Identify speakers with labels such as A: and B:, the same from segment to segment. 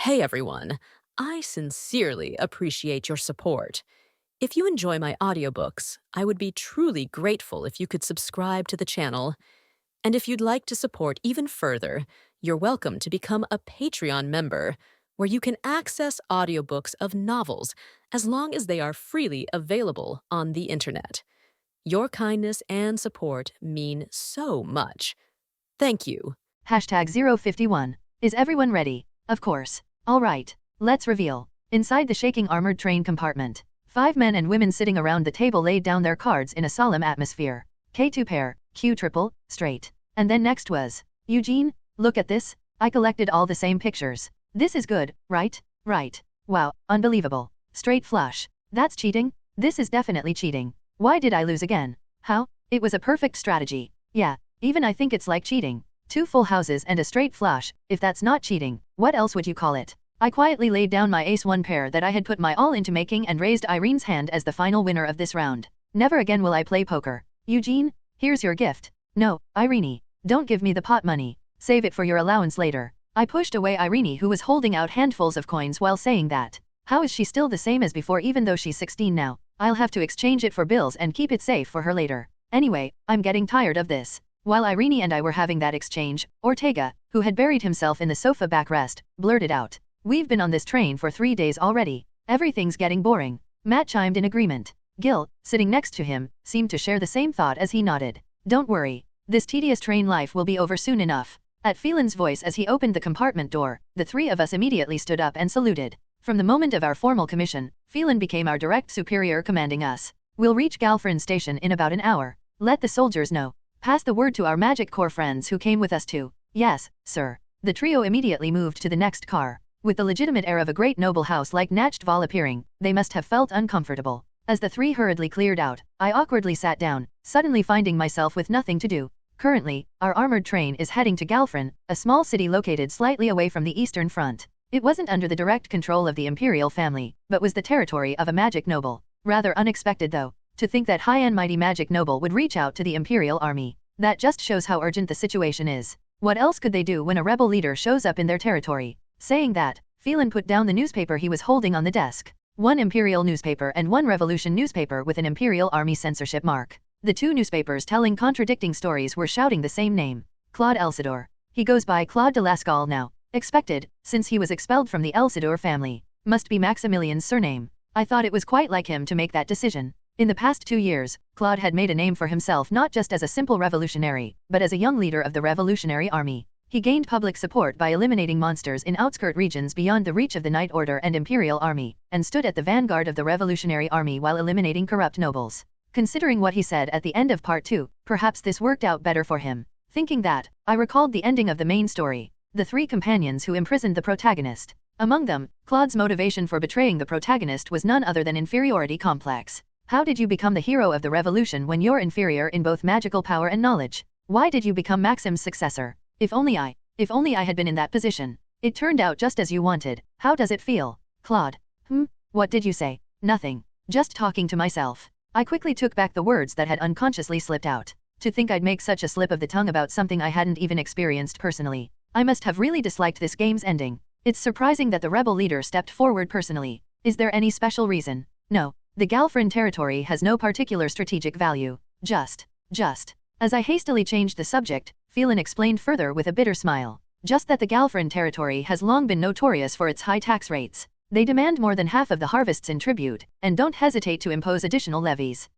A: Hey everyone, I sincerely appreciate your support. If you enjoy my audiobooks, I would be truly grateful if you could subscribe to the channel. And if you'd like to support even further, you're welcome to become a Patreon member, where you can access audiobooks of novels as long as they are freely available on the internet. Your kindness and support mean so much. Thank you.
B: Hashtag 051. Is everyone ready? Of course. Alright, let's reveal. Inside the shaking armored train compartment, 5 men and women sitting around the table laid down their cards in a solemn atmosphere. K2 pair, Q triple, straight. And then next was, Eugene, look at this, I collected all the same pictures. This is good, right? Right. Wow, unbelievable. Straight flush. That's cheating? This is definitely cheating. Why did I lose again? How? It was a perfect strategy. Yeah, even I think it's like cheating. 2 full houses and a straight flush. If that's not cheating, what else would you call it? I quietly laid down my ace-1 pair that I had put my all into making and raised Irene's hand as the final winner of this round. Never again will I play poker. Eugene, here's your gift. No, Irene, don't give me the pot money. Save it for your allowance later. I pushed away Irene, who was holding out handfuls of coins while saying that. How is she still the same as before even though she's 16 now? I'll have to exchange it for bills and keep it safe for her later. Anyway, I'm getting tired of this. While Irene and I were having that exchange, Ortega, who had buried himself in the sofa backrest, blurted out. We've been on this train for 3 days already. Everything's getting boring. Matt chimed in agreement. Gil, sitting next to him, seemed to share the same thought as he nodded. Don't worry. This tedious train life will be over soon enough. At Felen's voice as he opened the compartment door, the 3 of us immediately stood up and saluted. From the moment of our formal commission, Felen became our direct superior commanding us. We'll reach Galfrin station in about an hour. Let the soldiers know. Pass the word to our Magic Corps friends who came with us too. Yes, sir. The trio immediately moved to the next car. With the legitimate air of a great noble house like Nachtval appearing, they must have felt uncomfortable. As the 3 hurriedly cleared out, I awkwardly sat down, suddenly finding myself with nothing to do. Currently, our armored train is heading to Galfrin, a small city located slightly away from the Eastern Front. It wasn't under the direct control of the Imperial family, but was the territory of a magic noble. Rather unexpected though. To think that high and mighty magic noble would reach out to the Imperial army. That just shows how urgent the situation is. What else could they do when a rebel leader shows up in their territory? Saying that, Felen put down the newspaper he was holding on the desk. 1 Imperial newspaper and 1 Revolution newspaper with an Imperial army censorship mark. The 2 newspapers telling contradicting stories were shouting the same name. Claude Elsidor. He goes by Claude de Lascaux now. Expected, since he was expelled from the Elsidor family. Must be Maximilian's surname. I thought it was quite like him to make that decision. In the past 2 years, Claude had made a name for himself not just as a simple revolutionary, but as a young leader of the Revolutionary Army. He gained public support by eliminating monsters in outskirt regions beyond the reach of the Knight Order and Imperial Army, and stood at the vanguard of the Revolutionary Army while eliminating corrupt nobles. Considering what he said at the end of Part 2, perhaps this worked out better for him. Thinking that, I recalled the ending of the main story. The 3 companions who imprisoned the protagonist. Among them, Claude's motivation for betraying the protagonist was none other than inferiority complex. How did you become the hero of the revolution when you're inferior in both magical power and knowledge? Why did you become Maxim's successor? If only I had been in that position. It turned out just as you wanted. How does it feel? Claude. What did you say? Nothing. Just talking to myself. I quickly took back the words that had unconsciously slipped out. To think I'd make such a slip of the tongue about something I hadn't even experienced personally. I must have really disliked this game's ending. It's surprising that the rebel leader stepped forward personally. Is there any special reason? No. The Galfrin territory has no particular strategic value. Just. As I hastily changed the subject, Felen explained further with a bitter smile. Just that the Galfrin territory has long been notorious for its high tax rates. They demand more than half of the harvests in tribute, and don't hesitate to impose additional levies.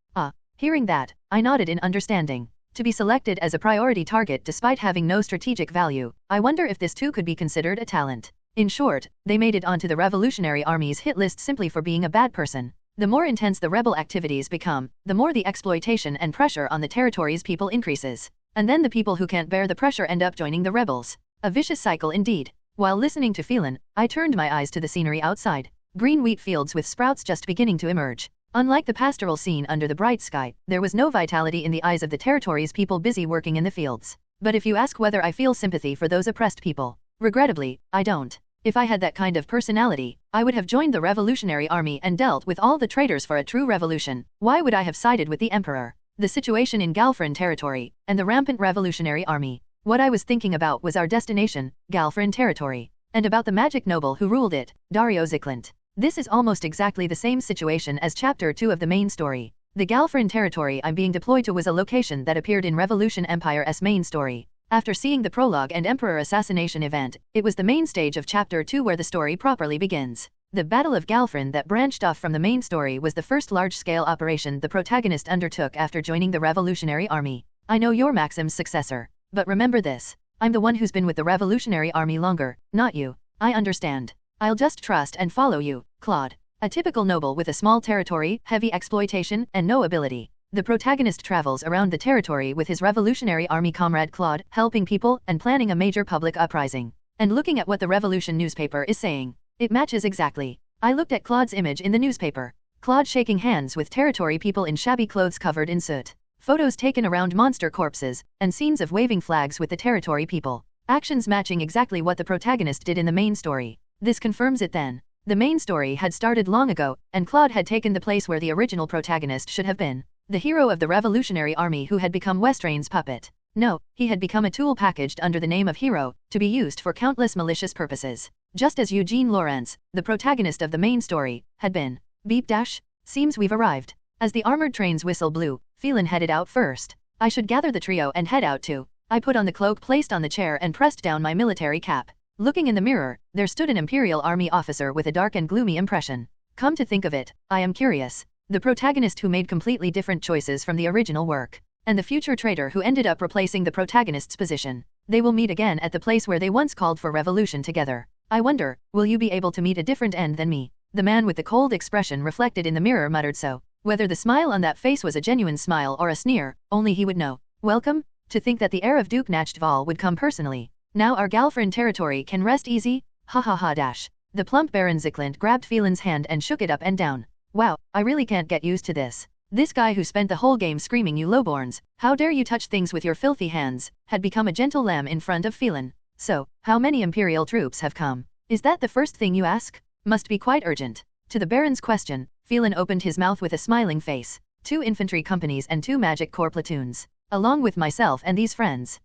B: Hearing that, I nodded in understanding. To be selected as a priority target despite having no strategic value, I wonder if this too could be considered a talent. In short, they made it onto the Revolutionary Army's hit list simply for being a bad person. The more intense the rebel activities become, the more the exploitation and pressure on the territory's people increases. And then the people who can't bear the pressure end up joining the rebels. A vicious cycle indeed. While listening to Felen, I turned my eyes to the scenery outside. Green wheat fields with sprouts just beginning to emerge. Unlike the pastoral scene under the bright sky, there was no vitality in the eyes of the territory's people busy working in the fields. But if you ask whether I feel sympathy for those oppressed people, regrettably, I don't. If I had that kind of personality, I would have joined the Revolutionary Army and dealt with all the traitors for a true revolution. Why would I have sided with the Emperor? The situation in Galfrin territory, and the rampant Revolutionary Army. What I was thinking about was our destination, Galfrin territory. and about the magic noble who ruled it, Dario Ziklint. This is almost exactly the same situation as Chapter 2 of the main story. The Galfrin territory I'm being deployed to was a location that appeared in Revolution Empire's main story. After seeing the prologue and Emperor assassination event, it was the main stage of Chapter 2 where the story properly begins. The Battle of Galfrin that branched off from the main story was the first large-scale operation the protagonist undertook after joining the Revolutionary Army. I know you're Maxim's successor, but remember this. I'm the one who's been with the Revolutionary Army longer, not you. I understand. I'll just trust and follow you, Claude. A typical noble with a small territory, heavy exploitation, and no ability. The protagonist travels around the territory with his Revolutionary Army comrade Claude, helping people and planning a major public uprising. And looking at what the Revolution newspaper is saying, it matches exactly. I looked at Claude's image in the newspaper. Claude shaking hands with territory people in shabby clothes covered in soot. Photos taken around monster corpses, and scenes of waving flags with the territory people. Actions matching exactly what the protagonist did in the main story. This confirms it then. The main story had started long ago, and Claude had taken the place where the original protagonist should have been. The hero of the Revolutionary Army who had become Westrain's puppet. No, he had become a tool packaged under the name of hero, to be used for countless malicious purposes. Just as Eugene Lawrence, the protagonist of the main story, had been. Beep dash. Seems we've arrived. As the armored train's whistle blew, Felen headed out first. I should gather the trio and head out too. I put on the cloak placed on the chair and pressed down my military cap. Looking in the mirror, there stood an Imperial Army officer with a dark and gloomy impression. Come to think of it, I am curious. The protagonist who made completely different choices from the original work, and the future traitor who ended up replacing the protagonist's position. They will meet again at the place where they once called for revolution together. I wonder, will you be able to meet a different end than me? The man with the cold expression reflected in the mirror muttered so. Whether the smile on that face was a genuine smile or a sneer, only he would know. Welcome? To think that the heir of Duke Nachtval would come personally. Now our Galfrin territory can rest easy? Ha ha ha dash. The plump Baron Ziklint grabbed Felen's hand and shook it up and down. Wow, I really can't get used to this. This guy who spent the whole game screaming you lowborns, how dare you touch things with your filthy hands, had become a gentle lamb in front of Felen. So, how many Imperial troops have come? Is that the first thing you ask? Must be quite urgent. To the Baron's question, Felen opened his mouth with a smiling face. 2 infantry companies and 2 magic corps platoons. Along with myself and these friends.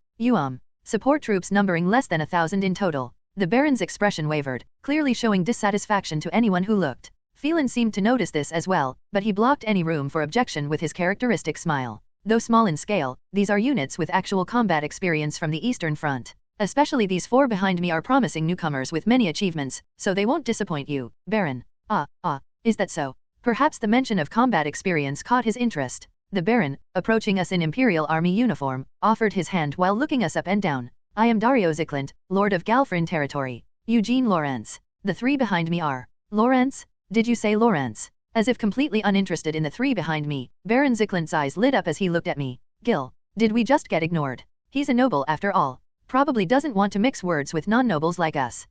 B: Support troops numbering less than 1,000 in total. The Baron's expression wavered, clearly showing dissatisfaction to anyone who looked. Felen seemed to notice this as well, but he blocked any room for objection with his characteristic smile. Though small in scale, these are units with actual combat experience from the Eastern Front. Especially these 4 behind me are promising newcomers with many achievements, so they won't disappoint you, Baron. Is that so? Perhaps the mention of combat experience caught his interest. The Baron, approaching us in Imperial Army uniform, offered his hand while looking us up and down. I am Dario Ziklint, Lord of Galfrin Territory. Eugene Lawrence. The 3 behind me are. Lawrence? Did you say Lawrence? As if completely uninterested in the 3 behind me, Baron Ziklint's eyes lit up as he looked at me. Gil, did we just get ignored? He's a noble after all. Probably doesn't want to mix words with non-nobles like us.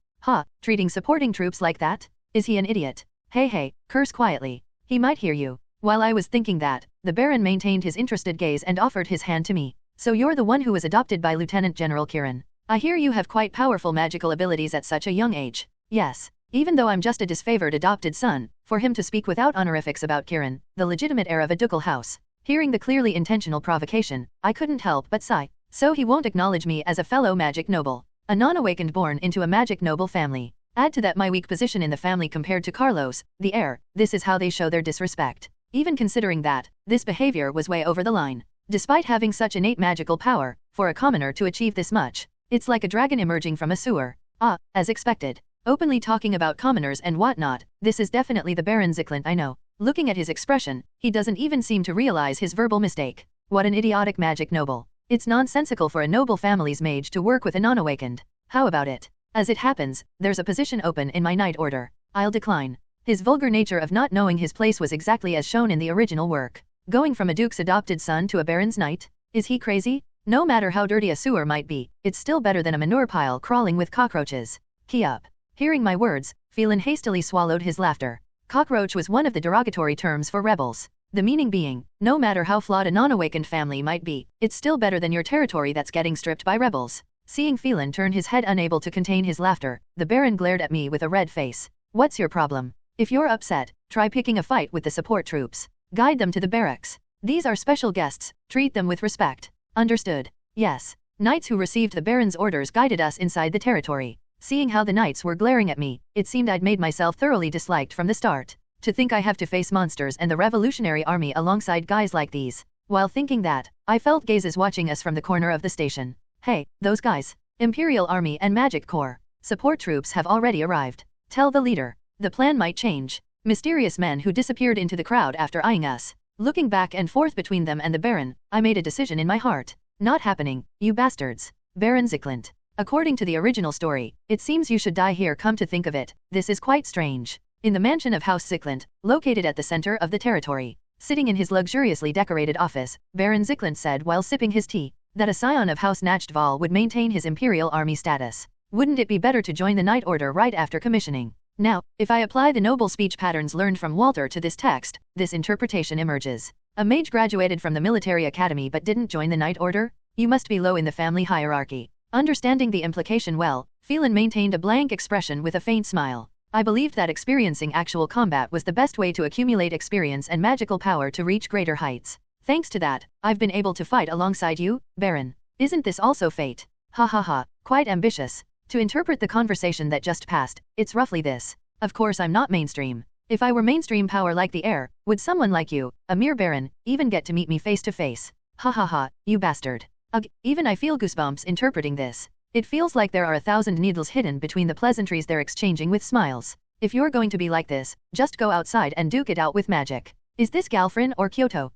B: Treating supporting troops like that? Is he an idiot? Hey, curse quietly. He might hear you. While I was thinking that, the Baron maintained his interested gaze and offered his hand to me. So you're the one who was adopted by Lieutenant General Kirin. I hear you have quite powerful magical abilities at such a young age. Yes. Even though I'm just a disfavored adopted son, for him to speak without honorifics about Kirin, the legitimate heir of a ducal house. Hearing the clearly intentional provocation, I couldn't help but sigh. So he won't acknowledge me as a fellow magic noble. A non-awakened born into a magic noble family. Add to that my weak position in the family compared to Carlos, the heir. This is how they show their disrespect. Even considering that, this behavior was way over the line. Despite having such innate magical power, for a commoner to achieve this much, it's like a dragon emerging from a sewer. As expected. Openly talking about commoners and whatnot, this is definitely the Baron Ziklint I know. Looking at his expression, he doesn't even seem to realize his verbal mistake. What an idiotic magic noble. It's nonsensical for a noble family's mage to work with a non-awakened. How about it? As it happens, there's a position open in my knight order. I'll decline. His vulgar nature of not knowing his place was exactly as shown in the original work. Going from a duke's adopted son to a baron's knight? Is he crazy? No matter how dirty a sewer might be, it's still better than a manure pile crawling with cockroaches. Key up. Hearing my words, Felen hastily swallowed his laughter. Cockroach was one of the derogatory terms for rebels. The meaning being, no matter how flawed a non-awakened family might be, it's still better than your territory that's getting stripped by rebels. Seeing Felen turn his head unable to contain his laughter, the Baron glared at me with a red face. What's your problem? If you're upset, try picking a fight with the support troops. Guide them to the barracks. These are special guests, treat them with respect. Understood? Yes. Knights who received the Baron's orders guided us inside the territory. Seeing how the knights were glaring at me, it seemed I'd made myself thoroughly disliked from the start. To think I have to face monsters and the Revolutionary Army alongside guys like these. While thinking that, I felt gazes watching us from the corner of the station. Hey, those guys. Imperial Army and Magic Corps. Support troops have already arrived. Tell the leader. The plan might change. Mysterious men who disappeared into the crowd after eyeing us. Looking back and forth between them and the Baron, I made a decision in my heart. Not happening, you bastards. Baron Ziklant. According to the original story, it seems you should die here. Come to think of it, this is quite strange. In the mansion of House Ziklant, located at the center of the territory, sitting in his luxuriously decorated office, Baron Ziklant said while sipping his tea, that a scion of House Nachtval would maintain his Imperial Army status. Wouldn't it be better to join the Knight Order right after commissioning? Now, if I apply the noble speech patterns learned from Walter to this text, this interpretation emerges. A mage graduated from the military academy but didn't join the Knight Order? You must be low in the family hierarchy. Understanding the implication well, Felen maintained a blank expression with a faint smile. I believed that experiencing actual combat was the best way to accumulate experience and magical power to reach greater heights. Thanks to that, I've been able to fight alongside you, Baron. Isn't this also fate? Ha ha ha, quite ambitious. To interpret the conversation that just passed, it's roughly this. Of course I'm not mainstream. If I were mainstream power like the heir, would someone like you, a mere Baron, even get to meet me face to face? Ha ha ha, you bastard. Ugh, even I feel goosebumps interpreting this. It feels like there are 1,000 needles hidden between the pleasantries they're exchanging with smiles. If you're going to be like this, just go outside and duke it out with magic. Is this Galfrin or Kyoto?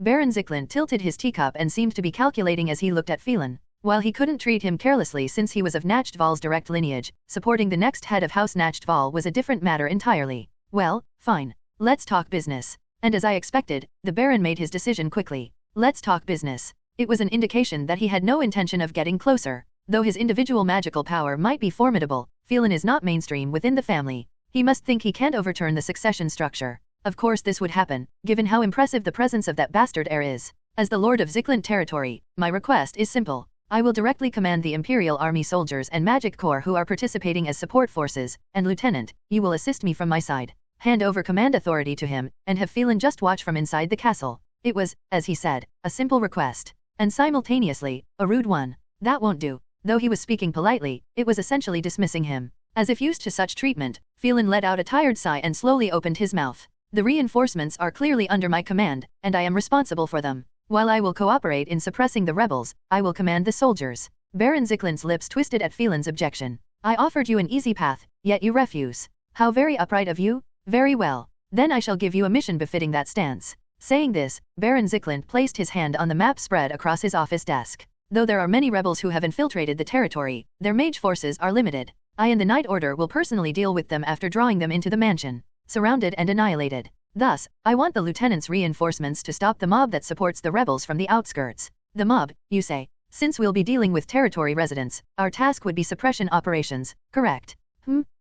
B: Baron Ziklant tilted his teacup and seemed to be calculating as he looked at Felen. While he couldn't treat him carelessly since he was of Nachtval's direct lineage, supporting the next head of House Nachtval was a different matter entirely. Well, fine. Let's talk business. And as I expected, the Baron made his decision quickly. Let's talk business. It was an indication that he had no intention of getting closer. Though his individual magical power might be formidable, Felen is not mainstream within the family. He must think he can't overturn the succession structure. Of course this would happen, given how impressive the presence of that bastard heir is. As the Lord of Ziklant territory, my request is simple. I will directly command the Imperial Army soldiers and Magic Corps who are participating as support forces, and Lieutenant, you will assist me from my side. Hand over command authority to him, and have Felen just watch from inside the castle. It was, as he said, a simple request. And simultaneously, a rude one. That won't do. Though he was speaking politely, it was essentially dismissing him. As if used to such treatment, Felen let out a tired sigh and slowly opened his mouth. The reinforcements are clearly under my command, and I am responsible for them. While I will cooperate in suppressing the rebels, I will command the soldiers. Baron Ziklant's lips twisted at Felen's objection. I offered you an easy path, yet you refuse. How very upright of you. Very well. Then I shall give you a mission befitting that stance. Saying this, Baron Ziklant placed his hand on the map spread across his office desk. Though there are many rebels who have infiltrated the territory, their mage forces are limited. I and the Knight Order will personally deal with them after drawing them into the mansion, surrounded and annihilated. Thus, I want the lieutenant's reinforcements to stop the mob that supports the rebels from the outskirts. The mob, you say? Since we'll be dealing with territory residents, our task would be suppression operations, correct?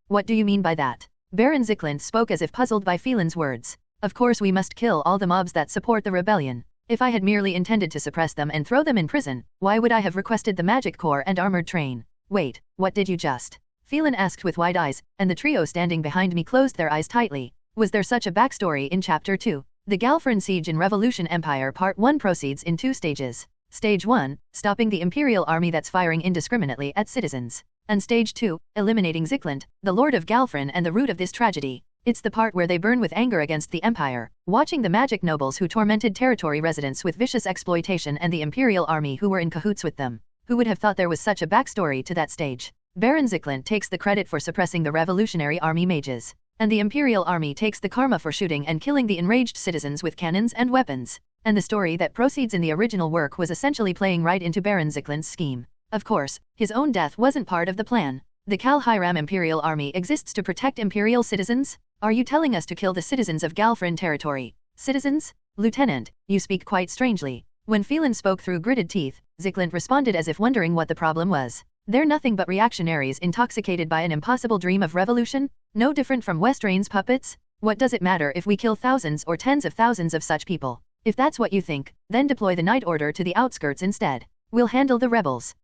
B: What do you mean by that? Baron Ziklant spoke as if puzzled by Felen's words. Of course we must kill all the mobs that support the rebellion. If I had merely intended to suppress them and throw them in prison, why would I have requested the Magic Corps and armored train? Wait, what did you just? Felen asked with wide eyes, and the trio standing behind me closed their eyes tightly. Was there such a backstory in Chapter 2? The Galfrin Siege in Revolution Empire Part 1 proceeds in 2 stages. Stage 1, stopping the Imperial army that's firing indiscriminately at citizens. And Stage 2, eliminating Ziklant, the Lord of Galfrin and the root of this tragedy. It's the part where they burn with anger against the Empire, watching the magic nobles who tormented territory residents with vicious exploitation and the Imperial army who were in cahoots with them. Who would have thought there was such a backstory to that stage? Baron Ziklant takes the credit for suppressing the Revolutionary Army mages, and the Imperial army takes the karma for shooting and killing the enraged citizens with cannons and weapons. And the story that proceeds in the original work was essentially playing right into Baron Ziklant's scheme. Of course, his own death wasn't part of the plan. The Kal Hiram Imperial army exists to protect Imperial citizens? Are you telling us to kill the citizens of Galfrin territory? Citizens? Lieutenant, you speak quite strangely. When Felen spoke through gritted teeth, Ziklant responded as if wondering what the problem was. They're nothing but reactionaries intoxicated by an impossible dream of revolution? No different from Westrain's puppets? What does it matter if we kill thousands or tens of thousands of such people? If that's what you think, then deploy the Knight Order to the outskirts instead. We'll handle the rebels.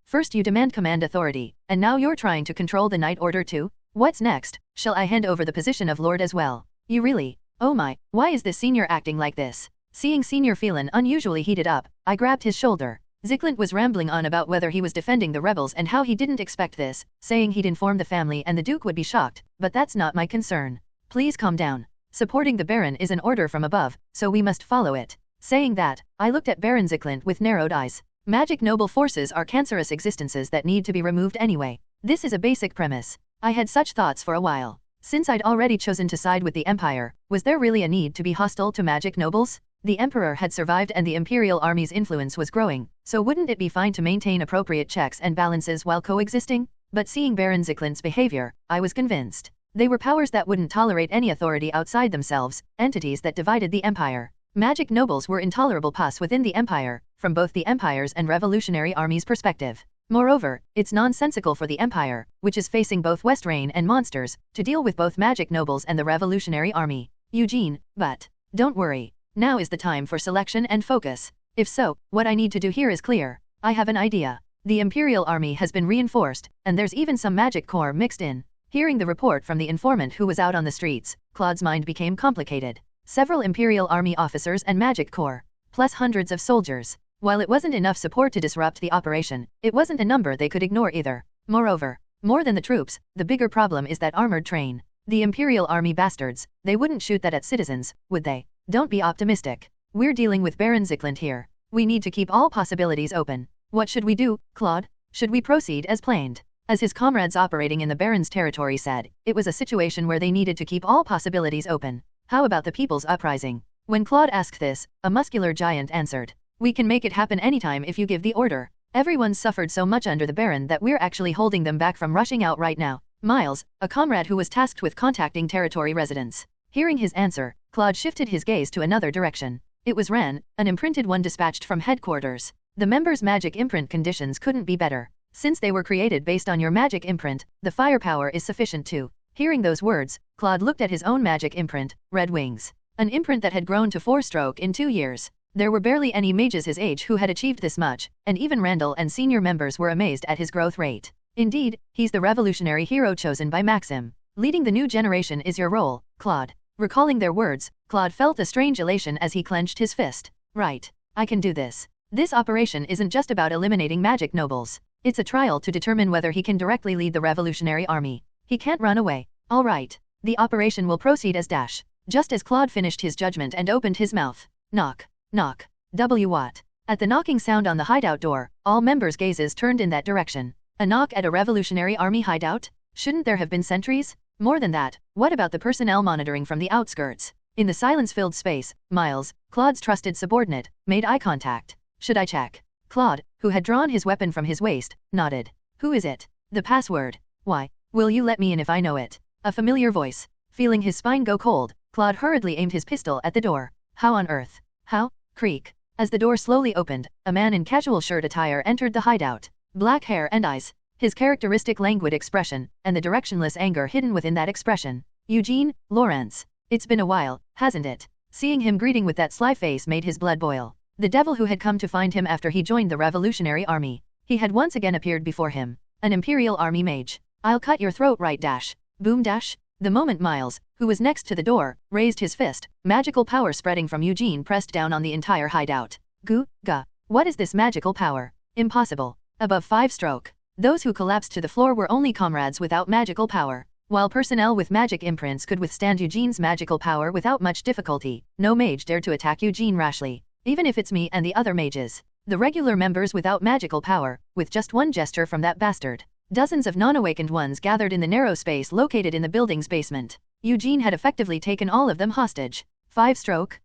B: First you demand command authority, and now you're trying to control the Knight Order too? What's next? Shall I hand over the position of Lord as well? You really? Oh my, why is this senior acting like this? Seeing Senior Felen unusually heated up, I grabbed his shoulder. Ziklant was rambling on about whether he was defending the rebels and how he didn't expect this, saying he'd inform the family and the Duke would be shocked, but that's not my concern. Please calm down. Supporting the Baron is an order from above, so we must follow it. Saying that, I looked at Baron Ziklant with narrowed eyes. Magic noble forces are cancerous existences that need to be removed anyway. This is a basic premise. I had such thoughts for a while. Since I'd already chosen to side with the Empire, was there really a need to be hostile to magic nobles? The Emperor had survived and the Imperial army's influence was growing, so wouldn't it be fine to maintain appropriate checks and balances while coexisting? But seeing Baron Ziklant's behavior, I was convinced. They were powers that wouldn't tolerate any authority outside themselves, entities that divided the Empire. Magic nobles were intolerable pus within the Empire, from both the Empire's and Revolutionary Army's perspective. Moreover, it's nonsensical for the Empire, which is facing both Westrain and monsters, to deal with both magic nobles and the Revolutionary Army. Eugene, but don't worry. Now is the time for selection and focus. If so, what I need to do here is clear. I have an idea. The Imperial Army has been reinforced, and there's even some magic corps mixed in. Hearing the report from the informant who was out on the streets, Claude's mind became complicated. Several Imperial Army officers and magic corps, plus hundreds of soldiers. While it wasn't enough support to disrupt the operation, it wasn't a number they could ignore either. Moreover, more than the troops, the bigger problem is that armored train. The Imperial Army bastards, they wouldn't shoot that at citizens, would they? Don't be optimistic. We're dealing with Baron Ziklant here. We need to keep all possibilities open. What should we do, Claude? Should we proceed as planned? As his comrades operating in the Baron's territory said, it was a situation where they needed to keep all possibilities open. How about the people's uprising? When Claude asked this, a muscular giant answered. We can make it happen anytime if you give the order. Everyone's suffered so much under the Baron that we're actually holding them back from rushing out right now. Miles, a comrade who was tasked with contacting territory residents. Hearing his answer, Claude shifted his gaze to another direction. It was Ran, an imprinted one dispatched from headquarters. The member's magic imprint conditions couldn't be better. Since they were created based on your magic imprint, the firepower is sufficient too. Hearing those words, Claude looked at his own magic imprint, Red Wings. An imprint that had grown to 4-stroke in 2 years. There were barely any mages his age who had achieved this much, and even Randall and senior members were amazed at his growth rate. Indeed, he's the revolutionary hero chosen by Maxim. Leading the new generation is your role, Claude. Recalling their words, Claude felt a strange elation as he clenched his fist. Right. I can do this. This operation isn't just about eliminating magic nobles. It's a trial to determine whether he can directly lead the Revolutionary Army. He can't run away. All right. The operation will proceed as dash. Just as Claude finished his judgment and opened his mouth. Knock. Knock. What? At the knocking sound on the hideout door, all members' gazes turned in that direction. A knock at a Revolutionary Army hideout? Shouldn't there have been sentries? More than that, what about the personnel monitoring from the outskirts? In the silence-filled space, Miles, Claude's trusted subordinate, made eye contact. Should I check? Claude, who had drawn his weapon from his waist, nodded. Who is it? The password. Why? Will you let me in if I know it? A familiar voice. Feeling his spine go cold, Claude hurriedly aimed his pistol at the door. How on earth? How? Creak. As the door slowly opened, a man in casual shirt attire entered the hideout. Black hair and eyes. His characteristic languid expression, and the directionless anger hidden within that expression. Eugene, Lawrence. It's been a while, hasn't it? Seeing him greeting with that sly face made his blood boil. The devil who had come to find him after he joined the Revolutionary Army. He had once again appeared before him. An Imperial Army mage. I'll cut your throat right dash. Boom dash. The moment Miles, who was next to the door, raised his fist, magical power spreading from Eugene pressed down on the entire hideout. Gah. What is this magical power? Impossible. Above 5-stroke. Those who collapsed to the floor were only comrades without magical power. While personnel with magic imprints could withstand Eugene's magical power without much difficulty, no mage dared to attack Eugene rashly. Even if it's me and the other mages. The regular members without magical power, with just one gesture from that bastard. Dozens of non-awakened ones gathered in the narrow space located in the building's basement. Eugene had effectively taken all of them hostage. 5-stroke.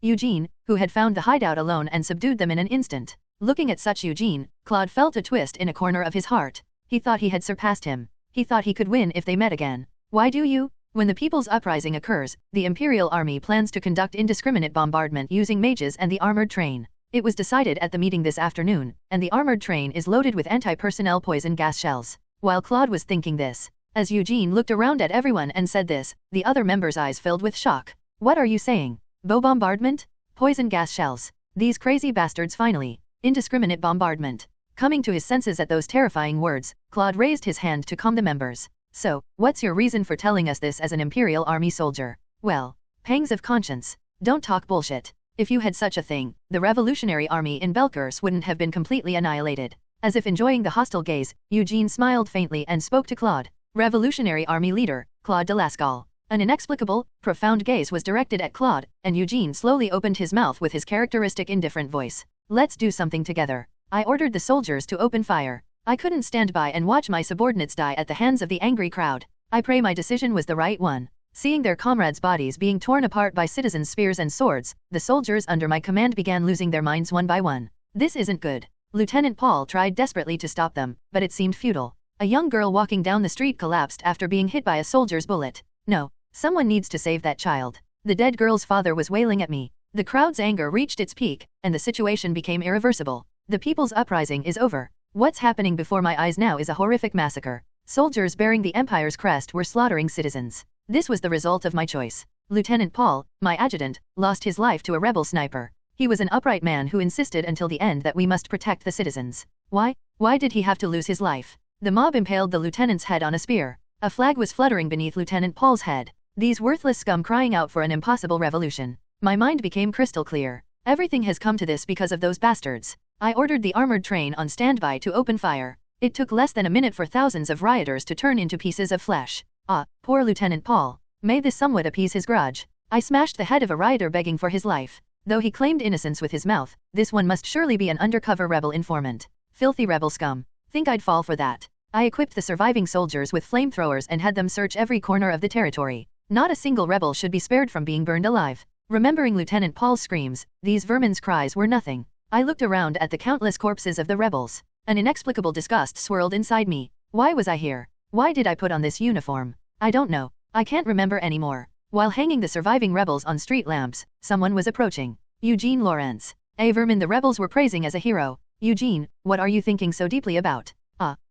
B: Eugene, who had found the hideout alone and subdued them in an instant. Looking at such Eugene, Claude felt a twist in a corner of his heart. He thought he had surpassed him. He thought he could win if they met again. Why do you? When the People's Uprising occurs, the Imperial Army plans to conduct indiscriminate bombardment using mages and the armored train. It was decided at the meeting this afternoon, and the armored train is loaded with anti-personnel poison gas shells. While Claude was thinking this, as Eugene looked around at everyone and said this, the other members' eyes filled with shock. What are you saying? Bombardment? Poison gas shells. These crazy bastards finally. Indiscriminate bombardment. Coming to his senses at those terrifying words, Claude raised his hand to calm the members. So, what's your reason for telling us this as an Imperial Army soldier? Well, pangs of conscience. Don't talk bullshit. If you had such a thing, the revolutionary army in Belkers wouldn't have been completely annihilated. As if enjoying the hostile gaze, Eugene smiled faintly and spoke to Claude. Revolutionary Army leader, Claude de Lascaux. An inexplicable, profound gaze was directed at Claude, and Eugene slowly opened his mouth with his characteristic indifferent voice. Let's do something together. I ordered the soldiers to open fire. I couldn't stand by and watch my subordinates die at the hands of the angry crowd. I pray my decision was the right one. Seeing their comrades' bodies being torn apart by citizens' spears and swords, the soldiers under my command began losing their minds one by one. This isn't good. Lieutenant Paul tried desperately to stop them, but it seemed futile. A young girl walking down the street collapsed after being hit by a soldier's bullet. No, someone needs to save that child. The dead girl's father was wailing at me. The crowd's anger reached its peak, and the situation became irreversible. The people's uprising is over. What's happening before my eyes now is a horrific massacre. Soldiers bearing the Empire's crest were slaughtering citizens. This was the result of my choice. Lieutenant Paul, my adjutant, lost his life to a rebel sniper. He was an upright man who insisted until the end that we must protect the citizens. Why? Why did he have to lose his life? The mob impaled the lieutenant's head on a spear. A flag was fluttering beneath Lieutenant Paul's head. These worthless scum crying out for an impossible revolution. My mind became crystal clear. Everything has come to this because of those bastards. I ordered the armored train on standby to open fire. It took less than a minute for thousands of rioters to turn into pieces of flesh. Ah, poor Lieutenant Paul. May this somewhat appease his grudge. I smashed the head of a rioter begging for his life. Though he claimed innocence with his mouth, this one must surely be an undercover rebel informant. Filthy rebel scum. Think I'd fall for that. I equipped the surviving soldiers with flamethrowers and had them search every corner of the territory. Not a single rebel should be spared from being burned alive. Remembering Lieutenant Paul's screams, these vermin's cries were nothing. I looked around at the countless corpses of the rebels. An inexplicable disgust swirled inside me. Why was I here? Why did I put on this uniform? I don't know. I can't remember anymore. While hanging the surviving rebels on street lamps, someone was approaching. Eugene Lawrence. A vermin the rebels were praising as a hero. Eugene, what are you thinking so deeply about?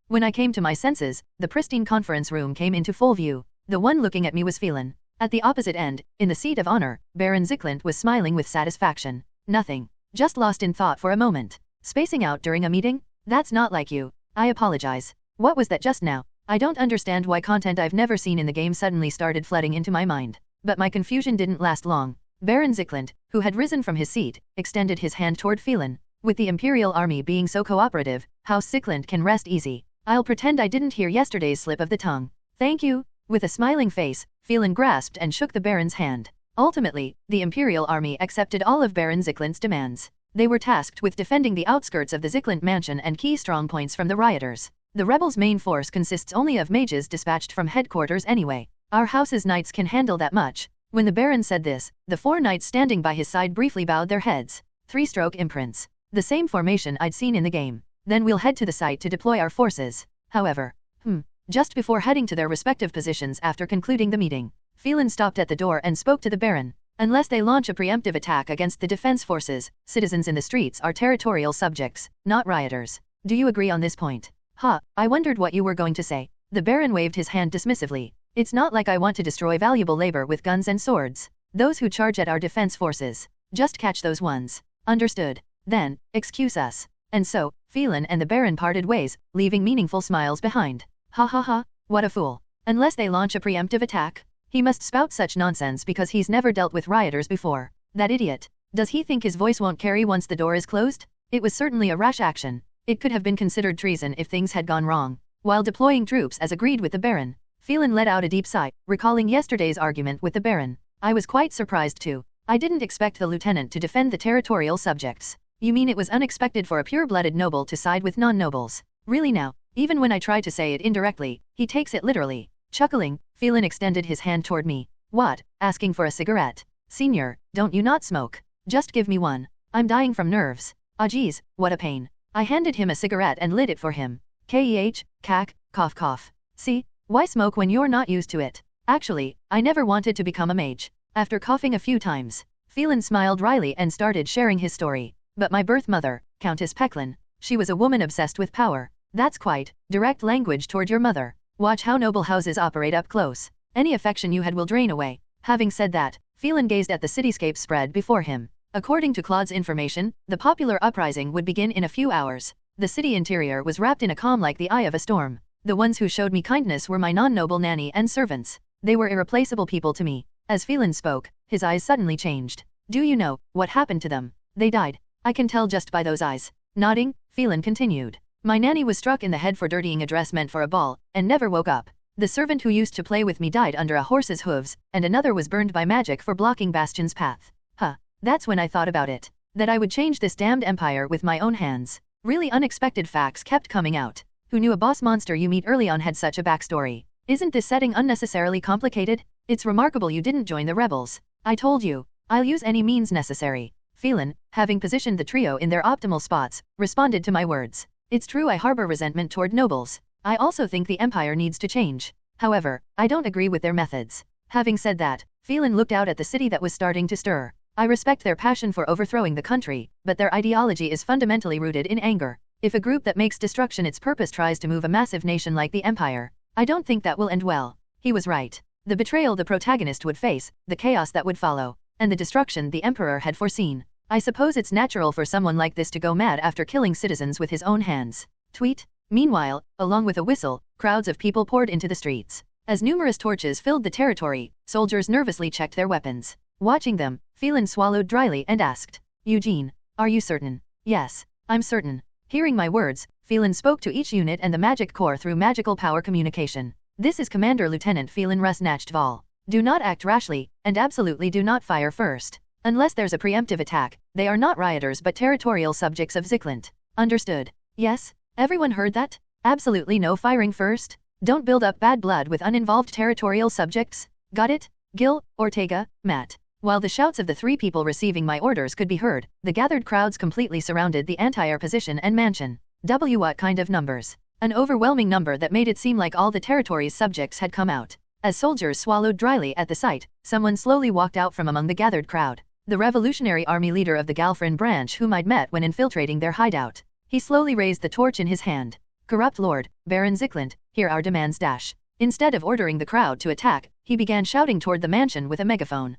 B: When I came to my senses, the pristine conference room came into full view. The one looking at me was Felen. At the opposite end, in the seat of honor, Baron Zicklant was smiling with satisfaction. Nothing. Just lost in thought for a moment. Spacing out during a meeting? That's not like you. I apologize. What was that just now? I don't understand why content I've never seen in the game suddenly started flooding into my mind. But my confusion didn't last long. Baron Zicklant, who had risen from his seat, extended his hand toward Felen. With the Imperial army being so cooperative, House Zicklant can rest easy. I'll pretend I didn't hear yesterday's slip of the tongue. Thank you. With a smiling face, Felen grasped and shook the Baron's hand. Ultimately, the Imperial army accepted all of Baron Zicklant's demands. They were tasked with defending the outskirts of the Zicklant mansion and key strongpoints from the rioters. The rebels' main force consists only of mages dispatched from headquarters anyway. Our house's knights can handle that much. When the Baron said this, the 4 knights standing by his side briefly bowed their heads. 3-stroke imprints. The same formation I'd seen in the game. Then we'll head to the site to deploy our forces. However, just before heading to their respective positions after concluding the meeting, Felen stopped at the door and spoke to the Baron. Unless they launch a preemptive attack against the defense forces, citizens in the streets are territorial subjects, not rioters. Do you agree on this point? I wondered what you were going to say. The Baron waved his hand dismissively. It's not like I want to destroy valuable labor with guns and swords. Those who charge at our defense forces. Just catch those ones. Understood. Then, excuse us. And so, Felen and the Baron parted ways, leaving meaningful smiles behind. What a fool. Unless they launch a preemptive attack? He must spout such nonsense because he's never dealt with rioters before. That idiot. Does he think his voice won't carry once the door is closed? It was certainly a rash action. It could have been considered treason if things had gone wrong. While deploying troops as agreed with the Baron, Felen let out a deep sigh, recalling yesterday's argument with the Baron. I was quite surprised too. I didn't expect the lieutenant to defend the territorial subjects. You mean it was unexpected for a pure-blooded noble to side with non-nobles? Really now? Even when I try to say it indirectly, he takes it literally. Chuckling, Felen extended his hand toward me. What? Asking for a cigarette? Senior, don't you not smoke? Just give me one. I'm dying from nerves. Ah geez, what a pain. I handed him a cigarette and lit it for him. Cack, cough. See? Why smoke when you're not used to it? Actually, I never wanted to become a mage. After coughing a few times, Felen smiled wryly and started sharing his story. But my birth mother, Countess Pecklin, she was a woman obsessed with power. That's quite direct language toward your mother. Watch how noble houses operate up close. Any affection you had will drain away. Having said that, Felen gazed at the cityscape spread before him. According to Claude's information, the popular uprising would begin in a few hours. The city interior was wrapped in a calm like the eye of a storm. The ones who showed me kindness were my non-noble nanny and servants. They were irreplaceable people to me. As Felen spoke, his eyes suddenly changed. Do you know what happened to them? They died. I can tell just by those eyes. Nodding, Felen continued. My nanny was struck in the head for dirtying a dress meant for a ball, and never woke up. The servant who used to play with me died under a horse's hooves, and another was burned by magic for blocking Bastion's path. That's when I thought about it. That I would change this damned empire with my own hands. Really unexpected facts kept coming out. Who knew a boss monster you meet early on had such a backstory? Isn't this setting unnecessarily complicated? It's remarkable you didn't join the rebels. I told you. I'll use any means necessary. Felen, having positioned the trio in their optimal spots, responded to my words. It's true I harbor resentment toward nobles. I also think the empire needs to change. However, I don't agree with their methods. Having said that, Felen looked out at the city that was starting to stir. I respect their passion for overthrowing the country, but their ideology is fundamentally rooted in anger. If a group that makes destruction its purpose tries to move a massive nation like the Empire, I don't think that will end well. He was right. The betrayal the protagonist would face, the chaos that would follow, and the destruction the Emperor had foreseen. I suppose it's natural for someone like this to go mad after killing citizens with his own hands. Tweet. Meanwhile, along with a whistle, crowds of people poured into the streets. As numerous torches filled the territory, soldiers nervously checked their weapons. Watching them, Felen swallowed dryly and asked, Eugene, are you certain? Yes, I'm certain. Hearing my words, Felen spoke to each unit and the magic core through magical power communication. This is Commander Lieutenant Felen Rusnachtval. Do not act rashly, and absolutely do not fire first. Unless there's a preemptive attack, they are not rioters but territorial subjects of Ziklant. Understood? Yes? Everyone heard that? Absolutely no firing first? Don't build up bad blood with uninvolved territorial subjects? Got it? Gil, Ortega, Matt. While the shouts of the three people receiving my orders could be heard, the gathered crowds completely surrounded the entire position and mansion. What kind of numbers? An overwhelming number that made it seem like all the territory's subjects had come out. As soldiers swallowed dryly at the sight, someone slowly walked out from among the gathered crowd. The Revolutionary Army leader of the Galfrin branch whom I'd met when infiltrating their hideout. He slowly raised the torch in his hand. Corrupt Lord, Baron Ziklant, here our demands dash. Instead of ordering the crowd to attack, he began shouting toward the mansion with a megaphone.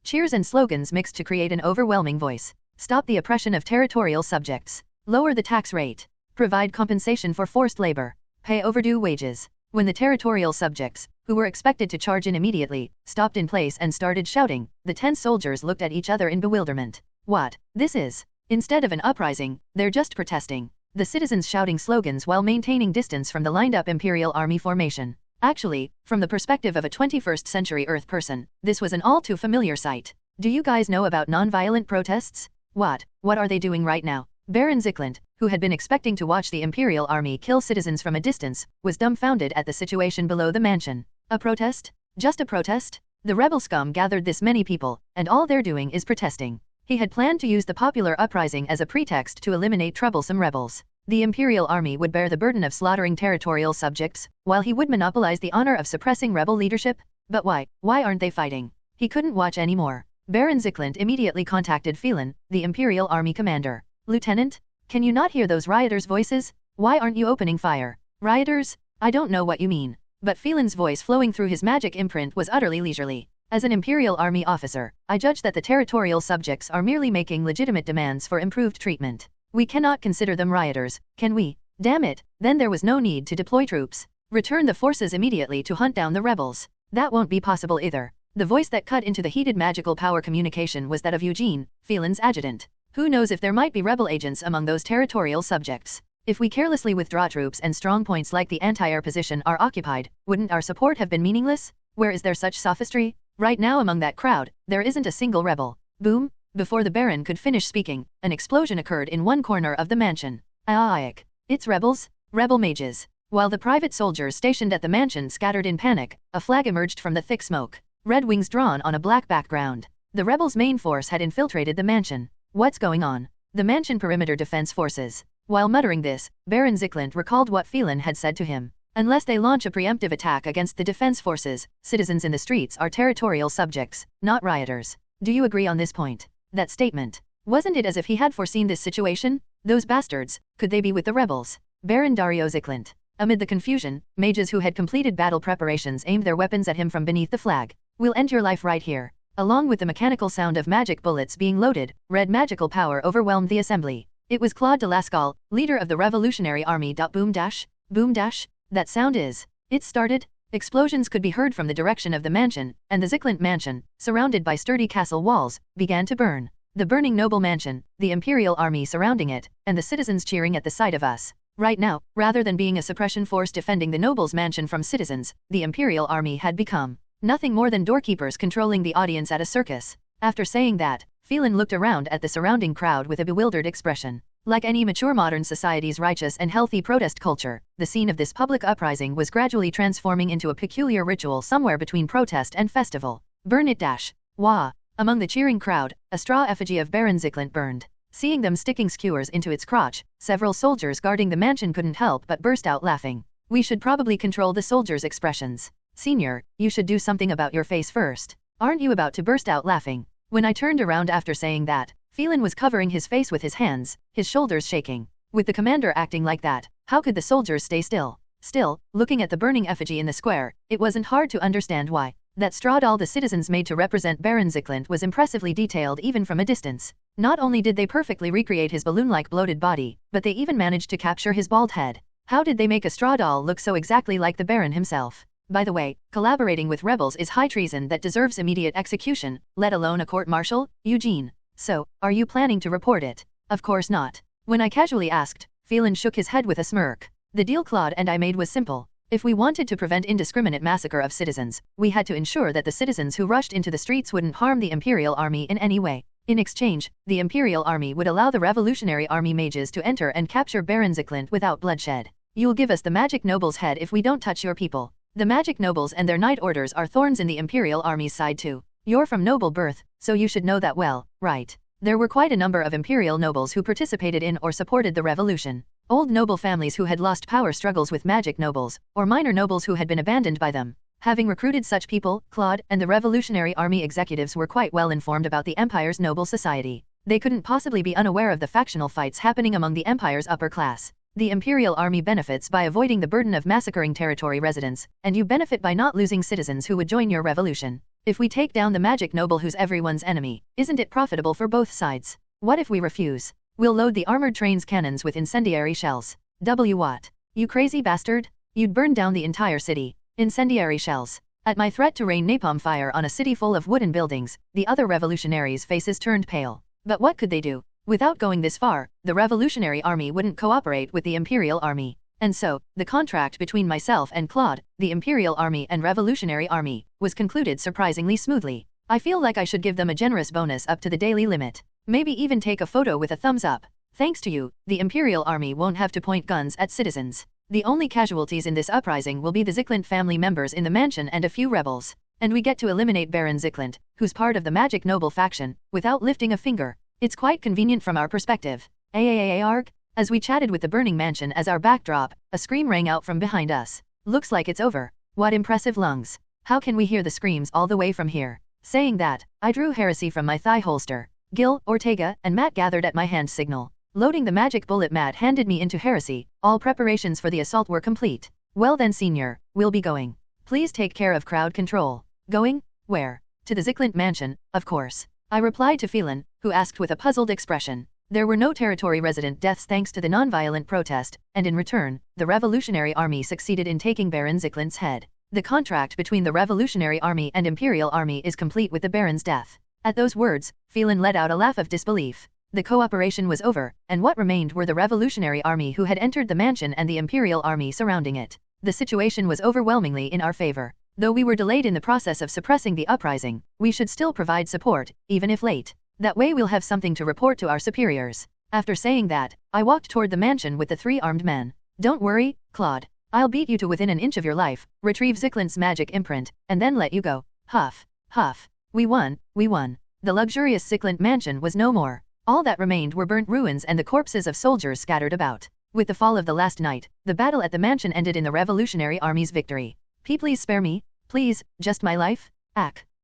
B: Cheers and slogans mixed to create an overwhelming voice. Stop the oppression of territorial subjects. Lower the tax rate. Provide compensation for forced labor. Pay overdue wages. When the territorial subjects, who were expected to charge in immediately, stopped in place and started shouting, the tense soldiers looked at each other in bewilderment. What? This is? Instead of an uprising, they're just protesting. The citizens shouting slogans while maintaining distance from the lined-up Imperial Army formation. Actually, from the perspective of a 21st century Earth person, this was an all too familiar sight. Do you guys know about non-violent protests? What are they doing right now? Baron Ziklant, who had been expecting to watch the Imperial Army kill citizens from a distance, was dumbfounded at the situation below the mansion. A protest? Just a protest? The rebel scum gathered this many people, and all they're doing is protesting. He had planned to use the popular uprising as a pretext to eliminate troublesome rebels. The Imperial Army would bear the burden of slaughtering territorial subjects, while he would monopolize the honor of suppressing rebel leadership. But why? Why aren't they fighting? He couldn't watch anymore. Baron Ziklant immediately contacted Felen, the Imperial Army commander. Lieutenant? Can you not hear those rioters' voices? Why aren't you opening fire? Rioters? I don't know what you mean. But Felen's voice flowing through his magic imprint was utterly leisurely. As an Imperial Army officer, I judge that the territorial subjects are merely making legitimate demands for improved treatment. We cannot consider them rioters, can we? Damn it, then there was no need to deploy troops. Return the forces immediately to hunt down the rebels. That won't be possible either. The voice that cut into the heated magical power communication was that of Eugene, Felen's adjutant. Who knows if there might be rebel agents among those territorial subjects? If we carelessly withdraw troops and strong points like the entire position are occupied, wouldn't our support have been meaningless? Where is there such sophistry? Right now among that crowd, there isn't a single rebel. Boom! Before the Baron could finish speaking, an explosion occurred in one corner of the mansion. Aik! It's rebels? Rebel mages. While the private soldiers stationed at the mansion scattered in panic, a flag emerged from the thick smoke. Red wings drawn on a black background. The rebels' main force had infiltrated the mansion. What's going on? The mansion perimeter defense forces. While muttering this, Baron Ziklant recalled what Felen had said to him. Unless they launch a preemptive attack against the defense forces, citizens in the streets are territorial subjects, not rioters. Do you agree on this point? That statement. Wasn't it as if he had foreseen this situation? Those bastards, could they be with the rebels? Baron Dario Ziklant. Amid the confusion, mages who had completed battle preparations aimed their weapons at him from beneath the flag. We'll end your life right here. Along with the mechanical sound of magic bullets being loaded, red magical power overwhelmed the assembly. It was Claude de Lascaux, leader of the Revolutionary Army. Boom dash, boom dash. That sound is. It started. Explosions could be heard from the direction of the mansion, and the Zyklint mansion, surrounded by sturdy castle walls, began to burn. The burning noble mansion, the Imperial army surrounding it, and the citizens cheering at the sight of us. Right now, rather than being a suppression force defending the noble's mansion from citizens, the Imperial army had become nothing more than doorkeepers controlling the audience at a circus. After saying that, Felen looked around at the surrounding crowd with a bewildered expression. Like any mature modern society's righteous and healthy protest culture, the scene of this public uprising was gradually transforming into a peculiar ritual somewhere between protest and festival. Burn it dash. Wah! Among the cheering crowd, a straw effigy of Baron Zyklint burned. Seeing them sticking skewers into its crotch, several soldiers guarding the mansion couldn't help but burst out laughing. We should probably control the soldiers' expressions. Senior, you should do something about your face first. Aren't you about to burst out laughing? When I turned around after saying that, Felen was covering his face with his hands, his shoulders shaking. With the commander acting like that, how could the soldiers stay still? Still, looking at the burning effigy in the square, it wasn't hard to understand why. That straw doll the citizens made to represent Baron Zyklint was impressively detailed even from a distance. Not only did they perfectly recreate his balloon-like bloated body, but they even managed to capture his bald head. How did they make a straw doll look so exactly like the Baron himself? By the way, collaborating with rebels is high treason that deserves immediate execution, let alone a court-martial, Eugene. So, are you planning to report it? Of course not. When I casually asked, Felen shook his head with a smirk. The deal Claude and I made was simple. If we wanted to prevent indiscriminate massacre of citizens, we had to ensure that the citizens who rushed into the streets wouldn't harm the Imperial army in any way. In exchange, the Imperial army would allow the Revolutionary Army mages to enter and capture Baron Zyklint without bloodshed. You'll give us the magic noble's head if we don't touch your people. The magic nobles and their knight orders are thorns in the Imperial army's side too. You're from noble birth, so you should know that well, right? There were quite a number of Imperial nobles who participated in or supported the revolution. Old noble families who had lost power struggles with magic nobles, or minor nobles who had been abandoned by them. Having recruited such people, Claude and the Revolutionary Army executives were quite well informed about the Empire's noble society. They couldn't possibly be unaware of the factional fights happening among the Empire's upper class. The Imperial Army benefits by avoiding the burden of massacring territory residents, and you benefit by not losing citizens who would join your revolution. If we take down the magic noble who's everyone's enemy, isn't it profitable for both sides? What if we refuse? We'll load the armored train's cannons with incendiary shells. What? You crazy bastard? You'd burn down the entire city. Incendiary shells. At my threat to rain napalm fire on a city full of wooden buildings, the other revolutionaries' faces turned pale. But what could they do? Without going this far, the Revolutionary Army wouldn't cooperate with the Imperial Army. And so, the contract between myself and Claude, the Imperial Army and Revolutionary Army, was concluded surprisingly smoothly. I feel like I should give them a generous bonus up to the daily limit. Maybe even take a photo with a thumbs up. Thanks to you, the Imperial Army won't have to point guns at citizens. The only casualties in this uprising will be the Zyklint family members in the mansion and a few rebels. And we get to eliminate Baron Zyklint, who's part of the Magic Noble faction, without lifting a finger. It's quite convenient from our perspective. Arg? As we chatted with the burning mansion as our backdrop, a scream rang out from behind us. Looks like it's over. What impressive lungs. How can we hear the screams all the way from here? Saying that, I drew heresy from my thigh holster. Gil, Ortega, and Matt gathered at my hand signal. Loading the magic bullet Matt handed me into heresy. All preparations for the assault were complete. Well then senior, we'll be going. Please take care of crowd control. Going? Where? To the Zyklint mansion, of course. I replied to Felen, who asked with a puzzled expression. There were no territory resident deaths thanks to the nonviolent protest, and in return, the Revolutionary Army succeeded in taking Baron Zyklint's head. The contract between the Revolutionary Army and Imperial Army is complete with the Baron's death. At those words, Felen let out a laugh of disbelief. The cooperation was over, and what remained were the Revolutionary Army who had entered the mansion and the Imperial Army surrounding it. The situation was overwhelmingly in our favor. Though we were delayed in the process of suppressing the uprising, we should still provide support, even if late. That way we'll have something to report to our superiors. After saying that, I walked toward the mansion with the 3 armed men. Don't worry, Claude. I'll beat you to within an inch of your life, retrieve Zyklint's magic imprint, and then let you go. Huff. Huff. We won, we won. The luxurious Zyklint mansion was no more. All that remained were burnt ruins and the corpses of soldiers scattered about. With the fall of the last night, the battle at the mansion ended in the Revolutionary Army's victory. Please spare me? Please, just my life?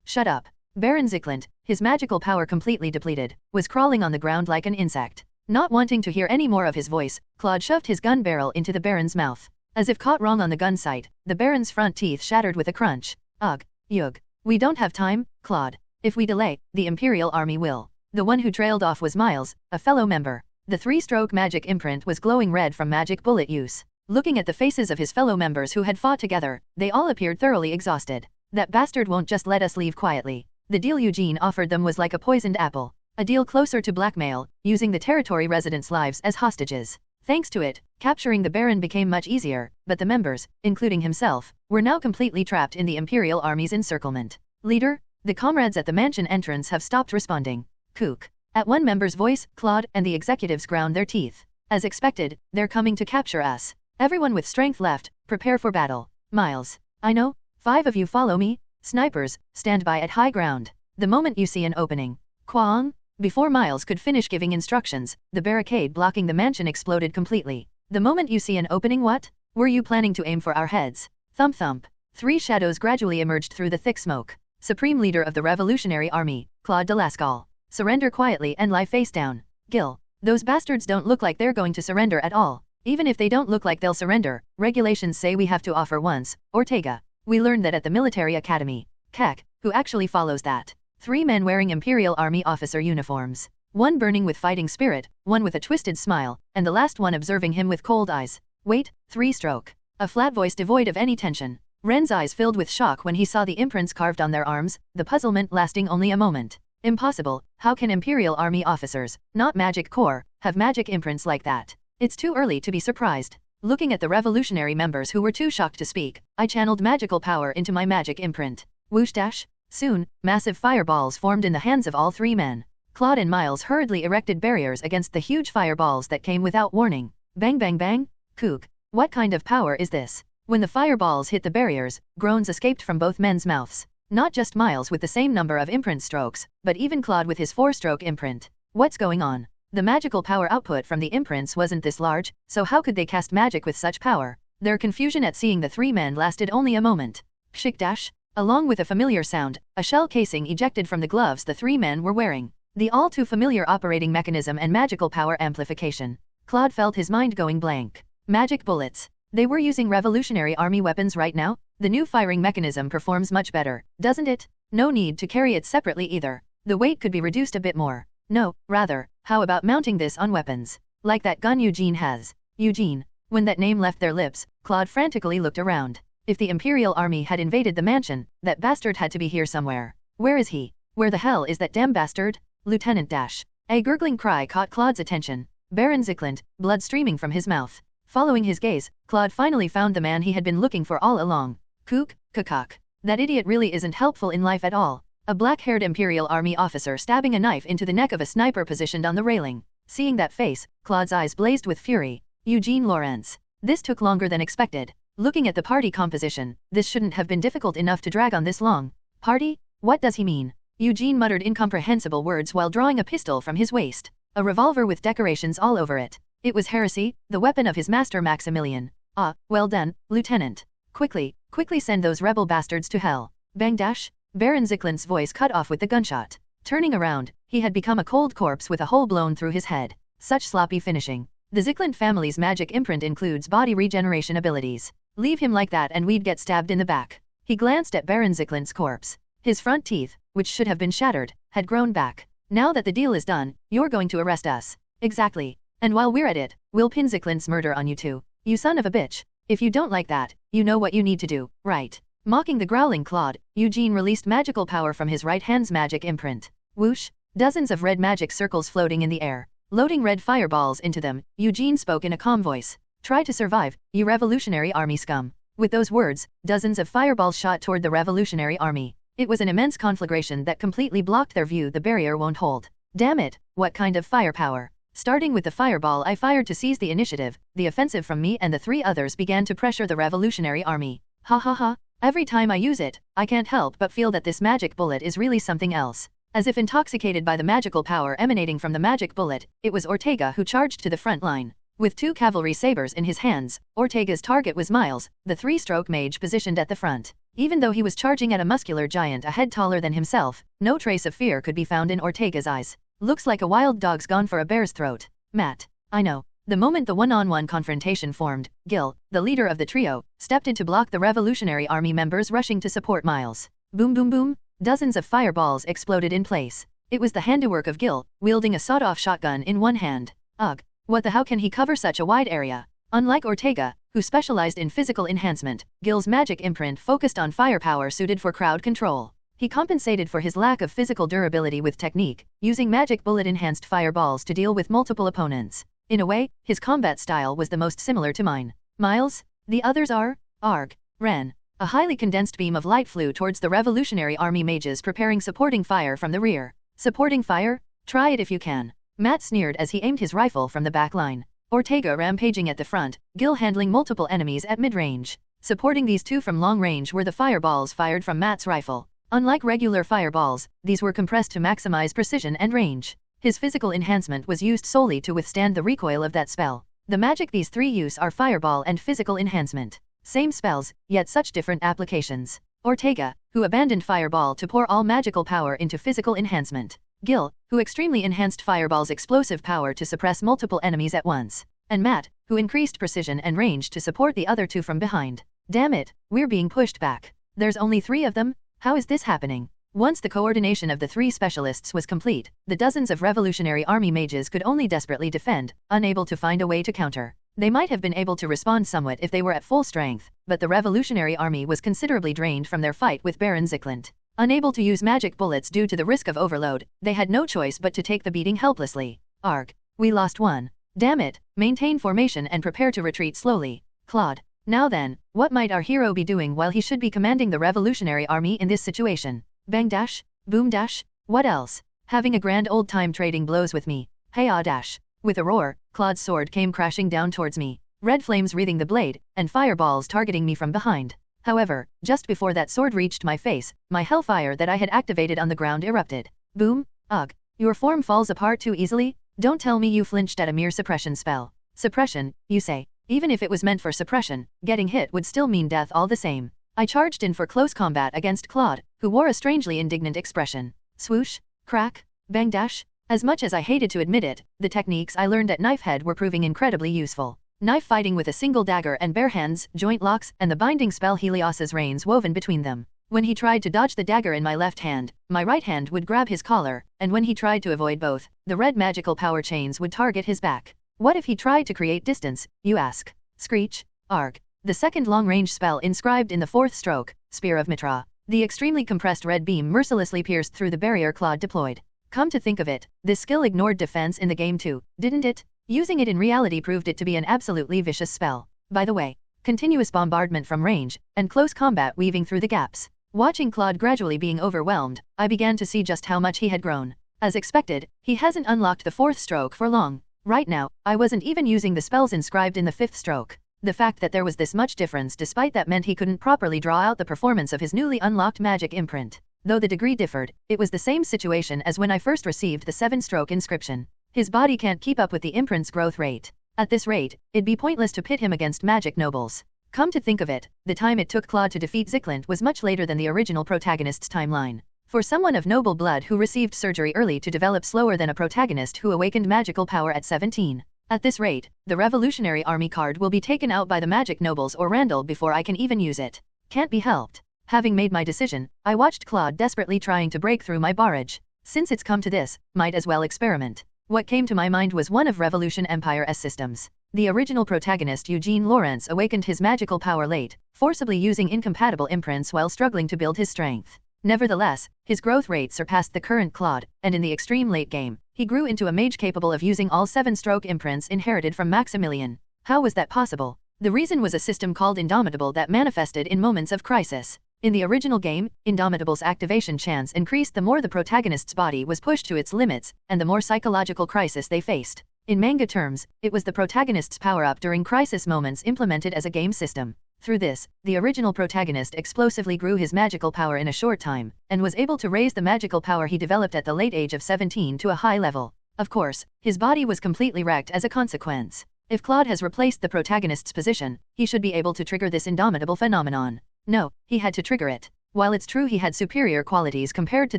B: Shut up. Baron Zyklint, his magical power completely depleted, was crawling on the ground like an insect. Not wanting to hear any more of his voice, Claude shoved his gun barrel into the Baron's mouth. As if caught wrong on the gun sight, the Baron's front teeth shattered with a crunch. Ugh. Yug. We don't have time, Claude. If we delay, the Imperial Army will. The one who trailed off was Miles, a fellow member. The 3-stroke magic imprint was glowing red from magic bullet use. Looking at the faces of his fellow members who had fought together, they all appeared thoroughly exhausted. That bastard won't just let us leave quietly. The deal Eugene offered them was like a poisoned apple. A deal closer to blackmail, using the territory residents' lives as hostages. Thanks to it, capturing the Baron became much easier, but the members, including himself, were now completely trapped in the Imperial army's encirclement. Leader, the comrades at the mansion entrance have stopped responding. Kook. At one member's voice, Claude and the executives ground their teeth. As expected, they're coming to capture us. Everyone with strength left, prepare for battle. Miles. I know, 5 of you follow me. Snipers, stand by at high ground. The moment you see an opening. Kwang? Before Miles could finish giving instructions, the barricade blocking the mansion exploded completely. The moment you see an opening, what? Were you planning to aim for our heads? Thump thump. 3 shadows gradually emerged through the thick smoke. Supreme leader of the Revolutionary Army, Claude de Lascaux. Surrender quietly and lie face down. Gil. Those bastards don't look like they're going to surrender at all. Even if they don't look like they'll surrender, regulations say we have to offer once. Ortega. We learned that at the military academy. Keck, who actually follows that. 3 men wearing Imperial Army officer uniforms. One burning with fighting spirit, one with a twisted smile, and the last one observing him with cold eyes. Wait, 3-stroke. A flat voice devoid of any tension. Ren's eyes filled with shock when he saw the imprints carved on their arms, the puzzlement lasting only a moment. Impossible, how can Imperial Army officers, not Magic Corps, have magic imprints like that? It's too early to be surprised. Looking at the revolutionary members who were too shocked to speak, I channeled magical power into my magic imprint. Whoosh dash. Soon, massive fireballs formed in the hands of all 3 men. Claude and Miles hurriedly erected barriers against the huge fireballs that came without warning. Bang bang bang. Kook. What kind of power is this? When the fireballs hit the barriers, groans escaped from both men's mouths. Not just Miles with the same number of imprint strokes, but even Claude with his 4-stroke imprint. What's going on? The magical power output from the imprints wasn't this large, so how could they cast magic with such power? Their confusion at seeing the 3 men lasted only a moment. Pshik dash. Along with a familiar sound, a shell casing ejected from the gloves the 3 men were wearing. The all too familiar operating mechanism and magical power amplification. Claude felt his mind going blank. Magic bullets. They were using Revolutionary Army weapons right now? The new firing mechanism performs much better, doesn't it? No need to carry it separately either. The weight could be reduced a bit more. No, rather, how about mounting this on weapons? Like that gun Eugene has. Eugene. When that name left their lips, Claude frantically looked around. If the Imperial Army had invaded the mansion, that bastard had to be here somewhere. Where is he? Where the hell is that damn bastard? Lieutenant Dash. A gurgling cry caught Claude's attention. Baron Zickland, blood streaming from his mouth. Following his gaze, Claude finally found the man he had been looking for all along. Kook, kakak. That idiot really isn't helpful in life at all. A black-haired Imperial Army officer stabbing a knife into the neck of a sniper positioned on the railing. Seeing that face, Claude's eyes blazed with fury. Eugene Lawrence. This took longer than expected. Looking at the party composition, this shouldn't have been difficult enough to drag on this long. Party? What does he mean? Eugene muttered incomprehensible words while drawing a pistol from his waist. A revolver with decorations all over it. It was heresy, the weapon of his master Maximilian. Ah, well done, Lieutenant. Quickly send those rebel bastards to hell. Bang dash. Baron Zickland's voice cut off with the gunshot. Turning around, he had become a cold corpse with a hole blown through his head. Such sloppy finishing. The Zickland family's magic imprint includes body regeneration abilities. Leave him like that and we'd get stabbed in the back. He glanced at Baron Zickland's corpse. His front teeth, which should have been shattered, had grown back. Now that the deal is done, you're going to arrest us. Exactly. And while we're at it, we'll pin Zickland's murder on you too. You son of a bitch. If you don't like that, you know what you need to do, right? Mocking the growling Claude, Eugene released magical power from his right hand's magic imprint. Whoosh! Dozens of red magic circles floating in the air. Loading red fireballs into them, Eugene spoke in a calm voice. Try to survive, you Revolutionary Army scum. With those words, dozens of fireballs shot toward the Revolutionary Army. It was an immense conflagration that completely blocked their view. The barrier won't hold. Damn it, what kind of firepower? Starting with the fireball I fired to seize the initiative, the offensive from me and the 3 others began to pressure the Revolutionary Army. Ha ha ha. Every time I use it, I can't help but feel that this magic bullet is really something else. As if intoxicated by the magical power emanating from the magic bullet, it was Ortega who charged to the front line. With 2 cavalry sabers in his hands, Ortega's target was Miles, the 3-stroke mage positioned at the front. Even though he was charging at a muscular giant a head taller than himself, no trace of fear could be found in Ortega's eyes. Looks like a wild dog's gone for a bear's throat. Matt. I know. The moment the one-on-one confrontation formed, Gil, the leader of the trio, stepped in to block the Revolutionary Army members rushing to support Miles. Boom boom boom. Dozens of fireballs exploded in place. It was the handiwork of Gil, wielding a sawed-off shotgun in one hand. Ugh. What the how can he cover such a wide area? Unlike Ortega, who specialized in physical enhancement. Gil's magic imprint focused on firepower suited for crowd control. He compensated for his lack of physical durability with technique, using magic bullet-enhanced fireballs to deal with multiple opponents. In a way, his combat style was the most similar to mine. Miles? The others are? Arg. Ren. A highly condensed beam of light flew towards the Revolutionary Army mages preparing supporting fire from the rear. Supporting fire? Try it if you can. Matt sneered as he aimed his rifle from the back line. Ortega rampaging at the front, Gil handling multiple enemies at mid-range. Supporting these two from long range were the fireballs fired from Matt's rifle. Unlike regular fireballs, these were compressed to maximize precision and range. His physical enhancement was used solely to withstand the recoil of that spell. The magic these three use are fireball and physical enhancement. Same spells, yet such different applications. Ortega, who abandoned fireball to pour all magical power into physical enhancement. Gil, who extremely enhanced fireball's explosive power to suppress multiple enemies at once. And Matt, who increased precision and range to support the other two from behind. Damn it, we're being pushed back. There's only 3 of them? How is this happening? Once the coordination of the 3 specialists was complete, the dozens of Revolutionary Army mages could only desperately defend, unable to find a way to counter. They might have been able to respond somewhat if they were at full strength, but the Revolutionary Army was considerably drained from their fight with Baron Ziklant. Unable to use magic bullets due to the risk of overload, they had no choice but to take the beating helplessly. Arg. We lost one. Damn it, maintain formation and prepare to retreat slowly. Claude. Now then, what might our hero be doing while he should be commanding the Revolutionary Army in this situation? Bang dash? Boom dash? What else? Having a grand old time trading blows with me. Hey-ah dash. With a roar, Claude's sword came crashing down towards me, red flames wreathing the blade, and fireballs targeting me from behind. However, just before that sword reached my face, my hellfire that I had activated on the ground erupted. Boom. Ugh. Your form falls apart too easily? Don't tell me you flinched at a mere suppression spell. Suppression, you say? Even if it was meant for suppression, getting hit would still mean death all the same. I charged in for close combat against Claude, who wore a strangely indignant expression. Swoosh, crack, bang dash. As much as I hated to admit it, the techniques I learned at Knifehead were proving incredibly useful. Knife fighting with a single dagger and bare hands, joint locks, and the binding spell Helios's reins woven between them. When he tried to dodge the dagger in my left hand, my right hand would grab his collar, and when he tried to avoid both, the red magical power chains would target his back. What if he tried to create distance, you ask? Screech. Arg. The second long-range spell inscribed in the 4th stroke, Spear of Mitra. The extremely compressed red beam mercilessly pierced through the barrier Claude deployed. Come to think of it, this skill ignored defense in the game too, didn't it? Using it in reality proved it to be an absolutely vicious spell. By the way, continuous bombardment from range, and close combat weaving through the gaps. Watching Claude gradually being overwhelmed, I began to see just how much he had grown. As expected, he hasn't unlocked the 4th stroke for long. Right now, I wasn't even using the spells inscribed in the 5th stroke. The fact that there was this much difference despite that meant he couldn't properly draw out the performance of his newly unlocked magic imprint. Though the degree differed, it was the same situation as when I first received the 7-stroke inscription. His body can't keep up with the imprint's growth rate. At this rate, it'd be pointless to pit him against magic nobles. Come to think of it, the time it took Claude to defeat Ziklant was much later than the original protagonist's timeline. For someone of noble blood who received surgery early to develop slower than a protagonist who awakened magical power at 17. At this rate, the Revolutionary Army card will be taken out by the magic nobles or Randall before I can even use it. Can't be helped. Having made my decision, I watched Claude desperately trying to break through my barrage. Since it's come to this, might as well experiment. What came to my mind was one of Revolution Empire's systems. The original protagonist Eugene Lawrence awakened his magical power late, forcibly using incompatible imprints while struggling to build his strength. Nevertheless, his growth rate surpassed the current Claude, and in the extreme late game, he grew into a mage capable of using all 7-stroke imprints inherited from Maximilian. How was that possible? The reason was a system called Indomitable that manifested in moments of crisis. In the original game, Indomitable's activation chance increased the more the protagonist's body was pushed to its limits, and the more psychological crisis they faced. In manga terms, it was the protagonist's power-up during crisis moments implemented as a game system. Through this, the original protagonist explosively grew his magical power in a short time, and was able to raise the magical power he developed at the late age of 17 to a high level. Of course, his body was completely wrecked as a consequence. If Claude has replaced the protagonist's position, he should be able to trigger this indomitable phenomenon. No, he had to trigger it. While it's true he had superior qualities compared to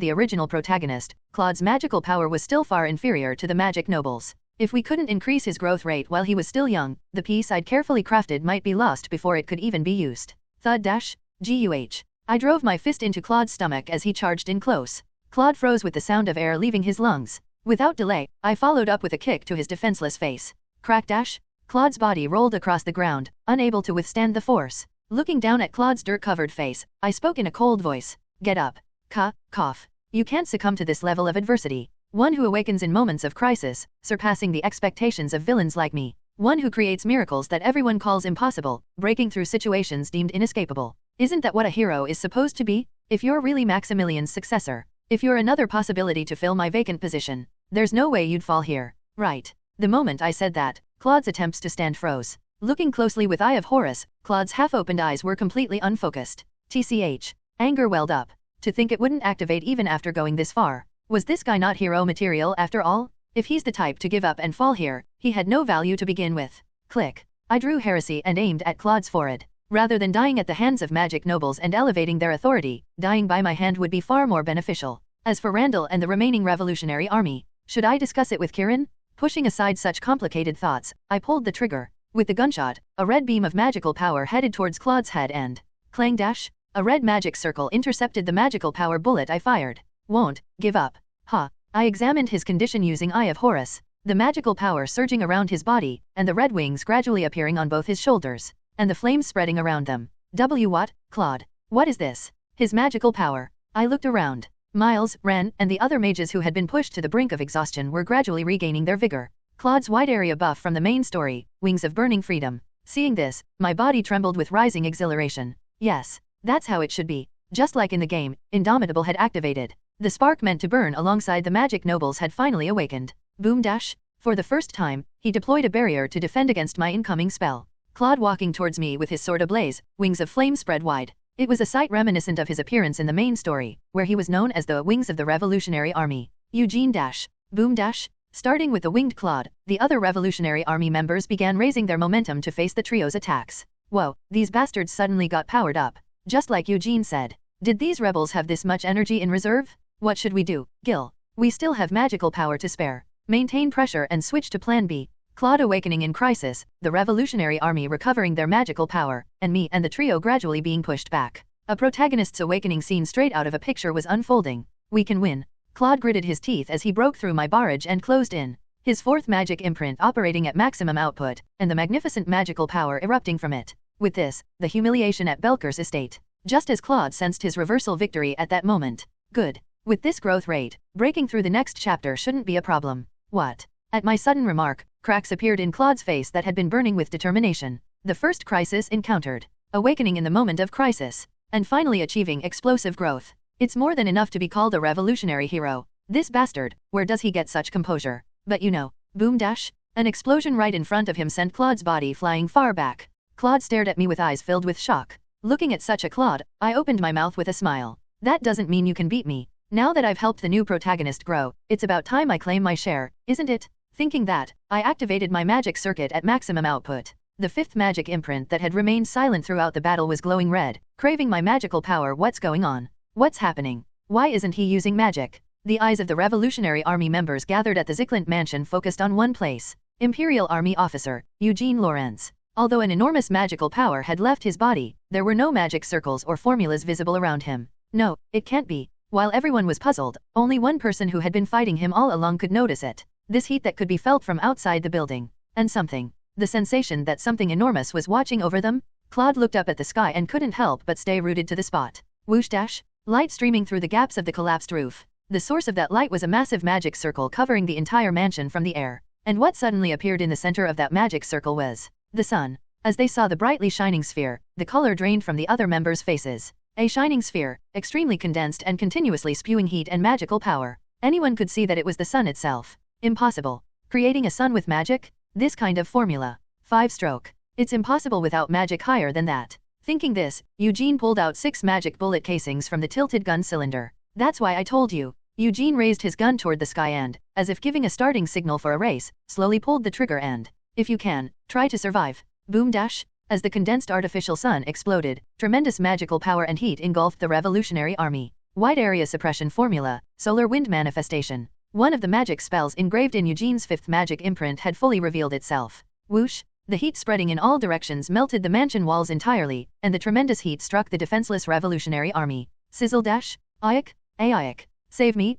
B: the original protagonist, Claude's magical power was still far inferior to the magic nobles. If we couldn't increase his growth rate while he was still young, the piece I'd carefully crafted might be lost before it could even be used. Thud dash, GUH. I drove my fist into Claude's stomach as he charged in close. Claude froze with the sound of air leaving his lungs. Without delay, I followed up with a kick to his defenseless face. Crack dash, Claude's body rolled across the ground, unable to withstand the force. Looking down at Claude's dirt-covered face, I spoke in a cold voice. Get up. Cough. You can't succumb to this level of adversity. One who awakens in moments of crisis, surpassing the expectations of villains like me. One who creates miracles that everyone calls impossible, breaking through situations deemed inescapable. Isn't that what a hero is supposed to be? If you're really Maximilian's successor, if you're another possibility to fill my vacant position, there's no way you'd fall here, right? The moment I said that, Claude's attempts to stand froze. Looking closely with Eye of Horus, Claude's half-opened eyes were completely unfocused. TCH. Anger welled up. To think it wouldn't activate even after going this far. Was this guy not hero material after all? If he's the type to give up and fall here, he had no value to begin with. Click. I drew heresy and aimed at Claude's forehead. Rather than dying at the hands of magic nobles and elevating their authority, dying by my hand would be far more beneficial. As for Randall and the remaining revolutionary army, should I discuss it with Kirin? Pushing aside such complicated thoughts, I pulled the trigger. With the gunshot, a red beam of magical power headed towards Claude's head and clang dash. A red magic circle intercepted the magical power bullet I fired. Won't give up. Ha. I examined his condition using Eye of Horus, the magical power surging around his body, and the red wings gradually appearing on both his shoulders, and the flames spreading around them. What? Claude. What is this? His magical power. I looked around. Miles, Ren, and the other mages who had been pushed to the brink of exhaustion were gradually regaining their vigor. Claude's wide area buff from the main story, Wings of Burning Freedom. Seeing this, my body trembled with rising exhilaration. Yes, that's how it should be. Just like in the game, Indomitable had activated. The spark meant to burn alongside the magic nobles had finally awakened. Boom dash. For the first time, he deployed a barrier to defend against my incoming spell. Claude walking towards me with his sword ablaze, wings of flame spread wide. It was a sight reminiscent of his appearance in the main story, where he was known as the Wings of the Revolutionary Army. Eugene dash. Boom dash. Starting with the winged Claude, the other Revolutionary Army members began raising their momentum to face the trio's attacks. Whoa, these bastards suddenly got powered up. Just like Eugene said. Did these rebels have this much energy in reserve? What should we do, Gil? We still have magical power to spare. Maintain pressure and switch to Plan B. Claude awakening in crisis, the Revolutionary Army recovering their magical power, and me and the trio gradually being pushed back. A protagonist's awakening scene straight out of a picture was unfolding. We can win. Claude gritted his teeth as he broke through my barrage and closed in. His fourth magic imprint operating at maximum output, and the magnificent magical power erupting from it. With this, the humiliation at Belker's estate. Just as Claude sensed his reversal victory at that moment. Good. With this growth rate, breaking through the next chapter shouldn't be a problem. What? At my sudden remark, cracks appeared in Claude's face that had been burning with determination. The first crisis encountered. Awakening in the moment of crisis. And finally achieving explosive growth. It's more than enough to be called a revolutionary hero. This bastard, where does he get such composure? But you know. Boom dash. An explosion right in front of him sent Claude's body flying far back. Claude stared at me with eyes filled with shock. Looking at such a Claude, I opened my mouth with a smile. That doesn't mean you can beat me. Now that I've helped the new protagonist grow, it's about time I claim my share, isn't it? Thinking that, I activated my magic circuit at maximum output. The fifth magic imprint that had remained silent throughout the battle was glowing red, craving my magical power. What's going on? What's happening? Why isn't he using magic? The eyes of the Revolutionary Army members gathered at the Zicklant mansion focused on one place. Imperial Army officer, Eugene Lawrence. Although an enormous magical power had left his body, there were no magic circles or formulas visible around him. No, it can't be. While everyone was puzzled, only one person who had been fighting him all along could notice it. This heat that could be felt from outside the building. And something. The sensation that something enormous was watching over them? Claude looked up at the sky and couldn't help but stay rooted to the spot. Whoosh dash. Light streaming through the gaps of the collapsed roof. The source of that light was a massive magic circle covering the entire mansion from the air. And what suddenly appeared in the center of that magic circle was the sun. As they saw the brightly shining sphere, the color drained from the other members' faces. A shining sphere, extremely condensed and continuously spewing heat and magical power. Anyone could see that it was the sun itself. Impossible. Creating a sun with magic? This kind of formula. 5-stroke. It's impossible without magic higher than that. Thinking this, Eugene pulled out 6 magic bullet casings from the tilted gun cylinder. That's why I told you. Eugene raised his gun toward the sky and, as if giving a starting signal for a race, slowly pulled the trigger and, if you can, try to survive. Boom dash. As the condensed artificial sun exploded, tremendous magical power and heat engulfed the Revolutionary Army. Wide area suppression formula, solar wind manifestation. One of the magic spells engraved in Eugene's 5th magic imprint had fully revealed itself. Whoosh! The heat spreading in all directions melted the mansion walls entirely, and the tremendous heat struck the defenseless Revolutionary Army. Sizzle dash. Ayek. Ayek. Save me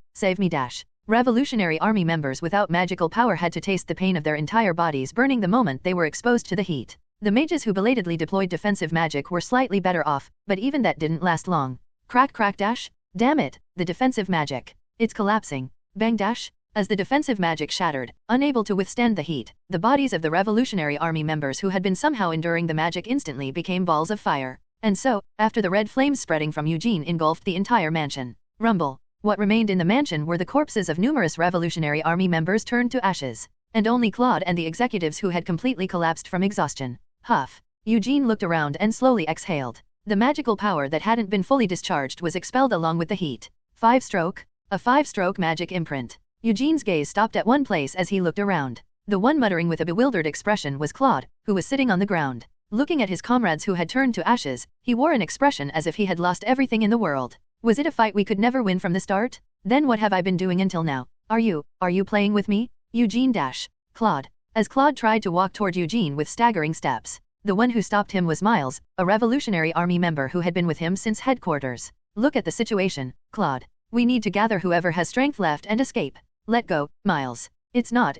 B: dash. Revolutionary Army members without magical power had to taste the pain of their entire bodies burning the moment they were exposed to the heat. The mages who belatedly deployed defensive magic were slightly better off, but even that didn't last long. Crack crack dash? Damn it, the defensive magic. It's collapsing. Bang dash? As the defensive magic shattered, unable to withstand the heat, the bodies of the Revolutionary Army members who had been somehow enduring the magic instantly became balls of fire. And so, after the red flames spreading from Eugene engulfed the entire mansion. Rumble. What remained in the mansion were the corpses of numerous Revolutionary Army members turned to ashes. And only Claude and the executives who had completely collapsed from exhaustion. Huff. Eugene looked around and slowly exhaled. The magical power that hadn't been fully discharged was expelled along with the heat. 5-stroke? A 5-stroke magic imprint. Eugene's gaze stopped at one place as he looked around. The one muttering with a bewildered expression was Claude, who was sitting on the ground. Looking at his comrades who had turned to ashes, he wore an expression as if he had lost everything in the world. Was it a fight we could never win from the start? Then what have I been doing until now? Are you playing with me? Eugene dash. Claude. As Claude tried to walk toward Eugene with staggering steps, the one who stopped him was Miles, a Revolutionary Army member who had been with him since headquarters. Look at the situation, Claude. We need to gather whoever has strength left and escape. Let go, Miles. It's not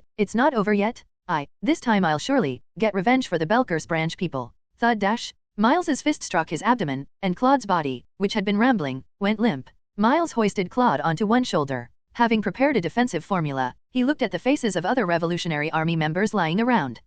B: over yet. This time I'll surely get revenge for the Belkers branch people. Thud dash. Miles's fist struck his abdomen, and Claude's body, which had been rambling, went limp. Miles hoisted Claude onto one shoulder. Having prepared a defensive formula, he looked at the faces of other Revolutionary Army members lying around.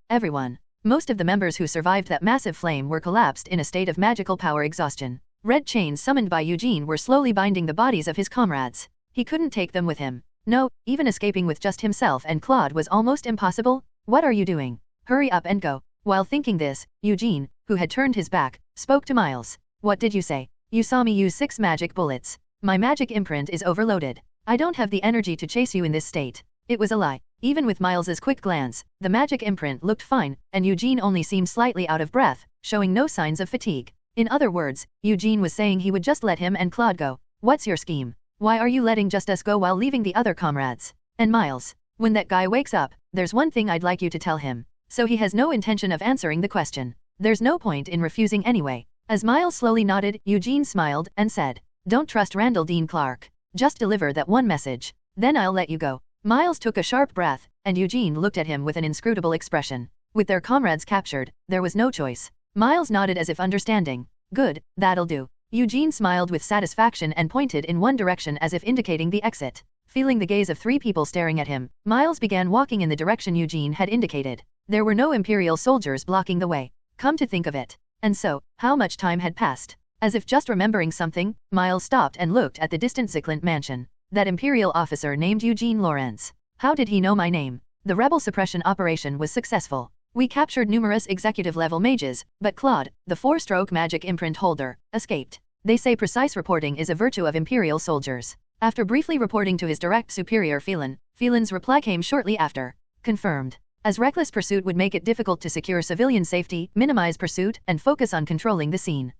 B: Everyone. Most of the members who survived that massive flame were collapsed in a state of magical power exhaustion. Red chains summoned by Eugene were slowly binding the bodies of his comrades. He couldn't take them with him. No, even escaping with just himself and Claude was almost impossible. What are you doing? Hurry up and go. While thinking this, Eugene, who had turned his back, spoke to Miles. What did you say? You saw me use 6 magic bullets. My magic imprint is overloaded. I don't have the energy to chase you in this state. It was a lie. Even with Miles's quick glance, the magic imprint looked fine, and Eugene only seemed slightly out of breath, showing no signs of fatigue. In other words, Eugene was saying he would just let him and Claude go. What's your scheme? Why are you letting just us go while leaving the other comrades? And Miles, when that guy wakes up, there's one thing I'd like you to tell him. So he has no intention of answering the question. There's no point in refusing anyway. As Miles slowly nodded, Eugene smiled and said, Don't trust Randall Dean Clark. Just deliver that one message. Then I'll let you go. Miles took a sharp breath, and Eugene looked at him with an inscrutable expression. With their comrades captured, there was no choice. Miles nodded as if understanding. Good, that'll do. Eugene smiled with satisfaction and pointed in one direction as if indicating the exit. Feeling the gaze of 3 people staring at him, Miles began walking in the direction Eugene had indicated. There were no Imperial soldiers blocking the way. Come to think of it. And so, how much time had passed? As if just remembering something, Miles stopped and looked at the distant Zyklint mansion. That Imperial officer named Eugene Lawrence. How did he know my name? The rebel suppression operation was successful. We captured numerous executive-level mages, but Claude, the 4-stroke magic imprint holder, escaped. They say precise reporting is a virtue of Imperial soldiers. After briefly reporting to his direct superior Felen, Felen's reply came shortly after. Confirmed. As reckless pursuit would make it difficult to secure civilian safety, minimize pursuit, and focus on controlling the scene.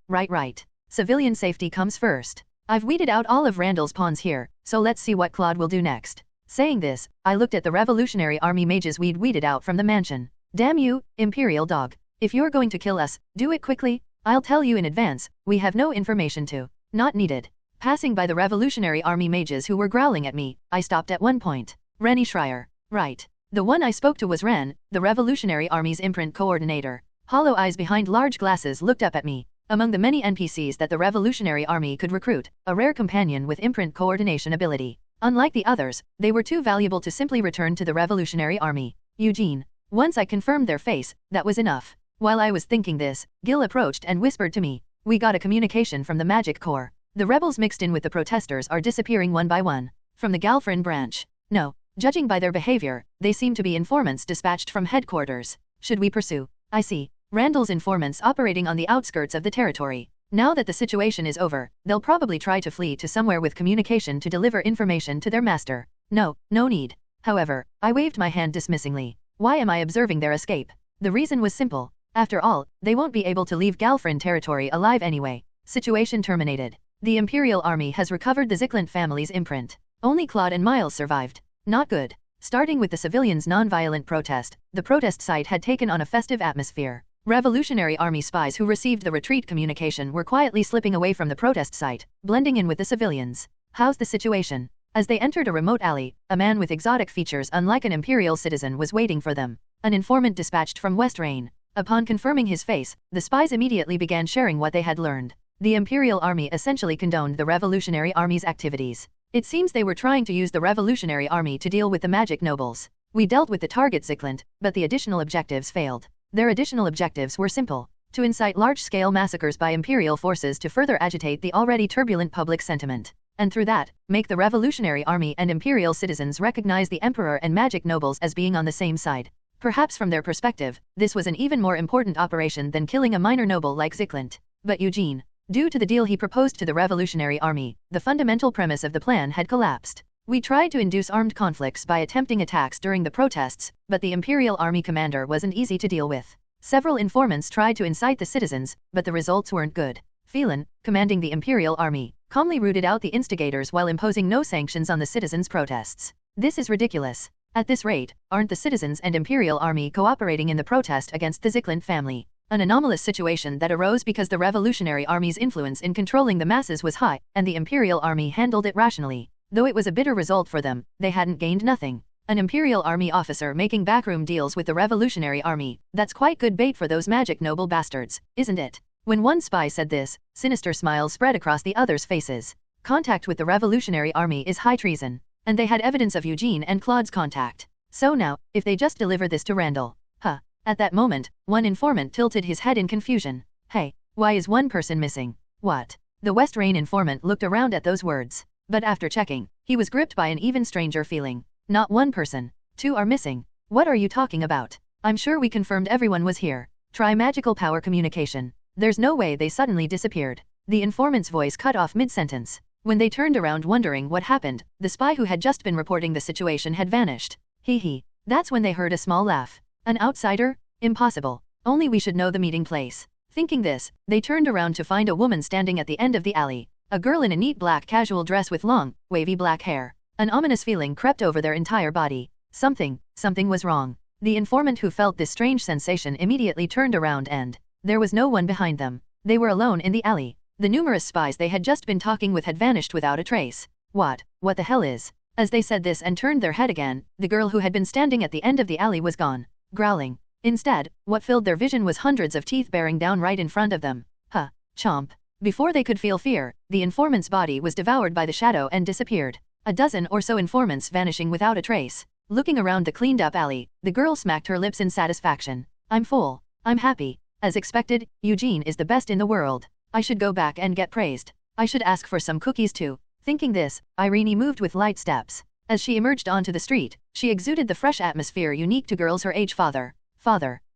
B: Right. Civilian safety comes first. I've weeded out all of Randall's pawns here, so let's see what Claude will do next. Saying this, I looked at the Revolutionary Army mages we'd weeded out from the mansion. Damn you, Imperial dog. If you're going to kill us, do it quickly. I'll tell you in advance, we have no information to. Not needed. Passing by the Revolutionary Army mages who were growling at me, I stopped at one point. Renie Schreier. Right. The one I spoke to was Ren, the Revolutionary Army's imprint coordinator. Hollow eyes behind large glasses looked up at me. Among the many NPCs that the Revolutionary Army could recruit, a rare companion with imprint coordination ability. Unlike the others, they were too valuable to simply return to the Revolutionary Army. Eugene. Once I confirmed their face, that was enough. While I was thinking this, Gil approached and whispered to me. We got a communication from the Magic Corps. The rebels mixed in with the protesters are disappearing one by one. From the Galin branch. No. Judging by their behavior, they seem to be informants dispatched from headquarters. Should we pursue? I see. Randall's informants operating on the outskirts of the territory. Now that the situation is over, they'll probably try to flee to somewhere with communication to deliver information to their master. No need. However, I waved my hand dismissingly. Why am I observing their escape? The reason was simple. After all, they won't be able to leave Galin territory alive anyway. Situation terminated. The Imperial Army has recovered the Zyklint family's imprint. Only Claude and Miles survived. Not good. Starting with the civilians' non-violent protest, the protest site had taken on a festive atmosphere. Revolutionary Army spies who received the retreat communication were quietly slipping away from the protest site, blending in with the civilians. How's the situation? As they entered a remote alley, a man with exotic features unlike an Imperial citizen was waiting for them. An informant dispatched from West Reign. Upon confirming his face, the spies immediately began sharing what they had learned. The Imperial Army essentially condoned the Revolutionary Army's activities. It seems they were trying to use the Revolutionary Army to deal with the magic nobles. We dealt with the target Zyklint, but the additional objectives failed. Their additional objectives were simple: to incite large-scale massacres by Imperial forces to further agitate the already turbulent public sentiment, and through that, make the Revolutionary Army and Imperial citizens recognize the Emperor and magic nobles as being on the same side. Perhaps from their perspective, this was an even more important operation than killing a minor noble like Zyklint. But Eugene, due to the deal he proposed to the Revolutionary Army, the fundamental premise of the plan had collapsed. We tried to induce armed conflicts by attempting attacks during the protests, but the Imperial Army commander wasn't easy to deal with. Several informants tried to incite the citizens, but the results weren't good. Felen, commanding the Imperial Army, calmly rooted out the instigators while imposing no sanctions on the citizens' protests. This is ridiculous. At this rate, aren't the citizens and Imperial Army cooperating in the protest against the Zyklint family? An anomalous situation that arose because the Revolutionary Army's influence in controlling the masses was high, and the Imperial Army handled it rationally. Though it was a bitter result for them, they hadn't gained nothing. An Imperial Army officer making backroom deals with the Revolutionary Army, that's quite good bait for those magic noble bastards, isn't it? When one spy said this, sinister smiles spread across the others' faces. Contact with the Revolutionary Army is high treason, and they had evidence of Eugene and Claude's contact. So now, if they just deliver this to Randall. At that moment, one informant tilted his head in confusion. Hey, why is one person missing? What? The West Reign informant looked around at those words. But after checking, he was gripped by an even stranger feeling. Not one person. Two are missing. What are you talking about? I'm sure we confirmed everyone was here. Try magical power communication. There's no way they suddenly disappeared. The informant's voice cut off mid-sentence. When they turned around wondering what happened, the spy who had just been reporting the situation had vanished. He. That's when they heard a small laugh. An outsider? Impossible. Only we should know the meeting place. Thinking this, they turned around to find a woman standing at the end of the alley. A girl in a neat black casual dress with long, wavy black hair. An ominous feeling crept over their entire body. Something was wrong. The informant who felt this strange sensation immediately turned around and there was no one behind them. They were alone in the alley. The numerous spies they had just been talking with had vanished without a trace. What the hell is? As they said this and turned their head again, the girl who had been standing at the end of the alley was gone, growling. Instead, what filled their vision was hundreds of teeth bearing down right in front of them. Chomp. Before they could feel fear, the informant's body was devoured by the shadow and disappeared. A dozen or so informants vanishing without a trace. Looking around the cleaned-up alley, the girl smacked her lips in satisfaction. I'm full. I'm happy. As expected, Eugene is the best in the world. I should go back and get praised. I should ask for some cookies too. Thinking this, Renie moved with light steps. As she emerged onto the street, she exuded the fresh atmosphere unique to girls her age.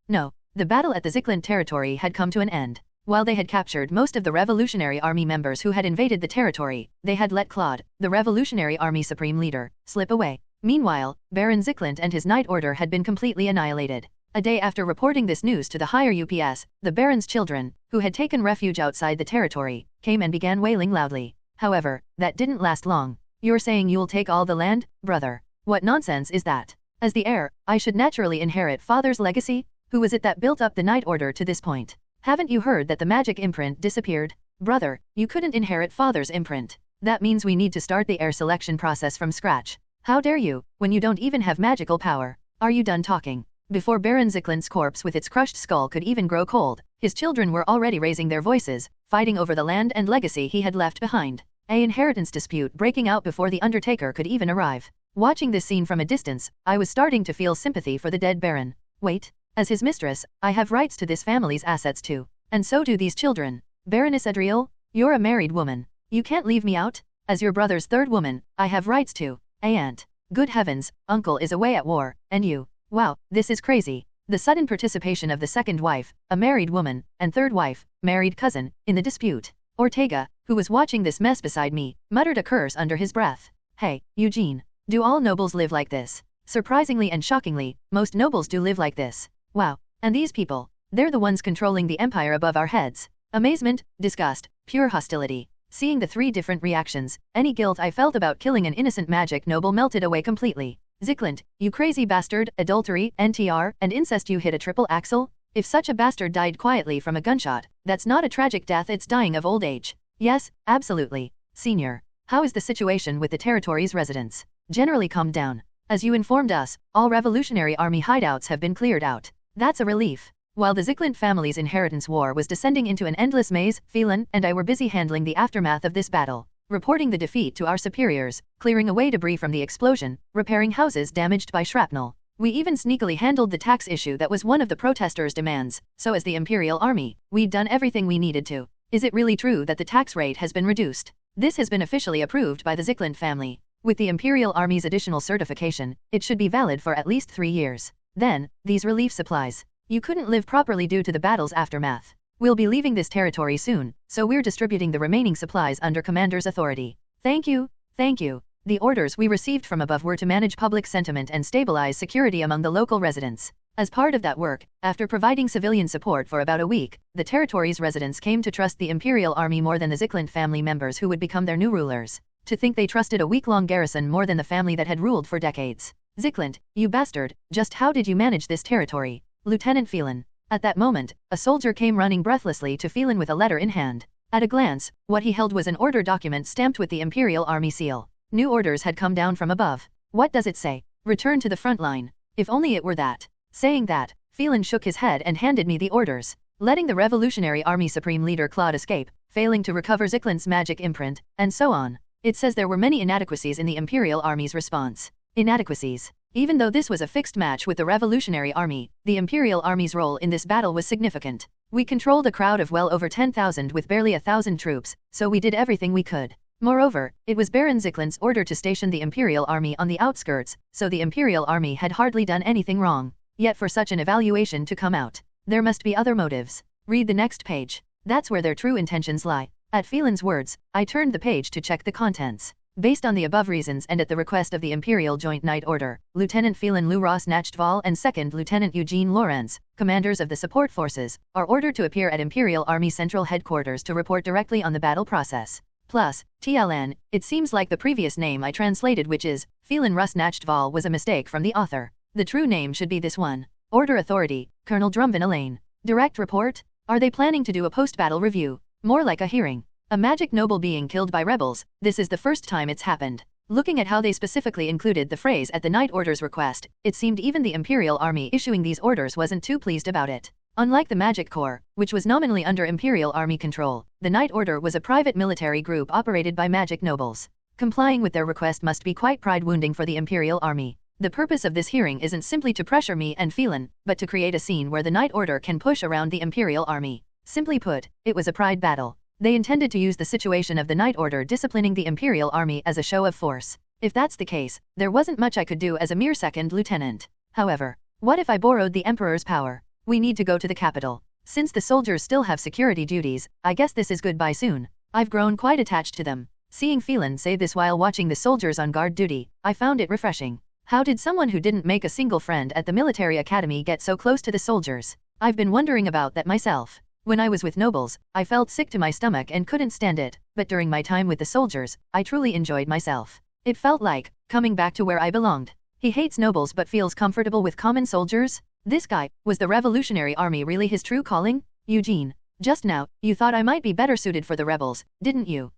B: No. The battle at the Zyklint territory had come to an end. While they had captured most of the Revolutionary Army members who had invaded the territory, they had let Claude, the Revolutionary Army supreme leader, slip away. Meanwhile, Baron Zyklint and his Knight Order had been completely annihilated. A day after reporting this news to the higher UPS, the Baron's children, who had taken refuge outside the territory, came and began wailing loudly. However, that didn't last long. You're saying you'll take all the land, brother? What nonsense is that? As the heir, I should naturally inherit father's legacy? Who was it that built up the Knight Order to this point? Haven't you heard that the magic imprint disappeared? Brother, you couldn't inherit father's imprint. That means we need to start the heir selection process from scratch. How dare you, when you don't even have magical power? Are you done talking? Before Baron Zyklint's corpse with its crushed skull could even grow cold, his children were already raising their voices, fighting over the land and legacy he had left behind. An inheritance dispute breaking out before the Undertaker could even arrive. Watching this scene from a distance, I was starting to feel sympathy for the dead Baron. Wait. As his mistress, I have rights to this family's assets too. And so do these children. Baroness Adriel, you're a married woman. You can't leave me out? As your brother's third woman, I have rights too. Aunt. Good heavens, uncle is away at war, and you. Wow, this is crazy. The sudden participation of the second wife, a married woman, and third wife, married cousin, in the dispute. Ortega, who was watching this mess beside me, muttered a curse under his breath. Hey, Eugene. Do all nobles live like this? Surprisingly and shockingly, most nobles do live like this. Wow, and these people, they're the ones controlling the empire above our heads. Amazement, disgust, pure hostility. Seeing the three different reactions, any guilt I felt about killing an innocent magic noble melted away completely. Zyklint, you crazy bastard, adultery, NTR, and incest, you hit a triple axel? If such a bastard died quietly from a gunshot, that's not a tragic death, it's dying of old age. Yes, absolutely. Senior. How is the situation with the territory's residents? Generally calmed down. As you informed us, all Revolutionary Army hideouts have been cleared out. That's a relief. While the Zyklint family's inheritance war was descending into an endless maze, Felen and I were busy handling the aftermath of this battle, reporting the defeat to our superiors, clearing away debris from the explosion, repairing houses damaged by shrapnel. We even sneakily handled the tax issue that was one of the protesters' demands, so as the Imperial Army, we'd done everything we needed to. Is it really true that the tax rate has been reduced? This has been officially approved by the Zyklint family. With the Imperial Army's additional certification, it should be valid for at least 3 years. Then, these relief supplies. You couldn't live properly due to the battle's aftermath. We'll be leaving this territory soon, so we're distributing the remaining supplies under Commander's authority. Thank you, thank you. The orders we received from above were to manage public sentiment and stabilize security among the local residents. As part of that work, after providing civilian support for about a week, the territory's residents came to trust the Imperial Army more than the Zyklint family members who would become their new rulers. To think they trusted a week-long garrison more than the family that had ruled for decades. Zyklint, you bastard, just how did you manage this territory? Lieutenant Felen. At that moment, a soldier came running breathlessly to Felen with a letter in hand. At a glance, what he held was an order document stamped with the Imperial Army seal. New orders had come down from above. What does it say? Return to the front line. If only it were that. Saying that, Felen shook his head and handed me the orders. Letting the Revolutionary Army Supreme Leader Claude escape, failing to recover Zyklint's magic imprint, and so on. It says there were many inadequacies in the Imperial Army's response. Inadequacies. Even though this was a fixed match with the Revolutionary Army, the Imperial Army's role in this battle was significant. We controlled a crowd of well over 10,000 with barely 1,000 troops, so we did everything we could. Moreover, it was Baron Zyklint's order to station the Imperial Army on the outskirts, so the Imperial Army had hardly done anything wrong. Yet for such an evaluation to come out, there must be other motives. Read the next page. That's where their true intentions lie. At Felen's words, I turned the page to check the contents. Based on the above reasons and at the request of the Imperial Joint Night Order, Lieutenant Felen Luros Nachtval and 2nd Lieutenant Eugene Lorenz, commanders of the support forces, are ordered to appear at Imperial Army Central Headquarters to report directly on the battle process. Plus, TLN, it seems like the previous name I translated, which is Felen Rus Nachtval, was a mistake from the author. The true name should be this one. Order Authority, Colonel Drumvin Elaine. Direct report? Are they planning to do a post-battle review? More like a hearing. A magic noble being killed by rebels, this is the first time it's happened. Looking at how they specifically included the phrase at the Night Order's request, it seemed even the Imperial Army issuing these orders wasn't too pleased about it. Unlike the Magic Corps, which was nominally under Imperial Army control, the Night Order was a private military group operated by magic nobles. Complying with their request must be quite pride-wounding for the Imperial Army. The purpose of this hearing isn't simply to pressure me and Felen, but to create a scene where the Night Order can push around the Imperial Army. Simply put, it was a pride battle. They intended to use the situation of the Night Order disciplining the Imperial Army as a show of force. If that's the case, there wasn't much I could do as a mere second lieutenant. However, what if I borrowed the Emperor's power? We need to go to the capital. Since the soldiers still have security duties, I guess this is goodbye soon. I've grown quite attached to them. Seeing Felen say this while watching the soldiers on guard duty, I found it refreshing. How did someone who didn't make a single friend at the military academy get so close to the soldiers? I've been wondering about that myself. When I was with nobles, I felt sick to my stomach and couldn't stand it, but during my time with the soldiers, I truly enjoyed myself. It felt like coming back to where I belonged. He hates nobles but feels comfortable with common soldiers? This guy, was the Revolutionary Army really his true calling? Eugene, just now, you thought I might be better suited for the rebels, didn't you?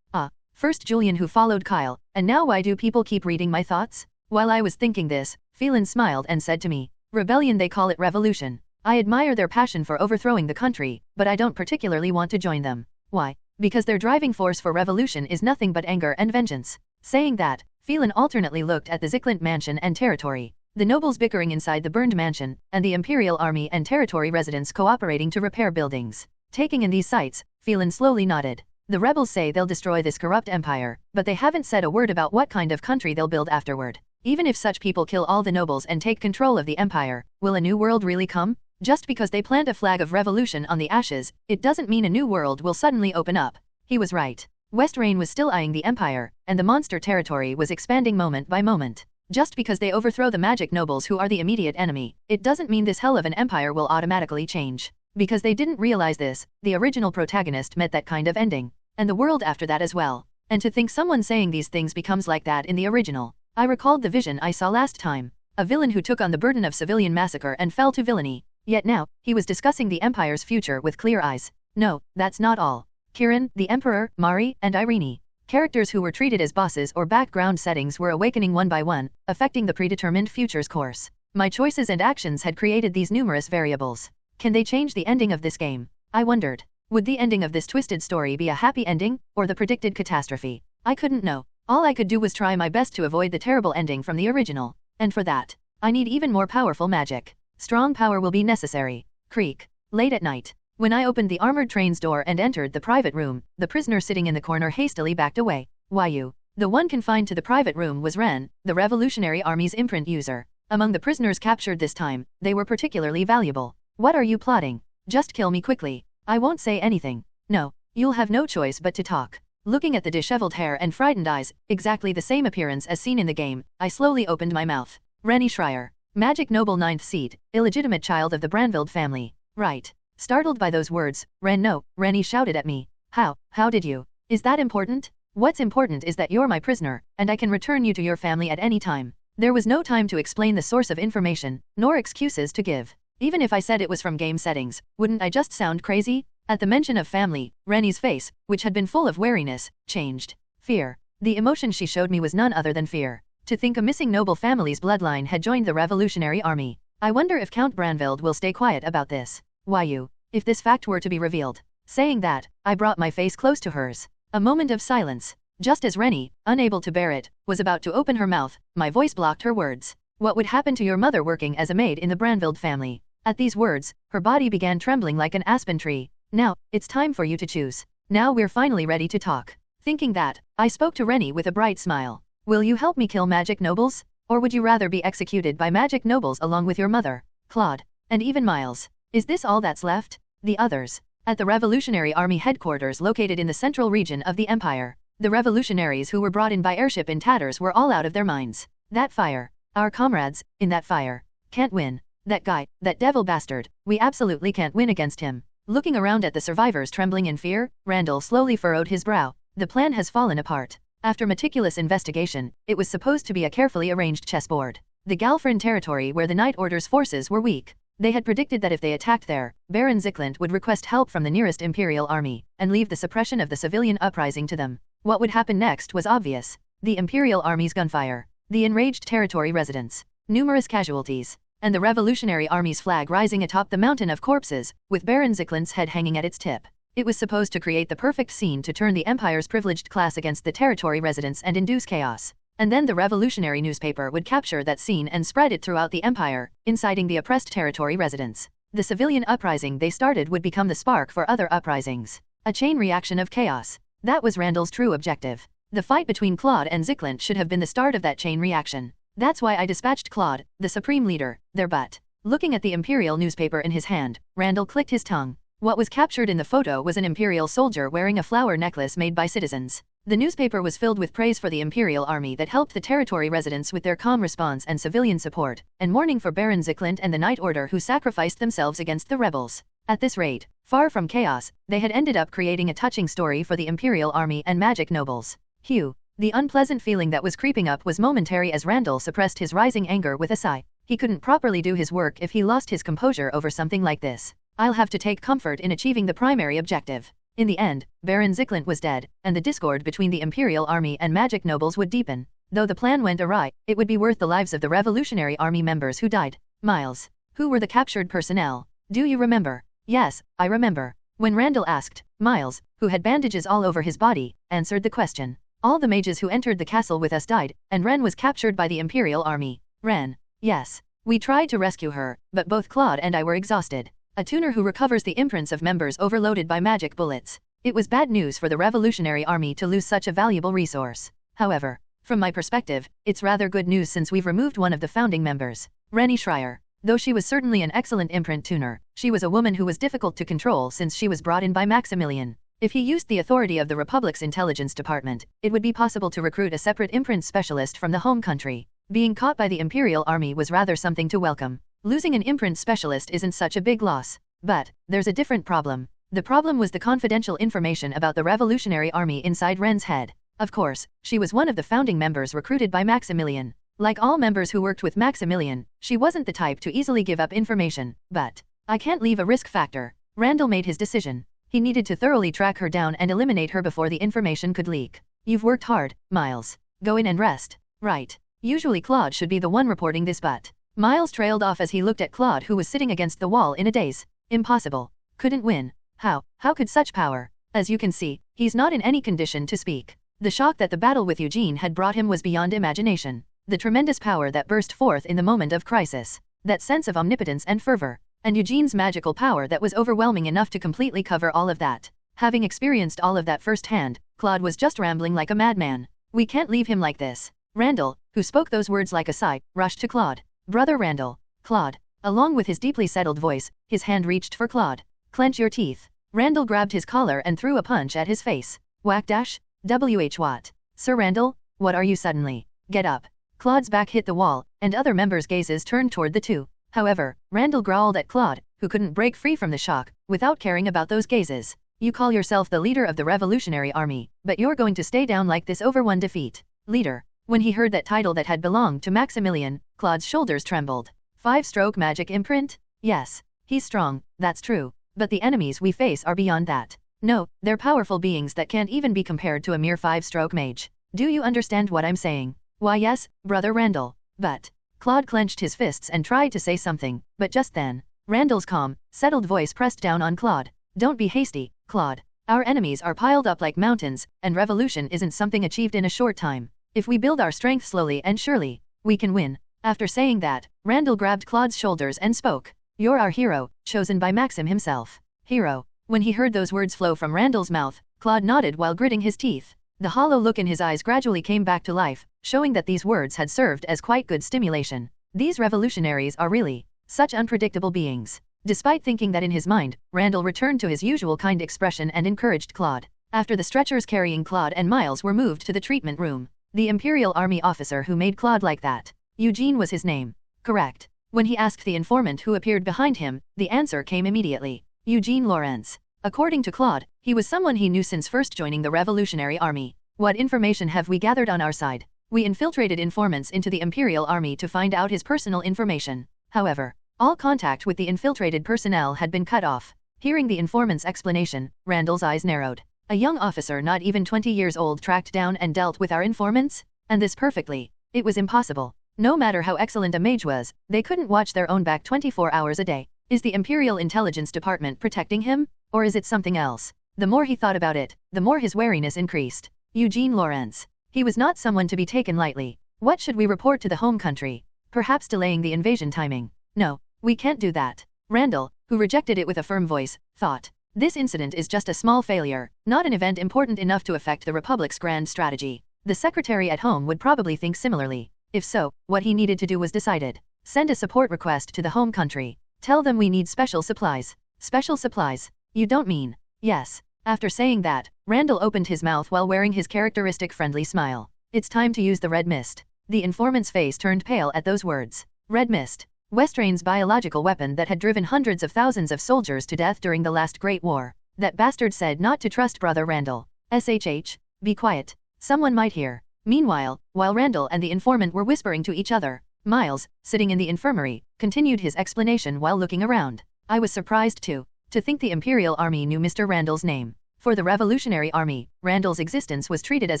B: First Julian who followed Kyle, and now why do people keep reading my thoughts? While I was thinking this, Felen smiled and said to me, rebellion they call it revolution. I admire their passion for overthrowing the country, but I don't particularly want to join them. Why? Because their driving force for revolution is nothing but anger and vengeance. Saying that, Felen alternately looked at the Zyklint mansion and territory, the nobles bickering inside the burned mansion, and the Imperial Army and territory residents cooperating to repair buildings. Taking in these sights, Felen slowly nodded. The rebels say they'll destroy this corrupt empire, but they haven't said a word about what kind of country they'll build afterward. Even if such people kill all the nobles and take control of the empire, will a new world really come? Just because they plant a flag of revolution on the ashes, it doesn't mean a new world will suddenly open up. He was right. West Rain was still eyeing the empire, and the monster territory was expanding moment by moment. Just because they overthrow the magic nobles who are the immediate enemy, it doesn't mean this hell of an empire will automatically change. Because they didn't realize this, the original protagonist met that kind of ending. And the world after that as well. And to think someone saying these things becomes like that in the original. I recalled the vision I saw last time. A villain who took on the burden of civilian massacre and fell to villainy. Yet now, he was discussing the Empire's future with clear eyes. No, that's not all. Kirin, the Emperor, Mari, and Renie. Characters who were treated as bosses or background settings were awakening one by one, affecting the predetermined future's course. My choices and actions had created these numerous variables. Can they change the ending of this game? I wondered. Would the ending of this twisted story be a happy ending, or the predicted catastrophe? I couldn't know. All I could do was try my best to avoid the terrible ending from the original. And for that, I need even more powerful magic. Strong power will be necessary. Creak. Late at night. When I opened the armored train's door and entered the private room, the prisoner sitting in the corner hastily backed away. Why you? The one confined to the private room was Ren, the Revolutionary Army's imprint user. Among the prisoners captured this time, they were particularly valuable. What are you plotting? Just kill me quickly. I won't say anything. No, you'll have no choice but to talk. Looking at the disheveled hair and frightened eyes, exactly the same appearance as seen in the game, I slowly opened my mouth. Renie Schreier. Magic Noble 9th seat, illegitimate child of the Branville family. Right. Startled by those words, Renie shouted at me. How did you? Is that important? What's important is that you're my prisoner, and I can return you to your family at any time. There was no time to explain the source of information, nor excuses to give. Even if I said it was from game settings, wouldn't I just sound crazy? At the mention of family, Renie's face, which had been full of wariness, changed. Fear. The emotion she showed me was none other than fear. To think a missing noble family's bloodline had joined the Revolutionary Army. I wonder if Count Branville will stay quiet about this. Why you? If this fact were to be revealed. Saying that, I brought my face close to hers. A moment of silence. Just as Renie, unable to bear it, was about to open her mouth, my voice blocked her words. What would happen to your mother working as a maid in the Branville family? At these words, her body began trembling like an aspen tree. Now, it's time for you to choose. Now we're finally ready to talk. Thinking that, I spoke to Renie with a bright smile. Will you help me kill magic nobles? Or would you rather be executed by magic nobles along with your mother, Claude, and even Miles? Is this all that's left? The others. At the Revolutionary Army headquarters located in the central region of the Empire, the revolutionaries who were brought in by airship in tatters were all out of their minds. That fire. Our comrades, in that fire. Can't win. That guy, that devil bastard, we absolutely can't win against him. Looking around at the survivors trembling in fear, Randall slowly furrowed his brow. The plan has fallen apart. After meticulous investigation, it was supposed to be a carefully arranged chessboard. The Galfrin territory where the Night Order's forces were weak. They had predicted that if they attacked there, Baron Ziklant would request help from the nearest Imperial army, and leave the suppression of the civilian uprising to them. What would happen next was obvious. The Imperial army's gunfire, the enraged territory residents, numerous casualties, and the Revolutionary Army's flag rising atop the mountain of corpses, with Baron Ziklant's head hanging at its tip. It was supposed to create the perfect scene to turn the Empire's privileged class against the territory residents and induce chaos. And then the revolutionary newspaper would capture that scene and spread it throughout the Empire, inciting the oppressed territory residents. The civilian uprising they started would become the spark for other uprisings. A chain reaction of chaos. That was Randall's true objective. The fight between Claude and Ziklant should have been the start of that chain reaction. That's why I dispatched Claude, the supreme leader, their butt. Looking at the Imperial newspaper in his hand, Randall clicked his tongue. What was captured in the photo was an Imperial soldier wearing a flower necklace made by citizens. The newspaper was filled with praise for the Imperial army that helped the territory residents with their calm response and civilian support, and mourning for Baron Ziklant and the Night Order who sacrificed themselves against the rebels. At this rate, far from chaos, they had ended up creating a touching story for the Imperial army and magic nobles. Phew. The unpleasant feeling that was creeping up was momentary as Randall suppressed his rising anger with a sigh. He couldn't properly do his work if he lost his composure over something like this. I'll have to take comfort in achieving the primary objective. In the end, Baron Ziklant was dead, and the discord between the Imperial army and magic nobles would deepen. Though the plan went awry, it would be worth the lives of the Revolutionary Army members who died. Miles. Who were the captured personnel? Do you remember? Yes, I remember. When Randall asked, Miles, who had bandages all over his body, answered the question. All the mages who entered the castle with us died, and Ren was captured by the Imperial army. Ren. Yes. We tried to rescue her, but both Claude and I were exhausted. A tuner who recovers the imprints of members overloaded by magic bullets. It was bad news for the Revolutionary Army to lose such a valuable resource. However, from my perspective, it's rather good news since we've removed one of the founding members, Renie Schreier. Though she was certainly an excellent imprint tuner, she was a woman who was difficult to control since she was brought in by Maximilian. If he used the authority of the Republic's intelligence department, it would be possible to recruit a separate imprint specialist from the home country. Being caught by the Imperial Army was rather something to welcome. Losing an imprint specialist isn't such a big loss. But, there's a different problem. The problem was the confidential information about the Revolutionary Army inside Ren's head. Of course, she was one of the founding members recruited by Maximilian. Like all members who worked with Maximilian, she wasn't the type to easily give up information. But, I can't leave a risk factor. Randall made his decision. He needed to thoroughly track her down and eliminate her before the information could leak. You've worked hard, Miles. Go in and rest. Right. Usually Claude should be the one reporting this, but Miles trailed off as he looked at Claude, who was sitting against the wall in a daze. Impossible. Couldn't win. How could such power? As you can see, he's not in any condition to speak. The shock that the battle with Eugene had brought him was beyond imagination. The tremendous power that burst forth in the moment of crisis. That sense of omnipotence and fervor. And Eugene's magical power that was overwhelming enough to completely cover all of that. Having experienced all of that firsthand, Claude was just rambling like a madman. We can't leave him like this. Randall, who spoke those words like a sigh, rushed to Claude. Brother Randall. Claude. Along with his deeply settled voice, his hand reached for Claude. Clench your teeth. Randall grabbed his collar and threw a punch at his face. Whack dash. WH what? Sir Randall, what are you suddenly? Get up. Claude's back hit the wall, and other members' gazes turned toward the two. However, Randall growled at Claude, who couldn't break free from the shock, without caring about those gazes. You call yourself the leader of the Revolutionary Army, but you're going to stay down like this over one defeat. Leader. When he heard that title that had belonged to Maximilian, Claude's shoulders trembled. 5-stroke magic imprint? Yes. He's strong, that's true. But the enemies we face are beyond that. No, they're powerful beings that can't even be compared to a mere 5-stroke mage. Do you understand what I'm saying? Why yes, Brother Randall. But Claude clenched his fists and tried to say something, but just then, Randall's calm, settled voice pressed down on Claude. Don't be hasty, Claude. Our enemies are piled up like mountains, and revolution isn't something achieved in a short time. If we build our strength slowly and surely, we can win. After saying that, Randall grabbed Claude's shoulders and spoke. You're our hero, chosen by Maxim himself. Hero. When he heard those words flow from Randall's mouth, Claude nodded while gritting his teeth. The hollow look in his eyes gradually came back to life, showing that these words had served as quite good stimulation. These revolutionaries are really such unpredictable beings. Despite thinking that in his mind, Randall returned to his usual kind expression and encouraged Claude. After the stretchers carrying Claude and Miles were moved to the treatment room, the Imperial Army officer who made Claude like that, Eugene was his name. Correct. When he asked the informant who appeared behind him, the answer came immediately. Eugene Lawrence. According to Claude, he was someone he knew since first joining the Revolutionary Army. What information have we gathered on our side? We infiltrated informants into the Imperial Army to find out his personal information. However, all contact with the infiltrated personnel had been cut off. Hearing the informant's explanation, Randall's eyes narrowed. A young officer not even 20 years old tracked down and dealt with our informants? And this perfectly. It was impossible. No matter how excellent a mage was, they couldn't watch their own back 24 hours a day. Is the Imperial Intelligence Department protecting him? Or is it something else? The more he thought about it, the more his wariness increased. Eugene Lawrence. He was not someone to be taken lightly. What should we report to the home country? Perhaps delaying the invasion timing. No, we can't do that. Randall, who rejected it with a firm voice, thought. This incident is just a small failure, not an event important enough to affect the Republic's grand strategy. The secretary at home would probably think similarly. If so, what he needed to do was decided. Send a support request to the home country. Tell them we need special supplies. Special supplies? You don't mean? Yes. After saying that, Randall opened his mouth while wearing his characteristic friendly smile. It's time to use the red mist. The informant's face turned pale at those words. Red mist. Westrain's biological weapon that had driven hundreds of thousands of soldiers to death during the last Great War. That bastard said not to trust Brother Randall. SHH. Be quiet. Someone might hear. Meanwhile, while Randall and the informant were whispering to each other, Miles, sitting in the infirmary, continued his explanation while looking around. I was surprised too. To think the Imperial Army knew Mr. Randall's name. For the Revolutionary Army, Randall's existence was treated as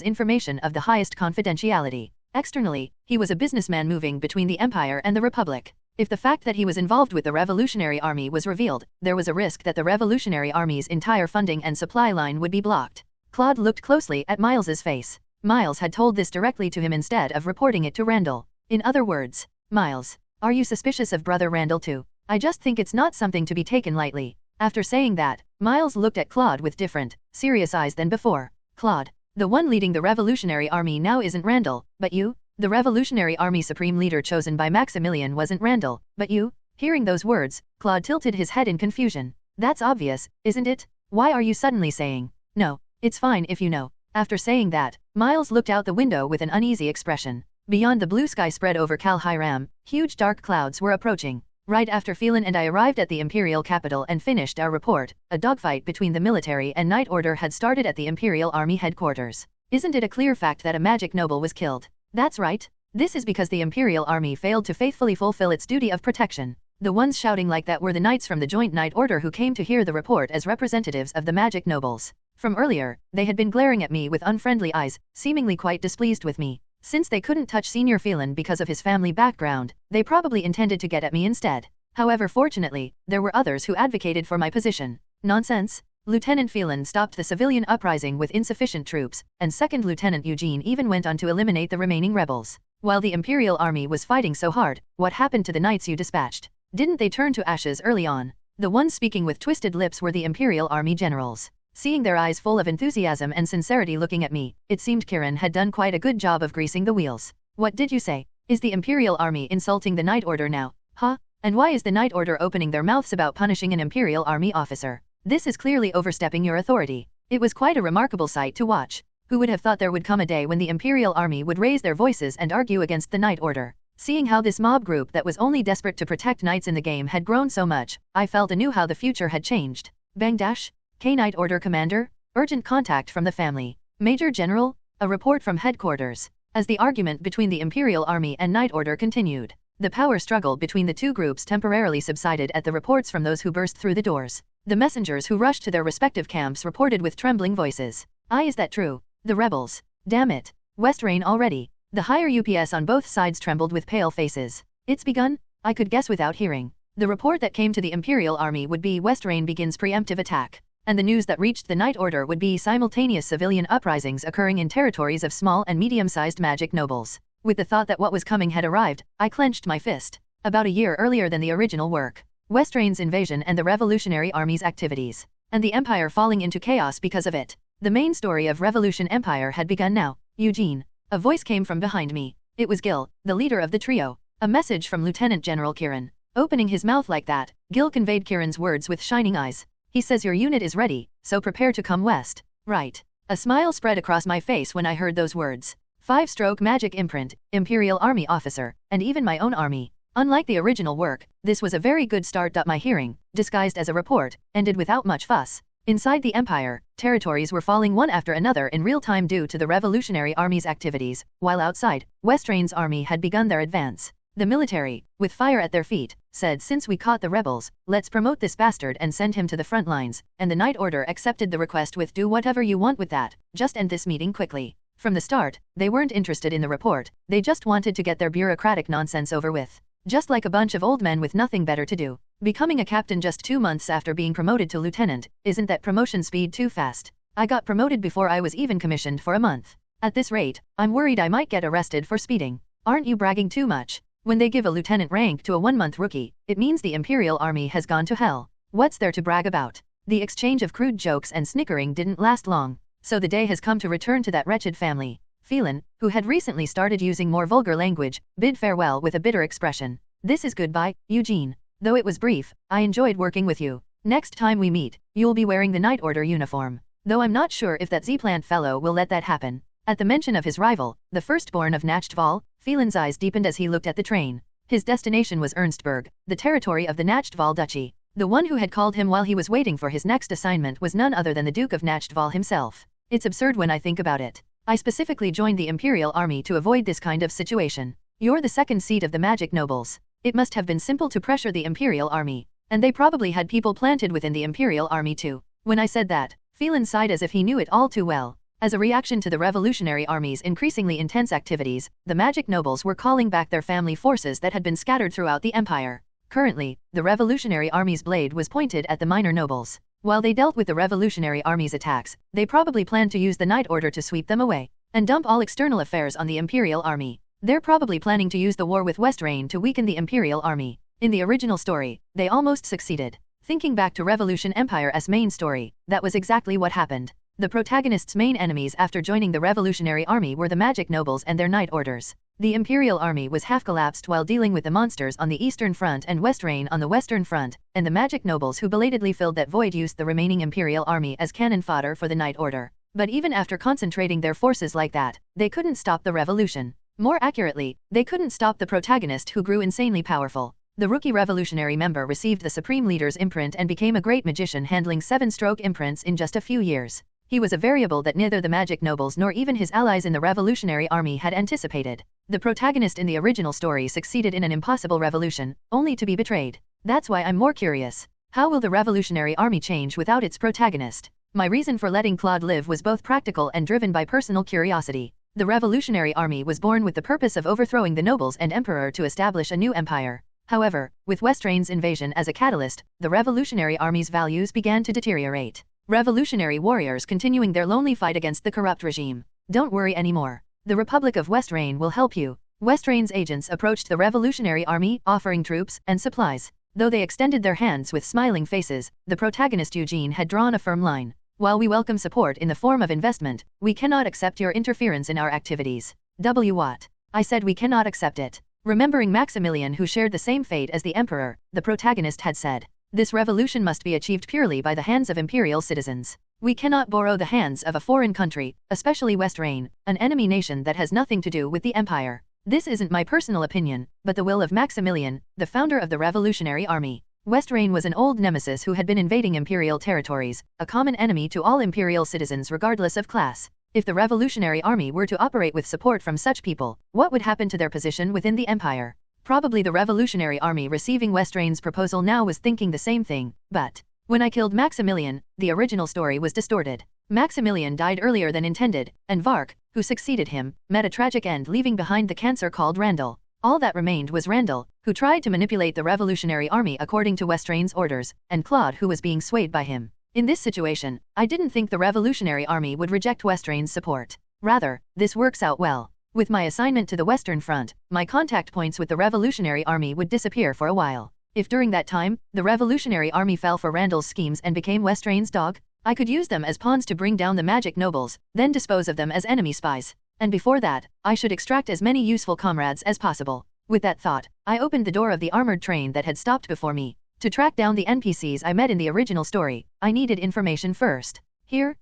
B: information of the highest confidentiality. Externally, he was a businessman moving between the Empire and the Republic. If the fact that he was involved with the Revolutionary Army was revealed, there was a risk that the Revolutionary Army's entire funding and supply line would be blocked. Claude looked closely at Miles's face. Miles had told this directly to him instead of reporting it to Randall. In other words, Miles, are you suspicious of Brother Randall too? I just think it's not something to be taken lightly. After saying that, Miles looked at Claude with different, serious eyes than before. Claude, the one leading the Revolutionary Army now isn't Randall, but you? The Revolutionary Army Supreme Leader chosen by Maximilian wasn't Randall, but you? Hearing those words, Claude tilted his head in confusion. That's obvious, isn't it? Why are you suddenly saying, no, it's fine if you know? After saying that, Miles looked out the window with an uneasy expression. Beyond the blue sky spread over Kal Hiram, huge dark clouds were approaching. Right after Felen and I arrived at the Imperial capital and finished our report, a dogfight between the military and Night Order had started at the Imperial Army headquarters. Isn't it a clear fact that a magic noble was killed? That's right. This is because the Imperial Army failed to faithfully fulfill its duty of protection. The ones shouting like that were the knights from the Joint Night Order who came to hear the report as representatives of the magic nobles. From earlier, they had been glaring at me with unfriendly eyes, seemingly quite displeased with me. Since they couldn't touch Senior Felen because of his family background, they probably intended to get at me instead. However, fortunately, there were others who advocated for my position. Nonsense. Lieutenant Felen stopped the civilian uprising with insufficient troops, and Second Lieutenant Eugene even went on to eliminate the remaining rebels. While the Imperial army was fighting so hard, what happened to the knights you dispatched? Didn't they turn to ashes early on? The ones speaking with twisted lips were the Imperial army generals. Seeing their eyes full of enthusiasm and sincerity looking at me, it seemed Kirin had done quite a good job of greasing the wheels. What did you say? Is the Imperial army insulting the Night Order now? Huh? And why is the Night Order opening their mouths about punishing an Imperial army officer? This is clearly overstepping your authority. It was quite a remarkable sight to watch. Who would have thought there would come a day when the Imperial army would raise their voices and argue against the Night Order? Seeing how this mob group that was only desperate to protect knights in the game had grown so much, I felt anew how the future had changed. Bang dash? K-Night Order Commander? Urgent contact from the family. Major General? A report from headquarters. As the argument between the Imperial Army and Night Order continued, the power struggle between the two groups temporarily subsided at the reports from those who burst through the doors. The messengers who rushed to their respective camps reported with trembling voices. Is that true? The rebels. Damn it. Westrain already. The higher UPS on both sides trembled with pale faces. It's begun? I could guess without hearing. The report that came to the Imperial Army would be Westrain begins preemptive attack. And the news that reached the Night Order would be simultaneous civilian uprisings occurring in territories of small and medium-sized magic nobles. With the thought that what was coming had arrived, I clenched my fist. About a year earlier than the original work. Westrain's invasion and the Revolutionary Army's activities. And the Empire falling into chaos because of it. The main story of Revolution Empire had begun now. Eugene. A voice came from behind me. It was Gil, the leader of the trio. A message from Lieutenant General Kirin. Opening his mouth like that, Gil conveyed Kirin's words with shining eyes. He says your unit is ready, so prepare to come west. Right. A smile spread across my face when I heard those words. 5-stroke magic imprint, Imperial Army officer, and even my own army. Unlike the original work, this was a very good start. My hearing, disguised as a report, ended without much fuss. Inside the Empire, territories were falling one after another in real time due to the Revolutionary Army's activities, while outside, Westrain's army had begun their advance. The military, with fire at their feet, said since we caught the rebels, let's promote this bastard and send him to the front lines, and the Night Order accepted the request with do whatever you want with that, just end this meeting quickly. From the start, they weren't interested in the report, they just wanted to get their bureaucratic nonsense over with. Just like a bunch of old men with nothing better to do. Becoming a captain just 2 months after being promoted to lieutenant, isn't that promotion speed too fast? I got promoted before I was even commissioned for a month. At this rate, I'm worried I might get arrested for speeding. Aren't you bragging too much? When they give a lieutenant rank to a 1-month rookie, it means the Imperial Army has gone to hell. What's there to brag about? The exchange of crude jokes and snickering didn't last long, so the day has come to return to that wretched family. Felen, who had recently started using more vulgar language, bid farewell with a bitter expression. This is goodbye, Eugene. Though it was brief, I enjoyed working with you. Next time we meet, you'll be wearing the Night Order uniform. Though I'm not sure if that Z-Plant fellow will let that happen. At the mention of his rival, the firstborn of Nachtval, Felen's eyes deepened as he looked at the train. His destination was Ernstburg, the territory of the Nachtval Duchy. The one who had called him while he was waiting for his next assignment was none other than the Duke of Nachtval himself. It's absurd when I think about it. I specifically joined the Imperial Army to avoid this kind of situation. You're the second seat of the magic nobles. It must have been simple to pressure the Imperial Army. And they probably had people planted within the Imperial Army too. When I said that, Felen sighed as if he knew it all too well. As a reaction to the Revolutionary Army's increasingly intense activities, the magic nobles were calling back their family forces that had been scattered throughout the empire. Currently, the Revolutionary Army's blade was pointed at the minor nobles. While they dealt with the Revolutionary Army's attacks, they probably planned to use the Night Order to sweep them away, and dump all external affairs on the Imperial Army. They're probably planning to use the war with Westrain to weaken the Imperial Army. In the original story, they almost succeeded. Thinking back to Revolution Empire's main story, that was exactly what happened. The protagonist's main enemies after joining the Revolutionary Army were the magic nobles and their Night Orders. The Imperial Army was half-collapsed while dealing with the monsters on the Eastern Front and Westrain on the Western Front, and the magic nobles who belatedly filled that void used the remaining Imperial Army as cannon fodder for the Night Order. But even after concentrating their forces like that, they couldn't stop the revolution. More accurately, they couldn't stop the protagonist who grew insanely powerful. The rookie revolutionary member received the Supreme Leader's imprint and became a great magician handling 7-stroke imprints in just a few years. He was a variable that neither the magic nobles nor even his allies in the Revolutionary Army had anticipated. The protagonist in the original story succeeded in an impossible revolution, only to be betrayed. That's why I'm more curious. How will the Revolutionary Army change without its protagonist? My reason for letting Claude live was both practical and driven by personal curiosity. The Revolutionary Army was born with the purpose of overthrowing the nobles and emperor to establish a new empire. However, with Westrain's invasion as a catalyst, the Revolutionary Army's values began to deteriorate. Revolutionary warriors continuing their lonely fight against the corrupt regime. Don't worry anymore. The Republic of Westrain will help you. Westrain's agents approached the Revolutionary Army, offering troops and supplies. Though they extended their hands with smiling faces, the protagonist Eugene had drawn a firm line. While we welcome support in the form of investment, we cannot accept your interference in our activities. What? I said we cannot accept it. Remembering Maximilian, who shared the same fate as the Emperor, the protagonist had said, this revolution must be achieved purely by the hands of Imperial citizens. We cannot borrow the hands of a foreign country, especially Westrain, an enemy nation that has nothing to do with the Empire. This isn't my personal opinion, but the will of Maximilian, the founder of the Revolutionary Army. Westrain was an old nemesis who had been invading Imperial territories, a common enemy to all Imperial citizens regardless of class. If the Revolutionary Army were to operate with support from such people, what would happen to their position within the Empire? Probably the Revolutionary Army receiving Westrain's proposal now was thinking the same thing, but when I killed Maximilian, the original story was distorted. Maximilian died earlier than intended, and Vark, who succeeded him, met a tragic end, leaving behind the cancer called Randall. All that remained was Randall, who tried to manipulate the Revolutionary Army according to Westrain's orders, and Claude, who was being swayed by him. In this situation, I didn't think the Revolutionary Army would reject Westrain's support. Rather, this works out well. With my assignment to the Western Front, my contact points with the Revolutionary Army would disappear for a while. If during that time, the Revolutionary Army fell for Randall's schemes and became Westrain's dog, I could use them as pawns to bring down the magic nobles, then dispose of them as enemy spies. And before that, I should extract as many useful comrades as possible. With that thought, I opened the door of the armored train that had stopped before me. To track down the NPCs I met in the original story, I needed information first. Here,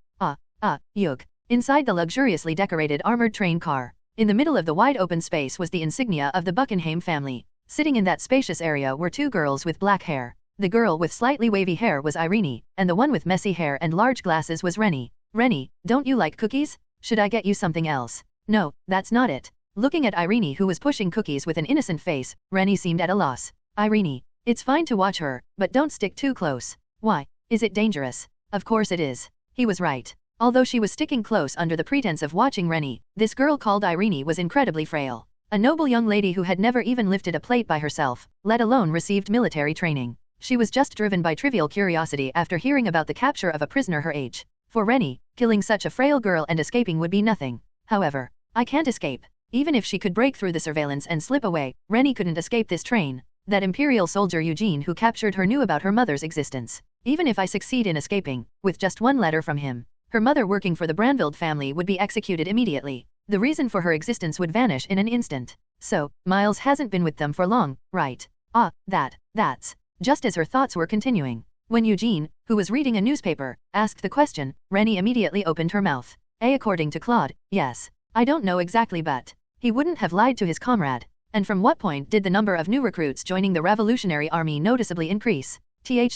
B: Yug. Inside the luxuriously decorated armored train car. In the middle of the wide open space was the insignia of the Buckingham family. Sitting in that spacious area were two girls with black hair. The girl with slightly wavy hair was Renie, and the one with messy hair and large glasses was Renie. Renie, don't you like cookies? Should I get you something else? No, that's not it. Looking at Renie, who was pushing cookies with an innocent face, Renie seemed at a loss. Renie, it's fine to watch her, but don't stick too close. Why? Is it dangerous? Of course it is. He was right. Although she was sticking close under the pretense of watching Renie, this girl called Renie was incredibly frail. A noble young lady who had never even lifted a plate by herself, let alone received military training. She was just driven by trivial curiosity after hearing about the capture of a prisoner her age. For Renie, killing such a frail girl and escaping would be nothing. However, I can't escape. Even if she could break through the surveillance and slip away, Renie couldn't escape this train. That Imperial soldier Eugene who captured her knew about her mother's existence. Even if I succeed in escaping, with just one letter from him, her mother working for the Branville family would be executed immediately. The reason for her existence would vanish in an instant. So, Miles hasn't been with them for long, right? That's. Just as her thoughts were continuing, when Eugene, who was reading a newspaper, asked the question, Renie immediately opened her mouth. According to Claude, yes. I don't know exactly, but he wouldn't have lied to his comrade. And from what point did the number of new recruits joining the Revolutionary Army noticeably increase?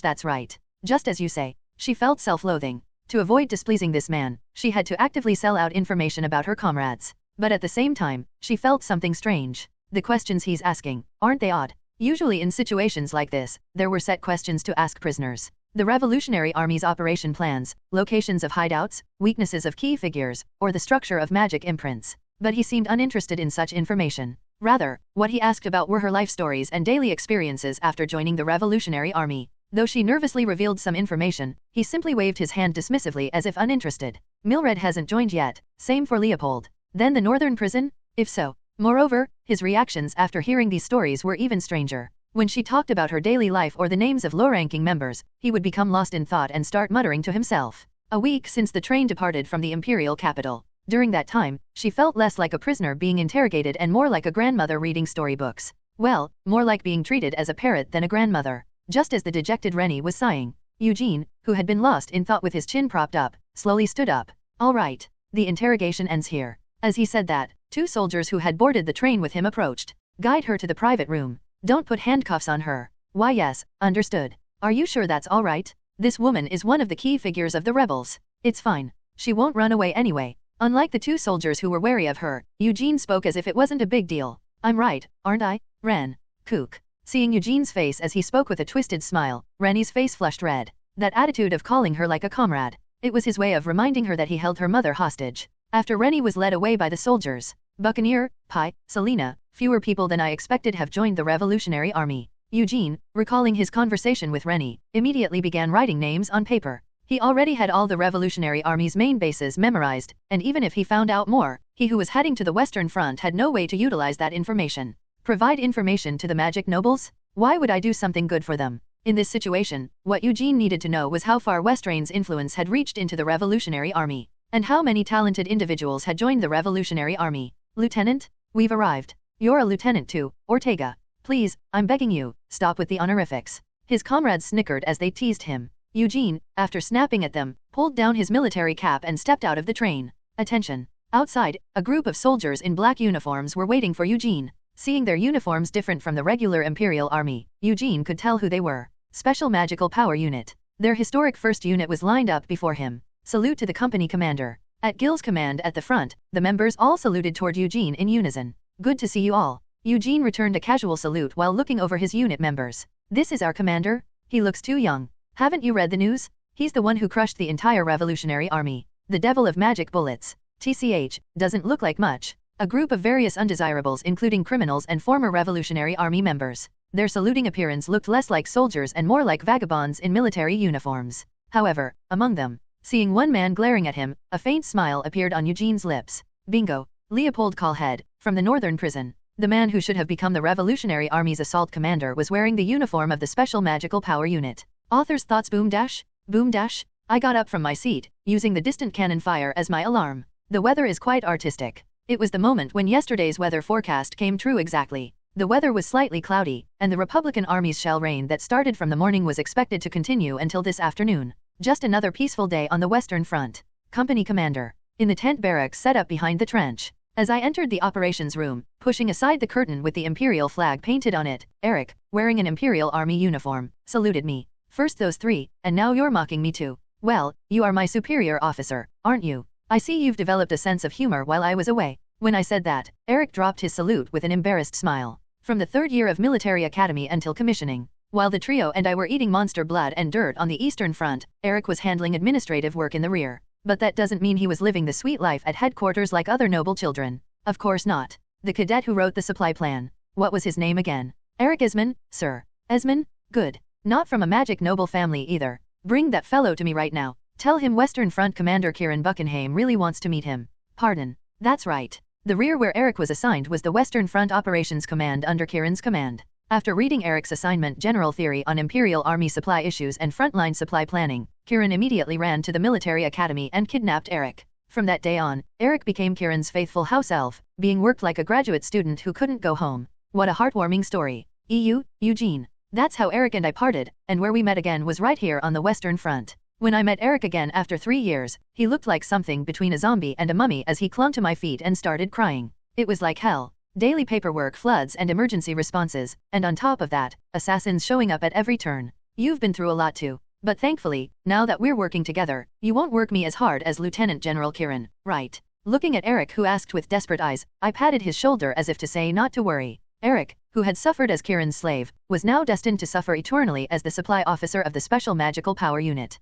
B: That's right. Just as you say. She felt self-loathing. To avoid displeasing this man, she had to actively sell out information about her comrades. But at the same time, she felt something strange. The questions he's asking, aren't they odd? Usually in situations like this, there were set questions to ask prisoners. The Revolutionary Army's operation plans, locations of hideouts, weaknesses of key figures, or the structure of magic imprints. But he seemed uninterested in such information. Rather, what he asked about were her life stories and daily experiences after joining the Revolutionary Army. Though she nervously revealed some information, he simply waved his hand dismissively as if uninterested. Mildred hasn't joined yet, same for Leopold. Then the Northern Prison? If so. Moreover, his reactions after hearing these stories were even stranger. When she talked about her daily life or the names of low-ranking members, he would become lost in thought and start muttering to himself. A week since the train departed from the Imperial capital. During that time, she felt less like a prisoner being interrogated and more like a grandmother reading storybooks. Well, more like being treated as a parrot than a grandmother. Just as the dejected Renie was sighing, Eugene, who had been lost in thought with his chin propped up, slowly stood up. All right, the interrogation ends here. As he said that, two soldiers who had boarded the train with him approached. Guide her to the private room. Don't put handcuffs on her. Why yes, understood. Are you sure that's all right? This woman is one of the key figures of the rebels. It's fine. She won't run away anyway. Unlike the two soldiers who were wary of her, Eugene spoke as if it wasn't a big deal. I'm right, aren't I? Ren. Kook. Seeing Eugene's face as he spoke with a twisted smile, Renie's face flushed red. That attitude of calling her like a comrade. It was his way of reminding her that he held her mother hostage. After Renie was led away by the soldiers, Buccaneer, Pi, Selena, fewer people than I expected have joined the Revolutionary Army. Eugene, recalling his conversation with Renie, immediately began writing names on paper. He already had all the Revolutionary Army's main bases memorized, and even if he found out more, he who was heading to the Western Front had no way to utilize that information. Provide information to the magic nobles? Why would I do something good for them? In this situation, what Eugene needed to know was how far Westrain's influence had reached into the Revolutionary Army, and how many talented individuals had joined the Revolutionary Army. Lieutenant, we've arrived. You're a lieutenant too, Ortega. Please, I'm begging you, stop with the honorifics. His comrades snickered as they teased him. Eugene, after snapping at them, pulled down his military cap and stepped out of the train. Attention. Outside, a group of soldiers in black uniforms were waiting for Eugene. Seeing their uniforms different from the regular Imperial Army, Eugene could tell who they were. Special Magical Power Unit. Their historic first unit was lined up before him. Salute to the company commander. At Gil's command at the front, the members all saluted toward Eugene in unison. Good to see you all. Eugene returned a casual salute while looking over his unit members. This is our commander? He looks too young. Haven't you read the news? He's the one who crushed the entire Revolutionary Army. The devil of magic bullets. TCH, doesn't look like much. A group of various undesirables including criminals and former Revolutionary Army members. Their saluting appearance looked less like soldiers and more like vagabonds in military uniforms. However, among them, seeing one man glaring at him, a faint smile appeared on Eugene's lips. Bingo. Leopold Callhead, from the northern prison. The man who should have become the Revolutionary Army's assault commander was wearing the uniform of the Special Magical Power Unit. Author's thoughts boom dash? Boom dash? I got up from my seat, using the distant cannon fire as my alarm. The weather is quite artistic. It was the moment when yesterday's weather forecast came true exactly. The weather was slightly cloudy, and the Republican Army's shell rain that started from the morning was expected to continue until this afternoon. Just another peaceful day on the Western Front. Company commander. In the tent barracks set up behind the trench. As I entered the operations room, pushing aside the curtain with the Imperial flag painted on it, Eric, wearing an Imperial Army uniform, saluted me. First those three, and now you're mocking me too. Well, you are my superior officer, aren't you? I see you've developed a sense of humor while I was away. When I said that, Eric dropped his salute with an embarrassed smile. From the third year of military academy until commissioning, while the trio and I were eating monster blood and dirt on the Eastern Front, Eric was handling administrative work in the rear. But that doesn't mean he was living the sweet life at headquarters like other noble children. Of course not. The cadet who wrote the supply plan. What was his name again? Eric Esmond, sir. Esmond? Good. Not from a magic noble family either. Bring that fellow to me right now. Tell him Western Front Commander Kieran Buckingham really wants to meet him. Pardon. That's right. The rear where Eric was assigned was the Western Front Operations Command under Kieran's command. After reading Eric's assignment General Theory on Imperial Army Supply Issues and Frontline Supply Planning, Kieran immediately ran to the military academy and kidnapped Eric. From that day on, Eric became Kieran's faithful house elf, being worked like a graduate student who couldn't go home. What a heartwarming story. Eugene. That's how Eric and I parted, and where we met again was right here on the Western Front. When I met Eric again after 3 years, he looked like something between a zombie and a mummy as he clung to my feet and started crying. It was like hell. Daily paperwork, floods and emergency responses, and on top of that, assassins showing up at every turn. You've been through a lot too. But thankfully, now that we're working together, you won't work me as hard as Lieutenant General Kieran, right? Looking at Eric who asked with desperate eyes, I patted his shoulder as if to say not to worry. Eric, who had suffered as Kieran's slave, was now destined to suffer eternally as the supply officer of the Special Magical Power Unit.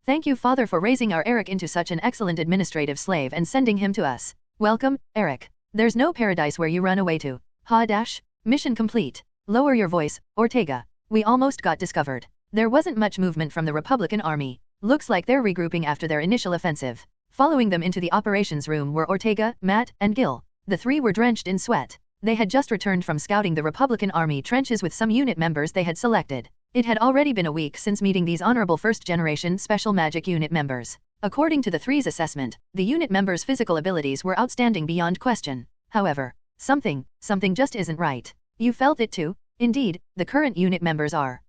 B: Thank you, Father, for raising our Eric into such an excellent administrative slave and sending him to us. Welcome, Eric. There's no paradise where you run away to. Mission complete. Lower your voice, Ortega. We almost got discovered. There wasn't much movement from the Republican Army. Looks like they're regrouping after their initial offensive. Following them into the operations room were Ortega, Matt, and Gil. The three were drenched in sweat. They had just returned from scouting the Republican Army trenches with some unit members they had selected. It had already been a week since meeting these honorable first-generation Special Magic Unit members. According to the three's assessment, the unit members' physical abilities were outstanding beyond question. However, something just isn't right. You felt it too? Indeed, the current unit members are.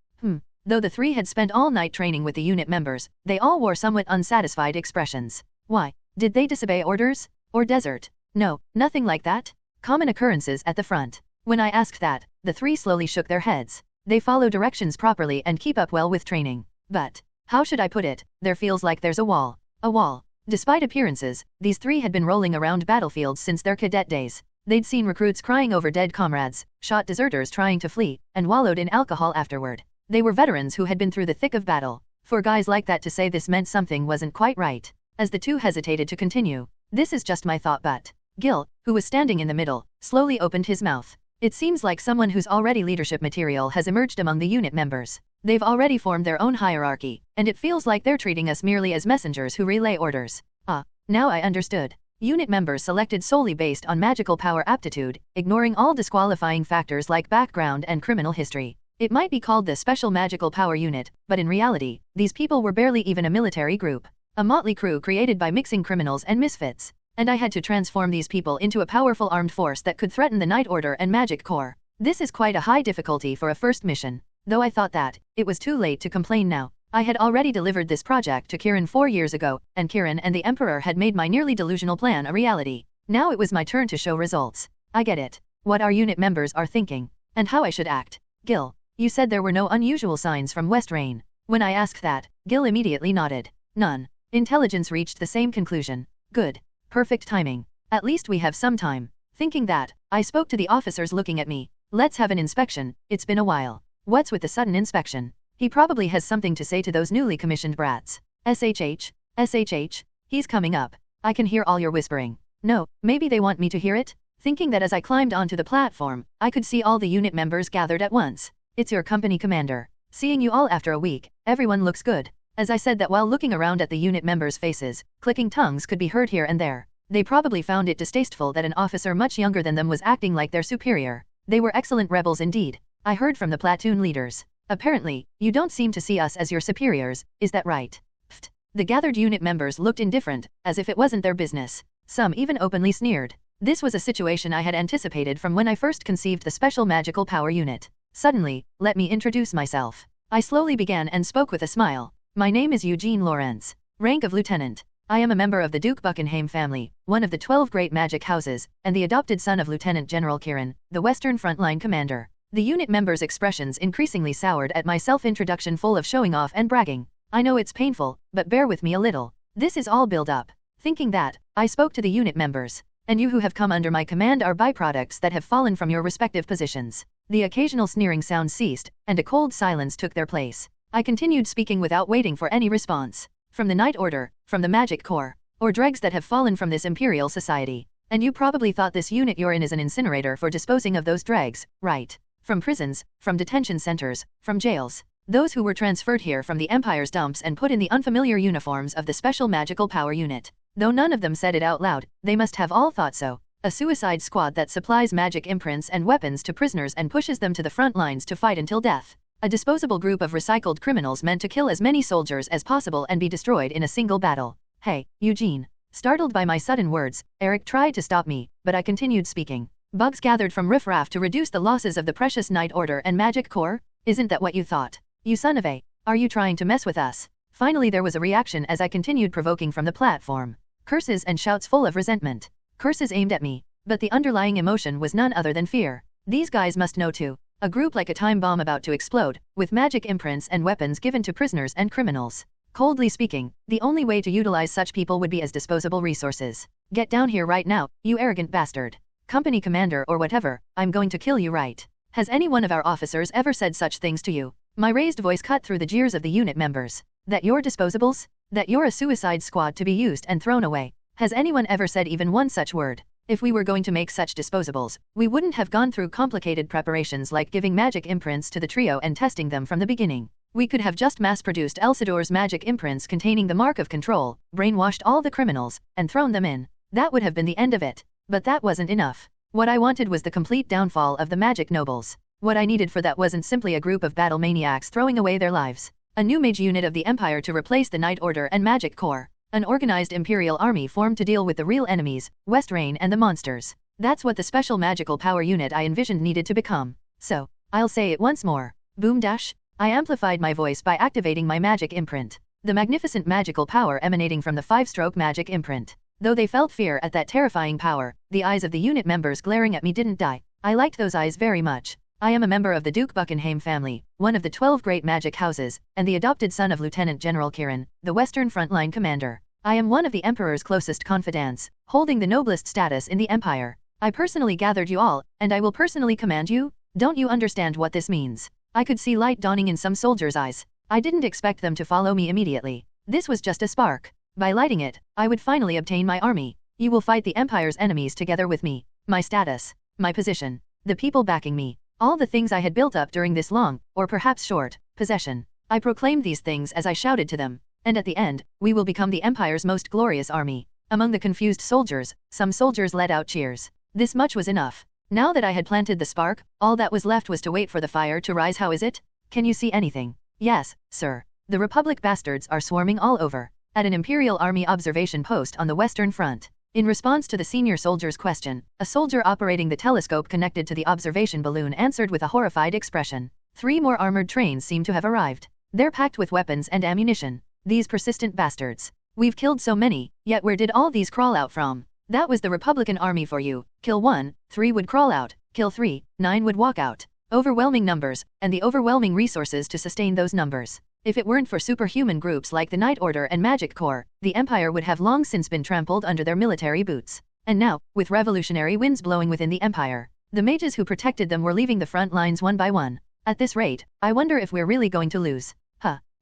B: Though the three had spent all night training with the unit members, they all wore somewhat unsatisfied expressions. Why? Did they disobey orders? Or desert? No, nothing like that. Common occurrences at the front. When I asked that, the three slowly shook their heads. They follow directions properly and keep up well with training. But, how should I put it, there feels like there's a wall. A wall. Despite appearances, these three had been rolling around battlefields since their cadet days. They'd seen recruits crying over dead comrades, shot deserters trying to flee, and wallowed in alcohol afterward. They were veterans who had been through the thick of battle. For guys like that to say this meant something wasn't quite right. As the two hesitated to continue, "This is just my thought but..." Gil, who was standing in the middle, slowly opened his mouth. "It seems like someone who's already leadership material has emerged among the unit members. They've already formed their own hierarchy, and it feels like they're treating us merely as messengers who relay orders." Ah, now I understood. Unit members selected solely based on magical power aptitude, ignoring all disqualifying factors like background and criminal history. It might be called the Special Magical Power Unit, but in reality, these people were barely even a military group. A motley crew created by mixing criminals and misfits. And I had to transform these people into a powerful armed force that could threaten the Night Order and Magic Corps. This is quite a high difficulty for a first mission. Though I thought that, it was too late to complain now. I had already delivered this project to Kirin 4 years ago, and Kirin and the Emperor had made my nearly delusional plan a reality. Now it was my turn to show results. I get it. What our unit members are thinking. And how I should act. Gil, you said there were no unusual signs from West Rain. When I asked that, Gil immediately nodded. None. Intelligence reached the same conclusion. Good. Perfect timing. At least we have some time. Thinking that, I spoke to the officers looking at me. Let's have an inspection, it's been a while. What's with the sudden inspection? He probably has something to say to those newly commissioned brats. SHH, he's coming up. I can hear all your whispering. No, maybe they want me to hear it? Thinking that as I climbed onto the platform, I could see all the unit members gathered at once. It's your company commander. Seeing you all after a week, everyone looks good. As I said that while looking around at the unit members' faces, clicking tongues could be heard here and there. They probably found it distasteful that an officer much younger than them was acting like their superior. They were excellent rebels indeed. I heard from the platoon leaders. Apparently, you don't seem to see us as your superiors, is that right? Pfft. The gathered unit members looked indifferent, as if it wasn't their business. Some even openly sneered. This was a situation I had anticipated from when I first conceived the Special Magical Power Unit. Suddenly, let me introduce myself. I slowly began and spoke with a smile. My name is Eugene Lawrence, rank of lieutenant. I am a member of the Duke Buckingham family, one of the 12 great magic houses, and the adopted son of Lieutenant General Kirin, the Western Frontline Commander. The unit members' expressions increasingly soured at my self-introduction full of showing off and bragging. I know it's painful, but bear with me a little. This is all build up. Thinking that, I spoke to the unit members. And you who have come under my command are byproducts that have fallen from your respective positions. The occasional sneering sound ceased, and a cold silence took their place. I continued speaking without waiting for any response. From the Night Order, from the Magic Corps, or dregs that have fallen from this Imperial society. And you probably thought this unit you're in is an incinerator for disposing of those dregs, right? From prisons, from detention centers, from jails. Those who were transferred here from the Empire's dumps and put in the unfamiliar uniforms of the Special Magical Power Unit. Though none of them said it out loud, they must have all thought so. A suicide squad that supplies magic imprints and weapons to prisoners and pushes them to the front lines to fight until death. A disposable group of recycled criminals meant to kill as many soldiers as possible and be destroyed in a single battle. Hey, Eugene. Startled by my sudden words, Eric tried to stop me, but I continued speaking. Bugs gathered from riffraff to reduce the losses of the precious Night Order and Magic Corps? Isn't that what you thought? You son of a, are you trying to mess with us? Finally there was a reaction as I continued provoking from the platform. Curses and shouts full of resentment. Curses aimed at me, but the underlying emotion was none other than fear. These guys must know too. A group like a time bomb about to explode, with magic imprints and weapons given to prisoners and criminals. Coldly speaking, the only way to utilize such people would be as disposable resources. Get down here right now, you arrogant bastard. Company commander or whatever, I'm going to kill you right. Has any one of our officers ever said such things to you? My raised voice cut through the jeers of the unit members. That you're disposables? That you're a suicide squad to be used and thrown away? Has anyone ever said even one such word? If we were going to make such disposables, we wouldn't have gone through complicated preparations like giving magic imprints to the trio and testing them from the beginning. We could have just mass-produced Elsidor's magic imprints containing the mark of control, brainwashed all the criminals, and thrown them in. That would have been the end of it. But that wasn't enough. What I wanted was the complete downfall of the magic nobles. What I needed for that wasn't simply a group of battle maniacs throwing away their lives. A new mage unit of the Empire to replace the Night Order and Magic Corps. An organized Imperial army formed to deal with the real enemies, West Rain and the monsters. That's what the Special Magical Power Unit I envisioned needed to become. So, I'll say it once more. Boom dash. I amplified my voice by activating my magic imprint. The magnificent magical power emanating from the 5-stroke magic imprint. Though they felt fear at that terrifying power, the eyes of the unit members glaring at me didn't die. I liked those eyes very much. I am a member of the Duke Buckingham family, one of the 12 great magic houses, and the adopted son of Lieutenant General Kirin, the Western Frontline Commander. I am one of the Emperor's closest confidants, holding the noblest status in the Empire. I personally gathered you all, and I will personally command you? Don't you understand what this means? I could see light dawning in some soldiers' eyes. I didn't expect them to follow me immediately. This was just a spark. By lighting it, I would finally obtain my army. You will fight the Empire's enemies together with me. My status, my position, the people backing me, all the things I had built up during this long, or perhaps short, possession. I proclaimed these things as I shouted to them. And at the end, we will become the Empire's most glorious army. Among the confused soldiers, some soldiers let out cheers. This much was enough. Now that I had planted the spark, all that was left was to wait for the fire to rise. How is it? Can you see anything? Yes, sir. The Republic bastards are swarming all over. At an Imperial Army observation post on the Western Front. In response to the senior soldier's question, a soldier operating the telescope connected to the observation balloon answered with a horrified expression. 3 more armored trains seem to have arrived. They're packed with weapons and ammunition. These persistent bastards. We've killed so many, yet where did all these crawl out from? That was the Republican army for you. Kill 1, 3 would crawl out. Kill 3, 9 would walk out. Overwhelming numbers, and the overwhelming resources to sustain those numbers. If it weren't for superhuman groups like the Night Order and Magic Corps, the Empire would have long since been trampled under their military boots. And now, with revolutionary winds blowing within the Empire, the mages who protected them were leaving the front lines one by one. At this rate, I wonder if we're really going to lose.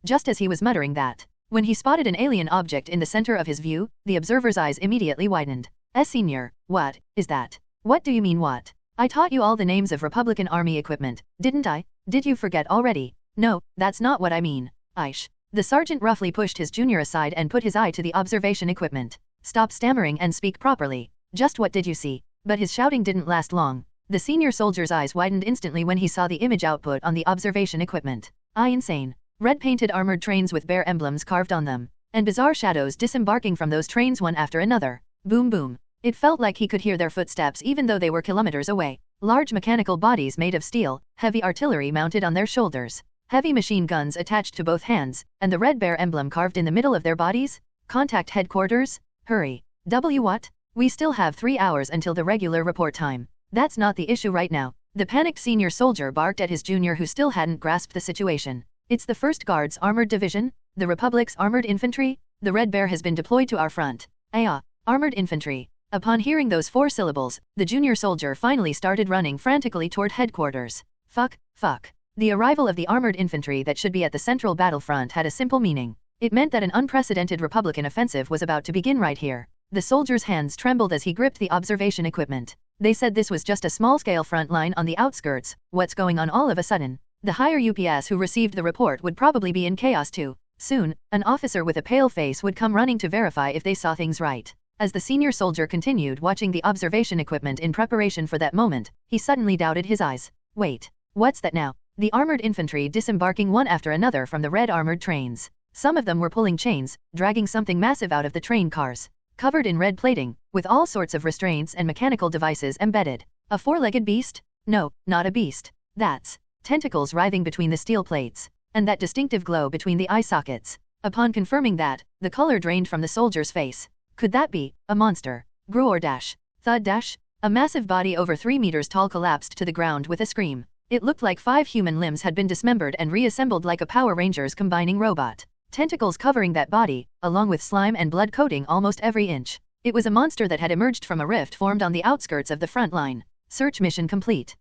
B: Just as he was muttering that, when he spotted an alien object in the center of his view, the observer's eyes immediately widened. Senior, what is that? What do you mean what? I taught you all the names of Republican Army equipment, didn't I? Did you forget already? No, that's not what I mean. Aish. The sergeant roughly pushed his junior aside and put his eye to the observation equipment. Stop stammering and speak properly. Just what did you see? But his shouting didn't last long. The senior soldier's eyes widened instantly when he saw the image output on the observation equipment. Insane. Red-painted armored trains with bear emblems carved on them, and bizarre shadows disembarking from those trains one after another. Boom boom. It felt like he could hear their footsteps even though they were kilometers away. Large mechanical bodies made of steel, heavy artillery mounted on their shoulders, heavy machine guns attached to both hands, and the red bear emblem carved in the middle of their bodies? Contact headquarters? Hurry. What? We still have 3 hours until the regular report time. That's not the issue right now. The panicked senior soldier barked at his junior who still hadn't grasped the situation. It's the 1st Guards Armored Division, the Republic's Armored Infantry. The Red Bear has been deployed to our front. Armored Infantry. Upon hearing those 4 syllables, the junior soldier finally started running frantically toward headquarters. Fuck. The arrival of the Armored Infantry that should be at the central battlefront had a simple meaning. It meant that an unprecedented Republican offensive was about to begin right here. The soldier's hands trembled as he gripped the observation equipment. They said this was just a small-scale front line on the outskirts. What's going on all of a sudden? The higher UPS who received the report would probably be in chaos too. Soon, an officer with a pale face would come running to verify if they saw things right. As the senior soldier continued watching the observation equipment in preparation for that moment, he suddenly doubted his eyes. Wait, what's that now? The armored infantry disembarking one after another from the red armored trains. Some of them were pulling chains, dragging something massive out of the train cars. Covered in red plating, with all sorts of restraints and mechanical devices embedded. A 4-legged beast? No, not a beast. That's tentacles writhing between the steel plates, and that distinctive glow between the eye sockets. Upon confirming that, the color drained from the soldier's face. Could that be a monster? Groor dash. Thud dash. A massive body over 3 meters tall collapsed to the ground with a scream. It looked like 5 human limbs had been dismembered and reassembled like a Power Rangers combining robot. Tentacles covering that body, along with slime and blood coating almost every inch. It was a monster that had emerged from a rift formed on the outskirts of the front line. Search mission complete.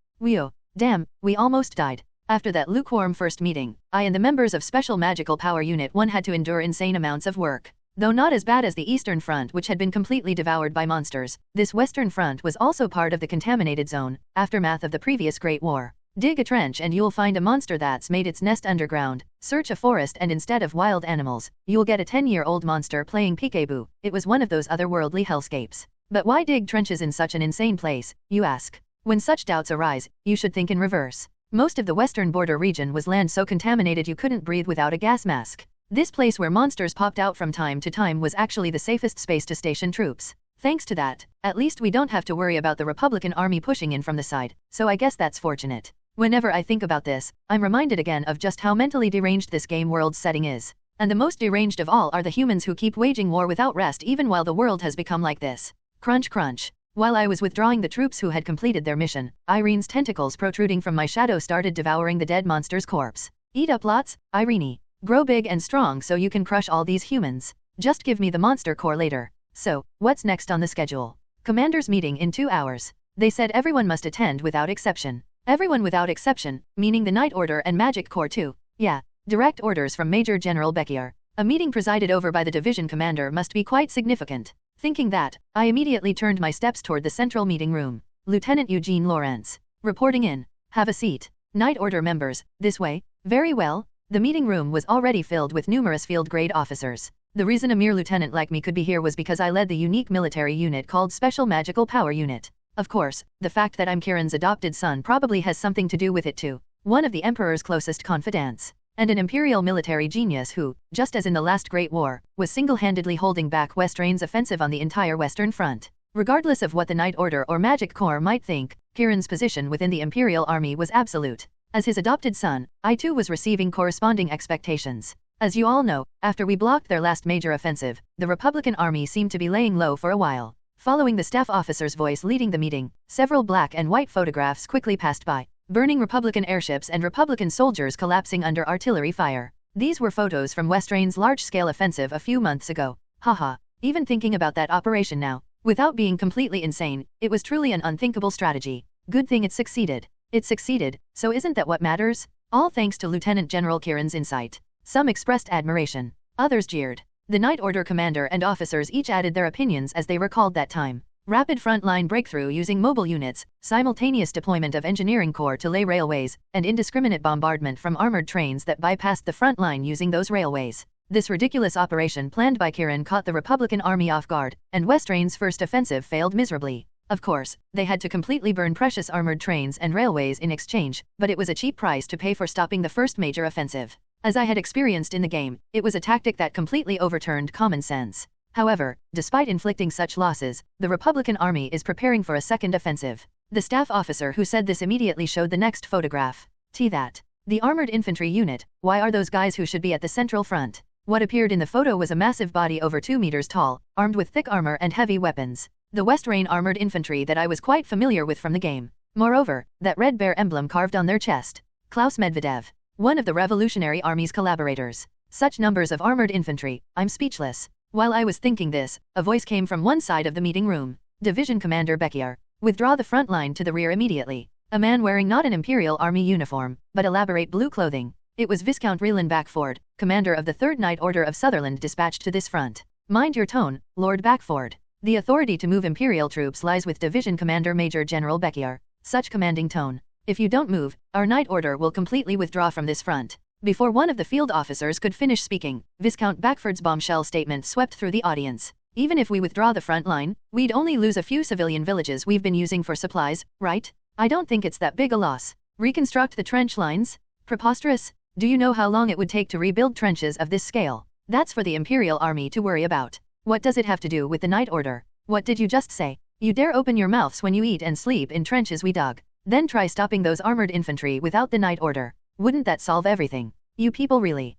B: Damn, we almost died. After that lukewarm first meeting, I and the members of Special Magical Power Unit 1 had to endure insane amounts of work. Though not as bad as the Eastern Front, which had been completely devoured by monsters, this Western Front was also part of the contaminated zone, aftermath of the previous Great War. Dig a trench and you'll find a monster that's made its nest underground. Search a forest and instead of wild animals, you'll get a 10-year-old monster playing peekaboo. It was one of those otherworldly hellscapes. But why dig trenches in such an insane place, you ask? When such doubts arise, you should think in reverse. Most of the western border region was land so contaminated you couldn't breathe without a gas mask. This place where monsters popped out from time to time was actually the safest space to station troops. Thanks to that, at least we don't have to worry about the Republican army pushing in from the side, so I guess that's fortunate. Whenever I think about this, I'm reminded again of just how mentally deranged this game world's setting is. And the most deranged of all are the humans who keep waging war without rest even while the world has become like this. Crunch crunch. While I was withdrawing the troops who had completed their mission, Irene's tentacles protruding from my shadow started devouring the dead monster's corpse. Eat up lots, Irene. Grow big and strong so you can crush all these humans. Just give me the monster core later. So, what's next on the schedule? Commanders meeting in 2 hours. They said everyone must attend without exception. Everyone without exception, meaning the Night Order and Magic Corps too. Yeah, Direct orders from Major General Bekier. A meeting presided over by the division commander must be quite significant. Thinking that, I immediately turned my steps toward the central meeting room. Lieutenant Eugene Lawrence. Reporting in. Have a seat. Night Order members, this way. Very well. The meeting room was already filled with numerous field-grade officers. The reason a mere lieutenant like me could be here was because I led the unique military unit called Special Magical Power Unit. Of course, the fact that I'm Kirin's adopted son probably has something to do with it too. One of the Emperor's closest confidants. And an Imperial military genius who, just as in the last Great War, was single-handedly holding back Westrain's offensive on the entire Western Front. Regardless of what the Night Order or Magic Corps might think, Kirin's position within the Imperial Army was absolute. As his adopted son, I too was receiving corresponding expectations. As you all know, after we blocked their last major offensive, the Republican Army seemed to be laying low for a while. Following the staff officer's voice leading the meeting, several black and white photographs quickly passed by. Burning Republican airships and Republican soldiers collapsing under artillery fire. These were photos from Westrain's large-scale offensive a few months ago. Haha, even thinking about that operation now, without being completely insane, it was truly an unthinkable strategy. Good thing it succeeded. It succeeded, so isn't that what matters? All thanks to Lieutenant General Kirin's insight. Some expressed admiration. Others jeered. The Night Order commander and officers each added their opinions as they recalled that time. Rapid frontline breakthrough using mobile units, simultaneous deployment of engineering corps to lay railways, and indiscriminate bombardment from armored trains that bypassed the front line using those railways. This ridiculous operation planned by Kirin caught the Republican Army off guard, and Westrain's first offensive failed miserably. Of course, they had to completely burn precious armored trains and railways in exchange, but it was a cheap price to pay for stopping the first major offensive. As I had experienced in the game, it was a tactic that completely overturned common sense. However, despite inflicting such losses, the Republican Army is preparing for a second offensive. The staff officer who said this immediately showed the next photograph. That. The armored infantry unit, why are those guys who should be at the central front? What appeared in the photo was a massive body over 2 meters tall, armed with thick armor and heavy weapons. The Westrain armored infantry that I was quite familiar with from the game. Moreover, that red bear emblem carved on their chest. Klaus Medvedev. One of the Revolutionary Army's collaborators. Such numbers of armored infantry, I'm speechless. While I was thinking this, a voice came from one side of the meeting room. Division Commander Bekier. Withdraw the front line to the rear immediately. A man wearing not an Imperial Army uniform, but elaborate blue clothing. It was Viscount Rieland Backford, commander of the 3rd Night Order of Sutherland dispatched to this front. Mind your tone, Lord Backford. The authority to move Imperial troops lies with Division Commander Major General Bekier. Such commanding tone. If you don't move, our Night Order will completely withdraw from this front. Before one of the field officers could finish speaking, Viscount Backford's bombshell statement swept through the audience. Even if we withdraw the front line, we'd only lose a few civilian villages we've been using for supplies, right? I don't think it's that big a loss. Reconstruct the trench lines? Preposterous. Do you know how long it would take to rebuild trenches of this scale? That's for the Imperial Army to worry about. What does it have to do with the Night Order? What did you just say? You dare open your mouths when you eat and sleep in trenches we dug. Then try stopping those armored infantry without the Night Order. Wouldn't that solve everything? You people really.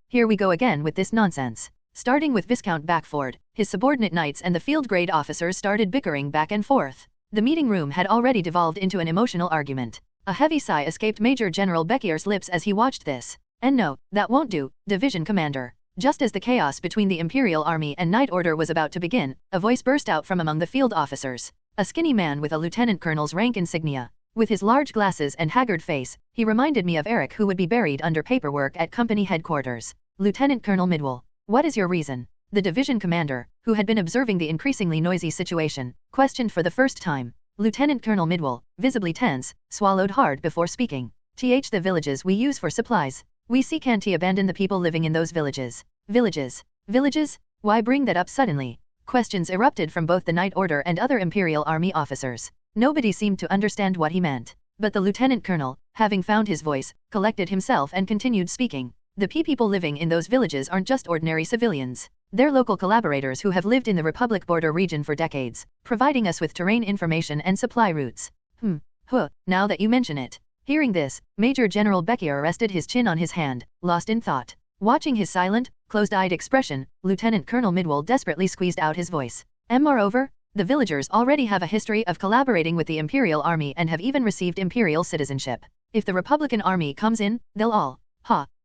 B: Here we go again with this nonsense. Starting with Viscount Backford, his subordinate knights and the field-grade officers started bickering back and forth. The meeting room had already devolved into an emotional argument. A heavy sigh escaped Major General Bekier's lips as he watched this. And no, that won't do, Division Commander. Just as the chaos between the Imperial Army and Night Order was about to begin, a voice burst out from among the field officers. A skinny man with a lieutenant colonel's rank insignia. With his large glasses and haggard face, he reminded me of Eric who would be buried under paperwork at company headquarters. Lieutenant Colonel Midwell, what is your reason? The division commander, who had been observing the increasingly noisy situation, questioned for the first time. Lieutenant Colonel Midwell, visibly tense, swallowed hard before speaking. The villages we use for supplies. We see can't he abandon the people living in those villages. Villages? Villages? Why bring that up suddenly? Questions erupted from both the Night Order and other Imperial Army officers. Nobody seemed to understand what he meant. But the lieutenant colonel, having found his voice, collected himself and continued speaking. The people living in those villages aren't just ordinary civilians. They're local collaborators who have lived in the Republic border region for decades, providing us with terrain information and supply routes. Now that you mention it. Hearing this, Major General Bekier rested his chin on his hand, lost in thought. Watching his silent, closed-eyed expression, Lieutenant Colonel Midwell desperately squeezed out his voice. And moreover, the villagers already have a history of collaborating with the Imperial Army and have even received Imperial citizenship. If the Republican Army comes in, they'll all.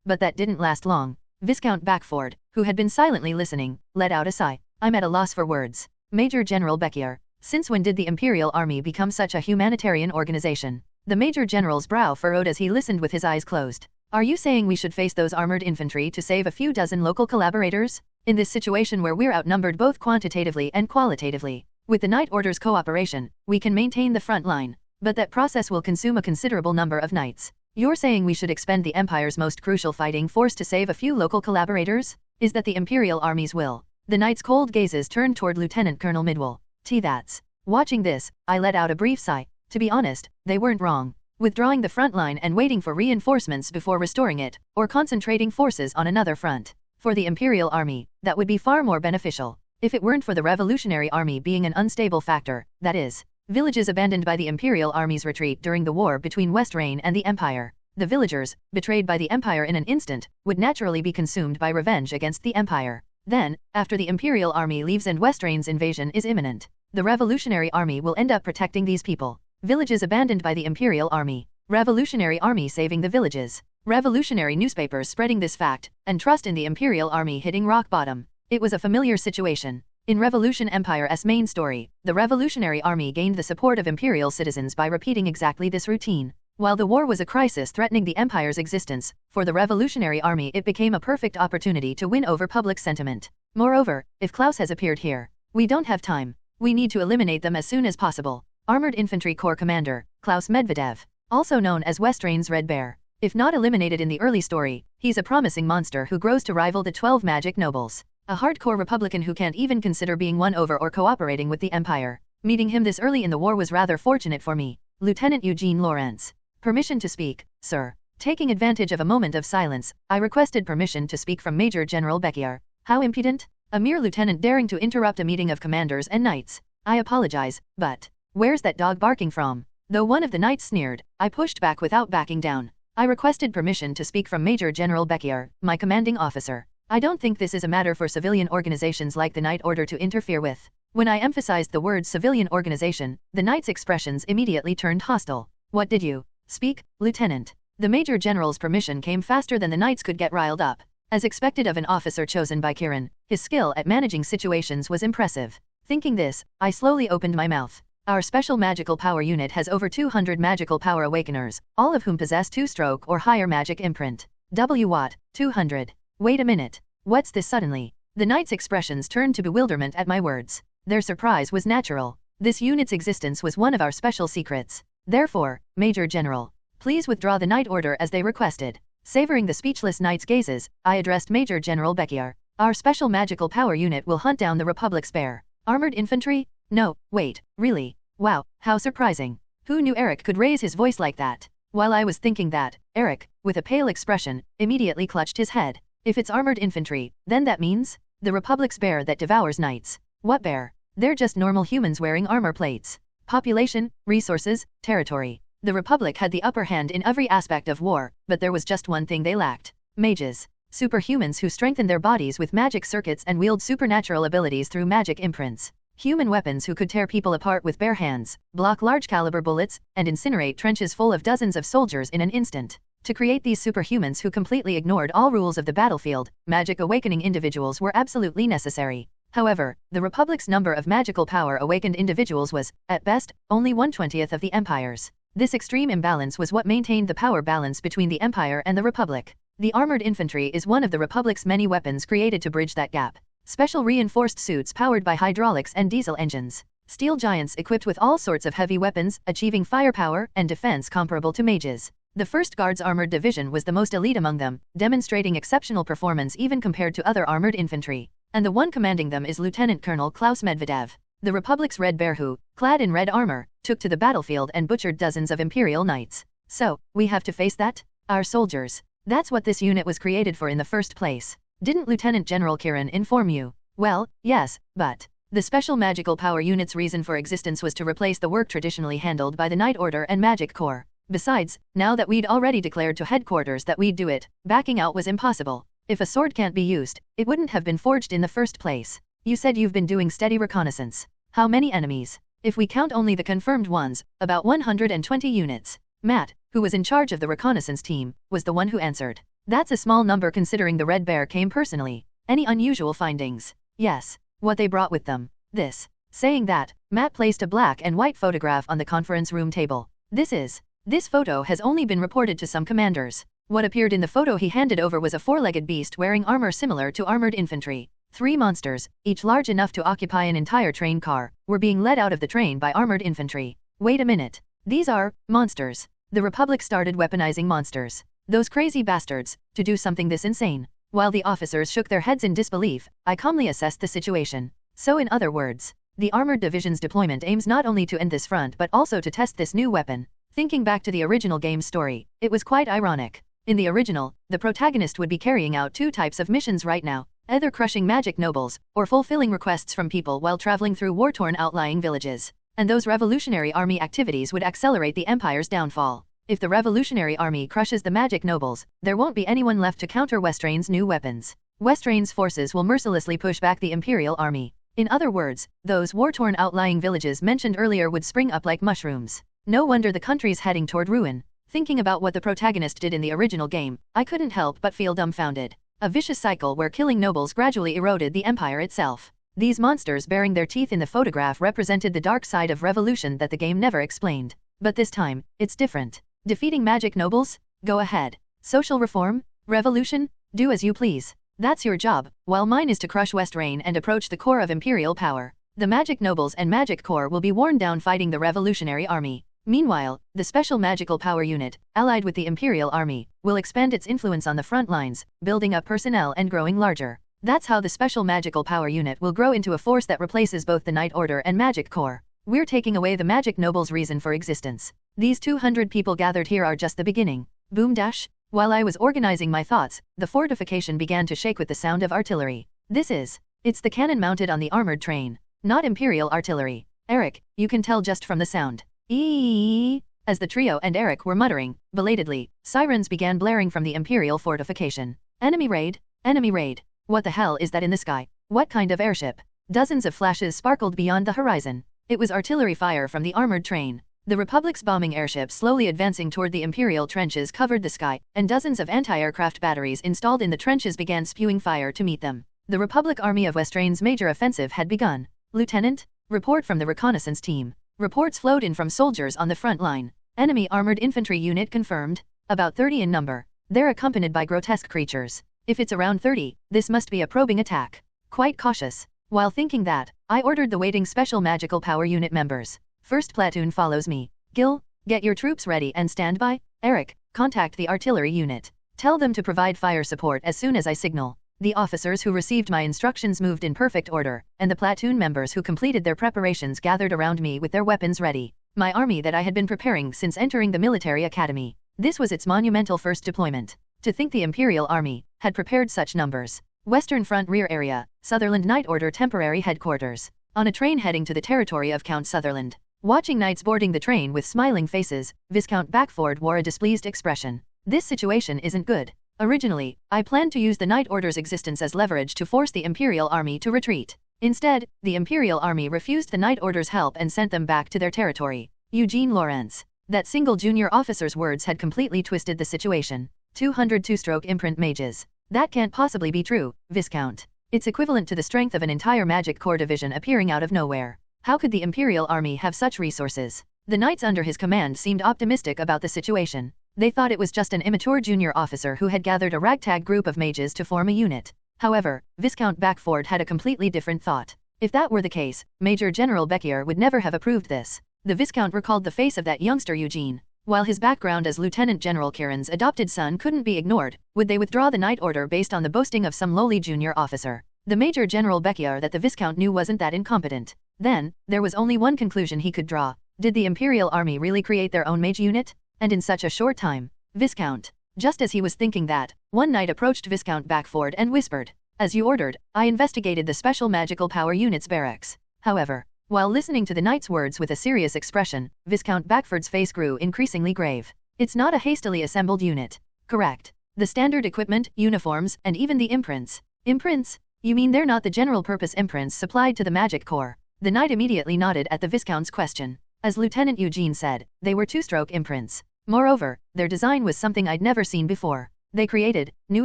B: But that didn't last long. Viscount Backford, who had been silently listening, let out a sigh. I'm at a loss for words. Major General Bekier, since when did the Imperial Army become such a humanitarian organization? The Major General's brow furrowed as he listened with his eyes closed. Are you saying we should face those armored infantry to save a few dozen local collaborators? In this situation where we're outnumbered both quantitatively and qualitatively, with the Night Order's cooperation, we can maintain the front line. But that process will consume a considerable number of knights. You're saying we should expend the Empire's most crucial fighting force to save a few local collaborators? Is that the Imperial army's will? The knight's cold gazes turned toward Lieutenant Colonel Midwell. That's. Watching this, I let out a brief sigh. To be honest, they weren't wrong. Withdrawing the front line and waiting for reinforcements before restoring it, or concentrating forces on another front. For the Imperial army, that would be far more beneficial. If it weren't for the Revolutionary Army being an unstable factor, that is, villages abandoned by the Imperial Army's retreat during the war between West Reign and the Empire. The villagers, betrayed by the Empire in an instant, would naturally be consumed by revenge against the Empire. Then, after the Imperial Army leaves and West Reign's invasion is imminent, the Revolutionary Army will end up protecting these people. Villages abandoned by the Imperial Army. Revolutionary Army saving the villages. Revolutionary newspapers spreading this fact, and trust in the Imperial Army hitting rock bottom. It was a familiar situation. In Revolution Empire's main story, the Revolutionary Army gained the support of Imperial citizens by repeating exactly this routine. While the war was a crisis threatening the Empire's existence, for the Revolutionary Army it became a perfect opportunity to win over public sentiment. Moreover, if Klaus has appeared here, we don't have time. We need to eliminate them as soon as possible. Armored Infantry Corps Commander, Klaus Medvedev, also known as West Reign's Red Bear. If not eliminated in the early story, he's a promising monster who grows to rival the 12 magic nobles. A hardcore Republican who can't even consider being won over or cooperating with the Empire. Meeting him this early in the war was rather fortunate for me. Lieutenant Eugene Lawrence. Permission to speak, sir. Taking advantage of a moment of silence, I requested permission to speak from Major General Beckier. How impudent? A mere lieutenant daring to interrupt a meeting of commanders and knights. I apologize, but where's that dog barking from? Though one of the knights sneered, I pushed back without backing down. I requested permission to speak from Major General Beckier, my commanding officer. I don't think this is a matter for civilian organizations like the Night Order to interfere with. When I emphasized the word civilian organization, the knight's expressions immediately turned hostile. What did you speak, Lieutenant? The Major General's permission came faster than the knights could get riled up. As expected of an officer chosen by Kirin, his skill at managing situations was impressive. Thinking this, I slowly opened my mouth. Our special magical power unit has over 200 magical power awakeners, all of whom possess 2-stroke or higher magic imprint. Watt, 200. Wait a minute. What's this suddenly? The knights' expressions turned to bewilderment at my words. Their surprise was natural. This unit's existence was one of our special secrets. Therefore, Major General, please withdraw the Night Order as they requested. Savoring the speechless knight's gazes, I addressed Major General Beckier. Our special magical power unit will hunt down the Republic's bear. Armored infantry? No, wait, really? Wow, how surprising. Who knew Eric could raise his voice like that? While I was thinking that, Eric, with a pale expression, immediately clutched his head. If it's armored infantry, then that means the Republic's bear that devours knights. What bear? They're just normal humans wearing armor plates. Population, resources, territory. The Republic had the upper hand in every aspect of war, but there was just one thing they lacked. Mages. Superhumans who strengthen their bodies with magic circuits and wield supernatural abilities through magic imprints. Human weapons who could tear people apart with bare hands, block large-caliber bullets, and incinerate trenches full of dozens of soldiers in an instant. To create these superhumans who completely ignored all rules of the battlefield, magic awakening individuals were absolutely necessary. However, the Republic's number of magical power awakened individuals was, at best, only 1/20 of the Empire's. This extreme imbalance was what maintained the power balance between the Empire and the Republic. The armored infantry is one of the Republic's many weapons created to bridge that gap. Special reinforced suits powered by hydraulics and diesel engines. Steel giants equipped with all sorts of heavy weapons, achieving firepower and defense comparable to mages. The 1st Guards Armored Division was the most elite among them, demonstrating exceptional performance even compared to other armored infantry. And the one commanding them is Lieutenant Colonel Klaus Medvedev, the Republic's Red Bear who, clad in red armor, took to the battlefield and butchered dozens of Imperial knights. So, we have to face that? Our soldiers. That's what this unit was created for in the first place. Didn't Lieutenant General Kirin inform you? Well, yes, but the Special Magical Power Unit's reason for existence was to replace the work traditionally handled by the Night Order and Magic Corps. Besides, now that we'd already declared to headquarters that we'd do it, backing out was impossible. If a sword can't be used, it wouldn't have been forged in the first place. You said you've been doing steady reconnaissance. How many enemies? If we count only the confirmed ones, about 120 units. Matt, who was in charge of the reconnaissance team, was the one who answered. That's a small number considering the Red Bear came personally. Any unusual findings? Yes. What they brought with them. This. Saying that, Matt placed a black and white photograph on the conference room table. This photo has only been reported to some commanders. What appeared in the photo he handed over was a four-legged beast wearing armor similar to armored infantry. 3 monsters, each large enough to occupy an entire train car, were being led out of the train by armored infantry. Wait a minute. These are monsters. The Republic started weaponizing monsters. Those crazy bastards, to do something this insane. While the officers shook their heads in disbelief, I calmly assessed the situation. So in other words, the Armored Division's deployment aims not only to end this front but also to test this new weapon. Thinking back to the original game's story, it was quite ironic. In the original, the protagonist would be carrying out 2 types of missions right now, either crushing magic nobles, or fulfilling requests from people while traveling through war-torn outlying villages. And those Revolutionary Army activities would accelerate the Empire's downfall. If the Revolutionary Army crushes the magic nobles, there won't be anyone left to counter Westrain's new weapons. Westrain's forces will mercilessly push back the Imperial Army. In other words, those war-torn outlying villages mentioned earlier would spring up like mushrooms. No wonder the country's heading toward ruin. Thinking about what the protagonist did in the original game, I couldn't help but feel dumbfounded. A vicious cycle where killing nobles gradually eroded the Empire itself. These monsters baring their teeth in the photograph represented the dark side of revolution that the game never explained. But this time, it's different. Defeating magic nobles? Go ahead. Social reform? Revolution? Do as you please. That's your job, while mine is to crush Westrain and approach the core of Imperial power. The magic nobles and magic corps will be worn down fighting the Revolutionary Army. Meanwhile, the Special Magical Power Unit, allied with the Imperial Army, will expand its influence on the front lines, building up personnel and growing larger. That's how the Special Magical Power Unit will grow into a force that replaces both the Knight Order and Magic Corps. We're taking away the Magic Nobles' reason for existence. These 200 people gathered here are just the beginning. Boom dash. While I was organizing my thoughts, the fortification began to shake with the sound of artillery. It's the cannon mounted on the armored train. Not Imperial artillery. Eric, you can tell just from the sound. Eeeeee. As the trio and Eric were muttering, belatedly, sirens began blaring from the Imperial fortification. Enemy raid? Enemy raid. What the hell is that in the sky? What kind of airship? Dozens of flashes sparkled beyond the horizon. It was artillery fire from the armored train. The Republic's bombing airship slowly advancing toward the Imperial trenches covered the sky, and dozens of anti-aircraft batteries installed in the trenches began spewing fire to meet them. The Republic Army of Westrain's major offensive had begun. Lieutenant? Report from the reconnaissance team. Reports flowed in from soldiers on the front line. Enemy armored infantry unit confirmed. About 30 in number. They're accompanied by grotesque creatures. If it's around 30, this must be a probing attack. Quite cautious. While thinking that, I ordered the waiting Special Magical Power Unit members. First platoon follows me. Gil, get your troops ready and stand by. Eric, contact the artillery unit. Tell them to provide fire support as soon as I signal. The officers who received my instructions moved in perfect order, and the platoon members who completed their preparations gathered around me with their weapons ready. My army that I had been preparing since entering the military academy. This was its monumental first deployment. To think the Imperial Army had prepared such numbers. Western Front Rear Area, Sutherland Knight Order Temporary Headquarters. On a train heading to the territory of Count Sutherland. Watching knights boarding the train with smiling faces, Viscount Backford wore a displeased expression. This situation isn't good. Originally, I planned to use the Knight Order's existence as leverage to force the Imperial Army to retreat. Instead, the Imperial Army refused the Knight Order's help and sent them back to their territory. Eugene Lawrence. That single junior officer's words had completely twisted the situation. 200 two-stroke imprint mages. That can't possibly be true, Viscount. It's equivalent to the strength of an entire Magic Corps division appearing out of nowhere. How could the Imperial Army have such resources? The knights under his command seemed optimistic about the situation. They thought it was just an immature junior officer who had gathered a ragtag group of mages to form a unit. However, Viscount Backford had a completely different thought. If that were the case, Major General Beckier would never have approved this. The Viscount recalled the face of that youngster Eugene. While his background as Lieutenant General Kieran's adopted son couldn't be ignored, would they withdraw the Knight Order based on the boasting of some lowly junior officer? The Major General Beckier that the Viscount knew wasn't that incompetent. Then, there was only one conclusion he could draw. Did the Imperial Army really create their own mage unit? And in such a short time? Viscount. Just as he was thinking that, one knight approached Viscount Backford and whispered, "As you ordered, I investigated the Special Magical Power Unit's barracks." However, while listening to the knight's words with a serious expression, Viscount Backford's face grew increasingly grave. It's not a hastily assembled unit. Correct. The standard equipment, uniforms, and even the imprints. Imprints? You mean they're not the general-purpose imprints supplied to the Magic Corps? The knight immediately nodded at the Viscount's question. As Lieutenant Eugene said, they were two-stroke imprints. Moreover, their design was something I'd never seen before. They created new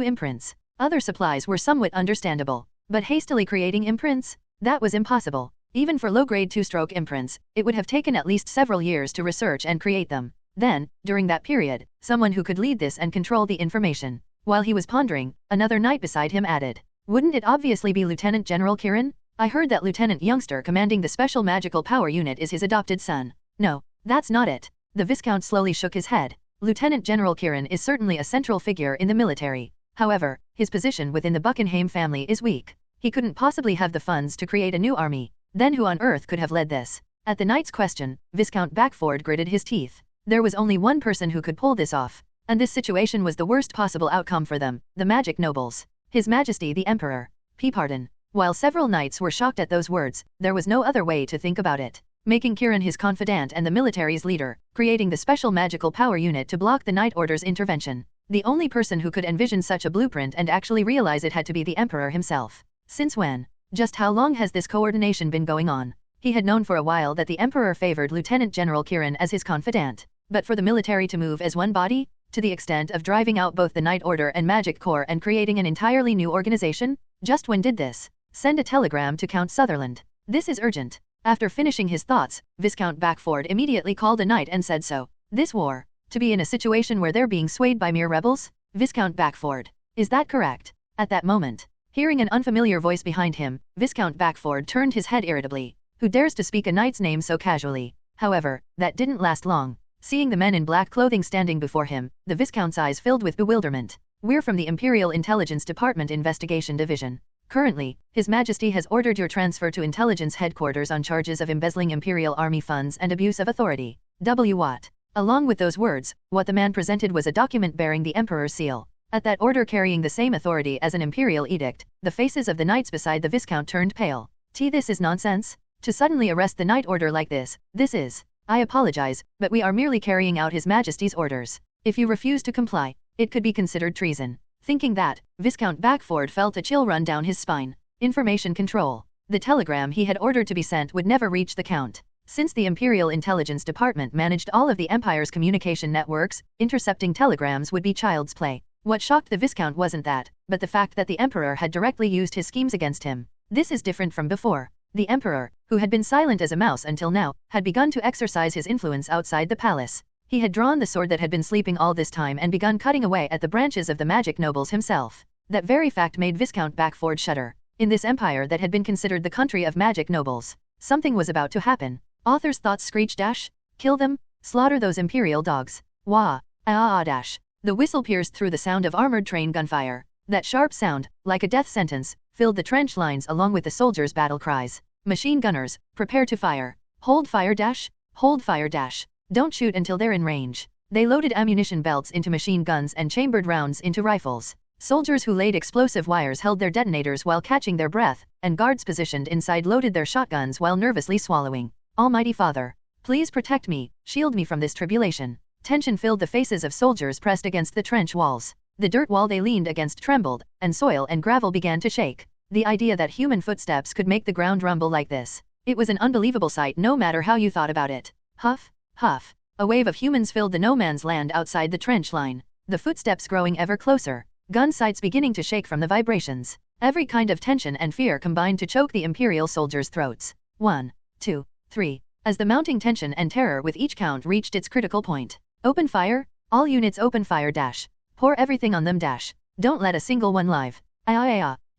B: imprints. Other supplies were somewhat understandable. But hastily creating imprints? That was impossible. Even for low-grade two-stroke imprints, it would have taken at least several years to research and create them. Then, during that period, someone who could lead this and control the information. While he was pondering, another knight beside him added, "Wouldn't it obviously be Lieutenant General Kirin? I heard that Lieutenant Youngster commanding the Special Magical Power Unit is his adopted son." "No, that's not it." The Viscount slowly shook his head. "Lieutenant General Kirin is certainly a central figure in the military. However, his position within the Buckingham family is weak. He couldn't possibly have the funds to create a new army. Then who on earth could have led this?" At the knight's question, Viscount Backford gritted his teeth. There was only one person who could pull this off. And this situation was the worst possible outcome for them, the magic nobles. His Majesty the Emperor. Pardon. While several knights were shocked at those words, there was no other way to think about it. Making Kirin his confidant and the military's leader, creating the Special Magical Power Unit to block the Night Order's intervention. The only person who could envision such a blueprint and actually realize it had to be the Emperor himself. Since when? Just how long has this coordination been going on? He had known for a while that the Emperor favored Lieutenant General Kirin as his confidant. But for the military to move as one body? To the extent of driving out both the Night Order and Magic Corps and creating an entirely new organization? Just when did this? Send a telegram to Count Sutherland. This is urgent. After finishing his thoughts, Viscount Backford immediately called a knight and said so. This war? To be in a situation where they're being swayed by mere rebels? Viscount Backford. Is that correct? At that moment, hearing an unfamiliar voice behind him, Viscount Backford turned his head irritably. Who dares to speak a knight's name so casually? However, that didn't last long. Seeing the men in black clothing standing before him, the Viscount's eyes filled with bewilderment. "We're from the Imperial Intelligence Department Investigation Division. Currently, His Majesty has ordered your transfer to Intelligence Headquarters on charges of embezzling Imperial Army funds and abuse of authority." What? Along with those words, what the man presented was a document bearing the Emperor's seal. At that order carrying the same authority as an Imperial edict, the faces of the knights beside the Viscount turned pale. This is nonsense? To suddenly arrest the Night Order like this is... I apologize, but we are merely carrying out His Majesty's orders. If you refuse to comply, it could be considered treason. Thinking that, Viscount Backford felt a chill run down his spine. Information control. The telegram he had ordered to be sent would never reach the Count. Since the Imperial Intelligence Department managed all of the Empire's communication networks, intercepting telegrams would be child's play. What shocked the Viscount wasn't that, but the fact that the Emperor had directly used his schemes against him. This is different from before. The Emperor, who had been silent as a mouse until now, had begun to exercise his influence outside the palace. He had drawn the sword that had been sleeping all this time and begun cutting away at the branches of the magic nobles himself. That very fact made Viscount Backford shudder. In this empire that had been considered the country of magic nobles, something was about to happen. Author's thoughts screech dash. Kill them, slaughter those Imperial dogs. Wah, dash. The whistle pierced through the sound of armored train gunfire. That sharp sound, like a death sentence, filled the trench lines along with the soldiers' battle cries. Machine gunners, prepare to fire. Hold fire dash. Hold fire dash. Don't shoot until they're in range. They loaded ammunition belts into machine guns and chambered rounds into rifles. Soldiers who laid explosive wires held their detonators while catching their breath, and guards positioned inside loaded their shotguns while nervously swallowing. Almighty Father, please protect me, shield me from this tribulation. Tension filled the faces of soldiers pressed against the trench walls. The dirt wall they leaned against trembled, and soil and gravel began to shake. The idea that human footsteps could make the ground rumble like this. It was an unbelievable sight no matter how you thought about it. Huff, huff. A wave of humans filled the no man's land outside the trench line. The footsteps growing ever closer. Gun sights beginning to shake from the vibrations. Every kind of tension and fear combined to choke the Imperial soldiers' throats. 1, 2, 3. As the mounting tension and terror with each count reached its critical point. Open fire? All units open fire dash. Pour everything on them dash. Don't let a single one live.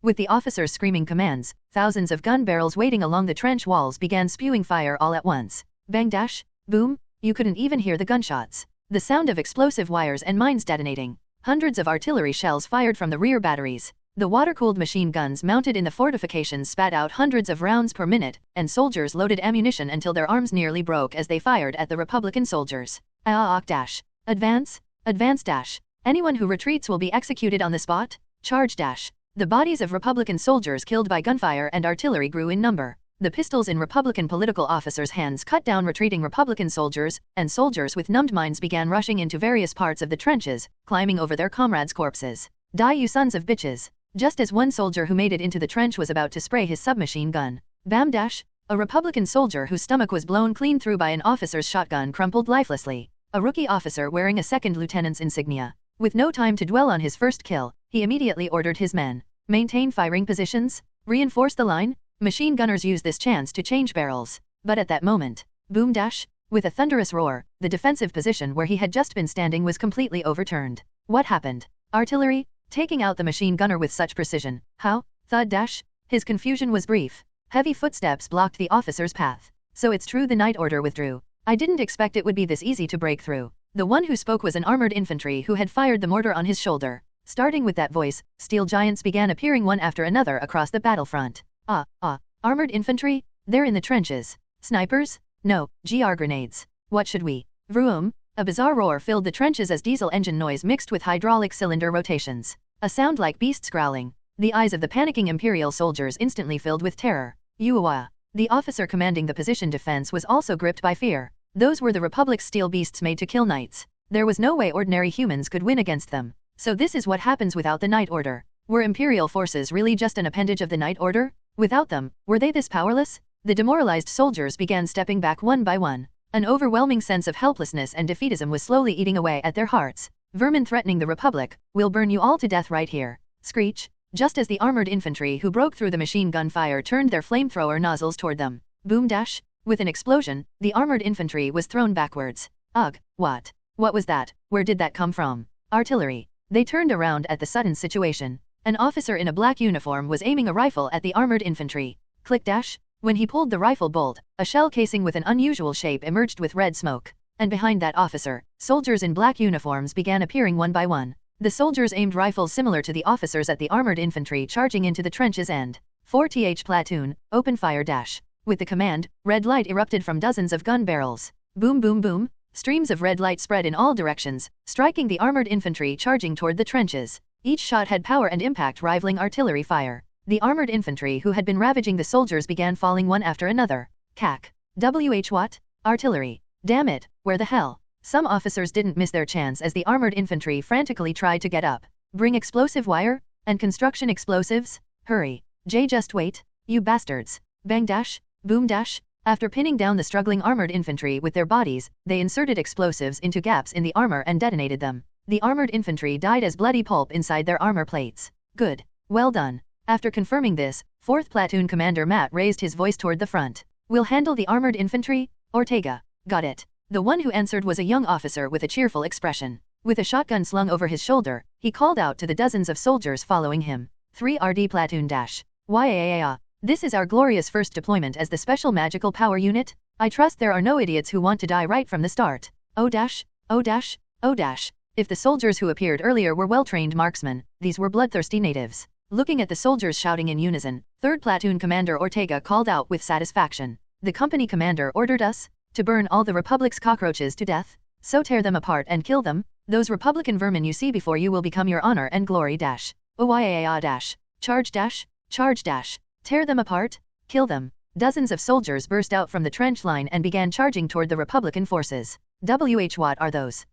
B: With the officers screaming commands, thousands of gun barrels waiting along the trench walls began spewing fire all at once. Bang dash, boom, you couldn't even hear the gunshots. The sound of explosive wires and mines detonating. Hundreds of artillery shells fired from the rear batteries. The water-cooled machine guns mounted in the fortifications spat out hundreds of rounds per minute, and soldiers loaded ammunition until their arms nearly broke as they fired at the Republican soldiers. Dash. Advance, advance dash. Anyone who retreats will be executed on the spot. Charge dash. The bodies of Republican soldiers killed by gunfire and artillery grew in number. The pistols in Republican political officers' hands cut down retreating Republican soldiers, and soldiers with numbed minds began rushing into various parts of the trenches, climbing over their comrades' corpses. Die you sons of bitches! Just as one soldier who made it into the trench was about to spray his submachine gun. Bam dash! A Republican soldier whose stomach was blown clean through by an officer's shotgun crumpled lifelessly. A rookie officer wearing a second lieutenant's insignia. With no time to dwell on his first kill, he immediately ordered his men. Maintain firing positions. Reinforce the line. Machine gunners used this chance to change barrels. But at that moment, boom dash, With a thunderous roar, the defensive position where he had just been standing was completely overturned. What happened? Artillery? Taking out the machine gunner with such precision. How? Thud dash? His confusion was brief. Heavy footsteps blocked the officer's path. So it's true the night order withdrew. I didn't expect it would be this easy to break through. The one who spoke was an armored infantry who had fired the mortar on his shoulder. Starting with that voice, steel giants began appearing one after another across the battlefront. Armored infantry? They're in the trenches. Snipers? No, GR grenades. What should we? Vroom! A bizarre roar filled the trenches as diesel engine noise mixed with hydraulic cylinder rotations. A sound like beasts growling. The eyes of the panicking Imperial soldiers instantly filled with terror. Uawa. The officer commanding the position defense was also gripped by fear. Those were the Republic's steel beasts made to kill knights. There was no way ordinary humans could win against them. So this is what happens without the Night Order. Were Imperial forces really just an appendage of the Night Order? Without them, were they this powerless? The demoralized soldiers began stepping back one by one. An overwhelming sense of helplessness and defeatism was slowly eating away at their hearts. Vermin threatening the Republic, we'll burn you all to death right here. Screech. Just as the armored infantry who broke through the machine gun fire turned their flamethrower nozzles toward them. Boom dash. With an explosion, the armored infantry was thrown backwards. Ugh, what? What was that? Where did that come from? Artillery. They turned around at the sudden situation. An officer in a black uniform was aiming a rifle at the armored infantry. Click dash. When he pulled the rifle bolt, a shell casing with an unusual shape emerged with red smoke. And behind that officer, soldiers in black uniforms began appearing one by one. The soldiers aimed rifles similar to the officers at the armored infantry charging into the trenches and 4th platoon, open fire dash. With the command, red light erupted from dozens of gun barrels. Boom boom boom. Streams of red light spread in all directions, striking the armored infantry charging toward the trenches. Each shot had power and impact rivaling artillery fire. The armored infantry who had been ravaging the soldiers began falling one after another. Cack. What? Artillery. Damn it, where the hell? Some officers didn't miss their chance as the armored infantry frantically tried to get up. Bring explosive wire? And construction explosives? Hurry. Just wait. You bastards. Bang dash. Boom dash. After pinning down the struggling armored infantry with their bodies, they inserted explosives into gaps in the armor and detonated them. The armored infantry died as bloody pulp inside their armor plates. Good. Well done. After confirming this, 4th Platoon Commander Matt raised his voice toward the front. We'll handle the armored infantry? Ortega. Got it. The one who answered was a young officer with a cheerful expression. With a shotgun slung over his shoulder, he called out to the dozens of soldiers following him. 3RD Platoon dash. YAAA. This is our glorious first deployment as the Special Magical Power Unit. I trust there are no idiots who want to die right from the start. Oh dash, oh dash, oh dash. If the soldiers who appeared earlier were well-trained marksmen, these were bloodthirsty natives. Looking at the soldiers shouting in unison, 3rd Platoon Commander Ortega called out with satisfaction. The company commander ordered us to burn all the Republic's cockroaches to death. So tear them apart and kill them. Those Republican vermin you see before you will become your honor and glory dash. OYAA dash. Charge dash. Charge dash. Tear them apart. Kill them. Dozens of soldiers burst out from the trench line and began charging toward the Republican forces. What are those?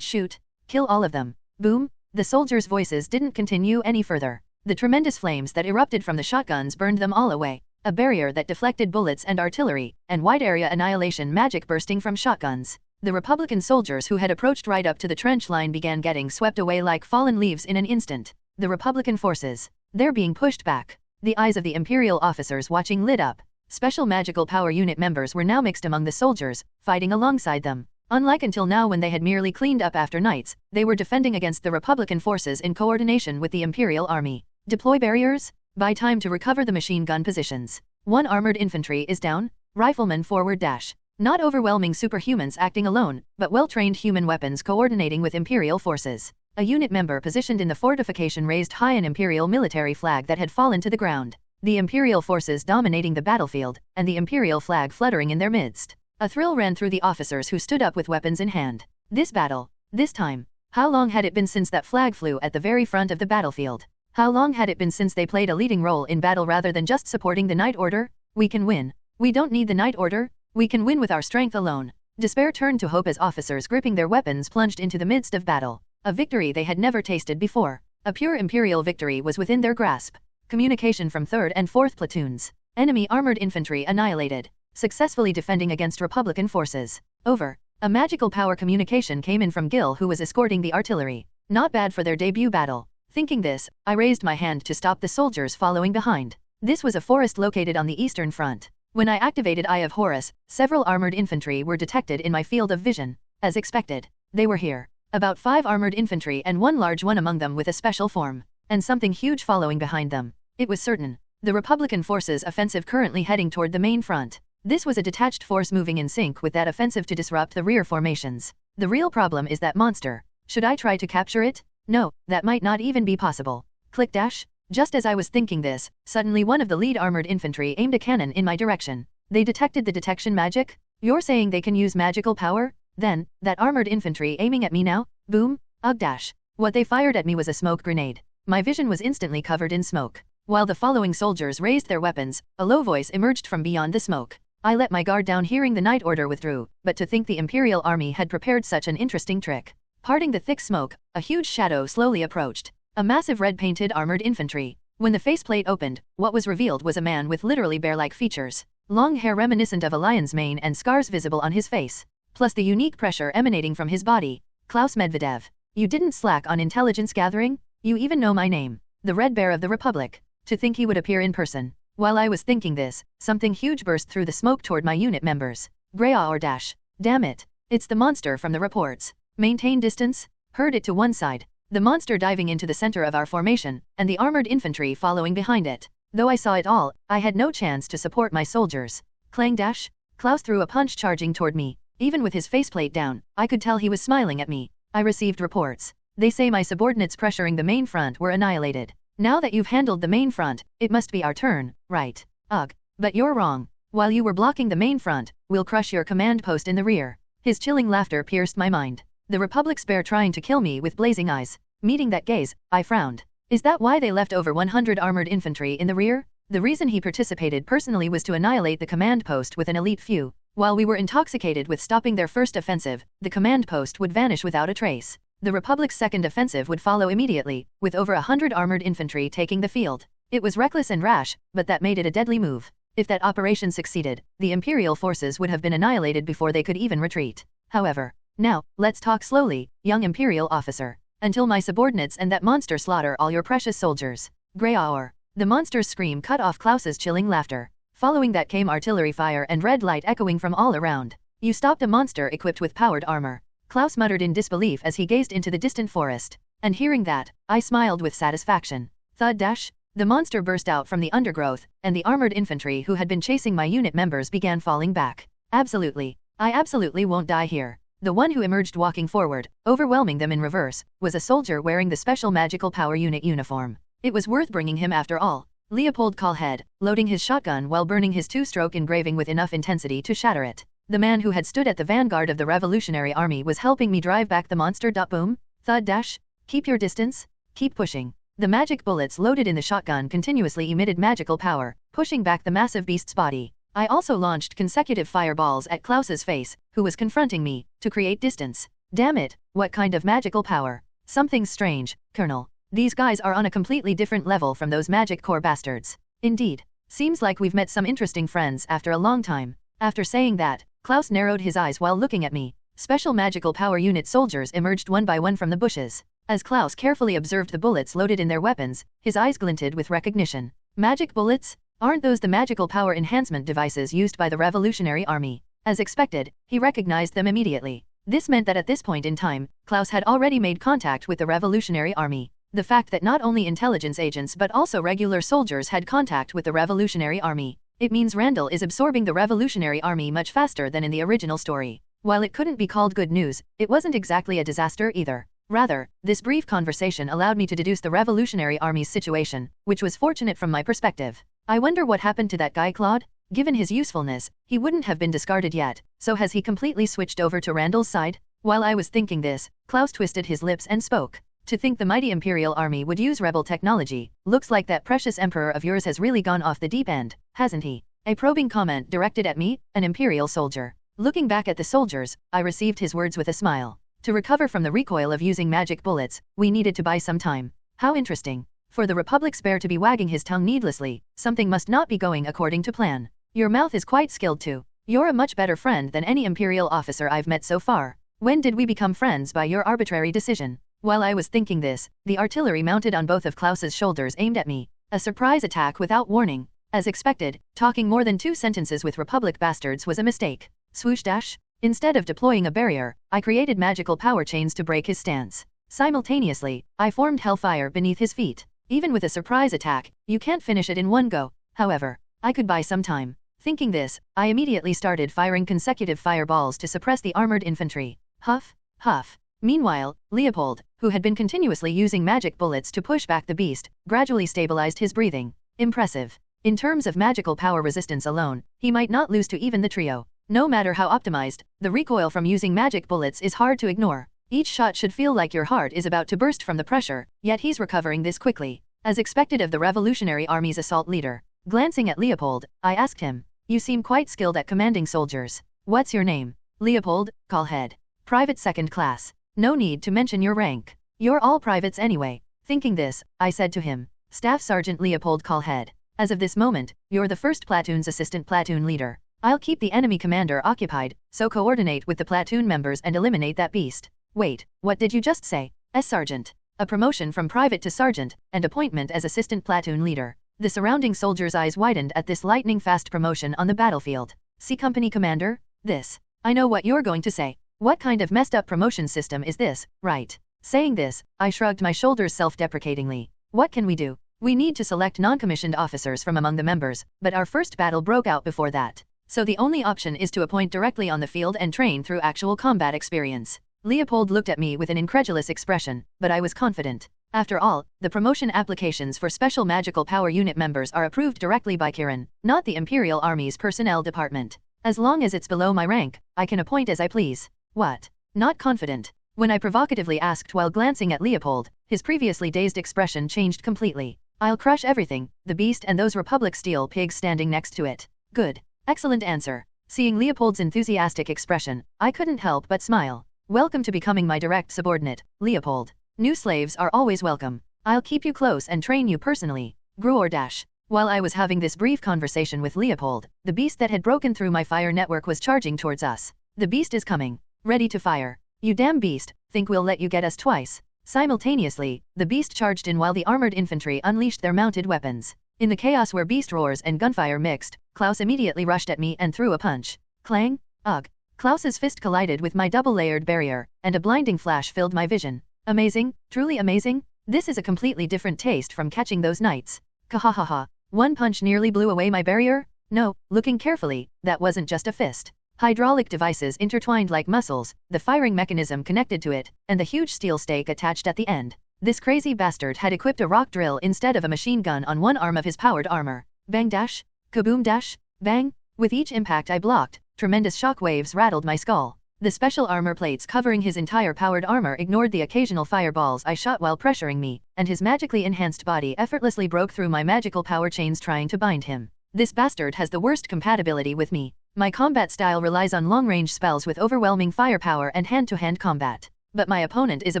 B: Shoot. Kill all of them. Boom. The soldiers' voices didn't continue any further. The tremendous flames that erupted from the shotguns burned them all away. A barrier that deflected bullets and artillery, and wide area annihilation magic bursting from shotguns. The Republican soldiers who had approached right up to the trench line began getting swept away like fallen leaves in an instant. The Republican forces. They're being pushed back. The eyes of the Imperial officers watching lit up. Special Magical Power Unit members were now mixed among the soldiers, fighting alongside them. Unlike until now when they had merely cleaned up after knights, they were defending against the Republican forces in coordination with the Imperial Army. Deploy barriers? Buy time to recover the machine gun positions. One armored infantry is down. Rifleman forward dash. Not overwhelming superhumans acting alone, but well-trained human weapons coordinating with Imperial forces. A unit member positioned in the fortification raised high an Imperial military flag that had fallen to the ground. The Imperial forces dominating the battlefield, and the Imperial flag fluttering in their midst. A thrill ran through the officers who stood up with weapons in hand. This battle. This time. How long had it been since that flag flew at the very front of the battlefield? How long had it been since they played a leading role in battle rather than just supporting the Night Order? We can win. We don't need the Night Order. We can win with our strength alone. Despair turned to hope as officers gripping their weapons plunged into the midst of battle. A victory they had never tasted before. A pure Imperial victory was within their grasp. Communication from 3rd and 4th platoons. Enemy armored infantry annihilated. Successfully defending against Republican forces. Over. A magical power communication came in from Gil who was escorting the artillery. Not bad for their debut battle. Thinking this, I raised my hand to stop the soldiers following behind. This was a forest located on the eastern front. When I activated Eye of Horus, several armored infantry were detected in my field of vision. As expected, they were here. About 5 armored infantry and one large one among them with a special form, and something huge following behind them. It was certain. The Republican forces offensive currently heading toward the main front. This was a detached force moving in sync with that offensive to disrupt the rear formations. The real problem is that monster. Should I try to capture it? No, that might not even be possible. Click dash. Just as I was thinking this, suddenly one of the lead armored infantry aimed a cannon in my direction. They detected the detection magic? You're saying they can use magical power? Then, that armored infantry aiming at me now? Boom. Ugh dash. What they fired at me was a smoke grenade. My vision was instantly covered in smoke. While the following soldiers raised their weapons, a low voice emerged from beyond the smoke. I let my guard down hearing the night order withdrew, but to think the Imperial army had prepared such an interesting trick. Parting the thick smoke, a huge shadow slowly approached. A massive red-painted armored infantry. When the faceplate opened, what was revealed was a man with literally bear-like features. Long hair reminiscent of a lion's mane and scars visible on his face. Plus the unique pressure emanating from his body. Klaus Medvedev. You didn't slack on intelligence gathering? You even know my name. The Red Bear of the Republic. To think he would appear in person. While I was thinking this, something huge burst through the smoke toward my unit members. Greya or dash. Damn it. It's the monster from the reports. Maintain distance. Herd it to one side. The monster diving into the center of our formation, and the armored infantry following behind it. Though I saw it all, I had no chance to support my soldiers. Clang dash. Klaus threw a punch charging toward me. Even with his faceplate down, I could tell he was smiling at me. I received reports. They say my subordinates pressuring the main front were annihilated. Now that you've handled the main front, it must be our turn, right? Ugh. But you're wrong. While you were blocking the main front, we'll crush your command post in the rear. His chilling laughter pierced my mind. The Republic's bear trying to kill me with blazing eyes. Meeting that gaze, I frowned. Is that why they left over 100 armored infantry in the rear? The reason he participated personally was to annihilate the command post with an elite few. While we were intoxicated with stopping their first offensive, the command post would vanish without a trace. The Republic's second offensive would follow immediately, with over 100 armored infantry taking the field. It was reckless and rash, but that made it a deadly move. If that operation succeeded, the Imperial forces would have been annihilated before they could even retreat. However, now, let's talk slowly, young Imperial officer. Until my subordinates and that monster slaughter all your precious soldiers. Greyaur. The monster's scream cut off Klaus's chilling laughter. Following that came artillery fire and red light echoing from all around. You stopped a monster equipped with powered armor. Klaus muttered in disbelief as he gazed into the distant forest. And hearing that, I smiled with satisfaction. Thud dash. The monster burst out from the undergrowth, and the armored infantry who had been chasing my unit members began falling back. Absolutely. I absolutely won't die here. The one who emerged walking forward, overwhelming them in reverse, was a soldier wearing the special magical power unit uniform. It was worth bringing him after all. Leopold Callhead, loading his shotgun while burning his 2-stroke engraving with enough intensity to shatter it. The man who had stood at the vanguard of the Revolutionary Army was helping me drive back the monster. Boom. Thud dash. Keep your distance. Keep pushing. The magic bullets loaded in the shotgun continuously emitted magical power, pushing back the massive beast's body. I also launched consecutive fireballs at Klaus's face, who was confronting me, to create distance. Damn it, what kind of magical power? Something's strange, Colonel. These guys are on a completely different level from those magic core bastards. Indeed. Seems like we've met some interesting friends after a long time. After saying that, Klaus narrowed his eyes while looking at me. Special magical power unit soldiers emerged one by one from the bushes. As Klaus carefully observed the bullets loaded in their weapons, his eyes glinted with recognition. Magic bullets? Aren't those the magical power enhancement devices used by the Revolutionary Army? As expected, he recognized them immediately. This meant that at this point in time, Klaus had already made contact with the Revolutionary Army. The fact that not only intelligence agents but also regular soldiers had contact with the Revolutionary Army. It means Randall is absorbing the Revolutionary Army much faster than in the original story. While it couldn't be called good news, it wasn't exactly a disaster either. Rather, this brief conversation allowed me to deduce the Revolutionary Army's situation, which was fortunate from my perspective. I wonder what happened to that guy Claude? Given his usefulness, he wouldn't have been discarded yet, so has he completely switched over to Randall's side? While I was thinking this, Klaus twisted his lips and spoke. To think the mighty Imperial Army would use rebel technology, looks like that precious emperor of yours has really gone off the deep end, hasn't he? A probing comment directed at me, an Imperial soldier. Looking back at the soldiers, I received his words with a smile. To recover from the recoil of using magic bullets, we needed to buy some time. How interesting. For the Republic's bear to be wagging his tongue needlessly, something must not be going according to plan. Your mouth is quite skilled too. You're a much better friend than any Imperial officer I've met so far. When did we become friends by your arbitrary decision? While I was thinking this, the artillery mounted on both of Klaus's shoulders aimed at me. A surprise attack without warning. As expected, talking more than 2 sentences with Republic bastards was a mistake. Swoosh dash. Instead of deploying a barrier, I created magical power chains to break his stance. Simultaneously, I formed hellfire beneath his feet. Even with a surprise attack, you can't finish it in one go. However, I could buy some time. Thinking this, I immediately started firing consecutive fireballs to suppress the armored infantry. Huff, huff. Meanwhile, Leopold, who had been continuously using magic bullets to push back the beast, gradually stabilized his breathing. Impressive. In terms of magical power resistance alone, he might not lose to even the trio. No matter how optimized, the recoil from using magic bullets is hard to ignore. Each shot should feel like your heart is about to burst from the pressure, yet he's recovering this quickly. As expected of the Revolutionary Army's assault leader. Glancing at Leopold, I asked him, "You seem quite skilled at commanding soldiers. What's your name?" "Leopold, call head. Private 2nd class. No need to mention your rank. You're all privates anyway." Thinking this, I said to him, "Staff Sergeant Leopold call head. As of this moment, you're the 1st platoon's assistant platoon leader. I'll keep the enemy commander occupied, so coordinate with the platoon members and eliminate that beast." "Wait, what did you just say?" "Sergeant. A promotion from private to sergeant, and appointment as assistant platoon leader." The surrounding soldiers' eyes widened at this lightning-fast promotion on the battlefield. "See company commander? This. I know what you're going to say. What kind of messed up promotion system is this, right?" Saying this, I shrugged my shoulders self-deprecatingly. "What can we do? We need to select non-commissioned officers from among the members, but our first battle broke out before that. So the only option is to appoint directly on the field and train through actual combat experience." Leopold looked at me with an incredulous expression, but I was confident. After all, the promotion applications for special magical power unit members are approved directly by Kirin, not the Imperial Army's personnel department. As long as it's below my rank, I can appoint as I please. What? Not confident? When I provocatively asked while glancing at Leopold, his previously dazed expression changed completely. "I'll crush everything, the beast and those Republic steel pigs standing next to it." "Good. Excellent answer." Seeing Leopold's enthusiastic expression, I couldn't help but smile. "Welcome to becoming my direct subordinate, Leopold. New slaves are always welcome. I'll keep you close and train you personally." Grew or dash. While I was having this brief conversation with Leopold, the beast that had broken through my fire network was charging towards us. "The beast is coming. Ready to fire. You damn beast, think we'll let you get us twice?" Simultaneously, the beast charged in while the armored infantry unleashed their mounted weapons. In the chaos where beast roars and gunfire mixed, Klaus immediately rushed at me and threw a punch. Clang! Ugh! Klaus's fist collided with my double-layered barrier, and a blinding flash filled my vision. Amazing, truly amazing. This is a completely different taste from catching those knights. Kahahaha. One punch nearly blew away my barrier? No, looking carefully, that wasn't just a fist. Hydraulic devices intertwined like muscles, the firing mechanism connected to it, and the huge steel stake attached at the end. This crazy bastard had equipped a rock drill instead of a machine gun on one arm of his powered armor. Bang dash, kaboom dash, bang. With each impact I blocked, tremendous shock waves rattled my skull. The special armor plates covering his entire powered armor ignored the occasional fireballs I shot while pressuring me, and his magically enhanced body effortlessly broke through my magical power chains trying to bind him. This bastard has the worst compatibility with me. My combat style relies on long-range spells with overwhelming firepower and hand-to-hand combat. But my opponent is a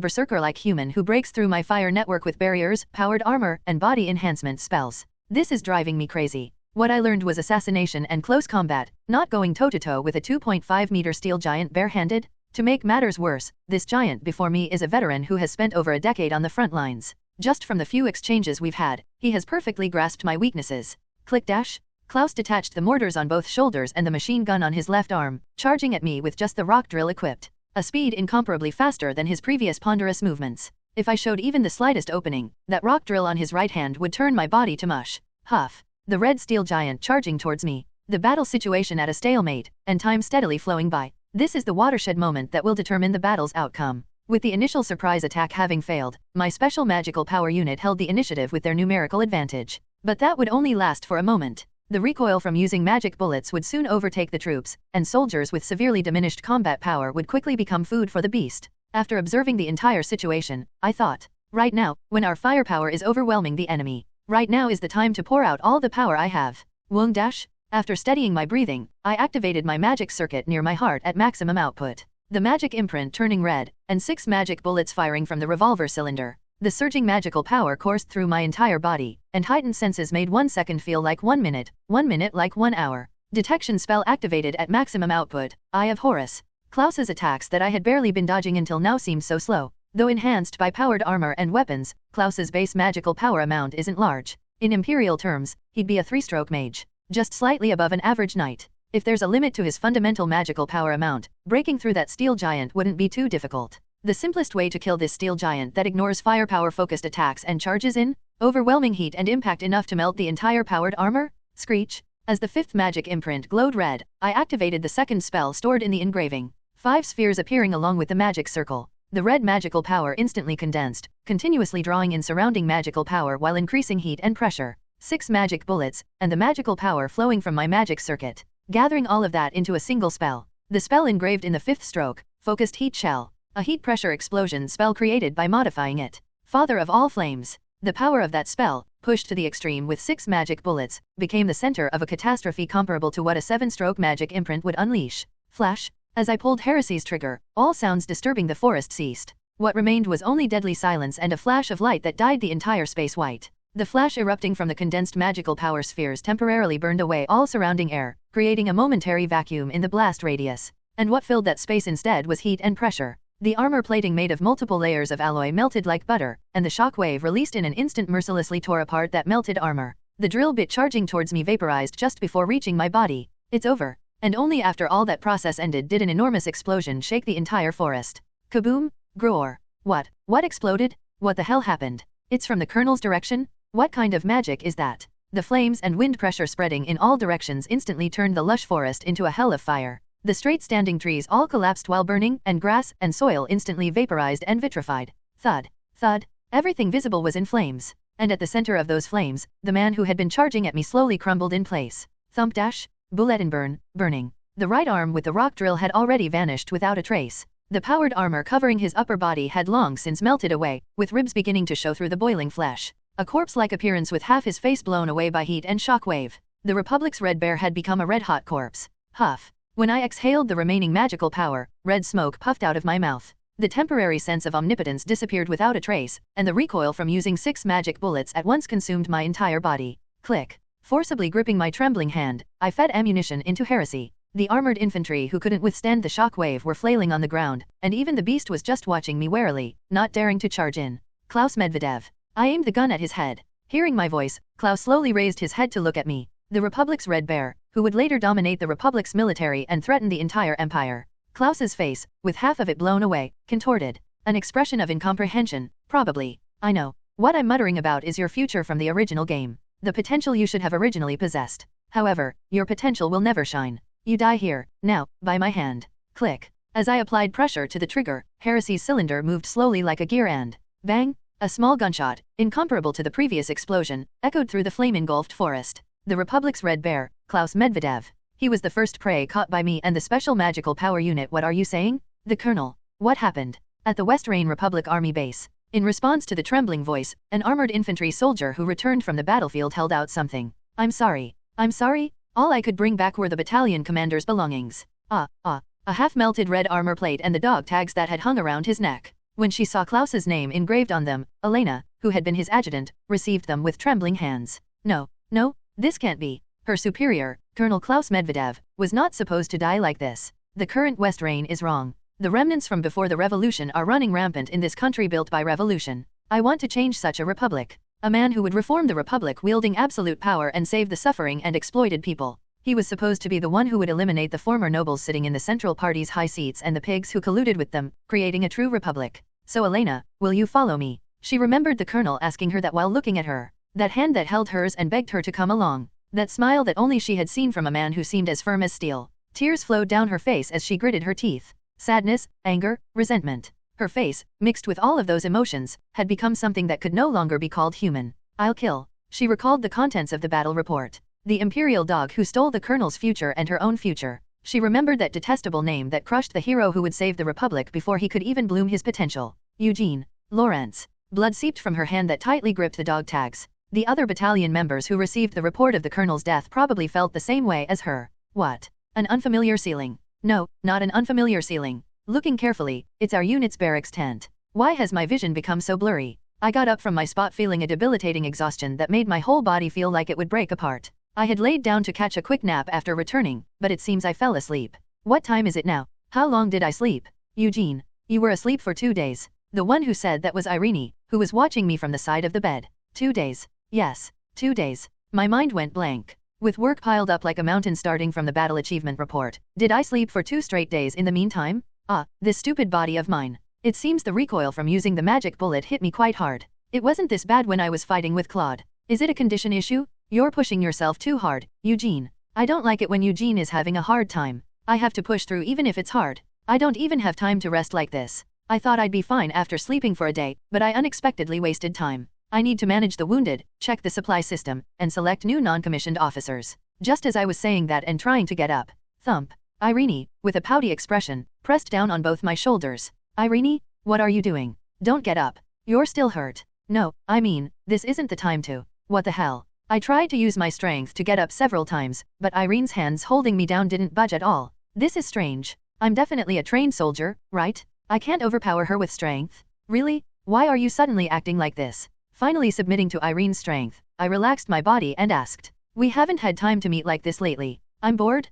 B: berserker-like human who breaks through my fire network with barriers, powered armor, and body enhancement spells. This is driving me crazy. What I learned was assassination and close combat, not going toe-to-toe with a 2.5-meter steel giant barehanded. To make matters worse, this giant before me is a veteran who has spent over a decade on the front lines. Just from the few exchanges we've had, he has perfectly grasped my weaknesses. Click dash. Klaus detached the mortars on both shoulders and the machine gun on his left arm, charging at me with just the rock drill equipped. A speed incomparably faster than his previous ponderous movements. If I showed even the slightest opening, that rock drill on his right hand would turn my body to mush. Huff. The red steel giant charging towards me. The battle situation at a stalemate, and time steadily flowing by. This is the watershed moment that will determine the battle's outcome. With the initial surprise attack having failed, my special magical power unit held the initiative with their numerical advantage. But that would only last for a moment. The recoil from using magic bullets would soon overtake the troops, and soldiers with severely diminished combat power would quickly become food for the beast. After observing the entire situation, I thought, right now, when our firepower is overwhelming the enemy, right now is the time to pour out all the power I have. Woong dash. After steadying my breathing, I activated my magic circuit near my heart at maximum output. The magic imprint turning red, and 6 magic bullets firing from the revolver cylinder. The surging magical power coursed through my entire body, and heightened senses made 1 second feel like 1 minute like 1 hour. Detection spell activated at maximum output, Eye of Horus. Klaus's attacks that I had barely been dodging until now seemed so slow. Though enhanced by powered armor and weapons, Klaus's base magical power amount isn't large. In Imperial terms, he'd be a 3-stroke mage. Just slightly above an average knight. If there's a limit to his fundamental magical power amount, breaking through that steel giant wouldn't be too difficult. The simplest way to kill this steel giant that ignores firepower-focused attacks and charges in overwhelming heat and impact enough to melt the entire powered armor? Screech. As the 5th magic imprint glowed red, I activated the 2nd spell stored in the engraving. 5 spheres appearing along with the magic circle. The red magical power instantly condensed, continuously drawing in surrounding magical power while increasing heat and pressure. 6 magic bullets, and the magical power flowing from my magic circuit, gathering all of that into a single spell. The spell engraved in the 5th stroke, Focused Heat Shell, a heat pressure explosion spell created by modifying it. Father of all flames. The power of that spell, pushed to the extreme with 6 magic bullets, became the center of a catastrophe comparable to what a 7-stroke magic imprint would unleash. Flash. As I pulled Heresy's trigger, all sounds disturbing the forest ceased. What remained was only deadly silence and a flash of light that dyed the entire space white. The flash erupting from the condensed magical power spheres temporarily burned away all surrounding air, creating a momentary vacuum in the blast radius. And what filled that space instead was heat and pressure. The armor plating made of multiple layers of alloy melted like butter, and the shock wave released in an instant mercilessly tore apart that melted armor. The drill bit charging towards me vaporized just before reaching my body. It's over. And only after all that process ended did an enormous explosion shake the entire forest. Kaboom! Groar. What exploded? What the hell happened? It's from the Colonel's direction? What kind of magic is that? The flames and wind pressure spreading in all directions instantly turned the lush forest into a hell of fire. The straight standing trees all collapsed while burning, and grass and soil instantly vaporized and vitrified. Thud. Thud. Everything visible was in flames. And at the center of those flames, the man who had been charging at me slowly crumbled in place. Thump dash. Bullet and burning. The right arm with the rock drill had already vanished without a trace. The powered armor covering his upper body had long since melted away, with ribs beginning to show through the boiling flesh. A corpse-like appearance with half his face blown away by heat and shockwave. The Republic's Red Bear had become a red-hot corpse. Huff. When I exhaled the remaining magical power, red smoke puffed out of my mouth. The temporary sense of omnipotence disappeared without a trace, and the recoil from using 6 magic bullets at once consumed my entire body. Click. Forcibly gripping my trembling hand, I fed ammunition into Heresy. The armored infantry who couldn't withstand the shock wave were flailing on the ground, and even the beast was just watching me warily, not daring to charge in. Klaus Medvedev. I aimed the gun at his head. Hearing my voice, Klaus slowly raised his head to look at me. The Republic's Red Bear, who would later dominate the Republic's military and threaten the entire empire. Klaus's face, with half of it blown away, contorted. An expression of incomprehension, probably. I know. What I'm muttering about is your future from the original game. The potential you should have originally possessed. However, your potential will never shine. You die here, now, by my hand. Click. As I applied pressure to the trigger, Heresy's cylinder moved slowly like a gear and bang! A small gunshot, incomparable to the previous explosion, echoed through the flame-engulfed forest. The Republic's Red Bear, Klaus Medvedev. He was the first prey caught by me and the special magical power unit. What are you saying? The Colonel. What happened? At the West Rain Republic Army base. In response to the trembling voice, an armored infantry soldier who returned from the battlefield held out something. I'm sorry. I'm sorry? All I could bring back were the battalion commander's belongings. A half-melted red armor plate and the dog tags that had hung around his neck. When she saw Klaus's name engraved on them, Elena, who had been his adjutant, received them with trembling hands. No, this can't be. Her superior, Colonel Klaus Medvedev, was not supposed to die like this. The current West Rain is wrong. The remnants from before the revolution are running rampant in this country built by revolution. I want to change such a republic. A man who would reform the republic wielding absolute power and save the suffering and exploited people. He was supposed to be the one who would eliminate the former nobles sitting in the Central Party's high seats and the pigs who colluded with them, creating a true republic. So Elena, will you follow me? She remembered the colonel asking her that while looking at her. That hand that held hers and begged her to come along. That smile that only she had seen from a man who seemed as firm as steel. Tears flowed down her face as she gritted her teeth. Sadness, anger, resentment. Her face, mixed with all of those emotions, had become something that could no longer be called human. I'll kill. She recalled the contents of the battle report. The Imperial dog who stole the colonel's future and her own future. She remembered that detestable name that crushed the hero who would save the republic before he could even bloom his potential. Eugene. Lawrence. Blood seeped from her hand that tightly gripped the dog tags. The other battalion members who received the report of the colonel's death probably felt the same way as her. What? An unfamiliar ceiling. No, not an unfamiliar ceiling. Looking carefully, it's our unit's barracks tent. Why has my vision become so blurry? I got up from my spot feeling a debilitating exhaustion that made my whole body feel like it would break apart. I had laid down to catch a quick nap after returning, but it seems I fell asleep. What time is it now? How long did I sleep? Eugene. You were asleep for 2 days. The one who said that was Renie, who was watching me from the side of the bed. 2 days. Yes. 2 days. My mind went blank. With work piled up like a mountain starting from the battle achievement report, did I sleep for 2 straight days in the meantime? This stupid body of mine. It seems the recoil from using the magic bullet hit me quite hard. It wasn't this bad when I was fighting with Claude. Is it a condition issue? You're pushing yourself too hard, Eugene. I don't like it when Eugene is having a hard time. I have to push through even if it's hard. I don't even have time to rest like this. I thought I'd be fine after sleeping for a day, but I unexpectedly wasted time. I need to manage the wounded, check the supply system, and select new non-commissioned officers. Just as I was saying that and trying to get up, thump. Renie, with a pouty expression, pressed down on both my shoulders. Renie, what are you doing? Don't get up. You're still hurt. No, I mean, this isn't the time to. What the hell? I tried to use my strength to get up several times, but Irene's hands holding me down didn't budge at all. This is strange. I'm definitely a trained soldier, right? I can't overpower her with strength. Really? Why are you suddenly acting like this? Finally submitting to Irene's strength, I relaxed my body and asked. We haven't had time to meet like this lately. I'm bored?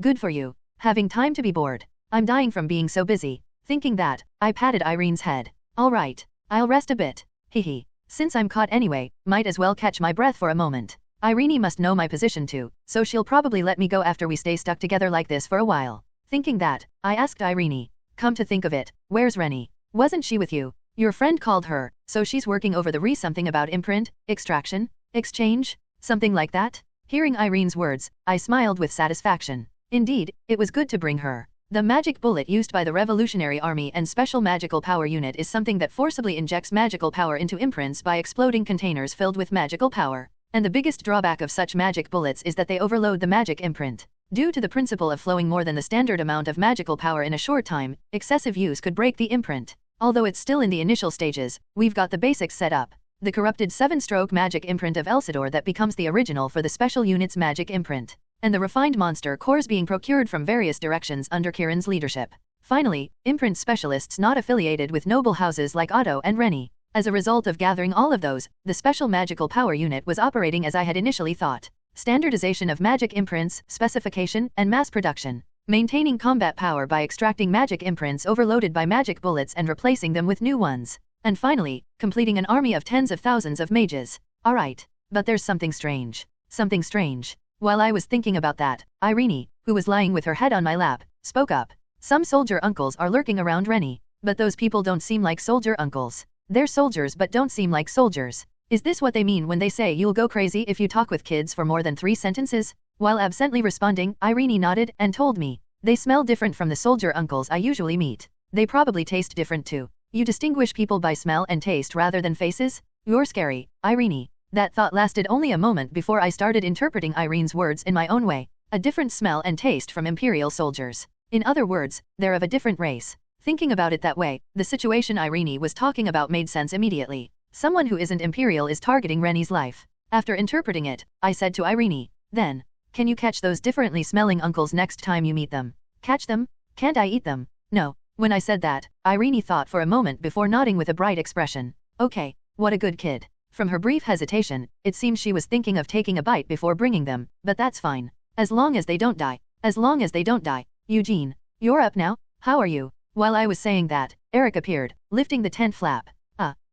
B: Good for you. Having time to be bored. I'm dying from being so busy. Thinking that, I patted Irene's head. All right. I'll rest a bit. Hehe. Since I'm caught anyway, might as well catch my breath for a moment. Irene must know my position too, so she'll probably let me go after we stay stuck together like this for a while. Thinking that, I asked Irene. Come to think of it, where's Renie? Wasn't she with you? Your friend called her, so she's working over the something about imprint, extraction, exchange, something like that? Hearing Irene's words, I smiled with satisfaction. Indeed, it was good to bring her. The magic bullet used by the Revolutionary Army and Special Magical Power Unit is something that forcibly injects magical power into imprints by exploding containers filled with magical power. And the biggest drawback of such magic bullets is that they overload the magic imprint. Due to the principle of flowing more than the standard amount of magical power in a short time, excessive use could break the imprint. Although it's still in the initial stages, we've got the basics set up. The corrupted 7-stroke magic imprint of Elsidor that becomes the original for the special unit's magic imprint. And the refined monster cores being procured from various directions under Kieran's leadership. Finally, imprint specialists not affiliated with noble houses like Otto and Renie. As a result of gathering all of those, the special magical power unit was operating as I had initially thought. Standardization of magic imprints, specification, and mass production. Maintaining combat power by extracting magic imprints overloaded by magic bullets and replacing them with new ones. And finally, completing an army of tens of thousands of mages. Alright, but there's something strange. Something strange. While I was thinking about that, Irene, who was lying with her head on my lap, spoke up. Some soldier uncles are lurking around Renie, but those people don't seem like soldier uncles. They're soldiers but don't seem like soldiers. Is this what they mean when they say you'll go crazy if you talk with kids for more than 3 sentences? While absently responding, Irene nodded and told me. They smell different from the soldier uncles I usually meet. They probably taste different too. You distinguish people by smell and taste rather than faces? You're scary, Irene. That thought lasted only a moment before I started interpreting Irene's words in my own way. A different smell and taste from Imperial soldiers. In other words, they're of a different race. Thinking about it that way, the situation Irene was talking about made sense immediately. Someone who isn't Imperial is targeting Renie's life. After interpreting it, I said to Irene, then, can you catch those differently smelling uncles next time you meet them? Catch them? Can't I eat them? No. When I said that, Irene thought for a moment before nodding with a bright expression. Okay, what a good kid. From her brief hesitation, it seems she was thinking of taking a bite before bringing them, but that's fine. As long as they don't die. As long as they don't die. Eugene, you're up now? How are you? While I was saying that, Eric appeared, lifting the tent flap.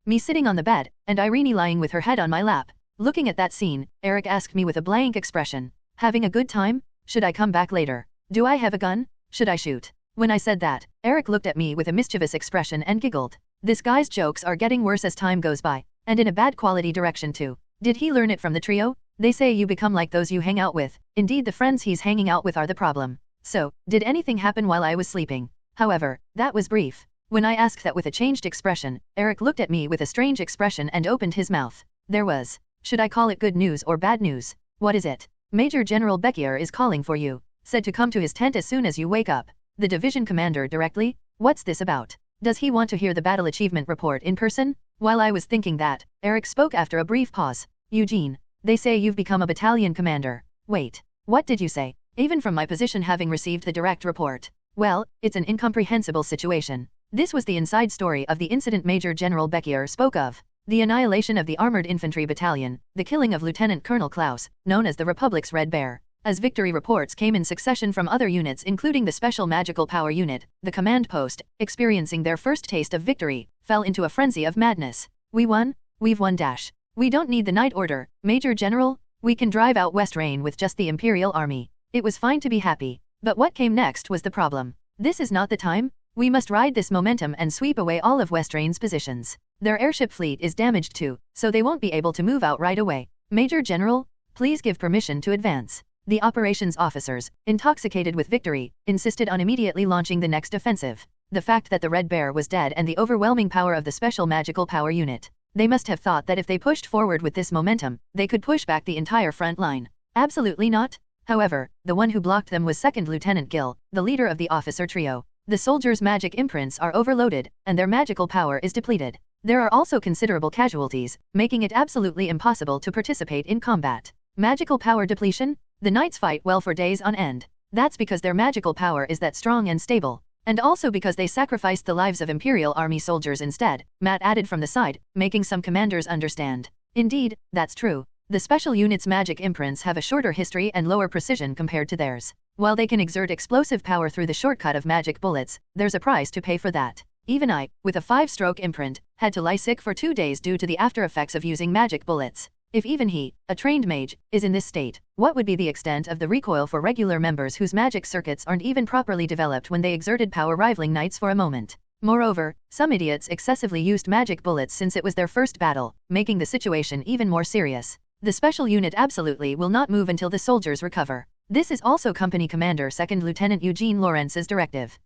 B: Me sitting on the bed, and Irene lying with her head on my lap. Looking at that scene, Eric asked me with a blank expression. Having a good time? Should I come back later? Do I have a gun? Should I shoot? When I said that, Eric looked at me with a mischievous expression and giggled. This guy's jokes are getting worse as time goes by, and in a bad quality direction too. Did he learn it from the trio? They say you become like those you hang out with. Indeed, the friends he's hanging out with are the problem. So, did anything happen while I was sleeping? However, that was brief. When I asked that with a changed expression, Eric looked at me with a strange expression and opened his mouth. There was. Should I call it good news or bad news? What is it? Major General Bekier is calling for you. Said to come to his tent as soon as you wake up. The division commander directly? What's this about? Does he want to hear the battle achievement report in person? While I was thinking that, Eric spoke after a brief pause. Eugene, they say you've become a battalion commander. Wait, what did you say? Even from my position having received the direct report. Well, it's an incomprehensible situation. This was the inside story of the incident Major General Bekier spoke of. The annihilation of the Armored Infantry Battalion, the killing of Lieutenant Colonel Klaus, known as the Republic's Red Bear. As victory reports came in succession from other units including the Special Magical Power Unit, the command post, experiencing their first taste of victory, fell into a frenzy of madness. We won? We've won dash. We don't need the Night Order, Major General. We can drive out West Rain with just the Imperial Army. It was fine to be happy. But what came next was the problem. This is not the time. We must ride this momentum and sweep away all of West Rain's positions. Their airship fleet is damaged too, so they won't be able to move out right away. Major General, please give permission to advance. The operations officers, intoxicated with victory, insisted on immediately launching the next offensive. The fact that the Red Bear was dead and the overwhelming power of the Special Magical Power Unit. They must have thought that if they pushed forward with this momentum, they could push back the entire front line. Absolutely not. However, the one who blocked them was 2nd Lieutenant Gil, the leader of the officer trio. The soldiers' magic imprints are overloaded, and their magical power is depleted. There are also considerable casualties, making it absolutely impossible to participate in combat. Magical power depletion? The knights fight well for days on end. That's because their magical power is that strong and stable. And also because they sacrificed the lives of Imperial Army soldiers instead, Matt added from the side, making some commanders understand. Indeed, that's true. The special unit's magic imprints have a shorter history and lower precision compared to theirs. While they can exert explosive power through the shortcut of magic bullets, there's a price to pay for that. Even I, with a 5-stroke imprint, had to lie sick for 2 days due to the after effects of using magic bullets. If even he, a trained mage, is in this state, what would be the extent of the recoil for regular members whose magic circuits aren't even properly developed when they exerted power rivaling knights for a moment? Moreover, some idiots excessively used magic bullets since it was their first battle, making the situation even more serious. The special unit absolutely will not move until the soldiers recover. This is also Company Commander 2nd Lieutenant Eugene Lawrence's directive.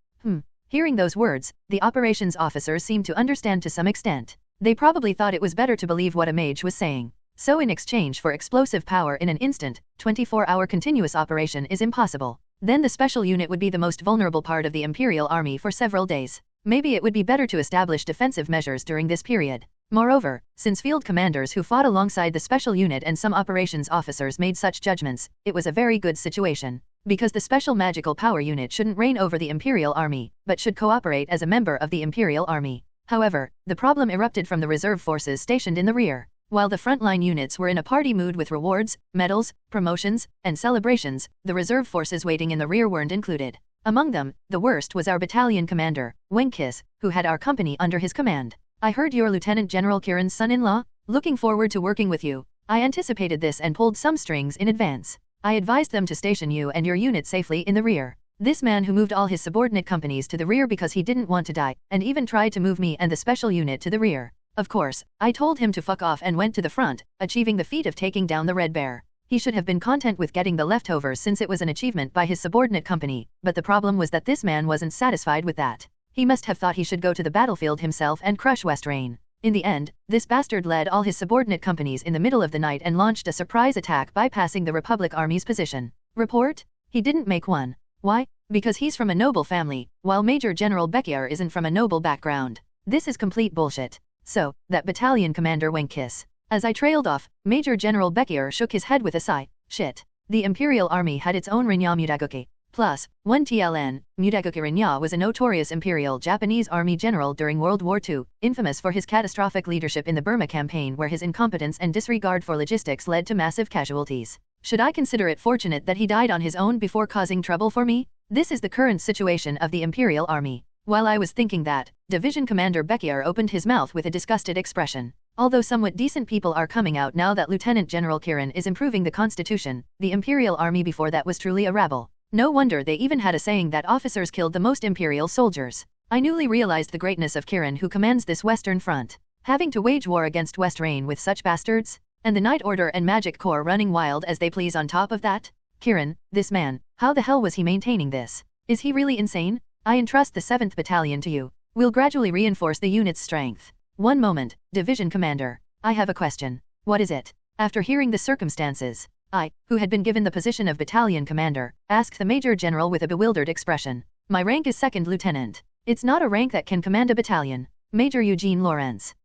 B: Hearing those words, the operations officers seemed to understand to some extent. They probably thought it was better to believe what a mage was saying. So in exchange for explosive power in an instant, 24-hour continuous operation is impossible. Then the special unit would be the most vulnerable part of the Imperial Army for several days. Maybe it would be better to establish defensive measures during this period. Moreover, since field commanders who fought alongside the special unit and some operations officers made such judgments, it was a very good situation. Because the special magical power unit shouldn't reign over the Imperial Army, but should cooperate as a member of the Imperial Army. However, the problem erupted from the reserve forces stationed in the rear. While the frontline units were in a party mood with rewards, medals, promotions, and celebrations, the reserve forces waiting in the rear weren't included. Among them, the worst was our battalion commander, Wenkis, who had our company under his command. I heard you're Lieutenant General Kiran's son-in-law? Looking forward to working with you. I anticipated this and pulled some strings in advance. I advised them to station you and your unit safely in the rear. This man who moved all his subordinate companies to the rear because he didn't want to die, and even tried to move me and the special unit to the rear. Of course, I told him to fuck off and went to the front, achieving the feat of taking down the Red Bear. He should have been content with getting the leftovers since it was an achievement by his subordinate company, but the problem was that this man wasn't satisfied with that. He must have thought he should go to the battlefield himself and crush West Rain. In the end, this bastard led all his subordinate companies in the middle of the night and launched a surprise attack bypassing the Republic Army's position. Report? He didn't make one. Why? Because he's from a noble family, while Major General Beckier isn't from a noble background. This is complete bullshit. So, that battalion commander Wenkis. As I trailed off, Major General Beckier shook his head with a sigh. Shit. The Imperial Army had its own Renie Mudagoki. Plus, 1 TLN, Mudagoki Renie was a notorious Imperial Japanese Army general during World War II, infamous for his catastrophic leadership in the Burma campaign where his incompetence and disregard for logistics led to massive casualties. Should I consider it fortunate that he died on his own before causing trouble for me? This is the current situation of the Imperial Army. While I was thinking that, Division Commander Beckier opened his mouth with a disgusted expression. Although somewhat decent people are coming out now that Lieutenant General Kiran is improving the Constitution, the Imperial Army before that was truly a rabble. No wonder they even had a saying that officers killed the most Imperial soldiers. I newly realized the greatness of Kiran who commands this Western Front. Having to wage war against West Rain with such bastards? And the Night Order and Magic Corps running wild as they please on top of that? Kiran, this man, how the hell was he maintaining this? Is he really insane? I entrust the 7th Battalion to you. We'll gradually reinforce the unit's strength. One moment, Division Commander. I have a question. What is it? After hearing the circumstances, I, who had been given the position of Battalion Commander, asked the Major General with a bewildered expression. My rank is 2nd Lieutenant. It's not a rank that can command a battalion. Major Eugene Lawrence.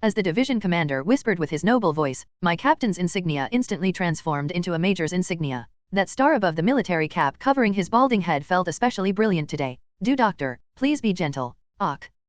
B: As the Division Commander whispered with his noble voice, my captain's insignia instantly transformed into a major's insignia. That star above the military cap covering his balding head felt especially brilliant today. Do doctor, please be gentle.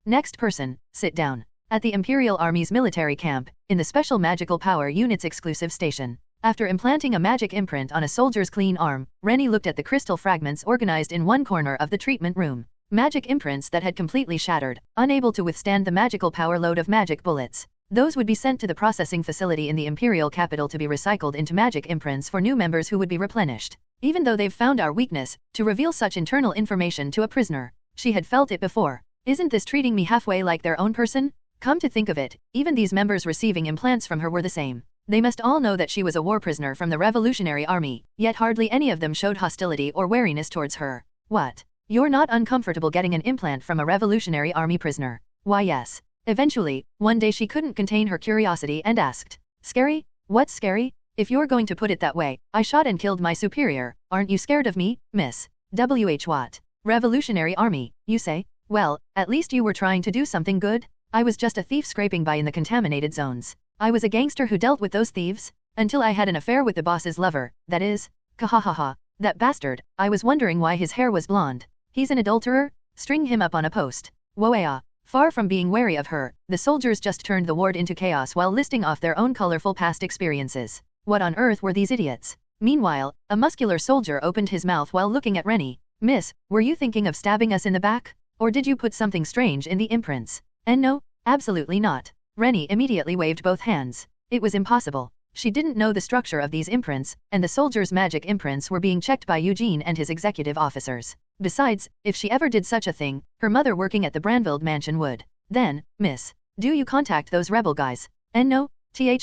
B: Next person, sit down. At the Imperial Army's military camp, in the Special Magical Power Unit's exclusive station. After implanting a magic imprint on a soldier's clean arm, Renie looked at the crystal fragments organized in one corner of the treatment room. Magic imprints that had completely shattered, unable to withstand the magical power load of magic bullets. Those would be sent to the processing facility in the Imperial capital to be recycled into magic imprints for new members who would be replenished. Even though they've found our weakness, to reveal such internal information to a prisoner. She had felt it before. Isn't this treating me halfway like their own person? Come to think of it, even these members receiving implants from her were the same. They must all know that she was a war prisoner from the Revolutionary Army, yet hardly any of them showed hostility or wariness towards her. What? You're not uncomfortable getting an implant from a Revolutionary Army prisoner? Why yes. Eventually, one day she couldn't contain her curiosity and asked, "Scary? What's scary? If you're going to put it that way, I shot and killed my superior, aren't you scared of me, Miss? W.H. What? Revolutionary Army, you say? Well, at least you were trying to do something good? I was just a thief scraping by in the contaminated zones. I was a gangster who dealt with those thieves, until I had an affair with the boss's lover, that is. Kahahaha. That bastard, I was wondering why his hair was blonde. He's an adulterer? String him up on a post. Woea. Far from being wary of her, the soldiers just turned the ward into chaos while listing off their own colorful past experiences. What on earth were these idiots? Meanwhile, a muscular soldier opened his mouth while looking at Renie. Miss, were you thinking of stabbing us in the back? Or did you put something strange in the imprints? And no, absolutely not. Renie immediately waved both hands. It was impossible. She didn't know the structure of these imprints, and the soldiers' magic imprints were being checked by Eugene and his executive officers. Besides, if she ever did such a thing, her mother working at the Branville mansion would. Then, Miss, do you contact those rebel guys? And no,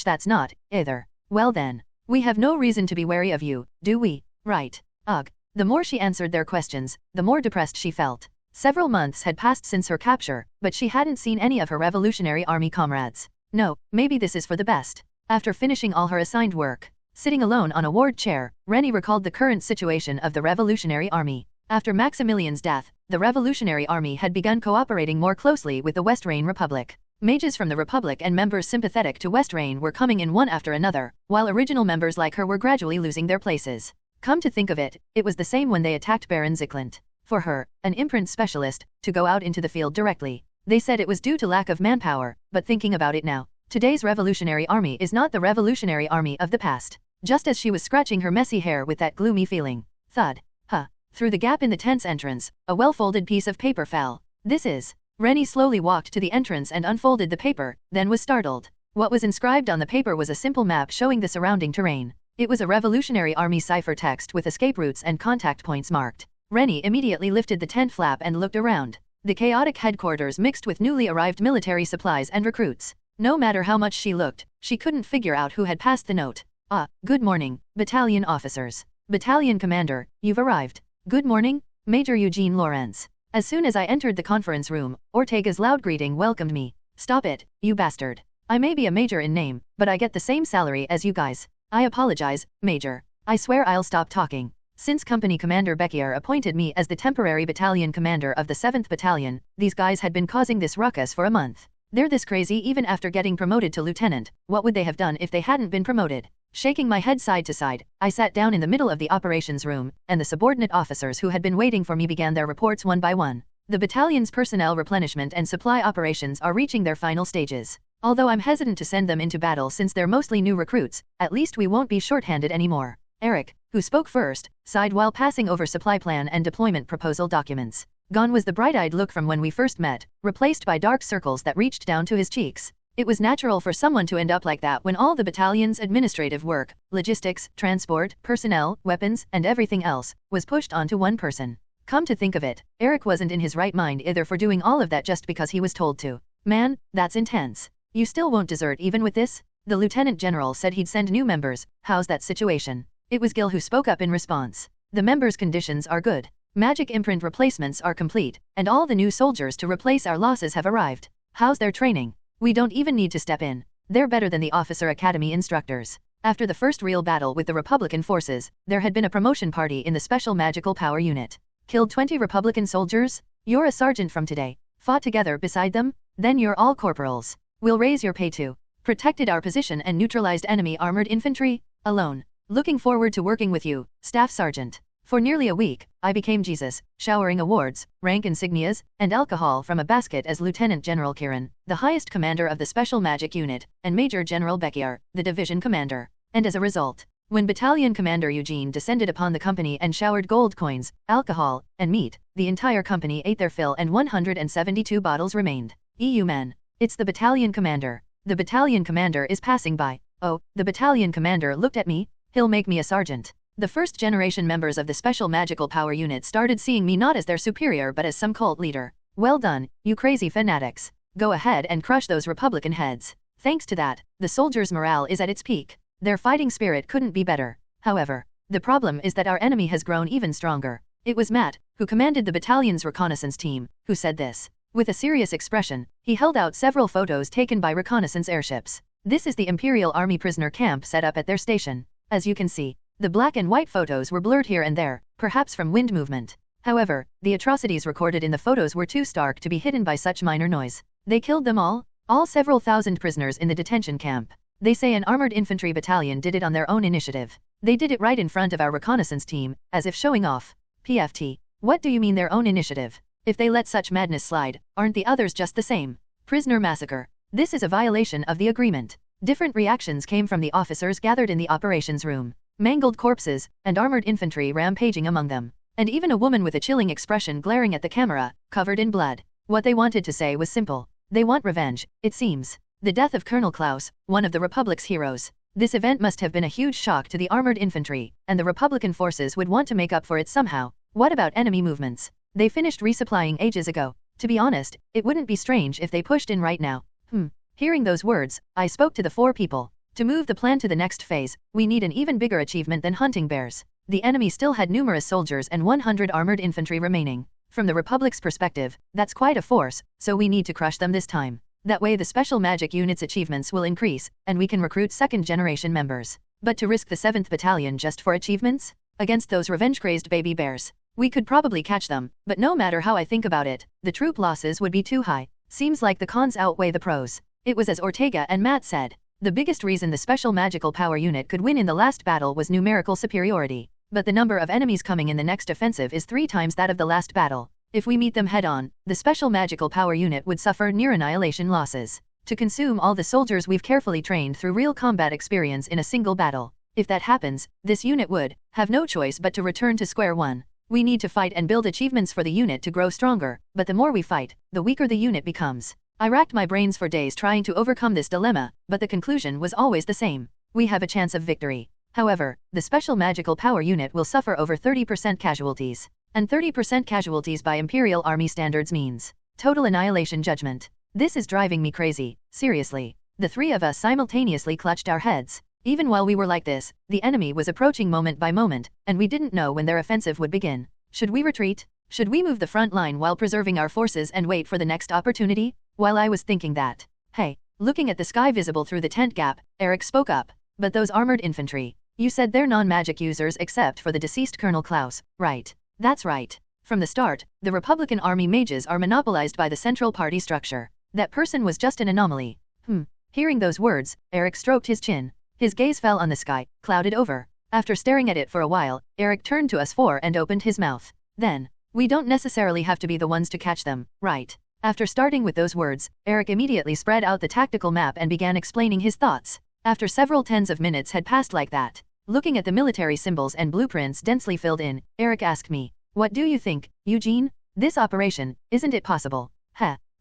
B: that's not, either. Well then, we have no reason to be wary of you, do we? Right. Ugh. The more she answered their questions, the more depressed she felt. Several months had passed since her capture, but she hadn't seen any of her Revolutionary Army comrades. No, maybe this is for the best. After finishing all her assigned work, sitting alone on a ward chair, Renie recalled the current situation of the Revolutionary Army. After Maximilian's death, the Revolutionary Army had begun cooperating more closely with the Westrain Republic. Mages from the Republic and members sympathetic to Westrain were coming in one after another, while original members like her were gradually losing their places. Come to think of it, it was the same when they attacked Baron Ziklant. For her, an imprint specialist, to go out into the field directly. They said it was due to lack of manpower, but thinking about it now, today's Revolutionary Army is not the Revolutionary Army of the past. Just as she was scratching her messy hair with that gloomy feeling, thud, through the gap in the tent's entrance, a well-folded piece of paper fell. This is. Renie slowly walked to the entrance and unfolded the paper, then was startled. What was inscribed on the paper was a simple map showing the surrounding terrain. It was a Revolutionary Army cipher text with escape routes and contact points marked. Renie immediately lifted the tent flap and looked around. The chaotic headquarters mixed with newly arrived military supplies and recruits. No matter how much she looked, she couldn't figure out who had passed the note. Good morning, battalion officers. Battalion commander, you've arrived. Good morning, Major Eugene Lawrence. As soon as I entered the conference room, Ortega's loud greeting welcomed me. Stop it, you bastard. I may be a major in name, but I get the same salary as you guys. I apologize, Major. I swear I'll stop talking. Since Company Commander Beckier appointed me as the temporary battalion commander of the 7th Battalion, these guys had been causing this ruckus for a month. They're this crazy even after getting promoted to lieutenant. What would they have done if they hadn't been promoted? Shaking my head side to side, I sat down in the middle of the operations room, and the subordinate officers who had been waiting for me began their reports one by one. The battalion's personnel replenishment and supply operations are reaching their final stages. Although I'm hesitant to send them into battle since they're mostly new recruits, at least we won't be short-handed anymore. Eric, who spoke first, sighed while passing over supply plan and deployment proposal documents. Gone was the bright-eyed look from when we first met, replaced by dark circles that reached down to his cheeks. It was natural for someone to end up like that when all the battalion's administrative work, logistics, transport, personnel, weapons, and everything else, was pushed onto one person. Come to think of it, Eric wasn't in his right mind either for doing all of that just because he was told to. Man, that's intense. You still won't desert even with this? The Lieutenant General said he'd send new members. How's that situation? It was Gil who spoke up in response. The members' conditions are good. Magic imprint replacements are complete, and all the new soldiers to replace our losses have arrived. How's their training? We don't even need to step in. They're better than the Officer Academy instructors. After the first real battle with the Republican forces, there had been a promotion party in the Special Magical Power Unit. Killed 20 Republican soldiers? You're a sergeant from today. Fought together beside them? Then you're all corporals. We'll raise your pay too. Protected our position and neutralized enemy armored infantry? Alone. Looking forward to working with you, Staff Sergeant. For nearly a week, I became Jesus, showering awards, rank insignias, and alcohol from a basket as Lieutenant General Kiran, the highest commander of the Special Magic Unit, and Major General Beckier, the division commander. And as a result, when Battalion Commander Eugene descended upon the company and showered gold coins, alcohol, and meat, the entire company ate their fill and 172 bottles remained. EU men. It's the Battalion Commander. The battalion commander is passing by. Oh, the battalion commander looked at me. He'll make me a sergeant. The first generation members of the Special Magical Power Unit started seeing me not as their superior but as some cult leader. Well done, you crazy fanatics. Go ahead and crush those Republican heads. Thanks to that, the soldiers' morale is at its peak. Their fighting spirit couldn't be better. However, the problem is that our enemy has grown even stronger. It was Matt, who commanded the battalion's reconnaissance team, who said this. With a serious expression, he held out several photos taken by reconnaissance airships. This is the Imperial Army prisoner camp set up at their station. As you can see, the black and white photos were blurred here and there, perhaps from wind movement. However, the atrocities recorded in the photos were too stark to be hidden by such minor noise. They killed them all several thousand prisoners in the detention camp. They say an armored infantry battalion did it on their own initiative. They did it right in front of our reconnaissance team, as if showing off. PFT. What do you mean their own initiative? If they let such madness slide, aren't the others just the same? Prisoner massacre. This is a violation of the agreement. Different reactions came from the officers gathered in the operations room. Mangled corpses, and armored infantry rampaging among them. And even a woman with a chilling expression glaring at the camera, covered in blood. What they wanted to say was simple. They want revenge, it seems. The death of Colonel Klaus, one of the Republic's heroes. This event must have been a huge shock to the armored infantry, and the Republican forces would want to make up for it somehow. What about enemy movements? They finished resupplying ages ago. To be honest, it wouldn't be strange if they pushed in right now. Hearing those words, I spoke to the 4 people. To move the plan to the next phase, we need an even bigger achievement than hunting bears. The enemy still had numerous soldiers and 100 armored infantry remaining. From the Republic's perspective, that's quite a force, so we need to crush them this time. That way the Special Magic Unit's achievements will increase, and we can recruit second-generation members. But to risk the 7th Battalion just for achievements? Against those revenge-crazed baby bears? We could probably catch them, but no matter how I think about it, the troop losses would be too high. Seems like the cons outweigh the pros. It was as Ortega and Matt said. The biggest reason the Special Magical Power Unit could win in the last battle was numerical superiority. But the number of enemies coming in the next offensive is 3 times that of the last battle. If we meet them head-on, the Special Magical Power Unit would suffer near-annihilation losses. To consume all the soldiers we've carefully trained through real combat experience in a single battle. If that happens, this unit would have no choice but to return to square one. We need to fight and build achievements for the unit to grow stronger, but the more we fight, the weaker the unit becomes. I racked my brains for days trying to overcome this dilemma, but the conclusion was always the same. We have a chance of victory. However, the Special Magical Power Unit will suffer over 30% casualties. And 30% casualties by Imperial Army standards means total annihilation judgment. This is driving me crazy, seriously. The 3 of us simultaneously clutched our heads. Even while we were like this, the enemy was approaching moment by moment, and we didn't know when their offensive would begin. Should we retreat? Should we move the front line while preserving our forces and wait for the next opportunity? While I was thinking that, hey, looking at the sky visible through the tent gap, Eric spoke up. But those armored infantry, you said they're non-magic users except for the deceased Colonel Klaus, right? That's right. From the start, the Republican Army mages are monopolized by the Central Party structure. That person was just an anomaly. Hearing those words, Eric stroked his chin. His gaze fell on the sky, clouded over. After staring at it for a while, Eric turned to us 4 and opened his mouth. Then, we don't necessarily have to be the ones to catch them, right? After starting with those words, Eric immediately spread out the tactical map and began explaining his thoughts. After several tens of minutes had passed like that, looking at the military symbols and blueprints densely filled in, Eric asked me, "What do you think, Eugene? This operation, isn't it possible?"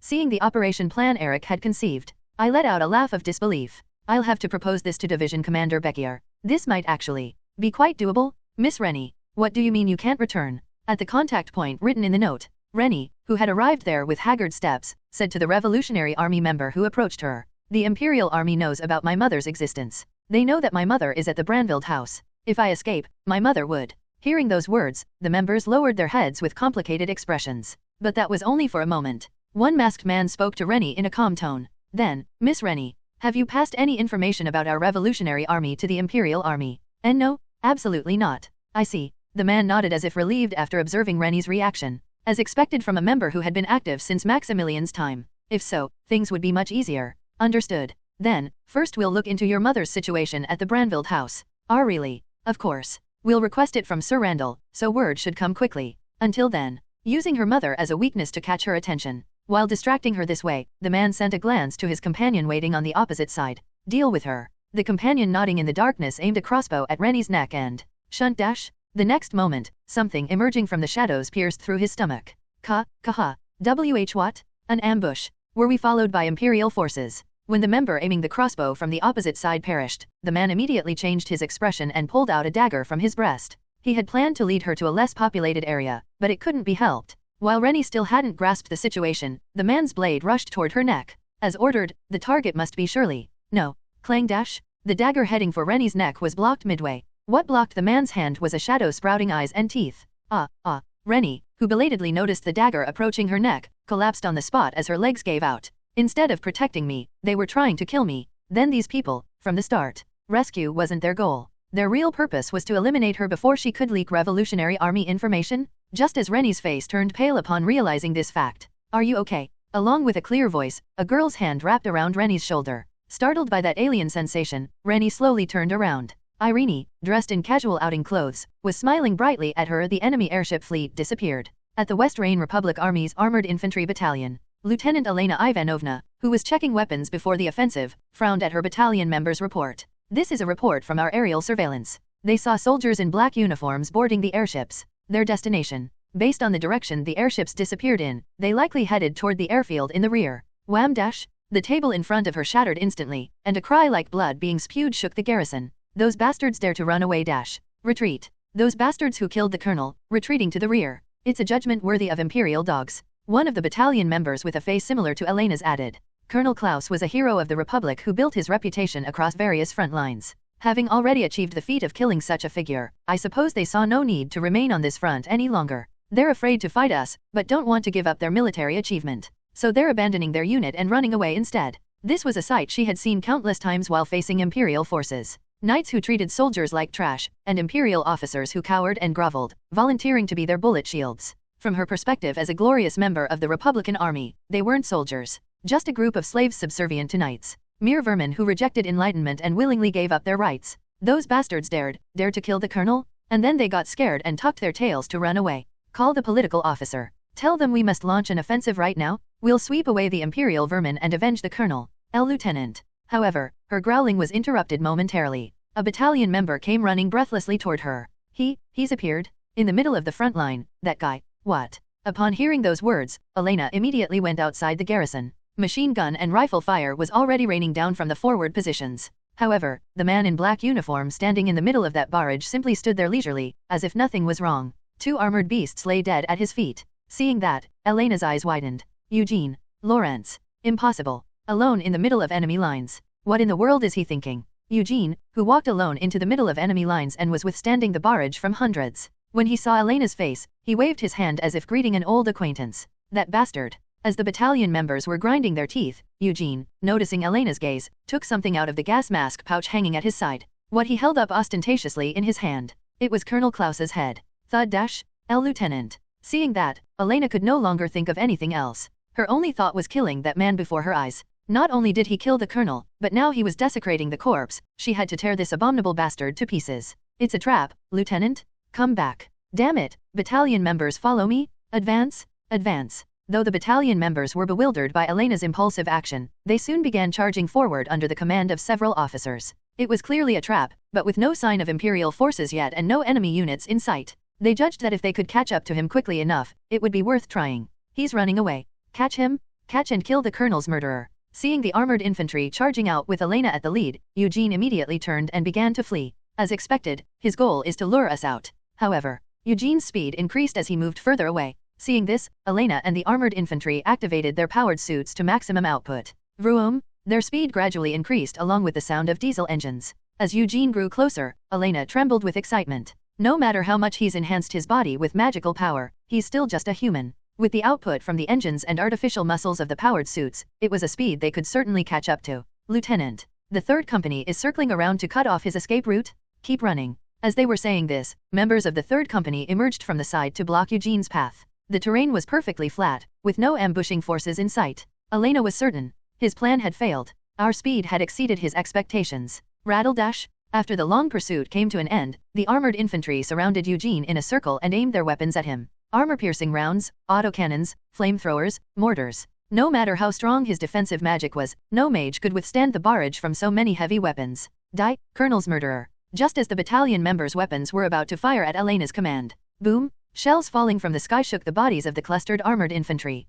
B: Seeing the operation plan Eric had conceived, I let out a laugh of disbelief. I'll have to propose this to Division Commander Beckier. This might actually be quite doable. Miss Renie, what do you mean you can't return? At the contact point written in the note, Renie, who had arrived there with haggard steps, said to the Revolutionary Army member who approached her, "The Imperial Army knows about my mother's existence. They know that my mother is at the Branville house. If I escape, my mother would." Hearing those words, the members lowered their heads with complicated expressions. But that was only for a moment. One masked man spoke to Renie in a calm tone. Then, "Miss Renie, have you passed any information about our Revolutionary Army to the Imperial Army?" "And no, absolutely not." "I see." The man nodded as if relieved after observing Renie's reaction. As expected from a member who had been active since Maximilian's time. If so, things would be much easier. "Understood. Then, first we'll look into your mother's situation at the Branville house." "Ah, really? Of course. We'll request it from Sir Randall, so word should come quickly. Until then." Using her mother as a weakness to catch her attention, while distracting her this way, the man sent a glance to his companion waiting on the opposite side. "Deal with her." The companion nodding in the darkness aimed a crossbow at Renie's neck and shunt dash. The next moment, something emerging from the shadows pierced through his stomach. What? An ambush. Were we followed by Imperial forces? When the member aiming the crossbow from the opposite side perished, the man immediately changed his expression and pulled out a dagger from his breast. He had planned to lead her to a less populated area, but it couldn't be helped. While Renie still hadn't grasped the situation, the man's blade rushed toward her neck. As ordered, the target must be Shirley. No. Clang dash. The dagger heading for Renie's neck was blocked midway. What blocked the man's hand was a shadow sprouting eyes and teeth. Renie, who belatedly noticed the dagger approaching her neck, collapsed on the spot as her legs gave out. Instead of protecting me, they were trying to kill me. Then these people, from the start. Rescue wasn't their goal. Their real purpose was to eliminate her before she could leak Revolutionary Army information. Just as Renie's face turned pale upon realizing this fact. Are you okay? Along with a clear voice, a girl's hand wrapped around Renie's shoulder. Startled by that alien sensation, Renie slowly turned around. Renie, dressed in casual outing clothes, was smiling brightly at her. The enemy airship fleet disappeared. At the West Rhine Republic Army's Armored Infantry Battalion, Lieutenant Elena Ivanovna, who was checking weapons before the offensive, frowned at her battalion member's report. This is a report from our aerial surveillance. They saw soldiers in black uniforms boarding the airships. Their destination. Based on the direction the airships disappeared in, they likely headed toward the airfield in the rear. Wham dash! The table in front of her shattered instantly, and a cry like blood being spewed shook the garrison. Those bastards dare to run away dash. Retreat. Those bastards who killed the colonel, retreating to the rear. It's a judgment worthy of Imperial dogs. One of the battalion members with a face similar to Elena's added. Colonel Klaus was a hero of the Republic who built his reputation across various front lines. Having already achieved the feat of killing such a figure, I suppose they saw no need to remain on this front any longer. They're afraid to fight us, but don't want to give up their military achievement. So they're abandoning their unit and running away instead. This was a sight she had seen countless times while facing Imperial forces. Knights who treated soldiers like trash, and Imperial officers who cowered and groveled, volunteering to be their bullet shields. From her perspective as a glorious member of the Republican Army, they weren't soldiers. Just a group of slaves subservient to knights. Mere vermin who rejected enlightenment and willingly gave up their rights. Those bastards dared to kill the colonel? And then they got scared and tucked their tails to run away. Call the political officer. Tell them we must launch an offensive right now. We'll sweep away the Imperial vermin and avenge the colonel. Lieutenant. However, her growling was interrupted momentarily. A battalion member came running breathlessly toward her. He's appeared. In the middle of the front line, that guy. What? Upon hearing those words, Elena immediately went outside the garrison. Machine gun and rifle fire was already raining down from the forward positions. However, the man in black uniform standing in the middle of that barrage simply stood there leisurely, as if nothing was wrong. Two armored beasts lay dead at his feet. Seeing that, Elena's eyes widened. Eugene. Lawrence. Impossible. Alone in the middle of enemy lines. What in the world is he thinking? Eugene, who walked alone into the middle of enemy lines and was withstanding the barrage from hundreds. When he saw Elena's face, he waved his hand as if greeting an old acquaintance. That bastard. As the battalion members were grinding their teeth, Eugene, noticing Elena's gaze, took something out of the gas mask pouch hanging at his side. What he held up ostentatiously in his hand. It was Colonel Klaus's head. Thud dash. Lieutenant. Seeing that, Elena could no longer think of anything else. Her only thought was killing that man before her eyes. Not only did he kill the colonel, but now he was desecrating the corpse. She had to tear this abominable bastard to pieces. It's a trap, Lieutenant. Come back. Damn it, battalion members follow me? Advance, advance. Though the battalion members were bewildered by Elena's impulsive action, they soon began charging forward under the command of several officers. It was clearly a trap, but with no sign of Imperial forces yet and no enemy units in sight. They judged that if they could catch up to him quickly enough, it would be worth trying. He's running away. Catch him, catch and kill the colonel's murderer. Seeing the armored infantry charging out with Elena at the lead, Eugene immediately turned and began to flee. As expected, his goal is to lure us out. However, Eugene's speed increased as he moved further away. Seeing this, Elena and the armored infantry activated their powered suits to maximum output. Vroom! Their speed gradually increased along with the sound of diesel engines. As Eugene grew closer, Elena trembled with excitement. No matter how much he's enhanced his body with magical power, he's still just a human. With the output from the engines and artificial muscles of the powered suits, it was a speed they could certainly catch up to. Lieutenant. The third company is circling around to cut off his escape route. Keep running. As they were saying this, members of the third company emerged from the side to block Eugene's path. The terrain was perfectly flat, with no ambushing forces in sight. Elena was certain. His plan had failed. Our speed had exceeded his expectations. Rattle dash. After the long pursuit came to an end, the armored infantry surrounded Eugene in a circle and aimed their weapons at him. Armor-piercing rounds, autocannons, flamethrowers, mortars. No matter how strong his defensive magic was, no mage could withstand the barrage from so many heavy weapons. Die, Colonel's murderer. Just as the battalion members' weapons were about to fire at Elena's command. Boom! Shells falling from the sky shook the bodies of the clustered armored infantry.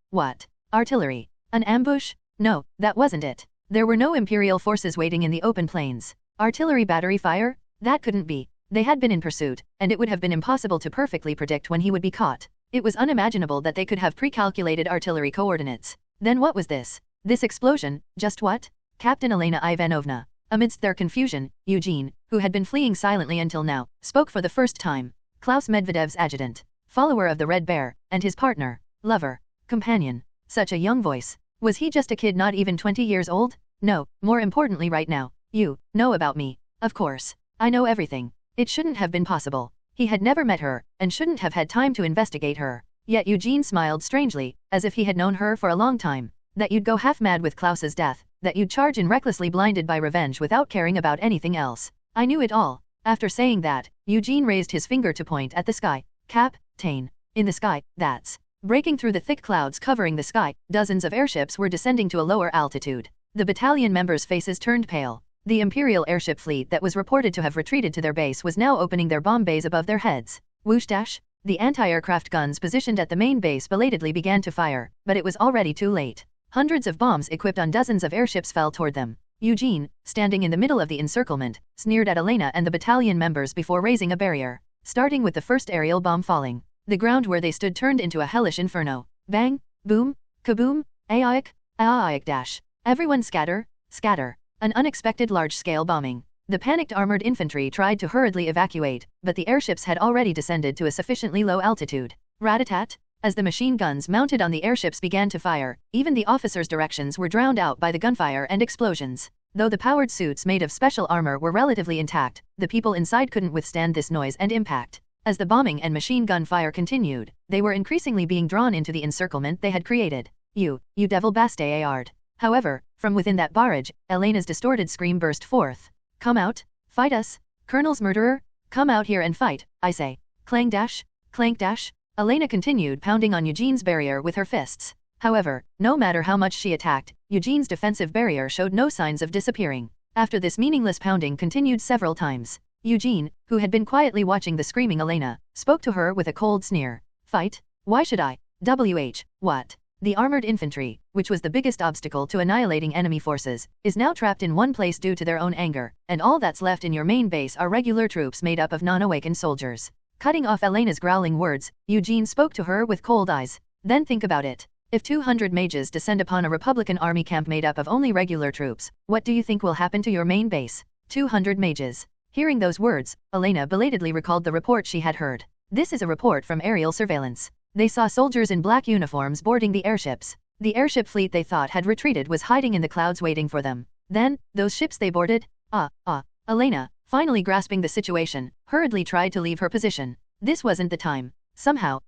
B: What? Artillery. An ambush? No, that wasn't it. There were no Imperial forces waiting in the open plains. Artillery battery fire? That couldn't be. They had been in pursuit, and it would have been impossible to perfectly predict when he would be caught. It was unimaginable that they could have pre-calculated artillery coordinates. Then what was this? This explosion, just what? Captain Elena Ivanovna. Amidst their confusion, Eugene, who had been fleeing silently until now, spoke for the first time. Klaus Medvedev's adjutant, follower of the Red Bear, and his partner, lover, companion. Such a young voice. Was he just a kid not even 20 years old? No, more importantly right now, you know about me. Of course. I know everything. It shouldn't have been possible. He had never met her, and shouldn't have had time to investigate her. Yet Eugene smiled strangely, as if he had known her for a long time. That you'd go half mad with Klaus's death, that you'd charge in recklessly blinded by revenge without caring about anything else. I knew it all. After saying that, Eugene raised his finger to point at the sky. Captain. In the sky, that's. Breaking through the thick clouds covering the sky, dozens of airships were descending to a lower altitude. The battalion members' faces turned pale. The Imperial airship fleet that was reported to have retreated to their base was now opening their bomb bays above their heads. Whoosh dash! The anti-aircraft guns positioned at the main base belatedly began to fire, but it was already too late. Hundreds of bombs equipped on dozens of airships fell toward them. Eugene, standing in the middle of the encirclement, sneered at Elena and the battalion members before raising a barrier. Starting with the first aerial bomb falling, the ground where they stood turned into a hellish inferno. Bang! Boom! Kaboom! Aik dash! Everyone scatter! Scatter! An unexpected large-scale bombing. The panicked armored infantry tried to hurriedly evacuate, but the airships had already descended to a sufficiently low altitude. Rat-a-tat! As the machine guns mounted on the airships began to fire, even the officers' directions were drowned out by the gunfire and explosions. Though the powered suits made of special armor were relatively intact, the people inside couldn't withstand this noise and impact. As the bombing and machine gun fire continued, they were increasingly being drawn into the encirclement they had created. You devil bastard. However, from within that barrage, Elena's distorted scream burst forth. Come out, fight us, Colonel's murderer, come out here and fight, I say. Clang dash, clank dash. Elena continued pounding on Eugene's barrier with her fists. However, no matter how much she attacked, Eugene's defensive barrier showed no signs of disappearing. After this meaningless pounding continued several times, Eugene, who had been quietly watching the screaming Elena, spoke to her with a cold sneer. Fight? Why should I? What? The armored infantry, which was the biggest obstacle to annihilating enemy forces, is now trapped in one place due to their own anger, and all that's left in your main base are regular troops made up of non-awakened soldiers. Cutting off Elena's growling words, Eugene spoke to her with cold eyes. Then think about it. If 200 mages descend upon a Republican army camp made up of only regular troops, what do you think will happen to your main base? 200 mages. Hearing those words, Elena belatedly recalled the report she had heard. This is a report from aerial surveillance. They saw soldiers in black uniforms boarding the airships. The airship fleet they thought had retreated was hiding in the clouds waiting for them. Then, those ships they boarded? Elena, finally grasping the situation, hurriedly tried to leave her position. This wasn't the time. Somehow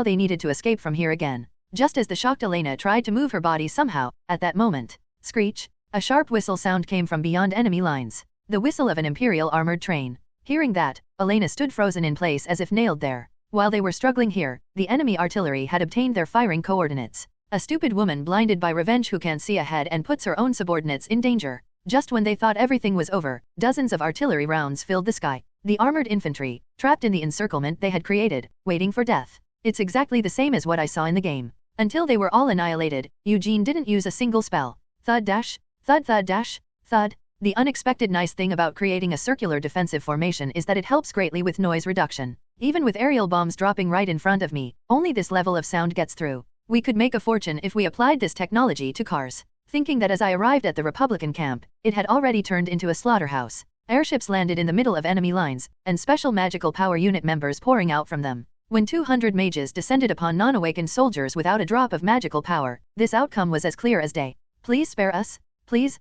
B: they needed to escape from here again. Just as the shocked Elena tried to move her body somehow, at that moment. Screech! A sharp whistle sound came from beyond enemy lines. The whistle of an Imperial armored train. Hearing that, Elena stood frozen in place as if nailed there. While they were struggling here, the enemy artillery had obtained their firing coordinates. A stupid woman blinded by revenge who can't see ahead and puts her own subordinates in danger. Just when they thought everything was over, dozens of artillery rounds filled the sky. The armored infantry, trapped in the encirclement they had created, waiting for death. It's exactly the same as what I saw in the game. Until they were all annihilated, Eugene didn't use a single spell. Thud dash, thud thud dash, thud. The unexpected nice thing about creating a circular defensive formation is that it helps greatly with noise reduction. Even with aerial bombs dropping right in front of me, only this level of sound gets through. We could make a fortune if we applied this technology to cars. Thinking that as I arrived at the Republican camp, it had already turned into a slaughterhouse. Airships landed in the middle of enemy lines, and special magical power unit members pouring out from them. When 200 mages descended upon non-awakened soldiers without a drop of magical power, this outcome was as clear as day. Please spare us. Please.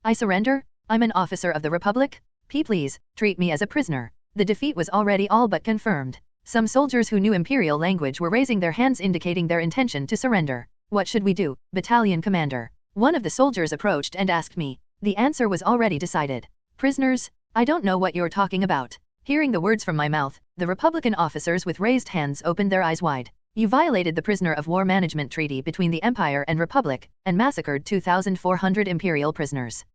B: I surrender. I'm an officer of the Republic. Please, treat me as a prisoner. The defeat was already all but confirmed. Some soldiers who knew Imperial language were raising their hands indicating their intention to surrender. What should we do, battalion commander? One of the soldiers approached and asked me. The answer was already decided. Prisoners? I don't know what you're talking about. Hearing the words from my mouth, the Republican officers with raised hands opened their eyes wide. You violated the prisoner of war management treaty between the Empire and Republic, and massacred 2,400 Imperial prisoners.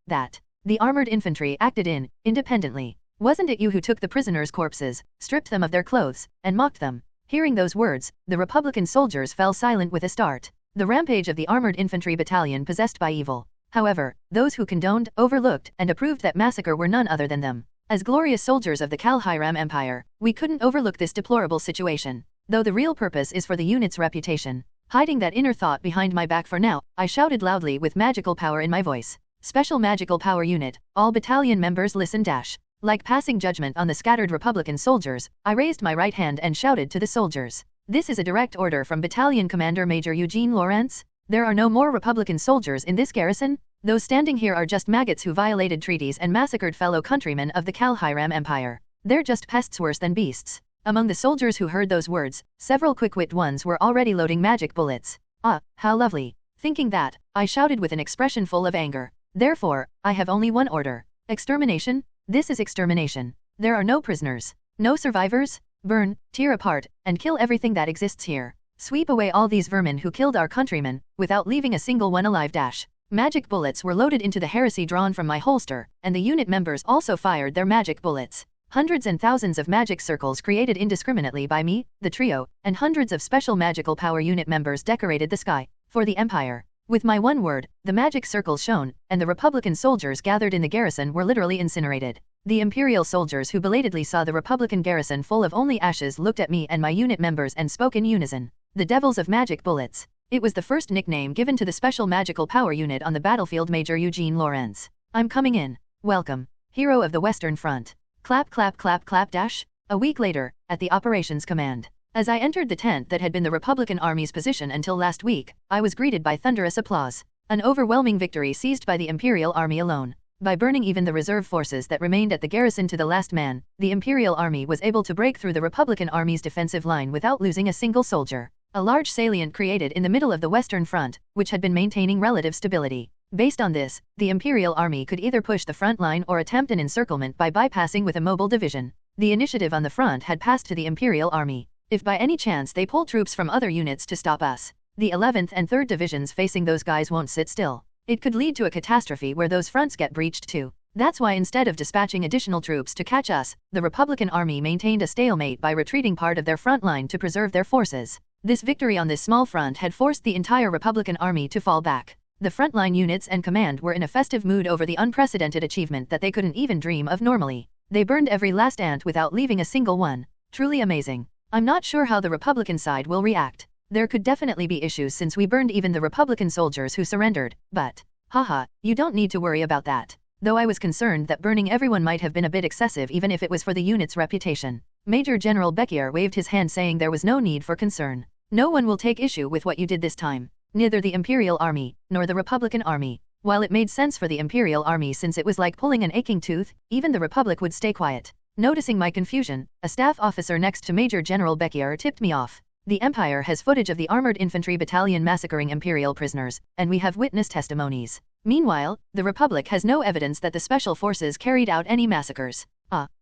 B: That. The armored infantry acted independently. Wasn't it you who took the prisoners' corpses, stripped them of their clothes, and mocked them? Hearing those words, the Republican soldiers fell silent with a start. the rampage of the armored infantry battalion possessed by evil. However, those who condoned, overlooked, and approved that massacre were none other than them. As glorious soldiers of the Kal-Hiram Empire, we couldn't overlook this deplorable situation. Though the real purpose is for the unit's reputation. Hiding that inner thought behind my back for now, I shouted loudly with magical power in my voice. Special Magical Power Unit, all battalion members listen dash. Like passing judgment on the scattered Republican soldiers, I raised my right hand and shouted to the soldiers. This is a direct order from Battalion Commander Major Eugene Lawrence. There are no more Republican soldiers in this garrison. Those standing here are just maggots who violated treaties and massacred fellow countrymen of the Kal-Hiram Empire. They're just pests worse than beasts. Among the soldiers who heard those words, several quick-wit ones were already loading magic bullets. Ah, how lovely. Thinking that, I shouted with an expression full of anger. Therefore, I have only one order. Extermination? This is extermination. There are no prisoners. No survivors? Burn, tear apart, and kill everything that exists here. Sweep away all these vermin who killed our countrymen, without leaving a single one alive dash. Magic bullets were loaded into the heresy drawn from my holster, and the unit members also fired their magic bullets. Hundreds and thousands of magic circles created indiscriminately by me, the trio, and hundreds of special magical power unit members decorated the sky, for the Empire. With my one word, the magic circles shone, and the Republican soldiers gathered in the garrison were literally incinerated. The Imperial soldiers who belatedly saw the Republican garrison full of only ashes looked at me and my unit members and spoke in unison. The Devils of Magic Bullets. It was the first nickname given to the Special Magical Power Unit on the battlefield. Major Eugene Lawrence. I'm coming in. Welcome. Hero of the Western Front. Clap clap clap clap dash. A week later, at the Operations Command. As I entered the tent that had been the Republican Army's position until last week, I was greeted by thunderous applause. An overwhelming victory seized by the Imperial Army alone. By burning even the reserve forces that remained at the garrison to the last man, the Imperial Army was able to break through the Republican Army's defensive line without losing a single soldier. A large salient created in the middle of the Western Front, which had been maintaining relative stability. Based on this, the Imperial Army could either push the front line or attempt an encirclement by bypassing with a mobile division. The initiative on the front had passed to the Imperial Army. If by any chance they pull troops from other units to stop us, the 11th and 3rd divisions facing those guys won't sit still. It could lead to a catastrophe where those fronts get breached too. That's why instead of dispatching additional troops to catch us, the Republican Army maintained a stalemate by retreating part of their front line to preserve their forces. This victory on this small front had forced the entire Republican Army to fall back. The frontline units and command were in a festive mood over the unprecedented achievement that they couldn't even dream of normally. They burned every last ant without leaving a single one. Truly amazing. I'm not sure how the Republican side will react. There could definitely be issues since we burned even the Republican soldiers who surrendered, but, haha, you don't need to worry about that. Though I was concerned that burning everyone might have been a bit excessive even if it was for the unit's reputation. Major General Bekier waved his hand saying there was no need for concern. No one will take issue with what you did this time. Neither the Imperial Army, nor the Republican Army. While it made sense for the Imperial Army since it was like pulling an aching tooth, even the Republic would stay quiet. Noticing my confusion, a staff officer next to Major General Bekier tipped me off. The Empire has footage of the armored infantry battalion massacring Imperial prisoners, and we have witness testimonies. Meanwhile, the Republic has no evidence that the special forces carried out any massacres.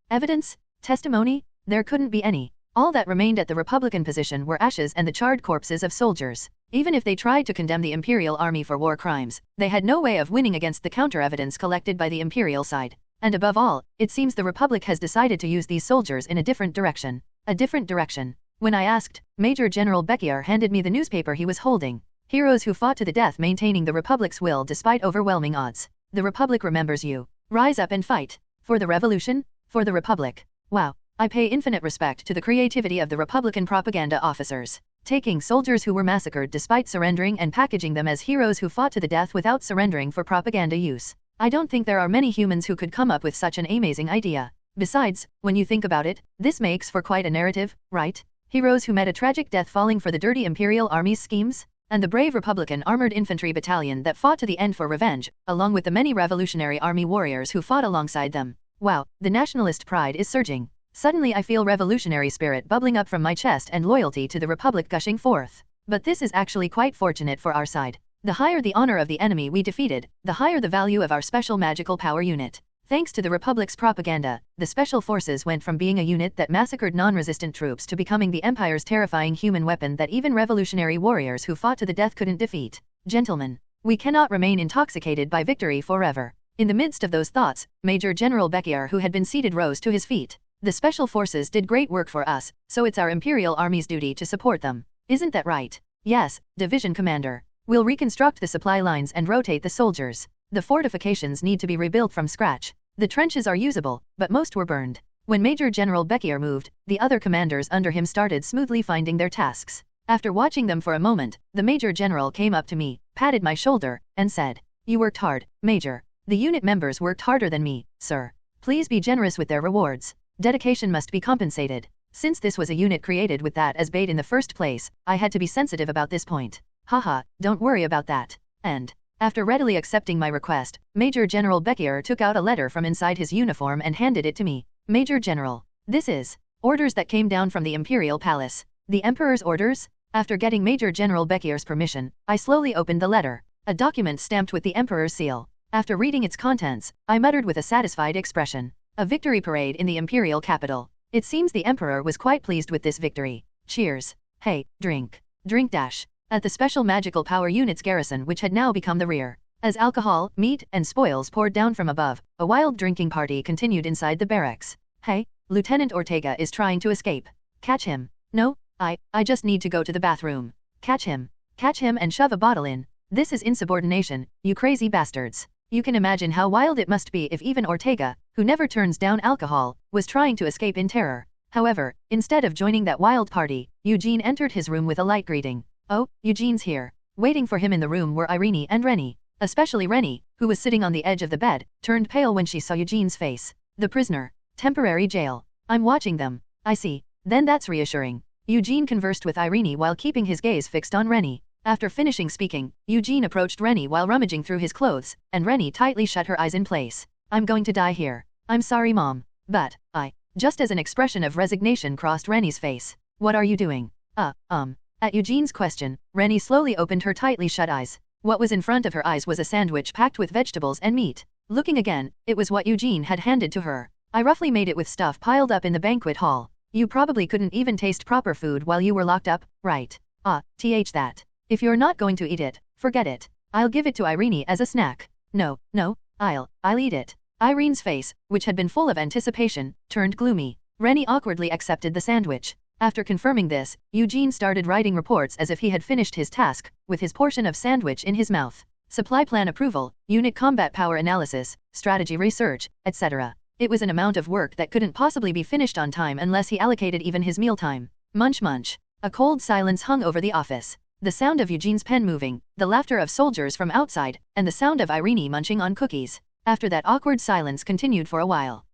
B: Evidence? Testimony? There couldn't be any. All that remained at the Republican position were ashes and the charred corpses of soldiers. Even if they tried to condemn the Imperial Army for war crimes, they had no way of winning against the counter-evidence collected by the Imperial side. And above all, it seems the Republic has decided to use these soldiers in a different direction. A different direction. When I asked, Major General Bekier handed me the newspaper he was holding. Heroes who fought to the death maintaining the Republic's will despite overwhelming odds. The Republic remembers you. Rise up and fight. For the revolution? For the Republic. Wow. I pay infinite respect to the creativity of the Republican propaganda officers. Taking soldiers who were massacred despite surrendering and packaging them as heroes who fought to the death without surrendering for propaganda use. I don't think there are many humans who could come up with such an amazing idea. Besides, when you think about it, this makes for quite a narrative, right? Heroes who met a tragic death falling for the dirty Imperial Army's schemes? And the brave Republican Armored Infantry Battalion that fought to the end for revenge, along with the many Revolutionary Army warriors who fought alongside them. Wow, the nationalist pride is surging. Suddenly I feel revolutionary spirit bubbling up from my chest and loyalty to the Republic gushing forth. But this is actually quite fortunate for our side. The higher the honor of the enemy we defeated, the higher the value of our special magical power unit. Thanks to the Republic's propaganda, the Special Forces went from being a unit that massacred non-resistant troops to becoming the Empire's terrifying human weapon that even revolutionary warriors who fought to the death couldn't defeat. Gentlemen, we cannot remain intoxicated by victory forever. In the midst of those thoughts, Major General Bekier, who had been seated, rose to his feet. The Special Forces did great work for us, so it's our Imperial Army's duty to support them. Isn't that right? Yes, Division Commander. We'll reconstruct the supply lines and rotate the soldiers. The fortifications need to be rebuilt from scratch. The trenches are usable, but most were burned. When Major General Bekier moved, the other commanders under him started smoothly finding their tasks. After watching them for a moment, the Major General came up to me, patted my shoulder, and said, "You worked hard, Major. The unit members worked harder than me, sir. Please be generous with their rewards. Dedication must be compensated. Since this was a unit created with that as bait in the first place, I had to be sensitive about this point. Haha, don't worry about that." And, after readily accepting my request, Major General Bekier took out a letter from inside his uniform and handed it to me. "Major General, this is orders that came down from the Imperial Palace. The Emperor's orders?" After getting Major General Bekier's permission, I slowly opened the letter. A document stamped with the Emperor's seal. After reading its contents, I muttered with a satisfied expression. A victory parade in the Imperial capital. It seems the Emperor was quite pleased with this victory. Cheers. Hey, drink. Drink dash. At the Special Magical Power Unit's garrison, which had now become the rear. As alcohol, meat, and spoils poured down from above, a wild drinking party continued inside the barracks. "Hey, Lieutenant Ortega is trying to escape. Catch him." "No, I just need to go to the bathroom." Catch him and shove a bottle in." This is insubordination, you crazy bastards." You can imagine how wild it must be if even Ortega, who never turns down alcohol, was trying to escape in terror. However, instead of joining that wild party, Eugene entered his room with a light greeting. "Oh, Eugene's here." Waiting for him in the room were Renie and Renie. Especially Renie, who was sitting on the edge of the bed, turned pale when she saw Eugene's face. "The prisoner. Temporary jail. I'm watching them." "I see. Then that's reassuring." Eugene conversed with Renie while keeping his gaze fixed on Renie. After finishing speaking, Eugene approached Renie while rummaging through his clothes, and Renie tightly shut her eyes in place. "I'm going to die here. I'm sorry, Mom. But, just as an expression of resignation crossed Renie's face. "What are you doing?" At Eugene's question, Renie slowly opened her tightly shut eyes. What was in front of her eyes was a sandwich packed with vegetables and meat. Looking again, it was what Eugene had handed to her. "I roughly made it with stuff piled up in the banquet hall. You probably couldn't even taste proper food while you were locked up, right? That. If you're not going to eat it, forget it. I'll give it to Renie as a snack." No, I'll eat it." Irene's face, which had been full of anticipation, turned gloomy. Renie awkwardly accepted the sandwich. After confirming this, Eugene started writing reports as if he had finished his task, with his portion of sandwich in his mouth. Supply plan approval, unit combat power analysis, strategy research, etc. It was an amount of work that couldn't possibly be finished on time unless he allocated even his mealtime. Munch munch. A cold silence hung over the office. The sound of Eugene's pen moving, the laughter of soldiers from outside, and the sound of Renie munching on cookies. After that awkward silence continued for a while.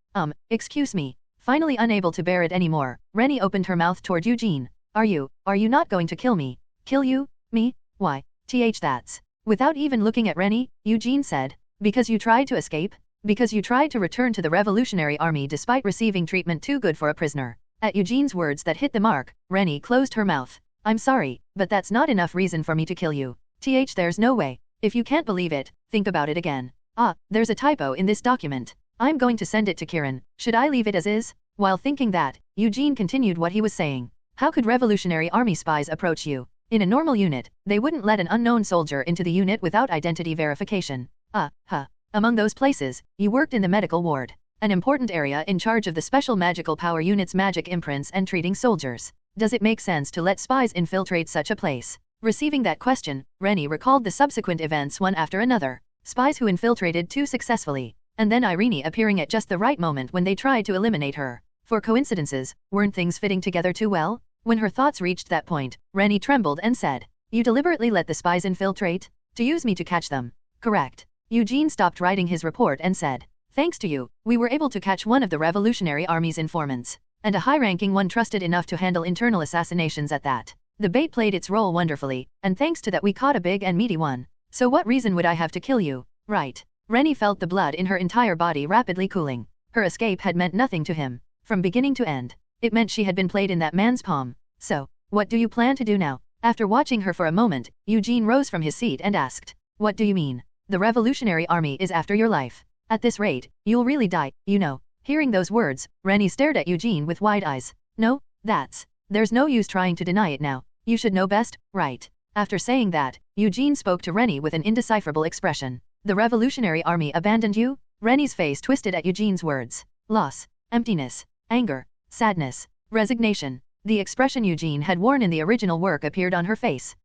B: Excuse me. Finally unable to bear it anymore, Renie opened her mouth toward Eugene. Are you not going to kill me?" "Kill you? Me? Why? That's." Without even looking at Renie, Eugene said, "Because you tried to escape? Because you tried to return to the Revolutionary Army despite receiving treatment too good for a prisoner." At Eugene's words that hit the mark, Renie closed her mouth. "I'm sorry, but that's not enough reason for me to kill you. There's no way. If you can't believe it, think about it again. There's a typo in this document. I'm going to send it to Kiran. Should I leave it as is?" While thinking that, Eugene continued what he was saying. "How could Revolutionary Army spies approach you? In a normal unit, they wouldn't let an unknown soldier into the unit without identity verification. Among those places, you worked in the medical ward, an important area in charge of the Special Magical Power Unit's magic imprints and treating soldiers. Does it make sense to let spies infiltrate such a place?" Receiving that question, Renie recalled the subsequent events one after another. Spies who infiltrated too successfully, and then Renie appearing at just the right moment when they tried to eliminate her. For coincidences, weren't things fitting together too well? When her thoughts reached that point, Renie trembled and said, "You deliberately let the spies infiltrate? To use me to catch them?" "Correct." Eugene stopped writing his report and said, "Thanks to you, we were able to catch one of the Revolutionary Army's informants. And a high-ranking one trusted enough to handle internal assassinations at that. The bait played its role wonderfully, and thanks to that we caught a big and meaty one. So what reason would I have to kill you, right?" Renie felt the blood in her entire body rapidly cooling. Her escape had meant nothing to him. From beginning to end, it meant she had been played in that man's palm. "So, what do you plan to do now?" After watching her for a moment, Eugene rose from his seat and asked, "What do you mean? The Revolutionary Army is after your life. At this rate, you'll really die, you know." Hearing those words, Renie stared at Eugene with wide eyes. "No, there's no use trying to deny it now. You should know best, right?" After saying that, Eugene spoke to Renie with an indecipherable expression. "The Revolutionary Army abandoned you?" Renie's face twisted at Eugene's words. Loss, emptiness, anger, sadness, resignation. The expression Eugene had worn in the original work appeared on her face.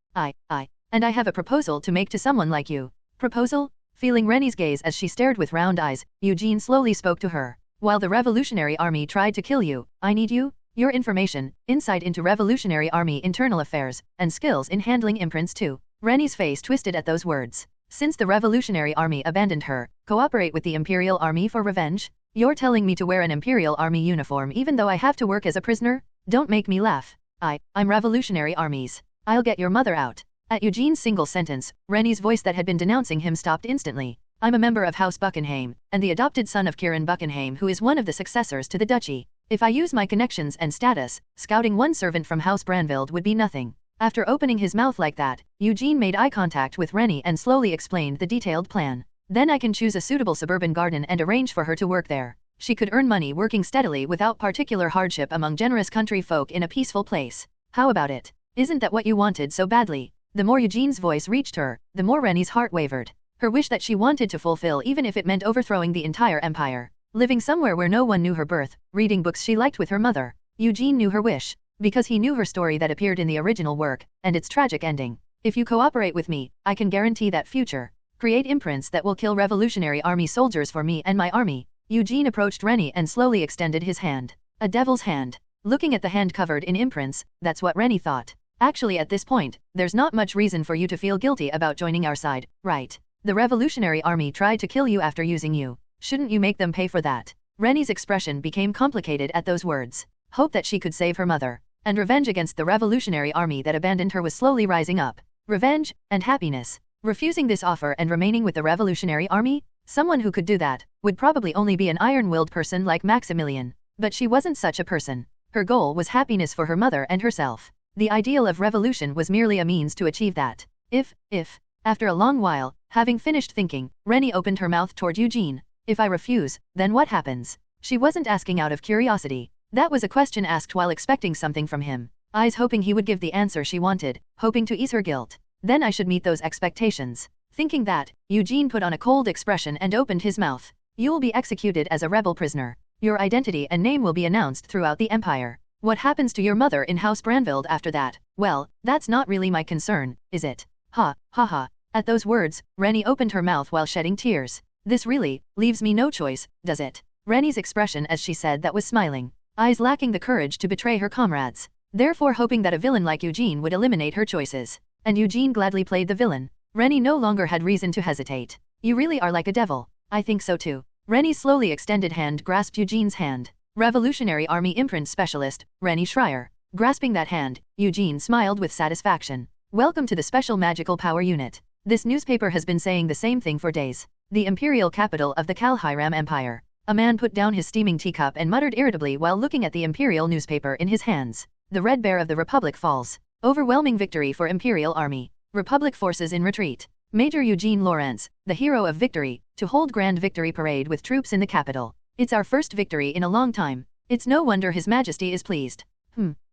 B: And I have a proposal to make to someone like you. Proposal? Feeling Renie's gaze as she stared with round eyes, Eugene slowly spoke to her. While the Revolutionary Army tried to kill you, I need you, your information, insight into Revolutionary Army internal affairs, and skills in handling imprints too. Renie's face twisted at those words. Since the Revolutionary Army abandoned her, cooperate with the Imperial Army for revenge? You're telling me to wear an Imperial Army uniform even though I have to work as a prisoner? Don't make me laugh. I'm Revolutionary Armies. I'll get your mother out. At Eugene's single sentence, Renie's voice that had been denouncing him stopped instantly. I'm a member of House Buckingham, and the adopted son of Kieran Buckingham, who is one of the successors to the duchy. If I use my connections and status, scouting one servant from House Branville would be nothing. After opening his mouth like that, Eugene made eye contact with Renie and slowly explained the detailed plan. Then I can choose a suitable suburban garden and arrange for her to work there. She could earn money working steadily without particular hardship among generous country folk in a peaceful place. How about it? Isn't that what you wanted so badly? The more Eugene's voice reached her, the more Renie's heart wavered. Her wish that she wanted to fulfill even if it meant overthrowing the entire empire. Living somewhere where no one knew her birth, reading books she liked with her mother. Eugene knew her wish, because he knew her story that appeared in the original work, and its tragic ending. If you cooperate with me, I can guarantee that future. Create imprints that will kill Revolutionary Army soldiers for me and my army. Eugene approached Renie and slowly extended his hand. A devil's hand. Looking at the hand covered in imprints, that's what Renie thought. Actually at this point, there's not much reason for you to feel guilty about joining our side, right? The Revolutionary Army tried to kill you after using you. Shouldn't you make them pay for that? Renie's expression became complicated at those words. Hope that she could save her mother. And revenge against the Revolutionary Army that abandoned her was slowly rising up. Revenge, and happiness. Refusing this offer and remaining with the Revolutionary Army? Someone who could do that would probably only be an iron-willed person like Maximilian. But she wasn't such a person. Her goal was happiness for her mother and herself. The ideal of revolution was merely a means to achieve that. If, after a long while, having finished thinking, Renie opened her mouth toward Eugene. If I refuse, then what happens? She wasn't asking out of curiosity. That was a question asked while expecting something from him. Eyes hoping he would give the answer she wanted, hoping to ease her guilt. Then I should meet those expectations. Thinking that, Eugene put on a cold expression and opened his mouth. You will be executed as a rebel prisoner. Your identity and name will be announced throughout the empire. What happens to your mother in House Branville after that? Well, that's not really my concern, is it? Ha. At those words, Renie opened her mouth while shedding tears. This really leaves me no choice, does it? Renie's expression as she said that was smiling. Eyes lacking the courage to betray her comrades. Therefore hoping that a villain like Eugene would eliminate her choices. And Eugene gladly played the villain. Renie no longer had reason to hesitate. You really are like a devil. I think so too. Renie's slowly extended hand grasped Eugene's hand. Revolutionary Army imprint specialist, Renie Schreier. Grasping that hand, Eugene smiled with satisfaction. Welcome to the Special Magical Power Unit. This newspaper has been saying the same thing for days. The imperial capital of the Kalhiram Empire. A man put down his steaming teacup and muttered irritably while looking at the imperial newspaper in his hands. The Red Bear of the Republic falls. Overwhelming victory for Imperial Army. Republic forces in retreat. Major Eugene Lawrence, the hero of victory, to hold grand victory parade with troops in the capital. It's our first victory in a long time. It's no wonder His Majesty is pleased.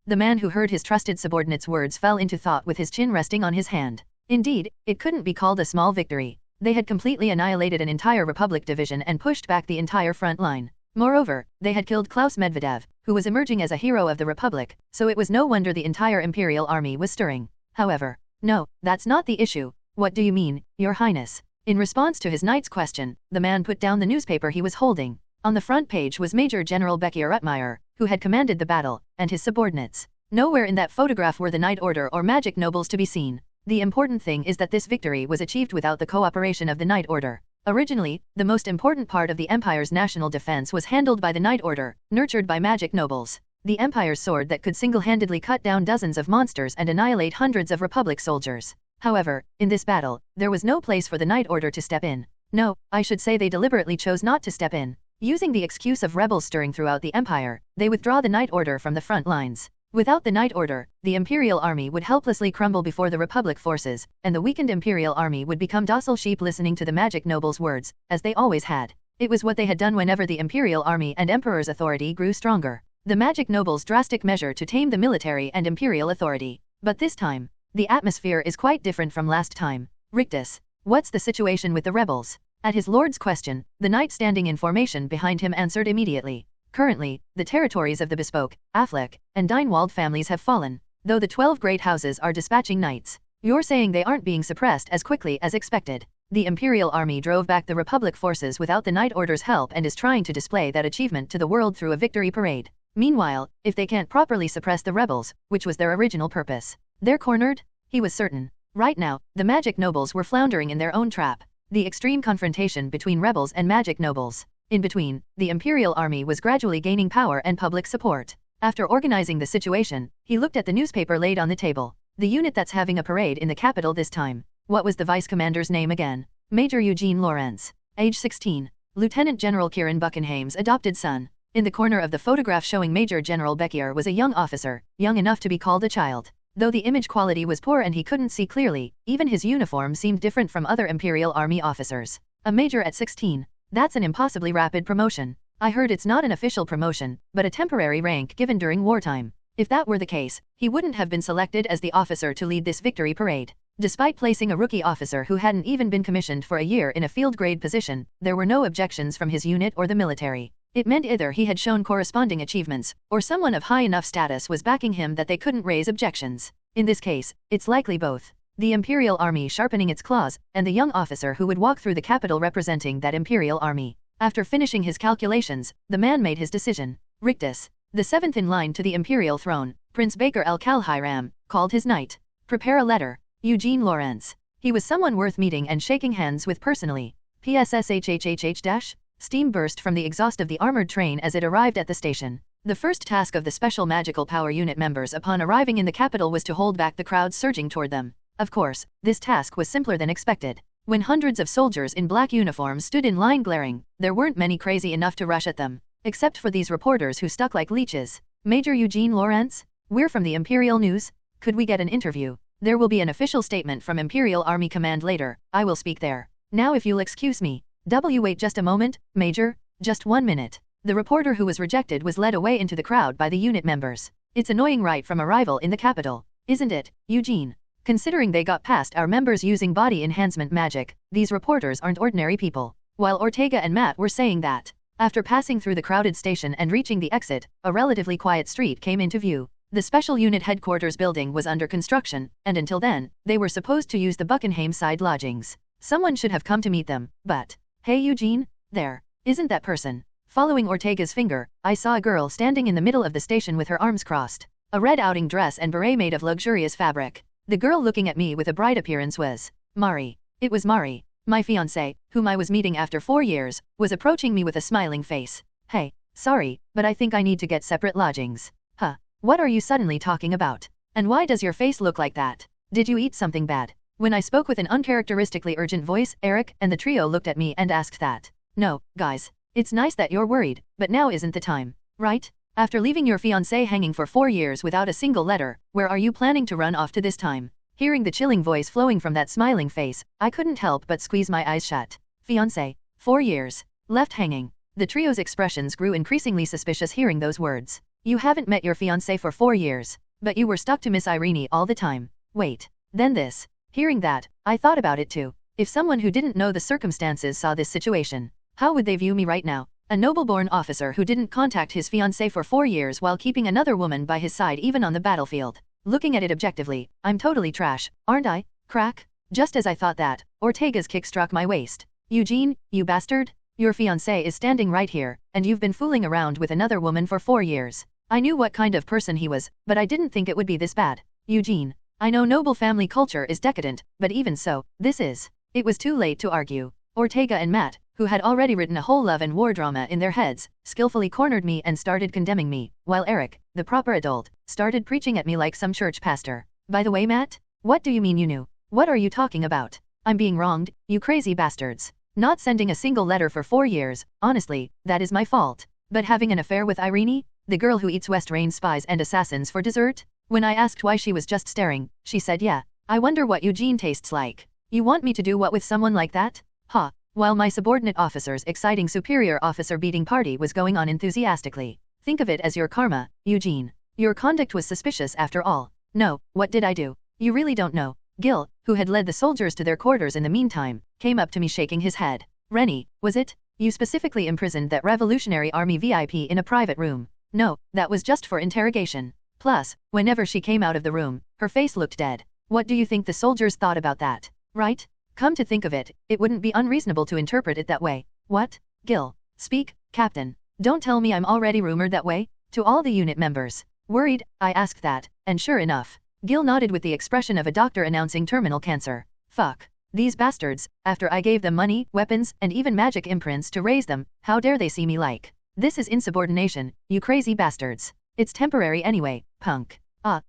B: The man who heard his trusted subordinate's words fell into thought with his chin resting on his hand. Indeed, it couldn't be called a small victory. They had completely annihilated an entire Republic division and pushed back the entire front line. Moreover, they had killed Klaus Medvedev, who was emerging as a hero of the Republic, so it was no wonder the entire Imperial Army was stirring. However, no, that's not the issue. What do you mean, Your Highness? In response to his knight's question, the man put down the newspaper he was holding. On the front page was Major General Bekier Utmeyer, who had commanded the battle, and his subordinates. Nowhere in that photograph were the Knight Order or magic nobles to be seen. The important thing is that this victory was achieved without the cooperation of the Knight Order. Originally, the most important part of the Empire's national defense was handled by the Knight Order, nurtured by magic nobles. The Empire's sword that could single-handedly cut down dozens of monsters and annihilate hundreds of Republic soldiers. However, in this battle, there was no place for the Knight Order to step in. No, I should say they deliberately chose not to step in. Using the excuse of rebels stirring throughout the Empire, they withdraw the Knight Order from the front lines. Without the Knight Order, the Imperial Army would helplessly crumble before the Republic forces, and the weakened Imperial Army would become docile sheep listening to the magic nobles' words, as they always had. It was what they had done whenever the Imperial Army and Emperor's authority grew stronger. The magic nobles' drastic measure to tame the military and Imperial authority. But this time, the atmosphere is quite different from last time. Rictus, what's the situation with the rebels? At his lord's question, the knight standing in formation behind him answered immediately. Currently, the territories of the Bespoke, Affleck, and Dynwald families have fallen, though the 12 great houses are dispatching knights. You're saying they aren't being suppressed as quickly as expected. The Imperial Army drove back the Republic forces without the Night Order's help and is trying to display that achievement to the world through a victory parade. Meanwhile, if they can't properly suppress the rebels, which was their original purpose, they're cornered? He was certain. Right now, the magic nobles were floundering in their own trap. The extreme confrontation between rebels and magic nobles. In between, the Imperial Army was gradually gaining power and public support. After organizing the situation, he looked at the newspaper laid on the table. The unit that's having a parade in the capital this time. What was the vice commander's name again? Major Eugene Lawrence. Age 16. Lieutenant General Kieran Buckingham's adopted son. In the corner of the photograph showing Major General Beckier was a young officer, young enough to be called a child. Though the image quality was poor and he couldn't see clearly, even his uniform seemed different from other Imperial Army officers. A major at 16. That's an impossibly rapid promotion. I heard it's not an official promotion, but a temporary rank given during wartime. If that were the case, he wouldn't have been selected as the officer to lead this victory parade. Despite placing a rookie officer who hadn't even been commissioned for a year in a field grade position, there were no objections from his unit or the military. It meant either he had shown corresponding achievements, or someone of high enough status was backing him that they couldn't raise objections. In this case, it's likely both. The Imperial Army sharpening its claws, and the young officer who would walk through the capital representing that Imperial Army. After finishing his calculations, the man made his decision. Rictus, the seventh in line to the Imperial throne, Prince Baker el-Kalhiram, called his knight. Prepare a letter. Eugene Lawrence. He was someone worth meeting and shaking hands with personally. PSSHHHH- Steam burst from the exhaust of the armored train as it arrived at the station. The first task of the Special Magical Power Unit members upon arriving in the capital was to hold back the crowds surging toward them. Of course, this task was simpler than expected. When hundreds of soldiers in black uniforms stood in line glaring, there weren't many crazy enough to rush at them. Except for these reporters who stuck like leeches. Major Eugene Lawrence? We're from the Imperial News. Could we get an interview? There will be an official statement from Imperial Army Command later. I will speak there. Now if you'll excuse me. Wait just a moment, Major. Just 1 minute. The reporter who was rejected was led away into the crowd by the unit members. It's annoying right from arrival in the capital. Isn't it, Eugene? Considering they got past our members using body enhancement magic, these reporters aren't ordinary people. While Ortega and Matt were saying that. After passing through the crowded station and reaching the exit, a relatively quiet street came into view. The Special Unit Headquarters building was under construction, and until then, they were supposed to use the Buckingham side lodgings. Someone should have come to meet them, but... Hey Eugene, there. Isn't that person? Following Ortega's finger, I saw a girl standing in the middle of the station with her arms crossed. A red outing dress and beret made of luxurious fabric. The girl looking at me with a bright appearance was... Mari. It was Mari. My fiancé, whom I was meeting after 4 years, was approaching me with a smiling face. Hey, sorry, but I think I need to get separate lodgings. Huh, what are you suddenly talking about? And why does your face look like that? Did you eat something bad? When I spoke with an uncharacteristically urgent voice, Eric and the trio looked at me and asked that. No, guys, it's nice that you're worried, but now isn't the time, right? After leaving your fiancé hanging for 4 years without a single letter, where are you planning to run off to this time? Hearing the chilling voice flowing from that smiling face, I couldn't help but squeeze my eyes shut. Fiancé. 4 years. Left hanging. The trio's expressions grew increasingly suspicious hearing those words. You haven't met your fiancé for 4 years, but you were stuck to Miss Renie all the time. Wait. Then this. Hearing that, I thought about it too. If someone who didn't know the circumstances saw this situation, how would they view me right now? A noble-born officer who didn't contact his fiancé for 4 years while keeping another woman by his side even on the battlefield. Looking at it objectively, I'm totally trash, aren't I? Crack? Just as I thought that, Ortega's kick struck my waist. Eugene, you bastard? Your fiancé is standing right here, and you've been fooling around with another woman for 4 years. I knew what kind of person he was, but I didn't think it would be this bad. Eugene, I know noble family culture is decadent, but even so, this is. It was too late to argue. Ortega and Matt, who had already written a whole love and war drama in their heads, skillfully cornered me and started condemning me, while Eric, the proper adult, started preaching at me like some church pastor. By the way, Matt, what do you mean you knew? What are you talking about? I'm being wronged, you crazy bastards. Not sending a single letter for 4 years, honestly, that is my fault. But having an affair with Renie, the girl who eats West Rain spies and assassins for dessert? When I asked why she was just staring, she said yeah. I wonder what Eugene tastes like. You want me to do what with someone like that? Ha. While my subordinate officer's exciting superior officer beating party was going on enthusiastically. Think of it as your karma, Eugene. Your conduct was suspicious after all. No, what did I do? You really don't know. Gil, who had led the soldiers to their quarters in the meantime, came up to me shaking his head. Renie, was it? You specifically imprisoned that Revolutionary Army VIP in a private room. No, that was just for interrogation. Plus, whenever she came out of the room, her face looked dead. What do you think the soldiers thought about that? Right? Come to think of it, it wouldn't be unreasonable to interpret it that way. What? Gil. Speak, Captain. Don't tell me I'm already rumored that way? To all the unit members. Worried, I asked that, and sure enough, Gil nodded with the expression of a doctor announcing terminal cancer. Fuck. These bastards, after I gave them money, weapons, and even magic imprints to raise them, how dare they see me like? This is insubordination, you crazy bastards. It's temporary anyway, punk.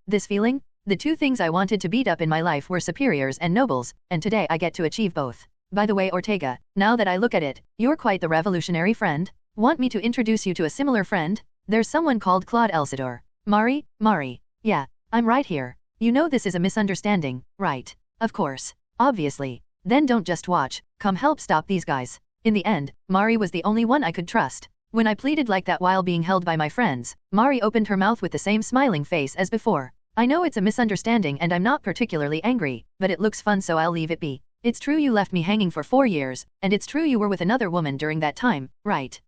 B: This feeling? The two things I wanted to beat up in my life were superiors and nobles, and today I get to achieve both. By the way, Ortega, now that I look at it, you're quite the revolutionary friend. Want me to introduce you to a similar friend? There's someone called Claude Elsidor. Mari. Yeah, I'm right here. You know this is a misunderstanding, right? Of course. Obviously. Then don't just watch, come help stop these guys. In the end, Mari was the only one I could trust. When I pleaded like that while being held by my friends, Mari opened her mouth with the same smiling face as before. I know it's a misunderstanding and I'm not particularly angry, but it looks fun so I'll leave it be. It's true you left me hanging for 4 years, and it's true you were with another woman during that time, right?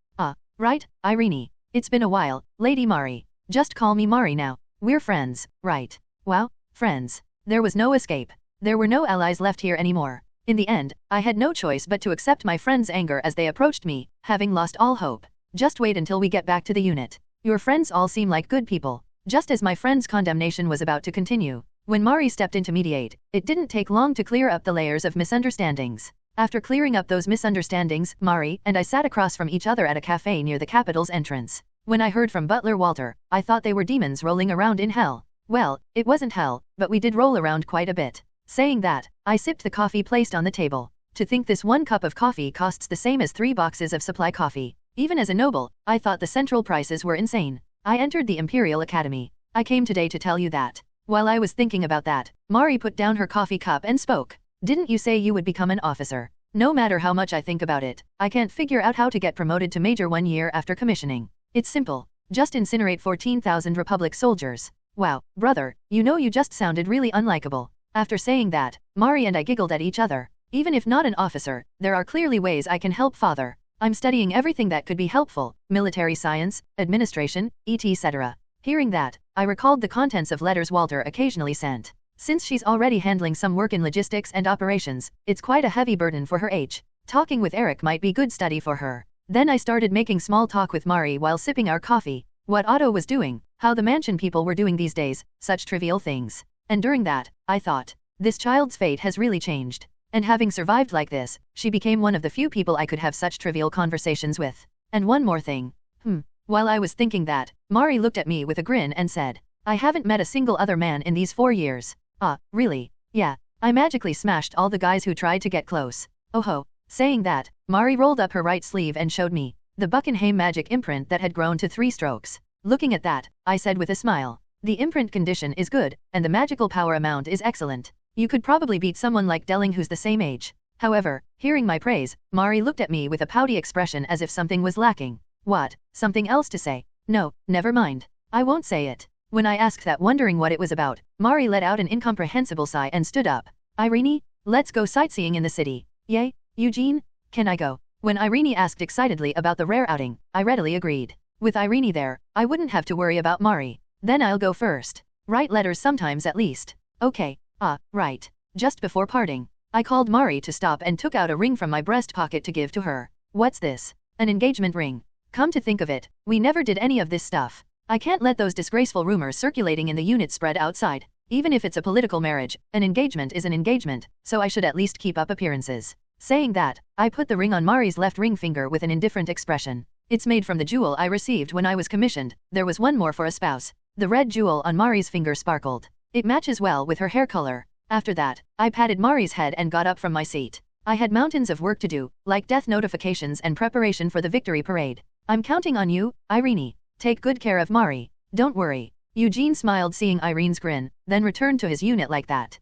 B: Right, Renie. It's been a while, Lady Mari. Just call me Mari now. We're friends, right? Wow, friends. There was no escape. There were no allies left here anymore. In the end, I had no choice but to accept my friends' anger as they approached me, having lost all hope. Just wait until we get back to the unit. Your friends all seem like good people. Just as my friend's condemnation was about to continue, when Mari stepped in to mediate, it didn't take long to clear up the layers of misunderstandings. After clearing up those misunderstandings, Mari and I sat across from each other at a cafe near the capital's entrance. When I heard from Butler Walter, I thought they were demons rolling around in hell. Well, it wasn't hell, but we did roll around quite a bit. Saying that, I sipped the coffee placed on the table. To think this 1 cup of coffee costs the same as 3 boxes of supply coffee. Even as a noble, I thought the central prices were insane. I entered the Imperial Academy. I came today to tell you that. While I was thinking about that, Mari put down her coffee cup and spoke. Didn't you say you would become an officer? No matter how much I think about it, I can't figure out how to get promoted to major 1 year after commissioning. It's simple. Just incinerate 14,000 Republic soldiers. Wow, brother, you know you just sounded really unlikable. After saying that, Mari and I giggled at each other. Even if not an officer, there are clearly ways I can help father. I'm studying everything that could be helpful, military science, administration, etc. Hearing that, I recalled the contents of letters Walter occasionally sent. Since she's already handling some work in logistics and operations, it's quite a heavy burden for her age. Talking with Eric might be good study for her. Then I started making small talk with Mari while sipping our coffee. What Otto was doing, how the mansion people were doing these days, such trivial things. And during that, I thought, this child's fate has really changed. And having survived like this, she became one of the few people I could have such trivial conversations with. And one more thing. While I was thinking that, Mari looked at me with a grin and said, I haven't met a single other man in these 4 years. Really? Yeah. I magically smashed all the guys who tried to get close. Oh ho. Saying that, Mari rolled up her right sleeve and showed me the Buckenheim magic imprint that had grown to 3 strokes. Looking at that, I said with a smile, the imprint condition is good, and the magical power amount is excellent. You could probably beat someone like Delling who's the same age. However, hearing my praise, Mari looked at me with a pouty expression as if something was lacking. What? Something else to say? No, never mind. I won't say it. When I asked that wondering what it was about, Mari let out an incomprehensible sigh and stood up. Renie, let's go sightseeing in the city. Yay, Eugene? Can I go? When Renie asked excitedly about the rare outing, I readily agreed. With Renie there, I wouldn't have to worry about Mari. Then I'll go first. Write letters sometimes at least. Okay. Right. Just before parting, I called Mari to stop and took out a ring from my breast pocket to give to her. What's this? An engagement ring. Come to think of it, we never did any of this stuff. I can't let those disgraceful rumors circulating in the unit spread outside. Even if it's a political marriage, an engagement is an engagement, so I should at least keep up appearances. Saying that, I put the ring on Mari's left ring finger with an indifferent expression. It's made from the jewel I received when I was commissioned. There was one more for a spouse. The red jewel on Mari's finger sparkled. It matches well with her hair color. After that, I patted Mari's head and got up from my seat. I had mountains of work to do, like death notifications and preparation for the victory parade. I'm counting on you, Renie. Take good care of Mari. Don't worry. Eugene smiled seeing Irene's grin, then returned to his unit like that.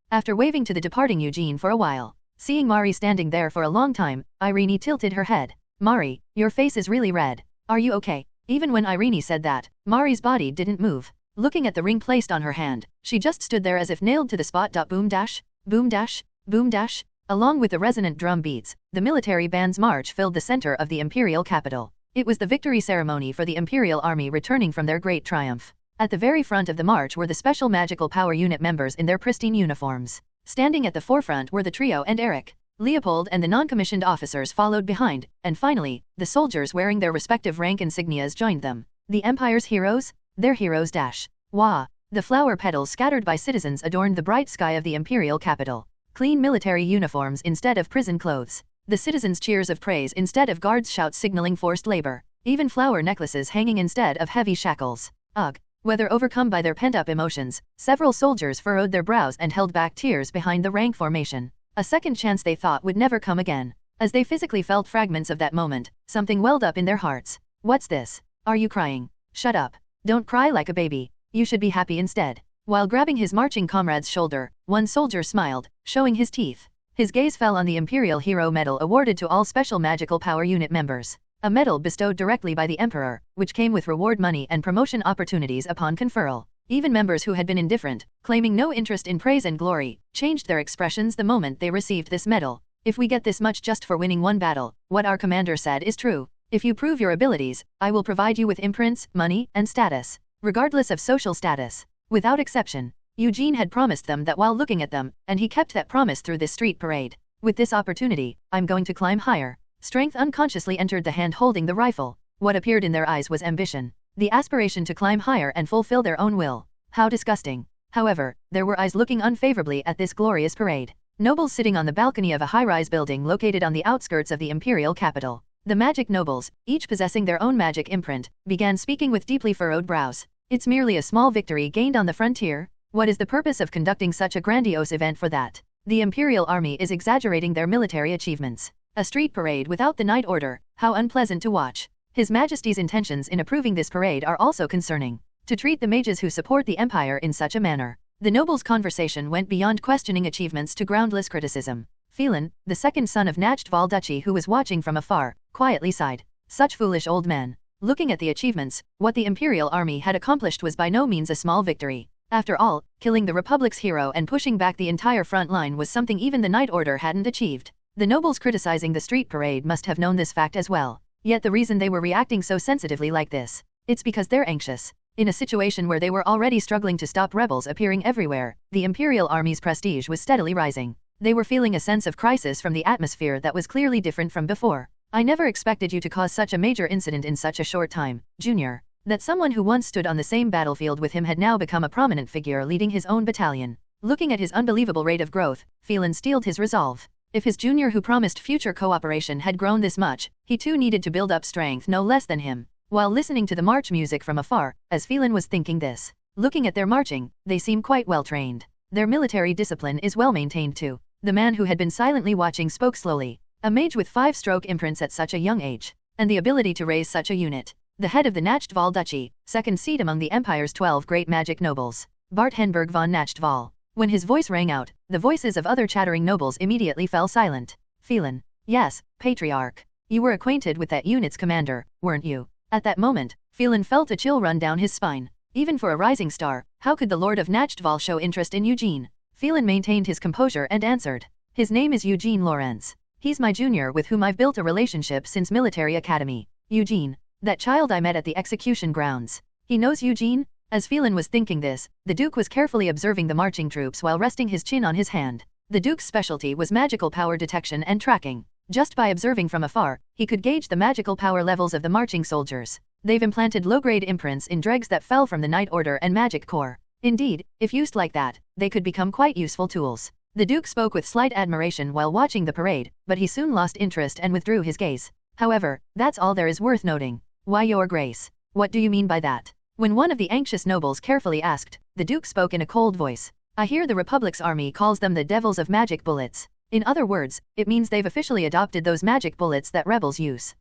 B: After waving to the departing Eugene for a while, seeing Mari standing there for a long time, Renie tilted her head. Mari, your face is really red. Are you okay? Even when Renie said that, Mari's body didn't move. Looking at the ring placed on her hand, she just stood there as if nailed to the spot. Boom dash, boom dash, boom dash. Along with the resonant drum beats, the military band's march filled the center of the Imperial capital. It was the victory ceremony for the Imperial army returning from their great triumph. At the very front of the march were the Special Magical Power Unit members in their pristine uniforms. Standing at the forefront were the trio and Eric. Leopold and the non-commissioned officers followed behind, and finally, the soldiers wearing their respective rank insignias joined them. The Empire's heroes? Their heroes dash. Wah! The flower petals scattered by citizens adorned the bright sky of the Imperial capital. Clean military uniforms instead of prison clothes. The citizens' cheers of praise instead of guards' shouts signaling forced labor. Even flower necklaces hanging instead of heavy shackles. Ugh! Whether overcome by their pent-up emotions, several soldiers furrowed their brows and held back tears behind the rank formation. A second chance they thought would never come again. As they physically felt fragments of that moment, something welled up in their hearts. What's this? Are you crying? Shut up. Don't cry like a baby. You should be happy instead. While grabbing his marching comrade's shoulder, one soldier smiled, showing his teeth. His gaze fell on the Imperial Hero Medal awarded to all Special Magical Power Unit members. A medal bestowed directly by the Emperor, which came with reward money and promotion opportunities upon conferral. Even members who had been indifferent, claiming no interest in praise and glory, changed their expressions the moment they received this medal. If we get this much just for winning one battle, what our commander said is true. If you prove your abilities, I will provide you with imprints, money, and status, regardless of social status. Without exception, Eugene had promised them that while looking at them, and he kept that promise through this street parade. With this opportunity, I'm going to climb higher. Strength unconsciously entered the hand holding the rifle. What appeared in their eyes was ambition. The aspiration to climb higher and fulfill their own will. How disgusting. However, there were eyes looking unfavorably at this glorious parade. Nobles sitting on the balcony of a high-rise building located on the outskirts of the Imperial capital. The magic nobles, each possessing their own magic imprint, began speaking with deeply furrowed brows. It's merely a small victory gained on the frontier. What is the purpose of conducting such a grandiose event for that? The Imperial army is exaggerating their military achievements. A street parade without the Night Order, how unpleasant to watch. His Majesty's intentions in approving this parade are also concerning. To treat the mages who support the Empire in such a manner. The nobles' conversation went beyond questioning achievements to groundless criticism. Felen, the second son of Nachtval Duchy who was watching from afar, quietly sighed. Such foolish old men. Looking at the achievements, what the Imperial army had accomplished was by no means a small victory. After all, killing the Republic's hero and pushing back the entire front line was something even the Night Order hadn't achieved. The nobles criticizing the street parade must have known this fact as well. Yet the reason they were reacting so sensitively like this, it's because they're anxious. In a situation where they were already struggling to stop rebels appearing everywhere, the Imperial army's prestige was steadily rising. They were feeling a sense of crisis from the atmosphere that was clearly different from before. I never expected you to cause such a major incident in such a short time, Junior. That someone who once stood on the same battlefield with him had now become a prominent figure leading his own battalion. Looking at his unbelievable rate of growth, Felen steeled his resolve. If his junior who promised future cooperation had grown this much, he too needed to build up strength no less than him. While listening to the march music from afar, as Felen was thinking this, looking at their marching, they seem quite well trained. Their military discipline is well maintained too. The man who had been silently watching spoke slowly. A mage with 5-stroke imprints at such a young age, and the ability to raise such a unit. The head of the Nachtval Duchy, second seat among the Empire's 12 great magic nobles, Bart Henberg von Nachtval. When his voice rang out, the voices of other chattering nobles immediately fell silent. Felen. Yes, Patriarch. You were acquainted with that unit's commander, weren't you? At that moment, Felen felt a chill run down his spine. Even for a rising star, how could the Lord of Nachtval show interest in Eugene? Felen maintained his composure and answered. His name is Eugene Lawrence. He's my junior with whom I've built a relationship since military academy. Eugene. That child I met at the execution grounds. He knows Eugene? As Felen was thinking this, the Duke was carefully observing the marching troops while resting his chin on his hand. The Duke's specialty was magical power detection and tracking. Just by observing from afar, he could gauge the magical power levels of the marching soldiers. They've implanted low-grade imprints in dregs that fell from the Night Order and Magic Corps. Indeed, if used like that, they could become quite useful tools. The Duke spoke with slight admiration while watching the parade, but he soon lost interest and withdrew his gaze. However, that's all there is worth noting. Why, Your Grace? What do you mean by that? When one of the anxious nobles carefully asked, the Duke spoke in a cold voice. I hear the Republic's army calls them the Devils of Magic Bullets. In other words, it means they've officially adopted those magic bullets that rebels use.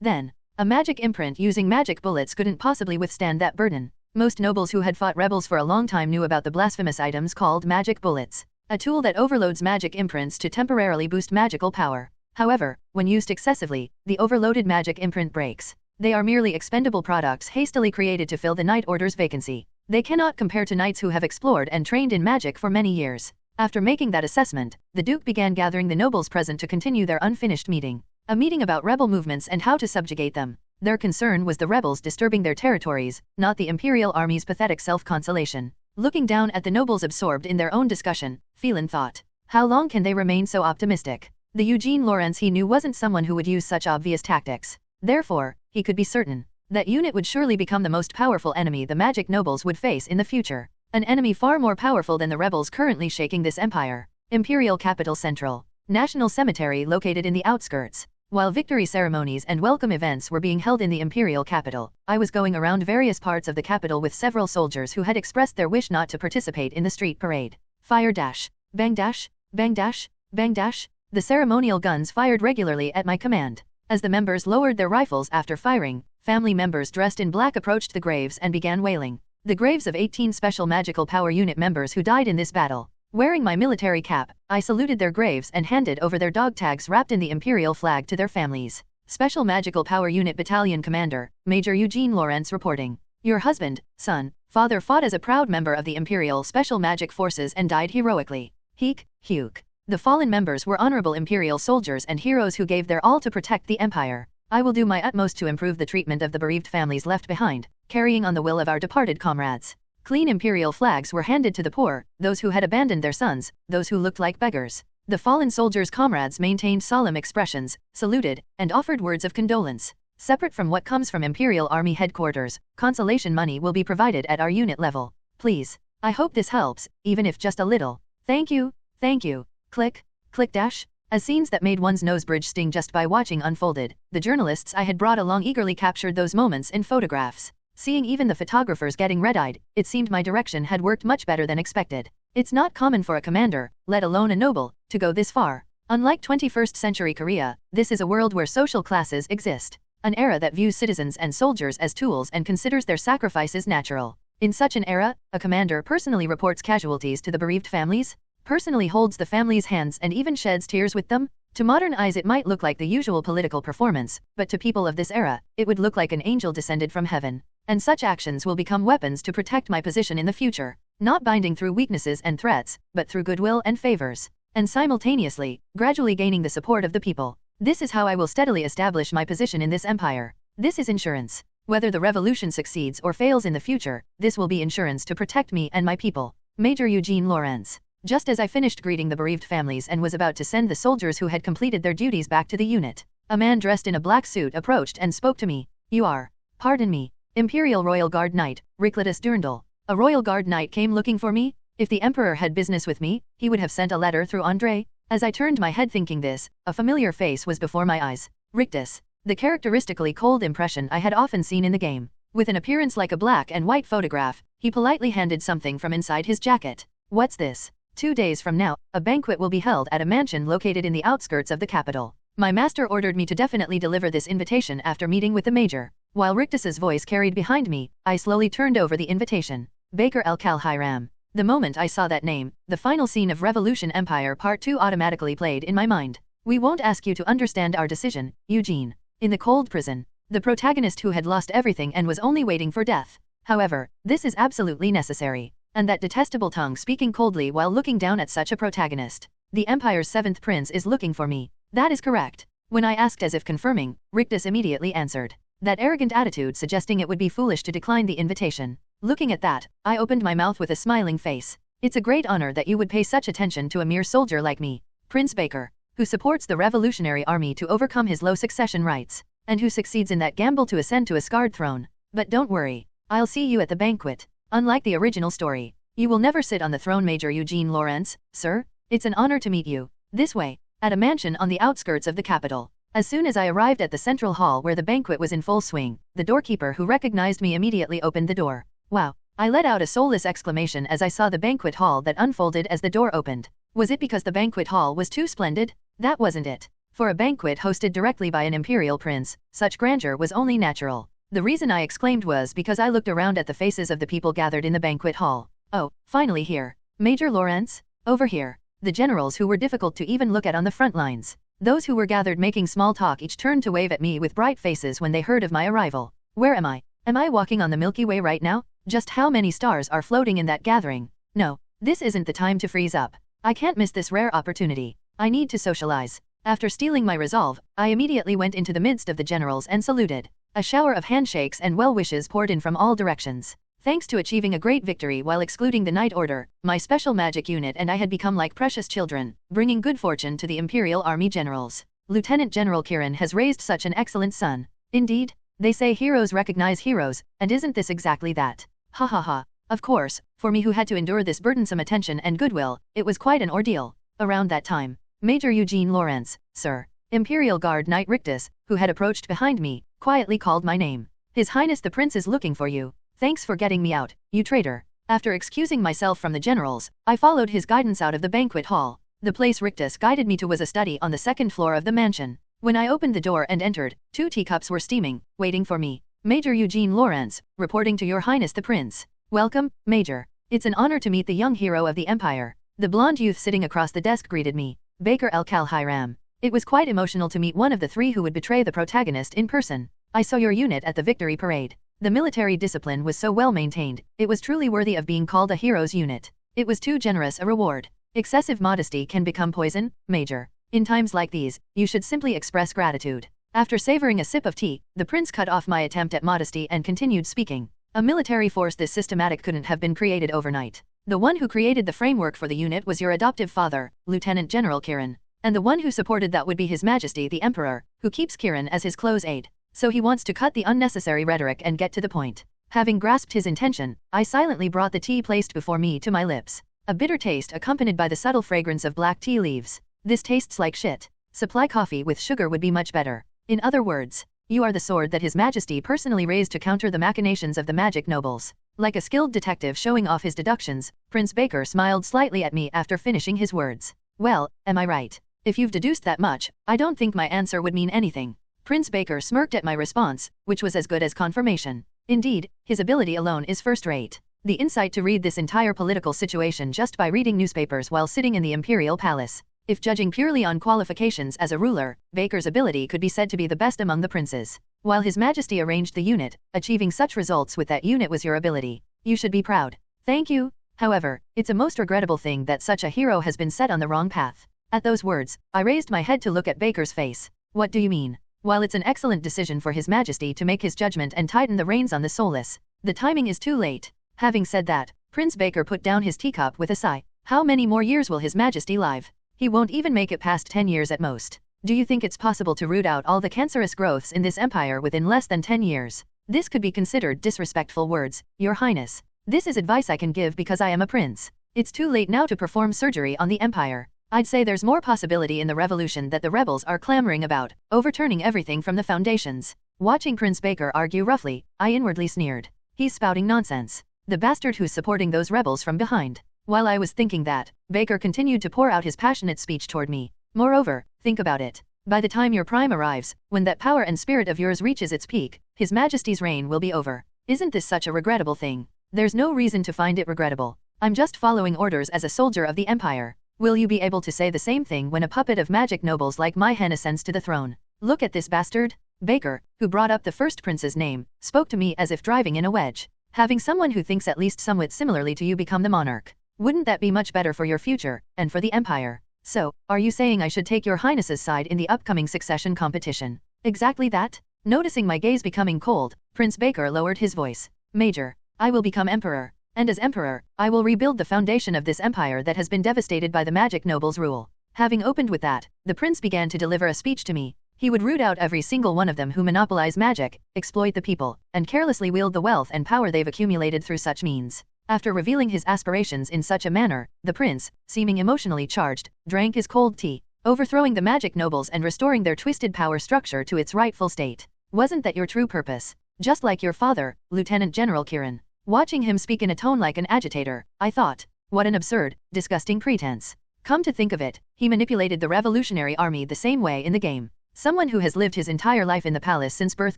B: Then. A magic imprint using magic bullets couldn't possibly withstand that burden. Most nobles who had fought rebels for a long time knew about the blasphemous items called magic bullets, a tool that overloads magic imprints to temporarily boost magical power. However, when used excessively, the overloaded magic imprint breaks. They are merely expendable products hastily created to fill the Night Order's vacancy. They cannot compare to knights who have explored and trained in magic for many years. After making that assessment, the Duke began gathering the nobles present to continue their unfinished meeting. A meeting about rebel movements and how to subjugate them. Their concern was the rebels disturbing their territories, not the Imperial army's pathetic self-consolation. Looking down at the nobles absorbed in their own discussion, Felen thought, how long can they remain so optimistic? The Eugene Lawrence he knew wasn't someone who would use such obvious tactics. Therefore, he could be certain that unit would surely become the most powerful enemy the magic nobles would face in the future. An enemy far more powerful than the rebels currently shaking this empire. Imperial Capital Central. National Cemetery located in the outskirts. While victory ceremonies and welcome events were being held in the Imperial capital, I was going around various parts of the capital with several soldiers who had expressed their wish not to participate in the street parade. Fire dash. Bang dash. Bang dash. Bang dash. The ceremonial guns fired regularly at my command. As the members lowered their rifles after firing, family members dressed in black approached the graves and began wailing. The graves of 18 Special Magical Power Unit members who died in this battle. Wearing my military cap, I saluted their graves and handed over their dog tags wrapped in the Imperial flag to their families. Special Magical Power Unit Battalion Commander, Major Eugene Lawrence reporting. Your husband, son, father fought as a proud member of the Imperial Special Magic Forces and died heroically. Heek, Huke. The fallen members were honorable Imperial soldiers and heroes who gave their all to protect the Empire. I will do my utmost to improve the treatment of the bereaved families left behind, carrying on the will of our departed comrades. Clean Imperial flags were handed to the poor, those who had abandoned their sons, those who looked like beggars. The fallen soldiers' comrades maintained solemn expressions, saluted, and offered words of condolence. Separate from what comes from Imperial Army headquarters, consolation money will be provided at our unit level. Please. I hope this helps, even if just a little. Thank you, thank you. Click, click dash. As scenes that made one's nose bridge sting just by watching unfolded, the journalists I had brought along eagerly captured those moments in photographs. Seeing even the photographers getting red-eyed, it seemed my direction had worked much better than expected. It's not common for a commander, let alone a noble, to go this far. Unlike 21st century Korea, this is a world where social classes exist. An era that views citizens and soldiers as tools and considers their sacrifices natural. In such an era, a commander personally reports casualties to the bereaved families, personally holds the family's hands and even sheds tears with them. To modern eyes it might look like the usual political performance, but to people of this era, it would look like an angel descended from heaven. And such actions will become weapons to protect my position in the future, not binding through weaknesses and threats, but through goodwill and favors, and simultaneously, gradually gaining the support of the people. This is how I will steadily establish my position in this empire. This is insurance. Whether the revolution succeeds or fails in the future, this will be insurance to protect me and my people. Major Eugene Lawrence. Just as I finished greeting the bereaved families and was about to send the soldiers who had completed their duties back to the unit, a man dressed in a black suit approached and spoke to me. You are, pardon me, Imperial Royal Guard Knight, Randall Randall. A Royal Guard Knight came looking for me? If the Emperor had business with me, he would have sent a letter through Andre. As I turned my head thinking this, a familiar face was before my eyes. Rictus. The characteristically cold impression I had often seen in the game. With an appearance like a black and white photograph, he politely handed something from inside his jacket. What's this? 2 days from now, a banquet will be held at a mansion located in the outskirts of the capital. My master ordered me to definitely deliver this invitation after meeting with the major. While Rictus's voice carried behind me, I slowly turned over the invitation. Baker El-Kal Hiram. The moment I saw that name, the final scene of Revolution Empire Part 2 automatically played in my mind. We won't ask you to understand our decision, Eugene. In the cold prison, the protagonist who had lost everything and was only waiting for death. However, this is absolutely necessary. And that detestable tongue speaking coldly while looking down at such a protagonist. The Empire's 7th prince is looking for me. That is correct. When I asked as if confirming, Rictus immediately answered. That arrogant attitude suggesting it would be foolish to decline the invitation. Looking at that, I opened my mouth with a smiling face. It's a great honor that you would pay such attention to a mere soldier like me, Prince Baker, who supports the Revolutionary Army to overcome his low succession rights, and who succeeds in that gamble to ascend to a scarred throne. But don't worry, I'll see you at the banquet. Unlike the original story, you will never sit on the throne, Major Eugene Lawrence, sir. It's an honor to meet you. This way, at a mansion on the outskirts of the capital. As soon as I arrived at the central hall where the banquet was in full swing, the doorkeeper who recognized me immediately opened the door. Wow! I let out a soulless exclamation as I saw the banquet hall that unfolded as the door opened. Was it because the banquet hall was too splendid? That wasn't it. For a banquet hosted directly by an imperial prince, such grandeur was only natural. The reason I exclaimed was because I looked around at the faces of the people gathered in the banquet hall. Oh, finally here. Major Lawrence? Over here. The generals who were difficult to even look at on the front lines. Those who were gathered making small talk each turned to wave at me with bright faces when they heard of my arrival. Where am I? Am I walking on the Milky Way right now? Just how many stars are floating in that gathering? No, this isn't the time to freeze up. I can't miss this rare opportunity. I need to socialize. After steeling my resolve, I immediately went into the midst of the generals and saluted. A shower of handshakes and well wishes poured in from all directions. Thanks to achieving a great victory while excluding the Night Order, my special magic unit and I had become like precious children, bringing good fortune to the Imperial Army generals. Lieutenant General Kirin has raised such an excellent son. Indeed, they say heroes recognize heroes, and isn't this exactly that? Ha ha ha. Of course, for me who had to endure this burdensome attention and goodwill, it was quite an ordeal. Around that time, Major Eugene Lawrence, Sir, Imperial Guard Knight Rictus, who had approached behind me, quietly called my name. His Highness the Prince is looking for you. Thanks for getting me out, you traitor. After excusing myself from the generals, I followed his guidance out of the banquet hall. The place Rictus guided me to was a study on the second floor of the mansion. When I opened the door and entered, 2 teacups were steaming, waiting for me. Major Eugene Lawrence, reporting to Your Highness the Prince. Welcome, Major. It's an honor to meet the young hero of the Empire. The blonde youth sitting across the desk greeted me, Baker El-Kal-Hiram. It was quite emotional to meet one of the 3 who would betray the protagonist in person. I saw your unit at the victory parade. The military discipline was so well maintained, it was truly worthy of being called a hero's unit. It was too generous a reward. Excessive modesty can become poison, Major. In times like these, you should simply express gratitude. After savoring a sip of tea, the prince cut off my attempt at modesty and continued speaking. A military force this systematic couldn't have been created overnight. The one who created the framework for the unit was your adoptive father, Lieutenant General Kirin. And the one who supported that would be His Majesty the Emperor, who keeps Kirin as his close aide. So he wants to cut the unnecessary rhetoric and get to the point. Having grasped his intention, I silently brought the tea placed before me to my lips. A bitter taste accompanied by the subtle fragrance of black tea leaves. This tastes like shit. Supply coffee with sugar would be much better. In other words, you are the sword that His Majesty personally raised to counter the machinations of the magic nobles. Like a skilled detective showing off his deductions, Prince Baker smiled slightly at me after finishing his words. Well, am I right? If you've deduced that much, I don't think my answer would mean anything. Prince Baker smirked at my response, which was as good as confirmation. Indeed, his ability alone is first-rate. The insight to read this entire political situation just by reading newspapers while sitting in the Imperial Palace. If judging purely on qualifications as a ruler, Baker's ability could be said to be the best among the princes. While His Majesty arranged the unit, achieving such results with that unit was your ability. You should be proud. Thank you. However, it's a most regrettable thing that such a hero has been set on the wrong path. At those words, I raised my head to look at Baker's face. What do you mean? While it's an excellent decision for His Majesty to make his judgment and tighten the reins on the soulless, the timing is too late. Having said that, Prince Baker put down his teacup with a sigh. How many more years will His Majesty live? He won't even make it past 10 years at most. Do you think it's possible to root out all the cancerous growths in this empire within less than 10 years? This could be considered disrespectful words, Your Highness. This is advice I can give because I am a prince. It's too late now to perform surgery on the empire. I'd say there's more possibility in the revolution that the rebels are clamoring about, overturning everything from the foundations. Watching Prince Baker argue roughly, I inwardly sneered. He's spouting nonsense. The bastard who's supporting those rebels from behind. While I was thinking that, Baker continued to pour out his passionate speech toward me. Moreover, think about it. By the time your prime arrives, when that power and spirit of yours reaches its peak, His Majesty's reign will be over. Isn't this such a regrettable thing? There's no reason to find it regrettable. I'm just following orders as a soldier of the Empire. Will you be able to say the same thing when a puppet of magic nobles like my hen ascends to the throne? Look at this bastard. Baker, who brought up the first prince's name, spoke to me as if driving in a wedge. Having someone who thinks at least somewhat similarly to you become the monarch. Wouldn't that be much better for your future, and for the Empire? So, are you saying I should take your highness's side in the upcoming succession competition? Exactly that? Noticing my gaze becoming cold, Prince Baker lowered his voice. Major, I will become emperor. And as emperor, I will rebuild the foundation of this empire that has been devastated by the magic nobles' rule. Having opened with that, the prince began to deliver a speech to me. He would root out every single one of them who monopolize magic, exploit the people, and carelessly wield the wealth and power they've accumulated through such means. After revealing his aspirations in such a manner, the prince, seeming emotionally charged, drank his cold tea, overthrowing the magic nobles and restoring their twisted power structure to its rightful state. Wasn't that your true purpose? Just like your father, Lieutenant General Kirin. Watching him speak in a tone like an agitator, I thought, what an absurd, disgusting pretense. Come to think of it, he manipulated the revolutionary army the same way in the game. Someone who has lived his entire life in the palace since birth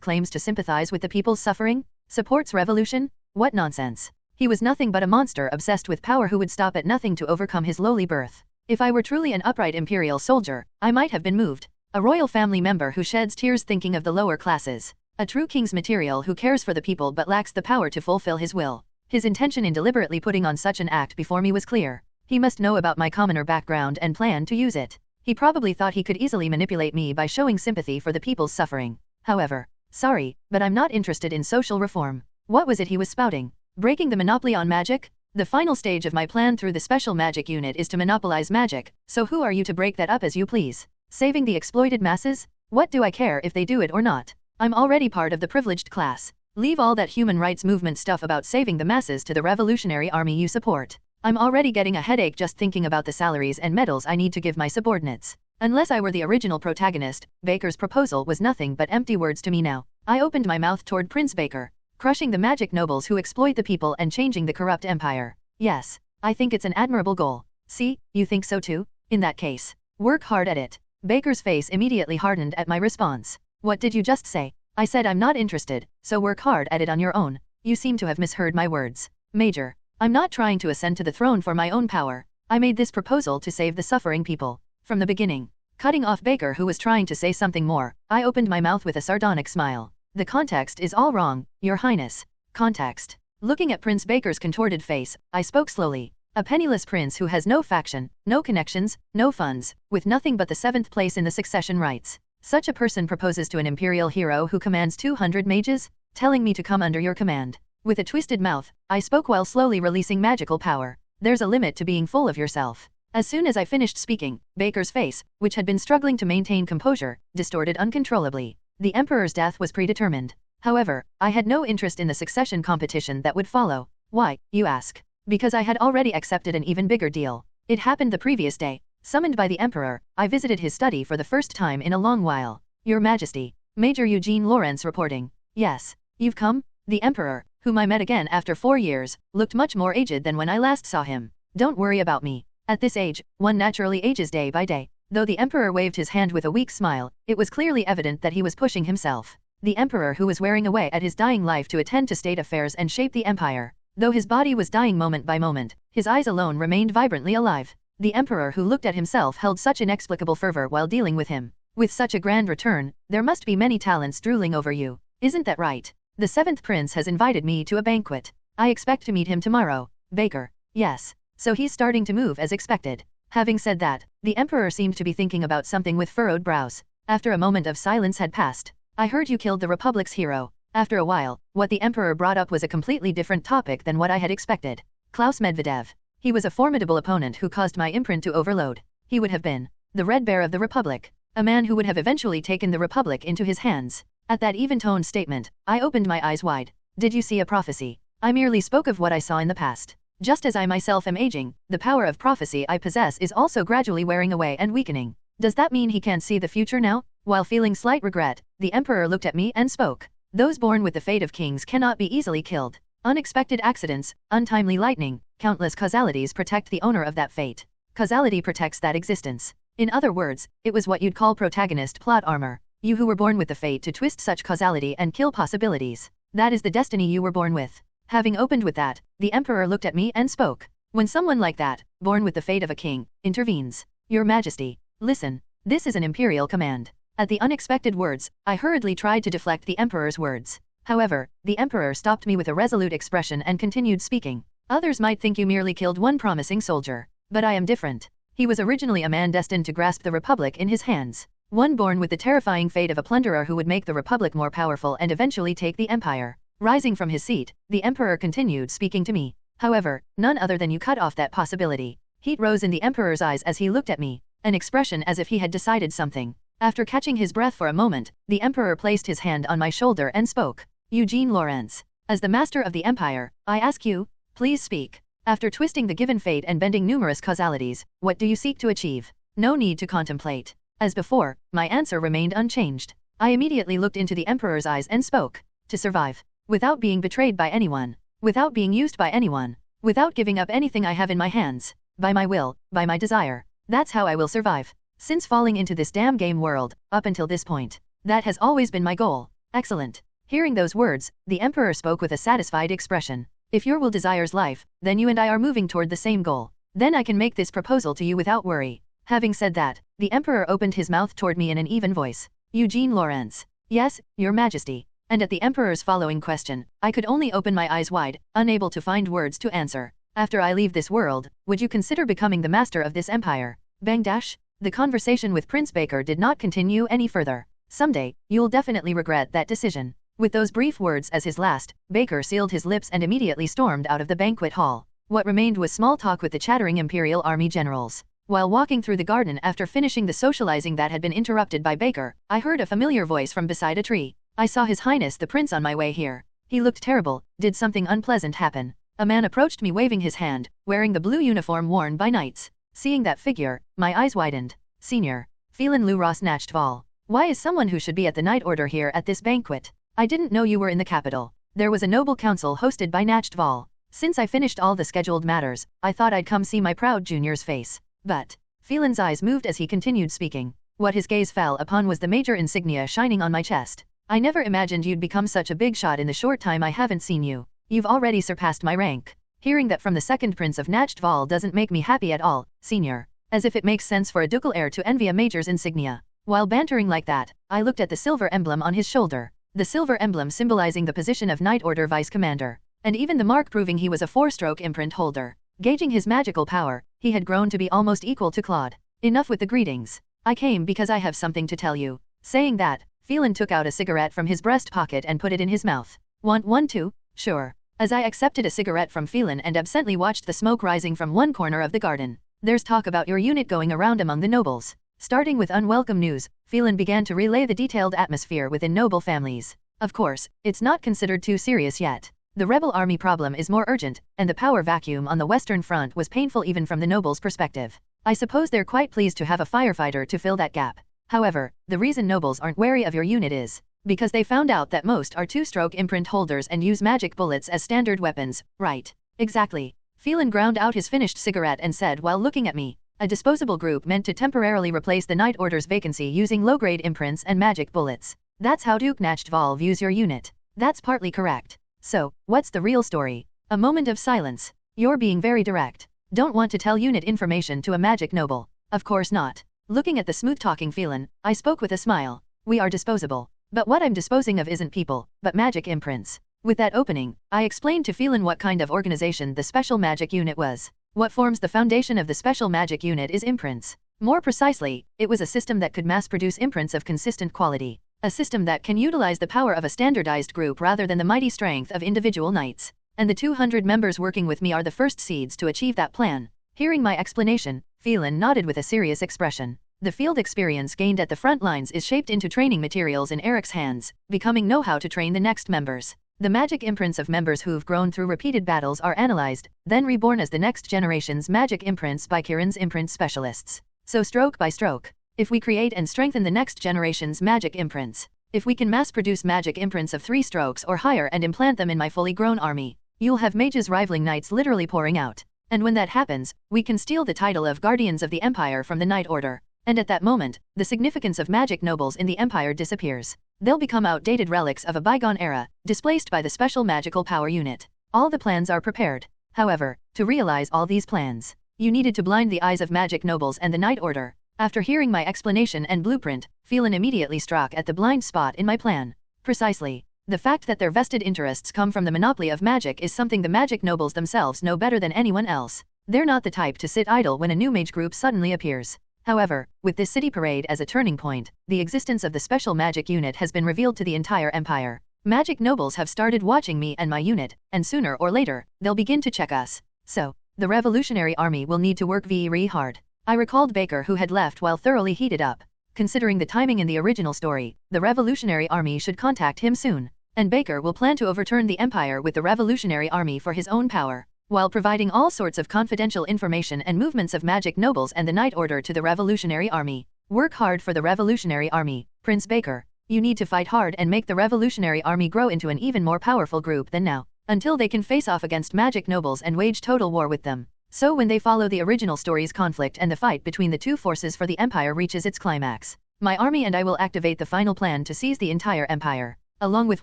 B: claims to sympathize with the people's suffering? Supports revolution? What nonsense. He was nothing but a monster obsessed with power who would stop at nothing to overcome his lowly birth. If I were truly an upright imperial soldier, I might have been moved. A royal family member who sheds tears thinking of the lower classes. A true king's material who cares for the people but lacks the power to fulfill his will. His intention in deliberately putting on such an act before me was clear. He must know about my commoner background and plan to use it. He probably thought he could easily manipulate me by showing sympathy for the people's suffering. However, Sorry, but I'm not interested in social reform. What was it he was spouting? Breaking the monopoly on magic? The final stage of my plan through the special magic unit is to monopolize magic, so who are you to break that up as you please? Saving the exploited masses? What do I care if they do it or not? I'm already part of the privileged class. Leave all that human rights movement stuff about saving the masses to the revolutionary army you support. I'm already getting a headache just thinking about the salaries and medals I need to give my subordinates. Unless I were the original protagonist, Baker's proposal was nothing but empty words to me now. I opened my mouth toward Prince Baker. Crushing the magic nobles who exploit the people and changing the corrupt empire. Yes, I think it's an admirable goal. See, you think so too? In that case, work hard at it. Baker's face immediately hardened at my response. What did you just say? I said I'm not interested, so work hard at it on your own. You seem to have misheard my words. Major, I'm not trying to ascend to the throne for my own power. I made this proposal to save the suffering people. From the beginning. Cutting off Baker, who was trying to say something more, I opened my mouth with a sardonic smile. The context is all wrong, Your Highness. Context. Looking at Prince Baker's contorted face, I spoke slowly. A penniless prince who has no faction, no connections, no funds, with nothing but the 7th place in the succession rights. Such a person proposes to an imperial hero who commands 200 mages, telling me to come under your command. With a twisted mouth, I spoke while slowly releasing magical power. There's a limit to being full of yourself. As soon as I finished speaking, Baker's face, which had been struggling to maintain composure, distorted uncontrollably. The Emperor's death was predetermined. However, I had no interest in the succession competition that would follow. Why, you ask? Because I had already accepted an even bigger deal. It happened the previous day. Summoned by the Emperor, I visited his study for the first time in a long while. Your Majesty. Major Eugene Lawrence reporting. Yes. You've come? The Emperor, whom I met again after 4 years, looked much more aged than when I last saw him. Don't worry about me. At this age, one naturally ages day by day. Though the Emperor waved his hand with a weak smile, it was clearly evident that he was pushing himself. The Emperor who was wearing away at his dying life to attend to state affairs and shape the empire. Though his body was dying moment by moment, his eyes alone remained vibrantly alive. The Emperor who looked at himself held such inexplicable fervor while dealing with him. With such a grand return, there must be many talents drooling over you. Isn't that right? The 7th Prince has invited me to a banquet. I expect to meet him tomorrow. Baker. Yes. So he's starting to move as expected. Having said that, the Emperor seemed to be thinking about something with furrowed brows. After a moment of silence had passed, I heard you killed the Republic's hero. After a while, what the Emperor brought up was a completely different topic than what I had expected. Klaus Medvedev. He was a formidable opponent who caused my imprint to overload. He would have been the Red Bear of the Republic. A man who would have eventually taken the Republic into his hands. At that even-toned statement, I opened my eyes wide. Did you see a prophecy? I merely spoke of what I saw in the past. Just as I myself am aging, the power of prophecy I possess is also gradually wearing away and weakening. Does that mean he can't see the future now? While feeling slight regret, the Emperor looked at me and spoke. Those born with the fate of kings cannot be easily killed. Unexpected accidents, untimely lightning, countless causalities protect the owner of that fate. Causality protects that existence. In other words, it was what you'd call protagonist plot armor. You who were born with the fate to twist such causality and kill possibilities. That is the destiny you were born with. Having opened with that, the Emperor looked at me and spoke. When someone like that, born with the fate of a king, intervenes. Your Majesty, listen. This is an Imperial command. At the unexpected words, I hurriedly tried to deflect the Emperor's words. However, the Emperor stopped me with a resolute expression and continued speaking. Others might think you merely killed one promising soldier. But I am different. He was originally a man destined to grasp the Republic in his hands. One born with the terrifying fate of a plunderer who would make the Republic more powerful and eventually take the Empire. Rising from his seat, the Emperor continued speaking to me. However, none other than you cut off that possibility. Heat rose in the Emperor's eyes as he looked at me, an expression as if he had decided something. After catching his breath for a moment, the Emperor placed his hand on my shoulder and spoke. Eugene Lawrence. As the master of the Empire, I ask you, please speak. After twisting the given fate and bending numerous causalities, what do you seek to achieve? No need to contemplate. As before, my answer remained unchanged. I immediately looked into the Emperor's eyes and spoke. To survive. Without being betrayed by anyone. Without being used by anyone. Without giving up anything I have in my hands. By my will, by my desire. That's how I will survive. Since falling into this damn game world, up until this point. That has always been my goal. Excellent. Hearing those words, the Emperor spoke with a satisfied expression. If your will desires life, then you and I are moving toward the same goal. Then I can make this proposal to you without worry. Having said that, the Emperor opened his mouth toward me in an even voice. Eugene Lawrence. Yes, Your Majesty. And at the Emperor's following question, I could only open my eyes wide, unable to find words to answer. After I leave this world, would you consider becoming the master of this empire? Bang dash? The conversation with Prince Baker did not continue any further. Someday, you'll definitely regret that decision." With those brief words as his last, Baker sealed his lips and immediately stormed out of the banquet hall. What remained was small talk with the chattering Imperial army generals. While walking through the garden after finishing the socializing that had been interrupted by Baker, I heard a familiar voice from beside a tree. "I saw His Highness the Prince on my way here. He looked terrible. Did something unpleasant happen?" A man approached me waving his hand, wearing the blue uniform worn by knights. Seeing that figure, my eyes widened. "Senior. Felen Nachtval. Why is someone who should be at the Night Order here at this banquet? I didn't know you were in the capital." There was a noble council hosted by Nachtval. Since I finished all the scheduled matters, I thought I'd come see my proud junior's face. But Felen's eyes moved as he continued speaking. What his gaze fell upon was the major insignia shining on my chest. "I never imagined you'd become such a big shot in the short time I haven't seen you. You've already surpassed my rank." Hearing that from the second prince of Nachtval doesn't make me happy at all, senior. As if it makes sense for a ducal heir to envy a major's insignia. While bantering like that, I looked at the silver emblem on his shoulder. The silver emblem symbolizing the position of Night Order Vice Commander. And even the mark proving he was a 4-stroke imprint holder. Gauging his magical power, he had grown to be almost equal to Claude. Enough with the greetings. I came because I have something to tell you. Saying that, Felen took out a cigarette from his breast pocket and put it in his mouth. "Want one too?" "Sure." As I accepted a cigarette from Felen and absently watched the smoke rising from one corner of the garden. "There's talk about your unit going around among the nobles." Starting with unwelcome news, Felen began to relay the detailed atmosphere within noble families. Of course, it's not considered too serious yet. The rebel army problem is more urgent, and the power vacuum on the Western Front was painful even from the nobles' perspective. I suppose they're quite pleased to have a firefighter to fill that gap. However, the reason nobles aren't wary of your unit is because they found out that most are 2-stroke imprint holders and use magic bullets as standard weapons, right? Exactly. Felen ground out his finished cigarette and said while looking at me, "A disposable group meant to temporarily replace the Night Order's vacancy using low-grade imprints and magic bullets. That's how Duke Nachtval views your unit." "That's partly correct. So, what's the real story?" A moment of silence. "You're being very direct. Don't want to tell unit information to a magic noble." "Of course not." Looking at the smooth-talking Felen, I spoke with a smile. "We are disposable. But what I'm disposing of isn't people, but magic imprints." With that opening, I explained to Felen what kind of organization the Special Magic Unit was. What forms the foundation of the Special Magic Unit is imprints. More precisely, it was a system that could mass-produce imprints of consistent quality. A system that can utilize the power of a standardized group rather than the mighty strength of individual knights. And the 200 members working with me are the first seeds to achieve that plan. Hearing my explanation, Felen nodded with a serious expression. The field experience gained at the front lines is shaped into training materials in Eric's hands, becoming know-how to train the next members. The magic imprints of members who've grown through repeated battles are analyzed, then reborn as the next generation's magic imprints by Kiran's imprint specialists. So stroke by stroke, if we create and strengthen the next generation's magic imprints, if we can mass-produce magic imprints of 3 strokes or higher and implant them in my fully grown army, you'll have mages rivaling knights literally pouring out. And when that happens, we can steal the title of Guardians of the Empire from the Night Order. And at that moment, the significance of magic nobles in the Empire disappears. They'll become outdated relics of a bygone era, displaced by the Special Magical Power Unit. All the plans are prepared. However, to realize all these plans, you needed to blind the eyes of magic nobles and the Night Order. After hearing my explanation and blueprint, Felen immediately struck at the blind spot in my plan. Precisely. The fact that their vested interests come from the monopoly of magic is something the magic nobles themselves know better than anyone else. They're not the type to sit idle when a new mage group suddenly appears. However, with this city parade as a turning point, the existence of the Special Magic Unit has been revealed to the entire Empire. Magic nobles have started watching me and my unit, and sooner or later, they'll begin to check us. So, the Revolutionary Army will need to work very hard. I recalled Baker who had left while thoroughly heated up. Considering the timing in the original story, the Revolutionary Army should contact him soon. And Baker will plan to overturn the Empire with the Revolutionary Army for his own power, while providing all sorts of confidential information and movements of magic nobles and the Night Order to the Revolutionary Army. Work hard for the Revolutionary Army, Prince Baker. You need to fight hard and make the Revolutionary Army grow into an even more powerful group than now, until they can face off against magic nobles and wage total war with them. So when they follow the original story's conflict and the fight between the two forces for the Empire reaches its climax, my army and I will activate the final plan to seize the entire Empire, along with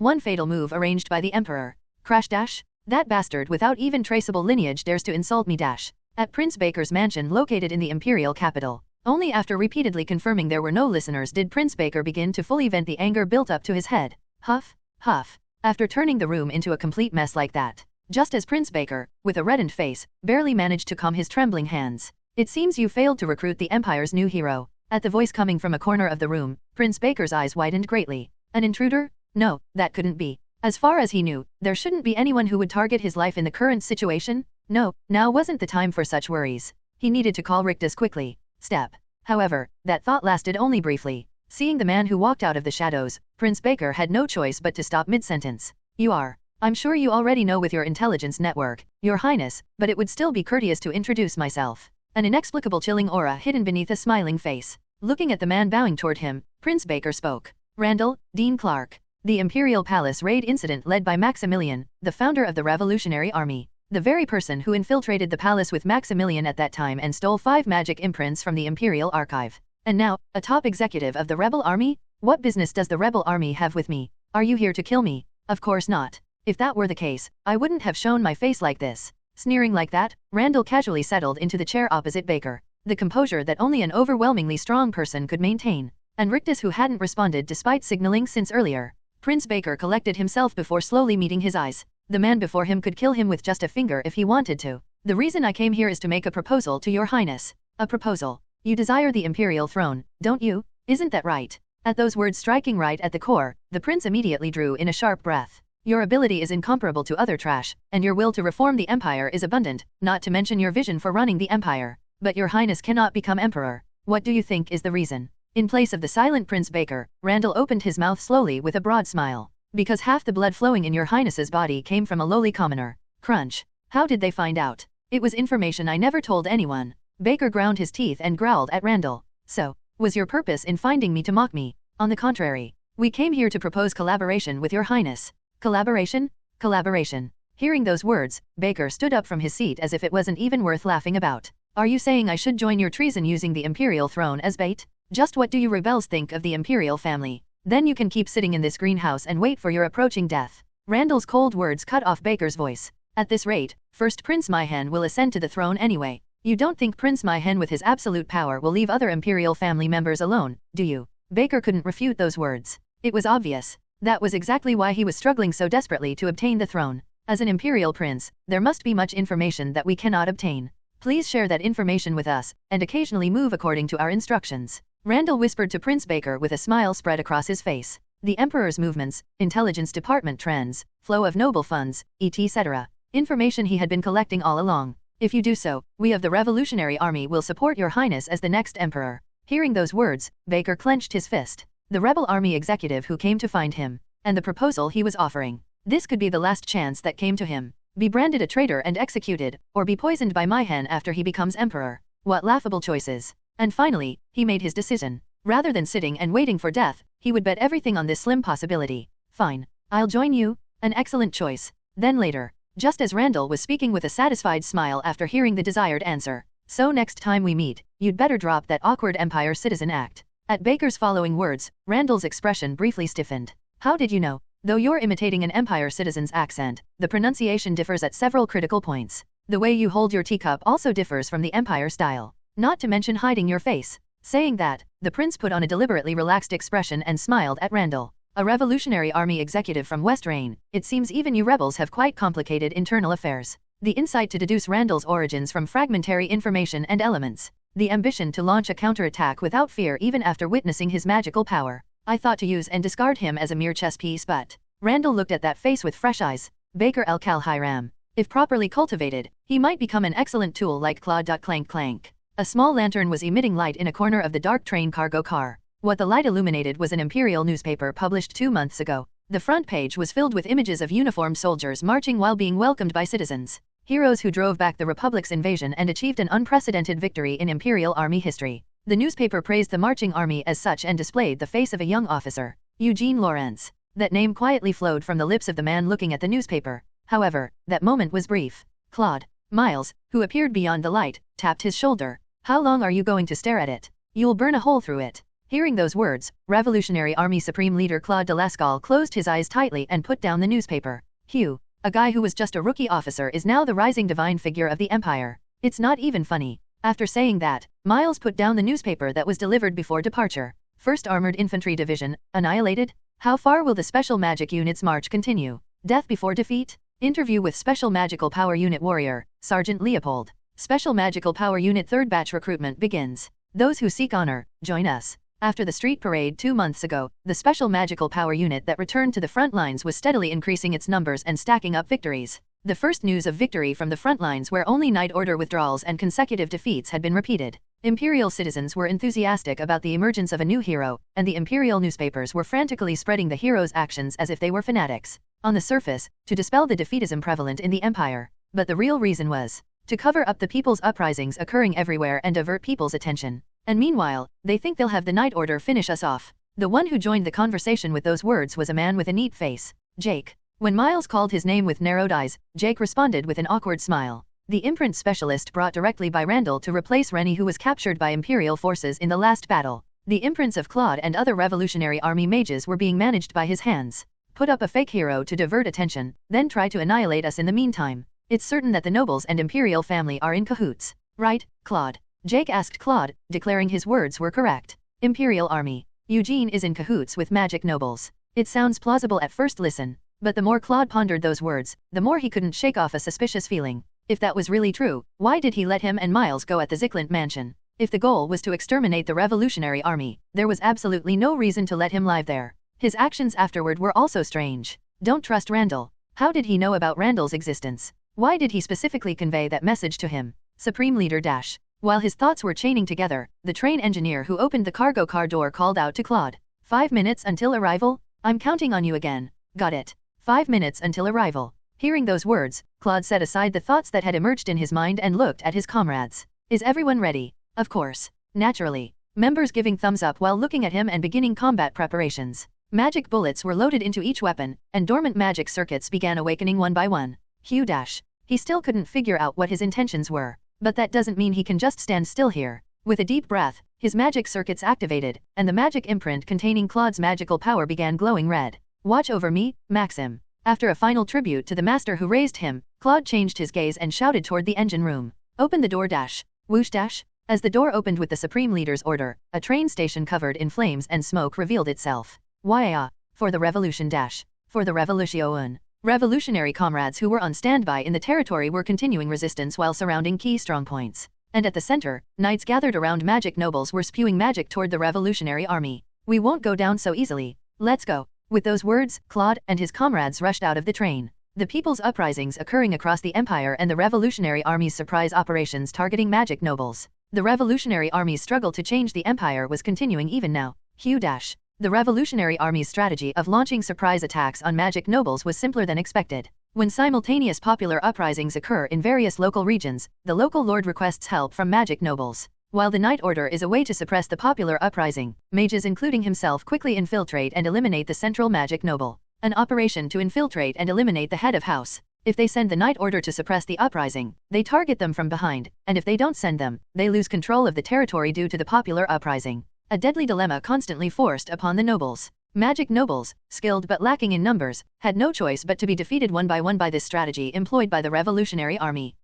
B: one fatal move arranged by the Emperor. Crash dash? That bastard without even traceable lineage dares to insult me dash. At Prince Baker's mansion located in the Imperial capital. Only after repeatedly confirming there were no listeners did Prince Baker begin to fully vent the anger built up to his head. Huff, huff. After turning the room into a complete mess like that, just as Prince Baker, with a reddened face, barely managed to calm his trembling hands. "It seems you failed to recruit the Empire's new hero. At the voice coming from a corner of the room, Prince Baker's eyes widened greatly. An intruder? No, that couldn't be. As far as he knew, there shouldn't be anyone who would target his life in the current situation. No, now wasn't the time for such worries. He needed to call Rictus quickly. Step. However, that thought lasted only briefly. Seeing the man who walked out of the shadows, Prince Baker had no choice but to stop mid-sentence. You are. I'm sure you already know with your intelligence network, Your Highness, but it would still be courteous to introduce myself. An inexplicable chilling aura hidden beneath a smiling face. Looking at the man bowing toward him, Prince Baker spoke. Randall, Dean Clark. The Imperial Palace raid incident led by Maximilian, the founder of the Revolutionary Army. The very person who infiltrated the palace with Maximilian at that time and stole 5 magic imprints from the Imperial archive. And now, a top executive of the rebel army? What business does the rebel army have with me? Are you here to kill me? Of course not. If that were the case, I wouldn't have shown my face like this. Sneering like that, Randall casually settled into the chair opposite Baker. The composure that only an overwhelmingly strong person could maintain. And Rictus, who hadn't responded despite signaling since earlier. Prince Baker collected himself before slowly meeting his eyes. The man before him could kill him with just a finger if he wanted to. The reason I came here is to make a proposal to Your Highness. A proposal. You desire the Imperial throne, don't you? Isn't that right? At those words striking right at the core, the prince immediately drew in a sharp breath. Your ability is incomparable to other trash, and your will to reform the Empire is abundant, not to mention your vision for running the Empire. But Your Highness cannot become Emperor. What do you think is the reason? In place of the silent Prince Baker, Randall opened his mouth slowly with a broad smile. Because half the blood flowing in Your Highness's body came from a lowly commoner. Crunch. How did they find out? It was information I never told anyone. Baker ground his teeth and growled at Randall. So, was your purpose in finding me to mock me? On the contrary, we came here to propose collaboration with Your Highness. Collaboration? Collaboration. Hearing those words, Baker stood up from his seat as if it wasn't even worth laughing about. Are you saying I should join your treason using the Imperial throne as bait? Just what do you rebels think of the Imperial family? Then you can keep sitting in this greenhouse and wait for your approaching death. Randall's cold words cut off Baker's voice. At this rate, first Prince Myhen will ascend to the throne anyway. You don't think Prince Myhen with his absolute power will leave other Imperial family members alone, do you? Baker couldn't refute those words. It was obvious. That was exactly why he was struggling so desperately to obtain the throne. As an Imperial prince, there must be much information that we cannot obtain. Please share that information with us, and occasionally move according to our instructions. Randall whispered to Prince Baker with a smile spread across his face. The Emperor's movements, intelligence department trends, flow of noble funds, etc. Information he had been collecting all along. If you do so, we of the Revolutionary Army will support Your Highness as the next Emperor. Hearing those words, Baker clenched his fist. The rebel army executive who came to find him, and the proposal he was offering. This could be the last chance that came to him. Be branded a traitor and executed, or be poisoned by Myhen after he becomes Emperor. What laughable choices. And finally, he made his decision. Rather than sitting and waiting for death, he would bet everything on this slim possibility. Fine. I'll join you. An excellent choice. Then later, just as Randall was speaking with a satisfied smile after hearing the desired answer. So next time we meet, you'd better drop that awkward Empire citizen act. At Baker's following words, Randall's expression briefly stiffened. How did you know? Though you're imitating an Empire citizen's accent, the pronunciation differs at several critical points. The way you hold your teacup also differs from the Empire style. Not to mention hiding your face. Saying that, the prince put on a deliberately relaxed expression and smiled at Randall. A Revolutionary Army executive from West Reign, it seems even you rebels have quite complicated internal affairs. The insight to deduce Randall's origins from fragmentary information and elements. The ambition to launch a counterattack without fear even after witnessing his magical power. I thought to use and discard him as a mere chess piece, but Randall looked at that face with fresh eyes. Baker El Kal Hiram. If properly cultivated, he might become an excellent tool like Claude. Clank clank. A small lantern was emitting light in a corner of the dark train cargo car. What the light illuminated was an Imperial newspaper published 2 months ago. The front page was filled with images of uniformed soldiers marching while being welcomed by citizens. Heroes who drove back the Republic's invasion and achieved an unprecedented victory in Imperial Army history. The newspaper praised the marching army as such and displayed the face of a young officer, Eugene Lawrence. That name quietly flowed from the lips of the man looking at the newspaper. However, that moment was brief. Claude Miles, who appeared beyond the light, tapped his shoulder. How long are you going to stare at it? You'll burn a hole through it. Hearing those words, Revolutionary Army Supreme Leader Claude de Lascaux closed his eyes tightly and put down the newspaper. Hugh, a guy who was just a rookie officer is now the rising divine figure of the Empire. It's not even funny. After saying that, Miles put down the newspaper that was delivered before departure. 1st Armored Infantry Division, annihilated? How far will the Special Magic Unit's march continue? Death before defeat? Interview with Special Magical Power Unit Warrior, Sergeant Leopold. Special Magical Power Unit 3rd Batch recruitment begins. Those who seek honor, join us. After the street parade 2 months ago, the special magical power unit that returned to the front lines was steadily increasing its numbers and stacking up victories. The first news of victory from the front lines where only Night Order withdrawals and consecutive defeats had been repeated. Imperial citizens were enthusiastic about the emergence of a new hero, and the Imperial newspapers were frantically spreading the hero's actions as if they were fanatics. On the surface, to dispel the defeatism prevalent in the Empire. But the real reason was to cover up the people's uprisings occurring everywhere and divert people's attention. And meanwhile, they think they'll have the Night Order finish us off. The one who joined the conversation with those words was a man with a neat face, Jake. When Miles called his name with narrowed eyes, Jake responded with an awkward smile. The imprint specialist brought directly by Randall to replace Renie, who was captured by Imperial forces in the last battle. The imprints of Claude and other Revolutionary Army mages were being managed by his hands. Put up a fake hero to divert attention, then try to annihilate us in the meantime. It's certain that the nobles and Imperial family are in cahoots. Right, Claude? Jake asked Claude, declaring his words were correct. Imperial Army. Eugene is in cahoots with magic nobles. It sounds plausible at first listen, but the more Claude pondered those words, the more he couldn't shake off a suspicious feeling. If that was really true, why did he let him and Miles go at the Ziklant mansion? If the goal was to exterminate the Revolutionary Army, there was absolutely no reason to let him live there. His actions afterward were also strange. Don't trust Randall. How did he know about Randall's existence? Why did he specifically convey that message to him? Supreme Leader Dash. While his thoughts were chaining together, the train engineer who opened the cargo car door called out to Claude. 5 minutes until arrival? I'm counting on you again. Got it. 5 minutes until arrival. Hearing those words, Claude set aside the thoughts that had emerged in his mind and looked at his comrades. Is everyone ready? Of course. Naturally. Members giving thumbs up while looking at him and beginning combat preparations. Magic bullets were loaded into each weapon, and dormant magic circuits began awakening one by one. Hugh Dash. He still couldn't figure out what his intentions were. But that doesn't mean he can just stand still here. With a deep breath, his magic circuits activated, and the magic imprint containing Claude's magical power began glowing red. Watch over me, Maxim. After a final tribute to the master who raised him, Claude changed his gaze and shouted toward the engine room. Open the door Dash. Whoosh Dash. As the door opened with the Supreme Leader's order, a train station covered in flames and smoke revealed itself. Why for the revolution Dash. For the revolution. Revolutionary comrades who were on standby in the territory were continuing resistance while surrounding key strongpoints. And at the center, knights gathered around magic nobles were spewing magic toward the Revolutionary Army. We won't go down so easily. Let's go. With those words, Claude and his comrades rushed out of the train. The people's uprisings occurring across the Empire and the Revolutionary Army's surprise operations targeting magic nobles. The Revolutionary Army's struggle to change the Empire was continuing even now. Hugh Dash. The Revolutionary Army's strategy of launching surprise attacks on magic nobles was simpler than expected. When simultaneous popular uprisings occur in various local regions, the local lord requests help from magic nobles. While the Night Order is a way to suppress the popular uprising, mages including himself quickly infiltrate and eliminate the central magic noble. An operation to infiltrate and eliminate the head of house. If they send the Night Order to suppress the uprising, they target them from behind, and if they don't send them, they lose control of the territory due to the popular uprising. A deadly dilemma constantly forced upon the nobles. Magic nobles, skilled but lacking in numbers, had no choice but to be defeated one by this strategy employed by the Revolutionary Army.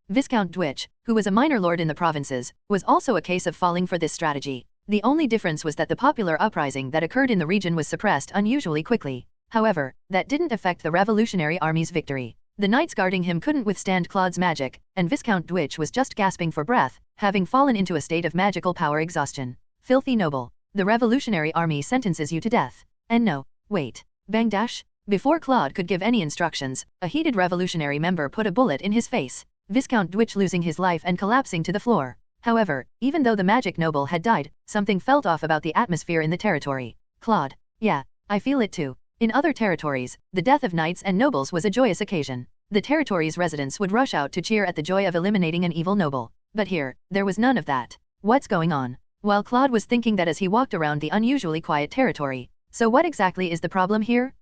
B: Viscount Dwitch, who was a minor lord in the provinces, was also a case of falling for this strategy. The only difference was that the popular uprising that occurred in the region was suppressed unusually quickly. However, that didn't affect the Revolutionary Army's victory. The knights guarding him couldn't withstand Claude's magic, and Viscount Dwitch was just gasping for breath, having fallen into a state of magical power exhaustion. Filthy noble. The Revolutionary Army sentences you to death. And no, wait. Bang Dash. Before Claude could give any instructions, a heated revolutionary member put a bullet in his face, Viscount Dwitch losing his life and collapsing to the floor. However, even though the magic noble had died, something felt off about the atmosphere in the territory. Claude. Yeah, I feel it too. In other territories, the death of knights and nobles was a joyous occasion. The territory's residents would rush out to cheer at the joy of eliminating an evil noble. But here, there was none of that. What's going on? While Claude was thinking that as he walked around the unusually quiet territory. So what exactly is the problem here?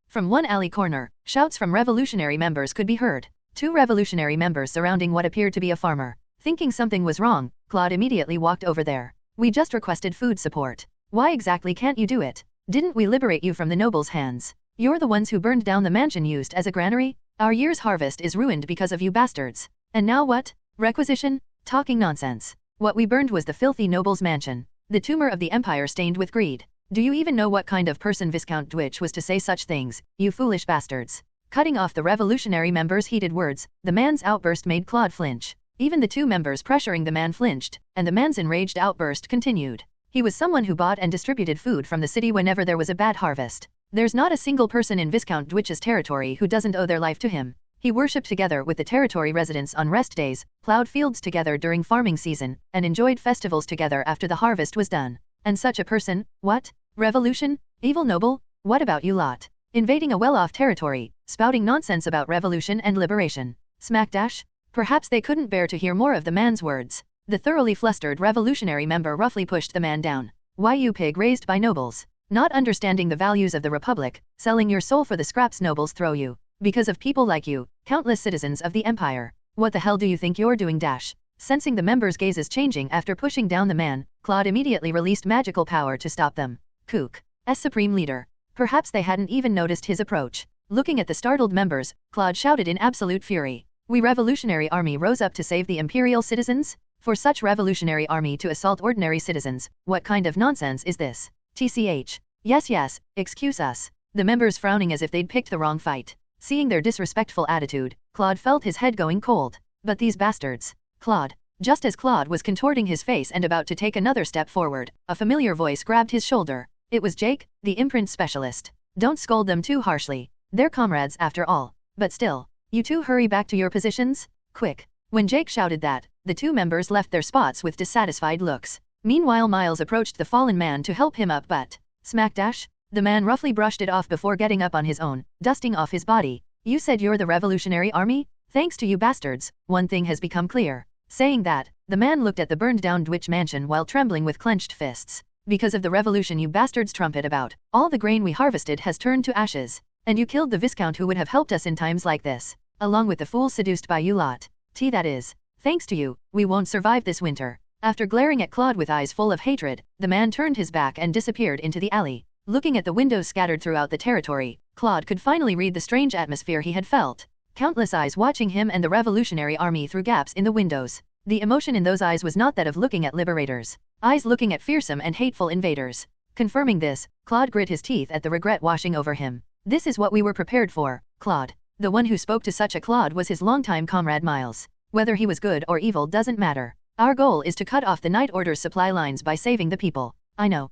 B: From one alley corner, shouts from revolutionary members could be heard. 2 revolutionary members surrounding what appeared to be a farmer. Thinking something was wrong, Claude immediately walked over there. We just requested food support. Why exactly can't you do it? Didn't we liberate you from the nobles' hands? You're the ones who burned down the mansion used as a granary? Our year's harvest is ruined because of you bastards. And now what? Requisition? Talking nonsense. What we burned was the filthy noble's mansion. The tumor of the empire stained with greed. Do you even know what kind of person Viscount Dwitch was to say such things, you foolish bastards? Cutting off the revolutionary member's heated words, the man's outburst made Claude flinch. Even the two members pressuring the man flinched, and the man's enraged outburst continued. He was someone who bought and distributed food from the city whenever there was a bad harvest. There's not a single person in Viscount Dwitch's territory who doesn't owe their life to him. He worshipped together with the territory residents on rest days, plowed fields together during farming season, and enjoyed festivals together after the harvest was done. And such a person, what? Revolution? Evil noble? What about you lot? Invading a well-off territory, spouting nonsense about revolution and liberation. Smack dash? Perhaps they couldn't bear to hear more of the man's words. The thoroughly flustered revolutionary member roughly pushed the man down. Why, you pig raised by nobles? Not understanding the values of the Republic, selling your soul for the scraps nobles throw you. Because of people like you, countless citizens of the Empire. What the hell do you think you're doing dash? Sensing the member's gazes changing after pushing down the man, Claude immediately released magical power to stop them. Kook, as supreme leader. Perhaps they hadn't even noticed his approach. Looking at the startled members, Claude shouted in absolute fury. We Revolutionary Army rose up to save the Imperial citizens? For such Revolutionary Army to assault ordinary citizens, what kind of nonsense is this? TCH. Yes, excuse us. The members frowning as if they'd picked the wrong fight. Seeing their disrespectful attitude, Claude felt his head going cold. But these bastards. Claude. Just as Claude was contorting his face and about to take another step forward, a familiar voice grabbed his shoulder. It was Jake, the imprint specialist. Don't scold them too harshly. They're comrades after all. But still, you two hurry back to your positions? Quick. When Jake shouted that, the two members left their spots with dissatisfied looks. Meanwhile, Miles approached the fallen man to help him up, but smack dash? The man roughly brushed it off before getting up on his own, dusting off his body. You said you're the Revolutionary Army? Thanks to you bastards, one thing has become clear. Saying that, the man looked at the burned-down Dwitch mansion while trembling with clenched fists. Because of the revolution you bastards trumpet about, all the grain we harvested has turned to ashes. And you killed the Viscount who would have helped us in times like this. Along with the fool seduced by you lot. That is. Thanks to you, we won't survive this winter. After glaring at Claude with eyes full of hatred, the man turned his back and disappeared into the alley. Looking at the windows scattered throughout the territory, Claude could finally read the strange atmosphere he had felt. Countless eyes watching him and the Revolutionary Army through gaps in the windows. The emotion in those eyes was not that of looking at liberators. Eyes looking at fearsome and hateful invaders. Confirming this, Claude grit his teeth at the regret washing over him. This is what we were prepared for, Claude. The one who spoke to such a Claude was his longtime comrade Miles. Whether he was good or evil doesn't matter. Our goal is to cut off the Night Order's supply lines by saving the people. I know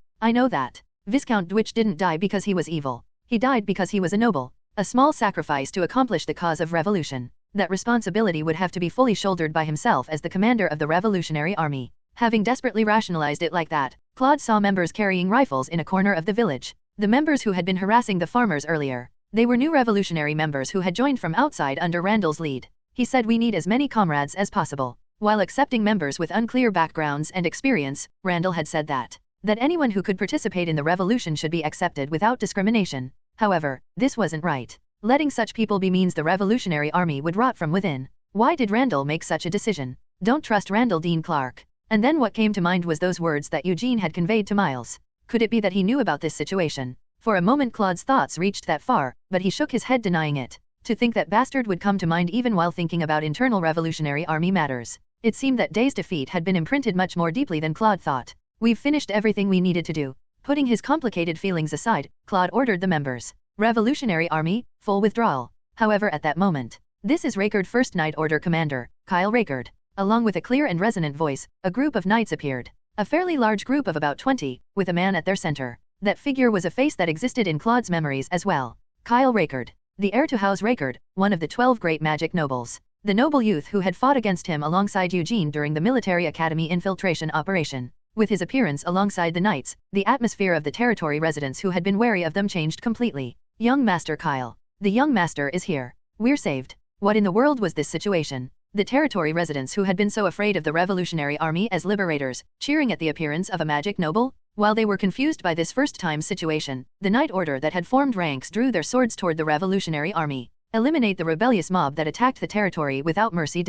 B: that. Viscount Dwitch didn't die because he was evil. He died because he was a noble. A small sacrifice to accomplish the cause of revolution. That responsibility would have to be fully shouldered by himself as the commander of the Revolutionary Army. Having desperately rationalized it like that, Claude saw members carrying rifles in a corner of the village. The members who had been harassing the farmers earlier. They were new revolutionary members who had joined from outside under Randall's lead. He said we need as many comrades as possible. While accepting members with unclear backgrounds and experience, Randall had said that anyone who could participate in the revolution should be accepted without discrimination. However, this wasn't right. Letting such people be means the Revolutionary Army would rot from within. Why did Randall make such a decision? Don't trust Randall Dean Clark. And then what came to mind was those words that Eugene had conveyed to Miles. Could it be that he knew about this situation? For a moment Claude's thoughts reached that far, but he shook his head denying it. To think that bastard would come to mind even while thinking about internal Revolutionary Army matters. It seemed that Day's defeat had been imprinted much more deeply than Claude thought. We've finished everything we needed to do. Putting his complicated feelings aside, Claude ordered the members. Revolutionary Army, full withdrawal. However, at that moment, this is Raycord First Night Order Commander, Kyle Raycord. Along with a clear and resonant voice, a group of knights appeared. A fairly large group of about 20, with a man at their center. That figure was a face that existed in Claude's memories as well. Kyle Raycord. The heir to House Raycord, one of the 12 great magic nobles. The noble youth who had fought against him alongside Eugene during the military academy infiltration operation. With his appearance alongside the knights, the atmosphere of the territory residents who had been wary of them changed completely. Young Master Kyle. The young master is here. We're saved. What in the world was this situation? The territory residents who had been so afraid of the Revolutionary Army as liberators, cheering at the appearance of a magic noble? While they were confused by this first-time situation, the Night Order that had formed ranks drew their swords toward the Revolutionary Army. Eliminate the rebellious mob that attacked the territory without mercy.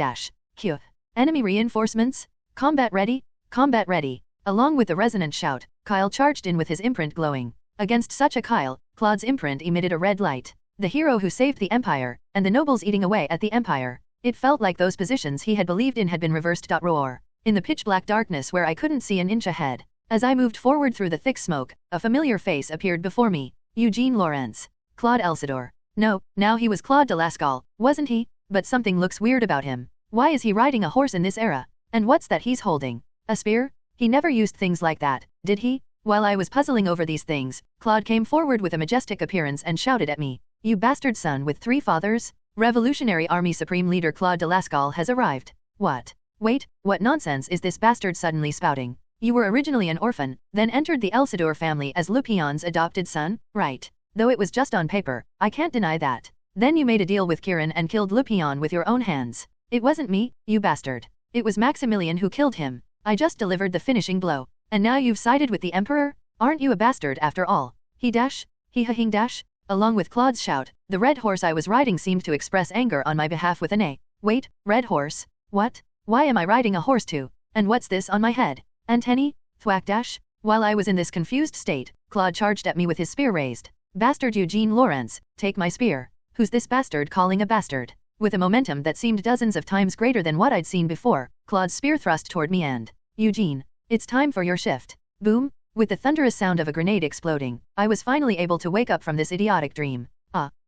B: Q. Enemy reinforcements? Combat ready? Combat ready. Along with the resonant shout, Kyle charged in with his imprint glowing. Against such a Kyle, Claude's imprint emitted a red light. The hero who saved the Empire, and the nobles eating away at the Empire. It felt like those positions he had believed in had been reversed. Roar. In the pitch-black darkness where I couldn't see an inch ahead. As I moved forward through the thick smoke, a familiar face appeared before me. Eugene Lawrence. Claude Elsidor. No, now he was Claude de Lascaux, wasn't he? But something looks weird about him. Why is he riding a horse in this era? And what's that he's holding? A spear? He never used things like that, did he? While I was puzzling over these things, Claude came forward with a majestic appearance and shouted at me, "You bastard son with 3 fathers? Revolutionary Army Supreme Leader Claude de Lascaux has arrived." What? Wait, what nonsense is this bastard suddenly spouting? You were originally an orphan, then entered the Elsador family as Lupion's adopted son, right? Though it was just on paper, I can't deny that. Then you made a deal with Kirin and killed Lupion with your own hands. It wasn't me, you bastard. It was Maximilian who killed him. I just delivered the finishing blow. And now you've sided with the Emperor? Aren't you a bastard after all? He dash? He ha-hing dash? Along with Claude's shout, the red horse I was riding seemed to express anger on my behalf with a neigh. Wait, red horse? What? Why am I riding a horse too? And what's this on my head? Antennae? Thwack dash? While I was in this confused state, Claude charged at me with his spear raised. Bastard Eugene Lawrence, take my spear. Who's this bastard calling a bastard? With a momentum that seemed dozens of times greater than what I'd seen before, Claude's spear thrust toward me and, "Eugene, it's time for your shift." Boom! With the thunderous sound of a grenade exploding, I was finally able to wake up from this idiotic dream.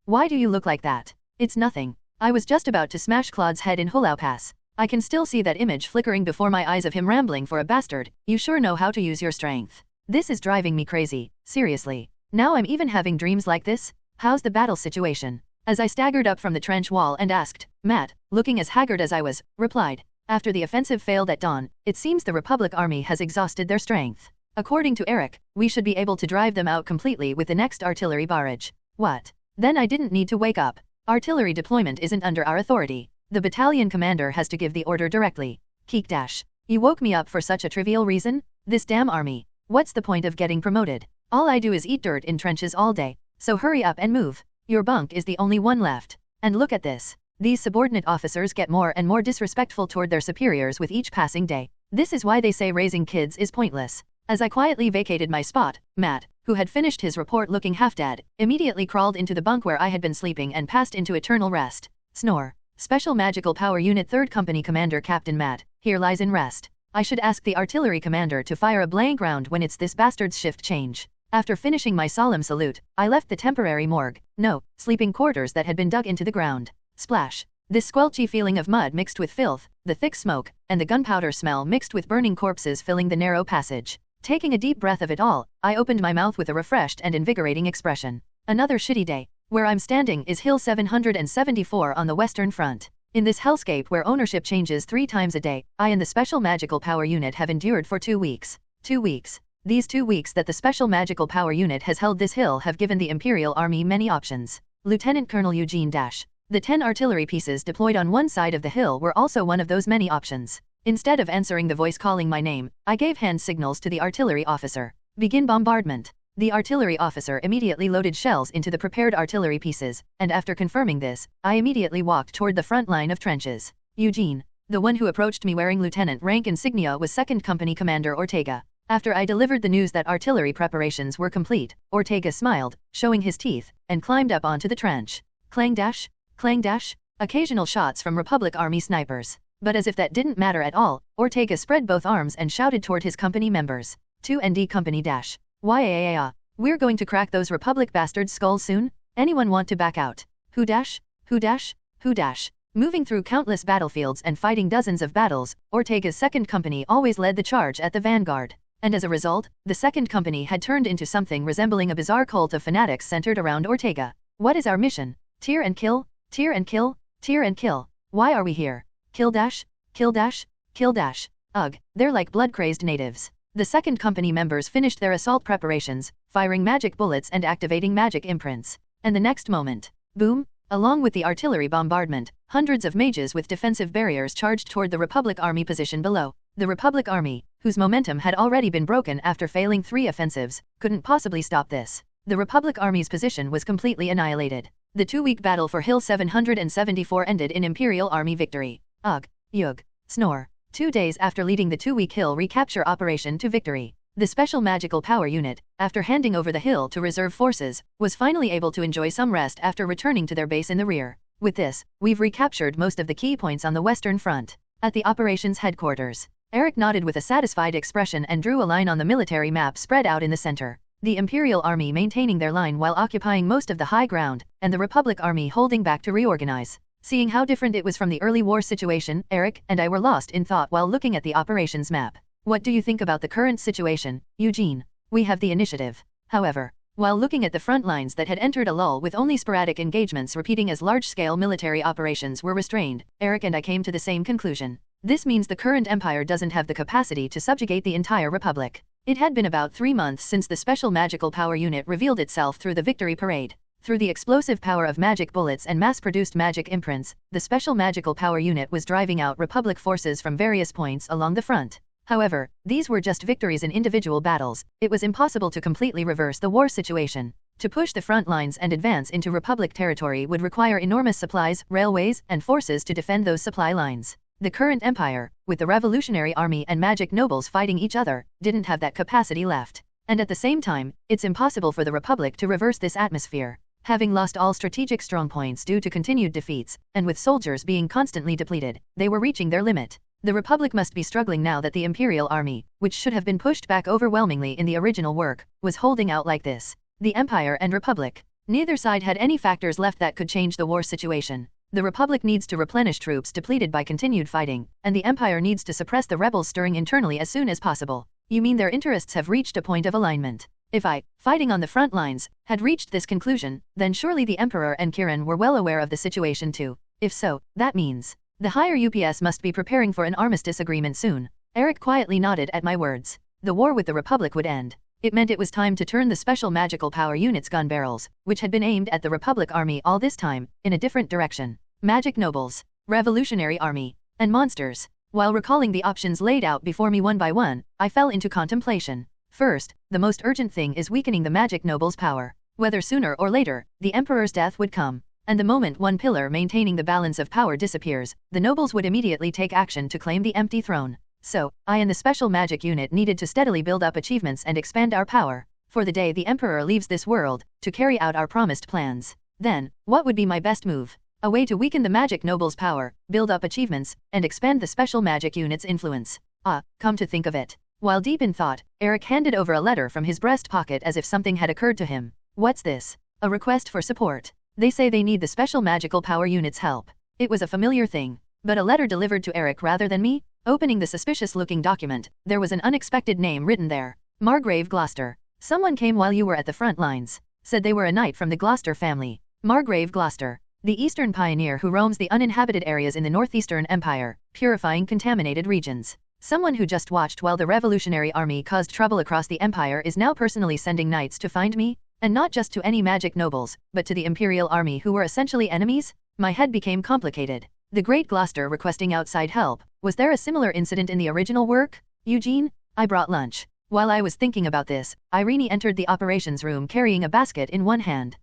B: Why do you look like that? It's nothing. I was just about to smash Claude's head in Hulao Pass. I can still see that image flickering before my eyes of him rambling for a bastard. You sure know how to use your strength. This is driving me crazy, seriously. Now I'm even having dreams like this? How's the battle situation? As I staggered up from the trench wall and asked, Matt, looking as haggard as I was, replied, "After the offensive failed at dawn, it seems the Republic Army has exhausted their strength. According to Eric, we should be able to drive them out completely with the next artillery barrage." What? Then I didn't need to wake up. Artillery deployment isn't under our authority. The battalion commander has to give the order directly. Keek dash. You woke me up for such a trivial reason? This damn army. What's the point of getting promoted? All I do is eat dirt in trenches all day. So hurry up and move. Your bunk is the only one left. And look at this. These subordinate officers get more and more disrespectful toward their superiors with each passing day. This is why they say raising kids is pointless. As I quietly vacated my spot, Matt, who had finished his report looking half-dead, immediately crawled into the bunk where I had been sleeping and passed into eternal rest. Snore. Special Magical Power Unit 3rd Company Commander Captain Matt, here lies in rest. I should ask the artillery commander to fire a blank round when it's this bastard's shift change. After finishing my solemn salute, I left the temporary morgue, no, sleeping quarters that had been dug into the ground. Splash. This squelchy feeling of mud mixed with filth, the thick smoke, and the gunpowder smell mixed with burning corpses filling the narrow passage. Taking a deep breath of it all, I opened my mouth with a refreshed and invigorating expression. Another shitty day. Where I'm standing is Hill 774 on the Western Front. In this hellscape where ownership changes 3 times a day, I and the Special Magical Power Unit have endured for 2 weeks. 2 weeks. These 2 weeks that the Special Magical Power Unit has held this hill have given the Imperial Army many options. Lieutenant Colonel Eugene Dash. The 10 artillery pieces deployed on one side of the hill were also one of those many options. Instead of answering the voice calling my name, I gave hand signals to the artillery officer. Begin bombardment. The artillery officer immediately loaded shells into the prepared artillery pieces, and after confirming this, I immediately walked toward the front line of trenches. Eugene. The one who approached me wearing lieutenant rank insignia was 2nd Company Commander Ortega. After I delivered the news that artillery preparations were complete, Ortega smiled, showing his teeth, and climbed up onto the trench. Clang dash, clang dash, occasional shots from Republic Army snipers. But as if that didn't matter at all, Ortega spread both arms and shouted toward his company members. 2nd Company dash. Why, we're going to crack those Republic bastards' skulls soon? Anyone want to back out? Who dash? Who dash? Who dash? Moving through countless battlefields and fighting dozens of battles, Ortega's 2nd Company always led the charge at the vanguard. And as a result, the 2nd Company had turned into something resembling a bizarre cult of fanatics centered around Ortega. What is our mission? Tear and kill, tear and kill, tear and kill. Why are we here? Kill dash, kill dash, kill dash. Ugh, they're like blood-crazed natives. The 2nd Company members finished their assault preparations, firing magic bullets and activating magic imprints. And the next moment, boom, along with the artillery bombardment, hundreds of mages with defensive barriers charged toward the Republic Army position below. The Republic Army, whose momentum had already been broken after failing 3 offensives, couldn't possibly stop this. The Republic Army's position was completely annihilated. The 2-week battle for Hill 774 ended in Imperial Army victory. Ugh, yug, snore. 2 days after leading the 2-week hill recapture operation to victory, the Special Magical Power Unit, after handing over the hill to reserve forces, was finally able to enjoy some rest after returning to their base in the rear. With this, we've recaptured most of the key points on the Western Front. At the operations headquarters, Eric nodded with a satisfied expression and drew a line on the military map spread out in the center. The Imperial Army maintaining their line while occupying most of the high ground, and the Republic Army holding back to reorganize. Seeing how different it was from the early war situation, Eric and I were lost in thought while looking at the operations map. What do you think about the current situation, Eugene? We have the initiative. However, while looking at the front lines that had entered a lull with only sporadic engagements repeating as large-scale military operations were restrained, Eric and I came to the same conclusion. This means the current empire doesn't have the capacity to subjugate the entire republic. It had been about 3 months since the special magical power unit revealed itself through the victory parade. Through the explosive power of magic bullets and mass-produced magic imprints, the special magical power unit was driving out republic forces from various points along the front. However, these were just victories in individual battles. It was impossible to completely reverse the war situation. To push the front lines and advance into republic territory would require enormous supplies, railways, and forces to defend those supply lines. The current empire, with the revolutionary army and magic nobles fighting each other, didn't have that capacity left. And at the same time, it's impossible for the republic to reverse this atmosphere. Having lost all strategic strongpoints due to continued defeats, and with soldiers being constantly depleted, they were reaching their limit. The Republic must be struggling now that the Imperial army, which should have been pushed back overwhelmingly in the original work, was holding out like this. The Empire and Republic. Neither side had any factors left that could change the war situation. The Republic needs to replenish troops depleted by continued fighting, and the Empire needs to suppress the rebels stirring internally as soon as possible. You mean their interests have reached a point of alignment? If I, fighting on the front lines, had reached this conclusion, then surely the Emperor and Kirin were well aware of the situation too. If so, that means the higher UPS must be preparing for an armistice agreement soon. Eric quietly nodded at my words. The war with the Republic would end. It meant it was time to turn the special magical power unit's gun barrels, which had been aimed at the Republic army all this time, in a different direction. Magic nobles, revolutionary army, and monsters. While recalling the options laid out before me one by one, I fell into contemplation. First, the most urgent thing is weakening the magic nobles' power. Whether sooner or later, the Emperor's death would come. And the moment one pillar maintaining the balance of power disappears, the nobles would immediately take action to claim the empty throne. So, I and the special magic unit needed to steadily build up achievements and expand our power, for the day the Emperor leaves this world, to carry out our promised plans. Then, what would be my best move? A way to weaken the magic nobles' power, build up achievements, and expand the special magic unit's influence. Come to think of it. While deep in thought, Eric handed over a letter from his breast pocket as if something had occurred to him. What's this? A request for support. They say they need the special magical power unit's help. It was a familiar thing, but a letter delivered to Eric rather than me? Opening the suspicious-looking document, there was an unexpected name written there. Margrave Gloucester. Someone came while you were at the front lines. Said they were a knight from the Gloucester family. Margrave Gloucester. The eastern pioneer who roams the uninhabited areas in the northeastern empire, purifying contaminated regions. Someone who just watched while the revolutionary army caused trouble across the empire is now personally sending knights to find me? And not just to any magic nobles, but to the Imperial army who were essentially enemies? My head became complicated. The Great Gloucester requesting outside help. Was there a similar incident in the original work? Eugene? I brought lunch. While I was thinking about this, Renie entered the operations room carrying a basket in one hand.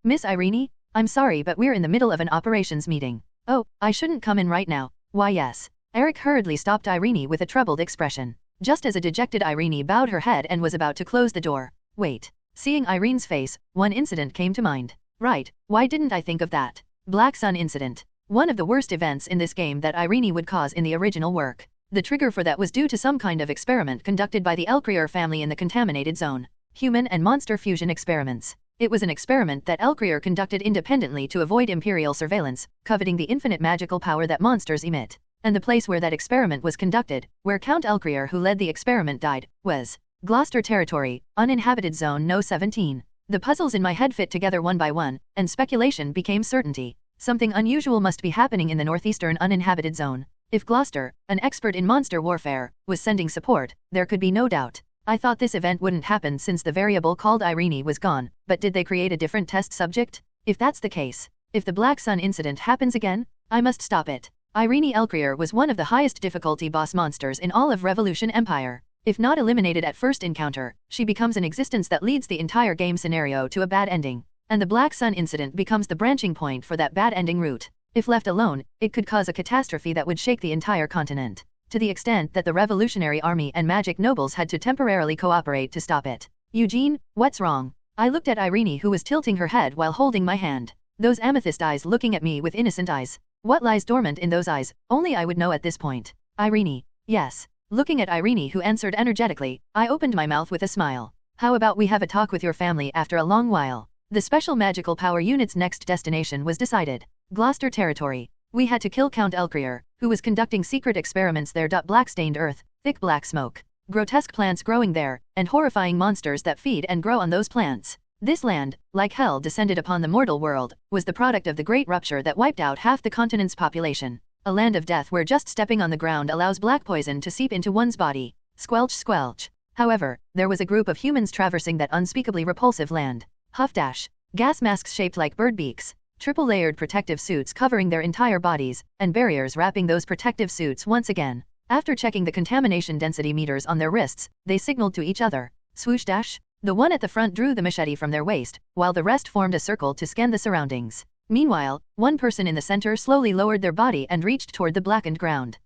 B: Miss Renie? I'm sorry but we're in the middle of an operations meeting. Oh, I shouldn't come in right now. Why yes. Eric hurriedly stopped Renie with a troubled expression. Just as a dejected Renie bowed her head and was about to close the door. Wait. Seeing Irene's face, one incident came to mind. Right, why didn't I think of that? Black Sun incident. One of the worst events in this game that Renie would cause in the original work. The trigger for that was due to some kind of experiment conducted by the Elcrier family in the contaminated zone. Human and monster fusion experiments. It was an experiment that Elcrier conducted independently to avoid Imperial surveillance, coveting the infinite magical power that monsters emit. And the place where that experiment was conducted, where Count Elcrier who led the experiment died, was Gloucester territory, uninhabited zone No. 17. The puzzles in my head fit together one by one, and speculation became certainty. Something unusual must be happening in the northeastern uninhabited zone. If Gloucester, an expert in monster warfare, was sending support, there could be no doubt. I thought this event wouldn't happen since the variable called Renie was gone, but did they create a different test subject? If that's the case, if the Black Sun incident happens again, I must stop it. Renie Elcrier was one of the highest difficulty boss monsters in all of Revolution Empire. If not eliminated at first encounter, she becomes an existence that leads the entire game scenario to a bad ending. And the Black Sun incident becomes the branching point for that bad ending route. If left alone, it could cause a catastrophe that would shake the entire continent. To the extent that the revolutionary army and magic nobles had to temporarily cooperate to stop it. Eugene, what's wrong? I looked at Renie who was tilting her head while holding my hand. Those amethyst eyes looking at me with innocent eyes. What lies dormant in those eyes, only I would know at this point. Renie. Yes. Looking at Renie who answered energetically, I opened my mouth with a smile. How about we have a talk with your family after a long while? The special magical power unit's next destination was decided. Gloucester territory. We had to kill Count Elcrier, who was conducting secret experiments there. Black-stained earth, thick black smoke, grotesque plants growing there, and horrifying monsters that feed and grow on those plants. This land, like hell descended upon the mortal world, was the product of the Great Rupture that wiped out half the continent's population. A land of death where just stepping on the ground allows black poison to seep into one's body. Squelch squelch. However, there was a group of humans traversing that unspeakably repulsive land. Huff dash. Gas masks shaped like bird beaks, triple-layered protective suits covering their entire bodies, and barriers wrapping those protective suits once again. After checking the contamination density meters on their wrists, they signaled to each other. Swoosh dash. The one at the front drew the machete from their waist, while the rest formed a circle to scan the surroundings. Meanwhile, one person in the center slowly lowered their body and reached toward the blackened ground.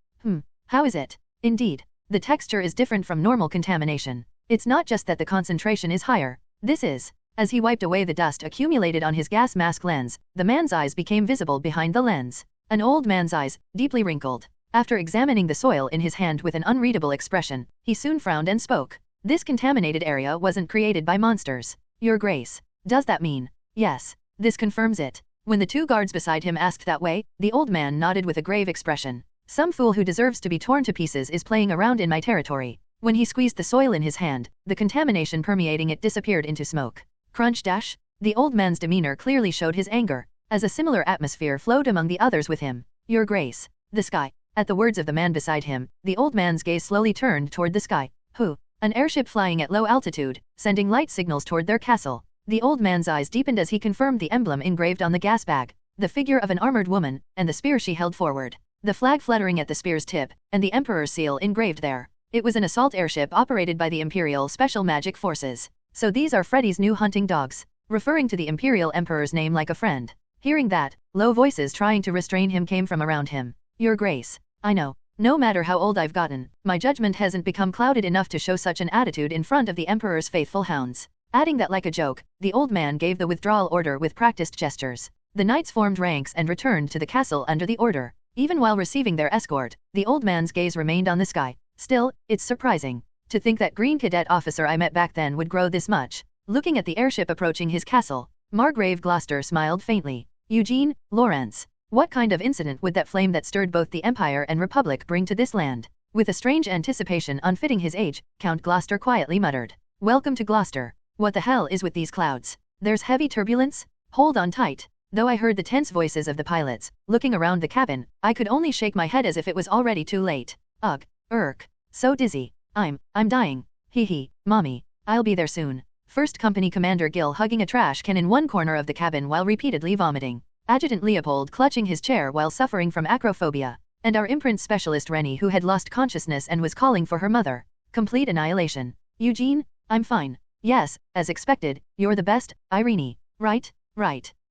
B: How is it? Indeed. The texture is different from normal contamination. It's not just that the concentration is higher. This is. As he wiped away the dust accumulated on his gas mask lens, the man's eyes became visible behind the lens. An old man's eyes, deeply wrinkled. After examining the soil in his hand with an unreadable expression, he soon frowned and spoke. This contaminated area wasn't created by monsters. Your Grace. Does that mean? Yes. This confirms it. When the two guards beside him asked that way, the old man nodded with a grave expression. Some fool who deserves to be torn to pieces is playing around in my territory. When he squeezed the soil in his hand, the contamination permeating it disappeared into smoke. Crunch dash. The old man's demeanor clearly showed his anger, as a similar atmosphere flowed among the others with him. Your Grace. The sky. At the words of the man beside him, the old man's gaze slowly turned toward the sky. Who? An airship flying at low altitude, sending light signals toward their castle. The old man's eyes deepened as he confirmed the emblem engraved on the gas bag, the figure of an armored woman, and the spear she held forward. The flag fluttering at the spear's tip, and the Emperor's seal engraved there. It was an assault airship operated by the Imperial Special Magic Forces. So these are Freddy's new hunting dogs, referring to the Imperial Emperor's name like a friend. Hearing that, low voices trying to restrain him came from around him. Your Grace. I know. No matter how old I've gotten, my judgment hasn't become clouded enough to show such an attitude in front of the Emperor's faithful hounds. Adding that like a joke, the old man gave the withdrawal order with practiced gestures. The knights formed ranks and returned to the castle under the order. Even while receiving their escort, the old man's gaze remained on the sky. Still, it's surprising. To think that green cadet officer I met back then would grow this much. Looking at the airship approaching his castle, Margrave Gloucester smiled faintly. Eugene, Lawrence. What kind of incident would that flame that stirred both the Empire and Republic bring to this land? With a strange anticipation unfitting his age, Count Gloucester quietly muttered. Welcome to Gloucester. What the hell is with these clouds? There's heavy turbulence? Hold on tight. Though I heard the tense voices of the pilots, looking around the cabin, I could only shake my head as if it was already too late. Ugh. So dizzy. I'm dying. Hee, mommy. I'll be there soon. First Company Commander Gil hugging a trash can in one corner of the cabin while repeatedly vomiting. Adjutant Leopold clutching his chair while suffering from acrophobia. And our imprint specialist Renie who had lost consciousness and was calling for her mother. Complete annihilation. Eugene, I'm fine. Yes, as expected, you're the best, Irene. Right.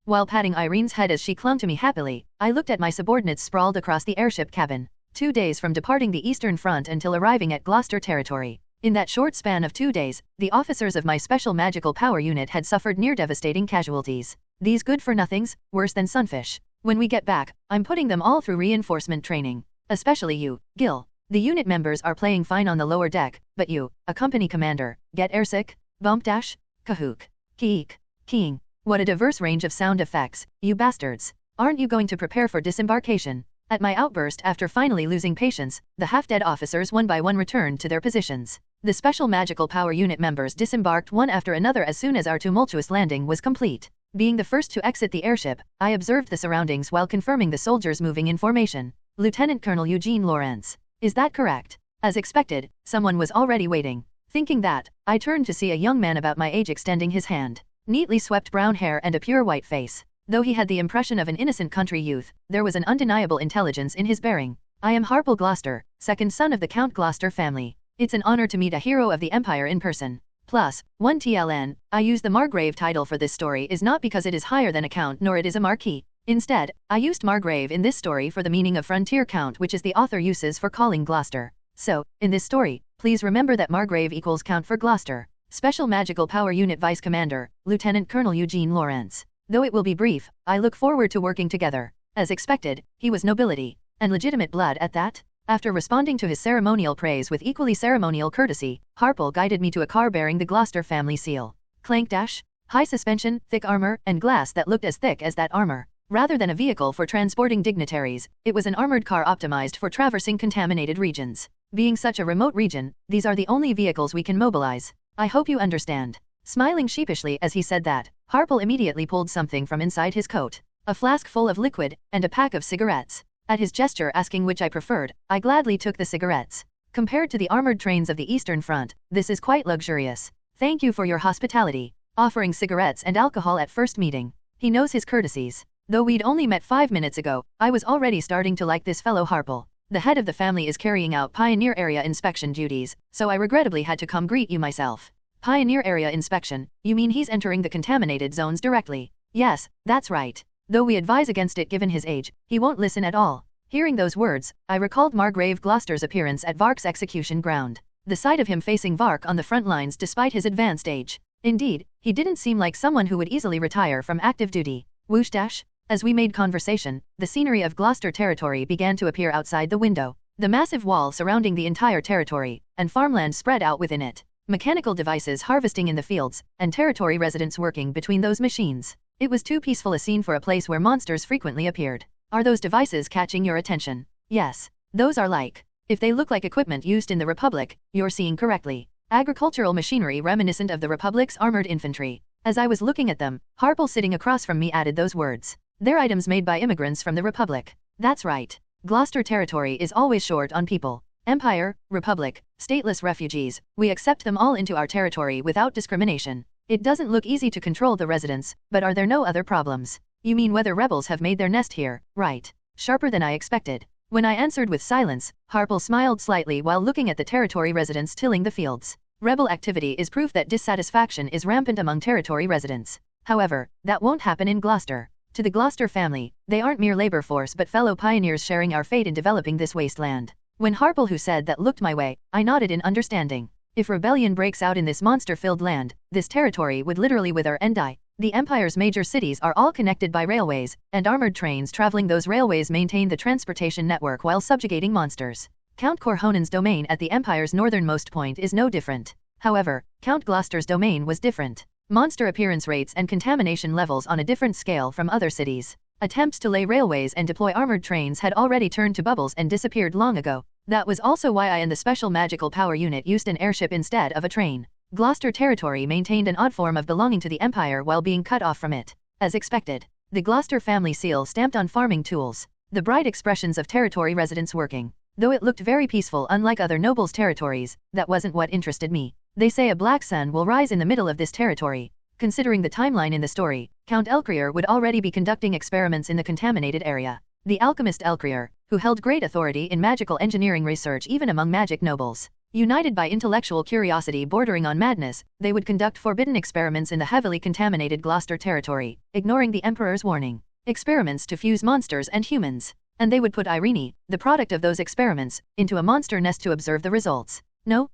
B: While patting Irene's head as she clung to me happily, I looked at my subordinates sprawled across the airship cabin. 2 days from departing the Eastern Front until arriving at Gloucester territory. In that short span of 2 days, the officers of my special magical power unit had suffered near devastating casualties. These good-for-nothings, worse than sunfish. When we get back, I'm putting them all through reinforcement training. Especially you, Gil. The unit members are playing fine on the lower deck, but you, a company commander, get airsick? Bump dash? Kahook. Keek. Keying. What a diverse range of sound effects, you bastards. Aren't you going to prepare for disembarkation? At my outburst after finally losing patience, the half-dead officers one by one returned to their positions. The special magical power unit members disembarked one after another as soon as our tumultuous landing was complete. Being the first to exit the airship, I observed the surroundings while confirming the soldiers moving in formation. Lieutenant Colonel Eugene Lawrence. Is that correct? As expected, someone was already waiting. Thinking that, I turned to see a young man about my age extending his hand. Neatly swept brown hair and a pure white face. Though he had the impression of an innocent country youth, there was an undeniable intelligence in his bearing. I am Harpal Gloucester, second son of the Count Gloucester family. It's an honor to meet a hero of the Empire in person. Plus, 1 TLN, I use the Margrave title for this story is not because it is higher than a count nor it is a marquis. Instead, I used Margrave in this story for the meaning of frontier count which is the author uses for calling Gloucester. So, in this story, please remember that Margrave equals count for Gloucester. Special Magical Power Unit Vice Commander, Lieutenant Colonel Eugene Lawrence. Though it will be brief, I look forward to working together. As expected, he was nobility, and legitimate blood at that. After responding to his ceremonial praise with equally ceremonial courtesy, Harpal guided me to a car bearing the Gloucester family seal. Clank dash. High suspension, thick armor, and glass that looked as thick as that armor. Rather than a vehicle for transporting dignitaries, it was an armored car optimized for traversing contaminated regions. Being such a remote region, these are the only vehicles we can mobilize. I hope you understand. Smiling sheepishly as he said that, Harple immediately pulled something from inside his coat. A flask full of liquid, and a pack of cigarettes. At his gesture asking which I preferred, I gladly took the cigarettes. Compared to the armored trains of the Eastern Front, this is quite luxurious. Thank you for your hospitality. Offering cigarettes and alcohol at first meeting. He knows his courtesies. Though we'd only met 5 minutes ago, I was already starting to like this fellow Harple. The head of the family is carrying out Pioneer Area inspection duties, so I regrettably had to come greet you myself. Pioneer Area inspection, you mean he's entering the contaminated zones directly? Yes, that's right. Though we advise against it given his age, he won't listen at all. Hearing those words, I recalled Margrave Gloucester's appearance at Vark's execution ground. The sight of him facing Vark on the front lines despite his advanced age. Indeed, he didn't seem like someone who would easily retire from active duty. Whoosh dash. As we made conversation, the scenery of Gloucester territory began to appear outside the window. The massive wall surrounding the entire territory, and farmland spread out within it. Mechanical devices harvesting in the fields, and territory residents working between those machines. It was too peaceful a scene for a place where monsters frequently appeared. Are those devices catching your attention? Yes. Those are like. If they look like equipment used in the Republic, you're seeing correctly. Agricultural machinery reminiscent of the Republic's armored infantry. As I was looking at them, Harple sitting across from me added those words. They're items made by immigrants from the Republic. That's right. Gloucester territory is always short on people. Empire, Republic, stateless refugees, we accept them all into our territory without discrimination. It doesn't look easy to control the residents, but are there no other problems? You mean whether rebels have made their nest here, right? Sharper than I expected. When I answered with silence, Harple smiled slightly while looking at the territory residents tilling the fields. Rebel activity is proof that dissatisfaction is rampant among territory residents. However, that won't happen in Gloucester. To the Gloucester family, they aren't mere labor force but fellow pioneers sharing our fate in developing this wasteland. When Harple who said that looked my way, I nodded in understanding. If rebellion breaks out in this monster-filled land, this territory would literally wither and die. The Empire's major cities are all connected by railways, and armored trains traveling those railways maintain the transportation network while subjugating monsters. Count Corhonen's domain at the Empire's northernmost point is no different. However, Count Gloucester's domain was different. Monster appearance rates and contamination levels on a different scale from other cities. Attempts to lay railways and deploy armored trains had already turned to bubbles and disappeared long ago. That was also why I and the Special Magical Power Unit used an airship instead of a train. Gloucester territory maintained an odd form of belonging to the Empire while being cut off from it. As expected, the Gloucester family seal stamped on farming tools. The bright expressions of territory residents working. Though it looked very peaceful unlike other nobles' territories, that wasn't what interested me. They say a black sun will rise in the middle of this territory. Considering the timeline in the story, Count Elcrier would already be conducting experiments in the contaminated area. The alchemist Elcrier, who held great authority in magical engineering research even among magic nobles. United by intellectual curiosity bordering on madness, they would conduct forbidden experiments in the heavily contaminated Gloucester territory, ignoring the Emperor's warning. Experiments to fuse monsters and humans. And they would put Renie, the product of those experiments, into a monster nest to observe the results. No.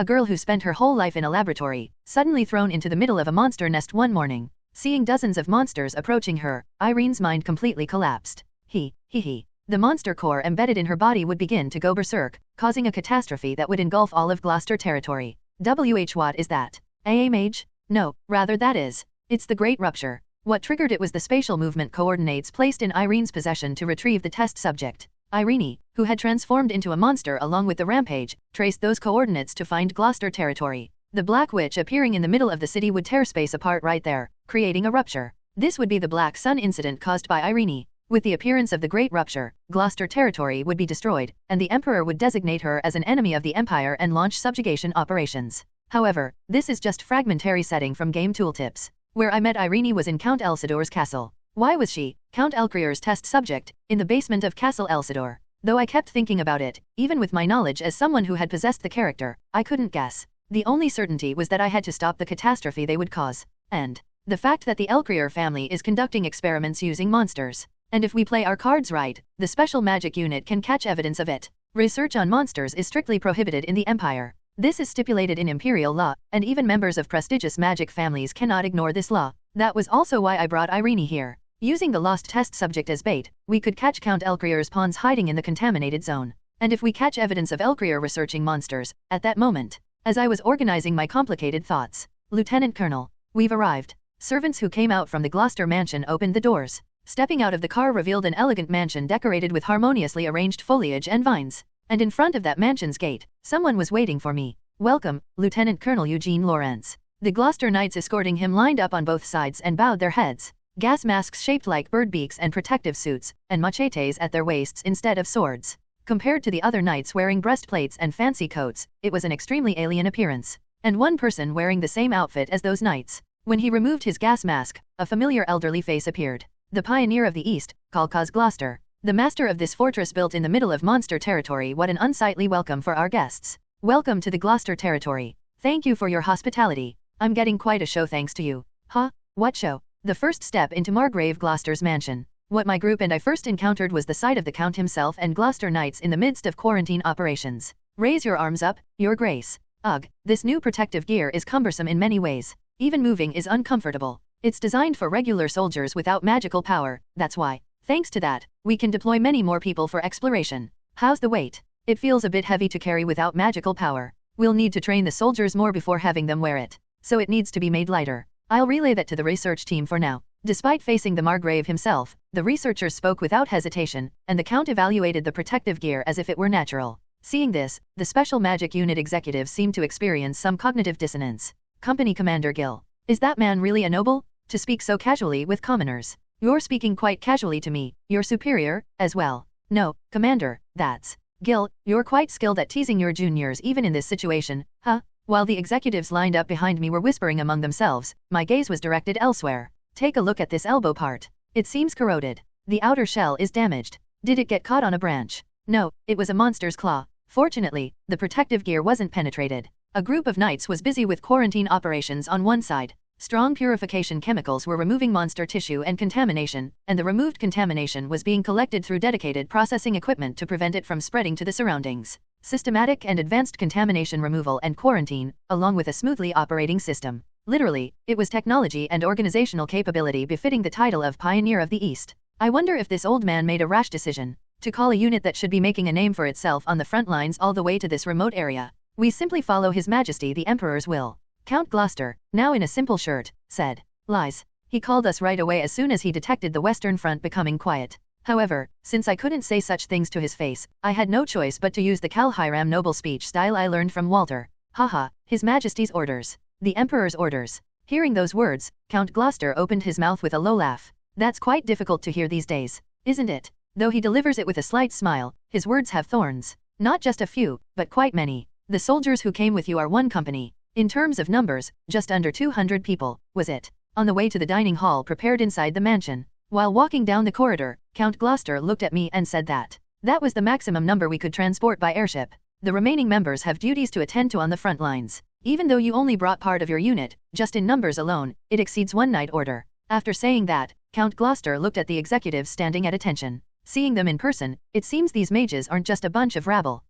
B: A girl who spent her whole life in a laboratory, suddenly thrown into the middle of a monster nest one morning. Seeing dozens of monsters approaching her, Irene's mind completely collapsed. The monster core embedded in her body would begin to go berserk, causing a catastrophe that would engulf all of Gloucester territory. What is that? AA Mage? No, rather that is. It's the Great Rupture. What triggered it was the spatial movement coordinates placed in Irene's possession to retrieve the test subject. Renie, who had transformed into a monster along with the rampage, traced those coordinates to find Gloucester territory. The Black Witch appearing in the middle of the city would tear space apart right there, creating a rupture. This would be the Black Sun incident caused by Renie. With the appearance of the Great Rupture, Gloucester territory would be destroyed, and the Emperor would designate her as an enemy of the Empire and launch subjugation operations. However, this is just fragmentary setting from game tooltips. Where I met Renie was in Count Elsidor's castle. Why was she, Count Elcrier's test subject, in the basement of Castle Elsidor? Though I kept thinking about it, even with my knowledge as someone who had possessed the character, I couldn't guess. The only certainty was that I had to stop the catastrophe they would cause. And the fact that the Elcrier family is conducting experiments using monsters. And if we play our cards right, the Special Magic Unit can catch evidence of it. Research on monsters is strictly prohibited in the Empire. This is stipulated in Imperial law, and even members of prestigious magic families cannot ignore this law. That was also why I brought Renie here. Using the lost test subject as bait, we could catch Count Elcrier's pawns hiding in the contaminated zone. And if we catch evidence of Elcrier researching monsters, at that moment, as I was organizing my complicated thoughts, Lieutenant Colonel, we've arrived. Servants who came out from the Gloucester mansion opened the doors. Stepping out of the car revealed an elegant mansion decorated with harmoniously arranged foliage and vines. And in front of that mansion's gate, someone was waiting for me. "Welcome, Lieutenant Colonel Eugene Lawrence." The Gloucester knights escorting him lined up on both sides and bowed their heads. Gas masks shaped like bird beaks and protective suits, and machetes at their waists instead of swords. Compared to the other knights wearing breastplates and fancy coats, it was an extremely alien appearance. And one person wearing the same outfit as those knights. When he removed his gas mask, a familiar elderly face appeared. The pioneer of the East, Calcas Gloucester. The master of this fortress built in the middle of monster territory. What an unsightly welcome for our guests. Welcome to the Gloucester territory. Thank you for your hospitality. I'm getting quite a show thanks to you. Huh? What show? The first step into Margrave Gloucester's mansion. What my group and I first encountered was the sight of the Count himself and Gloucester knights in the midst of quarantine operations. Raise your arms up, your grace. Ugh, this new protective gear is cumbersome in many ways. Even moving is uncomfortable. It's designed for regular soldiers without magical power, that's why. Thanks to that, we can deploy many more people for exploration. How's the weight? It feels a bit heavy to carry without magical power. We'll need to train the soldiers more before having them wear it. So it needs to be made lighter. I'll relay that to the research team for now. Despite facing the Margrave himself, the researchers spoke without hesitation, and the Count evaluated the protective gear as if it were natural. Seeing this, the Special Magic Unit executives seemed to experience some cognitive dissonance. Company Commander Gil. Is that man really a noble? To speak so casually with commoners. You're speaking quite casually to me, your superior, as well. No, Commander, that's. Gil, you're quite skilled at teasing your juniors even in this situation, huh? While the executives lined up behind me were whispering among themselves, my gaze was directed elsewhere. Take a look at this elbow part. It seems corroded. The outer shell is damaged. Did it get caught on a branch? No, it was a monster's claw. Fortunately, the protective gear wasn't penetrated. A group of knights was busy with quarantine operations on one side. Strong purification chemicals were removing monster tissue and contamination, and the removed contamination was being collected through dedicated processing equipment to prevent it from spreading to the surroundings. Systematic and advanced contamination removal and quarantine, along with a smoothly operating system. Literally, it was technology and organizational capability befitting the title of Pioneer of the East. I wonder if this old man made a rash decision to call a unit that should be making a name for itself on the front lines all the way to this remote area. We simply follow His Majesty the Emperor's will. Count Gloucester, now in a simple shirt, said. Lies. He called us right away as soon as he detected the Western Front becoming quiet. However, since I couldn't say such things to his face, I had no choice but to use the Cal Hiram noble speech style I learned from Walter. Haha, His Majesty's orders. The Emperor's orders. Hearing those words, Count Gloucester opened his mouth with a low laugh. That's quite difficult to hear these days, isn't it? Though he delivers it with a slight smile, his words have thorns. Not just a few, but quite many. The soldiers who came with you are one company. In terms of numbers, just under 200 people, was it? On the way to the dining hall prepared inside the mansion. While walking down the corridor, Count Gloucester looked at me and said that was the maximum number we could transport by airship. The remaining members have duties to attend to on the front lines. Even though you only brought part of your unit, just in numbers alone, it exceeds one night order. After saying that, Count Gloucester looked at the executives standing at attention. Seeing them in person, it seems these mages aren't just a bunch of rabble.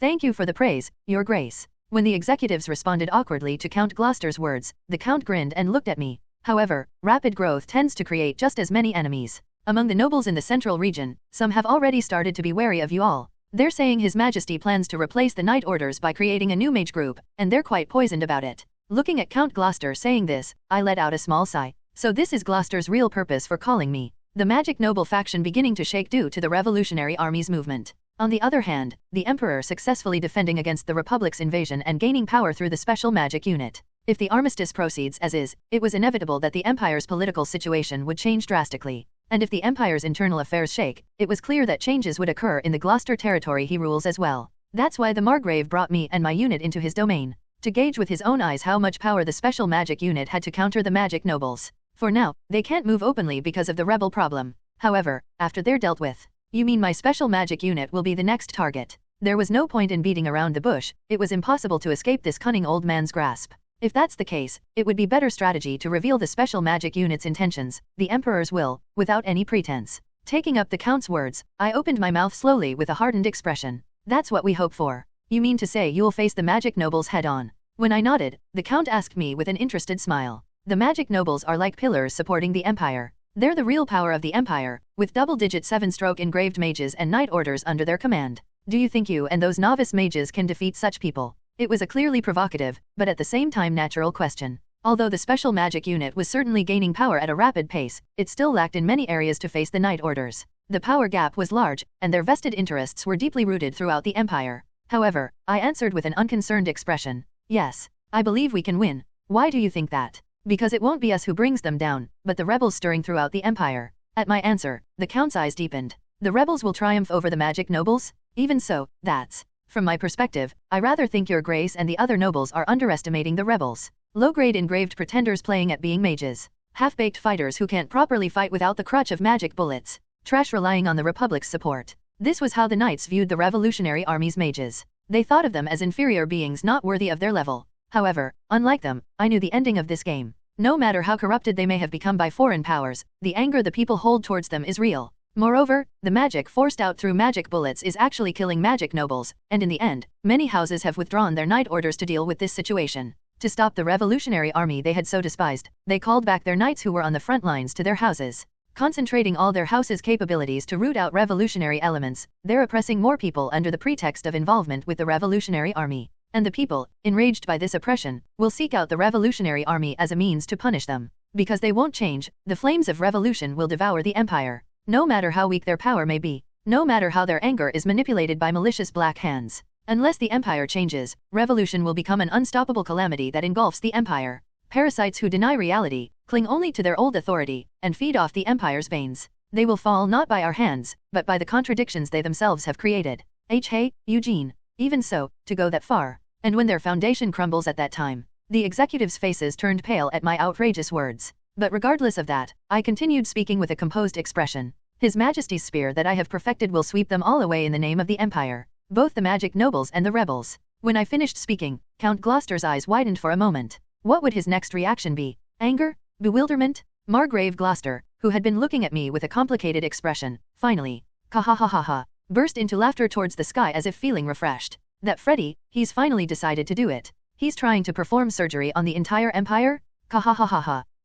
B: Thank you for the praise, Your Grace. When the executives responded awkwardly to Count Gloucester's words, the Count grinned and looked at me. However, rapid growth tends to create just as many enemies. Among the nobles in the central region, some have already started to be wary of you all. They're saying His Majesty plans to replace the Knight Orders by creating a new mage group, and they're quite poisoned about it. Looking at Count Gloucester saying this, I let out a small sigh. So this is Gloucester's real purpose for calling me. The magic noble faction beginning to shake due to the Revolutionary Army's movement. On the other hand, the Emperor successfully defending against the Republic's invasion and gaining power through the Special Magic Unit. If the armistice proceeds as is, it was inevitable that the Empire's political situation would change drastically. And if the Empire's internal affairs shake, it was clear that changes would occur in the Gloucester territory he rules as well. That's why the Margrave brought me and my unit into his domain. To gauge with his own eyes how much power the Special Magic Unit had to counter the magic nobles. For now, they can't move openly because of the rebel problem. However, after they're dealt with. You mean my Special Magic Unit will be the next target? There was no point in beating around the bush, it was impossible to escape this cunning old man's grasp. If that's the case, it would be better strategy to reveal the Special Magic Unit's intentions, the Emperor's will, without any pretense. Taking up the Count's words, I opened my mouth slowly with a hardened expression. That's what we hope for. You mean to say you'll face the magic nobles head-on? When I nodded, the Count asked me with an interested smile. The magic nobles are like pillars supporting the Empire. They're the real power of the Empire, with double-digit 7-stroke engraved mages and knight orders under their command. Do you think you and those novice mages can defeat such people? It was a clearly provocative, but at the same time natural question. Although the special magic unit was certainly gaining power at a rapid pace, it still lacked in many areas to face the Night Orders. The power gap was large, and their vested interests were deeply rooted throughout the Empire. However, I answered with an unconcerned expression. Yes, I believe we can win. Why do you think that? Because it won't be us who brings them down, but the rebels stirring throughout the Empire. At my answer, the Count's eyes deepened. The rebels will triumph over the magic nobles? Even so, that's... From my perspective, I rather think your grace and the other nobles are underestimating the rebels. Low-grade engraved pretenders playing at being mages. Half-baked fighters who can't properly fight without the crutch of magic bullets. Trash relying on the Republic's support. This was how the knights viewed the Revolutionary Army's mages. They thought of them as inferior beings not worthy of their level. However, unlike them, I knew the ending of this game. No matter how corrupted they may have become by foreign powers, the anger the people hold towards them is real. Moreover, the magic forced out through magic bullets is actually killing magic nobles, and in the end, many houses have withdrawn their Night Orders to deal with this situation. To stop the Revolutionary Army they had so despised, they called back their knights who were on the front lines to their houses. Concentrating all their house's capabilities to root out revolutionary elements, they're oppressing more people under the pretext of involvement with the Revolutionary Army. And the people, enraged by this oppression, will seek out the Revolutionary Army as a means to punish them. Because they won't change, the flames of revolution will devour the Empire. No matter how weak their power may be, no matter how their anger is manipulated by malicious black hands. Unless the Empire changes, revolution will become an unstoppable calamity that engulfs the Empire. Parasites who deny reality, cling only to their old authority, and feed off the Empire's veins. They will fall not by our hands, but by the contradictions they themselves have created. Hey, Eugene. Even so, to go that far. And when their foundation crumbles at that time, the executives' faces turned pale at my outrageous words. But regardless of that, I continued speaking with a composed expression. His Majesty's spear that I have perfected will sweep them all away in the name of the Empire. Both the magic nobles and the rebels. When I finished speaking, Count Gloucester's eyes widened for a moment. What would his next reaction be? Anger? Bewilderment? Margrave Gloucester, who had been looking at me with a complicated expression, finally, burst into laughter towards the sky as if feeling refreshed. That Freddy, he's finally decided to do it. He's trying to perform surgery on the entire Empire?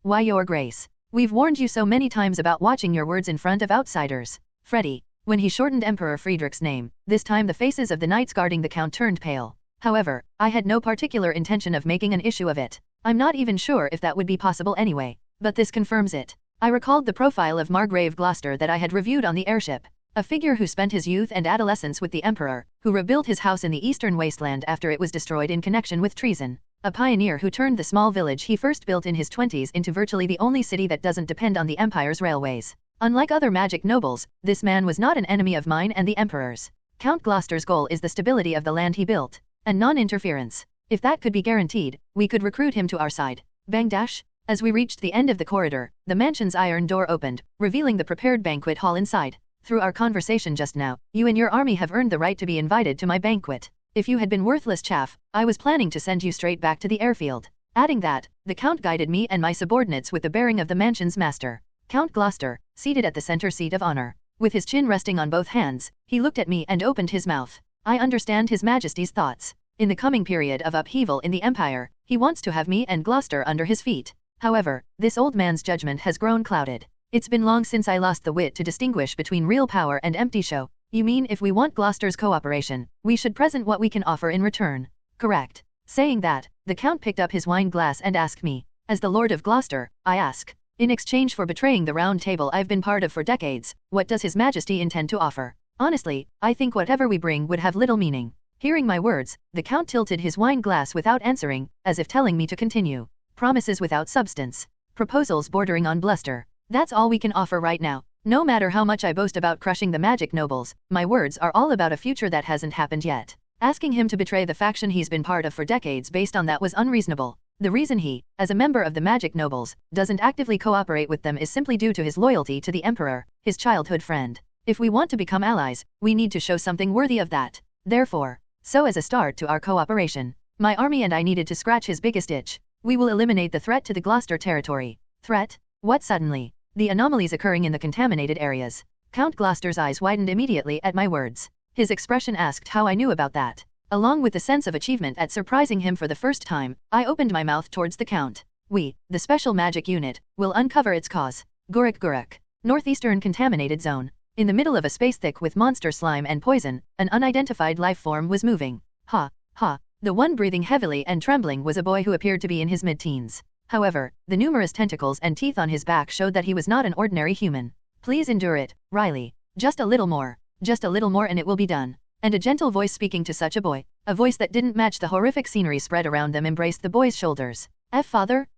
B: Why, your grace. We've warned you so many times about watching your words in front of outsiders. Freddy. When he shortened Emperor Friedrich's name, this time the faces of the knights guarding the Count turned pale. However, I had no particular intention of making an issue of it. I'm not even sure if that would be possible anyway. But this confirms it. I recalled the profile of Margrave Gloucester that I had reviewed on the airship. A figure who spent his youth and adolescence with the Emperor, who rebuilt his house in the eastern wasteland after it was destroyed in connection with treason. A pioneer who turned the small village he first built in his 20s into virtually the only city that doesn't depend on the Empire's railways. Unlike other magic nobles, this man was not an enemy of mine and the Emperor's. Count Gloucester's goal is the stability of the land he built, and non-interference. If that could be guaranteed, we could recruit him to our side. Bang dash! As we reached the end of the corridor, the mansion's iron door opened, revealing the prepared banquet hall inside. Through our conversation just now, you and your army have earned the right to be invited to my banquet. If you had been worthless chaff, I was planning to send you straight back to the airfield. Adding that, the Count guided me and my subordinates with the bearing of the mansion's master. Count Gloucester, seated at the center seat of honor. With his chin resting on both hands, he looked at me and opened his mouth. I understand His Majesty's thoughts. In the coming period of upheaval in the Empire, he wants to have me and Gloucester under his feet. However, this old man's judgment has grown clouded. It's been long since I lost the wit to distinguish between real power and empty show. You mean if we want Gloucester's cooperation, we should present what we can offer in return? Correct. Saying that, the Count picked up his wine glass and asked me, as the Lord of Gloucester, I ask, in exchange for betraying the round table I've been part of for decades, what does His Majesty intend to offer? Honestly, I think whatever we bring would have little meaning. Hearing my words, the Count tilted his wine glass without answering, as if telling me to continue. Promises without substance. Proposals bordering on bluster. That's all we can offer right now. No matter how much I boast about crushing the magic nobles, my words are all about a future that hasn't happened yet. Asking him to betray the faction he's been part of for decades based on that was unreasonable. The reason he, as a member of the magic nobles, doesn't actively cooperate with them is simply due to his loyalty to the Emperor, his childhood friend. If we want to become allies, we need to show something worthy of that. Therefore, so as a start to our cooperation, my army and I needed to scratch his biggest itch. We will eliminate the threat to the Gloucester territory. Threat? What suddenly? The anomalies occurring in the contaminated areas. Count Gloucester's eyes widened immediately at my words. His expression asked how I knew about that. Along with the sense of achievement at surprising him for the first time, I opened my mouth towards the Count. We, the special magic unit, will uncover its cause. Guruk. Northeastern contaminated zone. In the middle of a space thick with monster slime and poison, an unidentified life form was moving. The one breathing heavily and trembling was a boy who appeared to be in his mid-teens. However, the numerous tentacles and teeth on his back showed that he was not an ordinary human. Please endure it, Riley. Just a little more. Just a little more and it will be done. And a gentle voice speaking to such a boy, a voice that didn't match the horrific scenery spread around them, embraced the boy's shoulders. Father?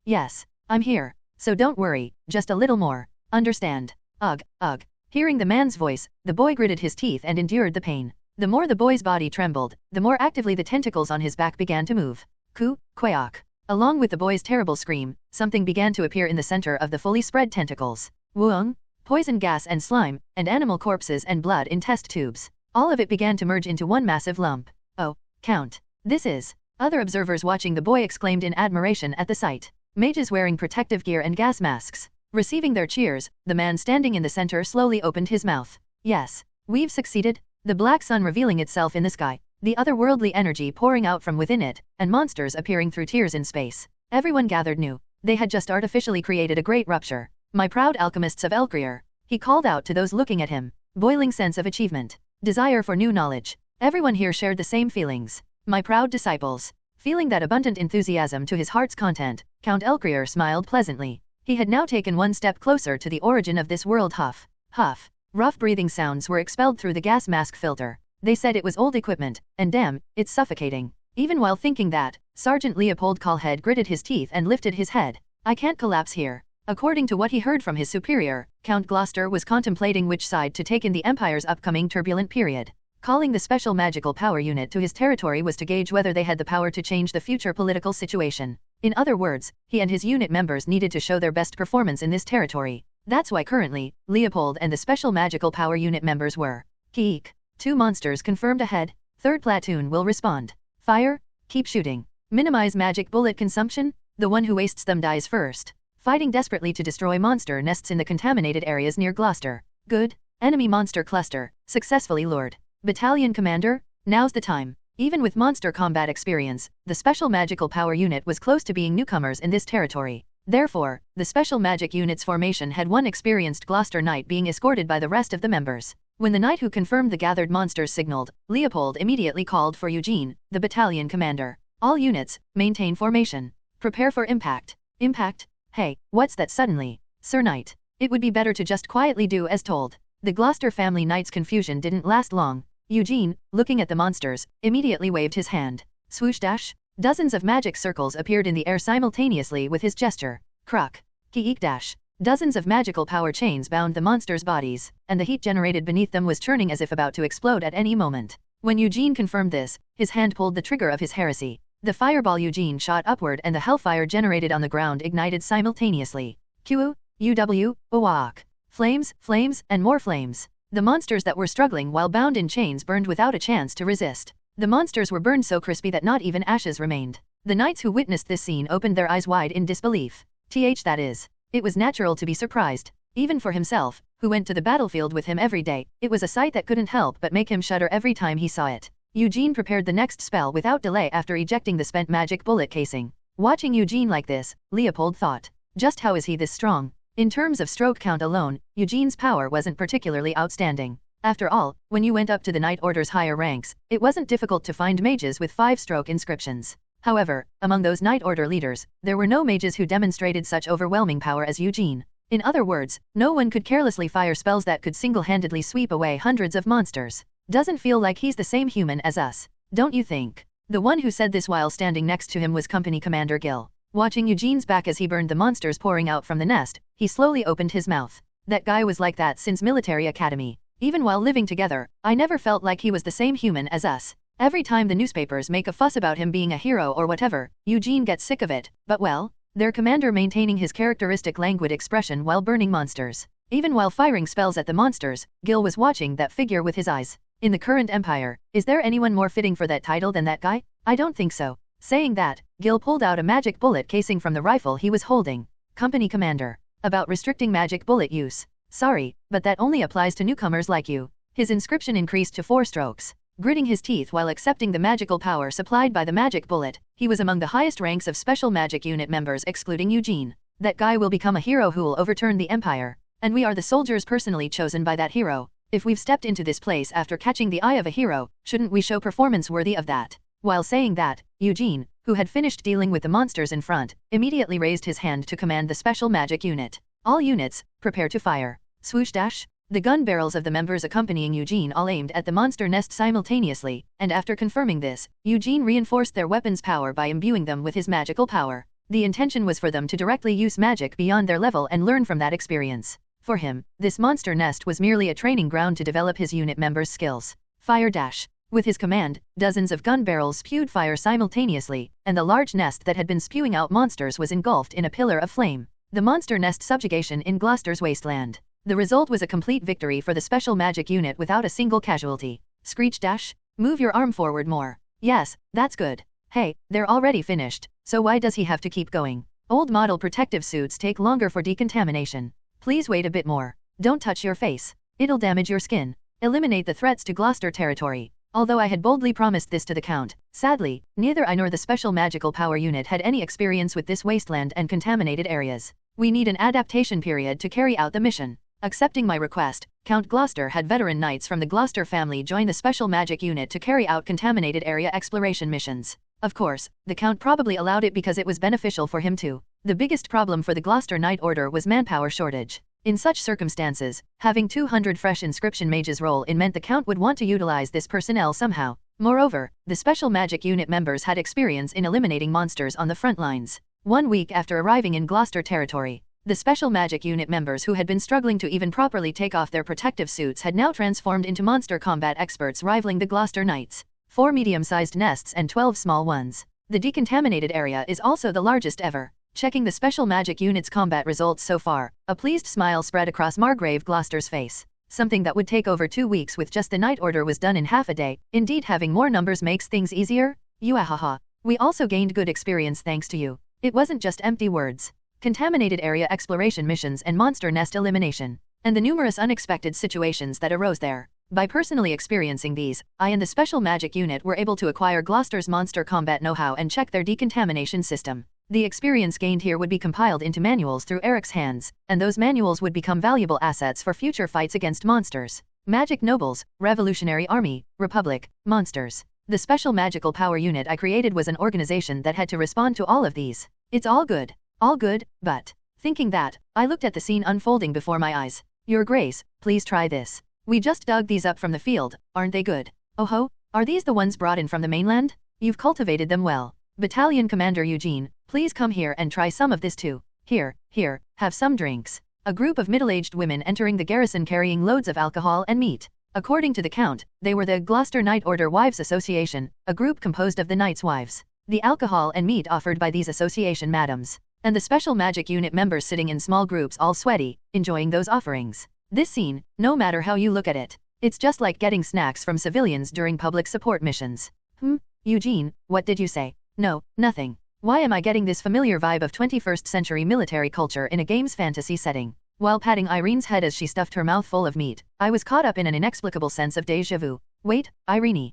B: Yes. I'm here. So don't worry, just a little more. Understand? Ugh, ugh. Hearing the man's voice, the boy gritted his teeth and endured the pain. The more the boy's body trembled, the more actively the tentacles on his back began to move. Quack. Along with the boy's terrible scream, something began to appear in the center of the fully spread tentacles. Woong? Poison gas and slime, and animal corpses and blood in test tubes. All of it began to merge into one massive lump. Oh, count. This is. Other observers watching the boy exclaimed in admiration at the sight. Mages wearing protective gear and gas masks. Receiving their cheers, the man standing in the center slowly opened his mouth. Yes, we've succeeded. The black sun revealing itself in the sky, the otherworldly energy pouring out from within it, and monsters appearing through tears in space. Everyone gathered knew. They had just artificially created a great rupture. My proud alchemists of Elcrier. He called out to those looking at him. Boiling sense of achievement. Desire for new knowledge. Everyone here shared the same feelings. My proud disciples. Feeling that abundant enthusiasm to his heart's content, Count Elcrier smiled pleasantly. He had now taken one step closer to the origin of this world. Huff. Huff. Rough breathing sounds were expelled through the gas mask filter. They said it was old equipment, and damn, it's suffocating. Even while thinking that, Sergeant Leopold Colhead gritted his teeth and lifted his head. I can't collapse here. According to what he heard from his superior, Count Gloucester was contemplating which side to take in the Empire's upcoming turbulent period. Calling the Special Magical Power Unit to his territory was to gauge whether they had the power to change the future political situation. In other words, he and his unit members needed to show their best performance in this territory. That's why currently, Leopold and the Special Magical Power Unit members were. Geek. 2 monsters confirmed ahead. 3rd platoon will respond. Fire. Keep shooting. Minimize magic bullet consumption. The one who wastes them dies first. Fighting desperately to destroy monster nests in the contaminated areas near Gloucester. Good. Enemy monster cluster. Successfully lured. Battalion commander. Now's the time. Even with monster combat experience, the Special Magical Power Unit was close to being newcomers in this territory. Therefore, the Special Magic Unit's formation had one experienced Gloucester knight being escorted by the rest of the members. When the knight who confirmed the gathered monsters signaled, Leopold immediately called for Eugene, the battalion commander. All units, maintain formation. Prepare for impact. Impact? Hey, what's that suddenly? Sir Knight. It would be better to just quietly do as told. The Gloucester family knight's confusion didn't last long. Eugene, looking at the monsters, immediately waved his hand. Swoosh dash. Dozens of magic circles appeared in the air simultaneously with his gesture. Cruck. Keek dash. Dozens of magical power chains bound the monsters' bodies, and the heat generated beneath them was churning as if about to explode at any moment. When Eugene confirmed this, his hand pulled the trigger of his heresy. The fireball Eugene shot upward and the hellfire generated on the ground ignited simultaneously. Uwak. Flames, flames, and more flames. The monsters that were struggling while bound in chains burned without a chance to resist. The monsters were burned so crispy that not even ashes remained. The knights who witnessed this scene opened their eyes wide in disbelief. That is. It was natural to be surprised. Even for himself, who went to the battlefield with him every day, it was a sight that couldn't help but make him shudder every time he saw it. Eugene prepared the next spell without delay after ejecting the spent magic bullet casing. Watching Eugene like this, Leopold thought, just how is he this strong? In terms of stroke count alone, Eugene's power wasn't particularly outstanding. After all, when you went up to the Knight Order's higher ranks, it wasn't difficult to find mages with 5-stroke inscriptions. However, among those Knight Order leaders, there were no mages who demonstrated such overwhelming power as Eugene. In other words, no one could carelessly fire spells that could single-handedly sweep away hundreds of monsters. Doesn't feel like he's the same human as us, don't you think? The one who said this while standing next to him was Company Commander Gil. Watching Eugene's back as he burned the monsters pouring out from the nest, he slowly opened his mouth. That guy was like that since military academy. Even while living together, I never felt like he was the same human as us. Every time the newspapers make a fuss about him being a hero or whatever, Eugene gets sick of it, but well, their commander maintaining his characteristic languid expression while burning monsters. Even while firing spells at the monsters, Gil was watching that figure with his eyes. In the current empire, is there anyone more fitting for that title than that guy? I don't think so. Saying that, Gil pulled out a magic bullet casing from the rifle he was holding. Company Commander. About restricting magic bullet use. Sorry, but that only applies to newcomers like you. His inscription increased to 4 strokes. Gritting his teeth while accepting the magical power supplied by the magic bullet, he was among the highest ranks of Special Magic Unit members excluding Eugene. That guy will become a hero who'll overturn the Empire. And we are the soldiers personally chosen by that hero. If we've stepped into this place after catching the eye of a hero, shouldn't we show performance worthy of that? While saying that, Eugene, who had finished dealing with the monsters in front, immediately raised his hand to command the special magic unit. All units, prepare to fire. Swoosh dash. The gun barrels of the members accompanying Eugene all aimed at the monster nest simultaneously, and after confirming this, Eugene reinforced their weapons' power by imbuing them with his magical power. The intention was for them to directly use magic beyond their level and learn from that experience. For him, this monster nest was merely a training ground to develop his unit members' skills. Fire dash. With his command, dozens of gun barrels spewed fire simultaneously, and the large nest that had been spewing out monsters was engulfed in a pillar of flame. The monster nest subjugation in Gloucester's wasteland. The result was a complete victory for the special magic unit without a single casualty. Screech dash. Move your arm forward more. Yes, that's good. Hey, they're already finished, so why does he have to keep going? Old model protective suits take longer for decontamination. Please wait a bit more. Don't touch your face. It'll damage your skin. Eliminate the threats to Gloucester territory. Although I had boldly promised this to the Count, sadly, neither I nor the special magical power unit had any experience with this wasteland and contaminated areas. We need an adaptation period to carry out the mission. Accepting my request, Count Gloucester had veteran knights from the Gloucester family join the special magic unit to carry out contaminated area exploration missions. Of course, the Count probably allowed it because it was beneficial for him too. The biggest problem for the Gloucester Knight Order was manpower shortage. In such circumstances, having 200 fresh inscription mages roll in meant the Count would want to utilize this personnel somehow. Moreover, the special magic unit members had experience in eliminating monsters on the front lines. 1 week after arriving in Gloucester territory, the special magic unit members who had been struggling to even properly take off their protective suits had now transformed into monster combat experts rivaling the Gloucester Knights. 4 medium-sized nests and 12 small ones. The decontaminated area is also the largest ever. Checking the special magic unit's combat results so far, a pleased smile spread across Margrave Gloucester's face. Something that would take over 2 weeks with just the Knight Order was done in half a day. Indeed, having more numbers makes things easier. Yuahaha. We also gained good experience thanks to you. It wasn't just empty words. Contaminated area exploration missions and monster nest elimination, and the numerous unexpected situations that arose there. By personally experiencing these, I and the special magic unit were able to acquire Gloucester's monster combat know-how and check their decontamination system. The experience gained here would be compiled into manuals through Eric's hands, and those manuals would become valuable assets for future fights against monsters. Magic Nobles, Revolutionary Army, Republic, Monsters. The special magical power unit I created was an organization that had to respond to all of these. It's all good, but... Thinking that, I looked at the scene unfolding before my eyes. Your Grace, please try this. We just dug these up from the field, aren't they good? Oh ho, are these the ones brought in from the mainland? You've cultivated them well. Battalion Commander Eugene, please come here and try some of this too. Here, have some drinks. A group of middle-aged women entering the garrison carrying loads of alcohol and meat. According to the Count, they were the Gloucester Knight Order Wives Association, a group composed of the knights' wives. The alcohol and meat offered by these association madams, and the special magic unit members sitting in small groups all sweaty, enjoying those offerings. This scene, no matter how you look at it, it's just like getting snacks from civilians during public support missions. Eugene, what did you say? No, nothing. Why am I getting this familiar vibe of 21st century military culture in a game's fantasy setting? While patting Irene's head as she stuffed her mouth full of meat, I was caught up in an inexplicable sense of déjà vu. Wait, Irene.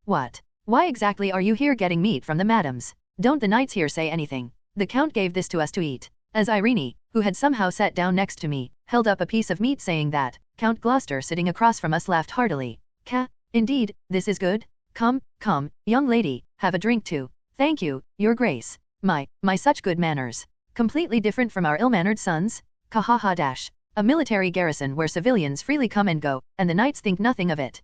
B: What? Why exactly are you here getting meat from the madams? Don't the knights here say anything? The Count gave this to us to eat. As Irene, who had somehow sat down next to me, held up a piece of meat saying that, Count Gloucester sitting across from us laughed heartily. Indeed, this is good? Come, young lady, have a drink too. Thank you, Your Grace. My such good manners. Completely different from our ill-mannered sons? Kahaha dash. A military garrison where civilians freely come and go, and the knights think nothing of it.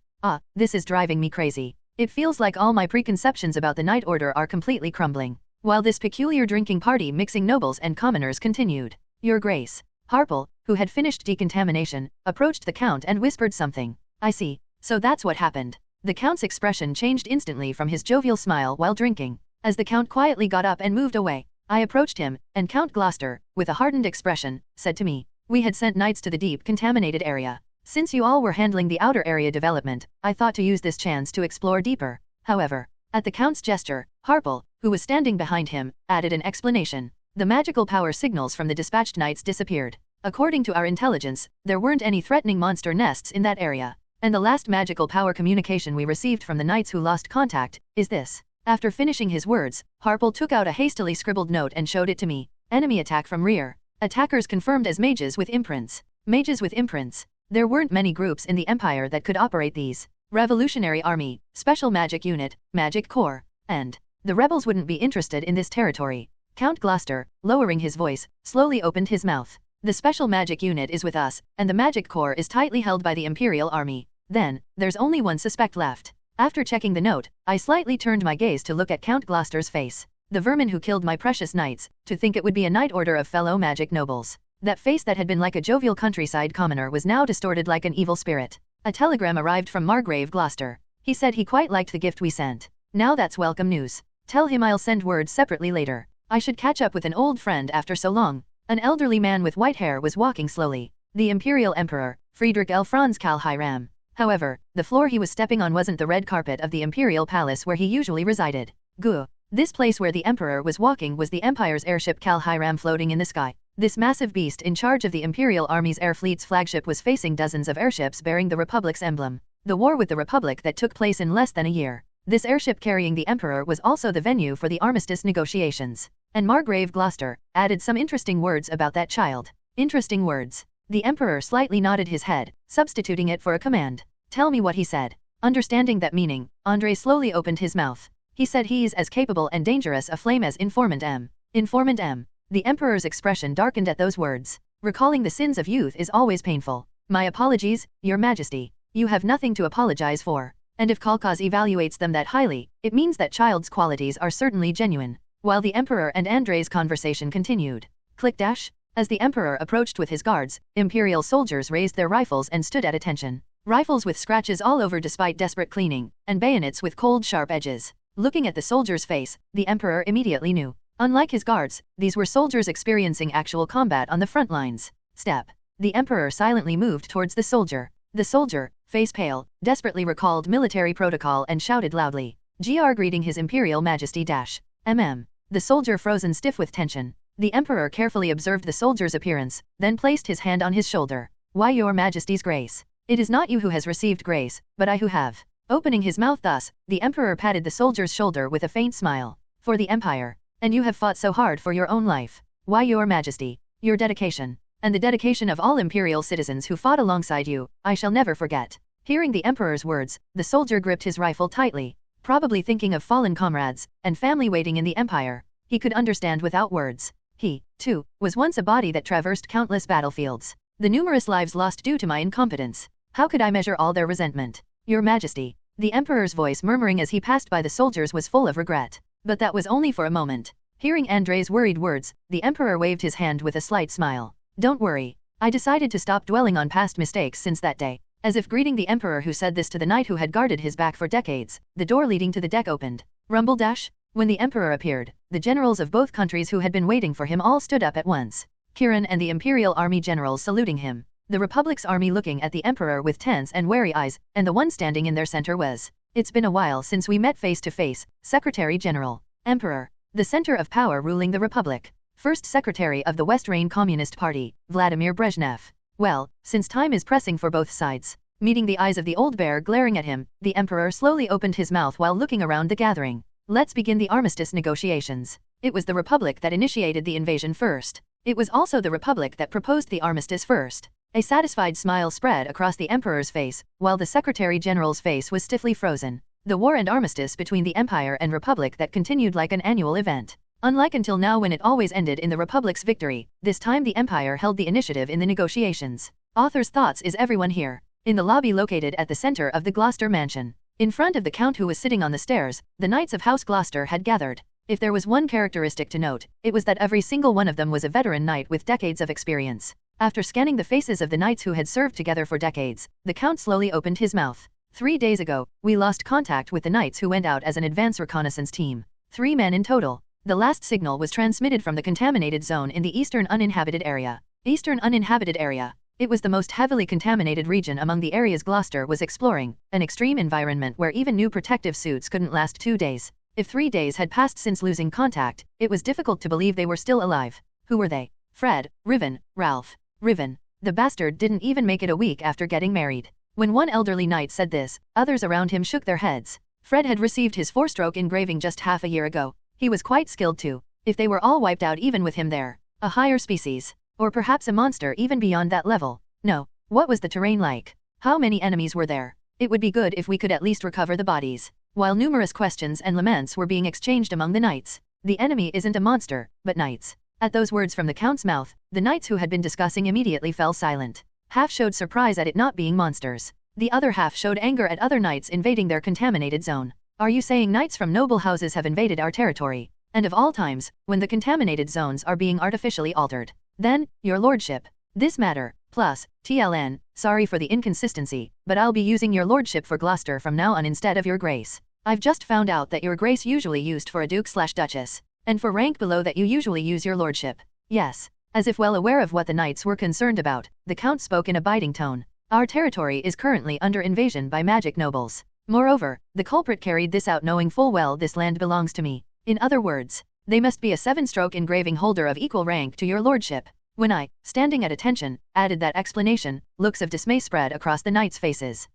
B: This is driving me crazy. It feels like all my preconceptions about the Knight Order are completely crumbling. While this peculiar drinking party mixing nobles and commoners continued, Your Grace, Harple, who had finished decontamination, approached the Count and whispered something. I see, so that's what happened. The Count's expression changed instantly from his jovial smile while drinking. As the Count quietly got up and moved away, I approached him, and Count Gloucester, with a hardened expression, said to me, we had sent knights to the deep contaminated area. Since you all were handling the outer area development, I thought to use this chance to explore deeper. However, at the Count's gesture, Harple, who was standing behind him, added an explanation. The magical power signals from the dispatched knights disappeared. According to our intelligence, there weren't any threatening monster nests in that area. And the last magical power communication we received from the knights who lost contact is this. After finishing his words, Harple took out a hastily scribbled note and showed it to me. Enemy attack from rear. Attackers confirmed as mages with imprints. Mages with imprints. There weren't many groups in the Empire that could operate these. Revolutionary Army, Special Magic Unit, Magic Corps, and The rebels wouldn't be interested in this territory. Count Gloucester, lowering his voice, slowly opened his mouth. The special magic unit is with us, and the magic core is tightly held by the Imperial army. Then, there's only one suspect left. After checking the note, I slightly turned my gaze to look at Count Gloucester's face. The vermin who killed my precious knights, to think it would be a knight order of fellow magic nobles. That face that had been like a jovial countryside commoner was now distorted like an evil spirit. A telegram arrived from Margrave Gloucester. He said he quite liked the gift we sent. Now that's welcome news. Tell him I'll send word separately later. I should catch up with an old friend after so long. An elderly man with white hair was walking slowly. The Imperial Emperor, Friedrich L. Franz Karl Hiram. However, the floor he was stepping on wasn't the red carpet of the Imperial Palace where he usually resided. Goo. This place where the Emperor was walking was the Empire's airship Karl Hiram floating in the sky. This massive beast in charge of the Imperial Army's air fleet's flagship was facing dozens of airships bearing the Republic's emblem. The war with the Republic that took place in less than a year. This airship carrying the Emperor was also the venue for the armistice negotiations. And Margrave Gloucester added some interesting words about that child. Interesting words. The Emperor slightly nodded his head, substituting it for a command. Tell me what he said. Understanding that meaning, Andre slowly opened his mouth. He said he's as capable and dangerous a flame as Informant M. Informant M. The Emperor's expression darkened at those words. Recalling the sins of youth is always painful. My apologies, Your Majesty. You have nothing to apologize for. And if Kalkaz evaluates them that highly, it means that child's qualities are certainly genuine. While the Emperor and Andre's conversation continued. Click dash. As the Emperor approached with his guards, Imperial soldiers raised their rifles and stood at attention. Rifles with scratches all over despite desperate cleaning, and bayonets with cold sharp edges. Looking at the soldier's face, the Emperor immediately knew. Unlike his guards, these were soldiers experiencing actual combat on the front lines. Step. The Emperor silently moved towards the soldier. The soldier, face pale, desperately recalled military protocol and shouted loudly. "Gr greeting His Imperial Majesty dash. The soldier frozen stiff with tension. The Emperor carefully observed the soldier's appearance, then placed his hand on his shoulder. Why, Your Majesty's grace? It is not you who has received grace, but I who have. Opening his mouth thus, the Emperor patted the soldier's shoulder with a faint smile. For the Empire. And you have fought so hard for your own life. Why, Your Majesty? Your dedication. And the dedication of all Imperial citizens who fought alongside you, I shall never forget. Hearing the Emperor's words, the soldier gripped his rifle tightly, probably thinking of fallen comrades, and family waiting in the Empire. He could understand without words. He, too, was once a body that traversed countless battlefields. The numerous lives lost due to my incompetence. How could I measure all their resentment? Your Majesty. The Emperor's voice murmuring as he passed by the soldiers was full of regret. But that was only for a moment. Hearing Andre's worried words, the Emperor waved his hand with a slight smile. Don't worry. I decided to stop dwelling on past mistakes since that day. As if greeting the Emperor who said this to the knight who had guarded his back for decades, the door leading to the deck opened. Rumble dash? When the Emperor appeared, the generals of both countries who had been waiting for him all stood up at once. Kiran and the Imperial Army generals saluting him. The Republic's army looking at the Emperor with tense and wary eyes, and the one standing in their center was. It's been a while since we met face to face, Secretary General. Emperor. The center of power ruling the Republic. First Secretary of the West Rhine Communist Party, Vladimir Brezhnev. Well, since time is pressing for both sides. Meeting the eyes of the old bear glaring at him, the Emperor slowly opened his mouth while looking around the gathering. Let's begin the armistice negotiations. It was the Republic that initiated the invasion first. It was also the Republic that proposed the armistice first. A satisfied smile spread across the Emperor's face, while the Secretary General's face was stiffly frozen. The war and armistice between the Empire and Republic that continued like an annual event. Unlike until now when it always ended in the Republic's victory, this time the Empire held the initiative in the negotiations. Author's thoughts is everyone here. In the lobby located at the center of the Gloucester mansion. In front of the Count who was sitting on the stairs, the Knights of House Gloucester had gathered. If there was one characteristic to note, it was that every single one of them was a veteran knight with decades of experience. After scanning the faces of the knights who had served together for decades, the Count slowly opened his mouth. 3 days ago, we lost contact with the knights who went out as an advance reconnaissance team. 3 men in total. The last signal was transmitted from the contaminated zone in the eastern uninhabited area. Eastern uninhabited area. It was the most heavily contaminated region among the areas Gloucester was exploring, an extreme environment where even new protective suits couldn't last 2 days. If 3 days had passed since losing contact, it was difficult to believe they were still alive. Who were they? Fred, Riven, Ralph. Riven. The bastard didn't even make it a week after getting married. When one elderly knight said this, others around him shook their heads. Fred had received his 4-stroke engraving just half a year ago. He was quite skilled too. If they were all wiped out even with him there. A higher species. Or perhaps a monster even beyond that level. No. What was the terrain like? How many enemies were there? It would be good if we could at least recover the bodies. while numerous questions and laments were being exchanged among the knights. The enemy isn't a monster, but knights. At those words from the Count's mouth, the knights who had been discussing immediately fell silent. Half showed surprise at it not being monsters. The other half showed anger at other knights invading their contaminated zone. Are you saying knights from noble houses have invaded our territory? And of all times, when the contaminated zones are being artificially altered. Then, your lordship. This matter, plus, TLN, sorry for the inconsistency, but I'll be using your lordship for Gloucester from now on instead of your grace. I've just found out that your grace usually used for a duke/duchess, and for rank below that you usually use your lordship. Yes. As if well aware of what the knights were concerned about, the Count spoke in a biting tone. Our territory is currently under invasion by magic nobles. Moreover, the culprit carried this out knowing full well this land belongs to me. In other words, they must be a 7-stroke engraving holder of equal rank to your lordship. When I, standing at attention, added that explanation, looks of dismay spread across the knights' faces.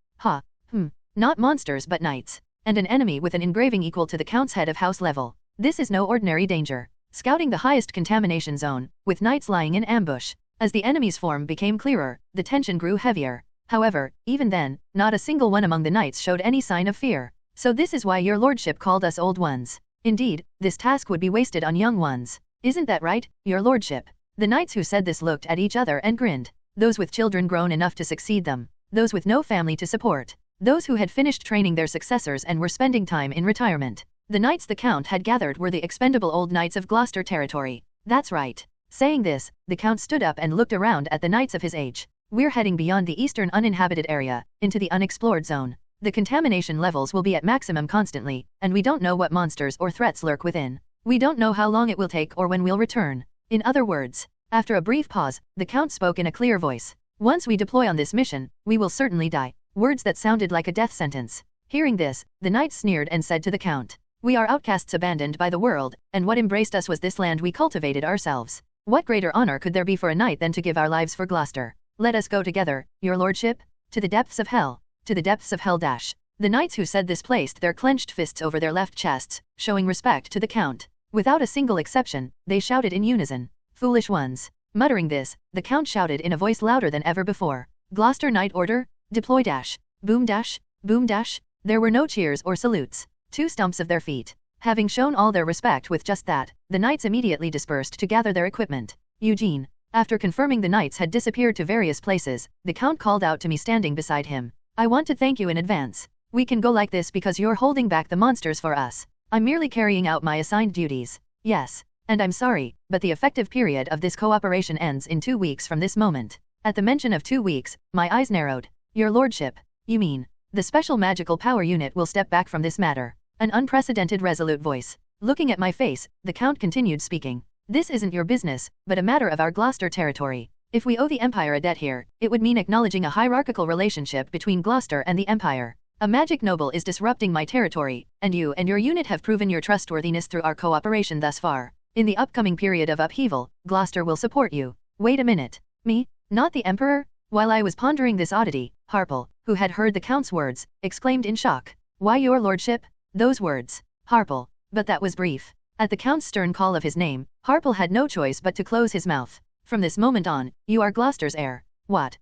B: Not monsters but knights. And an enemy with an engraving equal to the Count's head of house level. This is no ordinary danger. Scouting the highest contamination zone, with knights lying in ambush. As the enemy's form became clearer, the tension grew heavier. However, even then, not a single one among the knights showed any sign of fear. So this is why your lordship called us old ones. Indeed, this task would be wasted on young ones. Isn't that right, your lordship? The knights who said this looked at each other and grinned. Those with children grown enough to succeed them. Those with no family to support. Those who had finished training their successors and were spending time in retirement. The knights the Count had gathered were the expendable old knights of Gloucester territory. That's right. Saying this, the Count stood up and looked around at the knights of his age. We're heading beyond the eastern uninhabited area, into the unexplored zone. The contamination levels will be at maximum constantly, and we don't know what monsters or threats lurk within. We don't know how long it will take or when we'll return. In other words, after a brief pause, the Count spoke in a clear voice. Once we deploy on this mission, we will certainly die. Words that sounded like a death sentence. Hearing this, the knights sneered and said to the Count, "We are outcasts abandoned by the world, and what embraced us was this land we cultivated ourselves. What greater honor could there be for a knight than to give our lives for Gloucester? Let us go together, your lordship, to the depths of hell, to the depths of hell dash." The knights who said this placed their clenched fists over their left chests, showing respect to the Count. Without a single exception, they shouted in unison, "Foolish ones." Muttering this, the Count shouted in a voice louder than ever before, "Gloucester Knight Order, deploy dash, boom dash, boom dash." There were no cheers or salutes. 2 stumps of their feet. Having shown all their respect with just that, the knights immediately dispersed to gather their equipment. Eugene. After confirming the knights had disappeared to various places, the Count called out to me standing beside him, "I want to thank you in advance. We can go like this because you're holding back the monsters for us. I'm merely carrying out my assigned duties. Yes. And I'm sorry, but the effective period of this cooperation ends in 2 weeks from this moment." At the mention of 2 weeks, my eyes narrowed. "Your lordship, you mean, the special magical power unit will step back from this matter?" An unprecedented resolute voice. Looking at my face, the Count continued speaking. "This isn't your business, but a matter of our Gloucester territory. If we owe the Empire a debt here, it would mean acknowledging a hierarchical relationship between Gloucester and the Empire. A magic noble is disrupting my territory, and you and your unit have proven your trustworthiness through our cooperation thus far. In the upcoming period of upheaval, Gloucester will support you." Wait a minute. Me? Not the Emperor? While I was pondering this oddity, Harpal, who had heard the Count's words, exclaimed in shock, "Why your lordship?" Those words. Harpal. But that was brief. At the Count's stern call of his name, Harpal had no choice but to close his mouth. "From this moment on, you are Gloucester's heir." What?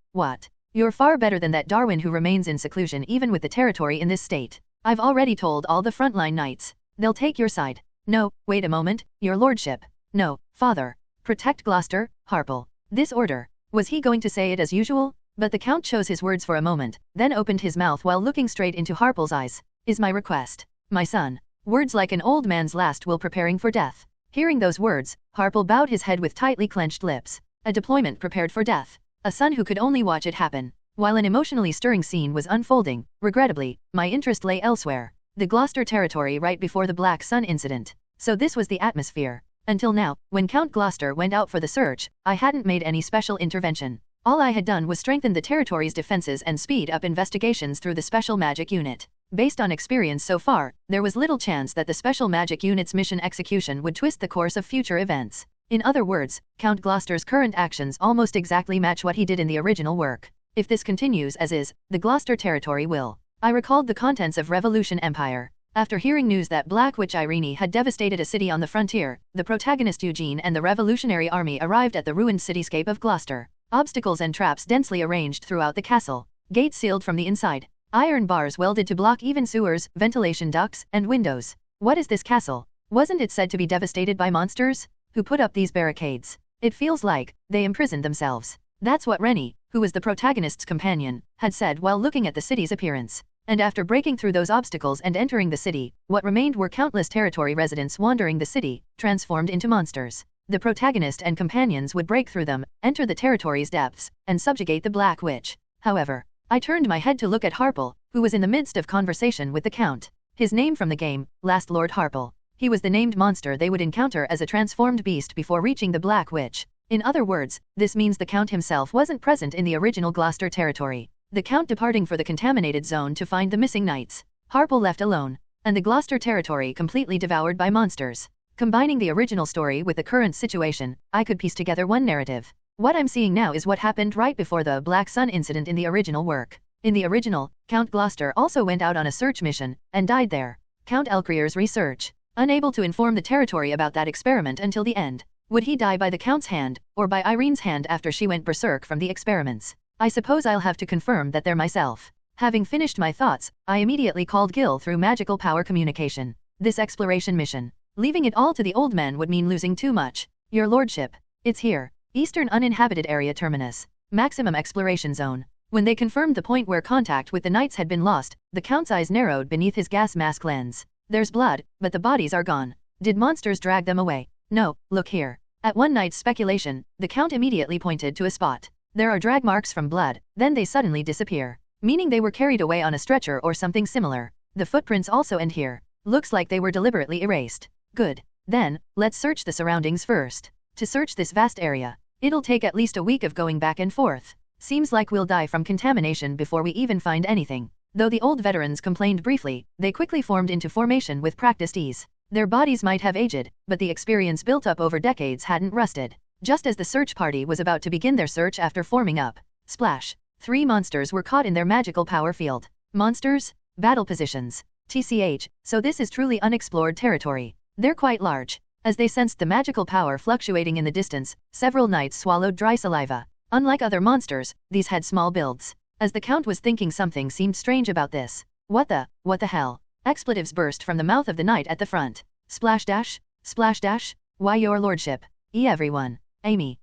B: You're far better than that Darwin who remains in seclusion even with the territory in this state. I've already told all the frontline knights. They'll take your side. No, wait a moment, your lordship. No, father. Protect Gloucester, Harpal. This order. Was he going to say it as usual? But the Count chose his words for a moment, then opened his mouth while looking straight into Harpal's eyes. "Is my request. My son." Words like an old man's last will preparing for death. Hearing those words, Harpal bowed his head with tightly clenched lips. A deployment prepared for death. A son who could only watch it happen. While an emotionally stirring scene was unfolding, regrettably, my interest lay elsewhere. The Gloucester territory right before the Black Sun incident. So this was the atmosphere. Until now, when Count Gloucester went out for the search, I hadn't made any special intervention. All I had done was strengthen the territory's defenses and speed up investigations through the Special Magic Unit. Based on experience so far, there was little chance that the Special Magic Unit's mission execution would twist the course of future events. In other words, Count Gloucester's current actions almost exactly match what he did in the original work. If this continues as is, the Gloucester territory will. I recalled the contents of Revolution Empire. After hearing news that Black Witch Renie had devastated a city on the frontier, the protagonist Eugene and the revolutionary army arrived at the ruined cityscape of Gloucester. Obstacles and traps densely arranged throughout the castle. Gates sealed from the inside. Iron bars welded to block even sewers, ventilation ducts, and windows. What is this castle? Wasn't it said to be devastated by monsters? Who put up these barricades? It feels like they imprisoned themselves. That's what Renie, who was the protagonist's companion, had said while looking at the city's appearance. And after breaking through those obstacles and entering the city, what remained were countless territory residents wandering the city, transformed into monsters. The protagonist and companions would break through them, enter the territory's depths, and subjugate the Black Witch. However, I turned my head to look at Harple, who was in the midst of conversation with the Count. His name from the game, Last Lord Harple. He was the named monster they would encounter as a transformed beast before reaching the Black Witch. In other words, this means the Count himself wasn't present in the original Gloucester territory. The Count departing for the contaminated zone to find the missing knights. Harple left alone, and the Gloucester territory completely devoured by monsters. Combining the original story with the current situation, I could piece together one narrative. What I'm seeing now is what happened right before the Black Sun incident in the original work. In the original, Count Gloucester also went out on a search mission, and died there. Count Elcrier's research. Unable to inform the territory about that experiment until the end. Would he die by the Count's hand, or by Irene's hand after she went berserk from the experiments? I suppose I'll have to confirm that there myself. Having finished my thoughts, I immediately called Gil through magical power communication. This exploration mission. Leaving it all to the old man would mean losing too much. Your lordship. It's here. Eastern uninhabited area terminus. Maximum exploration zone. When they confirmed the point where contact with the knights had been lost, the Count's eyes narrowed beneath his gas mask lens. There's blood, but the bodies are gone. Did monsters drag them away? No, look here. At one night's speculation, the Count immediately pointed to a spot. There are drag marks from blood, then they suddenly disappear. Meaning they were carried away on a stretcher or something similar. The footprints also end here. Looks like they were deliberately erased. Good. Then, let's search the surroundings first. To search this vast area, it'll take at least a week of going back and forth. Seems like we'll die from contamination before we even find anything. Though the old veterans complained briefly, they quickly formed into formation with practiced ease. Their bodies might have aged, but the experience built up over decades hadn't rusted. Just as the search party was about to begin their search after forming up, splash, 3 monsters were caught in their magical power field. Monsters? Battle positions. TCH, so this is truly unexplored territory. They're quite large. As they sensed the magical power fluctuating in the distance, several knights swallowed dry saliva. Unlike other monsters, these had small builds. As the Count was thinking, something seemed strange about this. What the hell? Expletives burst from the mouth of the knight at the front. Splash dash? Splash dash? Why, your lordship. Everyone. Amy.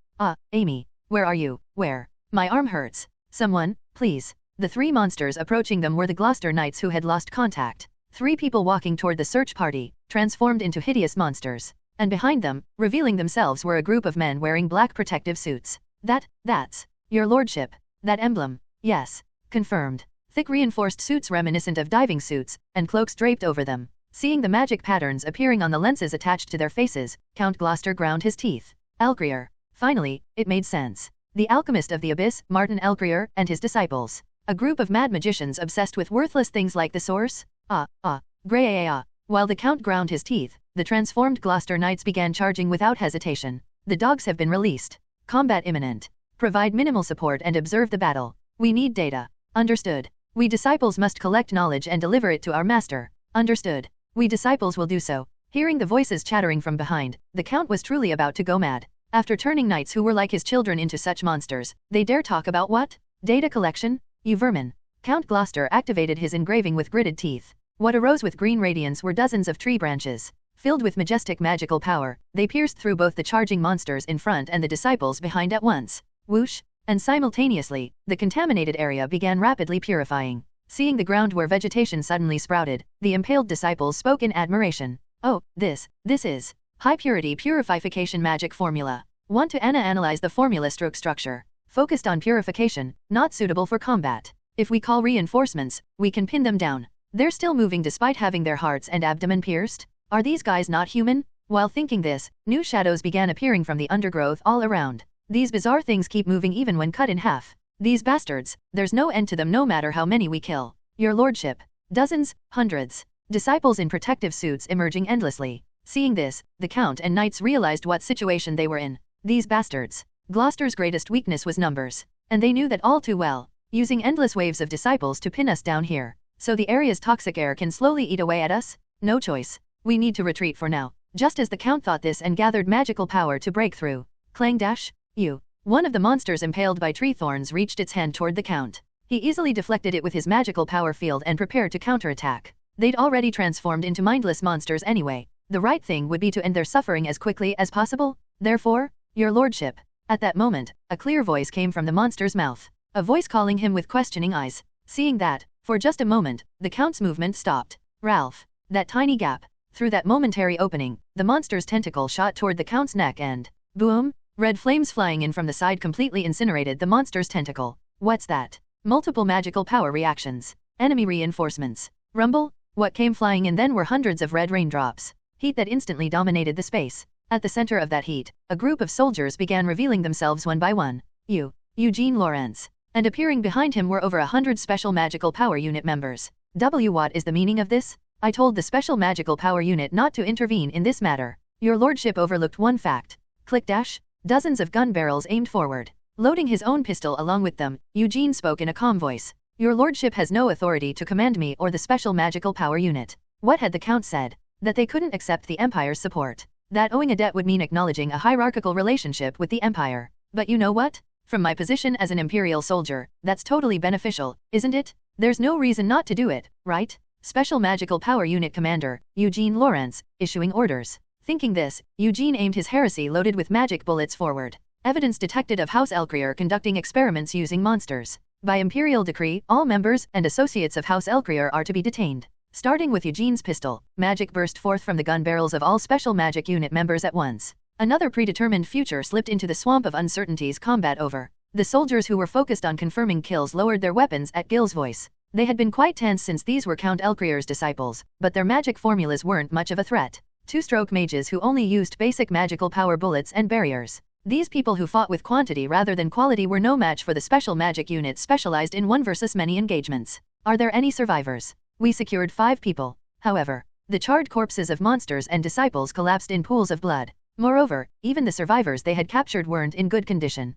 B: Amy. Where are you? Where? My arm hurts. Someone, please. The 3 monsters approaching them were the Gloucester knights who had lost contact. 3 people walking toward the search party, transformed into hideous monsters. And behind them, revealing themselves, were a group of men wearing black protective suits. That's your lordship. That emblem. Yes. Confirmed. Thick reinforced suits reminiscent of diving suits, and cloaks draped over them. Seeing the magic patterns appearing on the lenses attached to their faces, Count Gloucester ground his teeth. Elcrier. Finally, it made sense. The alchemist of the abyss, Martin Elcrier, and his disciples. A group of mad magicians obsessed with worthless things like the source. Grey. While the Count ground his teeth, the transformed Gloucester knights began charging without hesitation. The dogs have been released. Combat imminent. Provide minimal support and observe the battle. We need data. Understood. We disciples must collect knowledge and deliver it to our master. Understood. We disciples will do so. Hearing the voices chattering from behind, the Count was truly about to go mad. After turning knights who were like his children into such monsters, they dare talk about what? Data collection? You vermin. Count Gloucester activated his engraving with gritted teeth. What arose with green radiance were dozens of tree branches. Filled with majestic magical power, they pierced through both the charging monsters in front and the disciples behind at once. Whoosh! And simultaneously, the contaminated area began rapidly purifying. Seeing the ground where vegetation suddenly sprouted, the impaled disciples spoke in admiration. Oh, this is high-purity purification magic formula. Want to analyze the formula structure. Focused on purification, not suitable for combat. If we call reinforcements, we can pin them down. They're still moving despite having their hearts and abdomen pierced? Are these guys not human? While thinking this, new shadows began appearing from the undergrowth all around. These bizarre things keep moving even when cut in half. These bastards, there's no end to them no matter how many we kill. Your lordship. Dozens, hundreds. Disciples in protective suits emerging endlessly. Seeing this, the Count and knights realized what situation they were in. These bastards. Gloucester's greatest weakness was numbers. And they knew that all too well. Using endless waves of disciples to pin us down here. So the area's toxic air can slowly eat away at us? No choice. We need to retreat for now. Just as the Count thought this and gathered magical power to break through. Clang dash? One of the monsters impaled by tree thorns reached its hand toward the Count. He easily deflected it with his magical power field and prepared to counterattack. They'd already transformed into mindless monsters anyway. The right thing would be to end their suffering as quickly as possible. Therefore, your lordship. At that moment, a clear voice came from the monster's mouth. A voice calling him with questioning eyes. Seeing that, for just a moment, the Count's movement stopped. Ralph. That tiny gap. Through that momentary opening, the monster's tentacle shot toward the Count's neck and, boom, red flames flying in from the side completely incinerated the monster's tentacle. What's that? Multiple magical power reactions. Enemy reinforcements. Rumble. What came flying in then were hundreds of red raindrops. Heat that instantly dominated the space. At the center of that heat, a group of soldiers began revealing themselves one by one. Eugene Lawrence. And appearing behind him were over 100 special magical power unit members. What is the meaning of this? I told the special magical power unit not to intervene in this matter. Your lordship overlooked one fact. Click dash. Dozens of gun barrels aimed forward. Loading his own pistol along with them, Eugene spoke in a calm voice. Your lordship has no authority to command me or the special magical power unit. What had the Count said? That they couldn't accept the Empire's support. That owing a debt would mean acknowledging a hierarchical relationship with the Empire. But you know what? From my position as an Imperial soldier, that's totally beneficial, isn't it? There's no reason not to do it, right? Special Magical Power Unit Commander, Eugene Lawrence, issuing orders. Thinking this, Eugene aimed his heresy loaded with magic bullets forward. Evidence detected of House Elcrier conducting experiments using monsters. By Imperial decree, all members and associates of House Elcrier are to be detained. Starting with Eugene's pistol, magic burst forth from the gun barrels of all special magic unit members at once. Another predetermined future slipped into the swamp of uncertainties combat over. The soldiers who were focused on confirming kills lowered their weapons at Gil's voice. They had been quite tense since these were Count Elcrier's disciples, but their magic formulas weren't much of a threat. Two-stroke mages who only used basic magical power bullets and barriers. These people who fought with quantity rather than quality were no match for the special magic units specialized in one versus many engagements. Are there any survivors? We secured 5 people. However, the charred corpses of monsters and disciples collapsed in pools of blood. Moreover, even the survivors they had captured weren't in good condition.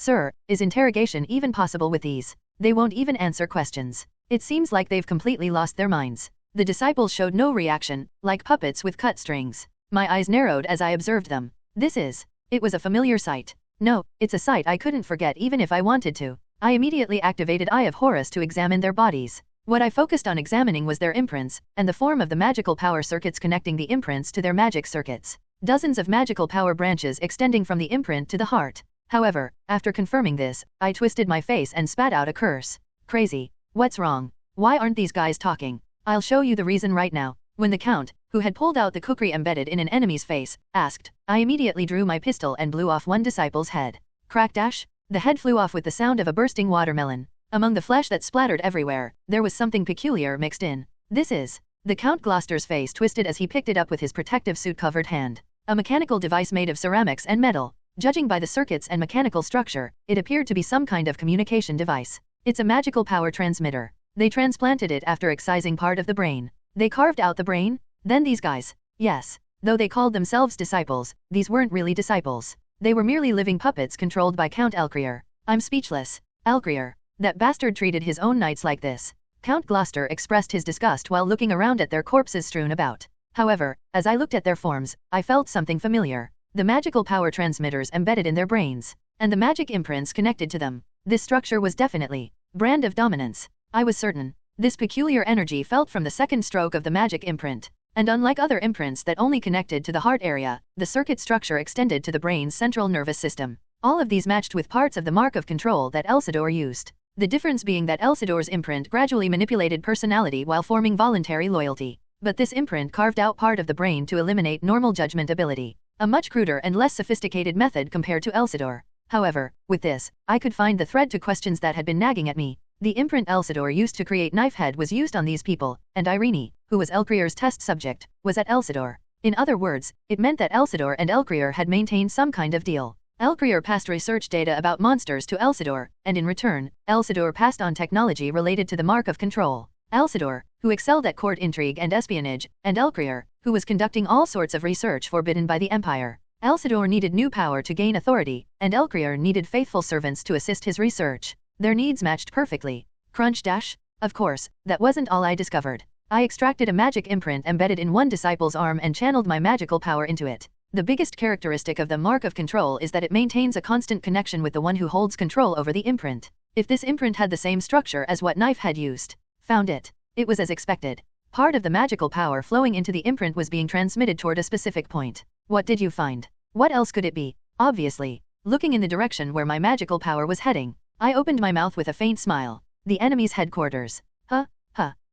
B: Sir, is interrogation even possible with these? They won't even answer questions. It seems like they've completely lost their minds. The disciples showed no reaction, like puppets with cut strings. My eyes narrowed as I observed them. It was a familiar sight. No, it's a sight I couldn't forget even if I wanted to. I immediately activated Eye of Horus to examine their bodies. What I focused on examining was their imprints, and the form of the magical power circuits connecting the imprints to their magic circuits. Dozens of magical power branches extending from the imprint to the heart. However, after confirming this, I twisted my face and spat out a curse. Crazy. What's wrong? Why aren't these guys talking? I'll show you the reason right now. When the Count, who had pulled out the kukri embedded in an enemy's face, asked, I immediately drew my pistol and blew off one disciple's head. Crack dash. The head flew off with the sound of a bursting watermelon. Among the flesh that splattered everywhere, there was something peculiar mixed in. The Count Gloucester's face twisted as he picked it up with his protective suit-covered hand. A mechanical device made of ceramics and metal. Judging by the circuits and mechanical structure, it appeared to be some kind of communication device. It's a magical power transmitter. They transplanted it after excising part of the brain. They carved out the brain? Then these guys. Yes. Though they called themselves disciples, these weren't really disciples. They were merely living puppets controlled by Count Elcrier. I'm speechless. Elcrier. That bastard treated his own knights like this. Count Gloucester expressed his disgust while looking around at their corpses strewn about. However, as I looked at their forms, I felt something familiar. The magical power transmitters embedded in their brains, and the magic imprints connected to them. This structure was definitely brand of dominance. I was certain. This peculiar energy felt from the second stroke of the magic imprint. And unlike other imprints that only connected to the heart area, the circuit structure extended to the brain's central nervous system. All of these matched with parts of the mark of control that Elsidor used. The difference being that Elsidor's imprint gradually manipulated personality while forming voluntary loyalty. But this imprint carved out part of the brain to eliminate normal judgment ability. A much cruder and less sophisticated method compared to Elsidor. However, with this, I could find the thread to questions that had been nagging at me. The imprint Elsidor used to create Knifehead was used on these people, and Renie, who was Elcrier's test subject, was at Elsidor. In other words, it meant that Elsidor and Elcrier had maintained some kind of deal. Elcrier passed research data about monsters to Elsidor, and in return, Elsidor passed on technology related to the mark of control. Elsidor, who excelled at court intrigue and espionage, and Elcrier, who was conducting all sorts of research forbidden by the Empire. Elsidor needed new power to gain authority, and Elcrier needed faithful servants to assist his research. Their needs matched perfectly. Crunch dash? Of course, that wasn't all I discovered. I extracted a magic imprint embedded in one disciple's arm and channeled my magical power into it. The biggest characteristic of the mark of control is that it maintains a constant connection with the one who holds control over the imprint. If this imprint had the same structure as what knife had used. Found it. It was as expected. Part of the magical power flowing into the imprint was being transmitted toward a specific point. What did you find? What else could it be? Obviously. Looking in the direction where my magical power was heading, I opened my mouth with a faint smile. The enemy's headquarters.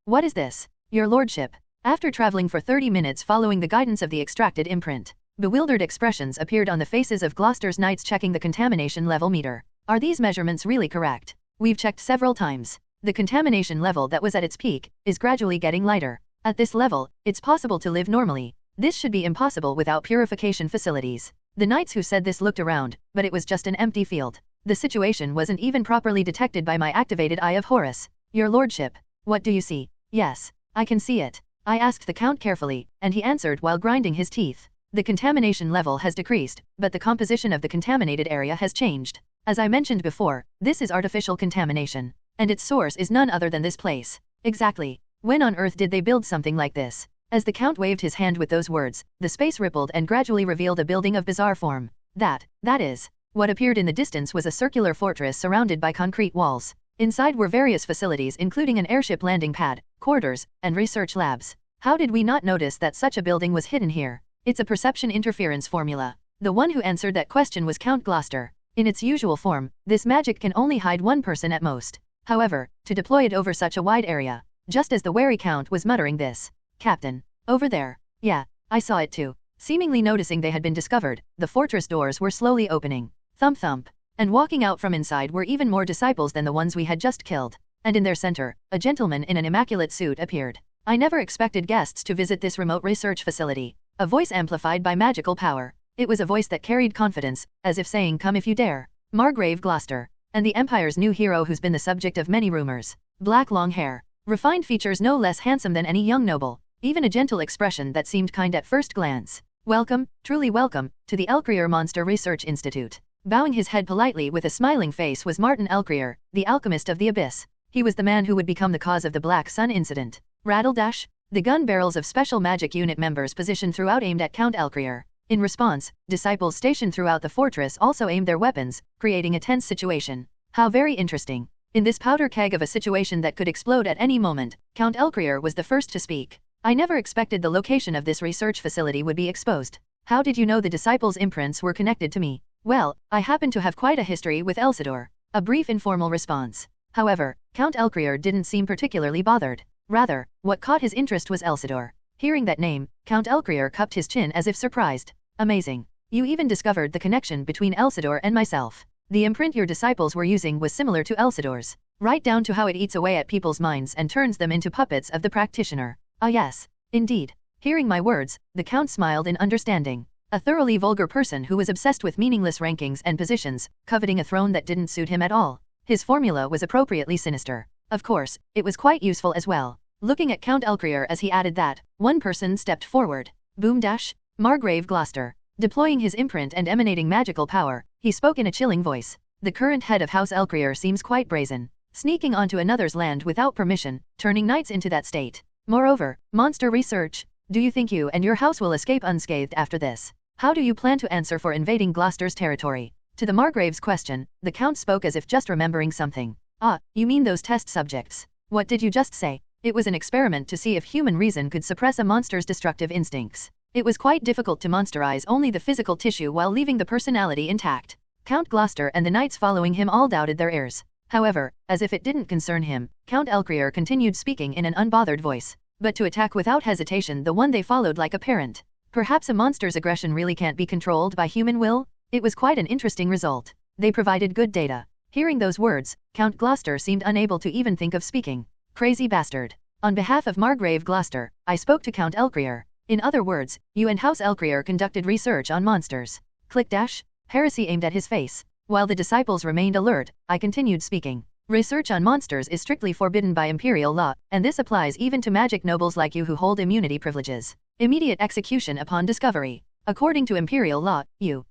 B: What is this? Your lordship. After traveling for 30 minutes following the guidance of the extracted imprint, bewildered expressions appeared on the faces of Gloucester's knights checking the contamination level meter. Are these measurements really correct? We've checked several times. The contamination level that was at its peak is gradually getting lighter. At this level, it's possible to live normally. This should be impossible without purification facilities. The knights who said this looked around, but it was just an empty field. The situation wasn't even properly detected by my activated Eye of Horus. Your lordship. What do you see? Yes, I can see it. I asked the count carefully, and he answered while grinding his teeth. The contamination level has decreased, but the composition of the contaminated area has changed. As I mentioned before, this is artificial contamination, and its source is none other than this place. Exactly. When on earth did they build something like this? As the count waved his hand with those words, the space rippled and gradually revealed a building of bizarre form. That is. What appeared in the distance was a circular fortress surrounded by concrete walls. Inside were various facilities including an airship landing pad, quarters, and research labs. How did we not notice that such a building was hidden here? It's a perception interference formula. The one who answered that question was Count Gloucester. In its usual form, this magic can only hide one person at most. However, to deploy it over such a wide area, just as the wary count was muttering this, Captain, over there. Yeah, I saw it too. Seemingly noticing they had been discovered, the fortress doors were slowly opening. Thump thump. And walking out from inside were even more disciples than the ones we had just killed. And in their center, a gentleman in an immaculate suit appeared. I never expected guests to visit this remote research facility. A voice amplified by magical power. It was a voice that carried confidence, as if saying, come if you dare. Margrave Gloucester. And the Empire's new hero who's been the subject of many rumors. Black long hair. Refined features no less handsome than any young noble. Even a gentle expression that seemed kind at first glance. Welcome, truly welcome, to the Elcrier Monster Research Institute. Bowing his head politely with a smiling face was Martin Elcrier, the alchemist of the abyss. He was the man who would become the cause of the Black Sun incident. Rattle dash. The gun barrels of special magic unit members positioned throughout aimed at Count Elcrier. In response, disciples stationed throughout the fortress also aimed their weapons, creating a tense situation. How very interesting. In this powder keg of a situation that could explode at any moment, Count Elcrier was the first to speak. I never expected the location of this research facility would be exposed. How did you know the disciples' imprints were connected to me? Well, I happen to have quite a history with Elsidor. A brief informal response. However, Count Elcrier didn't seem particularly bothered. Rather, what caught his interest was Elsidor. Hearing that name, Count Elcrier cupped his chin as if surprised. Amazing. You even discovered the connection between Elsidor and myself. The imprint your disciples were using was similar to Elsidor's, right down to how it eats away at people's minds and turns them into puppets of the practitioner. Ah yes, indeed. Hearing my words, the Count smiled in understanding. A thoroughly vulgar person who was obsessed with meaningless rankings and positions, coveting a throne that didn't suit him at all. His formula was appropriately sinister. Of course, it was quite useful as well. Looking at Count Elcrier as he added that, one person stepped forward. Boom dash. Margrave Gloucester. Deploying his imprint and emanating magical power, he spoke in a chilling voice. The current head of House Elcrier seems quite brazen. Sneaking onto another's land without permission, turning knights into that state. Moreover, monster research. Do you think you and your house will escape unscathed after this? How do you plan to answer for invading Gloucester's territory? To the Margrave's question, the Count spoke as if just remembering something. Ah, you mean those test subjects? What did you just say? It was an experiment to see if human reason could suppress a monster's destructive instincts. It was quite difficult to monsterize only the physical tissue while leaving the personality intact. Count Gloucester and the knights following him all doubted their ears. However, as if it didn't concern him, Count Elcrier continued speaking in an unbothered voice, but to attack without hesitation the one they followed like a parent. Perhaps a monster's aggression really can't be controlled by human will? It was quite an interesting result. They provided good data. Hearing those words, Count Gloucester seemed unable to even think of speaking. Crazy bastard. On behalf of Margrave Gloucester, I spoke to Count Elcrier. In other words, you and House Elcrier conducted research on monsters. Click dash. Heresy aimed at his face. While the disciples remained alert, I continued speaking. Research on monsters is strictly forbidden by Imperial law, and this applies even to magic nobles like you who hold immunity privileges. Immediate execution upon discovery. According to Imperial law, you.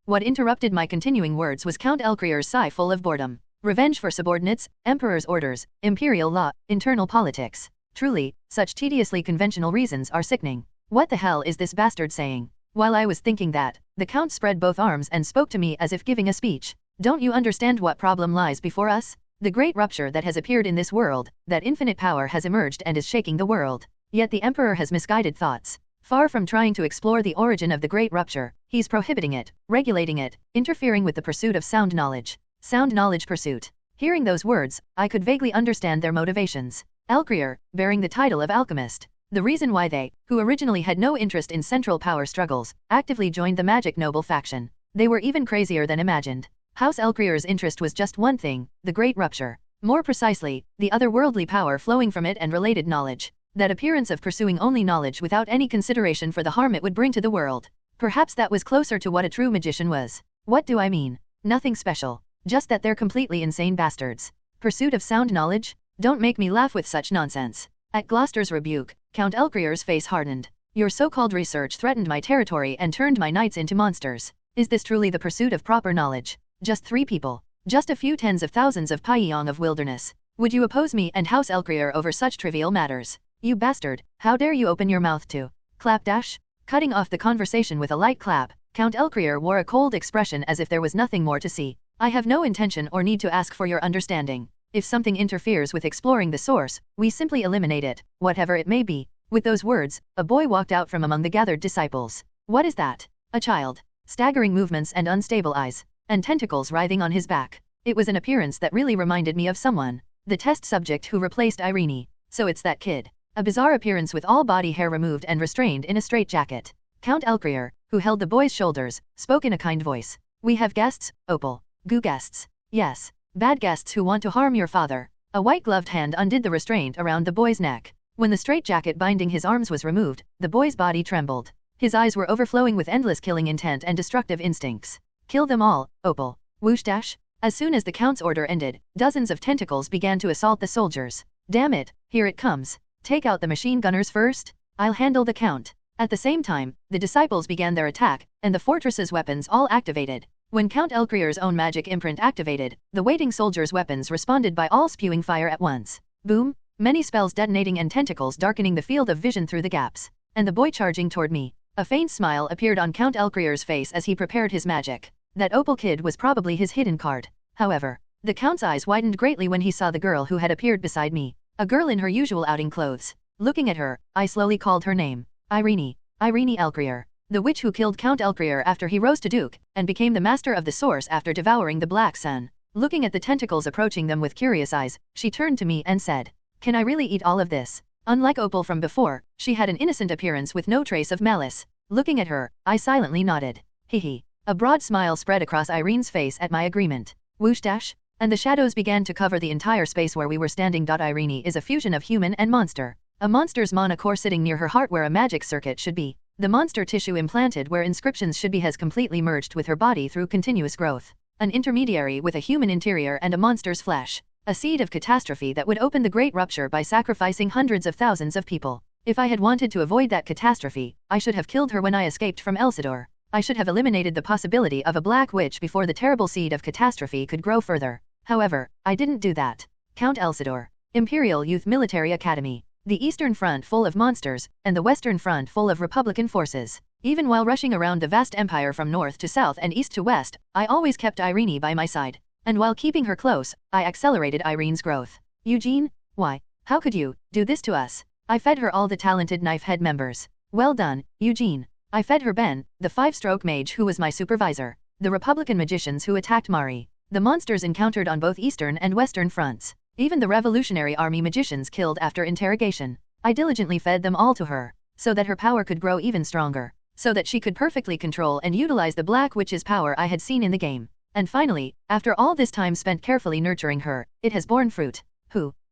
B: What interrupted my continuing words was Count Elcrier's sigh full of boredom. Revenge for subordinates, Emperor's orders, Imperial law, internal politics. Truly, such tediously conventional reasons are sickening. What the hell is this bastard saying? While I was thinking that, the Count spread both arms and spoke to me as if giving a speech. Don't you understand what problem lies before us? The great rupture that has appeared in this world, that infinite power has emerged and is shaking the world. Yet the Emperor has misguided thoughts. Far from trying to explore the origin of the great rupture, he's prohibiting it, regulating it, interfering with the pursuit of sound knowledge. Sound knowledge pursuit. Hearing those words, I could vaguely understand their motivations. Elcrier, bearing the title of alchemist. The reason why they, who originally had no interest in central power struggles, actively joined the magic noble faction. They were even crazier than imagined. House Elcrier's interest was just one thing, the great rupture. More precisely, the otherworldly power flowing from it and related knowledge. That appearance of pursuing only knowledge without any consideration for the harm it would bring to the world. Perhaps that was closer to what a true magician was. What do I mean? Nothing special. Just that they're completely insane bastards. Pursuit of sound knowledge? Don't make me laugh with such nonsense. At Gloucester's rebuke, Count Elcrier's face hardened. Your so-called research threatened my territory and turned my knights into monsters. Is this truly the pursuit of proper knowledge? Just 3 people. Just a few tens of thousands of Pyong of wilderness. Would you oppose me and House Elcrier over such trivial matters? You bastard, how dare you open your mouth to clapdash? Cutting off the conversation with a light clap, Count Elcrier wore a cold expression as if there was nothing more to see. I have no intention or need to ask for your understanding. If something interferes with exploring the source, we simply eliminate it, whatever it may be. With those words, a boy walked out from among the gathered disciples. What is that? A child. Staggering movements and unstable eyes, and tentacles writhing on his back. It was an appearance that really reminded me of someone. The test subject who replaced Renie. So it's that kid. A bizarre appearance with all body hair removed and restrained in a straitjacket. Count Elcrier, who held the boy's shoulders, spoke in a kind voice. We have guests, Opal. Goo guests. Yes. Bad guests who want to harm your father. A white-gloved hand undid the restraint around the boy's neck. When the straitjacket binding his arms was removed, the boy's body trembled. His eyes were overflowing with endless killing intent and destructive instincts. Kill them all, Opal. Whoosh dash. As soon as the Count's order ended, dozens of tentacles began to assault the soldiers. Damn it, here it comes. Take out the machine gunners first. I'll handle the Count. At the same time, the disciples began their attack, and the fortress's weapons all activated. When Count Elcrier's own magic imprint activated, the waiting soldiers' weapons responded by all spewing fire at once. Boom! Many spells detonating and tentacles darkening the field of vision through the gaps. And the boy charging toward me. A faint smile appeared on Count Elcrier's face as he prepared his magic. That Opal kid was probably his hidden card. However, the Count's eyes widened greatly when he saw the girl who had appeared beside me. A girl in her usual outing clothes. Looking at her, I slowly called her name. Renie. Renie Elcrier. The witch who killed Count Elcrier after he rose to Duke, and became the master of the source after devouring the Black Sun. Looking at the tentacles approaching them with curious eyes, she turned to me and said, Can I really eat all of this? Unlike Opal from before, she had an innocent appearance with no trace of malice. Looking at her, I silently nodded. Hee. A broad smile spread across Irene's face at my agreement. Whoosh dash. And the shadows began to cover the entire space where we were standing. Irene is a fusion of human and monster. A monster's mana core sitting near her heart where a magic circuit should be. The monster tissue implanted where inscriptions should be has completely merged with her body through continuous growth. An intermediary with a human interior and a monster's flesh. A seed of catastrophe that would open the great rupture by sacrificing hundreds of thousands of people. If I had wanted to avoid that catastrophe, I should have killed her when I escaped from Elsidor. I should have eliminated the possibility of a black witch before the terrible seed of catastrophe could grow further. However, I didn't do that. Count Elsidor. Imperial Youth Military Academy. The Eastern Front full of monsters, and the Western Front full of Republican forces. Even while rushing around the vast empire from north to south and east to west, I always kept Irene by my side. And while keeping her close, I accelerated Irene's growth. Eugene? Why? How could you do this to us? I fed her all the talented Knifehead members. Well done, Eugene. I fed her Ben, the 5-stroke mage who was my supervisor. The Republican magicians who attacked Mari. The monsters encountered on both Eastern and Western fronts. Even the Revolutionary Army magicians killed after interrogation. I diligently fed them all to her, so that her power could grow even stronger, so that she could perfectly control and utilize the Black Witch's power I had seen in the game. And finally, after all this time spent carefully nurturing her, it has borne fruit.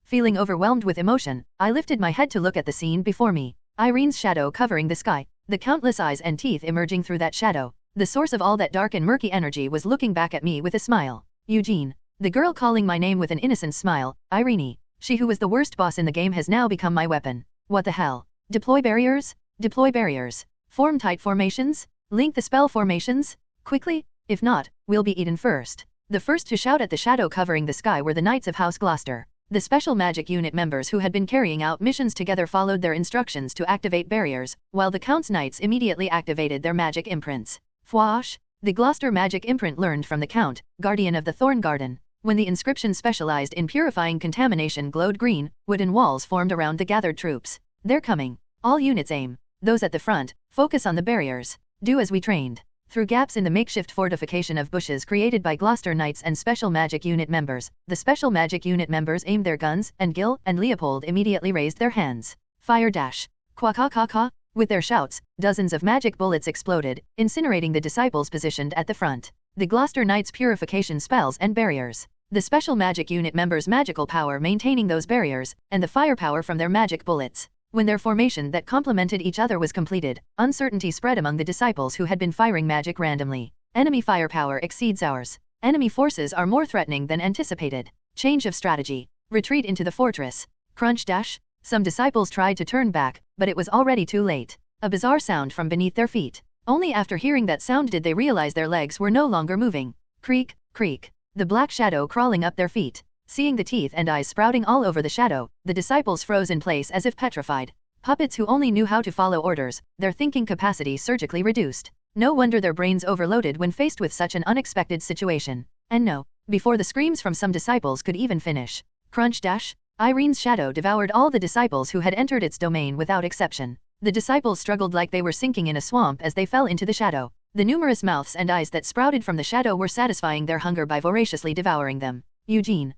B: Feeling overwhelmed with emotion, I lifted my head to look at the scene before me. Irene's shadow covering the sky, the countless eyes and teeth emerging through that shadow. The source of all that dark and murky energy was looking back at me with a smile. Eugene. The girl calling my name with an innocent smile, Irene. She who was the worst boss in the game has now become my weapon. What the hell? Deploy barriers? Deploy barriers. Form tight formations? Link the spell formations? Quickly? If not, we'll be eaten first. The first to shout at the shadow covering the sky were the Knights of House Gloucester. The special magic unit members who had been carrying out missions together followed their instructions to activate barriers, while the Count's Knights immediately activated their magic imprints. Fwash! The Gloucester magic imprint learned from the Count, guardian of the Thorn Garden. When the inscription specialized in purifying contamination glowed green, wooden walls formed around the gathered troops. They're coming. All units aim. Those at the front, focus on the barriers. Do as we trained. Through gaps in the makeshift fortification of bushes created by Gloucester Knights and Special Magic Unit members, the Special Magic Unit members aimed their guns, and Gil and Leopold immediately raised their hands. Fire dash. Qua-ca-ca-ca. With their shouts, dozens of magic bullets exploded, incinerating the disciples positioned at the front. The Gloucester Knights' purification spells and barriers. The Special Magic Unit members' magical power maintaining those barriers, and the firepower from their magic bullets. When their formation that complemented each other was completed, uncertainty spread among the disciples who had been firing magic randomly. Enemy firepower exceeds ours. Enemy forces are more threatening than anticipated. Change of strategy. Retreat into the fortress. Crunch dash. Some disciples tried to turn back, but it was already too late. A bizarre sound from beneath their feet. Only after hearing that sound did they realize their legs were no longer moving. Creak, creak. The black shadow crawling up their feet. Seeing the teeth and eyes sprouting all over the shadow, the disciples froze in place as if petrified. Puppets who only knew how to follow orders, their thinking capacity surgically reduced. No wonder their brains overloaded when faced with such an unexpected situation. And no, before the screams from some disciples could even finish. Crunch dash. Irene's shadow devoured all the disciples who had entered its domain without exception. The disciples struggled like they were sinking in a swamp as they fell into the shadow. The numerous mouths and eyes that sprouted from the shadow were satisfying their hunger by voraciously devouring them. Eugene.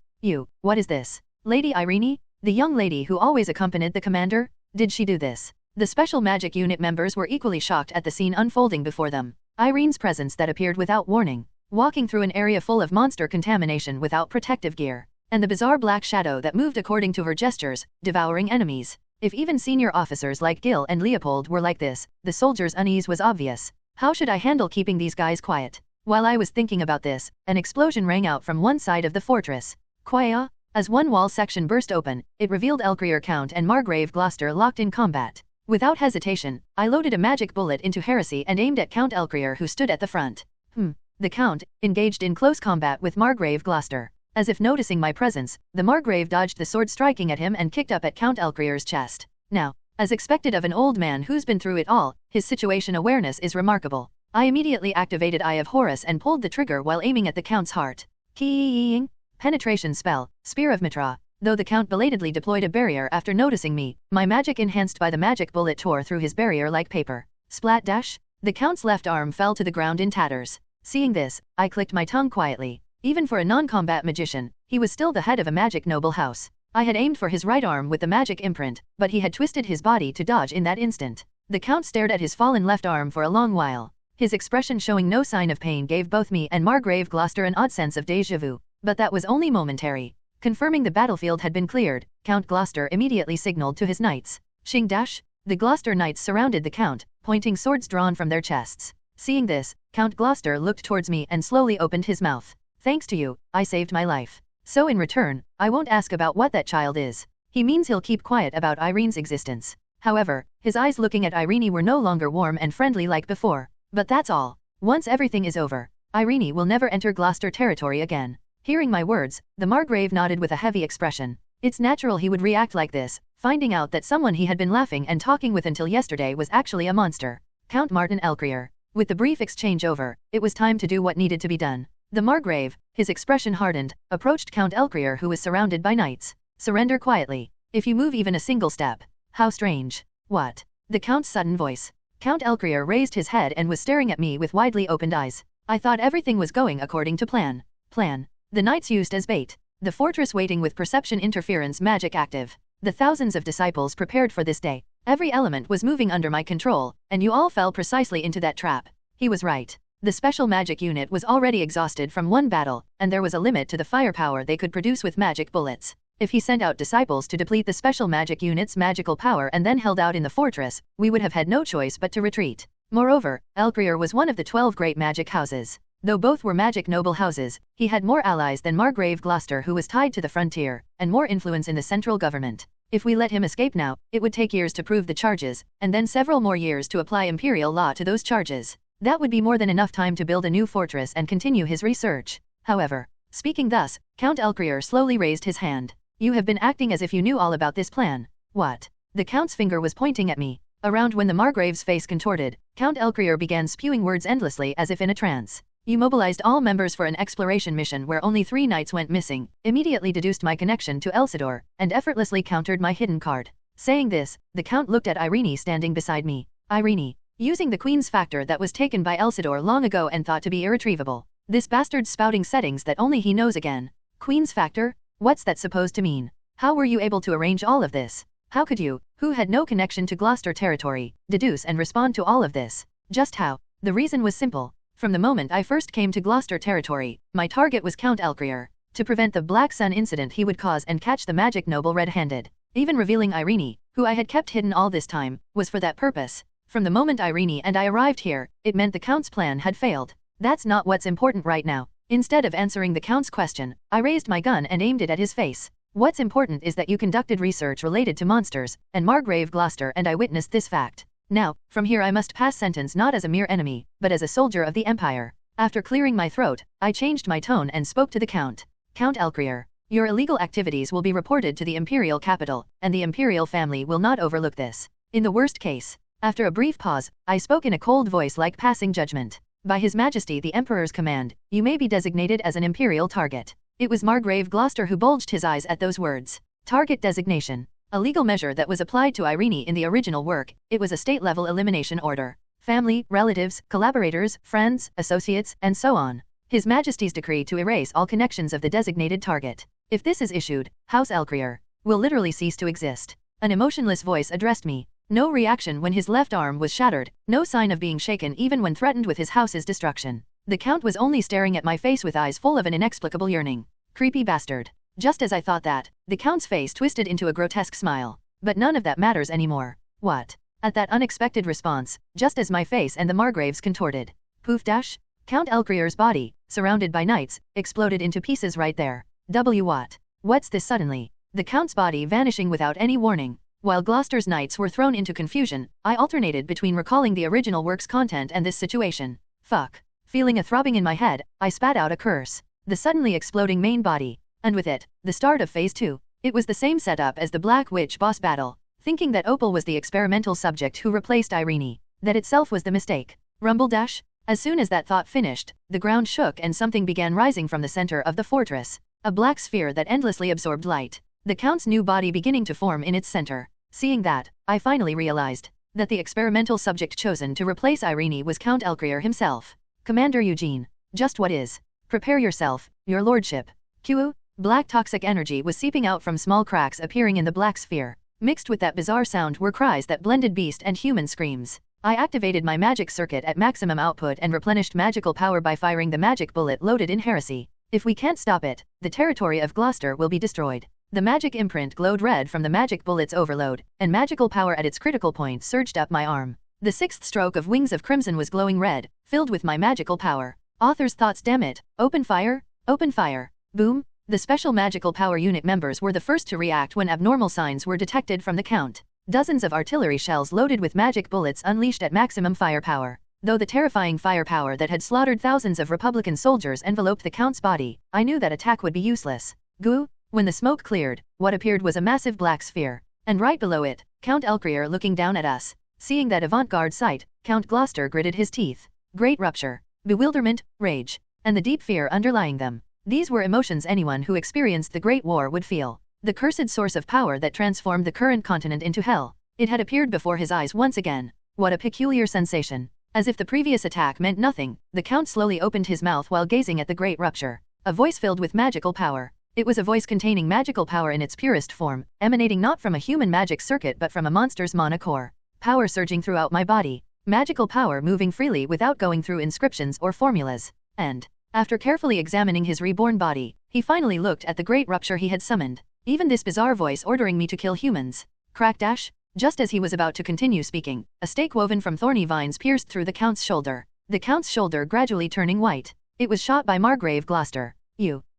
B: What is this? Lady Irene? The young lady who always accompanied the commander? Did she do this? The Special Magic Unit members were equally shocked at the scene unfolding before them. Irene's presence that appeared without warning, walking through an area full of monster contamination without protective gear, and the bizarre black shadow that moved according to her gestures, devouring enemies. If even senior officers like Gil and Leopold were like this, the soldiers' unease was obvious. How should I handle keeping these guys quiet? While I was thinking about this, an explosion rang out from one side of the fortress. Quia? As one wall section burst open, it revealed Elcrier Count and Margrave Gloucester locked in combat. Without hesitation, I loaded a magic bullet into Heresy and aimed at Count Elcrier who stood at the front. The Count, engaged in close combat with Margrave Gloucester. As if noticing my presence, the Margrave dodged the sword striking at him and kicked up at Count Elcrier's chest. Now, as expected of an old man who's been through it all, his situation awareness is remarkable. I immediately activated Eye of Horus and pulled the trigger while aiming at the Count's heart. Keying. Penetration spell, Spear of Mitra. Though the Count belatedly deployed a barrier after noticing me, my magic enhanced by the magic bullet tore through his barrier like paper. Splat dash. The Count's left arm fell to the ground in tatters. Seeing this, I clicked my tongue quietly. Even for a non-combat magician, he was still the head of a magic noble house. I had aimed for his right arm with the magic imprint, but he had twisted his body to dodge in that instant. The Count stared at his fallen left arm for a long while. His expression showing no sign of pain gave both me and Margrave Gloucester an odd sense of déjà vu. But that was only momentary. Confirming the battlefield had been cleared, Count Gloucester immediately signaled to his knights. Shing dash. The Gloucester knights surrounded the Count, pointing swords drawn from their chests. Seeing this, Count Gloucester looked towards me and slowly opened his mouth. Thanks to you, I saved my life. So in return, I won't ask about what that child is. He means he'll keep quiet about Irene's existence. However, his eyes looking at Irene were no longer warm and friendly like before. But that's all. Once everything is over, Irene will never enter Gloucester territory again. Hearing my words, the Margrave nodded with a heavy expression. It's natural he would react like this, finding out that someone he had been laughing and talking with until yesterday was actually a monster. Count Martin Elcrier. With the brief exchange over, it was time to do what needed to be done. The Margrave, his expression hardened, approached Count Elcrier who was surrounded by knights. Surrender quietly. If you move even a single step. How strange. What? The Count's sudden voice. Count Elcrier raised his head and was staring at me with widely opened eyes. I thought everything was going according to plan. The knights used as bait. The fortress waiting with perception interference magic active. The thousands of disciples prepared for this day. Every element was moving under my control, and you all fell precisely into that trap. He was right. The special magic unit was already exhausted from one battle, and there was a limit to the firepower they could produce with magic bullets. If he sent out disciples to deplete the special magic unit's magical power and then held out in the fortress, we would have had no choice but to retreat. Moreover, Elcrier was one of the 12 great magic houses. Though both were magic noble houses, he had more allies than Margrave Gloucester who was tied to the frontier, and more influence in the central government. If we let him escape now, it would take years to prove the charges, and then several more years to apply Imperial law to those charges. That would be more than enough time to build a new fortress and continue his research. However, speaking thus, Count Elcrier slowly raised his hand. You have been acting as if you knew all about this plan. What? The Count's finger was pointing at me. Around when the Margrave's face contorted, Count Elcrier began spewing words endlessly as if in a trance. You mobilized all members for an exploration mission where only 3 knights went missing, immediately deduced my connection to Elsidor, and effortlessly countered my hidden card. Saying this, the Count looked at Renie standing beside me. Renie, using the Queen's factor that was taken by Elsidor long ago and thought to be irretrievable. This bastard spouting settings that only he knows again. Queen's factor? What's that supposed to mean? How were you able to arrange all of this? How could you, who had no connection to Gloucester territory, deduce and respond to all of this? Just how? The reason was simple. From the moment I first came to Gloucester territory, my target was Count Elcrier. To prevent the Black Sun incident he would cause and catch the magic noble red-handed. Even revealing Renie, who I had kept hidden all this time, was for that purpose. From the moment Renie and I arrived here, it meant the Count's plan had failed. That's not what's important right now. Instead of answering the Count's question, I raised my gun and aimed it at his face. What's important is that you conducted research related to monsters, and Margrave Gloucester and I witnessed this fact. Now, from here I must pass sentence not as a mere enemy, but as a soldier of the Empire. After clearing my throat, I changed my tone and spoke to the Count. Count Elcrier, your illegal activities will be reported to the Imperial capital, and the Imperial family will not overlook this. In the worst case. After a brief pause, I spoke in a cold voice like passing judgment. By His Majesty the Emperor's command, you may be designated as an Imperial target. It was Margrave Gloucester who bulged his eyes at those words. Target designation. A legal measure that was applied to Renie in the original work. It was a state-level elimination order. Family, relatives, collaborators, friends, associates, and so on. His Majesty's decree to erase all connections of the designated target. If this is issued, House Elcrier will literally cease to exist. An emotionless voice addressed me. No reaction when his left arm was shattered, no sign of being shaken even when threatened with his house's destruction. The Count was only staring at my face with eyes full of an inexplicable yearning. Creepy bastard. Just as I thought that, the Count's face twisted into a grotesque smile. But none of that matters anymore. What? At that unexpected response, just as my face and the Margraves contorted. Poof dash? Count Elcrier's body, surrounded by knights, exploded into pieces right there. What? What's this suddenly? The Count's body vanishing without any warning. While Gloucester's knights were thrown into confusion, I alternated between recalling the original work's content and this situation. Fuck. Feeling a throbbing in my head, I spat out a curse. The suddenly exploding main body. And with it, the start of Phase 2. It was the same setup as the Black Witch boss battle. Thinking that Opal was the experimental subject who replaced Renie. That itself was the mistake. Rumble dash? As soon as that thought finished, the ground shook and something began rising from the center of the fortress. A black sphere that endlessly absorbed light. The Count's new body beginning to form in its center. Seeing that, I finally realized that the experimental subject chosen to replace Renie was Count Elcrier himself. Commander Eugene. Just what is? Prepare yourself, your lordship. Q. Black toxic energy was seeping out from small cracks appearing in the black sphere. Mixed with that bizarre sound were cries that blended beast and human screams. I activated my magic circuit at maximum output and replenished magical power by firing the magic bullet loaded in heresy. If we can't stop it, the territory of Gloucester will be destroyed. The magic imprint glowed red from the magic bullet's overload, and magical power at its critical point surged up my arm. The 6th stroke of Wings of Crimson was glowing red, filled with my magical power. Author's thoughts, damn it. Open fire? Open fire. Boom. The special magical power unit members were the first to react when abnormal signs were detected from the Count. Dozens of artillery shells loaded with magic bullets unleashed at maximum firepower. Though the terrifying firepower that had slaughtered thousands of Republican soldiers enveloped the Count's body, I knew that attack would be useless. Goo. When the smoke cleared, what appeared was a massive black sphere. And right below it, Count Elcrier looking down at us. Seeing that avant-garde sight, Count Gloucester gritted his teeth. Great rupture. Bewilderment, rage, and the deep fear underlying them. These were emotions anyone who experienced the Great War would feel. The cursed source of power that transformed the current continent into hell. It had appeared before his eyes once again. What a peculiar sensation. As if the previous attack meant nothing, the Count slowly opened his mouth while gazing at the great rupture. A voice filled with magical power. It was a voice containing magical power in its purest form, emanating not from a human magic circuit but from a monster's mana core. Power surging throughout my body. Magical power moving freely without going through inscriptions or formulas. And, after carefully examining his reborn body, he finally looked at the great rupture he had summoned. Even this bizarre voice ordering me to kill humans. Crack dash? Just as he was about to continue speaking, a stake woven from thorny vines pierced through the Count's shoulder. The Count's shoulder gradually turning white. It was shot by Margrave Gloucester.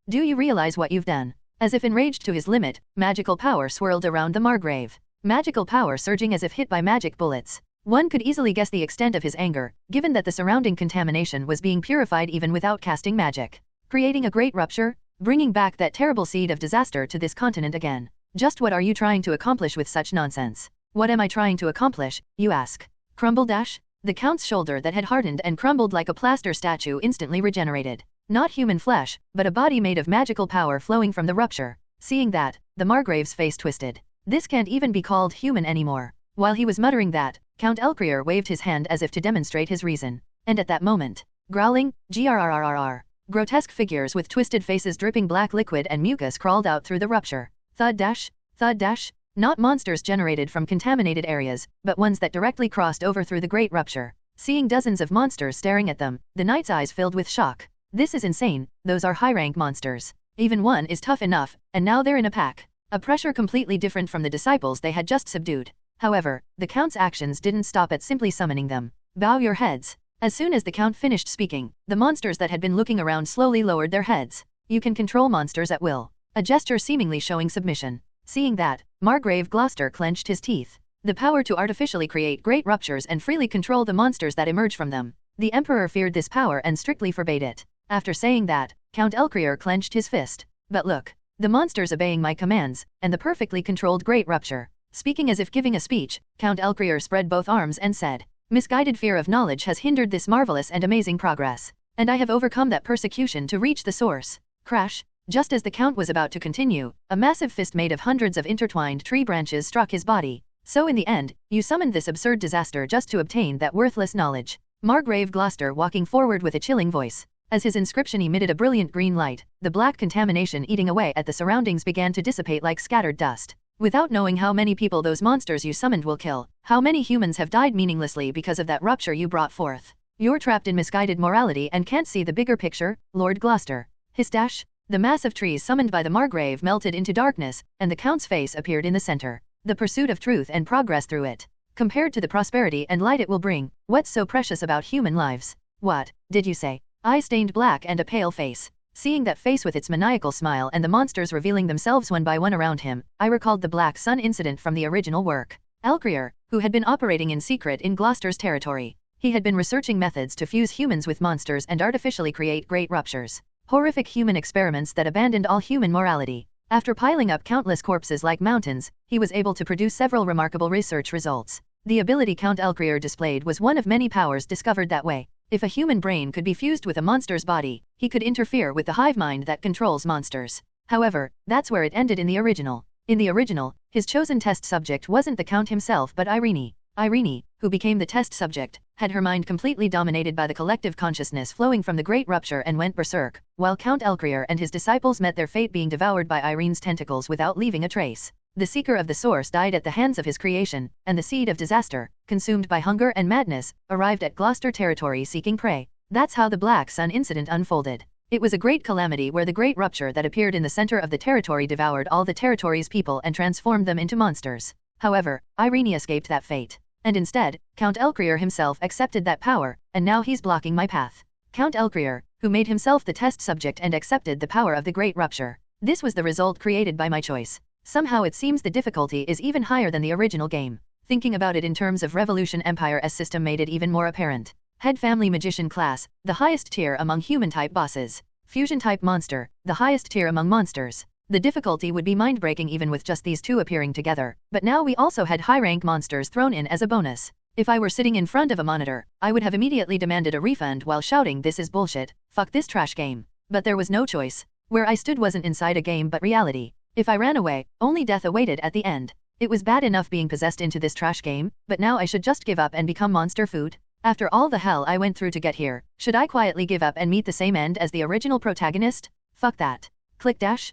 B: Do you realize what you've done? As if enraged to his limit, magical power swirled around the Margrave. Magical power surging as if hit by magic bullets. One could easily guess the extent of his anger, given that the surrounding contamination was being purified even without casting magic. Creating a great rupture, bringing back that terrible seed of disaster to this continent again. Just what are you trying to accomplish with such nonsense? What am I trying to accomplish, you ask? Crumble dash? The Count's shoulder that had hardened and crumbled like a plaster statue instantly regenerated. Not human flesh, but a body made of magical power flowing from the rupture. Seeing that, the Margrave's face twisted. This can't even be called human anymore. While he was muttering that, Count Elcrier waved his hand as if to demonstrate his reason. And at that moment, growling, grrrrrr, grotesque figures with twisted faces dripping black liquid and mucus crawled out through the rupture. Thud dash, not monsters generated from contaminated areas, but ones that directly crossed over through the great rupture. Seeing dozens of monsters staring at them, the knight's eyes filled with shock. This is insane, those are high-rank monsters. Even one is tough enough, and now they're in a pack. A pressure completely different from the disciples they had just subdued. However, the Count's actions didn't stop at simply summoning them. Bow your heads. As soon as the Count finished speaking, the monsters that had been looking around slowly lowered their heads. You can control monsters at will. A gesture seemingly showing submission. Seeing that, Margrave Gloucester clenched his teeth. The power to artificially create great ruptures and freely control the monsters that emerge from them. The Emperor feared this power and strictly forbade it. After saying that, Count Elcrier clenched his fist. But look, the monsters obeying my commands, and the perfectly controlled great rupture. Speaking as if giving a speech, Count Elcrier spread both arms and said, misguided fear of knowledge has hindered this marvelous and amazing progress, and I have overcome that persecution to reach the source. Crash! Just as the Count was about to continue, a massive fist made of hundreds of intertwined tree branches struck his body. So in the end, you summoned this absurd disaster just to obtain that worthless knowledge. Margrave Gloucester walking forward with a chilling voice. As his inscription emitted a brilliant green light, the black contamination eating away at the surroundings began to dissipate like scattered dust. Without knowing how many people those monsters you summoned will kill, how many humans have died meaninglessly because of that rupture you brought forth. You're trapped in misguided morality and can't see the bigger picture, Lord Gloucester. Hiss dash. The mass of trees summoned by the Margrave melted into darkness, and the Count's face appeared in the center. The pursuit of truth and progress through it. Compared to the prosperity and light it will bring, what's so precious about human lives? What, did you say? Eyes stained black and a pale face. Seeing that face with its maniacal smile and the monsters revealing themselves one by one around him, I recalled the Black Sun incident from the original work. Elcrier, who had been operating in secret in Gloucester's territory. He had been researching methods to fuse humans with monsters and artificially create great ruptures. Horrific human experiments that abandoned all human morality. After piling up countless corpses like mountains, he was able to produce several remarkable research results. The ability Count Elcrier displayed was one of many powers discovered that way. If a human brain could be fused with a monster's body, he could interfere with the hive mind that controls monsters. However, that's where it ended in the original. In the original, his chosen test subject wasn't the Count himself but Renie. Renie, who became the test subject, had her mind completely dominated by the collective consciousness flowing from the great rupture and went berserk, while Count Elcrier and his disciples met their fate being devoured by Irene's tentacles without leaving a trace. The seeker of the source died at the hands of his creation, and the seed of disaster, consumed by hunger and madness, arrived at Gloucester territory seeking prey. That's how the Black Sun incident unfolded. It was a great calamity where the great rupture that appeared in the center of the territory devoured all the territory's people and transformed them into monsters. However, Renie escaped that fate. And instead, Count Elcrier himself accepted that power, and now he's blocking my path. Count Elcrier, who made himself the test subject and accepted the power of the great rupture. This was the result created by my choice. Somehow it seems the difficulty is even higher than the original game. Thinking about it in terms of Revolution Empire's system made it even more apparent. Head Family Magician class, the highest tier among human-type bosses. Fusion-type monster, the highest tier among monsters. The difficulty would be mind-breaking even with just these two appearing together, but now we also had high-rank monsters thrown in as a bonus. If I were sitting in front of a monitor, I would have immediately demanded a refund while shouting this is bullshit, fuck this trash game. But there was no choice. Where I stood wasn't inside a game but reality. If I ran away, only death awaited at the end. It was bad enough being possessed into this trash game, but now I should just give up and become monster food? After all the hell I went through to get here, should I quietly give up and meet the same end as the original protagonist? Fuck that. Click dash.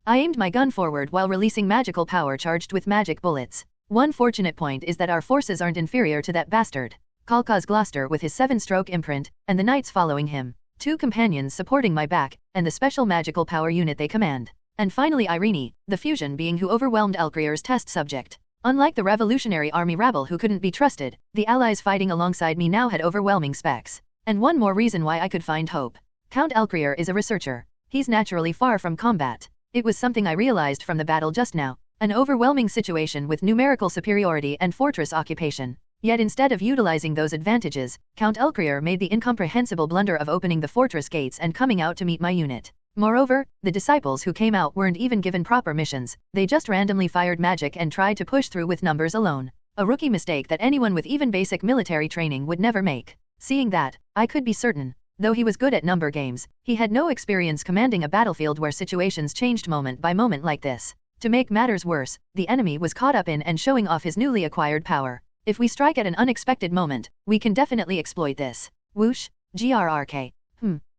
B: I aimed my gun forward while releasing magical power charged with magic bullets. One fortunate point is that our forces aren't inferior to that bastard. Calcas Gloucester with his 7-stroke imprint, and the knights following him. 2 companions supporting my back, and the special magical power unit they command. And finally Renie, the fusion being who overwhelmed Elcrier's test subject. Unlike the Revolutionary Army rabble who couldn't be trusted, the allies fighting alongside me now had overwhelming specs. And one more reason why I could find hope. Count Elcrier is a researcher. He's naturally far from combat. It was something I realized from the battle just now. An overwhelming situation with numerical superiority and fortress occupation. Yet instead of utilizing those advantages, Count Elcrier made the incomprehensible blunder of opening the fortress gates and coming out to meet my unit. Moreover, the disciples who came out weren't even given proper missions, they just randomly fired magic and tried to push through with numbers alone. a rookie mistake that anyone with even basic military training would never make. Seeing that, I could be certain. Though he was good at number games, he had no experience commanding a battlefield where situations changed moment by moment like this. To make matters worse, the enemy was caught up in and showing off his newly acquired power. If we strike at an unexpected moment, we can definitely exploit this. Whoosh, grrk.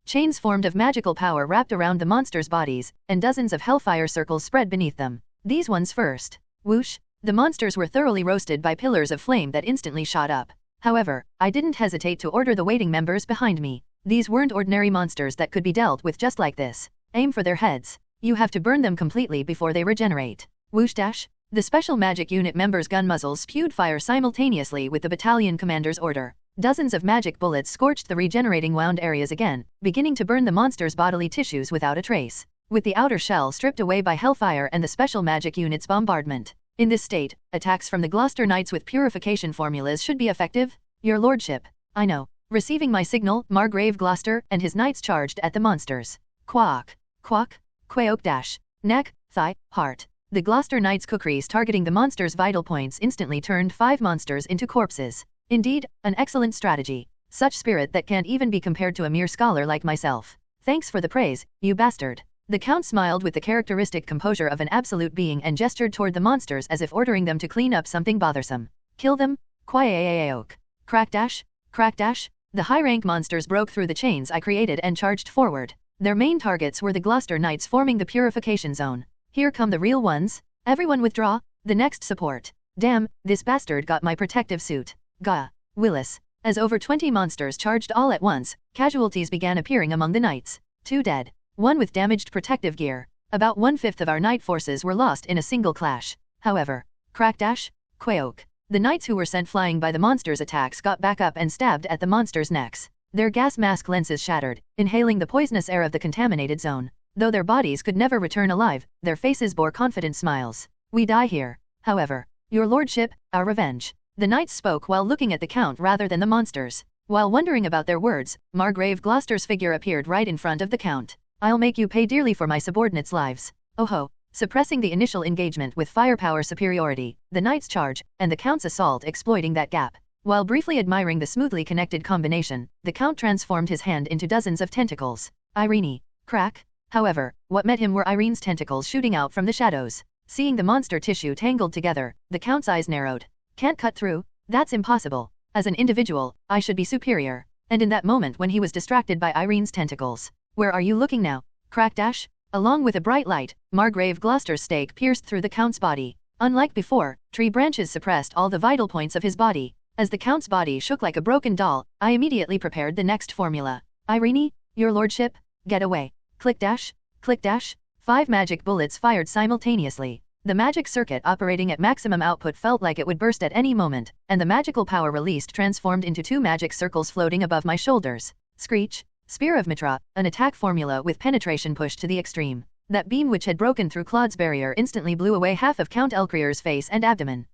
B: Chains formed of magical power wrapped around the monsters' bodies, and dozens of hellfire circles spread beneath them. These ones first. Whoosh. The monsters were thoroughly roasted by pillars of flame that instantly shot up. However, I didn't hesitate to order the waiting members behind me. These weren't ordinary monsters that could be dealt with just like this. Aim for their heads. You have to burn them completely before they regenerate. Whoosh dash. The special magic unit members' gun muzzles spewed fire simultaneously with the battalion commander's order. Dozens of magic bullets scorched the regenerating wound areas again, beginning to burn the monster's bodily tissues without a trace. With the outer shell stripped away by hellfire and the special magic unit's bombardment. In this state, attacks from the Gloucester Knights with purification formulas should be effective? Your lordship. I know. Receiving my signal, Margrave Gloucester and his knights charged at the monsters. Quack. Quack. Quaok dash. Neck, thigh, heart. The Gloucester Knights' kukris targeting the monsters' vital points instantly turned 5 monsters into corpses. Indeed, an excellent strategy. Such spirit that can't even be compared to a mere scholar like myself. Thanks for the praise, you bastard. The Count smiled with the characteristic composure of an absolute being and gestured toward the monsters as if ordering them to clean up something bothersome. Kill them? Quack. Crack dash? Crack dash? The high-rank monsters broke through the chains I created and charged forward. Their main targets were the Gloucester Knights forming the purification zone. Here come the real ones. Everyone withdraw. The next support. Damn, this bastard got my protective suit. Gah. Willis. As over 20 monsters charged all at once, casualties began appearing among the knights. 2 dead. 1 with damaged protective gear. About 1/5 of our knight forces were lost in a single clash. However, crack dash, quaok. The knights who were sent flying by the monsters' attacks got back up and stabbed at the monsters' necks. Their gas mask lenses shattered, inhaling the poisonous air of the contaminated zone. Though their bodies could never return alive, their faces bore confident smiles. We die here. However, your lordship, our revenge. The knights spoke while looking at the Count rather than the monsters. While wondering about their words, Margrave Gloucester's figure appeared right in front of the Count. I'll make you pay dearly for my subordinates' lives. Oh ho. Suppressing the initial engagement with firepower superiority, the knights charge, and the Count's assault exploiting that gap. While briefly admiring the smoothly connected combination, the Count transformed his hand into dozens of tentacles. Renie. Crack. However, what met him were Irene's tentacles shooting out from the shadows. Seeing the monster tissue tangled together, the Count's eyes narrowed. Can't cut through? That's impossible. As an individual, I should be superior. And in that moment when he was distracted by Irene's tentacles. Where are you looking now? Crack dash? Along with a bright light, Margrave Gloucester's stake pierced through the Count's body. Unlike before, tree branches suppressed all the vital points of his body. As the Count's body shook like a broken doll, I immediately prepared the next formula. Renie, your lordship, get away. Click dash, click dash. 5 magic bullets fired simultaneously. The magic circuit operating at maximum output felt like it would burst at any moment, and the magical power released transformed into 2 magic circles floating above my shoulders. Screech. Spear of Mitra, an attack formula with penetration pushed to the extreme. That beam which had broken through Claude's barrier instantly blew away half of Count Elcrier's face and abdomen.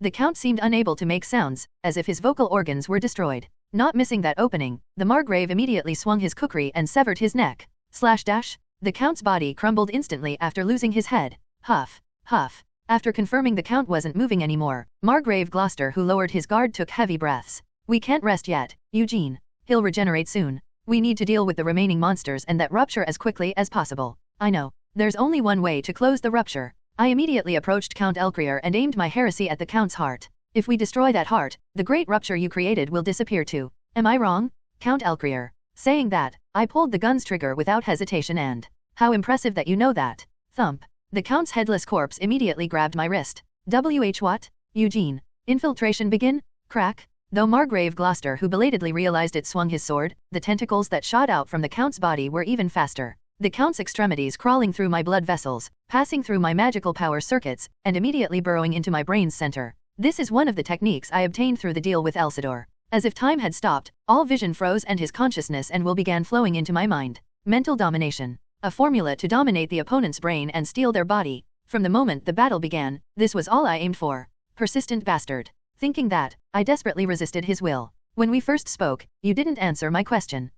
B: The Count seemed unable to make sounds, as if his vocal organs were destroyed. Not missing that opening, the Margrave immediately swung his kukri and severed his neck. Slash dash. The Count's body crumbled instantly after losing his head. Huff. Huff. After confirming the Count wasn't moving anymore, Margrave Gloucester, who lowered his guard, took heavy breaths. We can't rest yet, Eugene. He'll regenerate soon. We need to deal with the remaining monsters and that rupture as quickly as possible. I know. There's only one way to close the rupture. I immediately approached Count Elcrier and aimed my heresy at the Count's heart. If we destroy that heart, the great rupture you created will disappear too. Am I wrong? Count Elcrier. Saying that, I pulled the gun's trigger without hesitation and... How impressive that you know that. Thump. The Count's headless corpse immediately grabbed my wrist. What? Eugene. Infiltration begin? Crack. Though Margrave Gloucester, who belatedly realized it, swung his sword, the tentacles that shot out from the Count's body were even faster. The Count's extremities crawling through my blood vessels, passing through my magical power circuits, and immediately burrowing into my brain's center. This is one of the techniques I obtained through the deal with Elsidor. As if time had stopped, all vision froze and his consciousness and will began flowing into my mind. Mental domination. A formula to dominate the opponent's brain and steal their body. From the moment the battle began, this was all I aimed for. Persistent bastard. Thinking that, I desperately resisted his will. When we first spoke, you didn't answer my question.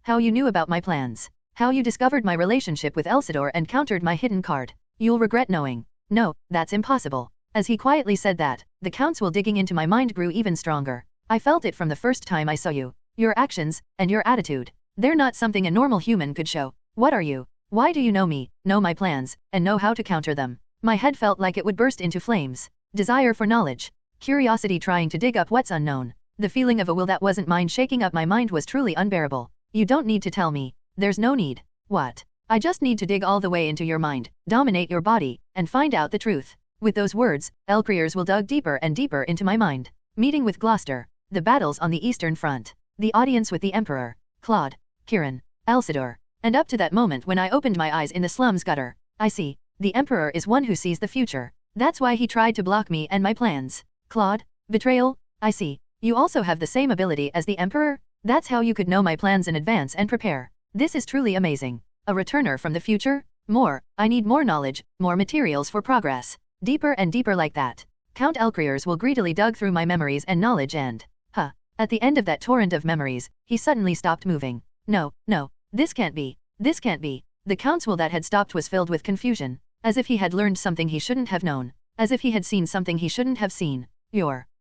B: How you knew about my plans. How you discovered my relationship with Elsidor and countered my hidden card. You'll regret knowing. No, that's impossible. As he quietly said that, the Count's will digging into my mind grew even stronger. I felt it from the first time I saw you. Your actions, and your attitude. They're not something a normal human could show. What are you? Why do you know me, know my plans, and know how to counter them? My head felt like it would burst into flames. Desire for knowledge. Curiosity trying to dig up what's unknown. The feeling of a will that wasn't mine shaking up my mind was truly unbearable. You don't need to tell me. There's no need. What? I just need to dig all the way into your mind, dominate your body, and find out the truth. With those words, Elcriers will dug deeper and deeper into my mind. Meeting with Gloucester. The battles on the Eastern Front. The audience with the Emperor. Claude. Kieran. Elsidor. And up to that moment when I opened my eyes in the slum's gutter. I see. The Emperor is one who sees the future. That's why he tried to block me and my plans. Claude. Betrayal. I see. You also have the same ability as the Emperor? That's how you could know my plans in advance and prepare. This is truly amazing. A returner from the future? More. I need more knowledge, more materials for progress. Deeper and deeper like that. Count Elcriers will greedily dug through my memories and knowledge and... At the end of that torrent of memories, he suddenly stopped moving. No, no. This can't be. This can't be. The Count's will that had stopped was filled with confusion. As if he had learned something he shouldn't have known. As if he had seen something he shouldn't have seen.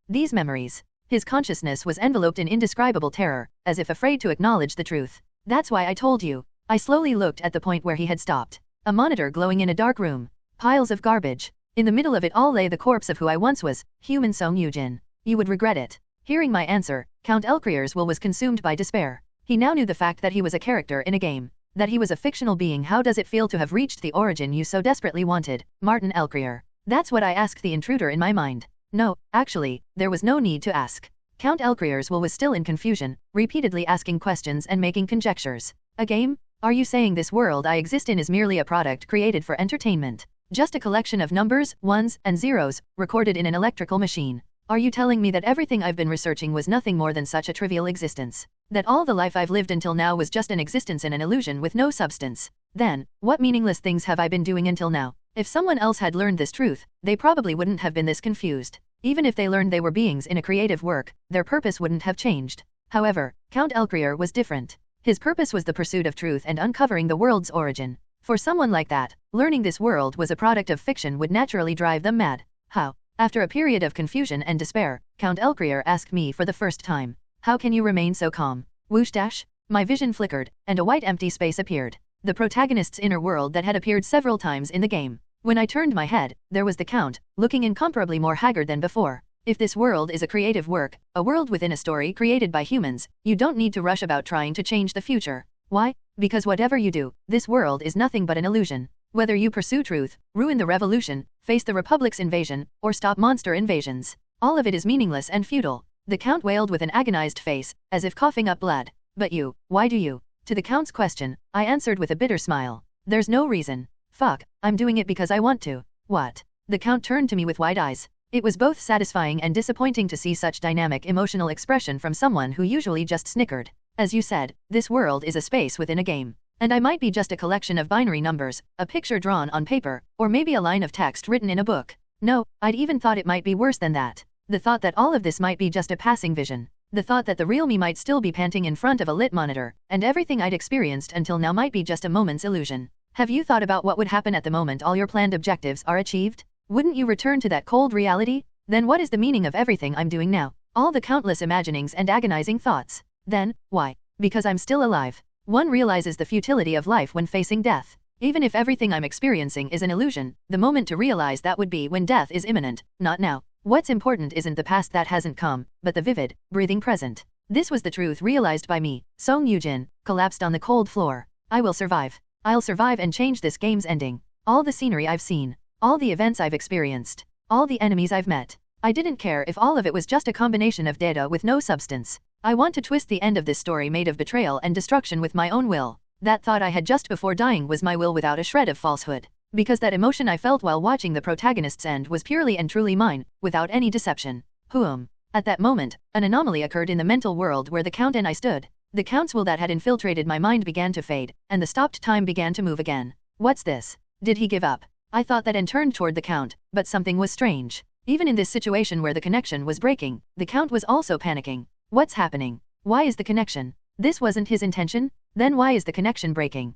B: These memories. His consciousness was enveloped in indescribable terror, as if afraid to acknowledge the truth. That's why I told you. I slowly looked at the point where he had stopped. A monitor glowing in a dark room. Piles of garbage. In the middle of it all lay the corpse of who I once was, human Song Yujin. You would regret it. Hearing my answer, Count Elcriers was consumed by despair. He now knew the fact that he was a character in a game. That he was a fictional being. How does it feel to have reached the origin you so desperately wanted, Martin Elcrier? That's what I asked the intruder in my mind. No, actually, there was no need to ask. Count Elcriers was still in confusion, repeatedly asking questions and making conjectures. A game? Are you saying this world I exist in is merely a product created for entertainment? Just a collection of numbers, ones, and zeros, recorded in an electrical machine? Are you telling me that everything I've been researching was nothing more than such a trivial existence? That all the life I've lived until now was just an existence and an illusion with no substance? Then, what meaningless things have I been doing until now? If someone else had learned this truth, they probably wouldn't have been this confused. Even if they learned they were beings in a creative work, their purpose wouldn't have changed. However, Count Elcrier was different. His purpose was the pursuit of truth and uncovering the world's origin. For someone like that, learning this world was a product of fiction would naturally drive them mad. How? After a period of confusion and despair, Count Elcrier asked me for the first time. How can you remain so calm? Whoosh dash? My vision flickered, and a white empty space appeared. The protagonist's inner world that had appeared several times in the game. When I turned my head, there was the Count, looking incomparably more haggard than before. If this world is a creative work, a world within a story created by humans, you don't need to rush about trying to change the future. Why? Because whatever you do, this world is nothing but an illusion. Whether you pursue truth, ruin the revolution, face the Republic's invasion, or stop monster invasions, all of it is meaningless and futile. The Count wailed with an agonized face, as if coughing up blood. But you, why do you? To the Count's question, I answered with a bitter smile. There's no reason. Fuck, I'm doing it because I want to. What? The Count turned to me with wide eyes. It was both satisfying and disappointing to see such dynamic emotional expression from someone who usually just snickered. As you said, this world is a space within a game. And I might be just a collection of binary numbers, a picture drawn on paper, or maybe a line of text written in a book. No, I'd even thought it might be worse than that. The thought that all of this might be just a passing vision. The thought that the real me might still be panting in front of a lit monitor, and everything I'd experienced until now might be just a moment's illusion. Have you thought about what would happen at the moment all your planned objectives are achieved? Wouldn't you return to that cold reality? Then what is the meaning of everything I'm doing now? All the countless imaginings and agonizing thoughts. Then, why? Because I'm still alive. One realizes the futility of life when facing death. Even if everything I'm experiencing is an illusion, the moment to realize that would be when death is imminent, not now. What's important isn't the past that hasn't come, but the vivid, breathing present. This was the truth realized by me, Song Yujin, collapsed on the cold floor. I will survive. I'll survive and change this game's ending. All the scenery I've seen. All the events I've experienced. All the enemies I've met. I didn't care if all of it was just a combination of data with no substance. I want to twist the end of this story made of betrayal and destruction with my own will. That thought I had just before dying was my will without a shred of falsehood. Because that emotion I felt while watching the protagonist's end was purely and truly mine, without any deception. At that moment, an anomaly occurred in the mental world where the Count and I stood. The Count's will that had infiltrated my mind began to fade, and the stopped time began to move again. What's this? Did he give up? I thought that and turned toward the Count, but something was strange. Even in this situation where the connection was breaking, the Count was also panicking. What's happening? Why is the connection? This wasn't his intention? Then why is the connection breaking?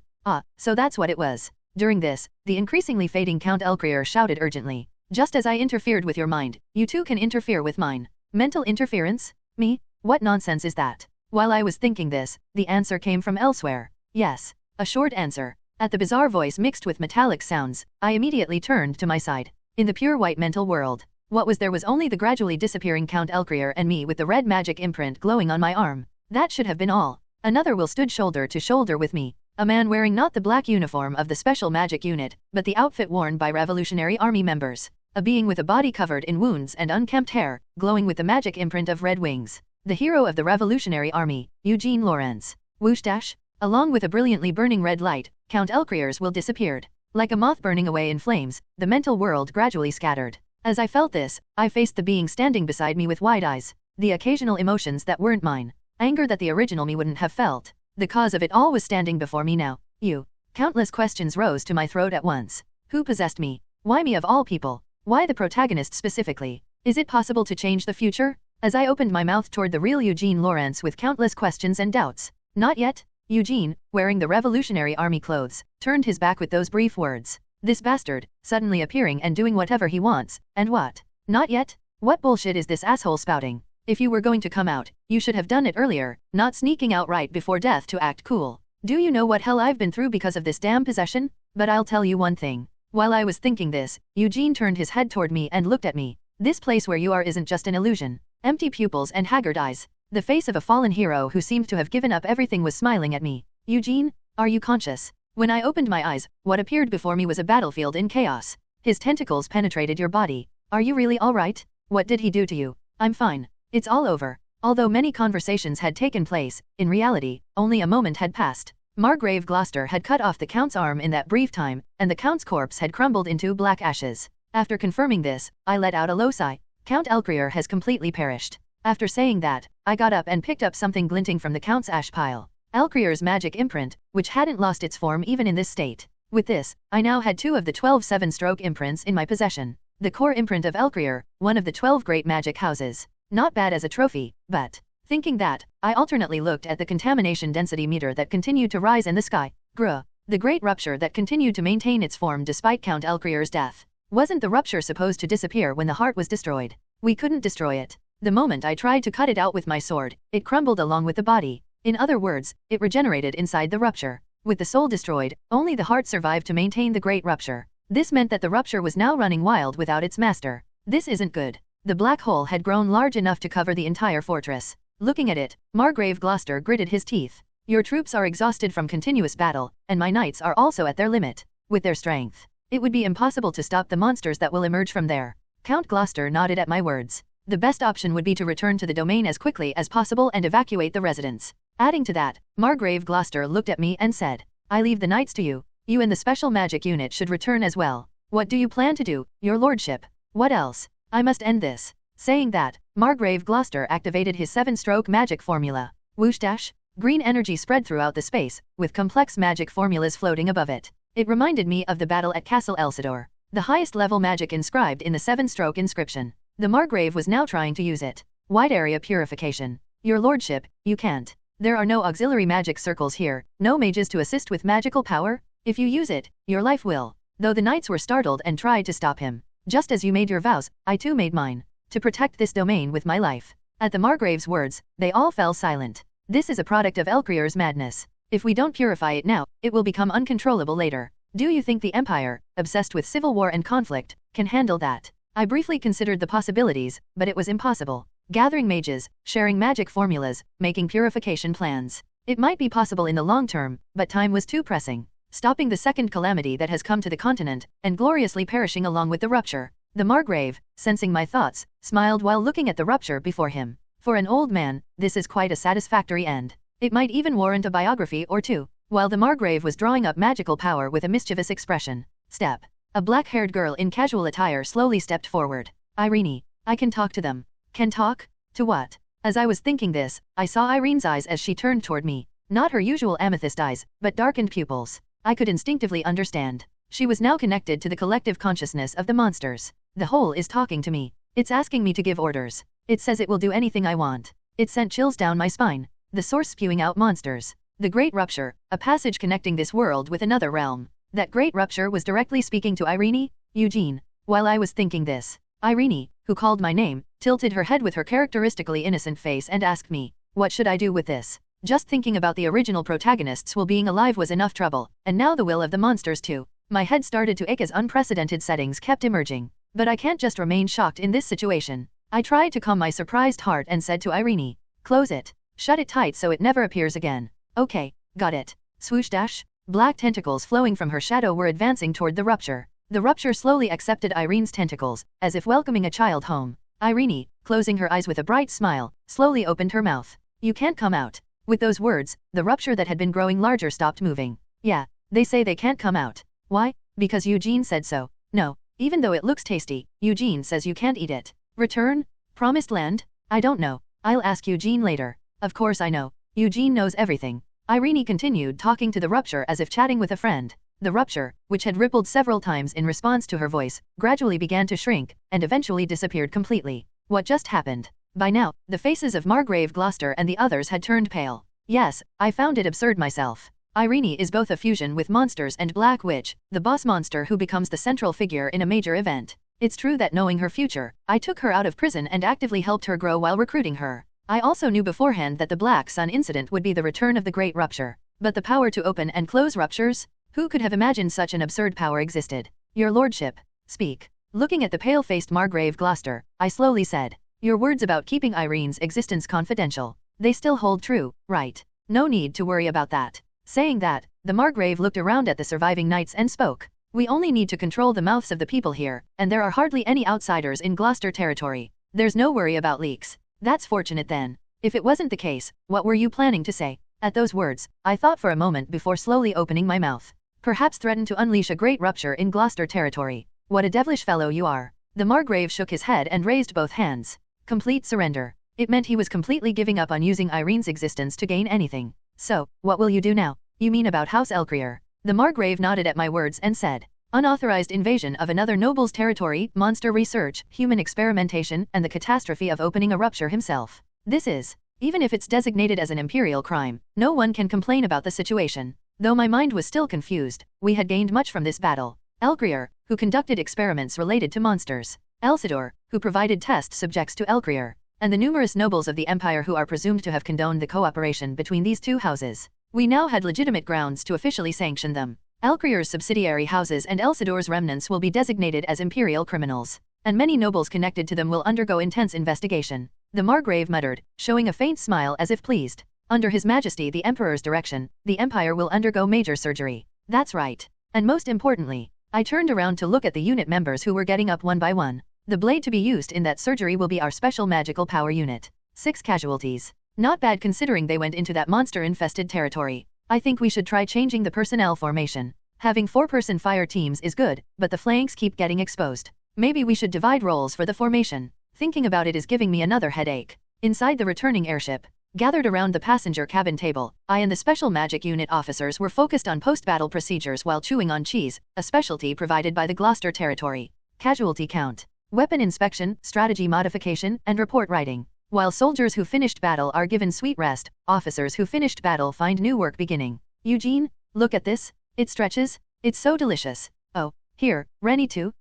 B: So that's what it was. During this, the increasingly fading Count Elcrier shouted urgently. Just as I interfered with your mind, you too can interfere with mine. Mental interference? Me? What nonsense is that? While I was thinking this, the answer came from elsewhere. Yes. A short answer. At the bizarre voice mixed with metallic sounds, I immediately turned to my side. In the pure white mental world, what was there was only the gradually disappearing Count Elcrier and me with the red magic imprint glowing on my arm. That should have been all. Another will stood shoulder to shoulder with me. A man wearing not the black uniform of the Special Magic Unit, but the outfit worn by Revolutionary Army members. A being with a body covered in wounds and unkempt hair, glowing with the magic imprint of red wings. The hero of the Revolutionary Army, Eugene Lawrence. Whoosh dash. Along with a brilliantly burning red light, Count Elcrier's will disappeared. Like a moth burning away in flames, the mental world gradually scattered. As I felt this, I faced the being standing beside me with wide eyes. The occasional emotions that weren't mine. Anger that the original me wouldn't have felt. The cause of it all was standing before me now. You. Countless questions rose to my throat at once. Who possessed me? Why me of all people? Why the protagonist specifically? Is it possible to change the future? As I opened my mouth toward the real Eugene Lawrence with countless questions and doubts. Not yet. Eugene, wearing the Revolutionary Army clothes, turned his back with those brief words. This bastard, suddenly appearing and doing whatever he wants, and what? Not yet? What bullshit is this asshole spouting? If you were going to come out, you should have done it earlier, not sneaking out right before death to act cool. Do you know what hell I've been through because of this damn possession? But I'll tell you one thing. While I was thinking this, Eugene turned his head toward me and looked at me. This place where you are isn't just an illusion. Empty pupils and haggard eyes. The face of a fallen hero who seemed to have given up everything was smiling at me. Eugene, are you conscious? When I opened my eyes, what appeared before me was a battlefield in chaos. His tentacles penetrated your body. Are you really all right? What did he do to you? I'm fine. It's all over. Although many conversations had taken place, in reality, only a moment had passed. Margrave Gloucester had cut off the Count's arm in that brief time, and the Count's corpse had crumbled into black ashes. After confirming this, I let out a low sigh. Count Elcrier has completely perished. After saying that, I got up and picked up something glinting from the Count's ash pile. Elcrier's magic imprint, which hadn't lost its form even in this state. With this, I now had 2 of the 12 7-stroke imprints in my possession. The core imprint of Elcrier, one of the 12 great magic houses. Not bad as a trophy, but... Thinking that, I alternately looked at the contamination density meter that continued to rise in the sky. Gruh. The great rupture that continued to maintain its form despite Count Elcrier's death. Wasn't the rupture supposed to disappear when the heart was destroyed? We couldn't destroy it. The moment I tried to cut it out with my sword, it crumbled along with the body. In other words, it regenerated inside the rupture. With the soul destroyed, only the heart survived to maintain the great rupture. This meant that the rupture was now running wild without its master. This isn't good. The black hole had grown large enough to cover the entire fortress. Looking at it, Margrave Gloucester gritted his teeth. Your troops are exhausted from continuous battle, and my knights are also at their limit. With their strength, it would be impossible to stop the monsters that will emerge from there. Count Gloucester nodded at my words. The best option would be to return to the domain as quickly as possible and evacuate the residents. Adding to that, Margrave Gloucester looked at me and said, I leave the knights to you. You and the special magic unit should return as well. What do you plan to do, your lordship? What else? I must end this. Saying that, Margrave Gloucester activated his 7-stroke magic formula. Whoosh dash. Green energy spread throughout the space, with complex magic formulas floating above it. It reminded me of the battle at Castle Elsidor. The highest level magic inscribed in the 7-stroke inscription. The Margrave was now trying to use it. Wide area purification. Your lordship, you can't. There are no auxiliary magic circles here, no mages to assist with magical power. If you use it, your life will. Though the knights were startled and tried to stop him. Just as you made your vows, I too made mine. To protect this domain with my life. At the Margrave's words, they all fell silent. This is a product of Elcrier's madness. If we don't purify it now, it will become uncontrollable later. Do you think the Empire, obsessed with civil war and conflict, can handle that? I briefly considered the possibilities, but it was impossible. Gathering mages, sharing magic formulas, making purification plans. It might be possible in the long term, but time was too pressing. Stopping the second calamity that has come to the continent, and gloriously perishing along with the rupture. The Margrave, sensing my thoughts, smiled while looking at the rupture before him. For an old man, this is quite a satisfactory end. It might even warrant a biography or two. While the Margrave was drawing up magical power with a mischievous expression. Step. A black-haired girl in casual attire slowly stepped forward. Renie, I can talk to them. Can talk? To what? As I was thinking this, I saw Irene's eyes as she turned toward me. Not her usual amethyst eyes, but darkened pupils. I could instinctively understand. She was now connected to the collective consciousness of the monsters. The whole is talking to me. It's asking me to give orders. It says it will do anything I want. It sent chills down my spine. The source spewing out monsters. The Great Rupture, a passage connecting this world with another realm. That Great Rupture was directly speaking to Irene? Eugene. While I was thinking this, Renie, who called my name, tilted her head with her characteristically innocent face and asked me, what should I do with this? Just thinking about the original protagonists while being alive was enough trouble, and now the will of the monsters too. My head started to ache as unprecedented settings kept emerging. But I can't just remain shocked in this situation. I tried to calm my surprised heart and said to Renie, close it. Shut it tight so it never appears again. Okay, got it. Swoosh dash. Black tentacles flowing from her shadow were advancing toward the rupture. The rupture slowly accepted Irene's tentacles, as if welcoming a child home. Renie, closing her eyes with a bright smile, slowly opened her mouth. You can't come out. With those words, the rupture that had been growing larger stopped moving. Yeah, they say they can't come out. Why? Because Eugene said so. No, even though it looks tasty, Eugene says you can't eat it. Return? Promised land? I don't know. I'll ask Eugene later. Of course I know. Eugene knows everything. Renie continued talking to the rupture as if chatting with a friend. The rupture, which had rippled several times in response to her voice, gradually began to shrink, and eventually disappeared completely. What just happened? By now, the faces of Margrave Gloucester and the others had turned pale. Yes, I found it absurd myself. Renie is both a fusion with monsters and Black Witch, the boss monster who becomes the central figure in a major event. It's true that knowing her future, I took her out of prison and actively helped her grow while recruiting her. I also knew beforehand that the Black Sun incident would be the return of the Great Rupture. But the power to open and close ruptures? Who could have imagined such an absurd power existed? Your lordship. Speak. Looking at the pale-faced Margrave Gloucester, I slowly said, your words about keeping Irene's existence confidential. They still hold true, right? No need to worry about that. Saying that, the Margrave looked around at the surviving knights and spoke. We only need to control the mouths of the people here, and there are hardly any outsiders in Gloucester territory. There's no worry about leaks. That's fortunate then. If it wasn't the case, what were you planning to say? At those words, I thought for a moment before slowly opening my mouth. Perhaps threaten to unleash a great rupture in Gloucester territory. What a devilish fellow you are. The Margrave shook his head and raised both hands. Complete surrender. It meant he was completely giving up on using Irene's existence to gain anything. So, what will you do now? You mean about House Elcrier? The Margrave nodded at my words and said, unauthorized invasion of another noble's territory, monster research, human experimentation, and the catastrophe of opening a rupture himself. This is, even if it's designated as an Imperial crime, no one can complain about the situation. Though my mind was still confused, we had gained much from this battle. Elcrier, who conducted experiments related to monsters. Elsidor, who provided test subjects to Elcrier. And the numerous nobles of the Empire who are presumed to have condoned the cooperation between these two houses. We now had legitimate grounds to officially sanction them. Elcrier's subsidiary houses and Elsidor's remnants will be designated as Imperial criminals, and many nobles connected to them will undergo intense investigation. The Margrave muttered, showing a faint smile as if pleased. Under His Majesty the Emperor's direction, the Empire will undergo major surgery. That's right. And most importantly, I turned around to look at the unit members who were getting up one by one. The blade to be used in that surgery will be our special magical power unit. 6 casualties. Not bad considering they went into that monster-infested territory. I think we should try changing the personnel formation. Having 4-person fire teams is good, but the flanks keep getting exposed. Maybe we should divide roles for the formation. Thinking about it is giving me another headache. Inside the returning airship, gathered around the passenger cabin table, I and the special magic unit officers were focused on post-battle procedures while chewing on cheese, a specialty provided by the Gloucester territory. Casualty count. Weapon inspection, strategy modification, and report writing. While soldiers who finished battle are given sweet rest, officers who finished battle find new work beginning. Eugene, look at this. It stretches. It's so delicious. Oh, here, Renie too?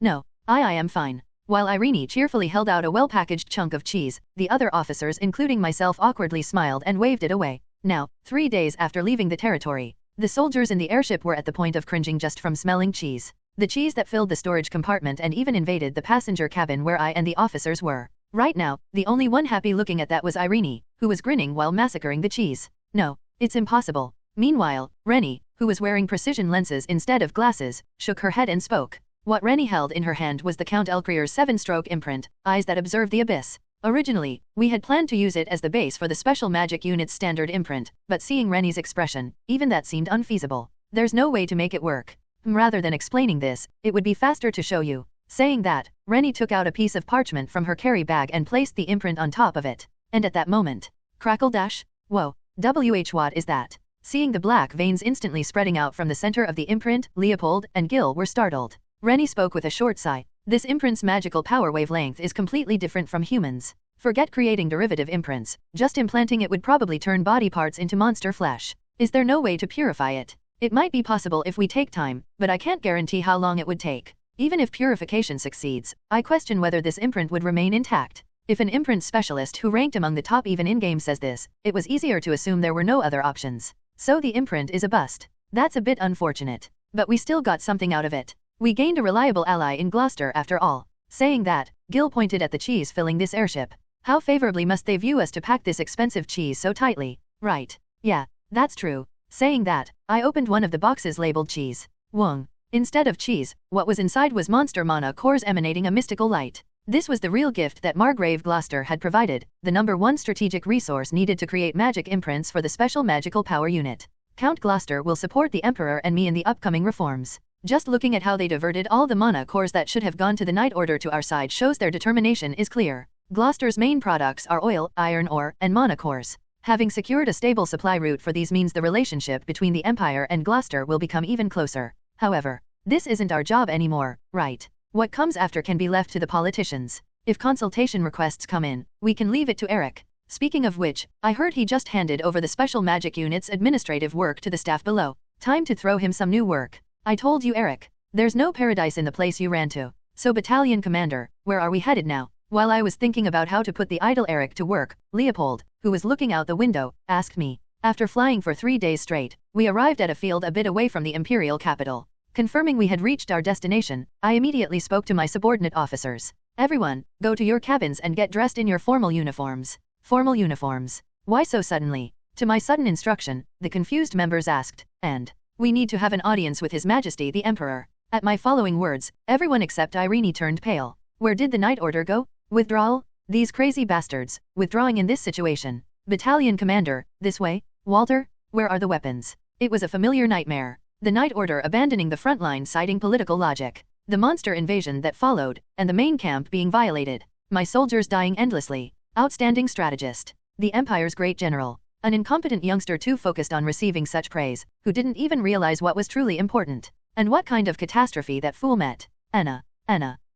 B: No. I am fine. While Renie cheerfully held out a well-packaged chunk of cheese, the other officers including myself awkwardly smiled and waved it away. Now, 3 days after leaving the territory, the soldiers in the airship were at the point of cringing just from smelling cheese. The cheese that filled the storage compartment and even invaded the passenger cabin where I and the officers were. Right now, the only one happy looking at that was Renie, who was grinning while massacring the cheese. No, it's impossible. Meanwhile, Renie, who was wearing precision lenses instead of glasses, shook her head and spoke. What Renie held in her hand was the Count Elcrier's 7-stroke imprint, eyes that observed the abyss. Originally, we had planned to use it as the base for the special magic unit's standard imprint, but seeing Renie's expression, even that seemed unfeasible. There's no way to make it work. Rather than explaining this, it would be faster to show you. Saying that, Renie took out a piece of parchment from her carry bag and placed the imprint on top of it. And at that moment, crackle dash, whoa, what is that? Seeing the black veins instantly spreading out from the center of the imprint, Leopold and Gil were startled. Renie spoke with a short sigh. This imprint's magical power wavelength is completely different from humans. Forget creating derivative imprints, just implanting it would probably turn body parts into monster flesh. Is there no way to purify it? It might be possible if we take time, but I can't guarantee how long it would take. Even if purification succeeds, I question whether this imprint would remain intact. If an imprint specialist who ranked among the top even in-game says this, it was easier to assume there were no other options. So the imprint is a bust. That's a bit unfortunate. But we still got something out of it. We gained a reliable ally in Gloucester after all. Saying that, Gil pointed at the cheese filling this airship. How favorably must they view us to pack this expensive cheese so tightly? Right. Yeah, that's true. Saying that, I opened one of the boxes labeled cheese. Wong. Instead of cheese, what was inside was monster mana cores emanating a mystical light. This was the real gift that Margrave Gloucester had provided, the #1 strategic resource needed to create magic imprints for the special magical power unit. Count Gloucester will support the Emperor and me in the upcoming reforms. Just looking at how they diverted all the mana cores that should have gone to the Night Order to our side shows their determination is clear. Gloucester's main products are oil, iron ore, and mana cores. Having secured a stable supply route for these means the relationship between the Empire and Gloucester will become even closer. However, this isn't our job anymore, right? What comes after can be left to the politicians. If consultation requests come in, we can leave it to Eric. Speaking of which, I heard he just handed over the special magic unit's administrative work to the staff below. Time to throw him some new work. I told you, Eric. There's no paradise in the place you ran to. So battalion commander, where are we headed now? While I was thinking about how to put the idle Eric to work, Leopold, who was looking out the window, asked me. After flying for 3 days straight, we arrived at a field a bit away from the Imperial capital. Confirming we had reached our destination, I immediately spoke to my subordinate officers. Everyone, go to your cabins and get dressed in your formal uniforms. Formal uniforms. Why so suddenly? To my sudden instruction, the confused members asked, and we need to have an audience with His Majesty the Emperor. At my following words, everyone except Renie turned pale. Where did the Night Order go? Withdrawal? These crazy bastards, withdrawing in this situation. Battalion commander, this way? Walter, where are the weapons? It was a familiar nightmare. The Night Order abandoning the front line citing political logic. The monster invasion that followed, and the main camp being violated. My soldiers dying endlessly. Outstanding strategist. The Empire's great general. An incompetent youngster too focused on receiving such praise, who didn't even realize what was truly important. And what kind of catastrophe that fool met. Anna,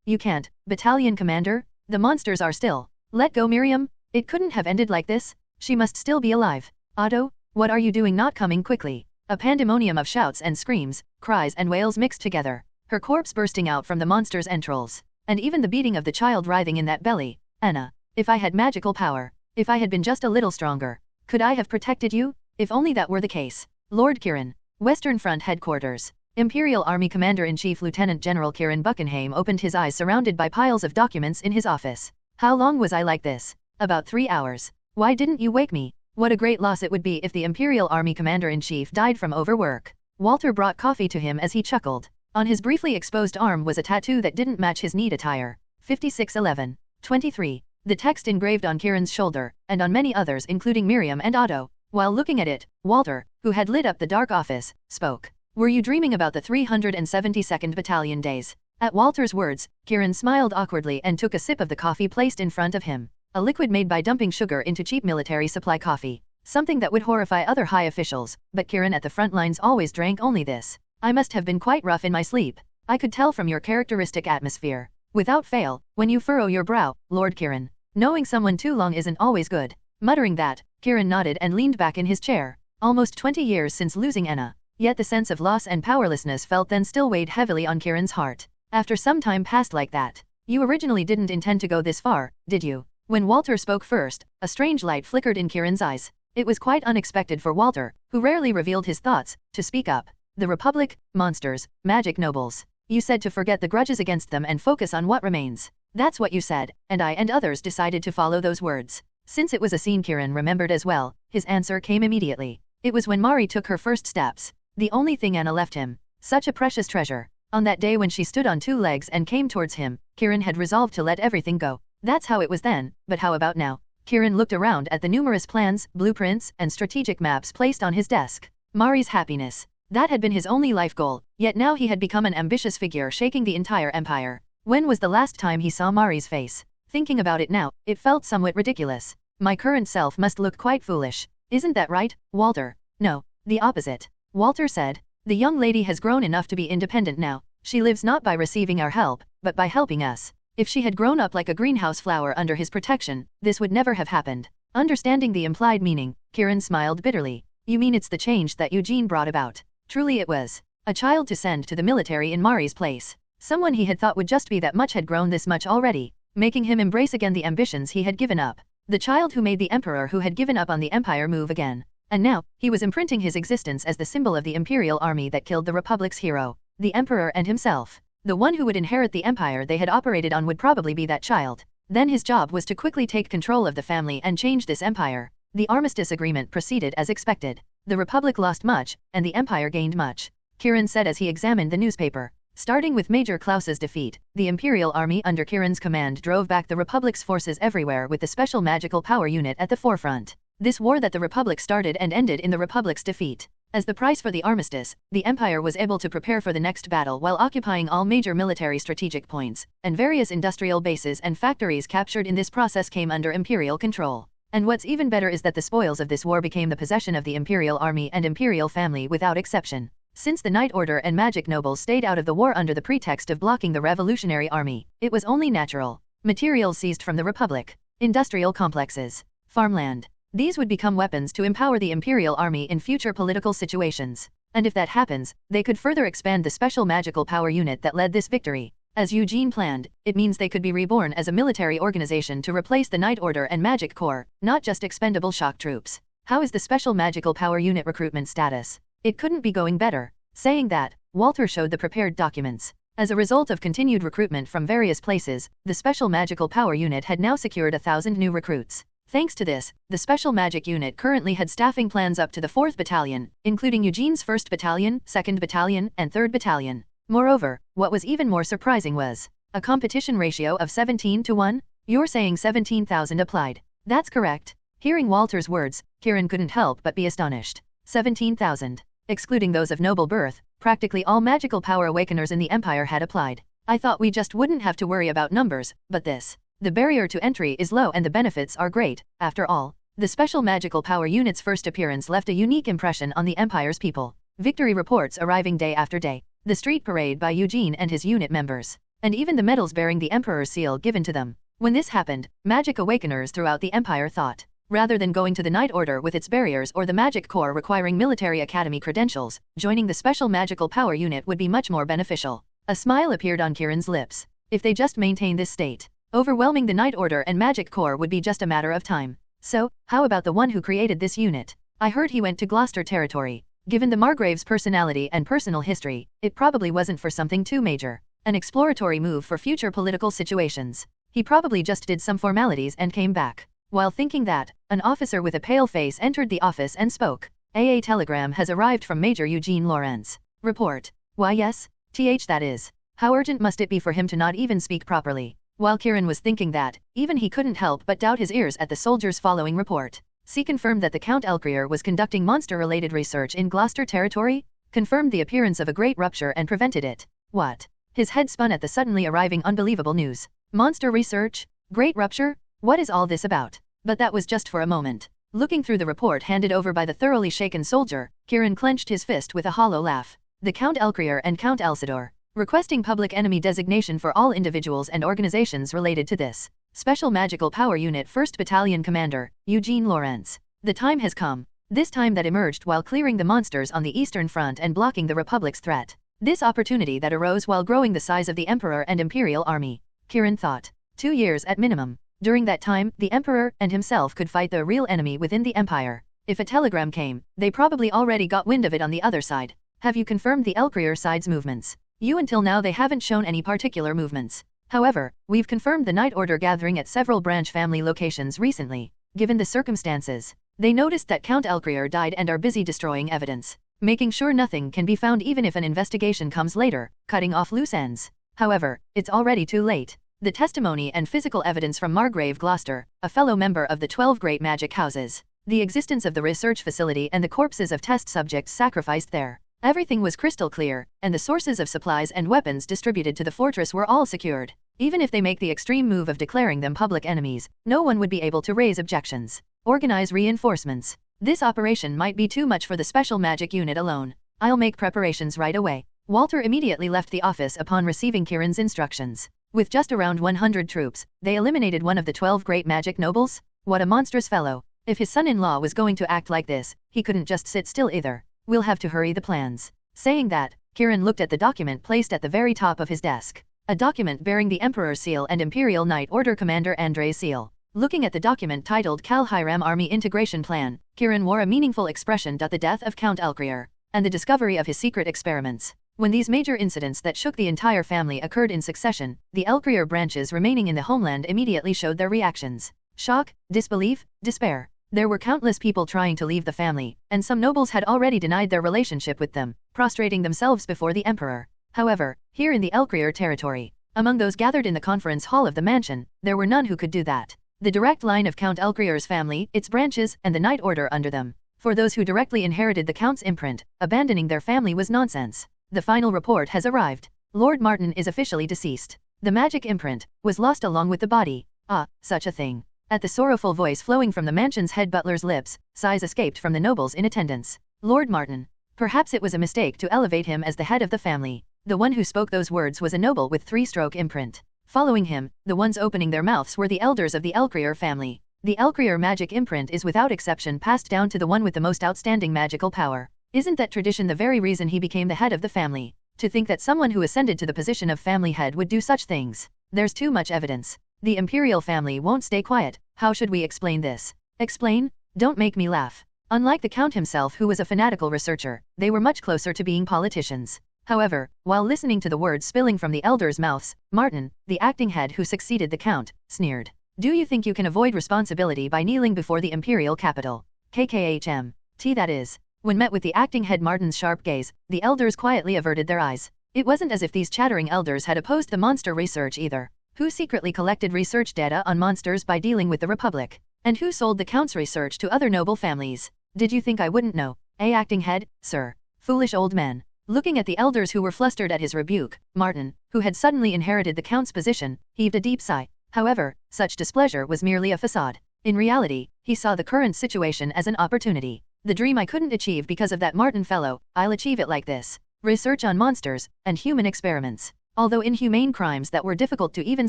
B: you can't, battalion commander? The monsters are still. Let go, Miriam. It couldn't have ended like this. She must still be alive. Otto, what are you doing not coming quickly? A pandemonium of shouts and screams, cries and wails mixed together. Her corpse bursting out from the monster's entrails. And even the beating of the child writhing in that belly. Anna, if I had magical power, if I had been just a little stronger, could I have protected you? If only that were the case. Lord Kirin. Western Front Headquarters. Imperial Army Commander-in-Chief Lieutenant General Kirin Buckenheim opened his eyes surrounded by piles of documents in his office. How long was I like this? About 3 hours. Why didn't you wake me? What a great loss it would be if the Imperial Army Commander-in-Chief died from overwork. Walter brought coffee to him as he chuckled. On his briefly exposed arm was a tattoo that didn't match his neat attire. 5611-23. The text engraved on Kirin's shoulder, and on many others including Miriam and Otto. While looking at it, Walter, who had lit up the dark office, spoke. Were you dreaming about the 372nd Battalion days? At Walter's words, Kirin smiled awkwardly and took a sip of the coffee placed in front of him. A liquid made by dumping sugar into cheap military supply coffee. Something that would horrify other high officials, but Kirin at the front lines always drank only this. I must have been quite rough in my sleep. I could tell from your characteristic atmosphere. Without fail, when you furrow your brow, Lord Kirin. Knowing someone too long isn't always good. Muttering that, Kirin nodded and leaned back in his chair. Almost 20 years since losing Anna. Yet the sense of loss and powerlessness felt then still weighed heavily on Kirin's heart. After some time passed like that. You originally didn't intend to go this far, did you? When Walter spoke first, a strange light flickered in Kirin's eyes. It was quite unexpected for Walter, who rarely revealed his thoughts, to speak up. The Republic, monsters, magic nobles. You said to forget the grudges against them and focus on what remains. That's what you said, and I and others decided to follow those words. Since it was a scene Kirin remembered as well, his answer came immediately. It was when Mari took her first steps. The only thing Anna left him. Such a precious treasure. On that day when she stood on 2 legs and came towards him, Kirin had resolved to let everything go. That's how it was then, but how about now? Kirin looked around at the numerous plans, blueprints, and strategic maps placed on his desk. Mari's happiness. That had been his only life goal, yet now he had become an ambitious figure shaking the entire empire. When was the last time he saw Mari's face? Thinking about it now, it felt somewhat ridiculous. My current self must look quite foolish. Isn't that right, Walter? No, the opposite. Walter said. The young lady has grown enough to be independent now. She lives not by receiving our help, but by helping us. If she had grown up like a greenhouse flower under his protection, this would never have happened. Understanding the implied meaning, Kirin smiled bitterly. You mean it's the change that Eugene brought about? Truly it was. A child to send to the military in Mari's place. Someone he had thought would just be that much had grown this much already, making him embrace again the ambitions he had given up. The child who made the emperor who had given up on the empire move again. And now, he was imprinting his existence as the symbol of the imperial army that killed the republic's hero, the emperor and himself. The one who would inherit the empire they had operated on would probably be that child. Then his job was to quickly take control of the family and change this empire. The armistice agreement proceeded as expected. The republic lost much, and the empire gained much, Kirin said as he examined the newspaper. Starting with Major Klaus's defeat, the Imperial army under Kirin's command drove back the Republic's forces everywhere with the special magical power unit at the forefront. This war that the Republic started and ended in the Republic's defeat. As the price for the armistice, the Empire was able to prepare for the next battle while occupying all major military strategic points, and various industrial bases and factories captured in this process came under Imperial control. And what's even better is that the spoils of this war became the possession of the Imperial army and Imperial family without exception. Since the Knight Order and magic nobles stayed out of the war under the pretext of blocking the revolutionary army, it was only natural. Materials seized from the Republic, industrial complexes, farmland. These would become weapons to empower the Imperial army in future political situations. And if that happens, they could further expand the special magical power unit that led this victory. As Eugene planned, it means they could be reborn as a military organization to replace the Knight Order and Magic Corps, not just expendable shock troops. How is the special magical power unit recruitment status? It couldn't be going better. Saying that, Walter showed the prepared documents. As a result of continued recruitment from various places, the special magical power unit had now secured 1,000 new recruits. Thanks to this, the special magic unit currently had staffing plans up to the 4th Battalion, including Eugene's 1st Battalion, 2nd Battalion, and 3rd Battalion. Moreover, what was even more surprising was a competition ratio of 17-1. You're saying 17,000 applied. That's correct. Hearing Walter's words, Kirin couldn't help but be astonished. 17,000. Excluding those of noble birth, practically all magical power awakeners in the Empire had applied. I thought we just wouldn't have to worry about numbers, but this. The barrier to entry is low and the benefits are great. After all, the special magical power unit's first appearance left a unique impression on the Empire's people. Victory reports arriving day after day. The street parade by Eugene and his unit members. And even the medals bearing the Emperor's seal given to them. When this happened, magic awakeners throughout the Empire thought, rather than going to the Knight Order with its barriers or the Magic Corps requiring military academy credentials, joining the special magical power unit would be much more beneficial. A smile appeared on Kirin's lips. If they just maintain this state, overwhelming the Knight Order and Magic Corps would be just a matter of time. So, how about the one who created this unit? I heard he went to Gloucester territory. Given the Margrave's personality and personal history, it probably wasn't for something too major. An exploratory move for future political situations. He probably just did some formalities and came back. While thinking that, an officer with a pale face entered the office and spoke. A telegram has arrived from Major Eugene Lawrence. Report. Why yes, that is. How urgent must it be for him to not even speak properly? While Kirin was thinking that, even he couldn't help but doubt his ears at the soldier's following report. C confirmed that the Count Elcrier was conducting monster-related research in Gloucester territory, confirmed the appearance of a great rupture and prevented it. What? His head spun at the suddenly arriving unbelievable news. Monster research? Great rupture? What is all this about? But that was just for a moment. Looking through the report handed over by the thoroughly shaken soldier, Kirin clenched his fist with a hollow laugh. The Count Elcrier and Count Elsidor, requesting public enemy designation for all individuals and organizations related to this. Special Magical Power Unit 1st Battalion Commander, Eugene Lawrence. The time has come. This time that emerged while clearing the monsters on the Eastern Front and blocking the Republic's threat. This opportunity that arose while growing the size of the Emperor and Imperial army. Kirin thought. 2 years at minimum. During that time, the Emperor and himself could fight the real enemy within the Empire. If a telegram came, they probably already got wind of it on the other side. Have you confirmed the Elcrier side's movements? Until now they haven't shown any particular movements. However, we've confirmed the Knight Order gathering at several branch family locations recently. Given the circumstances, they noticed that Count Elcrier died and are busy destroying evidence, making sure nothing can be found even if an investigation comes later, cutting off loose ends. However, it's already too late. The testimony and physical evidence from Margrave Gloucester, a fellow member of the 12 Great Magic Houses, the existence of the research facility and the corpses of test subjects sacrificed there. Everything was crystal clear, and the sources of supplies and weapons distributed to the fortress were all secured. Even if they make the extreme move of declaring them public enemies, no one would be able to raise objections. Organize reinforcements. This operation might be too much for the special magic unit alone. I'll make preparations right away. Walter immediately left the office upon receiving Kirin's instructions. With just around 100 troops, they eliminated one of the 12 great magic nobles? What a monstrous fellow. If his son-in-law was going to act like this, he couldn't just sit still either. We'll have to hurry the plans. Saying that, Kieran looked at the document placed at the very top of his desk. A document bearing the Emperor's seal and Imperial Knight Order Commander Andrei's seal. Looking at the document titled Kal Hiram Army Integration Plan, Kieran wore a meaningful expression. The death of Count Elcrier, and the discovery of his secret experiments. When these major incidents that shook the entire family occurred in succession, the Elcrier branches remaining in the homeland immediately showed their reactions. Shock, disbelief, despair. There were countless people trying to leave the family, and some nobles had already denied their relationship with them, prostrating themselves before the Emperor. However, here in the Elcrier territory, among those gathered in the conference hall of the mansion, there were none who could do that. The direct line of Count Elcrier's family, its branches, and the Knight Order under them. For those who directly inherited the Count's imprint, abandoning their family was nonsense. The final report has arrived. Lord Martin is officially deceased. The magic imprint was lost along with the body. Ah, such a thing. At the sorrowful voice flowing from the mansion's head butler's lips, sighs escaped from the nobles in attendance. Lord Martin. Perhaps it was a mistake to elevate him as the head of the family. The one who spoke those words was a noble with 3-stroke imprint. Following him, the ones opening their mouths were the elders of the Elcrier family. The Elcrier magic imprint is without exception passed down to the one with the most outstanding magical power. Isn't that tradition the very reason he became the head of the family? To think that someone who ascended to the position of family head would do such things. There's too much evidence. The Imperial family won't stay quiet. How should we explain this? Explain? Don't make me laugh. Unlike the Count himself, who was a fanatical researcher, they were much closer to being politicians. However, while listening to the words spilling from the elders' mouths, Martin, the acting head who succeeded the Count, sneered. Do you think you can avoid responsibility by kneeling before the Imperial capital? KKHM. That is. When met with the acting head Martin's sharp gaze, the elders quietly averted their eyes. It wasn't as if these chattering elders had opposed the monster research either. Who secretly collected research data on monsters by dealing with the Republic? And who sold the Count's research to other noble families? Did you think I wouldn't know? Acting head, sir. Foolish old man. Looking at the elders who were flustered at his rebuke, Martin, who had suddenly inherited the Count's position, heaved a deep sigh. However, such displeasure was merely a facade. In reality, he saw the current situation as an opportunity. The dream I couldn't achieve because of that Martin fellow, I'll achieve it like this. Research on monsters, and human experiments. Although inhumane crimes that were difficult to even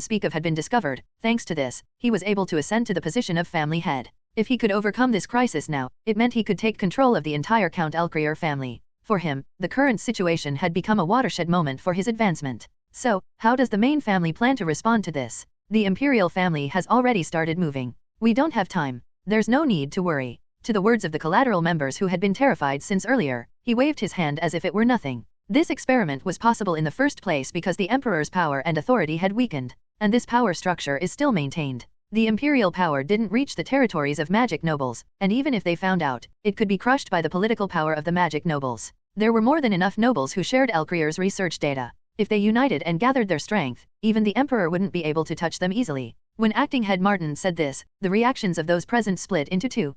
B: speak of had been discovered, thanks to this, he was able to ascend to the position of family head. If he could overcome this crisis now, it meant he could take control of the entire Count Elcrier family. For him, the current situation had become a watershed moment for his advancement. So, how does the main family plan to respond to this? The Imperial family has already started moving. We don't have time. There's no need to worry. To the words of the collateral members who had been terrified since earlier, he waved his hand as if it were nothing. This experiment was possible in the first place because the Emperor's power and authority had weakened, and this power structure is still maintained. The Imperial power didn't reach the territories of magic nobles, and even if they found out, it could be crushed by the political power of the magic nobles. There were more than enough nobles who shared Elcrier's research data. If they united and gathered their strength, even the Emperor wouldn't be able to touch them easily. When acting head Martin said this, the reactions of those present split into two.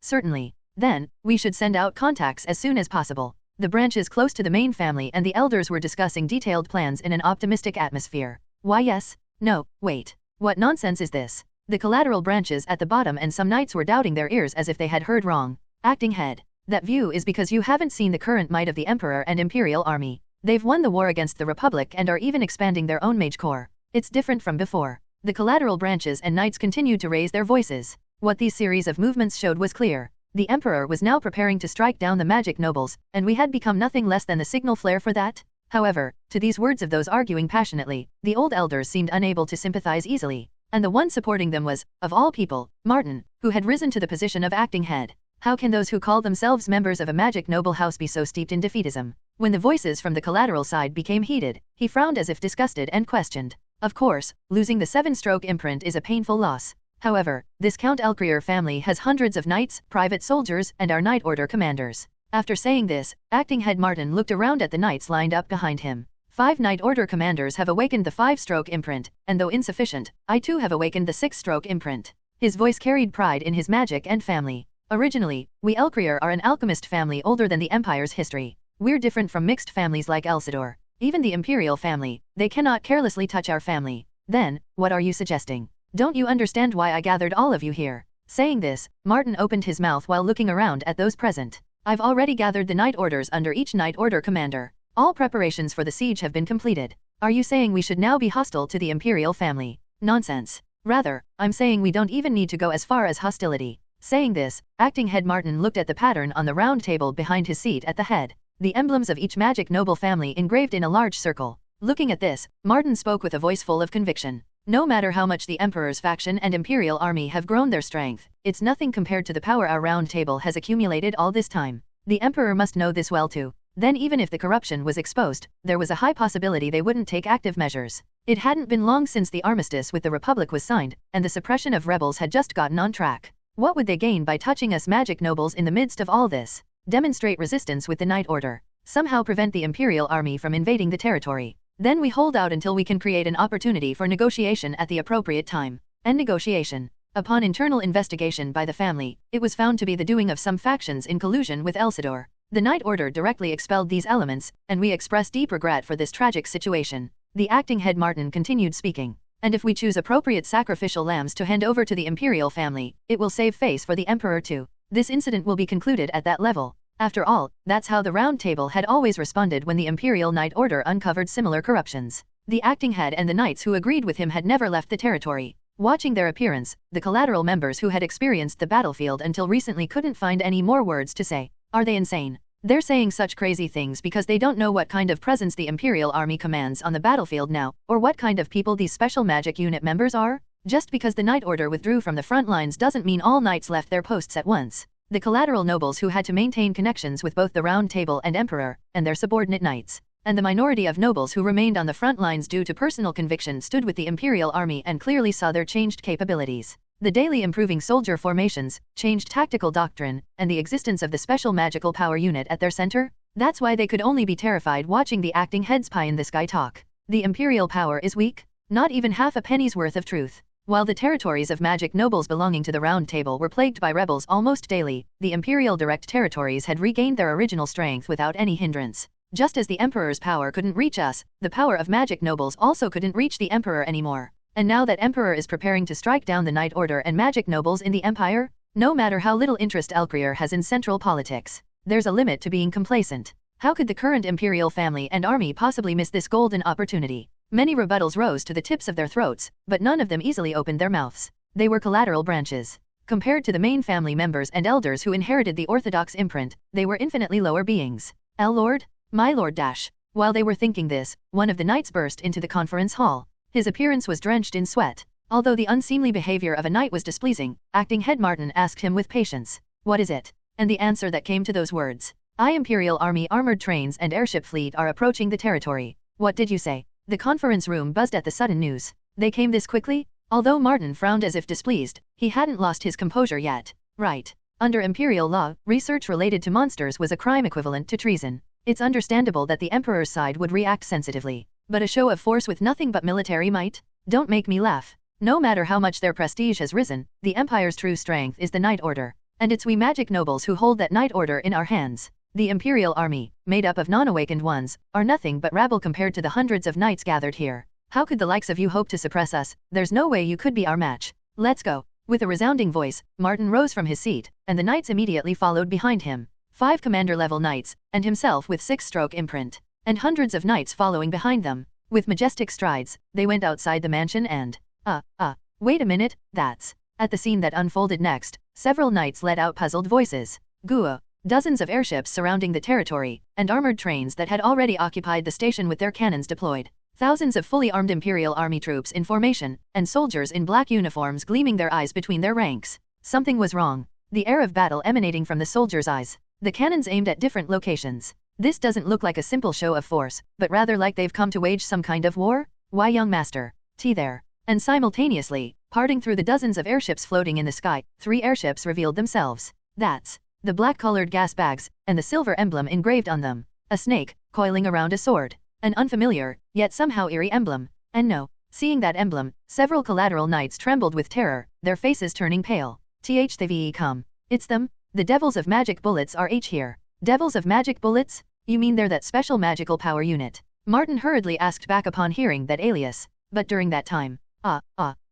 B: Certainly. Then, we should send out contacts as soon as possible. The branches close to the main family and the elders were discussing detailed plans in an optimistic atmosphere. Why yes? No, wait. What nonsense is this? The collateral branches at the bottom and some knights were doubting their ears as if they had heard wrong. Acting head. That view is because you haven't seen the current might of the Emperor and Imperial army. They've won the war against the Republic and are even expanding their own mage corps. It's different from before. The collateral branches and knights continued to raise their voices. What these series of movements showed was clear. The Emperor was now preparing to strike down the magic nobles, and we had become nothing less than the signal flare for that. However, to these words of those arguing passionately, the old elders seemed unable to sympathize easily. And the one supporting them was, of all people, Martin, who had risen to the position of acting head. How can those who call themselves members of a magic noble house be so steeped in defeatism? When the voices from the collateral side became heated, he frowned as if disgusted and questioned. Of course, losing the 7-stroke imprint is a painful loss. However, this Count Elcrier family has hundreds of knights, private soldiers, and our Knight Order commanders. After saying this, acting head Martin looked around at the knights lined up behind him. 5 Knight Order commanders have awakened the 5-stroke imprint, and though insufficient, I too have awakened the 6-stroke imprint. His voice carried pride in his magic and family. Originally, we Elcrier are an alchemist family older than the Empire's history. We're different from mixed families like Elsidor. Even the Imperial family, they cannot carelessly touch our family. Then, what are you suggesting? Don't you understand why I gathered all of you here? Saying this, Martin opened his mouth while looking around at those present. I've already gathered the Knight Orders under each Knight Order commander. All preparations for the siege have been completed. Are you saying we should now be hostile to the Imperial family? Nonsense. Rather, I'm saying we don't even need to go as far as hostility. Saying this, acting head Martin looked at the pattern on the round table behind his seat at the head. the emblems of each magic noble family engraved in a large circle. Looking at this, Martin spoke with a voice full of conviction. No matter how much the Emperor's faction and Imperial army have grown their strength, it's nothing compared to the power our round table has accumulated all this time. The Emperor must know this well too. Then even if the corruption was exposed, there was a high possibility they wouldn't take active measures. It hadn't been long since the armistice with the Republic was signed, and the suppression of rebels had just gotten on track. What would they gain by touching us magic nobles in the midst of all this? Demonstrate resistance with the Night Order. Somehow prevent the Imperial army from invading the territory. Then we hold out until we can create an opportunity for negotiation at the appropriate time. End negotiation. Upon internal investigation by the family, it was found to be the doing of some factions in collusion with Elsidor. The Night Order directly expelled these elements, and we express deep regret for this tragic situation. The acting head Martin continued speaking. And if we choose appropriate sacrificial lambs to hand over to the Imperial family, it will save face for the Emperor too. This incident will be concluded at that level. After all, that's how the Round Table had always responded when the Imperial Night Order uncovered similar corruptions. The acting head and the knights who agreed with him had never left the territory. Watching their appearance, the collateral members who had experienced the battlefield until recently couldn't find any more words to say. Are they insane? They're saying such crazy things because they don't know what kind of presence the Imperial army commands on the battlefield now, or what kind of people these special magic unit members are? Just because the Night Order withdrew from the front lines doesn't mean all knights left their posts at once. The collateral nobles who had to maintain connections with both the Round Table and Emperor, and their subordinate knights, and the minority of nobles who remained on the front lines due to personal conviction stood with the Imperial army and clearly saw their changed capabilities. The daily improving soldier formations, changed tactical doctrine, and the existence of the special magical power unit at their center? That's why they could only be terrified watching the acting head's pie-in-the-sky talk. The Imperial power is weak? Not even half a penny's worth of truth. While the territories of magic nobles belonging to the Round Table were plagued by rebels almost daily, the Imperial direct territories had regained their original strength without any hindrance. Just as the Emperor's power couldn't reach us, the power of magic nobles also couldn't reach the Emperor anymore. And now that Emperor is preparing to strike down the Night Order and magic nobles in the Empire, no matter how little interest Elcrier has in central politics, there's a limit to being complacent. How could the current Imperial family and army possibly miss this golden opportunity? Many rebuttals rose to the tips of their throats, but none of them easily opened their mouths. They were collateral branches. Compared to the main family members and elders who inherited the orthodox imprint, they were infinitely lower beings. Lord? My lord dash. While they were thinking this, one of the knights burst into the conference hall. His appearance was drenched in sweat. Although the unseemly behavior of a knight was displeasing, acting head Martin asked him with patience, "What is it?" And the answer that came to those words, Imperial army armored trains and airship fleet are approaching the territory. What did you say? The conference room buzzed at the sudden news. They came this quickly? Although Martin frowned as if displeased, he hadn't lost his composure yet. Right. Under Imperial law, research related to monsters was a crime equivalent to treason. It's understandable that the Emperor's side would react sensitively. But a show of force with nothing but military might? Don't make me laugh. No matter how much their prestige has risen, the Empire's true strength is the Night Order. And it's we magic nobles who hold that Night Order in our hands. The Imperial army, made up of non-awakened ones, are nothing but rabble compared to the hundreds of knights gathered here. How could the likes of you hope to suppress us? There's no way you could be our match. Let's go. With a resounding voice, Martin rose from his seat, and the knights immediately followed behind him. 5 commander-level knights, and himself with 6-stroke imprint, and hundreds of knights following behind them. With majestic strides, they went outside the mansion and, wait a minute, that's... At the scene that unfolded next, several knights let out puzzled voices. Gua. Dozens of airships surrounding the territory, and armored trains that had already occupied the station with their cannons deployed. Thousands of fully armed Imperial army troops in formation, and soldiers in black uniforms gleaming their eyes between their ranks. Something was wrong. The air of battle emanating from the soldiers' eyes. The cannons aimed at different locations. This doesn't look like a simple show of force, but rather like they've come to wage some kind of war? Why, young master, there. And simultaneously, parting through the dozens of airships floating in the sky, 3 airships revealed themselves. That's the black-colored gas bags, and the silver emblem engraved on them. A snake, coiling around a sword. An unfamiliar, yet somehow eerie emblem. And no, seeing that emblem, several collateral knights trembled with terror, their faces turning pale. They've come. It's them? The devils of magic bullets are here. Devils of magic bullets? You mean they're that special magical power unit? Martin hurriedly asked back upon hearing that alias. But during that time, a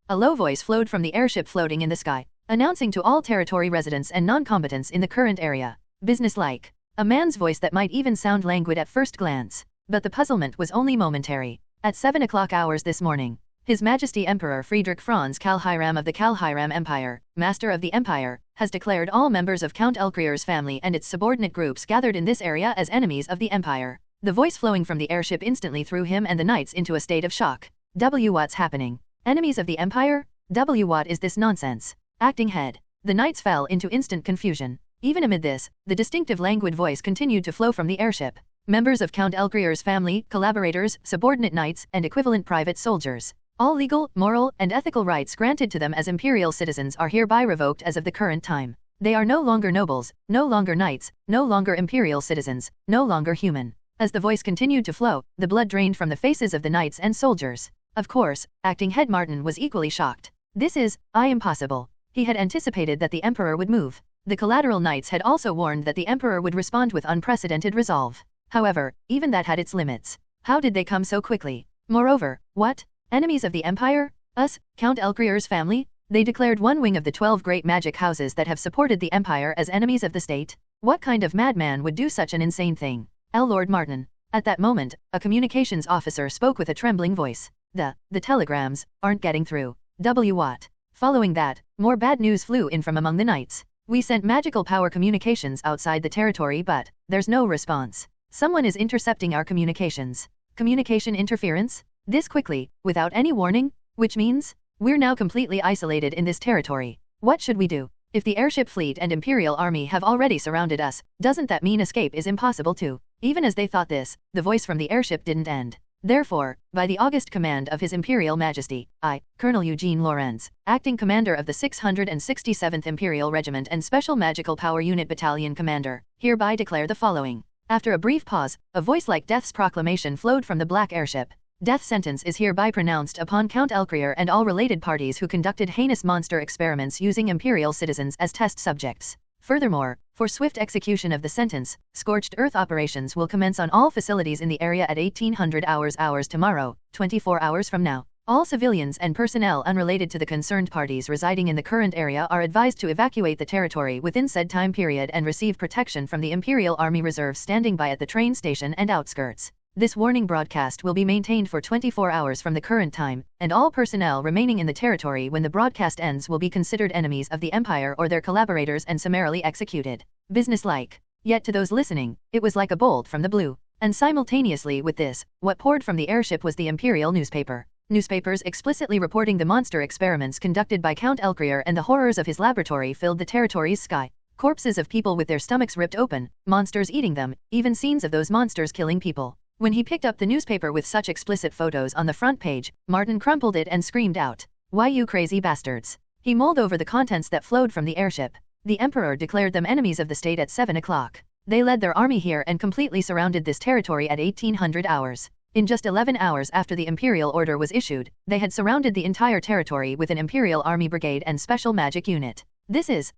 B: low voice flowed from the airship floating in the sky, announcing to all territory residents and non-combatants in the current area. Businesslike. A man's voice that might even sound languid at first glance. But the puzzlement was only momentary. At 7 o'clock hours this morning, His Majesty Emperor Friedrich Franz Kalhiram of the Kalhiram Empire, Master of the Empire, has declared all members of Count Elkrier's family and its subordinate groups gathered in this area as enemies of the Empire. The voice flowing from the airship instantly threw him and the knights into a state of shock. What's happening? Enemies of the Empire? What is this nonsense? Acting head. The knights fell into instant confusion. Even amid this, the distinctive languid voice continued to flow from the airship. Members of Count Elkrier's family, collaborators, subordinate knights, and equivalent private soldiers. All legal, moral, and ethical rights granted to them as Imperial citizens are hereby revoked as of the current time. They are no longer nobles, no longer knights, no longer Imperial citizens, no longer human. As the voice continued to flow, the blood drained from the faces of the knights and soldiers. Of course, acting head Martin was equally shocked. This is, impossible. He had anticipated that the Emperor would move. The collateral knights had also warned that the Emperor would respond with unprecedented resolve. However, even that had its limits. How did they come so quickly? Moreover, what? Enemies of the Empire? Us, Count Elkrier's family? They declared one wing of the 12 great magic houses that have supported the Empire as enemies of the state? What kind of madman would do such an insane thing? Lord Martin. At that moment, a communications officer spoke with a trembling voice. The telegrams aren't getting through. What? Following that, more bad news flew in from among the knights. We sent magical power communications outside the territory, but there's no response. Someone is intercepting our communications. Communication interference? This quickly, without any warning? Which means, we're now completely isolated in this territory. What should we do? If the airship fleet and Imperial army have already surrounded us, doesn't that mean escape is impossible too? Even as they thought this, the voice from the airship didn't end. Therefore, by the august command of His Imperial Majesty, I, Colonel Eugene Lawrence, acting commander of the 667th Imperial Regiment and Special Magical Power Unit Battalion Commander, hereby declare the following. After a brief pause, a voice like death's proclamation flowed from the black airship. Death sentence is hereby pronounced upon Count Elkrier and all related parties who conducted heinous monster experiments using Imperial citizens as test subjects. Furthermore, for swift execution of the sentence, scorched earth operations will commence on all facilities in the area at 1800 hours tomorrow, 24 hours from now. All civilians and personnel unrelated to the concerned parties residing in the current area are advised to evacuate the territory within said time period and receive protection from the Imperial Army Reserve standing by at the train station and outskirts. This warning broadcast will be maintained for 24 hours from the current time, and all personnel remaining in the territory when the broadcast ends will be considered enemies of the Empire or their collaborators and summarily executed. Businesslike. Yet to those listening, it was like a bolt from the blue. And simultaneously with this, what poured from the airship was the Imperial newspaper. Newspapers explicitly reporting the monster experiments conducted by Count Elkrier and the horrors of his laboratory filled the territory's sky. Corpses of people with their stomachs ripped open, monsters eating them, even scenes of those monsters killing people. When he picked up the newspaper with such explicit photos on the front page, Martin crumpled it and screamed out, "Why you crazy bastards?" He mulled over the contents that flowed from the airship. The Emperor declared them enemies of the state at 7 o'clock. They led their army here and completely surrounded this territory at 1800 hours. In just 11 hours after the Imperial order was issued, they had surrounded the entire territory with an Imperial Army Brigade and Special Magic Unit. This is.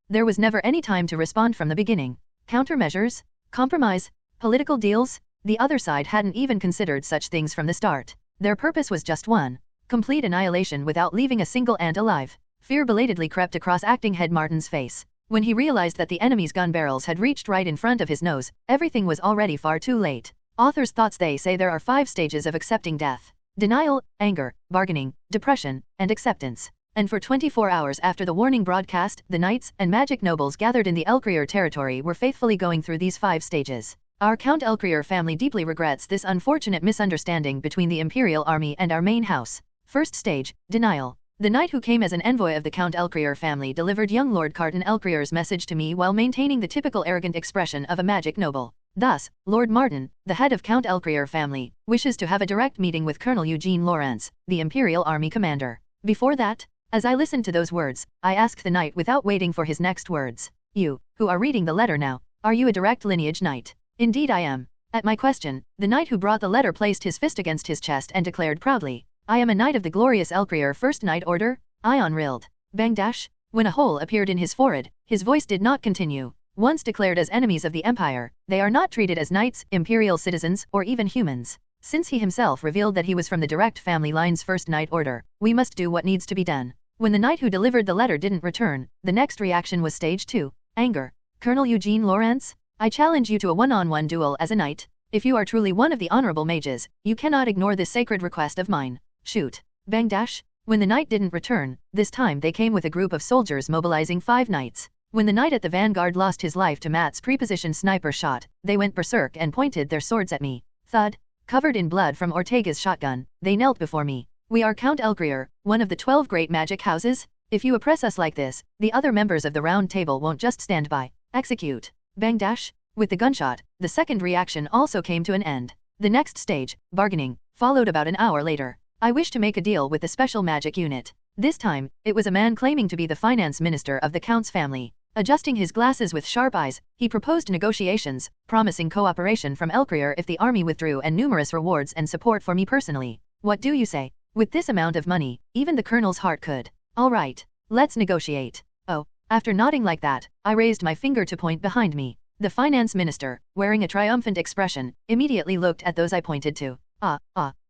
B: There was never any time to respond from the beginning. Countermeasures? Compromise? Political deals? The other side hadn't even considered such things from the start. Their purpose was just one. Complete annihilation without leaving a single ant alive. Fear belatedly crept across acting head Martin's face. When he realized that the enemy's gun barrels had reached right in front of his nose, everything was already far too late. Authors' thoughts. They say there are 5 stages of accepting death: denial, anger, bargaining, depression, and acceptance. And for 24 hours after the warning broadcast, the knights and magic nobles gathered in the Elkrier territory were faithfully going through these 5 stages. Our Count Elkrier family deeply regrets this unfortunate misunderstanding between the Imperial Army and our main house. First stage, denial. The knight who came as an envoy of the Count Elkrier family delivered young Lord Carton Elkrier's message to me while maintaining the typical arrogant expression of a magic noble. Thus, Lord Martin, the head of Count Elkrier family, wishes to have a direct meeting with Colonel Eugene Lawrence, the Imperial Army commander. Before that, as I listened to those words, I asked the knight without waiting for his next words, "You, who are reading the letter now, are you a direct lineage knight?" "Indeed I am." At my question, the knight who brought the letter placed his fist against his chest and declared proudly, "I am a knight of the glorious Elkrier First Knight Order." Ion rilled. Bang dash. When a hole appeared in his forehead, his voice did not continue. Once declared as enemies of the Empire, they are not treated as knights, Imperial citizens, or even humans. Since he himself revealed that he was from the direct family line's First Knight Order, we must do what needs to be done. When the knight who delivered the letter didn't return, the next reaction was stage 2, anger. "Colonel Eugene Lawrence, I challenge you to a one-on-one duel as a knight. If you are truly one of the honorable mages, you cannot ignore this sacred request of mine. Shoot." Bang dash. When the knight didn't return, this time they came with a group of soldiers mobilizing 5 knights. When the knight at the vanguard lost his life to Matt's prepositioned sniper shot, they went berserk and pointed their swords at me. Thud. Covered in blood from Ortega's shotgun, they knelt before me. We are Count Elgrier, one of the 12 great magic houses. If you oppress us like this, the other members of the round table won't just stand by. Execute. Bang dash. With the gunshot, the second reaction also came to an end. The next stage, bargaining, followed about an hour later. I wished to make a deal with the special magic unit. This time, it was a man claiming to be the finance minister of the Count's family. Adjusting his glasses with sharp eyes, he proposed negotiations, promising cooperation from Elgrier if the army withdrew and numerous rewards and support for me personally. What do you say? With this amount of money, even the colonel's heart could. All right, let's negotiate. Oh, after nodding like that, I raised my finger to point behind me. The finance minister, wearing a triumphant expression, immediately looked at those I pointed to.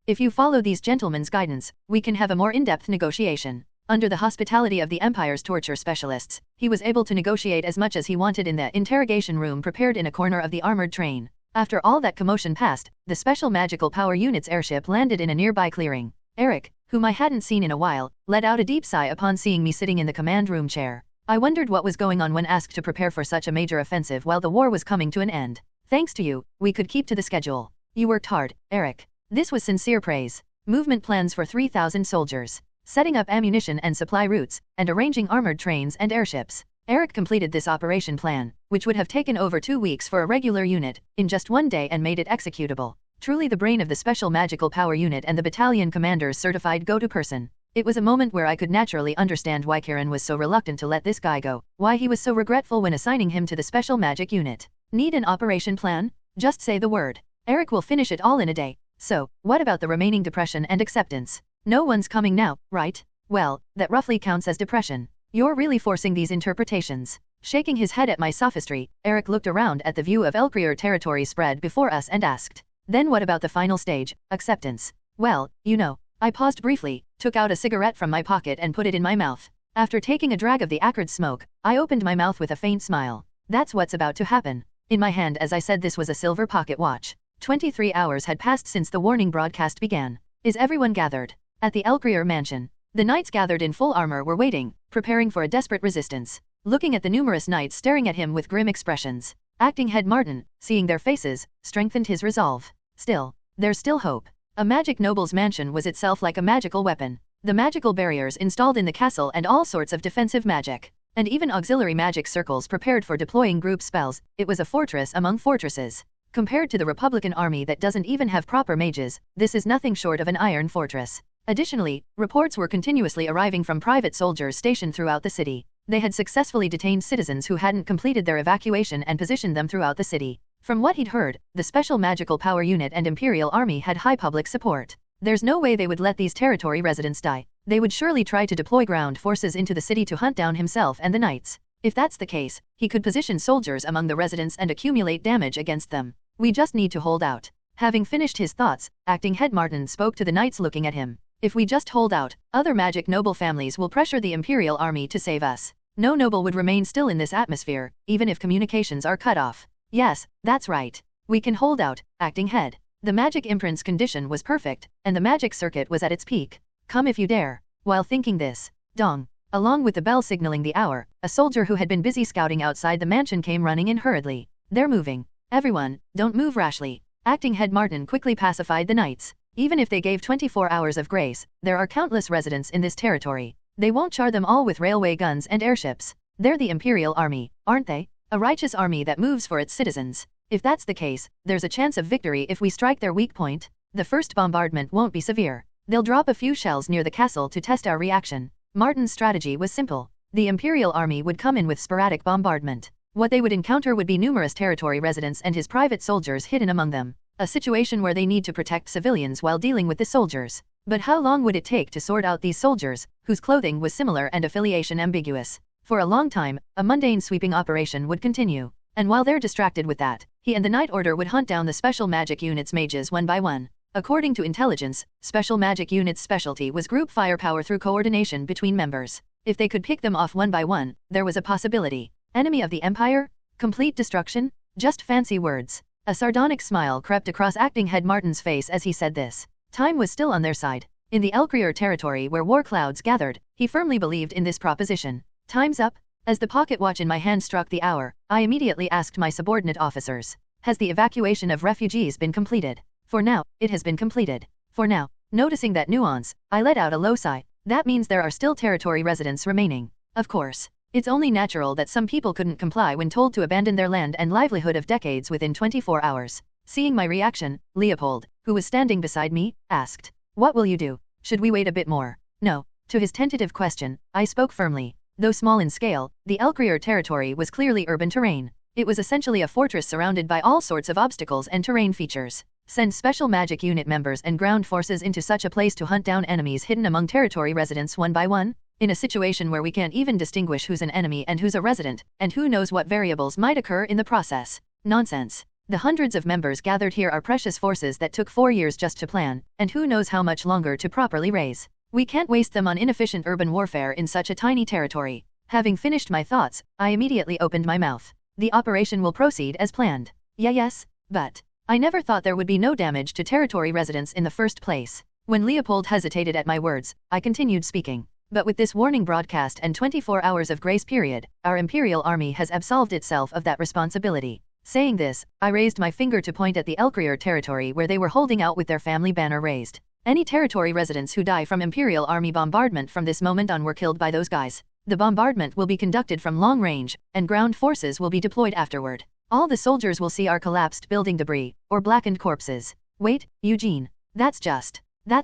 B: If you follow these gentlemen's guidance, we can have a more in-depth negotiation. Under the hospitality of the Empire's torture specialists, he was able to negotiate as much as he wanted in the interrogation room prepared in a corner of the armored train. After all that commotion passed, the Special Magical Power Unit's airship landed in a nearby clearing. Eric, whom I hadn't seen in a while, let out a deep sigh upon seeing me sitting in the command room chair. I wondered what was going on when asked to prepare for such a major offensive while the war was coming to an end. Thanks to you, we could keep to the schedule. You worked hard, Eric. This was sincere praise. Movement plans for 3,000 soldiers. Setting up ammunition and supply routes, and arranging armored trains and airships. Eric completed this operation plan, which would have taken over 2 weeks for a regular unit, in just 1 day and made it executable. Truly the brain of the Special Magical Power Unit and the battalion commander's certified go-to person. It was a moment where I could naturally understand why Kieran was so reluctant to let this guy go, why he was so regretful when assigning him to the Special Magic Unit. Need an operation plan? Just say the word. Eric will finish it all in a day. So, what about the remaining depression and acceptance? No one's coming now, right? Well, that roughly counts as depression. You're really forcing these interpretations. Shaking his head at my sophistry, Eric looked around at the view of Elgrier territory spread before us and asked, then what about the final stage, acceptance? Well, you know. I paused briefly, took out a cigarette from my pocket and put it in my mouth. After taking a drag of the acrid smoke, I opened my mouth with a faint smile. That's what's about to happen. In my hand as I said this was a silver pocket watch. 23 hours had passed since the warning broadcast began. Is everyone gathered? At the Elgrier mansion. The knights gathered in full armor were waiting, preparing for a desperate resistance. Looking at the numerous knights staring at him with grim expressions. Acting head Martin, seeing their faces, strengthened his resolve. Still, there's still hope. A magic noble's mansion was itself like a magical weapon. The magical barriers installed in the castle and all sorts of defensive magic. And even auxiliary magic circles prepared for deploying group spells, it was a fortress among fortresses. Compared to the Republican army that doesn't even have proper mages, this is nothing short of an iron fortress. Additionally, reports were continuously arriving from private soldiers stationed throughout the city. They had successfully detained citizens who hadn't completed their evacuation and positioned them throughout the city. From what he'd heard, the Special Magical Power Unit and Imperial Army had high public support. There's no way they would let these territory residents die. They would surely try to deploy ground forces into the city to hunt down himself and the knights. If that's the case, he could position soldiers among the residents and accumulate damage against them. We just need to hold out. Having finished his thoughts, acting head Martin spoke to the knights looking at him. If we just hold out, other magic noble families will pressure the Imperial Army to save us. No noble would remain still in this atmosphere, even if communications are cut off. Yes, that's right. We can hold out, acting head. The magic imprint's condition was perfect, and the magic circuit was at its peak. Come if you dare. While thinking this, dong. Along with the bell signaling the hour, a soldier who had been busy scouting outside the mansion came running in hurriedly. They're moving. Everyone, don't move rashly. Acting head Martin quickly pacified the knights. Even if they gave 24 hours of grace, there are countless residents in this territory. They won't char them all with railway guns and airships. They're the Imperial Army, aren't they? A righteous army that moves for its citizens. If that's the case, there's a chance of victory if we strike their weak point. The first bombardment won't be severe. They'll drop a few shells near the castle to test our reaction. Martin's strategy was simple. The Imperial Army would come in with sporadic bombardment. What they would encounter would be numerous territory residents and his private soldiers hidden among them. A situation where they need to protect civilians while dealing with the soldiers. But how long would it take to sort out these soldiers, whose clothing was similar and affiliation ambiguous? For a long time, a mundane sweeping operation would continue. And while they're distracted with that, he and the Night Order would hunt down the Special Magic Unit's mages one by one. According to intelligence, Special Magic Unit's specialty was group firepower through coordination between members. If they could pick them off one by one, there was a possibility. Enemy of the Empire? Complete destruction? Just fancy words. A sardonic smile crept across acting head Martin's face as he said this. Time was still on their side. In the Elcrier territory where war clouds gathered, he firmly believed in this proposition. Time's up. As the pocket watch in my hand struck the hour, I immediately asked my subordinate officers, has the evacuation of refugees been completed? For now, it has been completed. For now. Noticing that nuance, I let out a low sigh. That means there are still territory residents remaining. Of course. It's only natural that some people couldn't comply when told to abandon their land and livelihood of decades within 24 hours. Seeing my reaction, Leopold, who was standing beside me, asked, "What will you do? Should we wait a bit more?" No. To his tentative question, I spoke firmly. Though small in scale, the Elcrier territory was clearly urban terrain. It was essentially a fortress surrounded by all sorts of obstacles and terrain features. Send special magic unit members and ground forces into such a place to hunt down enemies hidden among territory residents one by one? In a situation where we can't even distinguish who's an enemy and who's a resident, and who knows what variables might occur in the process. Nonsense. The hundreds of members gathered here are precious forces that took 4 years just to plan, and who knows how much longer to properly raise. We can't waste them on inefficient urban warfare in such a tiny territory. Having finished my thoughts, I immediately opened my mouth. The operation will proceed as planned. Yes, but I never thought there would be no damage to territory residents in the first place. When Leopold hesitated at my words, I continued speaking. But with this warning broadcast and 24 hours of grace period, our Imperial army has absolved itself of that responsibility. Saying this, I raised my finger to point at the Elcrier territory where they were holding out with their family banner raised. Any territory residents who die from Imperial army bombardment from this moment on were killed by those guys. The bombardment will be conducted from long range, and ground forces will be deployed afterward. All the soldiers will see are collapsed building debris, or blackened corpses. Wait, Eugene. That's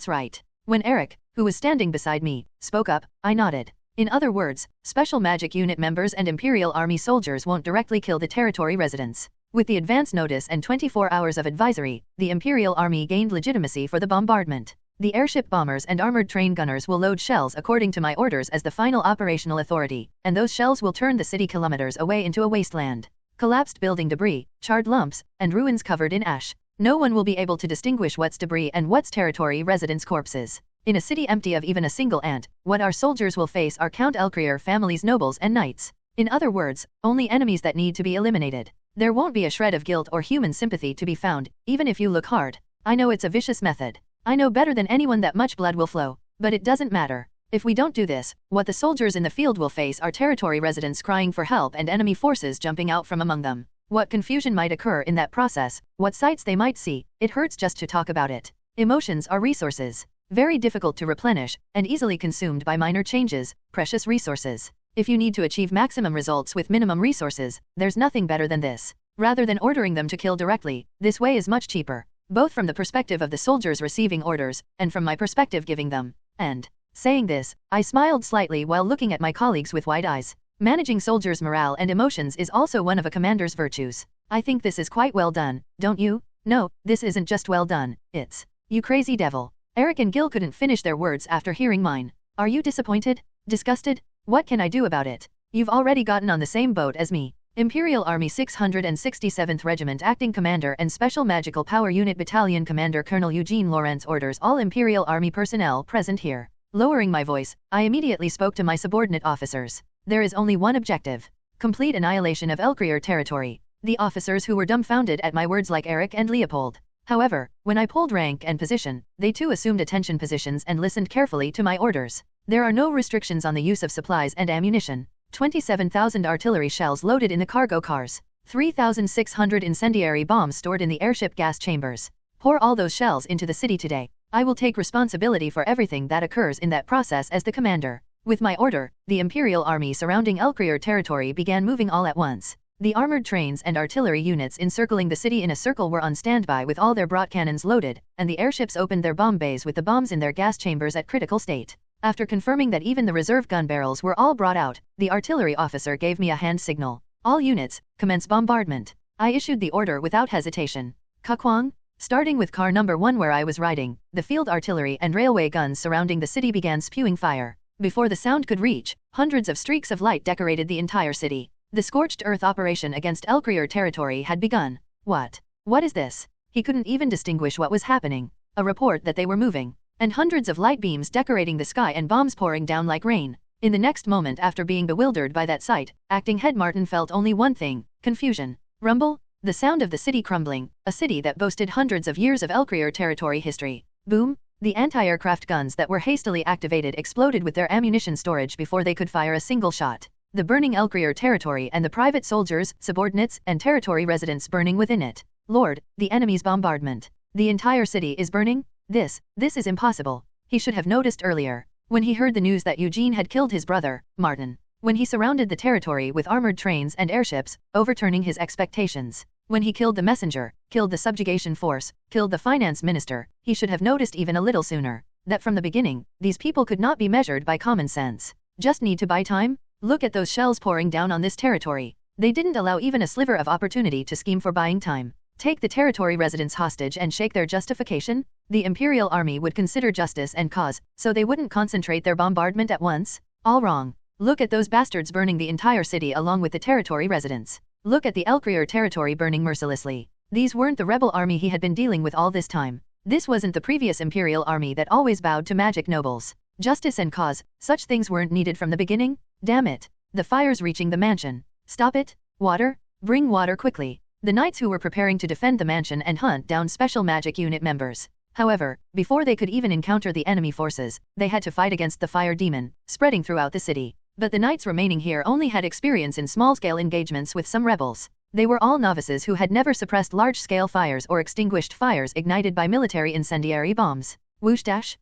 B: right. When Eric, who was standing beside me, spoke up, I nodded. In other words, special magic unit members and Imperial army soldiers won't directly kill the territory residents. With the advance notice and 24 hours of advisory, the Imperial army gained legitimacy for the bombardment. The airship bombers and armored train gunners will load shells according to my orders as the final operational authority, and those shells will turn the city kilometers away into a wasteland. Collapsed building debris, charred lumps, and ruins covered in ash. No one will be able to distinguish what's debris and what's territory residents' corpses. In a city empty of even a single ant, what our soldiers will face are Count Elcrier family's nobles and knights. In other words, only enemies that need to be eliminated. There won't be a shred of guilt or human sympathy to be found, even if you look hard. I know it's a vicious method. I know better than anyone that much blood will flow, but it doesn't matter. If we don't do this, what the soldiers in the field will face are territory residents crying for help and enemy forces jumping out from among them. What confusion might occur in that process, what sights they might see, it hurts just to talk about it. Emotions are resources. Very difficult to replenish, and easily consumed by minor changes, precious resources. If you need to achieve maximum results with minimum resources, there's nothing better than this. Rather than ordering them to kill directly, this way is much cheaper. Both from the perspective of the soldiers receiving orders, and from my perspective giving them. And, saying this, I smiled slightly while looking at my colleagues with wide eyes. Managing soldiers' morale and emotions is also one of a commander's virtues. I think this is quite well done, don't you? No, this isn't just well done, it's, you crazy devil. Eric and Gil couldn't finish their words after hearing mine. Are you disappointed? Disgusted? What can I do about it? You've already gotten on the same boat as me. Imperial Army 667th Regiment Acting Commander and Special Magical Power Unit Battalion Commander Colonel Eugene Lawrence orders all Imperial Army personnel present here. Lowering my voice, I immediately spoke to my subordinate officers. There is only one objective. Complete annihilation of Elcrier territory. The officers who were dumbfounded at my words like Eric and Leopold. However, when I pulled rank and position, they too assumed attention positions and listened carefully to my orders. There are no restrictions on the use of supplies and ammunition. 27,000 artillery shells loaded in the cargo cars. 3,600 incendiary bombs stored in the airship gas chambers. Pour all those shells into the city today. I will take responsibility for everything that occurs in that process as the commander. With my order, the Imperial Army surrounding Elcrier territory began moving all at once. The armored trains and artillery units encircling the city in a circle were on standby with all their brought cannons loaded, and the airships opened their bomb bays with the bombs in their gas chambers at critical state. After confirming that even the reserve gun barrels were all brought out, the artillery officer gave me a hand signal. All units, commence bombardment. I issued the order without hesitation. Kakwang? Starting with car number 1 where I was riding, the field artillery and railway guns surrounding the city began spewing fire. Before the sound could reach, hundreds of streaks of light decorated the entire city. The scorched earth operation against Elcrier territory had begun. What? What is this? He couldn't even distinguish what was happening. A report that they were moving. And hundreds of light beams decorating the sky and bombs pouring down like rain. In the next moment after being bewildered by that sight, acting head Martin felt only one thing, confusion. Rumble? The sound of the city crumbling, a city that boasted hundreds of years of Elcrier territory history. Boom? The anti-aircraft guns that were hastily activated exploded with their ammunition storage before they could fire a single shot. The burning Elcrier territory and the private soldiers, subordinates, and territory residents burning within it. Lord, the enemy's bombardment. The entire city is burning? This is impossible. He should have noticed earlier. When he heard the news that Eugene had killed his brother, Martin. When he surrounded the territory with armored trains and airships, overturning his expectations. When he killed the messenger, killed the subjugation force, killed the finance minister, he should have noticed even a little sooner, that from the beginning, these people could not be measured by common sense. Just need to buy time? Look at those shells pouring down on this territory. They didn't allow even a sliver of opportunity to scheme for buying time. Take the territory residents hostage and shake their justification? The Imperial army would consider justice and cause, so they wouldn't concentrate their bombardment at once? All wrong. Look at those bastards burning the entire city along with the territory residents. Look at the Elcrier territory burning mercilessly. These weren't the rebel army he had been dealing with all this time. This wasn't the previous Imperial army that always bowed to magic nobles. Justice and cause, such things weren't needed from the beginning? Damn it. The fire's reaching the mansion. Stop it. Water? Bring water quickly. The knights who were preparing to defend the mansion and hunt down special magic unit members. However, before they could even encounter the enemy forces, they had to fight against the fire demon, spreading throughout the city. But the knights remaining here only had experience in small-scale engagements with some rebels. They were all novices who had never suppressed large-scale fires or extinguished fires ignited by military incendiary bombs. Whoosh dash?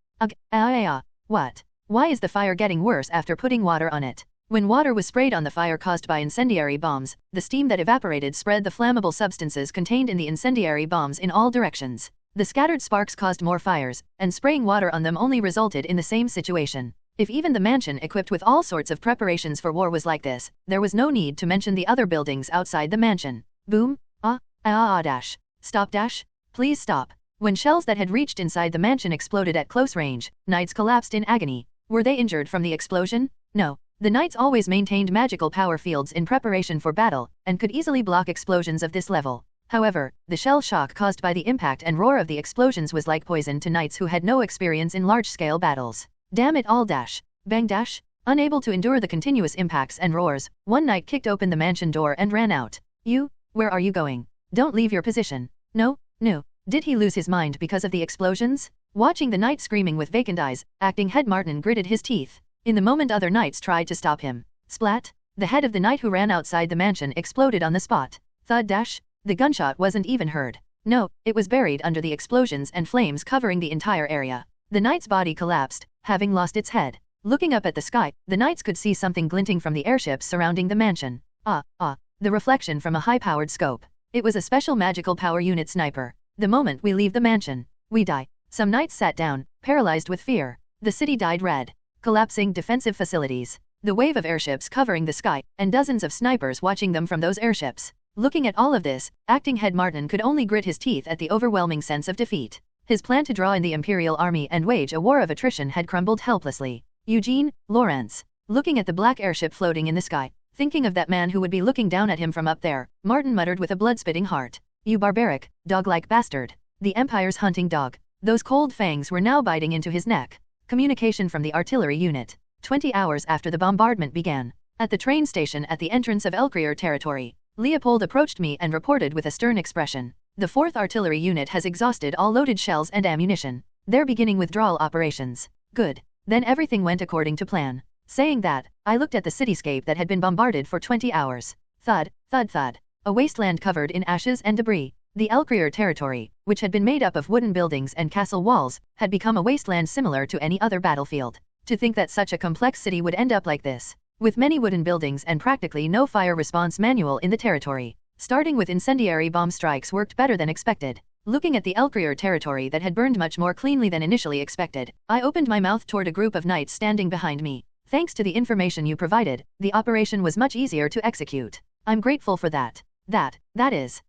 B: What? Why is the fire getting worse after putting water on it? When water was sprayed on the fire caused by incendiary bombs, the steam that evaporated spread the flammable substances contained in the incendiary bombs in all directions. The scattered sparks caused more fires, and spraying water on them only resulted in the same situation. If even the mansion equipped with all sorts of preparations for war was like this, there was no need to mention the other buildings outside the mansion. Boom. Dash. Stop dash. Please stop. When shells that had reached inside the mansion exploded at close range, knights collapsed in agony. Were they injured from the explosion? No. The knights always maintained magical power fields in preparation for battle, and could easily block explosions of this level. However, the shell shock caused by the impact and roar of the explosions was like poison to knights who had no experience in large-scale battles. Damn it all dash. Bang dash. Unable to endure the continuous impacts and roars, one knight kicked open the mansion door and ran out. You? Where are you going? Don't leave your position. No. Did he lose his mind because of the explosions? Watching the knight screaming with vacant eyes, acting head Martin gritted his teeth. In the moment other knights tried to stop him. Splat. The head of the knight who ran outside the mansion exploded on the spot. Thud dash. The gunshot wasn't even heard. No, it was buried under the explosions and flames covering the entire area. The knight's body collapsed, having lost its head. Looking up at the sky, the knights could see something glinting from the airships surrounding the mansion. The reflection from a high-powered scope. It was a special magical power unit sniper. The moment we leave the mansion, we die. Some knights sat down, paralyzed with fear. The city dyed red. Collapsing defensive facilities. The wave of airships covering the sky, and dozens of snipers watching them from those airships. Looking at all of this, acting head Martin could only grit his teeth at the overwhelming sense of defeat. His plan to draw in the Imperial army and wage a war of attrition had crumbled helplessly. Eugene, Lawrence. Looking at the black airship floating in the sky, thinking of that man who would be looking down at him from up there, Martin muttered with a blood-spitting heart. You barbaric, dog-like bastard. The Empire's hunting dog. Those cold fangs were now biting into his neck. Communication from the artillery unit. 20 hours after the bombardment began. At the train station at the entrance of Elcrier territory, Leopold approached me and reported with a stern expression. The 4th Artillery Unit has exhausted all loaded shells and ammunition. They're beginning withdrawal operations. Good. Then everything went according to plan. Saying that, I looked at the cityscape that had been bombarded for 20 hours. Thud, thud, thud. A wasteland covered in ashes and debris. The Elcrier territory, which had been made up of wooden buildings and castle walls, had become a wasteland similar to any other battlefield. To think that such a complex city would end up like this, with many wooden buildings and practically no fire response manual in the territory. Starting with incendiary bomb strikes worked better than expected. Looking at the Elcrier territory that had burned much more cleanly than initially expected, I opened my mouth toward a group of knights standing behind me. Thanks to the information you provided, the operation was much easier to execute. I'm grateful for that. That is.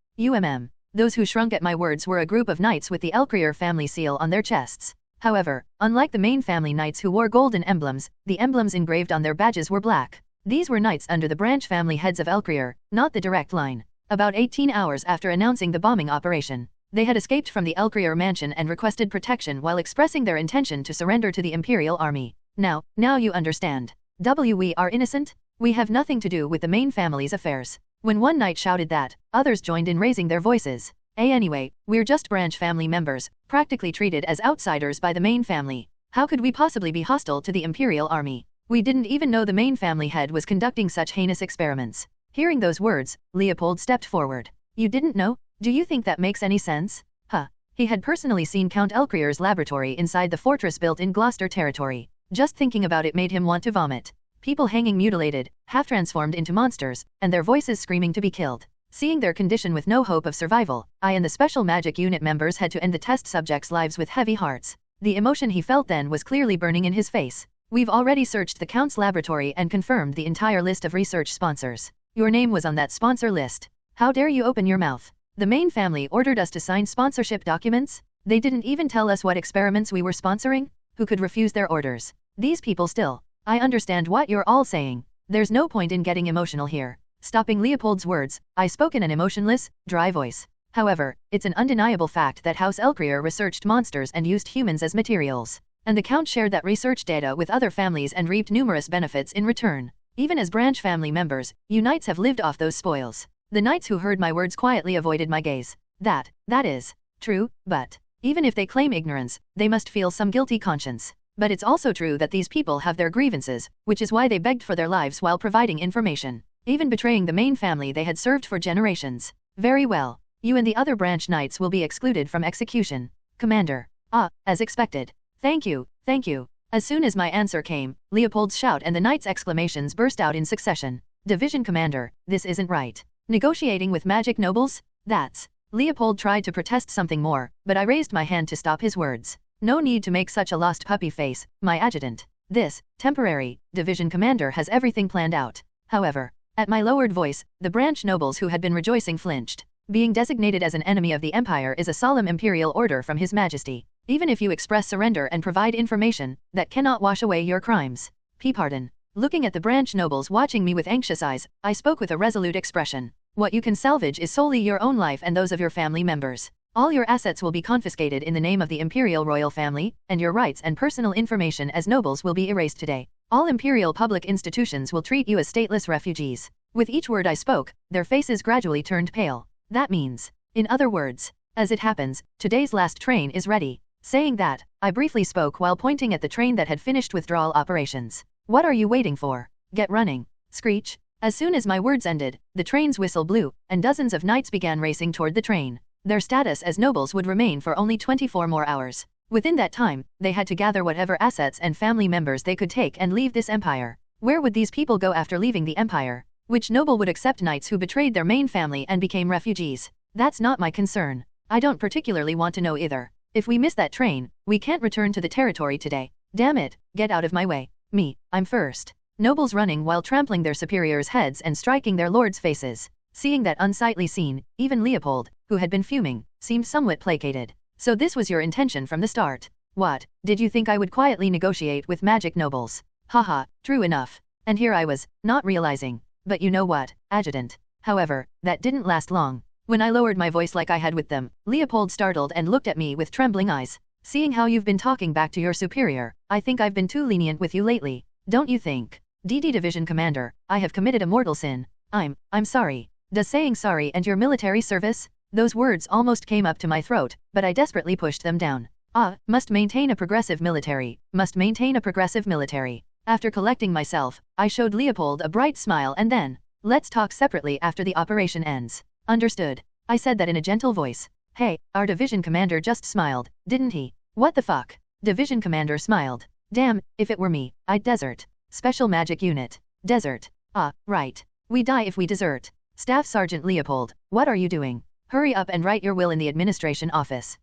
B: Those who shrunk at my words were a group of knights with the Elcrier family seal on their chests. However, unlike the main family knights who wore golden emblems, the emblems engraved on their badges were black. These were knights under the branch family heads of Elcrier, not the direct line. About 18 hours after announcing the bombing operation, they had escaped from the Elcrier mansion and requested protection while expressing their intention to surrender to the Imperial army. Now you understand. We are innocent? We have nothing to do with the main family's affairs. When one knight shouted that, others joined in raising their voices. Anyway, we're just branch family members, practically treated as outsiders by the main family. How could we possibly be hostile to the Imperial army? We didn't even know the main family head was conducting such heinous experiments. Hearing those words, Leopold stepped forward. You didn't know? Do you think that makes any sense? Huh. He had personally seen Count Elcrier's laboratory inside the fortress built in Gloucester territory. Just thinking about it made him want to vomit. People hanging mutilated, half transformed into monsters, and their voices screaming to be killed. Seeing their condition with no hope of survival, I and the Special Magic Unit members had to end the test subjects' lives with heavy hearts. The emotion he felt then was clearly burning in his face. We've already searched the Count's laboratory and confirmed the entire list of research sponsors. Your name was on that sponsor list. How dare you open your mouth? The main family ordered us to sign sponsorship documents? They didn't even tell us what experiments we were sponsoring? Who could refuse their orders? These people still. I understand what you're all saying. There's no point in getting emotional here. Stopping Leopold's words, I spoke in an emotionless, dry voice. However, it's an undeniable fact that House Elcrier researched monsters and used humans as materials. And the Count shared that research data with other families and reaped numerous benefits in return. Even as branch family members, you knights have lived off those spoils. The knights who heard my words quietly avoided my gaze. That is true, but even if they claim ignorance, they must feel some guilty conscience. But it's also true that these people have their grievances, which is why they begged for their lives while providing information, even betraying the main family they had served for generations. Very well. You and the other branch knights will be excluded from execution. Commander. As expected. Thank you, thank you. As soon as my answer came, Leopold's shout and the knights' exclamations burst out in succession. Division Commander, this isn't right. Negotiating with magic nobles? That's... Leopold tried to protest something more, but I raised my hand to stop his words. No need to make such a lost puppy face, my adjutant. This, temporary, division commander has everything planned out. However, at my lowered voice, the branch nobles who had been rejoicing flinched. Being designated as an enemy of the Empire is a solemn imperial order from His Majesty. Even if you express surrender and provide information, that cannot wash away your crimes. Pardon. Looking at the branch nobles watching me with anxious eyes, I spoke with a resolute expression. What you can salvage is solely your own life and those of your family members. All your assets will be confiscated in the name of the Imperial royal family, and your rights and personal information as nobles will be erased today. All Imperial public institutions will treat you as stateless refugees. With each word I spoke, their faces gradually turned pale. That means, in other words, as it happens, today's last train is ready. Saying that, I briefly spoke while pointing at the train that had finished withdrawal operations. What are you waiting for? Get running. Screech. As soon as my words ended, the train's whistle blew, and dozens of knights began racing toward the train. Their status as nobles would remain for only 24 more hours. Within that time, they had to gather whatever assets and family members they could take and leave this empire. Where would these people go after leaving the empire? Which noble would accept knights who betrayed their main family and became refugees? That's not my concern. I don't particularly want to know either. If we miss that train, we can't return to the territory today. Damn it, get out of my way. I'm first. Nobles running while trampling their superiors' heads and striking their lords' faces. Seeing that unsightly scene, even Leopold, who had been fuming, seemed somewhat placated. So this was your intention from the start. What, did you think I would quietly negotiate with magic nobles? Haha, true enough. And here I was, not realizing. But you know what, adjutant. However, that didn't last long. When I lowered my voice like I had with them, Leopold startled and looked at me with trembling eyes. Seeing how you've been talking back to your superior, I think I've been too lenient with you lately. Don't you think? Division Commander, I have committed a mortal sin. I'm sorry. Does saying sorry end your military service? Those words almost came up to my throat, but I desperately pushed them down. Must maintain a progressive military. Must maintain a progressive military. After collecting myself, I showed Leopold a bright smile and then, let's talk separately after the operation ends. Understood. I said that in a gentle voice. Hey, our division commander just smiled, didn't he? What the fuck? Division commander smiled. Damn, if it were me, I'd desert. Special magic unit. Desert. Right. We die if we desert. Staff Sergeant Leopold, what are you doing? Hurry up and write your will in the administration office.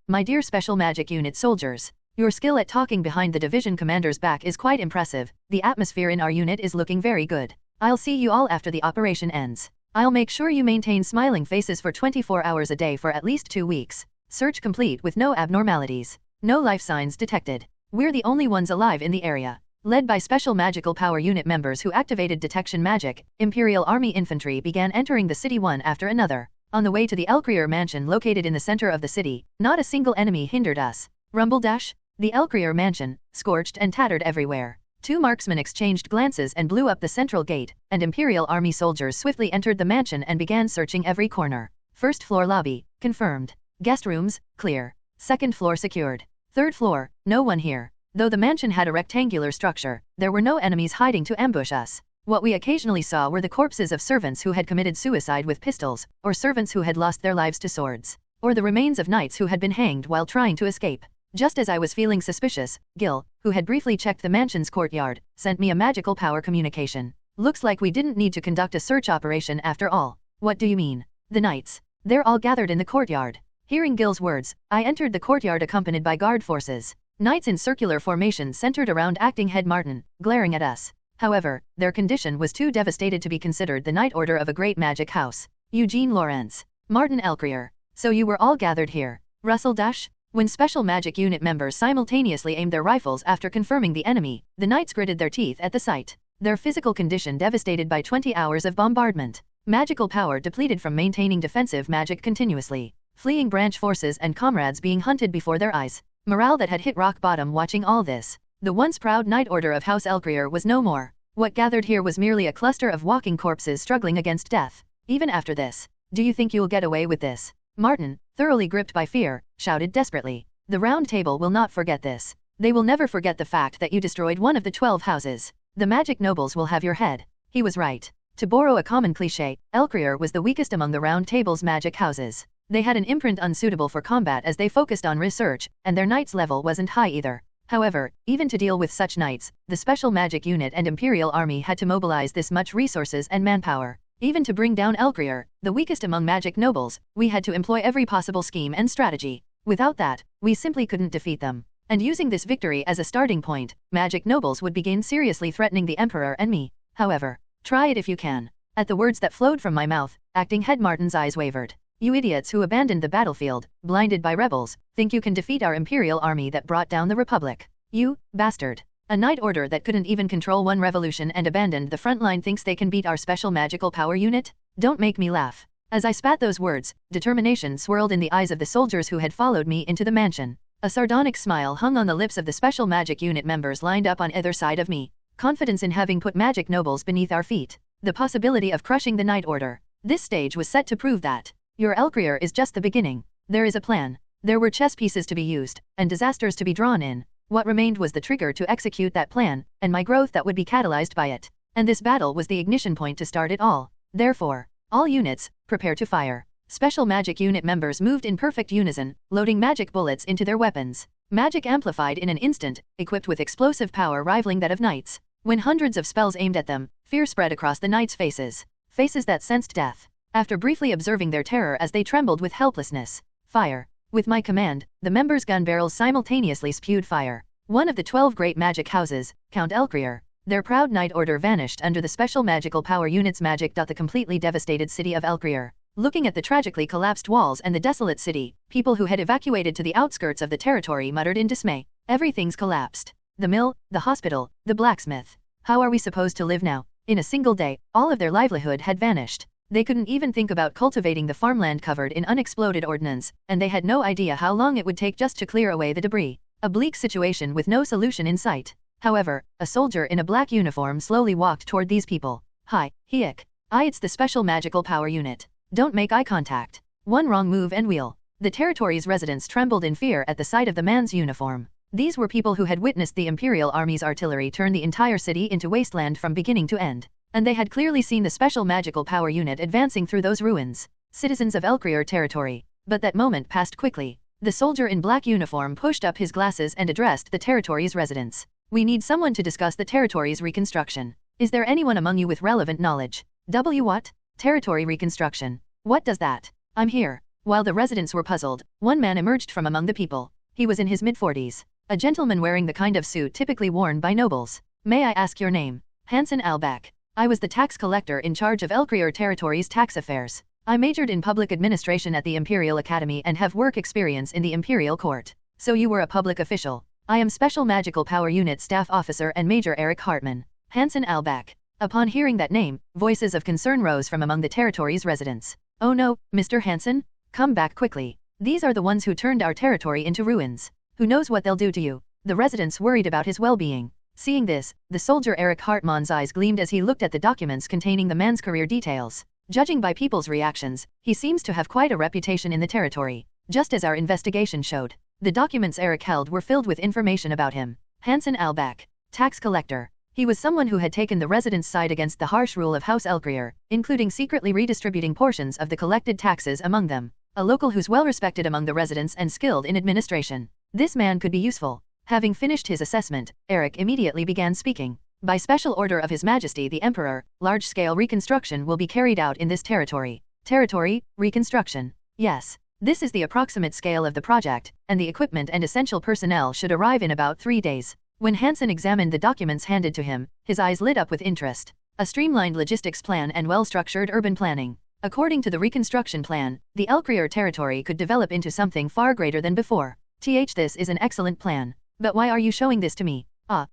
B: My dear special magic unit soldiers. Your skill at talking behind the division commander's back is quite impressive. The atmosphere in our unit is looking very good. I'll see you all after the operation ends. I'll make sure you maintain smiling faces for 24 hours a day for at least 2 weeks. Search complete with no abnormalities. No life signs detected. We're the only ones alive in the area. Led by special magical power unit members who activated detection magic, Imperial Army infantry began entering the city one after another. On the way to the Elcrier mansion located in the center of the city, not a single enemy hindered us. Rumble dash? The Elcrier mansion, scorched and tattered everywhere. 2 marksmen exchanged glances and blew up the central gate, and Imperial Army soldiers swiftly entered the mansion and began searching every corner. First floor lobby, Confirmed. Guest rooms, clear. Second floor secured. Third floor, no one here. Though the mansion had a rectangular structure, there were no enemies hiding to ambush us. What we occasionally saw were the corpses of servants who had committed suicide with pistols, or servants who had lost their lives to swords, or the remains of knights who had been hanged while trying to escape. Just as I was feeling suspicious, Gil, who had briefly checked the mansion's courtyard, sent me a magical power communication. Looks like we didn't need to conduct a search operation after all. What do you mean? The knights. They're all gathered in the courtyard. Hearing Gil's words, I entered the courtyard accompanied by guard forces. Knights in circular formation centered around acting head Martin, glaring at us. However, their condition was too devastated to be considered the Knight Order of a great magic house. Eugene Lawrence. Martin Elcrier. So you were all gathered here. Russell Dash? When special magic unit members simultaneously aimed their rifles after confirming the enemy, the knights gritted their teeth at the sight. Their physical condition devastated by 20 hours of bombardment. Magical power depleted from maintaining defensive magic continuously. Fleeing branch forces and comrades being hunted before their eyes. Morale that had hit rock bottom watching all this. The once proud Knight Order of House Elcrier was no more. What gathered here was merely a cluster of walking corpses struggling against death. Even after this, do you think you'll get away with this? Martin, thoroughly gripped by fear, shouted desperately. The Round Table will not forget this. They will never forget the fact that you destroyed one of the 12 houses. The magic nobles will have your head. He was right. To borrow a common cliché, Elcrier was the weakest among the Round Table's magic houses. They had an imprint unsuitable for combat as they focused on research, and their knights level wasn't high either. However, even to deal with such knights, the Special Magic Unit and Imperial Army had to mobilize this much resources and manpower. Even to bring down Elcrier, the weakest among magic nobles, we had to employ every possible scheme and strategy. Without that, we simply couldn't defeat them. And using this victory as a starting point, magic nobles would begin seriously threatening the Emperor and me. However, try it if you can. At the words that flowed from my mouth, acting head Martin's eyes wavered. You idiots who abandoned the battlefield, blinded by rebels, think you can defeat our Imperial army that brought down the Republic. You, bastard. A Knight Order that couldn't even control one revolution and abandoned the front line thinks they can beat our special magical power unit? Don't make me laugh. As I spat those words, determination swirled in the eyes of the soldiers who had followed me into the mansion. A sardonic smile hung on the lips of the special magic unit members lined up on either side of me. Confidence in having put magic nobles beneath our feet. The possibility of crushing the Knight Order. This stage was set to prove that. Your Elcrier is just the beginning. There is a plan. There were chess pieces to be used, and disasters to be drawn in. What remained was the trigger to execute that plan, and my growth that would be catalyzed by it. And this battle was the ignition point to start it all. Therefore, all units, prepare to fire. Special magic unit members moved in perfect unison, loading magic bullets into their weapons. Magic amplified in an instant, equipped with explosive power rivaling that of knights. When hundreds of spells aimed at them, fear spread across the knights' faces. Faces that sensed death. After briefly observing their terror as they trembled with helplessness. Fire. With my command, the members' gun barrels simultaneously spewed fire. One of the 12 great magic houses, Count Elcrier, their proud Knight Order vanished under the special magical power unit's magic. The completely devastated city of Elcrier. Looking at the tragically collapsed walls and the desolate city, people who had evacuated to the outskirts of the territory muttered in dismay. Everything's collapsed. The mill, the hospital, the blacksmith. How are we supposed to live now? In a single day, all of their livelihood had vanished. They couldn't even think about cultivating the farmland covered in unexploded ordnance, and they had no idea how long it would take just to clear away the debris. A bleak situation with no solution in sight. However, a soldier in a black uniform slowly walked toward these people. Hi, Hiek. It's the Special Magical Power Unit. Don't make eye contact. One wrong move and we'll. The territory's residents trembled in fear at the sight of the man's uniform. These were people who had witnessed the Imperial Army's artillery turn the entire city into wasteland from beginning to end. And they had clearly seen the Special Magical Power Unit advancing through those ruins. Citizens of Elcrier territory. But that moment passed quickly. The soldier in black uniform pushed up his glasses and addressed the territory's residents. We need someone to discuss the territory's reconstruction. Is there anyone among you with relevant knowledge? What? Territory reconstruction. What does that? I'm here. While the residents were puzzled, one man emerged from among the people. He was in his mid-40s. A gentleman wearing the kind of suit typically worn by nobles. May I ask your name? Hansen Albeck. I was the tax collector in charge of Elcrier territory's tax affairs. I majored in public administration at the Imperial Academy and have work experience in the Imperial Court. So you were a public official. I am Special Magical Power Unit Staff Officer and Major Eric Hartman. Hansen Albeck. Upon hearing that name, voices of concern rose from among the territory's residents. Oh no, Mr. Hansen? Come back quickly. These are the ones who turned our territory into ruins. Who knows what they'll do to you? The residents worried about his well-being. Seeing this, the soldier Eric Hartman's eyes gleamed as he looked at the documents containing the man's career details. Judging by people's reactions, he seems to have quite a reputation in the territory. Just as our investigation showed, the documents Eric held were filled with information about him. Hansen Albach, tax collector. He was someone who had taken the residents' side against the harsh rule of House Elcrier, including secretly redistributing portions of the collected taxes among them. A local who's well respected among the residents and skilled in administration. This man could be useful. Having finished his assessment, Eric immediately began speaking. By special order of His Majesty the Emperor, large-scale reconstruction will be carried out in this territory. Territory, reconstruction. Yes. This is the approximate scale of the project, and the equipment and essential personnel should arrive in about 3 days. When Hansen examined the documents handed to him, his eyes lit up with interest. A streamlined logistics plan and well-structured urban planning. According to the reconstruction plan, the Elcrier territory could develop into something far greater than before. This is an excellent plan. But why are you showing this to me?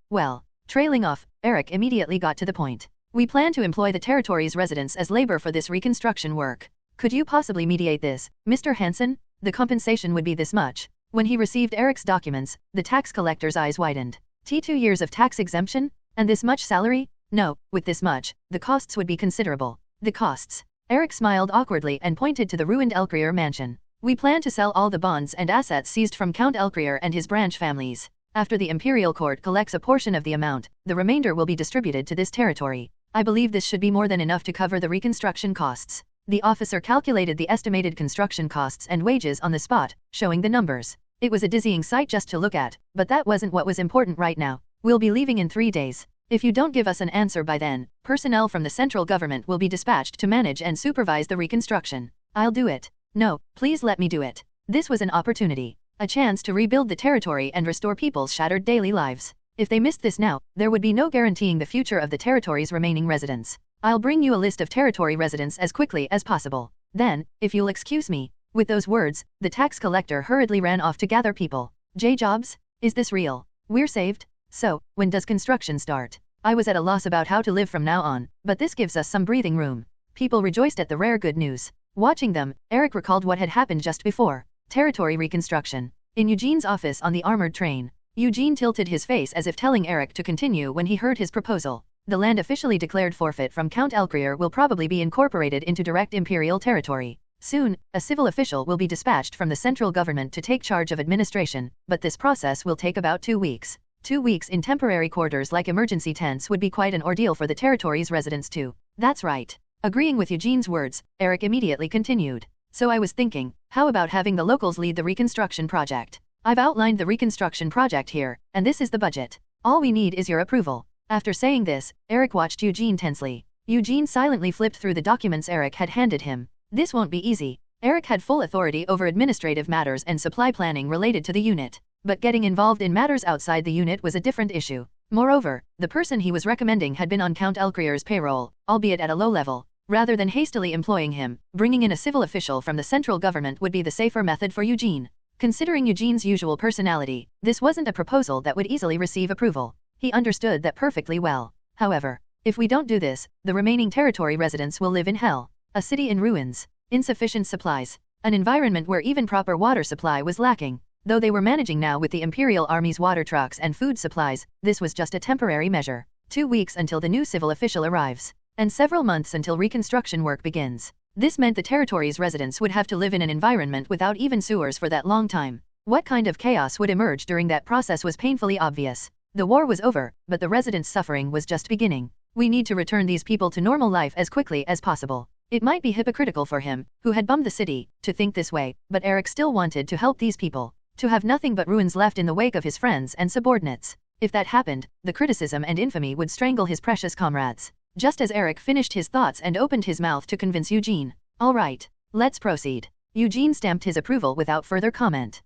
B: Well. Trailing off, Eric immediately got to the point. We plan to employ the territory's residents as labor for this reconstruction work. Could you possibly mediate this, Mr. Hansen? The compensation would be this much. When he received Eric's documents, the tax collector's eyes widened. 2 years of tax exemption? And this much salary? No, with this much, the costs would be considerable. The costs. Eric smiled awkwardly and pointed to the ruined Elcrier mansion. We plan to sell all the bonds and assets seized from Count Elcrier and his branch families. After the Imperial court collects a portion of the amount, the remainder will be distributed to this territory. I believe this should be more than enough to cover the reconstruction costs. The officer calculated the estimated construction costs and wages on the spot, showing the numbers. It was a dizzying sight just to look at, but that wasn't what was important right now. We'll be leaving in 3 days. If you don't give us an answer by then, personnel from the central government will be dispatched to manage and supervise the reconstruction. I'll do it. No, please let me do it. This was an opportunity. A chance to rebuild the territory and restore people's shattered daily lives. If they missed this now, there would be no guaranteeing the future of the territory's remaining residents. I'll bring you a list of territory residents as quickly as possible. Then, if you'll excuse me. With those words, the tax collector hurriedly ran off to gather people. Jobs? Is this real? We're saved? So, when does construction start? I was at a loss about how to live from now on, but this gives us some breathing room. People rejoiced at the rare good news. Watching them, Eric recalled what had happened just before. Territory reconstruction. In Eugene's office on the armored train, Eugene tilted his face as if telling Eric to continue when he heard his proposal. The land officially declared forfeit from Count Elcrier will probably be incorporated into direct Imperial territory. Soon, a civil official will be dispatched from the central government to take charge of administration, but this process will take about 2 weeks. 2 weeks in temporary quarters like emergency tents would be quite an ordeal for the territory's residents too. That's right. Agreeing with Eugene's words, Eric immediately continued. So I was thinking, how about having the locals lead the reconstruction project? I've outlined the reconstruction project here, and this is the budget. All we need is your approval. After saying this, Eric watched Eugene tensely. Eugene silently flipped through the documents Eric had handed him. This won't be easy. Eric had full authority over administrative matters and supply planning related to the unit. But getting involved in matters outside the unit was a different issue. Moreover, the person he was recommending had been on Count Elcrier's payroll, albeit at a low level. Rather than hastily employing him, bringing in a civil official from the central government would be the safer method for Eugene. Considering Eugene's usual personality, this wasn't a proposal that would easily receive approval. He understood that perfectly well. However, if we don't do this, the remaining territory residents will live in hell. A city in ruins, insufficient supplies, an environment where even proper water supply was lacking. Though they were managing now with the Imperial Army's water trucks and food supplies, this was just a temporary measure. 2 weeks until the new civil official arrives, and several months until reconstruction work begins. This meant the territory's residents would have to live in an environment without even sewers for that long time. What kind of chaos would emerge during that process was painfully obvious. The war was over, but the residents' suffering was just beginning. We need to return these people to normal life as quickly as possible. It might be hypocritical for him, who had bummed the city, to think this way, but Eric still wanted to help these people. To have nothing but ruins left in the wake of his friends and subordinates. If that happened, the criticism and infamy would strangle his precious comrades. Just as Eric finished his thoughts and opened his mouth to convince Eugene. All right, let's proceed. Eugene stamped his approval without further comment.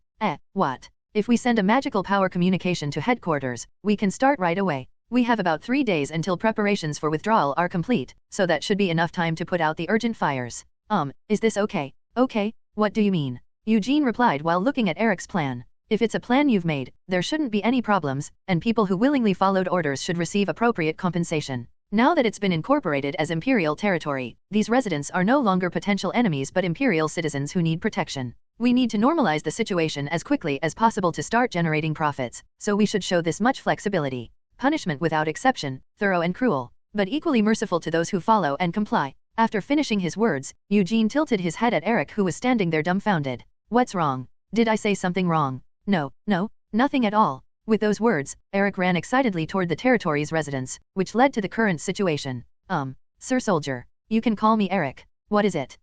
B: What? If we send a magical power communication to headquarters, we can start right away. We have about 3 days until preparations for withdrawal are complete, so that should be enough time to put out the urgent fires. Is this okay? Okay, what do you mean? Eugene replied while looking at Eric's plan. If it's a plan you've made, there shouldn't be any problems, and people who willingly followed orders should receive appropriate compensation. Now that it's been incorporated as Imperial territory, these residents are no longer potential enemies but Imperial citizens who need protection. We need to normalize the situation as quickly as possible to start generating profits, so we should show this much flexibility. Punishment without exception, thorough and cruel, but equally merciful to those who follow and comply. After finishing his words, Eugene tilted his head at Eric, who was standing there dumbfounded. What's wrong? Did I say something wrong? No, nothing at all. With those words, Eric ran excitedly toward the territory's residence, which led to the current situation. Sir Soldier. You can call me Eric. What is it?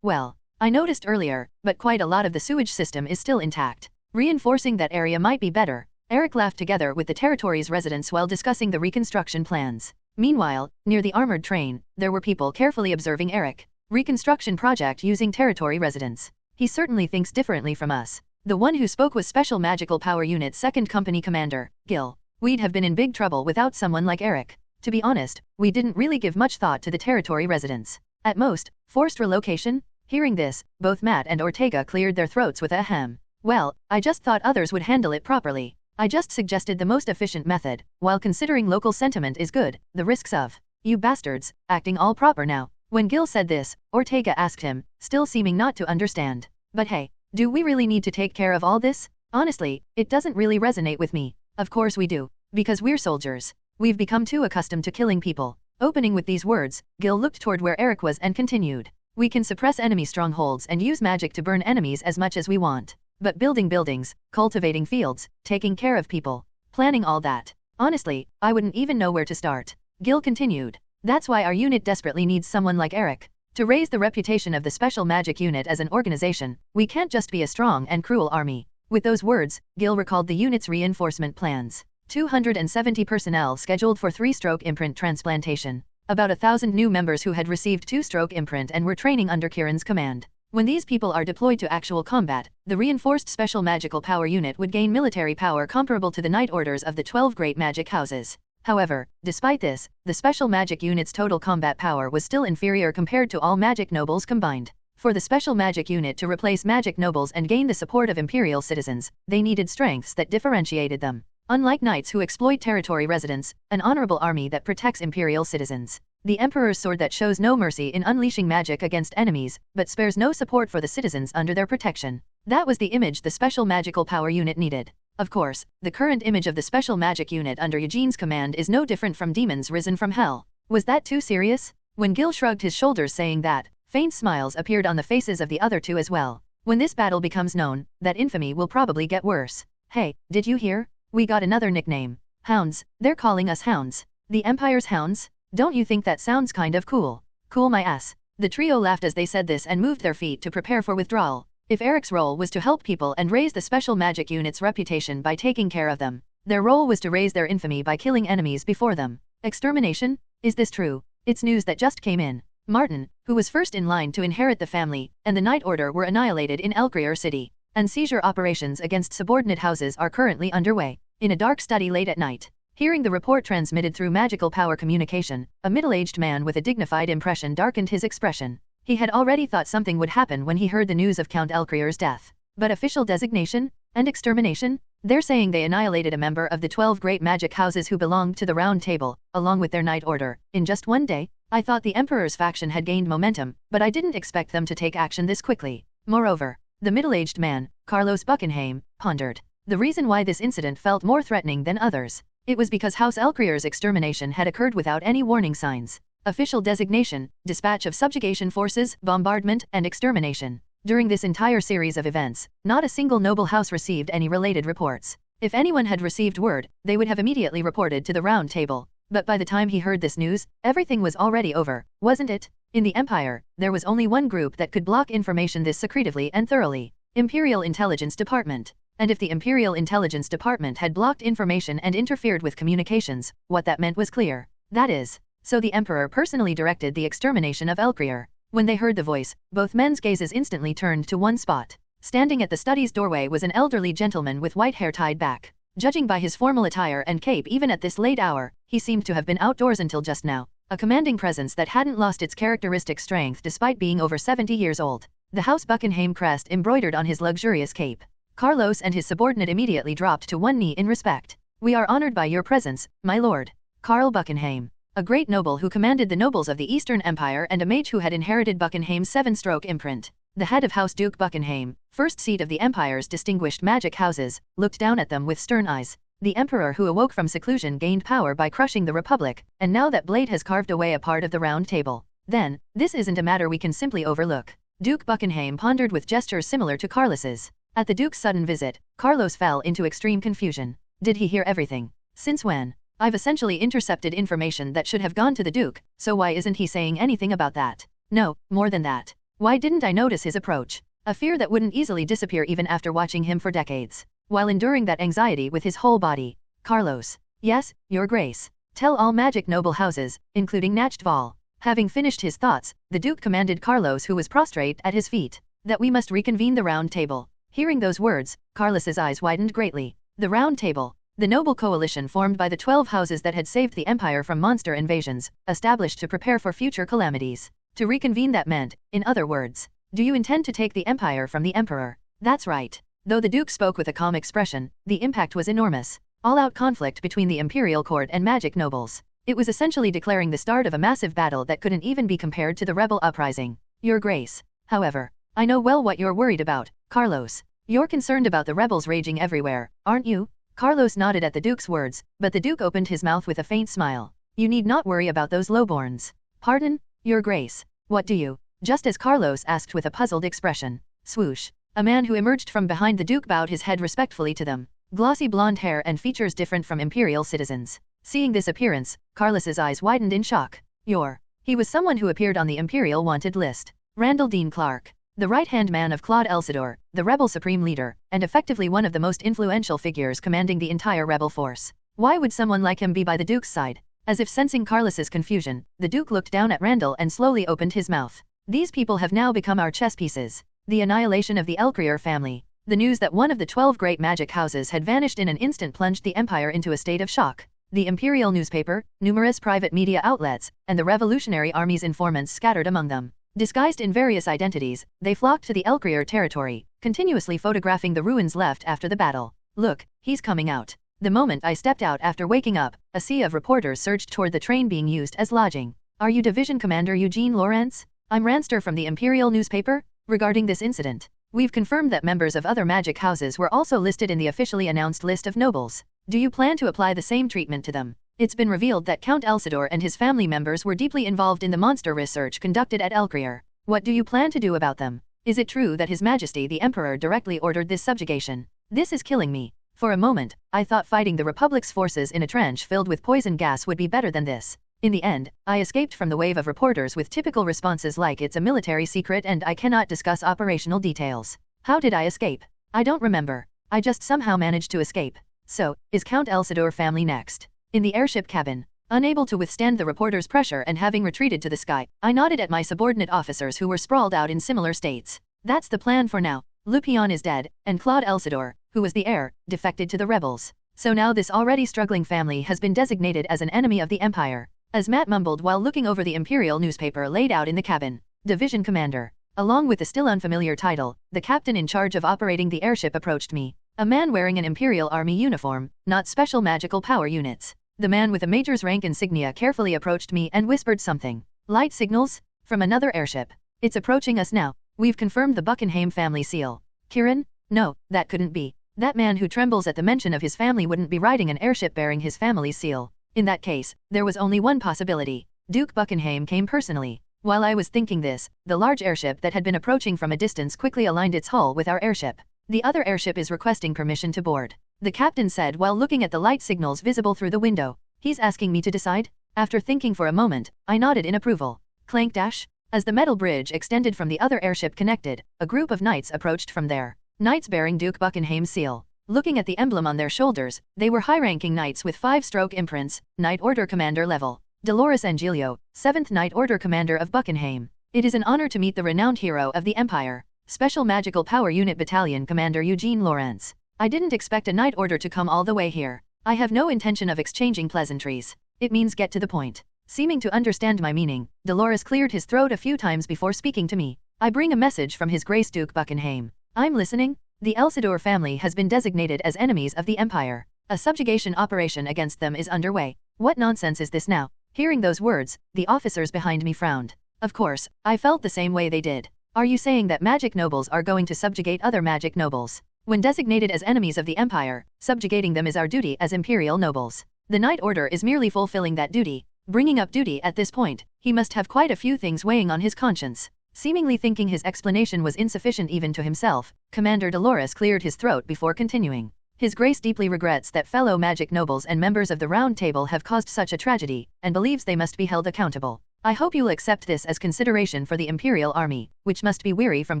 B: Well, I noticed earlier, but quite a lot of the sewage system is still intact. Reinforcing that area might be better. Eric laughed together with the territory's residents while discussing the reconstruction plans. Meanwhile, near the armored train, there were people carefully observing Eric. Reconstruction project using territory residents. He certainly thinks differently from us. The one who spoke was Special Magical Power Unit 2nd Company Commander, Gil. We'd have been in big trouble without someone like Eric. To be honest, we didn't really give much thought to the territory residents. At most, forced relocation? Hearing this, both Matt and Ortega cleared their throats with a ahem. Well, I just thought others would handle it properly. I just suggested the most efficient method. While considering local sentiment is good, the risks of, you bastards, acting all proper now. When Gil said this, Ortega asked him, still seeming not to understand. But hey, do we really need to take care of all this? Honestly, it doesn't really resonate with me. Of course we do. Because we're soldiers. We've become too accustomed to killing people. Opening with these words, Gil looked toward where Eric was and continued. We can suppress enemy strongholds and use magic to burn enemies as much as we want. But building buildings, cultivating fields, taking care of people, planning all that. Honestly, I wouldn't even know where to start. Gil continued. That's why our unit desperately needs someone like Eric. To raise the reputation of the Special Magic Unit as an organization, we can't just be a strong and cruel army. With those words, Gil recalled the unit's reinforcement plans. 270 personnel scheduled for 3-stroke imprint transplantation. About 1,000 new members who had received 2-stroke imprint and were training under Kieran's command. When these people are deployed to actual combat, the reinforced Special Magical Power Unit would gain military power comparable to the Knight Orders of the 12 Great Magic Houses. However, despite this, the Special Magic Unit's total combat power was still inferior compared to all magic nobles combined. For the Special Magic Unit to replace magic nobles and gain the support of Imperial citizens, they needed strengths that differentiated them. Unlike knights who exploit territory residents, an honorable army that protects Imperial citizens. The Emperor's sword that shows no mercy in unleashing magic against enemies, but spares no support for the citizens under their protection. That was the image the Special Magical Power Unit needed. Of course, the current image of the Special Magic Unit under Eugene's command is no different from demons risen from hell. Was that too serious? When Gil shrugged his shoulders saying that, faint smiles appeared on the faces of the other two as well. When this battle becomes known, that infamy will probably get worse. Hey, did you hear? We got another nickname. Hounds. They're calling us hounds. The Empire's hounds? Don't you think that sounds kind of cool? Cool my ass. The trio laughed as they said this and moved their feet to prepare for withdrawal. If Eric's role was to help people and raise the Special Magic Unit's reputation by taking care of them, their role was to raise their infamy by killing enemies before them. Extermination? Is this true? It's news that just came in. Martin, who was first in line to inherit the family, and the Knight Order were annihilated in Elcrier City, and seizure operations against subordinate houses are currently underway. In a dark study late at night, hearing the report transmitted through magical power communication, a middle-aged man with a dignified impression darkened his expression. He had already thought something would happen when he heard the news of Count Elcrier's death. But official designation? And extermination? They're saying they annihilated a member of the 12 great magic houses who belonged to the Round Table, along with their Knight Order, in just one day? I thought the Emperor's faction had gained momentum, but I didn't expect them to take action this quickly. Moreover, the middle-aged man, Carlos Buckingham, pondered. The reason why this incident felt more threatening than others. It was because House Elcrier's extermination had occurred without any warning signs. Official designation, dispatch of subjugation forces, bombardment, and extermination. During this entire series of events, not a single noble house received any related reports. If anyone had received word, they would have immediately reported to the Round Table. But by the time he heard this news, everything was already over, wasn't it? In the Empire, there was only one group that could block information this secretively and thoroughly. Imperial Intelligence Department. And if the Imperial Intelligence Department had blocked information and interfered with communications, what that meant was clear. That is, so the Emperor personally directed the extermination of Elcrier. When they heard the voice, both men's gazes instantly turned to one spot. Standing at the study's doorway was an elderly gentleman with white hair tied back. Judging by his formal attire and cape even at this late hour, he seemed to have been outdoors until just now. A commanding presence that hadn't lost its characteristic strength despite being over 70 years old. The House Buckingham crest embroidered on his luxurious cape. Carlos and his subordinate immediately dropped to one knee in respect. We are honored by your presence, my lord. Carl Buckingham. A great noble who commanded the nobles of the Eastern Empire and a mage who had inherited Buckingham's 7-stroke imprint. The head of House Duke Buckingham, first seat of the Empire's distinguished magic houses, looked down at them with stern eyes. The Emperor who awoke from seclusion gained power by crushing the Republic, and now that blade has carved away a part of the Round Table. Then, this isn't a matter we can simply overlook. Duke Buckingham pondered with gestures similar to Carlos's. At the Duke's sudden visit, Carlos fell into extreme confusion. Did he hear everything? Since when? I've essentially intercepted information that should have gone to the Duke, so why isn't he saying anything about that? No, more than that. Why didn't I notice his approach? A fear that wouldn't easily disappear even after watching him for decades. While enduring that anxiety with his whole body. Carlos. Yes, Your Grace. Tell all magic noble houses, including Nachtval. Having finished his thoughts, the Duke commanded Carlos, who was prostrate at his feet, that we must reconvene the Round Table. Hearing those words, Carlos's eyes widened greatly. The Round Table. The noble coalition formed by the 12 houses that had saved the Empire from monster invasions, established to prepare for future calamities. To reconvene, that meant, in other words, do you intend to take the Empire from the Emperor? That's right. Though the Duke spoke with a calm expression, the impact was enormous. All-out conflict between the Imperial court and magic nobles. It was essentially declaring the start of a massive battle that couldn't even be compared to the rebel uprising. Your Grace. However, I know well what you're worried about, Carlos. You're concerned about the rebels raging everywhere, aren't you? Carlos nodded at the Duke's words, but the Duke opened his mouth with a faint smile. You need not worry about those lowborns. Pardon, Your Grace. What do you? Just as Carlos asked with a puzzled expression. Swoosh. A man who emerged from behind the Duke bowed his head respectfully to them. Glossy blonde hair and features different from Imperial citizens. Seeing this appearance, Carlos's eyes widened in shock. He was someone who appeared on the Imperial wanted list. Randall Dean Clark. The right-hand man of Claude Elsidor, the rebel supreme leader, and effectively one of the most influential figures commanding the entire rebel force. Why would someone like him be by the Duke's side? As if sensing Carlos's confusion, the Duke looked down at Randall and slowly opened his mouth. These people have now become our chess pieces. The annihilation of the Elcrier family. The news that one of the 12 great magic houses had vanished in an instant plunged the Empire into a state of shock. The Imperial newspaper, numerous private media outlets, and the Revolutionary Army's informants scattered among them. Disguised in various identities, they flocked to the Elcrier territory, continuously photographing the ruins left after the battle. Look, he's coming out. The moment I stepped out after waking up, a sea of reporters surged toward the train being used as lodging. Are you Division Commander Eugene Lawrence? I'm Ranster from the Imperial newspaper. Regarding this incident, we've confirmed that members of other magic houses were also listed in the officially announced list of nobles. Do you plan to apply the same treatment to them? It's been revealed that Count Elsidor and his family members were deeply involved in the monster research conducted at Elcrier. What do you plan to do about them? Is it true that His Majesty the Emperor directly ordered this subjugation? This is killing me. For a moment, I thought fighting the Republic's forces in a trench filled with poison gas would be better than this. In the end, I escaped from the wave of reporters with typical responses like it's a military secret and I cannot discuss operational details. How did I escape? I don't remember. I just somehow managed to escape. So, is Count Elsidor family next? In the airship cabin, unable to withstand the reporter's pressure and having retreated to the sky, I nodded at my subordinate officers who were sprawled out in similar states. That's the plan for now. Lupion is dead, and Claude Elsidor, who was the heir, defected to the rebels. So now this already struggling family has been designated as an enemy of the Empire. As Matt mumbled while looking over the Imperial newspaper laid out in the cabin, Division Commander. Along with the still unfamiliar title, the captain in charge of operating the airship approached me. A man wearing an Imperial Army uniform, not special magical power units. The man with a major's rank insignia carefully approached me and whispered something. Light signals? From another airship. It's approaching us now. We've confirmed the Buckingham family seal. Kirin? No, that couldn't be. That man who trembles at the mention of his family wouldn't be riding an airship bearing his family's seal. In that case, there was only one possibility. Duke Buckingham came personally. While I was thinking this, the large airship that had been approaching from a distance quickly aligned its hull with our airship. The other airship is requesting permission to board. The captain said while looking at the light signals visible through the window. He's asking me to decide? After thinking for a moment, I nodded in approval. Clank dash. As the metal bridge extended from the other airship connected, a group of knights approached from there. Knights bearing Duke Buckingham's seal. Looking at the emblem on their shoulders, they were high-ranking knights with 5-stroke imprints, Knight Order Commander level. Dolores Angilio, 7th Knight Order Commander of Buckingham. It is an honor to meet the renowned hero of the Empire. Special Magical Power Unit Battalion Commander Eugene Lawrence. I didn't expect a Knight Order to come all the way here. I have no intention of exchanging pleasantries. It means get to the point. Seeming to understand my meaning, Dolores cleared his throat a few times before speaking to me. I bring a message from His Grace Duke Buckingham. I'm listening. The Elsidor family has been designated as enemies of the Empire. A subjugation operation against them is underway. What nonsense is this now? Hearing those words, the officers behind me frowned. Of course, I felt the same way they did. Are you saying that magic nobles are going to subjugate other magic nobles? When designated as enemies of the Empire, subjugating them is our duty as Imperial nobles. The Knight Order is merely fulfilling that duty. Bringing up duty at this point, he must have quite a few things weighing on his conscience. Seemingly thinking his explanation was insufficient even to himself, Commander Dolores cleared his throat before continuing. His Grace deeply regrets that fellow magic nobles and members of the Round Table have caused such a tragedy, and believes they must be held accountable. I hope you'll accept this as consideration for the Imperial army, which must be weary from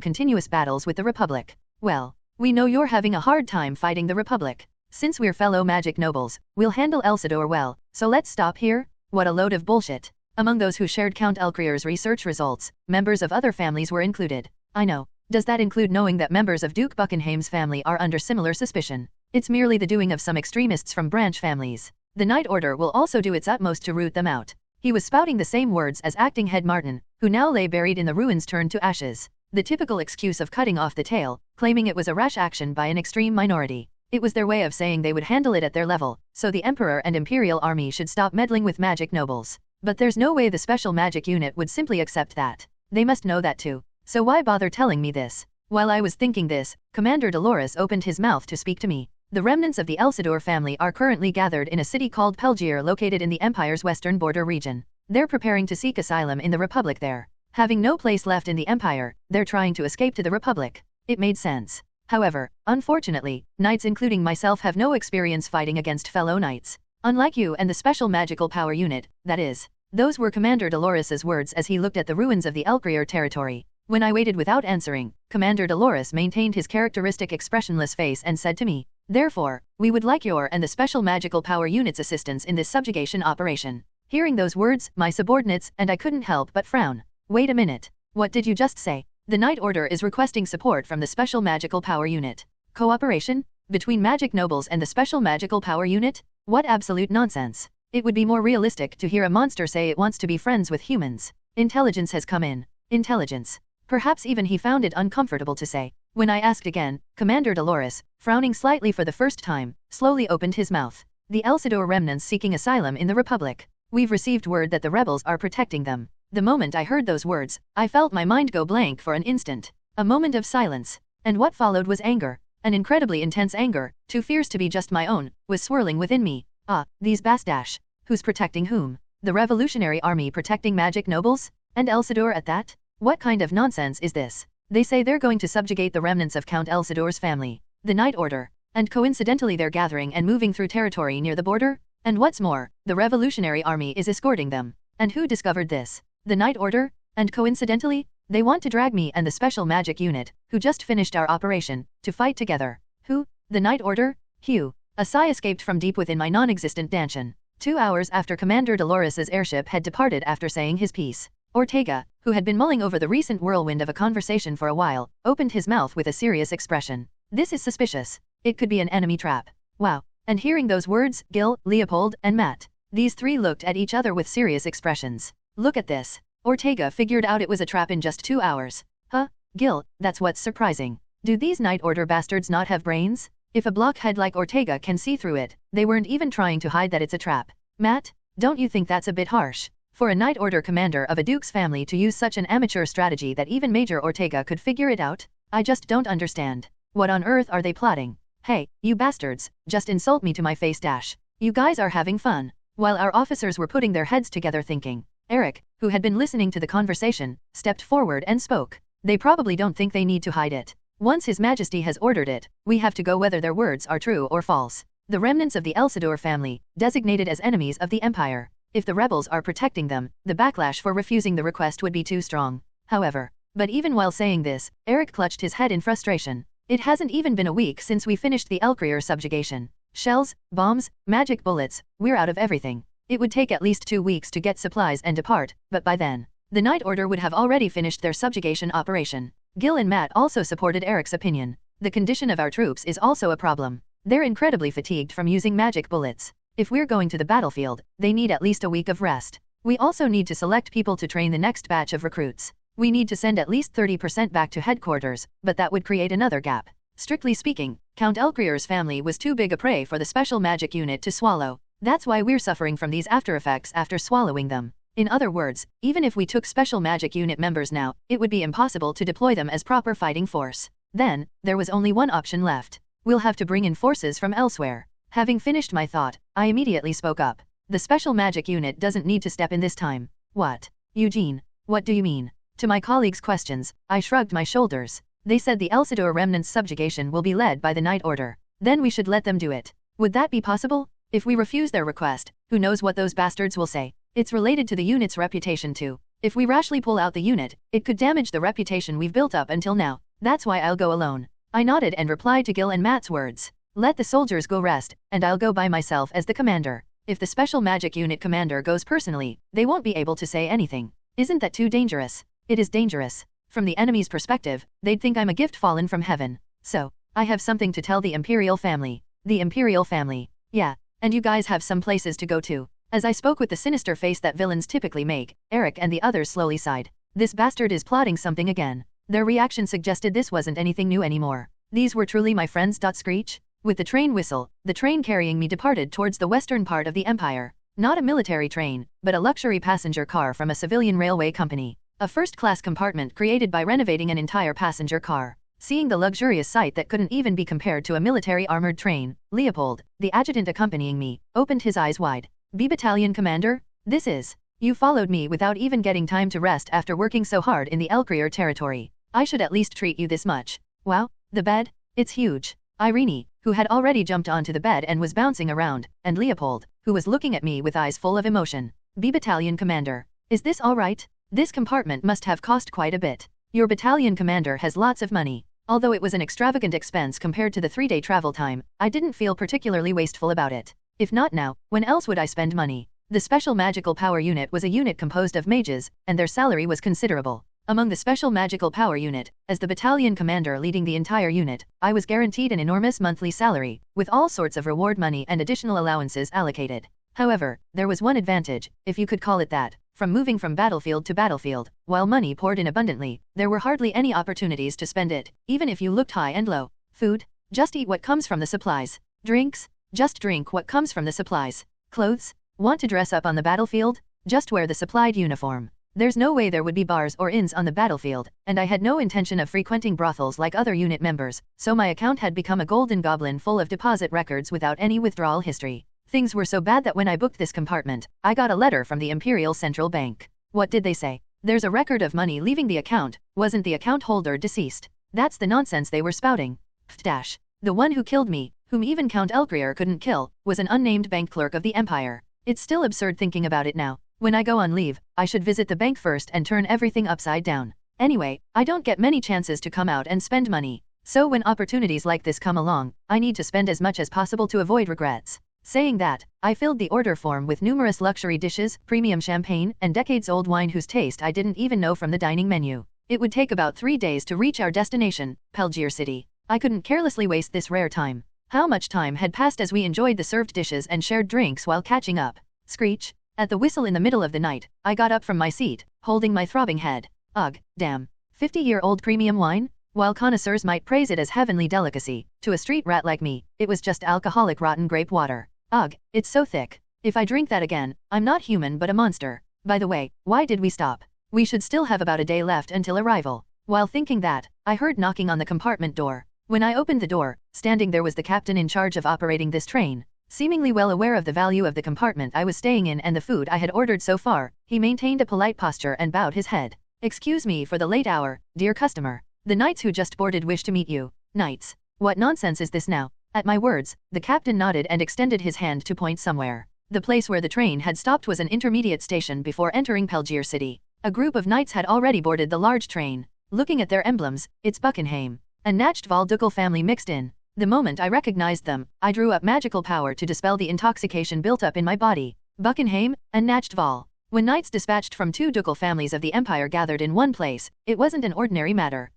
B: continuous battles with the Republic. Well, we know you're having a hard time fighting the Republic. Since we're fellow magic nobles, we'll handle Elsidor well, so let's stop here? What a load of bullshit. Among those who shared Count Elcrier's research results, members of other families were included. I know. Does that include knowing that members of Duke Buckingham's family are under similar suspicion? It's merely the doing of some extremists from branch families. The Night Order will also do its utmost to root them out. He was spouting the same words as acting head Martin, who now lay buried in the ruins turned to ashes. The typical excuse of cutting off the tail, claiming it was a rash action by an extreme minority. It was their way of saying they would handle it at their level, so the Emperor and Imperial army should stop meddling with magic nobles. But there's no way the special magic unit would simply accept that. They must know that too. So why bother telling me this? While I was thinking this, Commander Dolores opened his mouth to speak to me. The remnants of the Elsidor family are currently gathered in a city called Pelgier located in the Empire's western border region. They're preparing to seek asylum in the Republic there. Having no place left in the Empire, they're trying to escape to the Republic. It made sense. However, unfortunately, knights including myself have no experience fighting against fellow knights. Unlike you and the Special Magical Power Unit, that is. Those were Commander Dolores's words as he looked at the ruins of the Elcrier territory. When I waited without answering, Commander Dolores maintained his characteristic expressionless face and said to me, "Therefore, we would like your and the Special Magical Power Unit's assistance in this subjugation operation." Hearing those words, my subordinates and I couldn't help but frown. Wait a minute. What did you just say? The Night Order is requesting support from the Special Magical Power Unit. Cooperation? Between magic nobles and the Special Magical Power Unit? What absolute nonsense. It would be more realistic to hear a monster say it wants to be friends with humans. Intelligence has come in. Intelligence. Perhaps even he found it uncomfortable to say. When I asked again, Commander Dolores, frowning slightly for the first time, slowly opened his mouth. The Elsidor remnants seeking asylum in the Republic. We've received word that the rebels are protecting them. The moment I heard those words, I felt my mind go blank for an instant. A moment of silence. And what followed was anger. An incredibly intense anger, too fierce to be just my own, was swirling within me. Ah, these bastards. Who's protecting whom? The Revolutionary Army protecting magic nobles? And Elsidor at that? What kind of nonsense is this? They say they're going to subjugate the remnants of Count Elsidor's family, the Night Order. And coincidentally they're gathering and moving through territory near the border? And what's more, the Revolutionary Army is escorting them. And who discovered this? The Night Order? And coincidentally, they want to drag me and the Special Magic Unit, who just finished our operation, to fight together. Who? The Night Order? Hugh. A sigh escaped from deep within my non-existent Danshan. 2 hours after Commander Dolores's airship had departed after saying his piece, Ortega, who had been mulling over the recent whirlwind of a conversation for a while, opened his mouth with a serious expression. This is suspicious. It could be an enemy trap. Wow. And hearing those words, Gil, Leopold, and Matt. These three looked at each other with serious expressions. Look at this. Ortega figured out it was a trap in just 2 hours. Huh? Gil, that's what's surprising. Do these Night Order bastards not have brains? If a blockhead like Ortega can see through it, they weren't even trying to hide that it's a trap. Matt, don't you think that's a bit harsh? For a Night Order commander of a Duke's family to use such an amateur strategy that even Major Ortega could figure it out? I just don't understand. What on earth are they plotting? Hey, you bastards, just insult me to my face dash. You guys are having fun. While our officers were putting their heads together thinking, Eric, who had been listening to the conversation, stepped forward and spoke. They probably don't think they need to hide it. Once His Majesty has ordered it, we have to go whether their words are true or false. The remnants of the Elsidor family, designated as enemies of the Empire. If the rebels are protecting them, the backlash for refusing the request would be too strong. However, but even while saying this, Eric clutched his head in frustration. It hasn't even been a week since we finished the Elcrier subjugation. Shells, bombs, magic bullets, we're out of everything. It would take at least 2 weeks to get supplies and depart, but by then, the Night Order would have already finished their subjugation operation. Gil and Matt also supported Eric's opinion. The condition of our troops is also a problem. They're incredibly fatigued from using magic bullets. If we're going to the battlefield, they need at least a week of rest. We also need to select people to train the next batch of recruits. We need to send at least 30% back to headquarters, but that would create another gap. Strictly speaking, Count Elcrier's family was too big a prey for the Special Magic Unit to swallow. That's why we're suffering from these after effects after swallowing them. In other words, even if we took Special Magic Unit members now, it would be impossible to deploy them as proper fighting force. Then, there was only one option left. We'll have to bring in forces from elsewhere. Having finished my thought, I immediately spoke up. The special magic unit doesn't need to step in this time. What? Eugene, what do you mean? To my colleagues' questions, I shrugged my shoulders. They said the Elsidor remnant's subjugation will be led by the Night Order. Then we should let them do it. Would that be possible? If we refuse their request, who knows what those bastards will say? It's related to the unit's reputation too. If we rashly pull out the unit, it could damage the reputation we've built up until now. That's why I'll go alone. I nodded and replied to Gil and Matt's words. Let the soldiers go rest, and I'll go by myself as the commander. If the special magic unit commander goes personally, they won't be able to say anything. Isn't that too dangerous? It is dangerous. From the enemy's perspective, they'd think I'm a gift fallen from heaven. So, I have something to tell the Imperial family. The Imperial family. Yeah, and you guys have some places to go to. As I spoke with the sinister face that villains typically make, Eric and the others slowly sighed. This bastard is plotting something again. Their reaction suggested this wasn't anything new anymore. These were truly my friends. Screech. With the train whistle, the train carrying me departed towards the western part of the Empire. Not a military train, but a luxury passenger car from a civilian railway company. A first-class compartment created by renovating an entire passenger car. Seeing the luxurious sight that couldn't even be compared to a military armored train, Leopold, the adjutant accompanying me, opened his eyes wide. B Battalion Commander? This is. You followed me without even getting time to rest after working so hard in the Elcrier territory. I should at least treat you this much. Wow, the bed? It's huge. Renie, who had already jumped onto the bed and was bouncing around, and Leopold, who was looking at me with eyes full of emotion. B Battalion Commander. Is this all right? This compartment must have cost quite a bit. Your battalion commander has lots of money. Although it was an extravagant expense compared to the 3-day travel time, I didn't feel particularly wasteful about it. If not now, when else would I spend money? The Special Magical Power Unit was a unit composed of mages, and their salary was considerable. Among the Special Magical Power Unit, as the battalion commander leading the entire unit, I was guaranteed an enormous monthly salary, with all sorts of reward money and additional allowances allocated. However, there was one advantage, if you could call it that. From moving from battlefield to battlefield, while money poured in abundantly, there were hardly any opportunities to spend it, even if you looked high and low. Food? Just eat what comes from the supplies. Drinks? Just drink what comes from the supplies. Clothes? Want to dress up on the battlefield? Just wear the supplied uniform. There's no way there would be bars or inns on the battlefield, and I had no intention of frequenting brothels like other unit members, so my account had become a golden goblin full of deposit records without any withdrawal history. Things were so bad that when I booked this compartment, I got a letter from the Imperial Central Bank. What did they say? There's a record of money leaving the account. Wasn't the account holder deceased? That's the nonsense they were spouting. Dash. The one who killed me, whom even Count Elcrier couldn't kill, was an unnamed bank clerk of the Empire. It's still absurd thinking about it now. When I go on leave, I should visit the bank first and turn everything upside down. Anyway, I don't get many chances to come out and spend money. So when opportunities like this come along, I need to spend as much as possible to avoid regrets. Saying that, I filled the order form with numerous luxury dishes, premium champagne, and decades-old wine whose taste I didn't even know from the dining menu. It would take about 3 days to reach our destination, Pelgier City. I couldn't carelessly waste this rare time. How much time had passed as we enjoyed the served dishes and shared drinks while catching up? Screech. At the whistle in the middle of the night, I got up from my seat, holding my throbbing head. Ugh, damn. 50-year-old premium wine? While connoisseurs might praise it as heavenly delicacy, to a street rat like me, it was just alcoholic rotten grape water. Ugh, it's so thick. If I drink that again, I'm not human but a monster. By the way, why did we stop? We should still have about a day left until arrival. While thinking that, I heard knocking on the compartment door. When I opened the door, standing there was the captain in charge of operating this train. Seemingly well aware of the value of the compartment I was staying in and the food I had ordered so far, he maintained a polite posture and bowed his head. Excuse me for the late hour, dear customer. The knights who just boarded wish to meet you. Knights? What nonsense is this now? At my words, the captain nodded and extended his hand to point somewhere. The place where the train had stopped was an intermediate station before entering Pelgier City. A group of knights had already boarded the large train. Looking at their emblems, it's Buckingham and Nachtval ducal family mixed in. The moment I recognized them, I drew up magical power to dispel the intoxication built up in my body. Buckingham and Nachtval. When knights dispatched from 2 ducal families of the Empire gathered in one place, it wasn't an ordinary matter.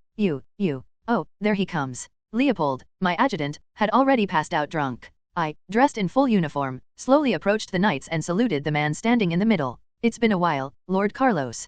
B: Oh, there he comes. Leopold, my adjutant, had already passed out drunk. I, dressed in full uniform, slowly approached the knights and saluted the man standing in the middle. It's been a while, Lord Carlos.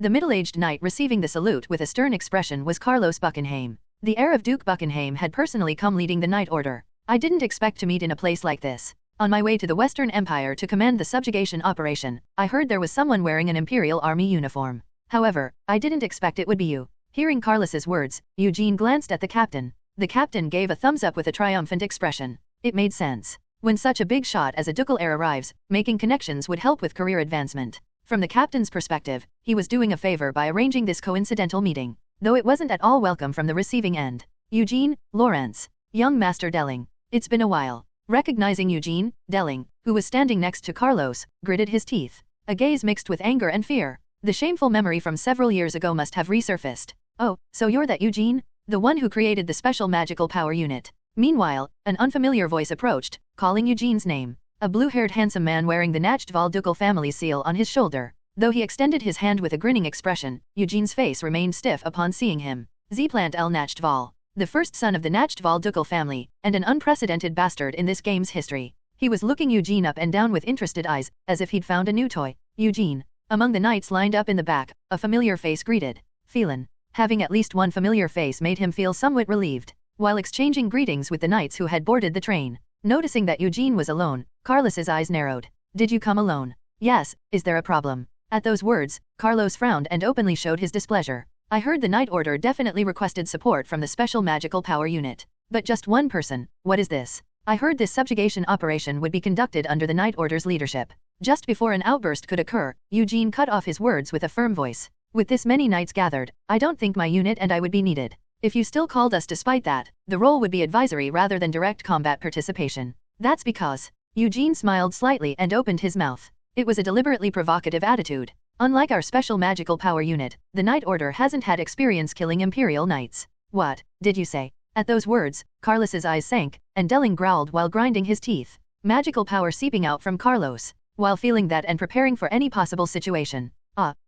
B: The middle-aged knight receiving the salute with a stern expression was Carlos Buckingham. The heir of Duke Buckingham had personally come leading the Night Order. I didn't expect to meet in a place like this. On my way to the Western Empire to command the subjugation operation, I heard there was someone wearing an Imperial Army uniform. However, I didn't expect it would be you. Hearing Carlos's words, Eugene glanced at the captain. The captain gave a thumbs up with a triumphant expression. It made sense. When such a big shot as a ducal heir arrives, making connections would help with career advancement. From the captain's perspective, he was doing a favor by arranging this coincidental meeting, though it wasn't at all welcome from the receiving end. Eugene, Lawrence. Young Master Delling. It's been a while. Recognizing Eugene, Delling, who was standing next to Carlos, gritted his teeth. A gaze mixed with anger and fear. The shameful memory from several years ago must have resurfaced. Oh, so you're that Eugene? The one who created the special magical power unit. Meanwhile, an unfamiliar voice approached, calling Eugene's name. A blue-haired handsome man wearing the Nachtval ducal family seal on his shoulder. Though he extended his hand with a grinning expression, Eugene's face remained stiff upon seeing him. Zeplant el Nachtval, the first son of the Nachtval ducal family, and an unprecedented bastard in this game's history. He was looking Eugene up and down with interested eyes, as if he'd found a new toy. Eugene. Among the knights lined up in the back, a familiar face greeted. Felen. Having at least one familiar face made him feel somewhat relieved. While exchanging greetings with the knights who had boarded the train. Noticing that Eugene was alone, Carlos's eyes narrowed. Did you come alone? Yes, is there a problem? At those words, Carlos frowned and openly showed his displeasure. I heard the Night Order definitely requested support from the Special Magical Power Unit. But just one person, what is this? I heard this subjugation operation would be conducted under the Night Order's leadership. Just before an outburst could occur, Eugene cut off his words with a firm voice. With this many knights gathered, I don't think my unit and I would be needed. If you still called us despite that, the role would be advisory rather than direct combat participation. That's because. Eugene smiled slightly and opened his mouth. It was a deliberately provocative attitude. Unlike our special magical power unit, the Night Order hasn't had experience killing Imperial knights. What did you say? At those words, Carlos's eyes sank, and Delling growled while grinding his teeth. Magical power seeping out from Carlos. While feeling that and preparing for any possible situation.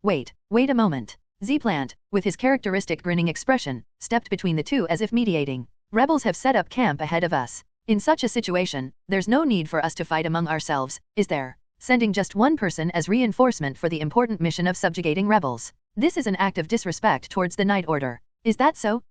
B: Wait a moment. Zeplant, with his characteristic grinning expression, stepped between the two as if mediating. Rebels have set up camp ahead of us. In such a situation, there's no need for us to fight among ourselves, is there? Sending just one person as reinforcement for the important mission of subjugating rebels. This is an act of disrespect towards the Night Order. Is that so?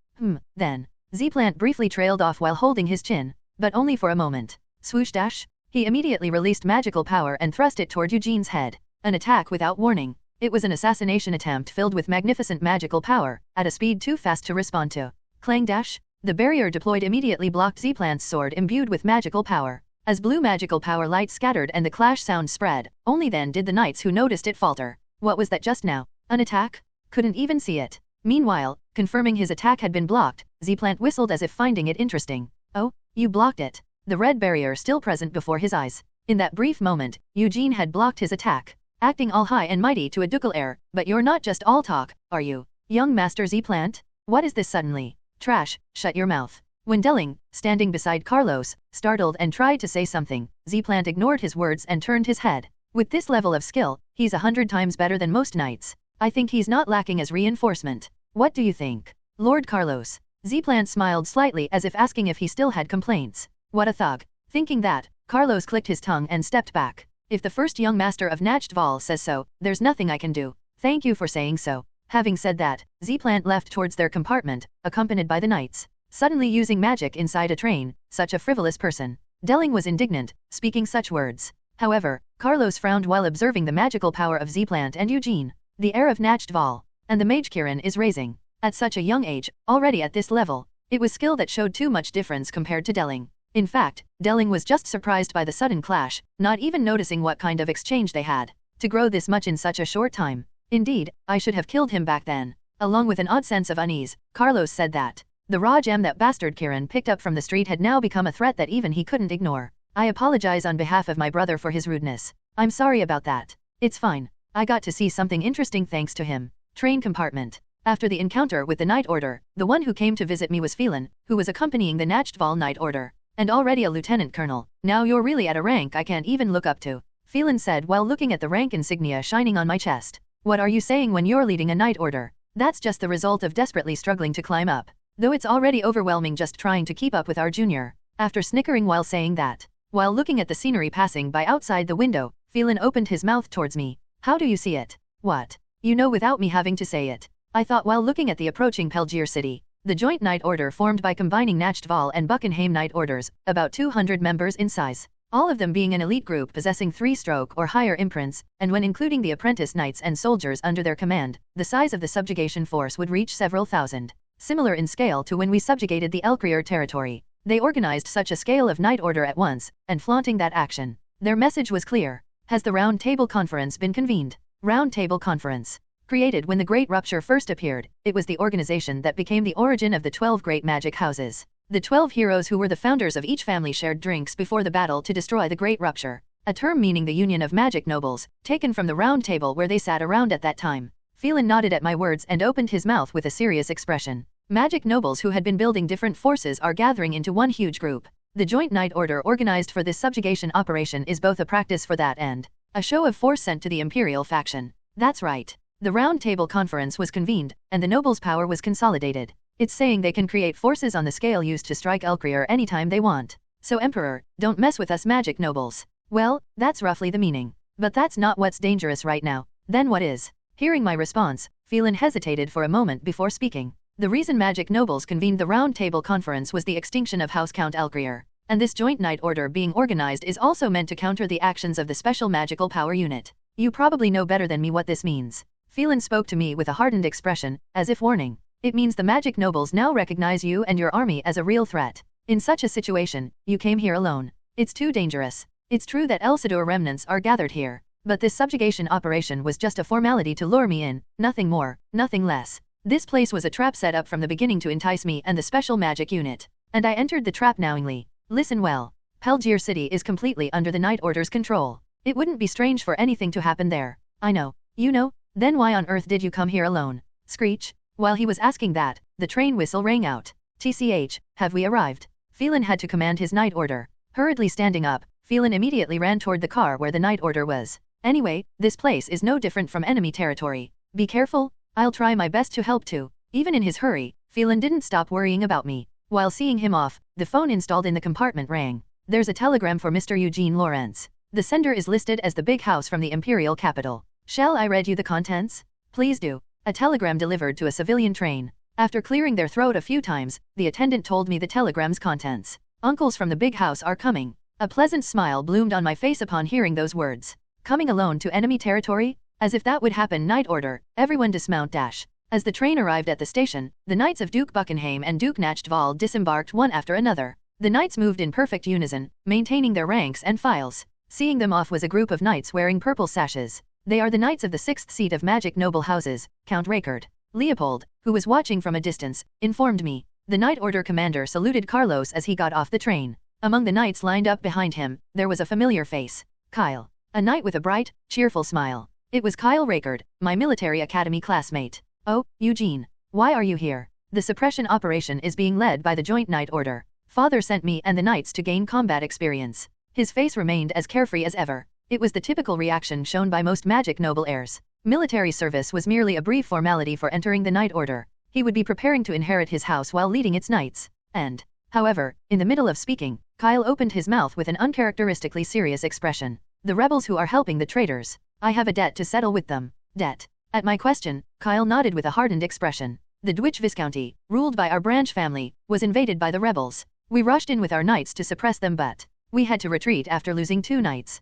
B: Then. Zeplant briefly trailed off while holding his chin, but only for a moment. Swoosh dash. He immediately released magical power and thrust it toward Eugene's head. An attack without warning. It was an assassination attempt filled with magnificent magical power, at a speed too fast to respond to. Clang dash. The barrier deployed immediately blocked Zeplant's sword imbued with magical power. As blue magical power light scattered and the clash sound spread, only then did the knights who noticed it falter. What was that just now? An attack? Couldn't even see it. Meanwhile, confirming his attack had been blocked, Zeplant whistled as if finding it interesting. Oh, you blocked it. The red barrier still present before his eyes. In that brief moment, Eugene had blocked his attack. Acting all high and mighty to a ducal heir, but you're not just all talk, are you? Young Master Zeplant? What is this suddenly? Trash, shut your mouth. When Delling, standing beside Carlos, startled and tried to say something, Zeplant ignored his words and turned his head. With this level of skill, he's 100 times better than most knights. I think he's not lacking as reinforcement. What do you think? Lord Carlos. Zeplant smiled slightly as if asking if he still had complaints. What a thug. Thinking that, Carlos clicked his tongue and stepped back. If the first young master of Nachtval says so, there's nothing I can do. Thank you for saying so. Having said that, Zeplant left towards their compartment, accompanied by the knights. Suddenly using magic inside a train, such a frivolous person. Delling was indignant, speaking such words. However, Carlos frowned while observing the magical power of Zeplant and Eugene. The heir of Nachtval. And the mage Kirin is raising. At such a young age, already at this level. It was skill that showed too much difference compared to Delling. In fact, Delling was just surprised by the sudden clash, not even noticing what kind of exchange they had. To grow this much in such a short time. Indeed, I should have killed him back then. Along with an odd sense of unease, Carlos said that. The raw gem that bastard Kirin picked up from the street had now become a threat that even he couldn't ignore. I apologize on behalf of my brother for his rudeness. I'm sorry about that. It's fine. I got to see something interesting thanks to him. Train compartment. After the encounter with the Night Order, the one who came to visit me was Felen, who was accompanying the Nachtval Night Order. And already a lieutenant colonel. Now you're really at a rank I can't even look up to. Felen said while looking at the rank insignia shining on my chest. What are you saying when you're leading a Night Order? That's just the result of desperately struggling to climb up. Though it's already overwhelming just trying to keep up with our junior. After snickering while saying that. While looking at the scenery passing by outside the window, Felen opened his mouth towards me. How do you see it? What? You know without me having to say it. I thought while looking at the approaching Pelgier city. The joint Night Order formed by combining Nachtval and Buckenheim Night Orders, about 200 members in size. All of them being an elite group possessing 3-stroke or higher imprints, and when including the apprentice knights and soldiers under their command, the size of the subjugation force would reach several thousand. Similar in scale to when we subjugated the Elcrier territory. They organized such a scale of night order at once, and flaunting that action. Their message was clear. Has the Round Table Conference been convened? Round Table Conference. Created when the Great Rupture first appeared, it was the organization that became the origin of the 12 great magic houses. The 12 heroes who were the founders of each family shared drinks before the battle to destroy the Great Rupture, a term meaning the union of magic nobles, taken from the round table where they sat around at that time. Felen nodded at my words and opened his mouth with a serious expression. Magic nobles who had been building different forces are gathering into one huge group. The joint night order organized for this subjugation operation is both a practice for that and a show of force sent to the Imperial faction. That's right. The Round Table Conference was convened, and the nobles' power was consolidated. It's saying they can create forces on the scale used to strike Elcrier anytime they want. So Emperor, don't mess with us magic nobles. Well, that's roughly the meaning. But that's not what's dangerous right now. Then what is? Hearing my response, Felen hesitated for a moment before speaking. The reason magic nobles convened the Round Table Conference was the extinction of House Count Elcrier. And this joint night order being organized is also meant to counter the actions of the Special Magical Power Unit. You probably know better than me what this means. Felen spoke to me with a hardened expression, as if warning. It means the magic nobles now recognize you and your army as a real threat. In such a situation, you came here alone. It's too dangerous. It's true that Elsidor remnants are gathered here, but this subjugation operation was just a formality to lure me in, nothing more, nothing less. This place was a trap set up from the beginning to entice me and the Special Magic Unit. And I entered the trap knowingly. Listen well. Pelgier City is completely under the Night Order's control. It wouldn't be strange for anything to happen there. I know. You know? Then why on earth did you come here alone? Screech. While he was asking that, the train whistle rang out. TCH, have we arrived? Felen had to command his night order. Hurriedly standing up, Felen immediately ran toward the car where the night order was. Anyway, this place is no different from enemy territory. Be careful, I'll try my best to help too. Even in his hurry, Felen didn't stop worrying about me. While seeing him off, the phone installed in the compartment rang. There's a telegram for Mr. Eugene Lawrence. The sender is listed as the big house from the Imperial capital. Shall I read you the contents? Please do. A telegram delivered to a civilian train. After clearing their throat a few times, the attendant told me the telegram's contents. Uncles from the big house are coming. A pleasant smile bloomed on my face upon hearing those words. Coming alone to enemy territory? As if that would happen. Night order, everyone dismount dash. As the train arrived at the station, the knights of Duke Buckenheim and Duke Nachtval disembarked one after another. The knights moved in perfect unison, maintaining their ranks and files. Seeing them off was a group of knights wearing purple sashes. They are the knights of the 6th seat of magic noble houses, Count Racard. Leopold, who was watching from a distance, informed me. The Night Order commander saluted Carlos as he got off the train. Among the knights lined up behind him, there was a familiar face. Kyle. A knight with a bright, cheerful smile. It was Kyle Racard, my military academy classmate. Oh, Eugene. Why are you here? The suppression operation is being led by the Joint Night Order. Father sent me and the knights to gain combat experience. His face remained as carefree as ever. It was the typical reaction shown by most magic noble heirs. Military service was merely a brief formality for entering the Night Order. He would be preparing to inherit his house while leading its knights. And, however, in the middle of speaking, Kyle opened his mouth with an uncharacteristically serious expression. The rebels who are helping the traitors. I have a debt to settle with them. Debt. At my question, Kyle nodded with a hardened expression. The Dwitch Viscounty, ruled by our branch family, was invaded by the rebels. We rushed in with our knights to suppress them, but we had to retreat after losing 2 knights.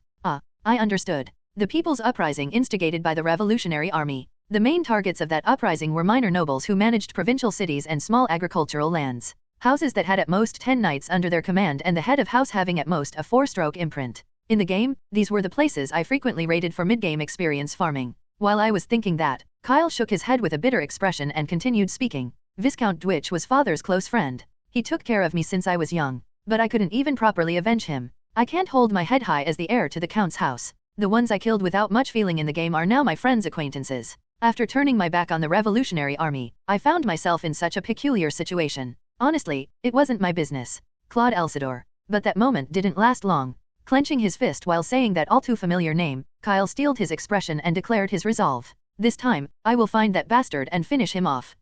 B: I understood. The People's Uprising instigated by the Revolutionary Army. The main targets of that uprising were minor nobles who managed provincial cities and small agricultural lands. Houses that had at most 10 knights under their command and the head of house having at most a 4-stroke imprint. In the game, these were the places I frequently raided for mid-game experience farming. While I was thinking that, Kyle shook his head with a bitter expression and continued speaking. Viscount Dwitch was father's close friend. He took care of me since I was young, but I couldn't even properly avenge him. I can't hold my head high as the heir to the Count's house. The ones I killed without much feeling in the game are now my friends' acquaintances. After turning my back on the Revolutionary Army, I found myself in such a peculiar situation. Honestly, it wasn't my business. Claude Elsidor. But that moment didn't last long. Clenching his fist while saying that all too familiar name, Kyle steeled his expression and declared his resolve. This time, I will find that bastard and finish him off.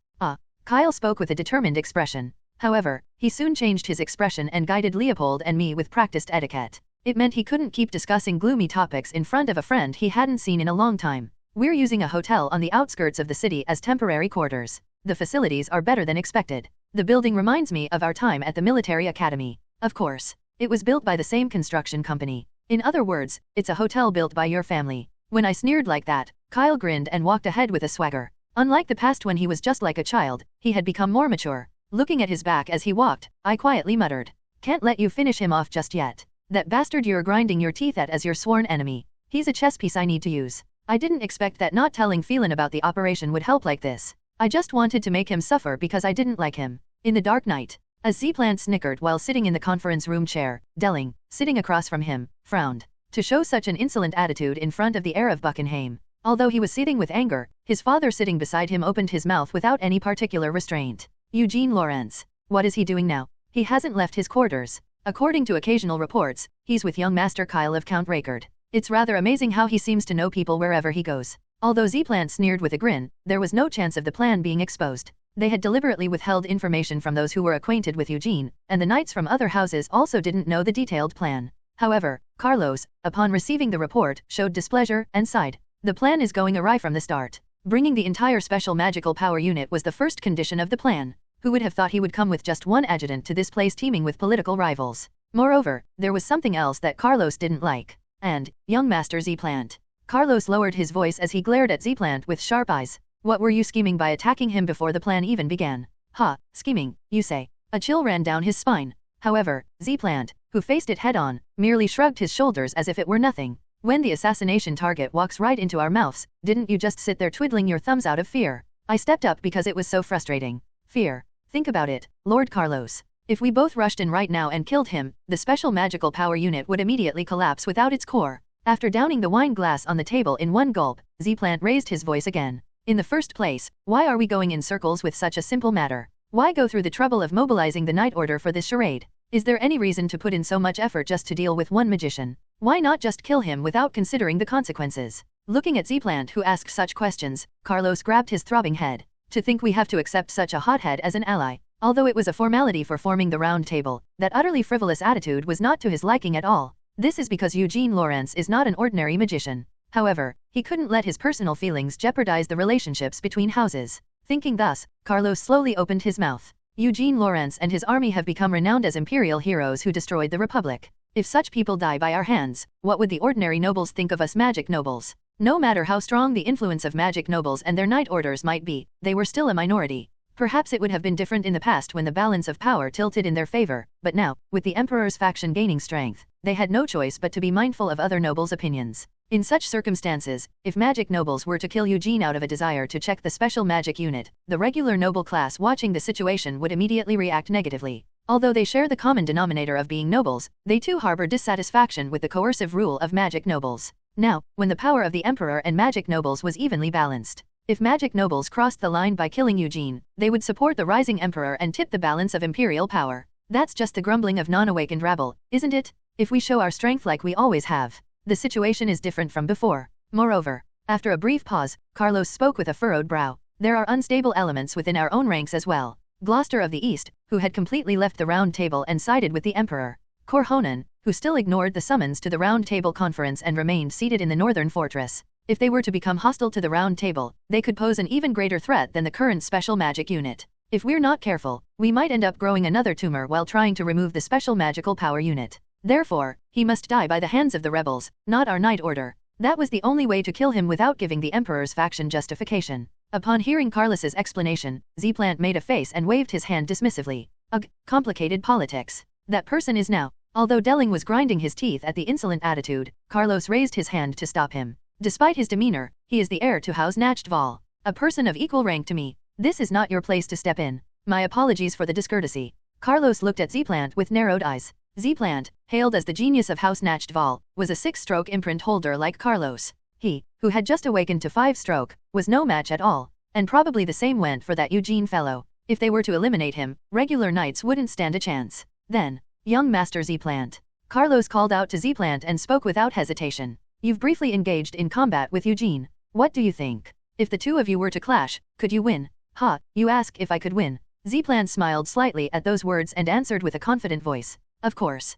B: Kyle spoke with a determined expression. However, he soon changed his expression and guided Leopold and me with practiced etiquette. It meant he couldn't keep discussing gloomy topics in front of a friend he hadn't seen in a long time. We're using a hotel on the outskirts of the city as temporary quarters. The facilities are better than expected. The building reminds me of our time at the military academy. Of course, it was built by the same construction company. In other words, it's a hotel built by your family. When I sneered like that, Kyle grinned and walked ahead with a swagger. Unlike the past when he was just like a child, he had become more mature. Looking at his back as he walked, I quietly muttered, Can't let you finish him off just yet. That bastard you're grinding your teeth at as your sworn enemy. He's a chess piece I need to use. I didn't expect that not telling Felen about the operation would help like this. I just wanted to make him suffer because I didn't like him. In the dark night, as Z-Plant snickered while sitting in the conference room chair, Delling, sitting across from him, frowned. To show such an insolent attitude in front of the heir of Buckingham. Although he was seething with anger, his father sitting beside him opened his mouth without any particular restraint. Eugene Lawrence. What is he doing now? He hasn't left his quarters. According to occasional reports, he's with young Master Kyle of Count Raycord. It's rather amazing how he seems to know people wherever he goes. Although Z-Plant sneered with a grin, there was no chance of the plan being exposed. They had deliberately withheld information from those who were acquainted with Eugene, and the knights from other houses also didn't know the detailed plan. However, Carlos, upon receiving the report, showed displeasure and sighed. The plan is going awry from the start. Bringing the entire special magical power unit was the first condition of the plan. Who would have thought he would come with just one adjutant to this place teeming with political rivals? Moreover, there was something else that Carlos didn't like. And, young Master Z-Plant. Carlos lowered his voice as he glared at Z-Plant with sharp eyes. What were you scheming by attacking him before the plan even began? Ha, scheming, you say. A chill ran down his spine. However, Z-Plant, who faced it head-on, merely shrugged his shoulders as if it were nothing. When the assassination target walks right into our mouths, didn't you just sit there twiddling your thumbs out of fear? I stepped up because it was so frustrating. Fear. Think about it, Lord Carlos. If we both rushed in right now and killed him, the special magical power unit would immediately collapse without its core. After downing the wine glass on the table in one gulp, Z-Plant raised his voice again. In the first place, why are we going in circles with such a simple matter? Why go through the trouble of mobilizing the Night Order for this charade? Is there any reason to put in so much effort just to deal with one magician? Why not just kill him without considering the consequences? Looking at Z-Plant who asked such questions, Carlos grabbed his throbbing head. To think we have to accept such a hothead as an ally. Although it was a formality for forming the round table, that utterly frivolous attitude was not to his liking at all. This is because Eugene Lawrence is not an ordinary magician. However, he couldn't let his personal feelings jeopardize the relationships between houses. Thinking thus, Carlos slowly opened his mouth. Eugene Lawrence and his army have become renowned as Imperial heroes who destroyed the Republic. If such people die by our hands, what would the ordinary nobles think of us magic nobles? No matter how strong the influence of magic nobles and their knight orders might be, they were still a minority. Perhaps it would have been different in the past when the balance of power tilted in their favor, but now, with the Emperor's faction gaining strength, they had no choice but to be mindful of other nobles' opinions. In such circumstances, if magic nobles were to kill Eugene out of a desire to check the special magic unit, the regular noble class watching the situation would immediately react negatively. Although they share the common denominator of being nobles, they too harbor dissatisfaction with the coercive rule of magic nobles. Now, when the power of the Emperor and magic nobles was evenly balanced, if magic nobles crossed the line by killing Eugene, they would support the rising Emperor and tip the balance of imperial power. That's just the grumbling of non-awakened rabble, isn't it? If we show our strength like we always have, the situation is different from before. Moreover, after a brief pause, Carlos spoke with a furrowed brow. There are unstable elements within our own ranks as well. Gloucester of the East, who had completely left the Round Table and sided with the Emperor. Corhonen, who still ignored the summons to the Round Table conference and remained seated in the northern fortress. If they were to become hostile to the Round Table, they could pose an even greater threat than the current special magic unit. If we're not careful, we might end up growing another tumor while trying to remove the special magical power unit. Therefore, he must die by the hands of the rebels, not our Night Order. That was the only way to kill him without giving the Emperor's faction justification. Upon hearing Carlos's explanation, Z-Plant made a face and waved his hand dismissively. Ugh, complicated politics. That person is now. Although Delling was grinding his teeth at the insolent attitude, Carlos raised his hand to stop him. Despite his demeanor, he is the heir to House Nachtval. A person of equal rank to me. This is not your place to step in. My apologies for the discourtesy. Carlos looked at Z-Plant with narrowed eyes. Z-Plant, hailed as the genius of House Nachtval, was a 6-stroke imprint holder like Carlos. He, who had just awakened to 5-stroke, was no match at all. And probably the same went for that Eugene fellow. If they were to eliminate him, regular knights wouldn't stand a chance. Then, young Master Z-Plant. Carlos called out to Z-Plant and spoke without hesitation. You've briefly engaged in combat with Eugene. What do you think? If the two of you were to clash, could you win? Ha, you ask if I could win. Z-Plant smiled slightly at those words and answered with a confident voice. Of course.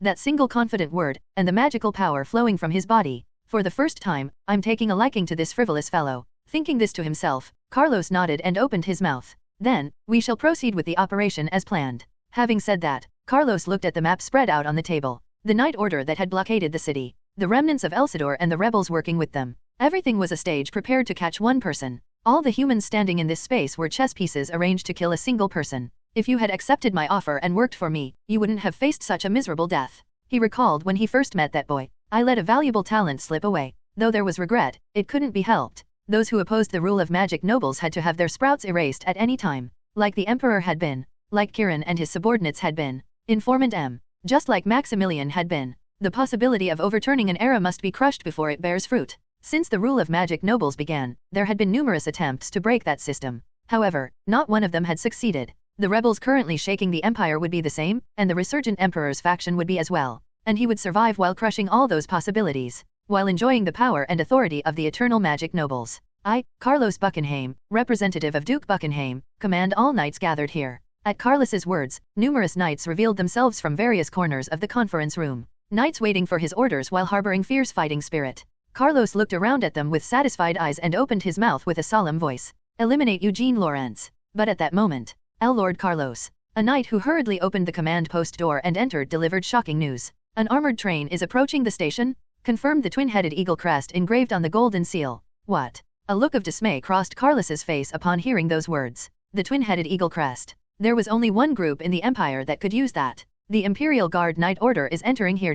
B: That single confident word, and the magical power flowing from his body. For the first time, I'm taking a liking to this frivolous fellow. Thinking this to himself, Carlos nodded and opened his mouth. Then, we shall proceed with the operation as planned. Having said that, Carlos looked at the map spread out on the table. The Night Order that had blockaded the city. The remnants of Elsidor and the rebels working with them. Everything was a stage prepared to catch one person. All the humans standing in this space were chess pieces arranged to kill a single person. If you had accepted my offer and worked for me, you wouldn't have faced such a miserable death. He recalled when he first met that boy. I let a valuable talent slip away. Though there was regret, it couldn't be helped. Those who opposed the rule of magic nobles had to have their sprouts erased at any time. Like the Emperor had been. Like Kirin and his subordinates had been. Informant M. Just like Maximilian had been. The possibility of overturning an era must be crushed before it bears fruit. Since the rule of magic nobles began, there had been numerous attempts to break that system. However, not one of them had succeeded. The rebels currently shaking the empire would be the same, and the resurgent emperor's faction would be as well. And he would survive while crushing all those possibilities, while enjoying the power and authority of the eternal magic nobles. I, Carlos Buckingham, representative of Duke Buckingham, command all knights gathered here. At Carlos's words, numerous knights revealed themselves from various corners of the conference room. Knights waiting for his orders while harboring fierce fighting spirit. Carlos looked around at them with satisfied eyes and opened his mouth with a solemn voice. Eliminate Eugene Lawrence. But at that moment, Lord Carlos, a knight who hurriedly opened the command post door and entered, delivered shocking news. An armored train is approaching the station, confirmed the twin-headed eagle crest engraved on the golden seal. What? A look of dismay crossed Carlos's face upon hearing those words. The twin-headed eagle crest. There was only one group in the empire that could use that. The Imperial Guard Knight Order is entering here.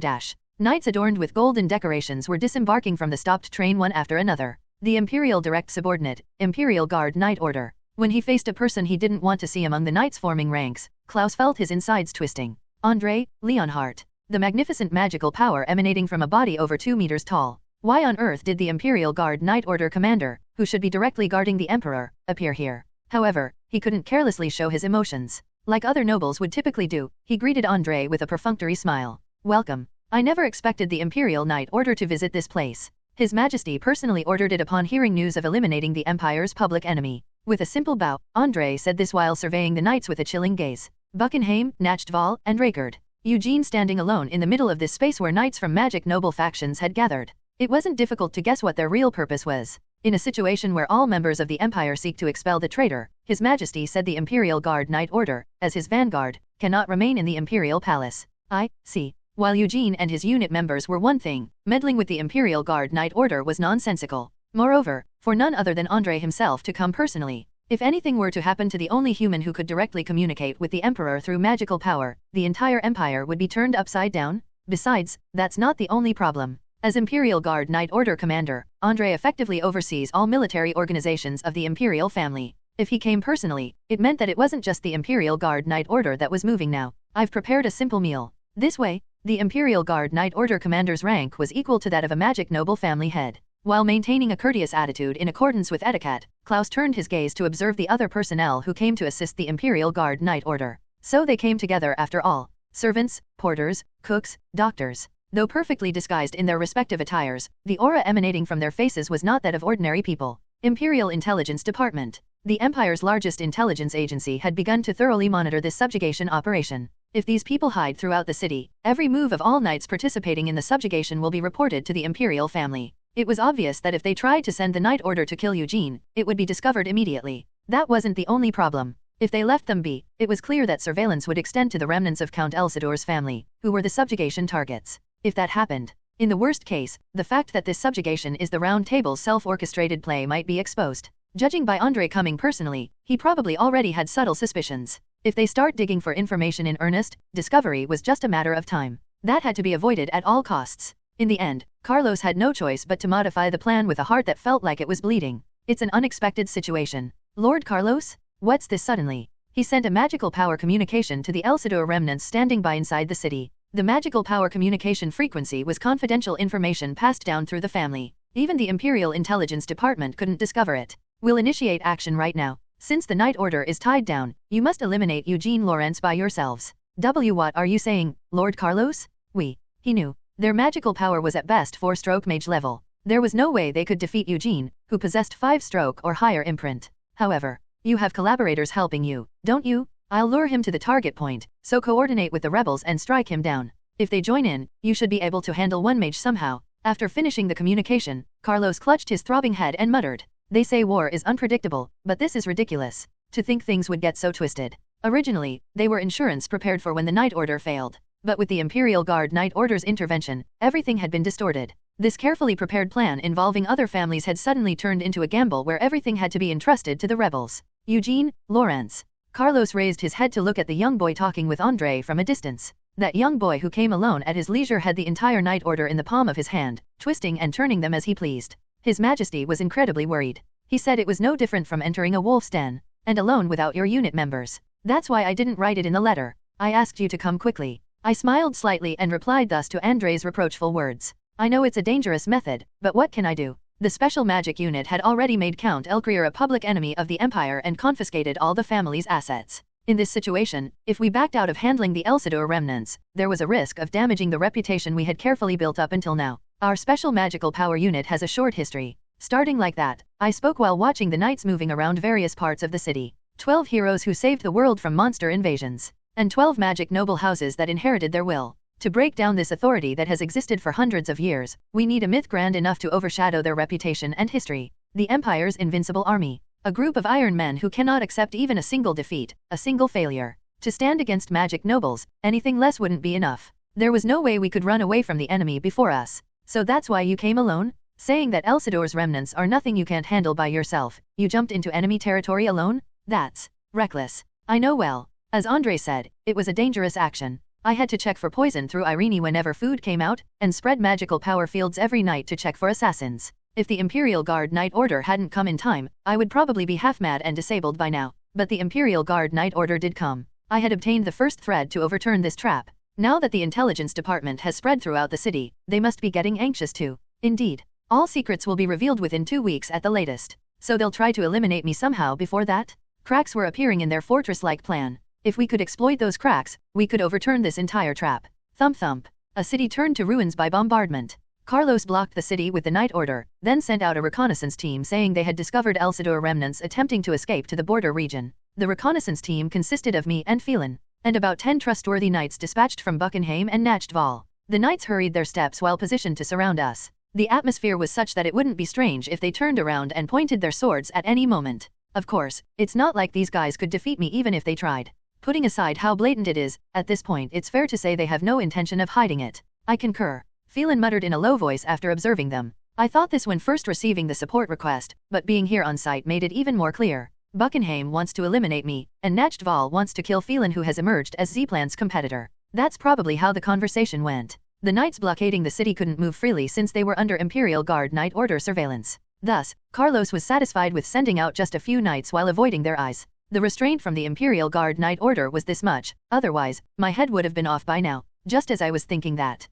B: Knights adorned with golden decorations were disembarking from the stopped train one after another. The Imperial direct subordinate, Imperial Guard Knight Order. When he faced a person he didn't want to see among the knights forming ranks, Klaus felt his insides twisting. André Leonhardt. The magnificent magical power emanating from a body over 2 meters tall. Why on earth did the Imperial Guard Knight Order commander, who should be directly guarding the Emperor, appear here? However, he couldn't carelessly show his emotions. Like other nobles would typically do, he greeted André with a perfunctory smile. Welcome. I never expected the Imperial Knight Order to visit this place. His Majesty personally ordered it upon hearing news of eliminating the Empire's public enemy. With a simple bow, André said this while surveying the knights with a chilling gaze. Buckingham, Nachtval, and Rakard. Eugene standing alone in the middle of this space where knights from magic noble factions had gathered. It wasn't difficult to guess what their real purpose was. In a situation where all members of the Empire seek to expel the traitor, His Majesty said the Imperial Guard Knight Order, as his vanguard, cannot remain in the Imperial Palace. I see. While Eugene and his unit members were one thing, meddling with the Imperial Guard Knight Order was nonsensical. Moreover, for none other than André himself to come personally. If anything were to happen to the only human who could directly communicate with the Emperor through magical power, the entire Empire would be turned upside down. Besides, that's not the only problem. As Imperial Guard Knight Order commander, André effectively oversees all military organizations of the Imperial family. If he came personally, it meant that it wasn't just the Imperial Guard Knight Order that was moving now. I've prepared a simple meal. This way, the Imperial Guard Knight Order commander's rank was equal to that of a magic noble family head. While maintaining a courteous attitude in accordance with etiquette, Klaus turned his gaze to observe the other personnel who came to assist the Imperial Guard Knight Order. So they came together after all. Servants, porters, cooks, doctors. Though perfectly disguised in their respective attires, the aura emanating from their faces was not that of ordinary people. Imperial Intelligence Department. The Empire's largest intelligence agency had begun to thoroughly monitor this subjugation operation. If these people hide throughout the city, every move of all knights participating in the subjugation will be reported to the Imperial family. It was obvious that if they tried to send the Knight Order to kill Eugene, it would be discovered immediately. That wasn't the only problem. If they left them be, it was clear that surveillance would extend to the remnants of Count Elsidor's family, who were the subjugation targets. If that happened, in the worst case, the fact that this subjugation is the Round Table's self-orchestrated play might be exposed. Judging by André coming personally, he probably already had subtle suspicions. If they start digging for information in earnest, discovery was just a matter of time. That had to be avoided at all costs. In the end, Carlos had no choice but to modify the plan with a heart that felt like it was bleeding. It's an unexpected situation. Lord Carlos? What's this suddenly? He sent a magical power communication to the Elsidor remnants standing by inside the city. The magical power communication frequency was confidential information passed down through the family. Even the Imperial Intelligence Department couldn't discover it. We'll initiate action right now. Since the Knight Order is tied down, you must eliminate Eugene Lawrence by yourselves. What are you saying, Lord Carlos? He knew. Their magical power was at best 4-stroke mage level. There was no way they could defeat Eugene, who possessed 5-stroke or higher imprint. However, you have collaborators helping you, don't you? I'll lure him to the target point, so coordinate with the rebels and strike him down. If they join in, you should be able to handle one mage somehow. After finishing the communication, Carlos clutched his throbbing head and muttered. They say war is unpredictable, but this is ridiculous. To think things would get so twisted. Originally, they were insurance prepared for when the Knight Order failed. But with the Imperial Guard Knight Order's intervention, everything had been distorted. This carefully prepared plan involving other families had suddenly turned into a gamble where everything had to be entrusted to the rebels. Eugene Lawrence. Carlos raised his head to look at the young boy talking with Andre from a distance. That young boy who came alone at his leisure had the entire night order in the palm of his hand, twisting and turning them as he pleased. His Majesty was incredibly worried. He said it was no different from entering a wolf's den, and alone without your unit members. That's why I didn't write it in the letter. I asked you to come quickly. I smiled slightly and replied thus to Andre's reproachful words. I know it's a dangerous method, but what can I do? The special magic unit had already made Count Elcrier a public enemy of the Empire and confiscated all the family's assets. In this situation, if we backed out of handling the Elsidor remnants, there was a risk of damaging the reputation we had carefully built up until now. Our special magical power unit has a short history. Starting like that, I spoke while watching the knights moving around various parts of the city. 12 heroes who saved the world from monster invasions, and 12 magic noble houses that inherited their will. To break down this authority that has existed for hundreds of years, we need a myth grand enough to overshadow their reputation and history. The Empire's invincible army. A group of iron men who cannot accept even a single defeat, a single failure. To stand against magic nobles, anything less wouldn't be enough. There was no way we could run away from the enemy before us. So that's why you came alone? Saying that Elsidor's remnants are nothing you can't handle by yourself, you jumped into enemy territory alone? That's reckless. I know well. As Andre said, it was a dangerous action. I had to check for poison through Renie whenever food came out, and spread magical power fields every night to check for assassins. If the Imperial Guard Night Order hadn't come in time, I would probably be half mad and disabled by now. But the Imperial Guard Night Order did come. I had obtained the first thread to overturn this trap. Now that the intelligence department has spread throughout the city, they must be getting anxious too. Indeed. All secrets will be revealed within 2 weeks at the latest. So they'll try to eliminate me somehow before that? Cracks were appearing in their fortress-like plan. If we could exploit those cracks, we could overturn this entire trap. Thump thump. A city turned to ruins by bombardment. Carlos blocked the city with the night order, then sent out a reconnaissance team saying they had discovered Elsidor remnants attempting to escape to the border region. The reconnaissance team consisted of me and Felen, and about 10 trustworthy knights dispatched from Buckenheim and Nachtval. The knights hurried their steps while positioned to surround us. The atmosphere was such that it wouldn't be strange if they turned around and pointed their swords at any moment. Of course, it's not like these guys could defeat me even if they tried. Putting aside how blatant it is, at this point it's fair to say they have no intention of hiding it. I concur. Felen muttered in a low voice after observing them. I thought this when first receiving the support request, but being here on site made it even more clear. Buckenheim wants to eliminate me, and Nachtval wants to kill Felen, who has emerged as Z-Plan's competitor. That's probably how the conversation went. The knights blockading the city couldn't move freely since they were under Imperial Guard Night Order surveillance. Thus, Carlos was satisfied with sending out just a few knights while avoiding their eyes. The restraint from the Imperial Guard Night Order was this much, otherwise, my head would have been off by now. Just as I was thinking that,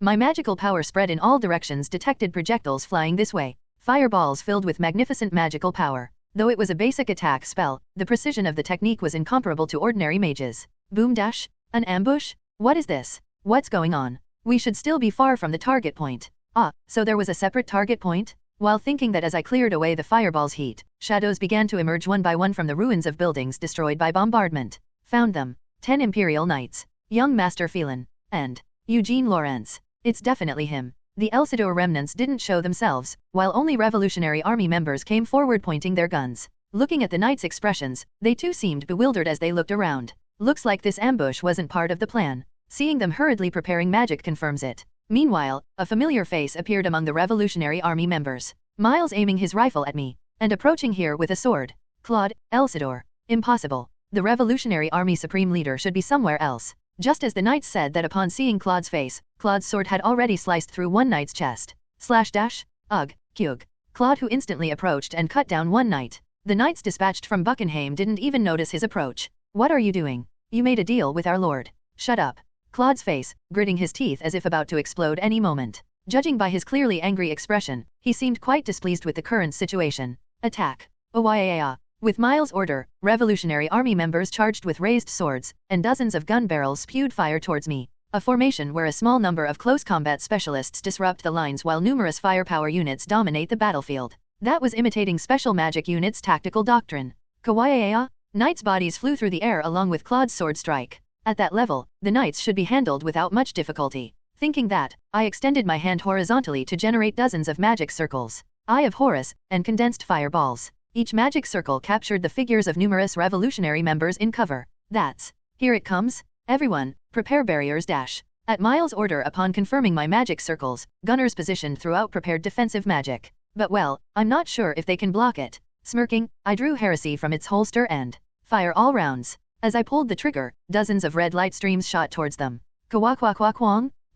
B: my magical power spread in all directions detected projectiles flying this way. Fireballs filled with magnificent magical power. Though it was a basic attack spell, the precision of the technique was incomparable to ordinary mages. Boom dash? An ambush? What is this? What's going on? We should still be far from the target point. Ah, so there was a separate target point? While thinking that as I cleared away the fireball's heat, shadows began to emerge one by one from the ruins of buildings destroyed by bombardment. Found them. 10 Imperial Knights. Young Master Felen. And Eugene Lawrence. It's definitely him. The Elsidor remnants didn't show themselves, while only Revolutionary Army members came forward pointing their guns. Looking at the knights' expressions, they too seemed bewildered as they looked around. Looks like this ambush wasn't part of the plan. Seeing them hurriedly preparing magic confirms it. Meanwhile, a familiar face appeared among the Revolutionary Army members. Miles aiming his rifle at me, and approaching here with a sword. Claude, Elsidor. Impossible. The Revolutionary Army Supreme Leader should be somewhere else. Just as the knights said that upon seeing Claude's face, Claude's sword had already sliced through one knight's chest. Slash dash? Ugh, Kyug. Claude, who instantly approached and cut down one knight. The knights dispatched from Buckenheim didn't even notice his approach. What are you doing? You made a deal with our lord. Shut up. Claude's face, gritting his teeth as if about to explode any moment. Judging by his clearly angry expression, he seemed quite displeased with the current situation. Attack. Oya. With Miles' order, Revolutionary Army members charged with raised swords, and dozens of gun barrels spewed fire towards me. A formation where a small number of close combat specialists disrupt the lines while numerous firepower units dominate the battlefield. That was imitating special magic units' tactical doctrine. Kawaii. Knights' bodies flew through the air along with Claude's sword strike. At that level, the knights should be handled without much difficulty. Thinking that, I extended my hand horizontally to generate dozens of magic circles. Eye of Horus, and condensed fireballs. Each magic circle captured the figures of numerous revolutionary members in cover. That's. Here it comes. Everyone, prepare barriers dash. At Miles' order upon confirming my magic circles, gunners positioned throughout prepared defensive magic. But well, I'm not sure if they can block it. Smirking, I drew heresy from its holster and Fire all rounds. As I pulled the trigger, dozens of red light streams shot towards them. Kwak.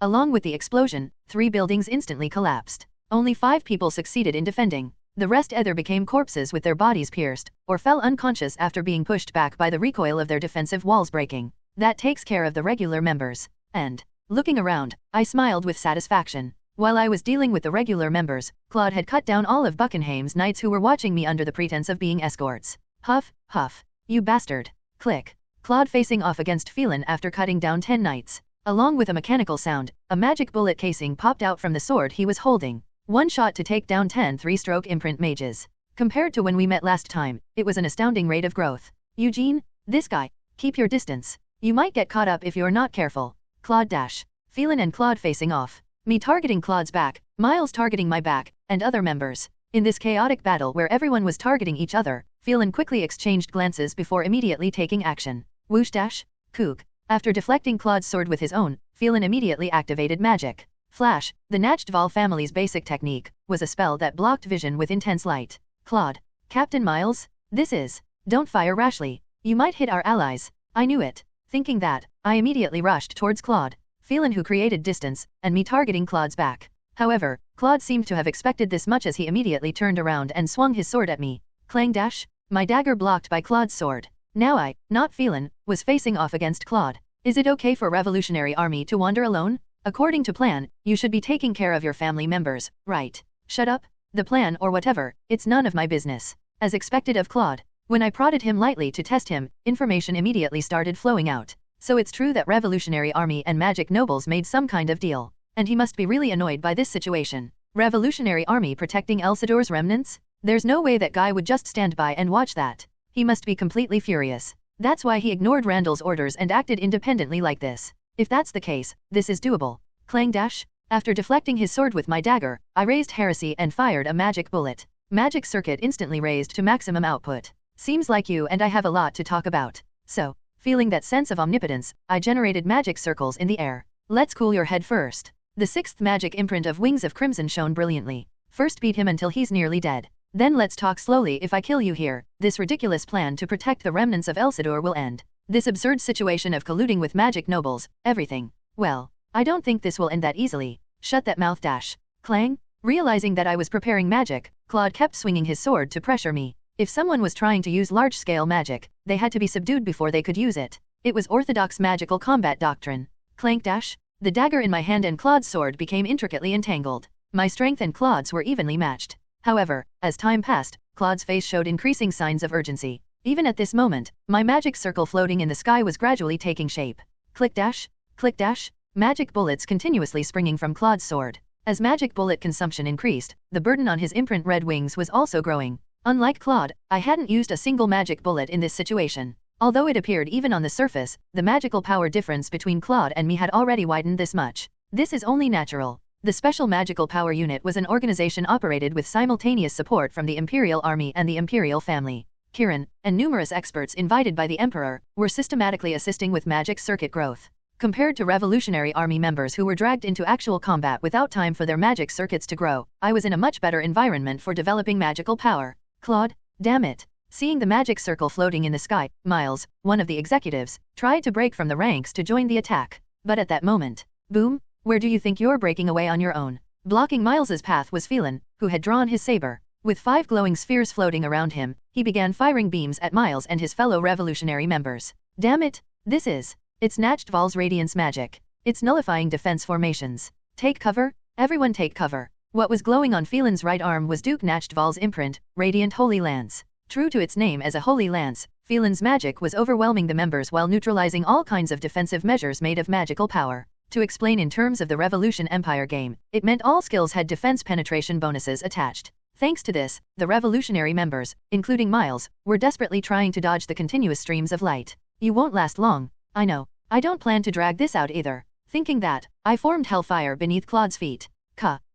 B: Along with the explosion, 3 buildings instantly collapsed. Only 5 people succeeded in defending. The rest either became corpses with their bodies pierced, or fell unconscious after being pushed back by the recoil of their defensive walls breaking. That takes care of the regular members. And, looking around, I smiled with satisfaction. While I was dealing with the regular members, Claude had cut down all of Buckingham's knights who were watching me under the pretense of being escorts. Huff, huff. You bastard. Click. Claude facing off against Felen after cutting down 10 knights. Along with a mechanical sound, a magic bullet casing popped out from the sword he was holding. One shot to take down 10 3-stroke imprint mages. Compared to when we met last time, it was an astounding rate of growth. Eugene, this guy, keep your distance. You might get caught up if you're not careful. Claude dash. Felen and Claude facing off. Me targeting Claude's back, Miles targeting my back, and other members. In this chaotic battle where everyone was targeting each other, Felen quickly exchanged glances before immediately taking action. Whoosh dash. Kook. After deflecting Claude's sword with his own, Felen immediately activated magic. Flash, the Nachtval family's basic technique, was a spell that blocked vision with intense light. Claude. Captain Miles? This is. Don't fire rashly. You might hit our allies. I knew it. Thinking that, I immediately rushed towards Claude. Felen who created distance, and me targeting Claude's back. However, Claude seemed to have expected this much as he immediately turned around and swung his sword at me. Clang dash. My dagger blocked by Claude's sword. Now I, not Felen, was facing off against Claude. Is it okay for Revolutionary Army to wander alone? According to plan, you should be taking care of your family members, right? Shut up. The plan or whatever, it's none of my business. As expected of Claude, when I prodded him lightly to test him, information immediately started flowing out. So it's true that Revolutionary Army and magic nobles made some kind of deal. And he must be really annoyed by this situation. Revolutionary Army protecting Elsidor's remnants? There's no way that guy would just stand by and watch that. He must be completely furious. That's why he ignored Randall's orders and acted independently like this. If that's the case, this is doable. Clang dash. After deflecting his sword with my dagger, I raised heresy and fired a magic bullet. Magic circuit instantly raised to maximum output. Seems like you and I have a lot to talk about. So, feeling that sense of omnipotence, I generated magic circles in the air. Let's cool your head first. The 6th magic imprint of Wings of Crimson shone brilliantly. First beat him until he's nearly dead. Then let's talk slowly. If I kill you here, this ridiculous plan to protect the remnants of Elsidor will end. This absurd situation of colluding with magic nobles, everything. Well, I don't think this will end that easily. Shut that mouth dash. Clang. Realizing that I was preparing magic, Claude kept swinging his sword to pressure me. If someone was trying to use large-scale magic, they had to be subdued before they could use it. It was orthodox magical combat doctrine. Clank dash. The dagger in my hand and Claude's sword became intricately entangled. My strength and Claude's were evenly matched. However, as time passed, Claude's face showed increasing signs of urgency. Even at this moment, my magic circle floating in the sky was gradually taking shape. Click dash. Click dash. Magic bullets continuously springing from Claude's sword. As magic bullet consumption increased, the burden on his imprint red wings was also growing. Unlike Claude, I hadn't used a single magic bullet in this situation. Although it appeared even on the surface, the magical power difference between Claude and me had already widened this much. This is only natural. The Special Magical Power Unit was an organization operated with simultaneous support from the Imperial Army and the Imperial family. Kiran, and numerous experts invited by the Emperor, were systematically assisting with magic circuit growth. Compared to Revolutionary Army members who were dragged into actual combat without time for their magic circuits to grow, I was in a much better environment for developing magical power. Claude, damn it. Seeing the magic circle floating in the sky, Miles, one of the executives, tried to break from the ranks to join the attack. But at that moment, boom, where do you think you're breaking away on your own? Blocking Miles's path was Felen, who had drawn his saber. With 5 glowing spheres floating around him, he began firing beams at Miles and his fellow revolutionary members. Damn it, this is. It's Nachtval's radiance magic. It's nullifying defense formations. Take cover, everyone take cover. What was glowing on Felen's right arm was Duke Nachtval's imprint, Radiant Holy Lance. True to its name as a holy lance, Felen's magic was overwhelming the members while neutralizing all kinds of defensive measures made of magical power. To explain in terms of the Revolution Empire game, it meant all skills had defense penetration bonuses attached. Thanks to this, the revolutionary members, including Miles, were desperately trying to dodge the continuous streams of light. You won't last long. I know. I don't plan to drag this out either. Thinking that, I formed hellfire beneath Claude's feet.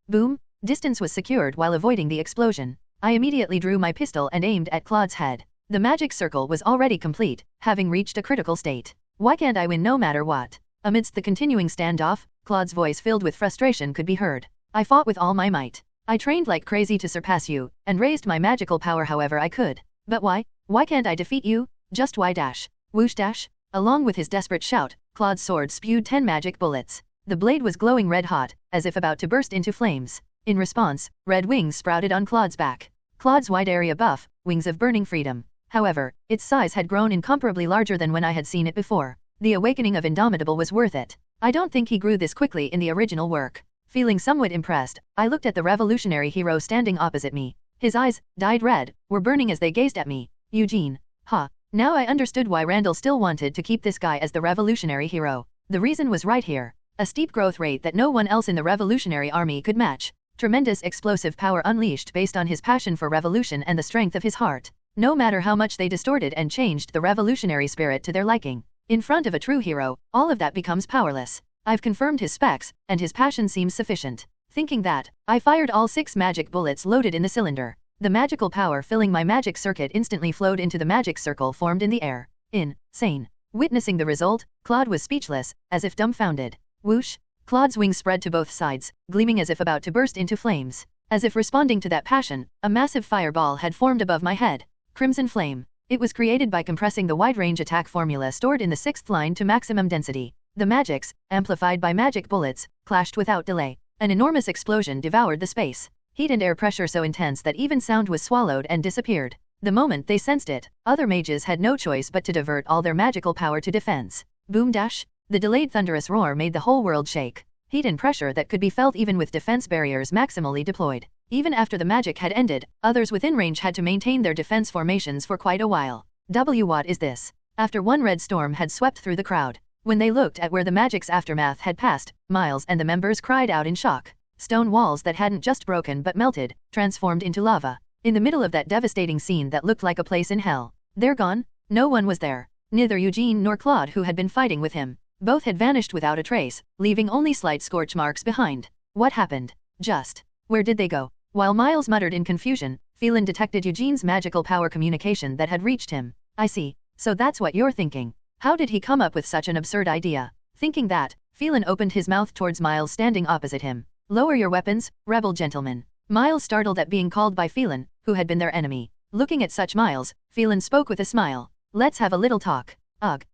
B: Boom. Distance was secured while avoiding the explosion. I immediately drew my pistol and aimed at Claude's head. The magic circle was already complete, having reached a critical state. Why can't I win no matter what? Amidst the continuing standoff, Claude's voice filled with frustration could be heard. I fought with all my might. I trained like crazy to surpass you, and raised my magical power however I could. But why? Why can't I defeat you? Just why dash? Whoosh dash? Along with his desperate shout, Claude's sword spewed 10 magic bullets. The blade was glowing red-hot, as if about to burst into flames. In response, red wings sprouted on Claude's back. Claude's wide-area buff, wings of burning freedom. However, its size had grown incomparably larger than when I had seen it before. The awakening of Indomitable was worth it. I don't think he grew this quickly in the original work. Feeling somewhat impressed, I looked at the revolutionary hero standing opposite me. His eyes, dyed red, were burning as they gazed at me. Eugene. Ha. Now I understood why Randall still wanted to keep this guy as the revolutionary hero. The reason was right here. A steep growth rate that no one else in the Revolutionary Army could match. Tremendous explosive power unleashed based on his passion for revolution and the strength of his heart. No matter how much they distorted and changed the revolutionary spirit to their liking. In front of a true hero, all of that becomes powerless. I've confirmed his specs, and his passion seems sufficient. Thinking that, I fired all 6 magic bullets loaded in the cylinder. The magical power filling my magic circuit instantly flowed into the magic circle formed in the air. Insane. Witnessing the result, Claude was speechless, as if dumbfounded. Whoosh! Claude's wings spread to both sides, gleaming as if about to burst into flames. As if responding to that passion, a massive fireball had formed above my head. Crimson Flame. It was created by compressing the wide-range attack formula stored in the 6th line to maximum density. The magics, amplified by magic bullets, clashed without delay. An enormous explosion devoured the space. Heat and air pressure so intense that even sound was swallowed and disappeared. The moment they sensed it, other mages had no choice but to divert all their magical power to defense. Boom dash! The delayed thunderous roar made the whole world shake. Heat and pressure that could be felt even with defense barriers maximally deployed. Even after the magic had ended, others within range had to maintain their defense formations for quite a while. What is this? After one red storm had swept through the crowd. When they looked at where the magic's aftermath had passed, Miles and the members cried out in shock. Stone walls that hadn't just broken but melted, transformed into lava. In the middle of that devastating scene that looked like a place in hell. They're gone? No one was there. Neither Eugene nor Claude, who had been fighting with him. Both had vanished without a trace, leaving only slight scorch marks behind. What happened? Where did they go? While Miles muttered in confusion, Felen detected Eugene's magical power communication that had reached him. I see. So that's what you're thinking. How did he come up with such an absurd idea? Thinking that, Felen opened his mouth towards Miles standing opposite him. Lower your weapons, rebel gentlemen. Miles startled at being called by Felen, who had been their enemy. Looking at such Miles, Felen spoke with a smile. Let's have a little talk. Ugh.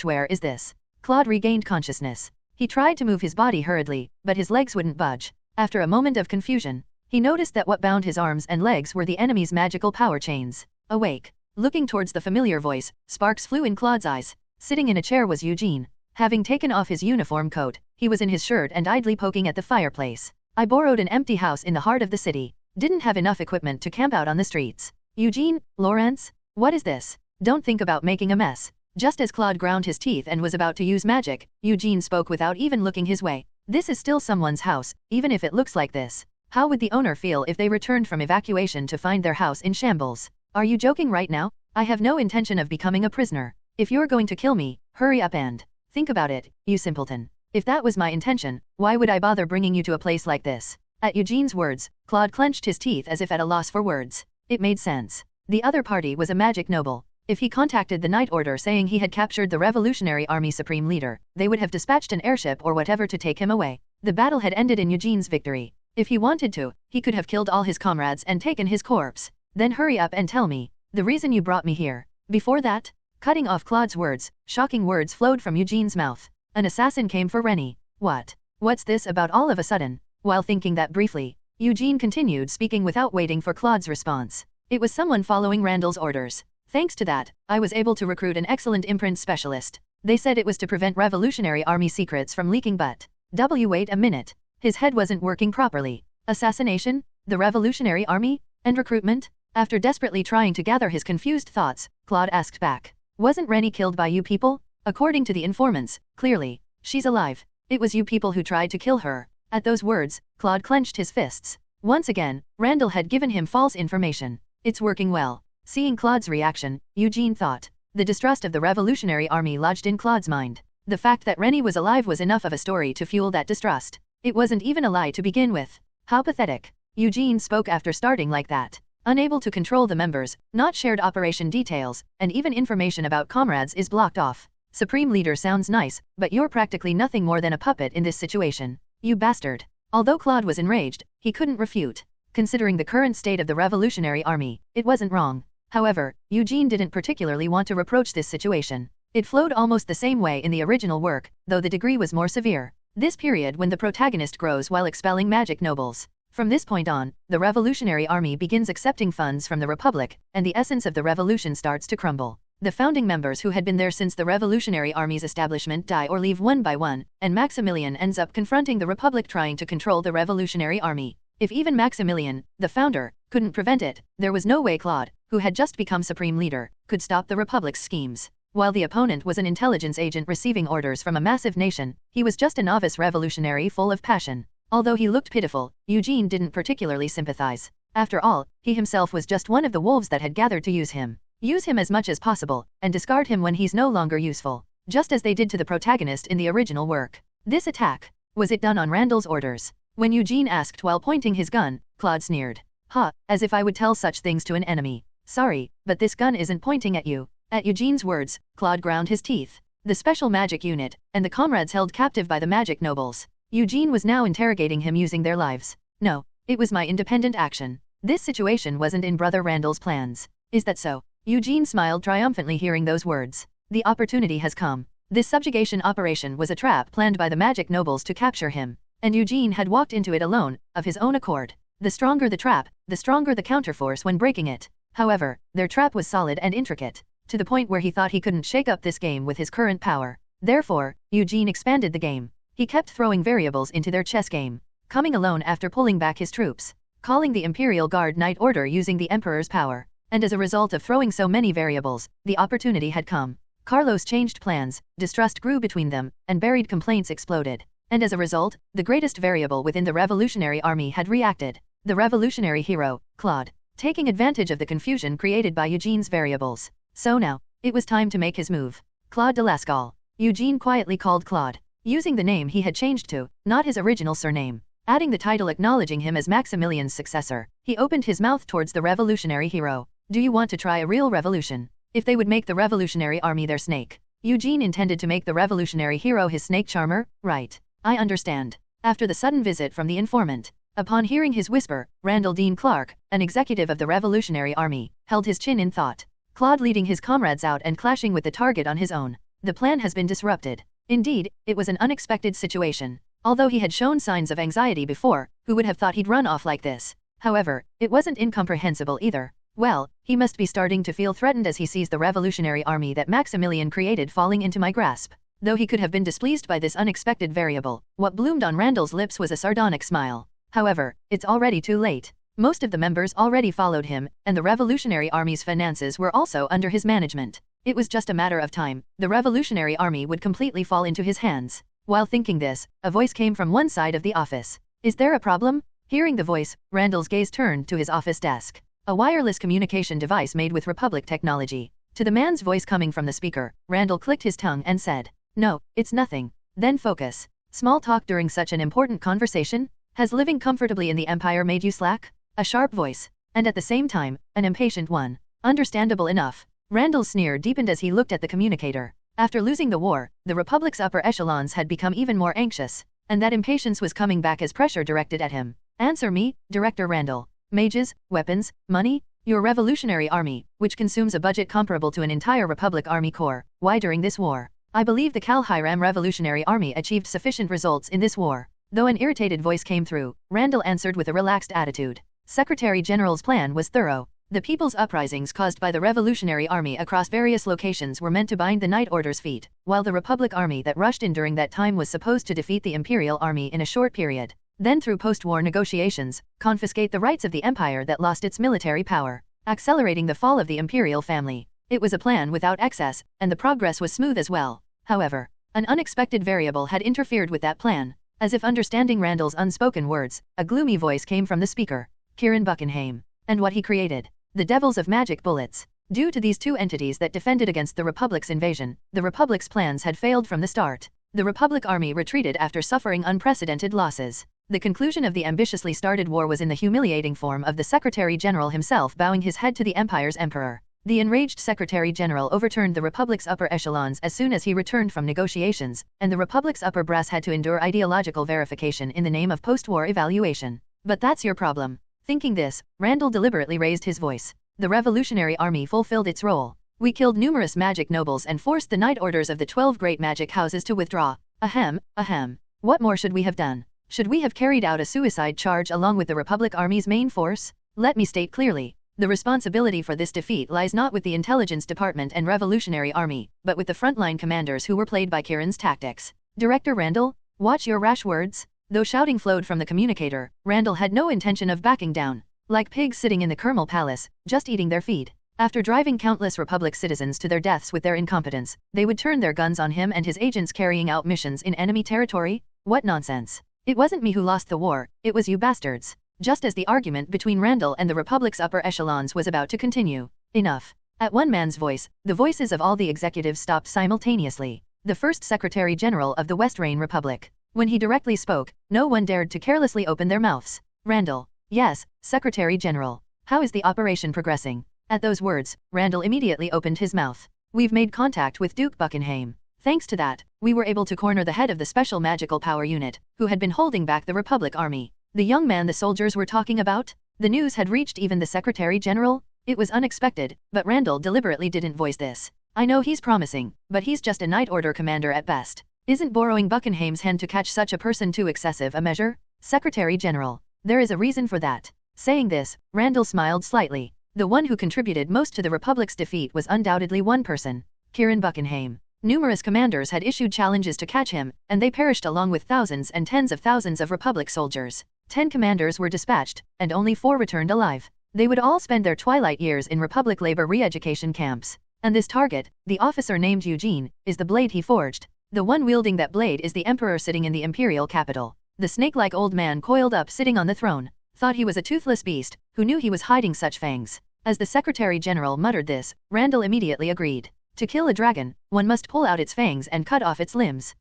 B: Where is this? Claude regained consciousness. He tried to move his body hurriedly, but his legs wouldn't budge. After a moment of confusion, he noticed that what bound his arms and legs were the enemy's magical power chains. Awake. Looking towards the familiar voice, sparks flew in Claude's eyes. Sitting in a chair was Eugene. Having taken off his uniform coat, he was in his shirt and idly poking at the fireplace. I borrowed an empty house in the heart of the city. Didn't have enough equipment to camp out on the streets. Eugene, Lawrence? What is this? Don't think about making a mess. Just as Claude ground his teeth and was about to use magic, Eugene spoke without even looking his way. This is still someone's house, even if it looks like this. How would the owner feel if they returned from evacuation to find their house in shambles? Are you joking right now? I have no intention of becoming a prisoner. If you're going to kill me, hurry up and think about it, you simpleton. If that was my intention, why would I bother bringing you to a place like this? At Eugene's words, Claude clenched his teeth as if at a loss for words. It made sense. The other party was a magic noble. If he contacted the Night Order saying he had captured the Revolutionary Army Supreme Leader, they would have dispatched an airship or whatever to take him away. The battle had ended in Eugene's victory. If he wanted to, he could have killed all his comrades and taken his corpse. Then hurry up and tell me, the reason you brought me here. Before that, cutting off Claude's words, shocking words flowed from Eugene's mouth. An assassin came for Renie. What? What's this about all of a sudden? While thinking that briefly, Eugene continued speaking without waiting for Claude's response. It was someone following Randall's orders. Thanks to that, I was able to recruit an excellent imprint specialist. They said it was to prevent Revolutionary Army secrets from leaking, but wait a minute. His head wasn't working properly. Assassination? The Revolutionary Army? And recruitment? After desperately trying to gather his confused thoughts, Claude asked back. Wasn't Renie killed by you people? According to the informants, clearly, she's alive. It was you people who tried to kill her. At those words, Claude clenched his fists. Once again, Randall had given him false information. It's working well. Seeing Claude's reaction, Eugene thought. The distrust of the Revolutionary Army lodged in Claude's mind. The fact that Renie was alive was enough of a story to fuel that distrust. It wasn't even a lie to begin with. How pathetic. Eugene spoke after starting like that. Unable to control the members, not shared operation details, and even information about comrades is blocked off. Supreme Leader sounds nice, but you're practically nothing more than a puppet in this situation. You bastard. Although Claude was enraged, he couldn't refute. Considering the current state of the Revolutionary Army, it wasn't wrong. However, Eugene didn't particularly want to reproach this situation. It flowed almost the same way in the original work, though the degree was more severe. This period when the protagonist grows while expelling magic nobles. From this point on, the Revolutionary Army begins accepting funds from the Republic, and the essence of the revolution starts to crumble. The founding members who had been there since the Revolutionary Army's establishment die or leave one by one, and Maximilian ends up confronting the Republic trying to control the Revolutionary Army. If even Maximilian, the founder, couldn't prevent it, there was no way Claude, who had just become supreme leader, could stop the Republic's schemes. While the opponent was an intelligence agent receiving orders from a massive nation, he was just a novice revolutionary full of passion. Although he looked pitiful, Eugene didn't particularly sympathize. After all, he himself was just one of the wolves that had gathered to use him. Use him as much as possible, and discard him when he's no longer useful. Just as they did to the protagonist in the original work. This attack, was it done on Randall's orders? When Eugene asked while pointing his gun, Claude sneered. Ha, as if I would tell such things to an enemy. Sorry, but this gun isn't pointing at you. At Eugene's words, Claude ground his teeth. The special magic unit, and the comrades held captive by the magic nobles. Eugene was now interrogating him using their lives. No, it was my independent action. This situation wasn't in Brother Randall's plans. Is that so? Eugene smiled triumphantly hearing those words. The opportunity has come. This subjugation operation was a trap planned by the magic nobles to capture him, and Eugene had walked into it alone, of his own accord. The stronger the trap, the stronger the counterforce when breaking it. However, their trap was solid and intricate, to the point where he thought he couldn't shake up this game with his current power. Therefore, Eugene expanded the game. He kept throwing variables into their chess game, coming alone after pulling back his troops, calling the Imperial Guard Knight Order using the Emperor's power, and as a result of throwing so many variables, the opportunity had come. Carlos changed plans, distrust grew between them, and buried complaints exploded. And as a result, the greatest variable within the Revolutionary Army had reacted. The revolutionary hero, Claude, taking advantage of the confusion created by Eugene's variables. So now, it was time to make his move. Claude de Lascaux. Eugene quietly called Claude, using the name he had changed to, not his original surname. Adding the title acknowledging him as Maximilian's successor, he opened his mouth towards the revolutionary hero. Do you want to try a real revolution? If they would make the Revolutionary Army their snake. Eugene intended to make the revolutionary hero his snake charmer, right? I understand. After the sudden visit from the informant. Upon hearing his whisper, Randall Dean Clark, an executive of the Revolutionary Army, held his chin in thought. Claude leading his comrades out and clashing with the target on his own. The plan has been disrupted. Indeed, it was an unexpected situation. Although he had shown signs of anxiety before, who would have thought he'd run off like this? However, it wasn't incomprehensible either. Well, he must be starting to feel threatened as he sees the Revolutionary Army that Maximilian created falling into my grasp. Though he could have been displeased by this unexpected variable, what bloomed on Randall's lips was a sardonic smile. However, it's already too late. Most of the members already followed him, and the Revolutionary Army's finances were also under his management. It was just a matter of time. The Revolutionary Army would completely fall into his hands. While thinking this, a voice came from one side of the office. Is there a problem? Hearing the voice, Randall's gaze turned to his office desk. A wireless communication device made with Republic technology. To the man's voice coming from the speaker, Randall clicked his tongue and said, "No, it's nothing." Then focus. Small talk during such an important conversation? Has living comfortably in the Empire made you slack? A sharp voice, and at the same time, an impatient one. Understandable enough. Randall's sneer deepened as he looked at the communicator. After losing the war, the Republic's upper echelons had become even more anxious, and that impatience was coming back as pressure directed at him. Answer me, Director Randall. Mages, weapons, money? Your Revolutionary Army, which consumes a budget comparable to an entire Republic Army Corps. Why during this war? I believe the Cal-Hiram Revolutionary Army achieved sufficient results in this war. Though an irritated voice came through, Randall answered with a relaxed attitude. Secretary General's plan was thorough. The people's uprisings caused by the Revolutionary Army across various locations were meant to bind the Knight Order's feet, while the Republic Army that rushed in during that time was supposed to defeat the Imperial Army in a short period. Then through post-war negotiations, confiscate the rights of the Empire that lost its military power, accelerating the fall of the Imperial family. It was a plan without excess, and the progress was smooth as well. However, an unexpected variable had interfered with that plan. As if understanding Randall's unspoken words, a gloomy voice came from the speaker. Kieran Buckingham. And what he created. The Devils of Magic Bullets. Due to these two entities that defended against the Republic's invasion, the Republic's plans had failed from the start. The Republic Army retreated after suffering unprecedented losses. The conclusion of the ambitiously started war was in the humiliating form of the Secretary General himself bowing his head to the Empire's Emperor. The enraged Secretary General overturned the Republic's upper echelons as soon as he returned from negotiations, and the Republic's upper brass had to endure ideological verification in the name of post-war evaluation. But that's your problem. Thinking this, Randall deliberately raised his voice. the Revolutionary Army fulfilled its role. We killed numerous magic nobles and forced the Knight Orders of the 12 great magic houses to withdraw. Ahem, ahem. What more should we have done? Should we have carried out a suicide charge along with the Republic Army's main force? Let me state clearly. The responsibility for this defeat lies not with the Intelligence Department and Revolutionary Army, but with the frontline commanders who were played by Kieran's tactics. Director Randall, watch your rash words. Though shouting flowed from the communicator, Randall had no intention of backing down. Like pigs sitting in the Kermal Palace, just eating their feed. After driving countless Republic citizens to their deaths with their incompetence, they would turn their guns on him and his agents carrying out missions in enemy territory? What nonsense. It wasn't me who lost the war, it was you bastards. Just as the argument between Randall and the Republic's upper echelons was about to continue. Enough. At one man's voice, the voices of all the executives stopped simultaneously. The first Secretary General of the Westrain Republic. When he directly spoke, no one dared to carelessly open their mouths. Randall. Yes, Secretary General. How is the operation progressing? At those words, Randall immediately opened his mouth. We've made contact with Duke Buckingham. Thanks to that, we were able to corner the head of the Special Magical Power Unit, who had been holding back the Republic Army. The young man the soldiers were talking about? The news had reached even the Secretary General? It was unexpected, but Randall deliberately didn't voice this. I know he's promising, but he's just a Knight Order commander at best. Isn't borrowing Buckingham's hand to catch such a person too excessive a measure? Secretary General. There is a reason for that. Saying this, Randall smiled slightly. The one who contributed most to the Republic's defeat was undoubtedly one person. Kieran Buckingham. Numerous commanders had issued challenges to catch him, and they perished along with thousands and tens of thousands of Republic soldiers. 10 commanders were dispatched, and only 4 returned alive. They would all spend their twilight years in Republic labor re-education camps. And this target, the officer named Eugene, is the blade he forged. The one wielding that blade is the Emperor sitting in the Imperial capital. The snake-like old man coiled up sitting on the throne. Thought he was a toothless beast, who knew he was hiding such fangs. As the Secretary General muttered this, Randall immediately agreed. To kill a dragon, one must pull out its fangs and cut off its limbs.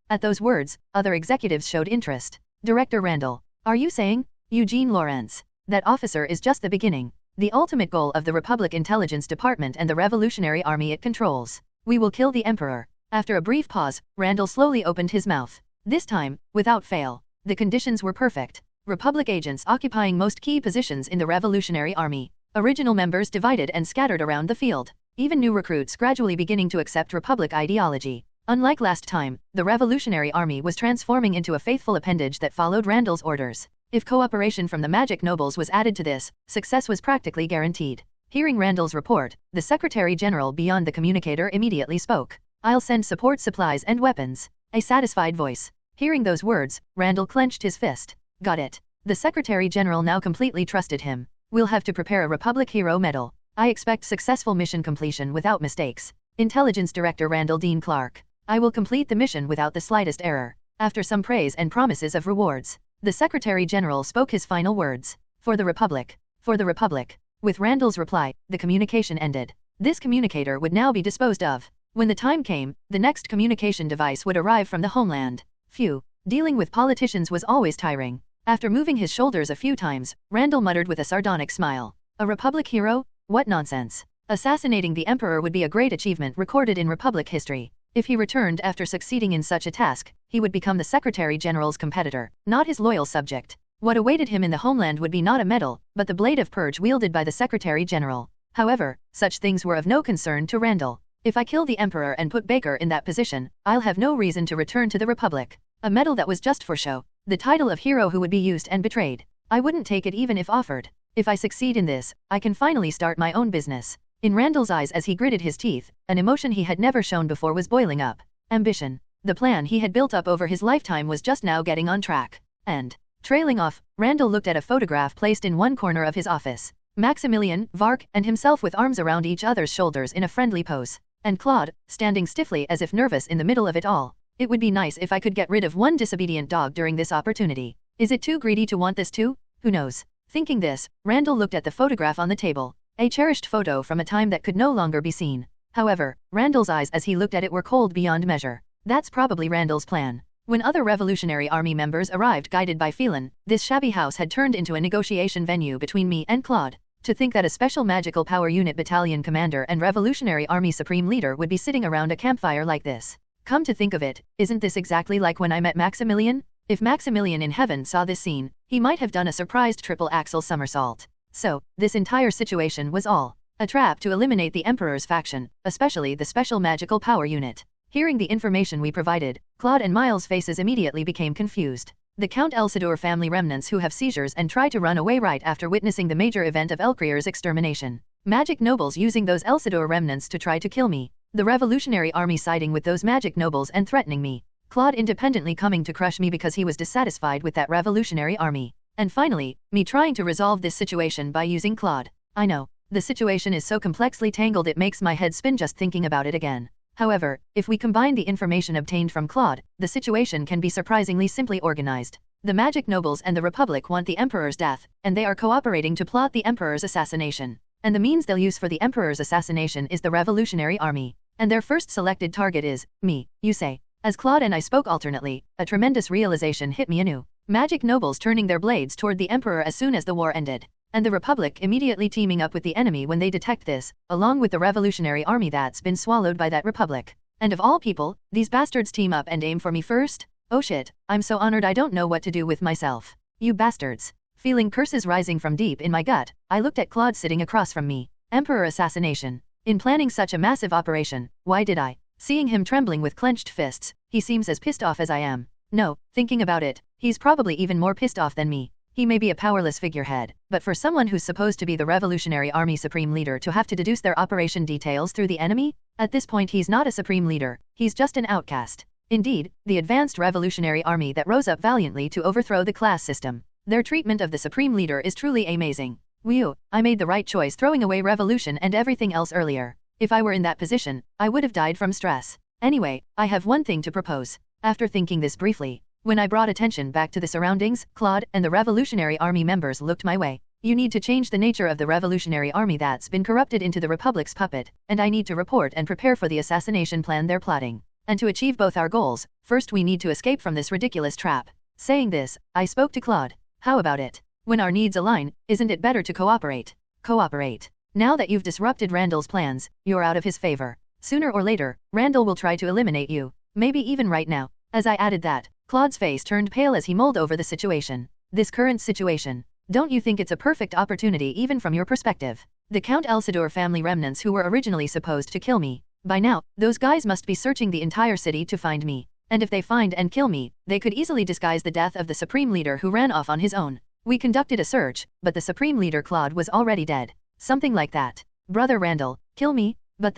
B: At those words, other executives showed interest. Director Randall. Are you saying, Eugene Lawrence? That officer is just the beginning. The ultimate goal of the Republic Intelligence Department and the Revolutionary Army it controls. We will kill the Emperor. After a brief pause, Randall slowly opened his mouth. This time, without fail. The conditions were perfect. Republic agents occupying most key positions in the Revolutionary Army. Original members divided and scattered around the field. Even new recruits gradually beginning to accept Republic ideology. Unlike last time, the Revolutionary Army was transforming into a faithful appendage that followed Randall's orders. If cooperation from the magic nobles was added to this, success was practically guaranteed. Hearing Randall's report, the Secretary General beyond the communicator immediately spoke. I'll send support supplies and weapons. A satisfied voice. Hearing those words, Randall clenched his fist. Got it. The Secretary General now completely trusted him. We'll have to prepare a Republic Hero Medal. I expect successful mission completion without mistakes. Intelligence Director Randall Dean Clark. I will complete the mission without the slightest error. After some praise and promises of rewards, the Secretary General spoke his final words. For the Republic. For the Republic. With Randall's reply, the communication ended. This communicator would now be disposed of. When the time came, the next communication device would arrive from the homeland. Phew. Dealing with politicians was always tiring. After moving his shoulders a few times, Randall muttered with a sardonic smile. A Republic hero? What nonsense. Assassinating the Emperor would be a great achievement recorded in Republic history. If he returned after succeeding in such a task, he would become the Secretary General's competitor, not his loyal subject. What awaited him in the homeland would be not a medal, but the blade of purge wielded by the Secretary General. However, such things were of no concern to Randall. If I kill the Emperor and put Baker in that position, I'll have no reason to return to the Republic. A medal that was just for show. The title of hero who would be used and betrayed. I wouldn't take it even if offered. If I succeed in this, I can finally start my own business. In Randall's eyes as he gritted his teeth, an emotion he had never shown before was boiling up. Ambition. The plan he had built up over his lifetime was just now getting on track. And, trailing off, Randall looked at a photograph placed in one corner of his office. Maximilian, Vark, and himself with arms around each other's shoulders in a friendly pose. And Claude, standing stiffly as if nervous in the middle of it all. It would be nice if I could get rid of one disobedient dog during this opportunity. Is it too greedy to want this too? Who knows? Thinking this, Randall looked at the photograph on the table. A cherished photo from a time that could no longer be seen. However, Randall's eyes as he looked at it were cold beyond measure. That's probably Randall's plan. When other Revolutionary Army members arrived guided by Felen, this shabby house had turned into a negotiation venue between me and Claude. To think that a Special Magical Power Unit battalion commander and Revolutionary Army supreme leader would be sitting around a campfire like this. Come to think of it, isn't this exactly like when I met Maximilian? If Maximilian in heaven saw this scene, he might have done a surprised triple axel somersault. So, this entire situation was all a trap to eliminate the Emperor's faction, especially the special magical power unit. Hearing the information we provided, Claude and Miles' faces immediately became confused. The Count Elsidor family remnants who have seizures and try to run away right after witnessing the major event of Elcrier's extermination. Magic nobles using those Elsidor remnants to try to kill me. The revolutionary army siding with those magic nobles and threatening me. Claude independently coming to crush me because he was dissatisfied with that revolutionary army. And finally, me trying to resolve this situation by using Claude. I know, the situation is so complexly tangled it makes my head spin just thinking about it again. However, if we combine the information obtained from Claude, the situation can be surprisingly simply organized. The magic nobles and the Republic want the Emperor's death, and they are cooperating to plot the Emperor's assassination. And the means they'll use for the Emperor's assassination is the revolutionary army. And their first selected target is me, you say. As Claude and I spoke alternately, a tremendous realization hit me anew. Magic nobles turning their blades toward the Emperor as soon as the war ended. And the Republic immediately teaming up with the enemy when they detect this, along with the revolutionary army that's been swallowed by that Republic. And of all people, these bastards team up and aim for me first? Oh shit, I'm so honored I don't know what to do with myself. You bastards. Feeling curses rising from deep in my gut, I looked at Claude sitting across from me. Emperor assassination. In planning such a massive operation, why did I? Seeing him trembling with clenched fists, he seems as pissed off as I am. No, thinking about it, he's probably even more pissed off than me. He may be a powerless figurehead, but for someone who's supposed to be the Revolutionary Army Supreme Leader to have to deduce their operation details through the enemy? At this point he's not a Supreme Leader, he's just an outcast. Indeed, the advanced Revolutionary Army that rose up valiantly to overthrow the class system. Their treatment of the Supreme Leader is truly amazing. Whew, I made the right choice throwing away revolution and everything else earlier. If I were in that position, I would have died from stress. Anyway, I have one thing to propose. After thinking this briefly, when I brought attention back to the surroundings, Claude and the Revolutionary Army members looked my way. You need to change the nature of the Revolutionary Army that's been corrupted into the Republic's puppet, and I need to report and prepare for the assassination plan they're plotting. And to achieve both our goals, first we need to escape from this ridiculous trap. Saying this, I spoke to Claude. How about it? When our needs align, isn't it better to cooperate? Cooperate. Now that you've disrupted Randall's plans, you're out of his favor. Sooner or later, Randall will try to eliminate you. Maybe even right now. As I added that, Claude's face turned pale as he mulled over the situation. This current situation. Don't you think it's a perfect opportunity even from your perspective? The Count Elsidor family remnants who were originally supposed to kill me. By now, those guys must be searching the entire city to find me. And if they find and kill me, they could easily disguise the death of the Supreme Leader who ran off on his own. We conducted a search, but the Supreme Leader Claude was already dead. Something like that. Brother Randall, kill me? But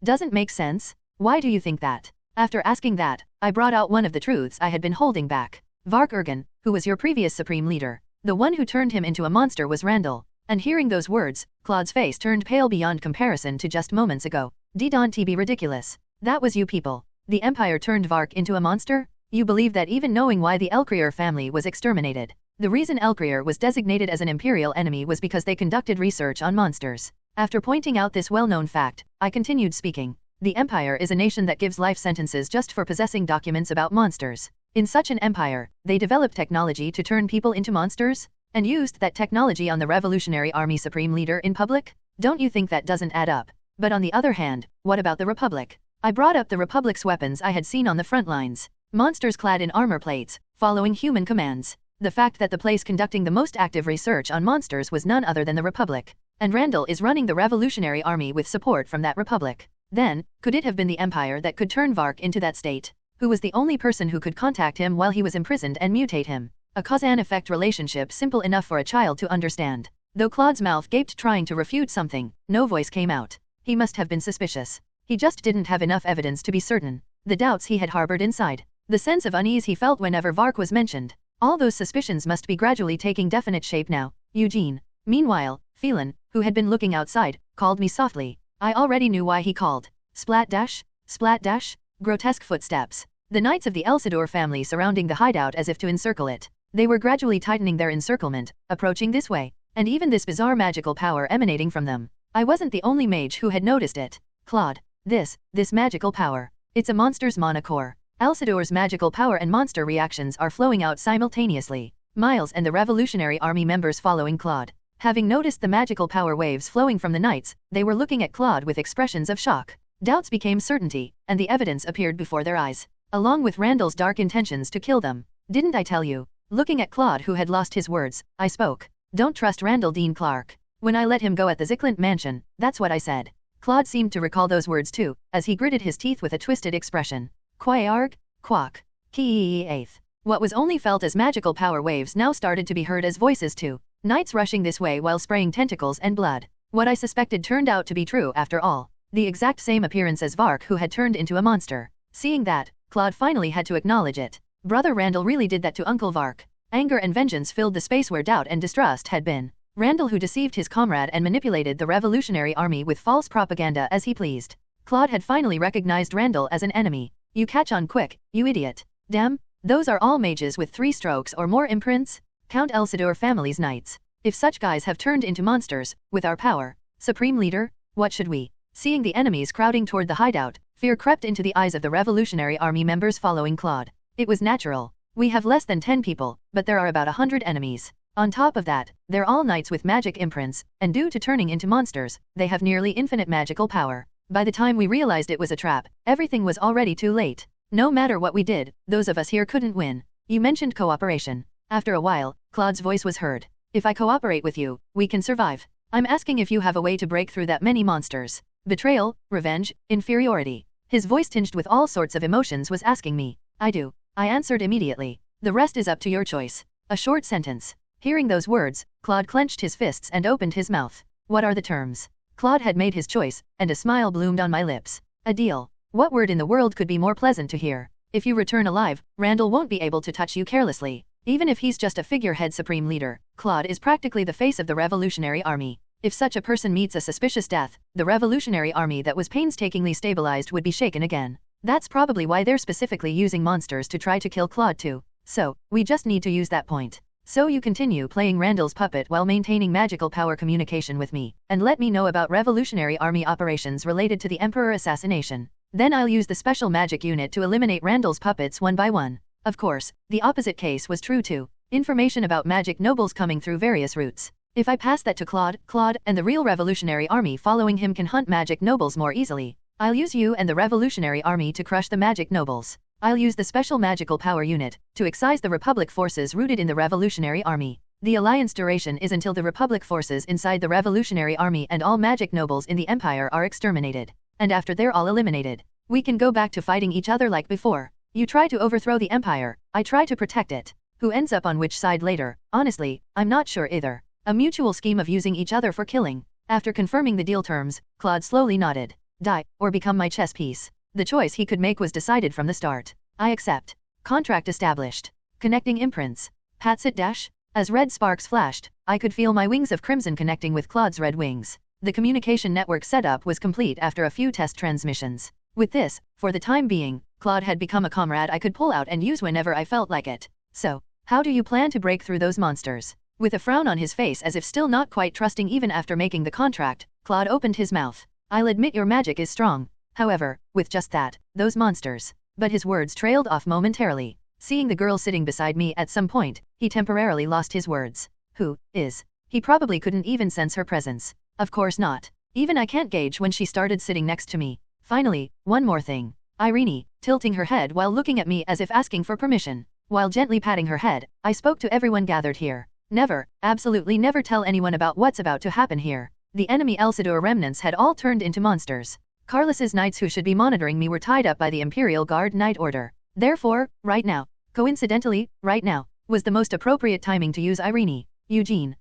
B: doesn't make sense? Why do you think that? After asking that, I brought out one of the truths I had been holding back. Vark Urgan, who was your previous Supreme Leader. The one who turned him into a monster was Randall. And hearing those words, Claude's face turned pale beyond comparison to just moments ago. Don't be ridiculous. That was you people. The Empire turned Vark into a monster? You believe that even knowing why the Elcrier family was exterminated. The reason Elcrier was designated as an Imperial enemy was because they conducted research on monsters. After pointing out this well-known fact, I continued speaking. The Empire is a nation that gives life sentences just for possessing documents about monsters. In such an empire, they developed technology to turn people into monsters? And used that technology on the Revolutionary Army Supreme Leader in public? Don't you think that doesn't add up? But on the other hand, what about the Republic? I brought up the Republic's weapons I had seen on the front lines. Monsters clad in armor plates, following human commands. The fact that the place conducting the most active research on monsters was none other than the Republic. And Randall is running the Revolutionary Army with support from that Republic. Then, could it have been the Empire that could turn Vark into that state? Who was the only person who could contact him while he was imprisoned and mutate him? A cause-and-effect relationship simple enough for a child to understand. Though Claude's mouth gaped trying to refute something, no voice came out. He must have been suspicious. He just didn't have enough evidence to be certain. The doubts he had harbored inside. The sense of unease he felt whenever Vark was mentioned. All those suspicions must be gradually taking definite shape now. Eugene. Meanwhile, Felen, who had been looking outside, called me softly. I already knew why he called. Splat dash? Splat dash? Grotesque footsteps. The knights of the Elsidor family surrounding the hideout as if to encircle it. They were gradually tightening their encirclement, approaching this way. And even this bizarre magical power emanating from them. I wasn't the only mage who had noticed it. Claude. This magical power. It's a monster's mana core. Elsidor's magical power and monster reactions are flowing out simultaneously. Miles and the Revolutionary Army members following Claude. Having noticed the magical power waves flowing from the knights, they were looking at Claude with expressions of shock. Doubts became certainty, and the evidence appeared before their eyes. Along with Randall's dark intentions to kill them. Didn't I tell you? Looking at Claude who had lost his words, I spoke. Don't trust Randall Dean Clark. When I let him go at the Zicklant mansion, that's what I said. Claude seemed to recall those words too, as he gritted his teeth with a twisted expression. Quayarg, quack. Kee-eighth. What was only felt as magical power waves now started to be heard as voices too. Knights rushing this way while spraying tentacles and blood. What I suspected turned out to be true after all. The exact same appearance as Vark, who had turned into a monster. Seeing that, Claude finally had to acknowledge it. Brother Randall really did that to Uncle Vark. Anger and vengeance filled the space where doubt and distrust had been. Randall, who deceived his comrade and manipulated the Revolutionary Army with false propaganda as he pleased. Claude had finally recognized Randall as an enemy. You catch on quick, you idiot. Damn, those are all mages with 3 strokes or more imprints? Count Elsidor family's knights. If such guys have turned into monsters, with our power, Supreme Leader, what should we? Seeing the enemies crowding toward the hideout, fear crept into the eyes of the Revolutionary Army members following Claude. It was natural. We have less than 10 people, but there are about 100 enemies. On top of that, they're all knights with magic imprints, and due to turning into monsters, they have nearly infinite magical power. By the time we realized it was a trap, everything was already too late. No matter what we did, those of us here couldn't win. You mentioned cooperation. After a while, Claude's voice was heard. If I cooperate with you, we can survive. I'm asking if you have a way to break through that many monsters. Betrayal, revenge, inferiority. His voice tinged with all sorts of emotions was asking me. I do. I answered immediately. The rest is up to your choice. A short sentence. Hearing those words, Claude clenched his fists and opened his mouth. What are the terms? Claude had made his choice, and a smile bloomed on my lips. A deal. What word in the world could be more pleasant to hear? If you return alive, Randall won't be able to touch you carelessly. Even if he's just a figurehead supreme leader, Claude is practically the face of the Revolutionary Army. If such a person meets a suspicious death, the Revolutionary Army that was painstakingly stabilized would be shaken again. That's probably why they're specifically using monsters to try to kill Claude too. So, we just need to use that point. So you continue playing Randall's puppet while maintaining magical power communication with me, and let me know about Revolutionary Army operations related to the Emperor assassination. Then I'll use the special magic unit to eliminate Randall's puppets one by one. Of course, the opposite case was true too. Information about magic nobles coming through various routes. If I pass that to Claude and the real Revolutionary Army following him can hunt magic nobles more easily. I'll use you and the Revolutionary Army to crush the magic nobles. I'll use the special magical power unit to excise the Republic forces rooted in the Revolutionary Army. The alliance duration is until the Republic forces inside the Revolutionary Army and all magic nobles in the Empire are exterminated. And after they're all eliminated, we can go back to fighting each other like before. You try to overthrow the Empire, I try to protect it. Who ends up on which side later? Honestly, I'm not sure either. A mutual scheme of using each other for killing. After confirming the deal terms, Claude slowly nodded. Die, or become my chess piece. The choice he could make was decided from the start. I accept. Contract established. Connecting imprints. Patsit dash. As red sparks flashed, I could feel my wings of crimson connecting with Claude's red wings. The communication network setup was complete after a few test transmissions. With this, for the time being, Claude had become a comrade I could pull out and use whenever I felt like it. So, how do you plan to break through those monsters? With a frown on his face as if still not quite trusting even after making the contract, Claude opened his mouth. I'll admit your magic is strong. However, with just that, those monsters. But his words trailed off momentarily. Seeing the girl sitting beside me at some point, he temporarily lost his words. Who is? He probably couldn't even sense her presence. Of course not. Even I can't gauge when she started sitting next to me. Finally, one more thing. Renie, tilting her head while looking at me as if asking for permission. While gently patting her head, I spoke to everyone gathered here. Never, absolutely never tell anyone about what's about to happen here. The enemy Elsidor remnants had all turned into monsters. Carlos's knights who should be monitoring me were tied up by the Imperial Guard Knight Order. Therefore, right now, coincidentally, right now, was the most appropriate timing to use Renie. Eugene.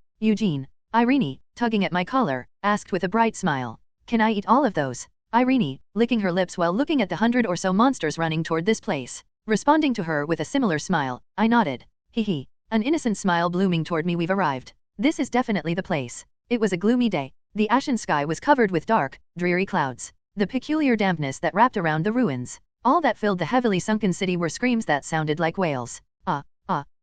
B: Renie, tugging at my collar, asked with a bright smile. Can I eat all of those? Renie, licking her lips while looking at the 100 or so monsters running toward this place. Responding to her with a similar smile, I nodded. Hee. An innocent smile blooming toward me. We've arrived. This is definitely the place. It was a gloomy day. The ashen sky was covered with dark, dreary clouds. The peculiar dampness that wrapped around the ruins. All that filled the heavily sunken city were screams that sounded like wails.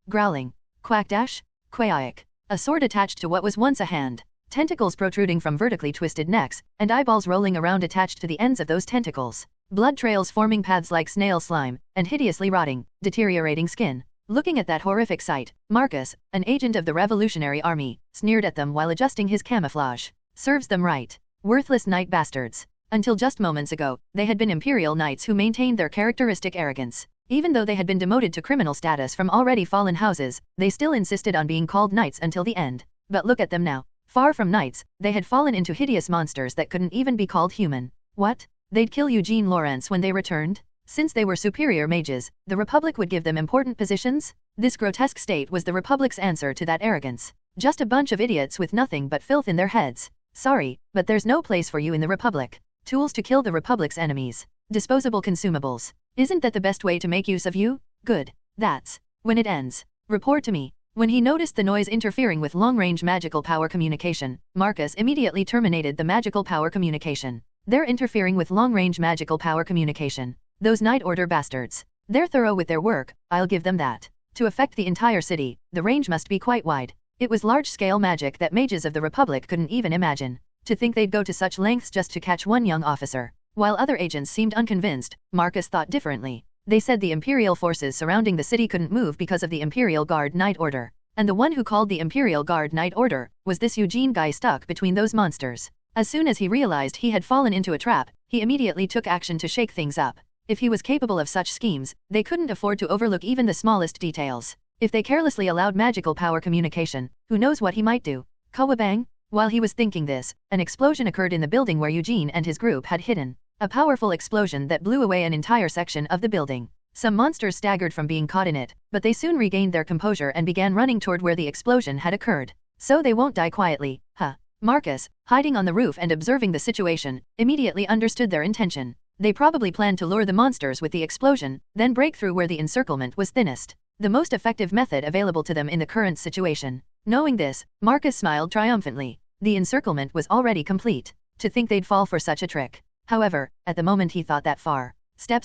B: Growling. Quack dash, quaik. A sword attached to what was once a hand. Tentacles protruding from vertically twisted necks, and eyeballs rolling around attached to the ends of those tentacles. Blood trails forming paths like snail slime, and hideously rotting, deteriorating skin. Looking at that horrific sight, Marcus, an agent of the Revolutionary Army, sneered at them while adjusting his camouflage. Serves them right. Worthless knight bastards. Until just moments ago, they had been Imperial knights who maintained their characteristic arrogance. Even though they had been demoted to criminal status from already fallen houses, they still insisted on being called knights until the end. But look at them now. Far from knights, they had fallen into hideous monsters that couldn't even be called human. What? They'd kill Eugene Lawrence when they returned? Since they were superior mages, the Republic would give them important positions? This grotesque state was the Republic's answer to that arrogance. Just a bunch of idiots with nothing but filth in their heads. Sorry, but there's no place for you in the Republic. Tools to kill the Republic's enemies. Disposable consumables. Isn't that the best way to make use of you? Good. That's when it ends. Report to me. When he noticed the noise interfering with long-range magical power communication, Marcus immediately terminated the magical power communication. They're interfering with long-range magical power communication. Those Night Order bastards. They're thorough with their work, I'll give them that. To affect the entire city, the range must be quite wide. It was large-scale magic that mages of the Republic couldn't even imagine. To think they'd go to such lengths just to catch one young officer. While other agents seemed unconvinced, Marcus thought differently. They said the Imperial forces surrounding the city couldn't move because of the Imperial Guard Night Order. And the one who called the Imperial Guard Night Order was this Eugene guy stuck between those monsters. As soon as he realized he had fallen into a trap, he immediately took action to shake things up. If he was capable of such schemes, they couldn't afford to overlook even the smallest details. If they carelessly allowed magical power communication, who knows what he might do? Kawabang? While he was thinking this, an explosion occurred in the building where Eugene and his group had hidden. A powerful explosion that blew away an entire section of the building. Some monsters staggered from being caught in it, but they soon regained their composure and began running toward where the explosion had occurred. So they won't die quietly, huh? Marcus, hiding on the roof and observing the situation, immediately understood their intention. They probably planned to lure the monsters with the explosion, then break through where the encirclement was thinnest. The most effective method available to them in the current situation. Knowing this, Marcus smiled triumphantly. The encirclement was already complete. To think they'd fall for such a trick. However, at the moment he thought that far. Step.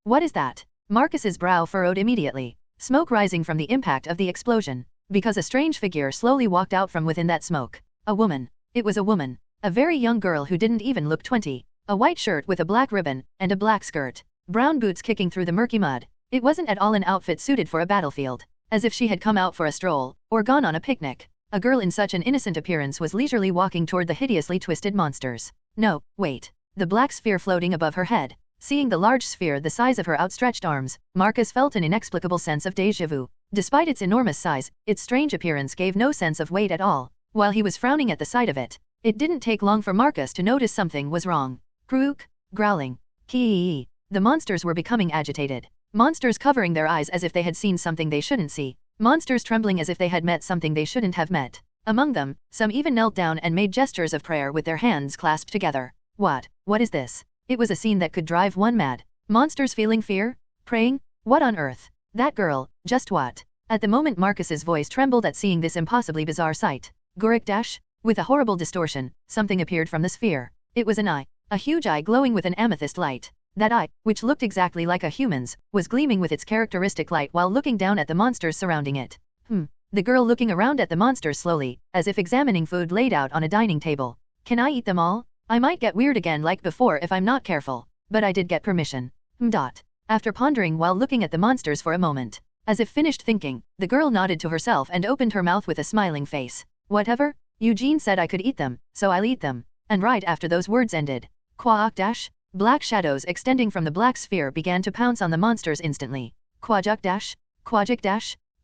B: What is that? Marcus's brow furrowed immediately. Smoke rising from the impact of the explosion. Because a strange figure slowly walked out from within that smoke. A woman. It was a woman. A very young girl who didn't even look 20. A white shirt with a black ribbon, and a black skirt. Brown boots kicking through the murky mud. It wasn't at all an outfit suited for a battlefield. As if she had come out for a stroll, or gone on a picnic. A girl in such an innocent appearance was leisurely walking toward the hideously twisted monsters. No, wait. The black sphere floating above her head. Seeing the large sphere the size of her outstretched arms, Marcus felt an inexplicable sense of déjà vu. Despite its enormous size, its strange appearance gave no sense of weight at all. While he was frowning at the sight of it, it didn't take long for Marcus to notice something was wrong. Krook, growling. Kee. The monsters were becoming agitated. Monsters covering their eyes as if they had seen something they shouldn't see. Monsters trembling as if they had met something they shouldn't have met. Among them, some even knelt down and made gestures of prayer with their hands clasped together. What is this? It was a scene that could drive one mad. Monsters feeling fear? Praying? What on earth? That girl, just what? At the moment Marcus's voice trembled at seeing this impossibly bizarre sight. Gurik. With a horrible distortion, something appeared from the sphere. It was an eye. A huge eye glowing with an amethyst light. That eye, which looked exactly like a human's, was gleaming with its characteristic light while looking down at the monsters surrounding it. The girl looking around at the monsters slowly, as if examining food laid out on a dining table. Can I eat them all? I might get weird again like before if I'm not careful. But I did get permission. After pondering while looking at the monsters for a moment. As if finished thinking, the girl nodded to herself and opened her mouth with a smiling face. Whatever? Eugene said I could eat them, so I'll eat them. And right after those words ended. Quack. Black shadows extending from the black sphere began to pounce on the monsters instantly. Quajik.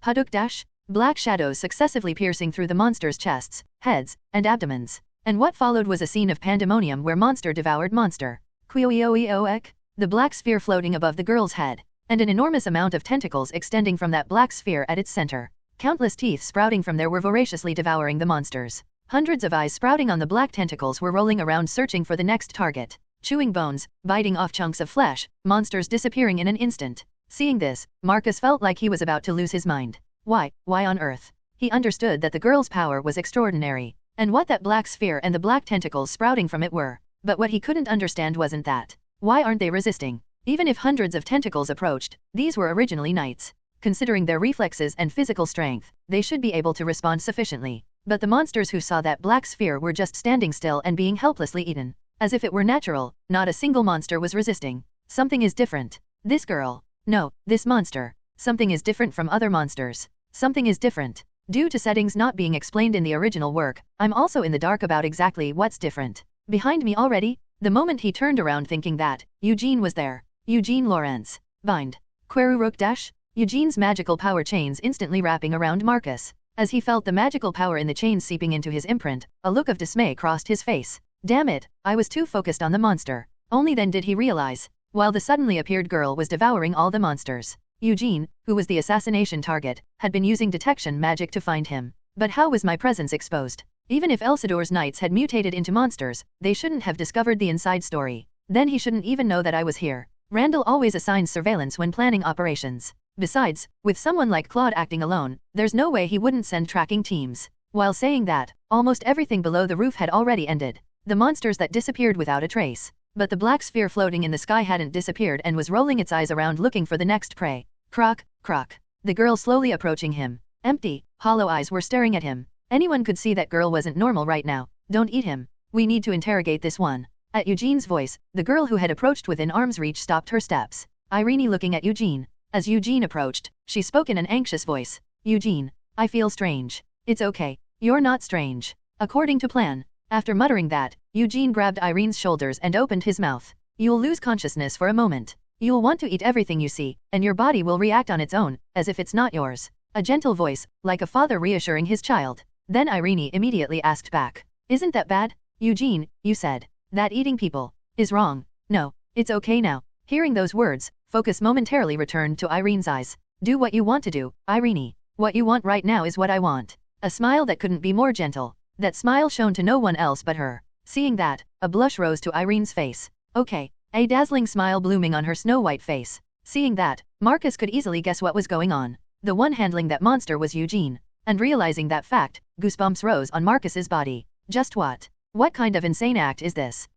B: Paduk. Black shadows successively piercing through the monsters' chests, heads, and abdomens. And what followed was a scene of pandemonium where monster devoured monster. Quioioioek. The black sphere floating above the girl's head. And an enormous amount of tentacles extending from that black sphere at its center. Countless teeth sprouting from there were voraciously devouring the monsters. Hundreds of eyes sprouting on the black tentacles were rolling around searching for the next target. Chewing bones, biting off chunks of flesh, monsters disappearing in an instant. Seeing this, Marcus felt like he was about to lose his mind. Why on earth? He understood that the girl's power was extraordinary, and what that black sphere and the black tentacles sprouting from it were. But what he couldn't understand wasn't that. Why aren't they resisting? Even if hundreds of tentacles approached, these were originally knights. Considering their reflexes and physical strength, they should be able to respond sufficiently. But the monsters who saw that black sphere were just standing still and being helplessly eaten. As if it were natural, not a single monster was resisting. Something is different. This girl. No, this monster. Something is different from other monsters. Something is different. Due to settings not being explained in the original work, I'm also in the dark about exactly what's different. Behind me already? The moment he turned around thinking that, Eugene was there. Eugene Lawrence. Bind. Queruruk. Eugene's magical power chains instantly wrapping around Marcus. As he felt the magical power in the chains seeping into his imprint, a look of dismay crossed his face. Damn it, I was too focused on the monster. Only then did he realize, while the suddenly appeared girl was devouring all the monsters, Eugene, who was the assassination target, had been using detection magic to find him. But how was my presence exposed? Even if Elsador's knights had mutated into monsters, they shouldn't have discovered the inside story. Then he shouldn't even know that I was here. Randall always assigns surveillance when planning operations. Besides, with someone like Claude acting alone, there's no way he wouldn't send tracking teams. While saying that, almost everything below the roof had already ended. The monsters that disappeared without a trace. But the black sphere floating in the sky hadn't disappeared and was rolling its eyes around looking for the next prey. Croc, croc. The girl slowly approaching him. Empty, hollow eyes were staring at him. Anyone could see that girl wasn't normal right now. Don't eat him. We need to interrogate this one. At Eugene's voice, the girl who had approached within arm's reach stopped her steps. Renie looking at Eugene. As Eugene approached, she spoke in an anxious voice. Eugene, I feel strange. It's okay. You're not strange. According to plan. After muttering that, Eugene grabbed Irene's shoulders and opened his mouth. You'll lose consciousness for a moment. You'll want to eat everything you see, and your body will react on its own, as if it's not yours. A gentle voice, like a father reassuring his child. Then Renie immediately asked back. Isn't that bad? Eugene, you said that eating people is wrong. No, it's okay now. Hearing those words, focus momentarily returned to Irene's eyes. Do what you want to do, Renie. What you want right now is what I want. A smile that couldn't be more gentle. That smile shone to no one else but her. Seeing that, a blush rose to Irene's face. Okay. A dazzling smile blooming on her snow-white face. Seeing that, Marcus could easily guess what was going on. The one handling that monster was Eugene. And realizing that fact, goosebumps rose on Marcus's body. Just what? What kind of insane act is this?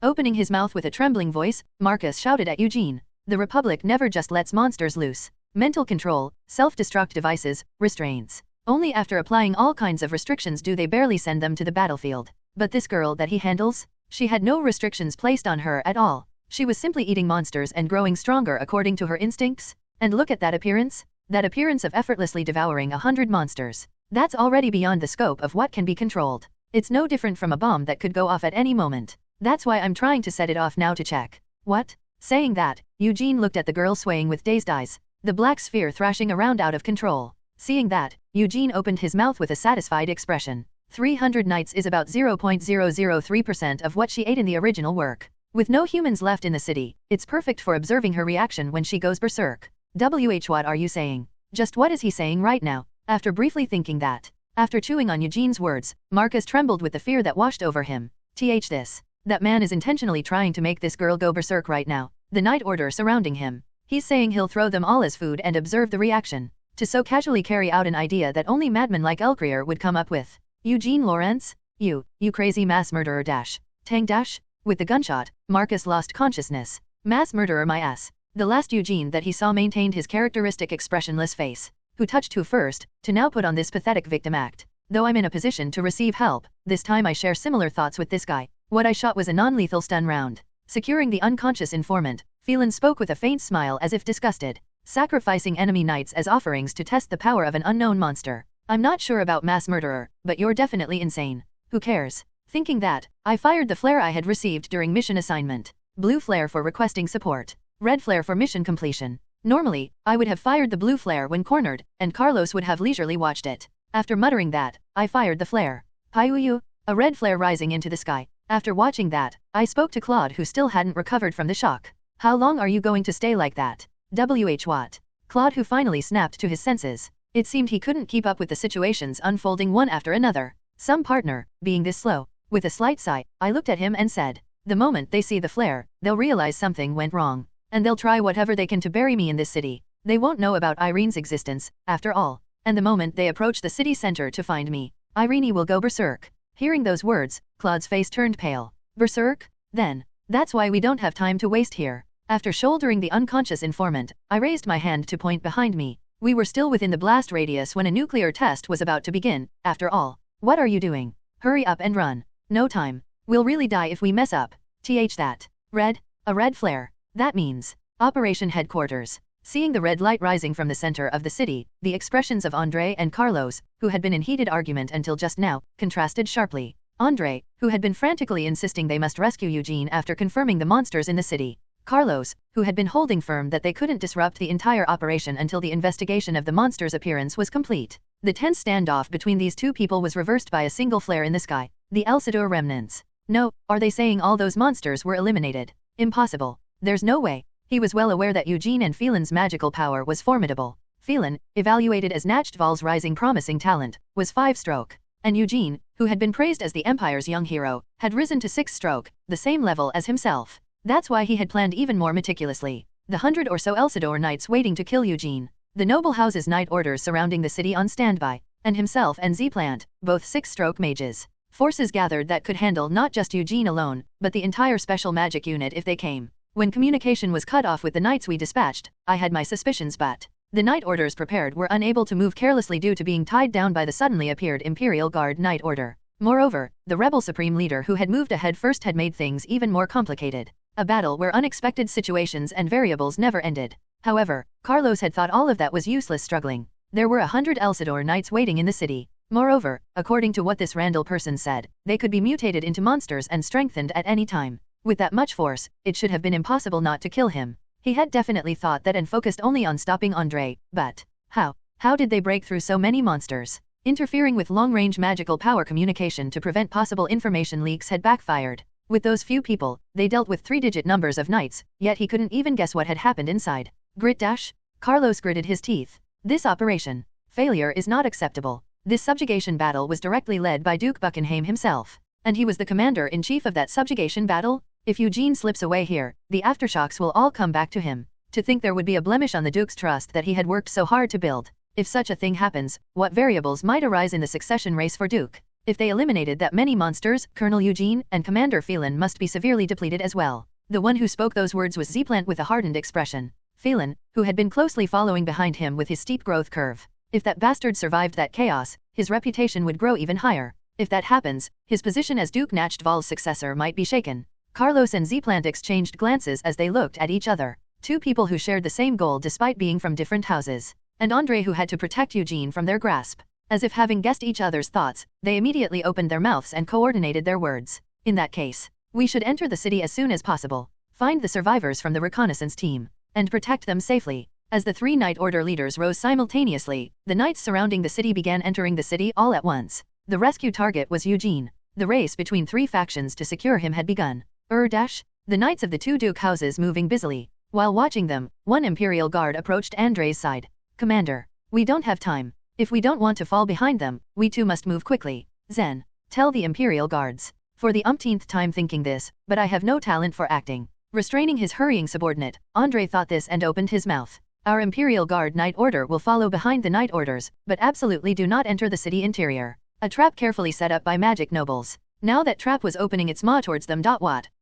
B: Opening his mouth with a trembling voice, Marcus shouted at Eugene. The Republic never just lets monsters loose. Mental control, self-destruct devices, restraints. Only after applying all kinds of restrictions do they barely send them to the battlefield. But this girl that he handles? She had no restrictions placed on her at all. She was simply eating monsters and growing stronger according to her instincts. And look at that appearance. That appearance of effortlessly devouring 100 monsters. That's already beyond the scope of what can be controlled. It's no different from a bomb that could go off at any moment. That's why I'm trying to set it off now to check. What? Saying that, Eugene looked at the girl swaying with dazed eyes. The black sphere thrashing around out of control. Seeing that, Eugene opened his mouth with a satisfied expression. 300 knights is about 0.003% of what she ate in the original work. With no humans left in the city, it's perfect for observing her reaction when she goes berserk. What are you saying? Just what is he saying right now? After briefly thinking that. After chewing on Eugene's words, Marcus trembled with the fear that washed over him. This. That man is intentionally trying to make this girl go berserk right now. The night order surrounding him. He's saying he'll throw them all as food and observe the reaction. To so casually carry out an idea that only madmen like Elcrier would come up with. Eugene Lawrence? You crazy mass murderer dash. Tang dash? With the gunshot, Marcus lost consciousness. Mass murderer my ass. The last Eugene that he saw maintained his characteristic expressionless face. Who touched who first, to now put on this pathetic victim act. Though I'm in a position to receive help, this time I share similar thoughts with this guy. What I shot was a non-lethal stun round. Securing the unconscious informant, Felen spoke with a faint smile as if disgusted. Sacrificing enemy knights as offerings to test the power of an unknown monster. I'm not sure about mass murderer, but you're definitely insane. Who cares? Thinking that, I fired the flare I had received during mission assignment. Blue flare for requesting support. Red flare for mission completion. Normally, I would have fired the blue flare when cornered, and Carlos would have leisurely watched it. After muttering that, I fired the flare. Pyuyu, a red flare rising into the sky. After watching that, I spoke to Claude who still hadn't recovered from the shock. How long are you going to stay like that? What? Claude who finally snapped to his senses. It seemed he couldn't keep up with the situations unfolding one after another. Some partner, being this slow. With a slight sigh, I looked at him and said, the moment they see the flare, they'll realize something went wrong. And they'll try whatever they can to bury me in this city. They won't know about Irene's existence, after all. And the moment they approach the city center to find me, Renie will go berserk. Hearing those words, Claude's face turned pale. Berserk? Then. That's why we don't have time to waste here. After shouldering the unconscious informant, I raised my hand to point behind me. We were still within the blast radius when a nuclear test was about to begin, after all. What are you doing? Hurry up and run. No time. We'll really die if we mess up. That. Red? A red flare. That means Operation Headquarters. Seeing the red light rising from the center of the city, the expressions of André and Carlos, who had been in heated argument until just now, contrasted sharply. André, who had been frantically insisting they must rescue Eugene after confirming the monsters in the city. Carlos, who had been holding firm that they couldn't disrupt the entire operation until the investigation of the monster's appearance was complete. The tense standoff between these two people was reversed by a single flare in the sky. The Elsidor remnants. No, are they saying all those monsters were eliminated? Impossible. There's no way. He was well aware that Eugene and Felen's magical power was formidable. Felen, evaluated as Nachtval's rising promising talent, was 5-stroke. And Eugene, who had been praised as the Empire's young hero, had risen to 6-stroke, the same level as himself. That's why he had planned even more meticulously. The 100 or so Elsidor knights waiting to kill Eugene. The noble house's knight orders surrounding the city on standby. And himself and Zplant, both 6-stroke mages. Forces gathered that could handle not just Eugene alone, but the entire special magic unit if they came. When communication was cut off with the knights we dispatched, I had my suspicions, but the knight orders prepared were unable to move carelessly due to being tied down by the suddenly appeared Imperial Guard Knight Order. Moreover, the rebel supreme leader who had moved ahead first had made things even more complicated. A battle where unexpected situations and variables never ended. However, Carlos had thought all of that was useless struggling. There were 100 Elsidor knights waiting in the city. Moreover, according to what this Randall person said, they could be mutated into monsters and strengthened at any time. With that much force, it should have been impossible not to kill him. He had definitely thought that and focused only on stopping Andre, but how? How did they break through so many monsters? Interfering with long-range magical power communication to prevent possible information leaks had backfired. With those few people, they dealt with 3-digit numbers of knights, yet he couldn't even guess what had happened inside. Grit dash? Carlos gritted his teeth. This operation. Failure is not acceptable. This subjugation battle was directly led by Duke Buckingham himself. And he was the commander-in-chief of that subjugation battle? If Eugene slips away here, the aftershocks will all come back to him. To think there would be a blemish on the Duke's trust that he had worked so hard to build. If such a thing happens, what variables might arise in the succession race for Duke? If they eliminated that many monsters, Colonel Eugene and Commander Felen must be severely depleted as well. The one who spoke those words was Zplant with a hardened expression. Felen, who had been closely following behind him with his steep growth curve. If that bastard survived that chaos, his reputation would grow even higher. If that happens, his position as Duke Nachtval's successor might be shaken. Carlos and Zplant exchanged glances as they looked at each other. Two people who shared the same goal despite being from different houses. And Andre who had to protect Eugene from their grasp. As if having guessed each other's thoughts, they immediately opened their mouths and coordinated their words. In that case, we should enter the city as soon as possible, find the survivors from the reconnaissance team, and protect them safely. As the 3 Knight Order leaders rose simultaneously, the knights surrounding the city began entering the city all at once. The rescue target was Eugene. The race between 3 factions to secure him had begun. The knights of the 2 Duke houses moving busily. While watching them, one Imperial guard approached Andre's side. Commander, we don't have time. If we don't want to fall behind them, we too must move quickly. Zen, tell the Imperial guards. For the umpteenth time thinking this, but I have no talent for acting. Restraining his hurrying subordinate, Andre thought this and opened his mouth. Our Imperial Guard Knight Order will follow behind the Knight Orders, but absolutely do not enter the city interior. A trap carefully set up by magic nobles. Now that trap was opening its maw towards them.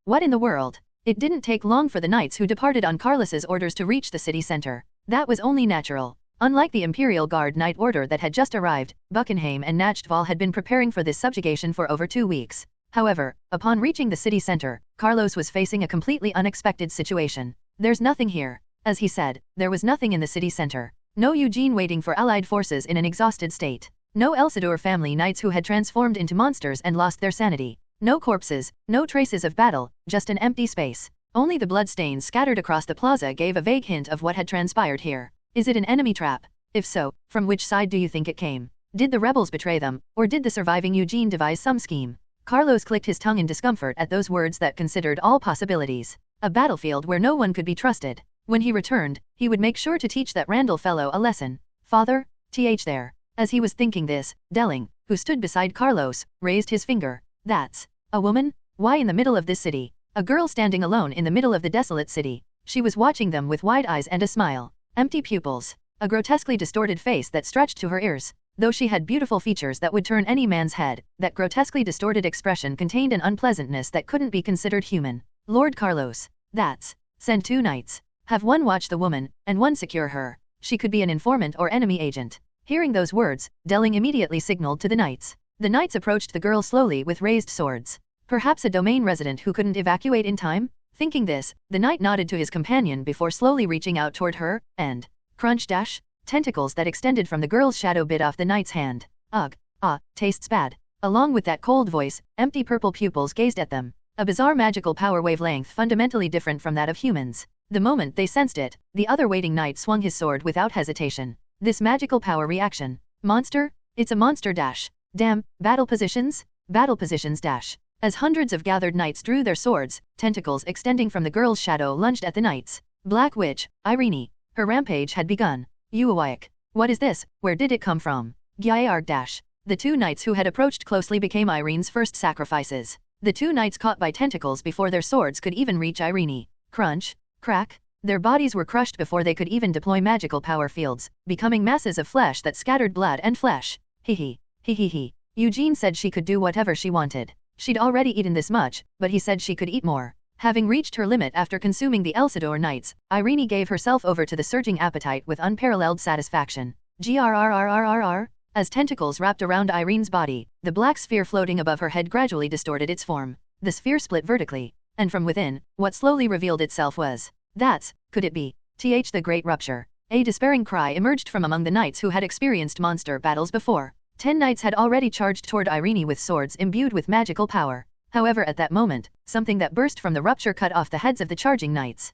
B: What in the world? It didn't take long for the knights who departed on Carlos's orders to reach the city center. That was only natural. Unlike the Imperial Guard Knight Order that had just arrived, Buckingham and Nachtval had been preparing for this subjugation for over 2 weeks. However, upon reaching the city center, Carlos was facing a completely unexpected situation. There's nothing here. As he said, there was nothing in the city center. No Eugene waiting for allied forces in an exhausted state. No Elsidor family knights who had transformed into monsters and lost their sanity. No corpses, no traces of battle, just an empty space. Only the bloodstains scattered across the plaza gave a vague hint of what had transpired here. Is it an enemy trap? If so, from which side do you think it came? Did the rebels betray them, or did the surviving Eugene devise some scheme? Carlos clicked his tongue in discomfort at those words that considered all possibilities. A battlefield where no one could be trusted. When he returned, he would make sure to teach that Randall fellow a lesson. Father, there. As he was thinking this, Delling, who stood beside Carlos, raised his finger. That's a woman? Why in the middle of this city? A girl standing alone in the middle of the desolate city. She was watching them with wide eyes and a smile. Empty pupils. A grotesquely distorted face that stretched to her ears. Though she had beautiful features that would turn any man's head, that grotesquely distorted expression contained an unpleasantness that couldn't be considered human. Lord Carlos. That's. Send 2 knights. Have one watch the woman, and one secure her. She could be an informant or enemy agent. Hearing those words, Delling immediately signaled to the knights. The knights approached the girl slowly with raised swords. Perhaps a domain resident who couldn't evacuate in time? Thinking this, the knight nodded to his companion before slowly reaching out toward her, and crunch dash, tentacles that extended from the girl's shadow bit off the knight's hand. Ugh, tastes bad. Along with that cold voice, empty purple pupils gazed at them. A bizarre magical power wavelength fundamentally different from that of humans. The moment they sensed it, the other waiting knight swung his sword without hesitation. This magical power reaction. Monster? It's a monster dash. Damn, battle positions? Battle positions dash. As hundreds of gathered knights drew their swords, tentacles extending from the girl's shadow lunged at the knights. Black Witch, Renie. Her rampage had begun. Uayak. What is this? Where did it come from? Gyarg dash. The two knights who had approached closely became Irene's first sacrifices. The two knights caught by tentacles before their swords could even reach Renie. Crunch. Crack. Their bodies were crushed before they could even deploy magical power fields, becoming masses of flesh that scattered blood and flesh. Hee. Eugene said she could do whatever she wanted. She'd already eaten this much, but he said she could eat more. Having reached her limit after consuming the Elsidor Knights, Renie gave herself over to the surging appetite with unparalleled satisfaction. Grrrrrrrr. As tentacles wrapped around Irene's body, the black sphere floating above her head gradually distorted its form. The sphere split vertically, and from within, what slowly revealed itself was... could it be? The Great Rupture. A despairing cry emerged from among the knights who had experienced monster battles before. 10 knights had already charged toward Irene with swords imbued with magical power. However, at that moment, something that burst from the rupture cut off the heads of the charging knights.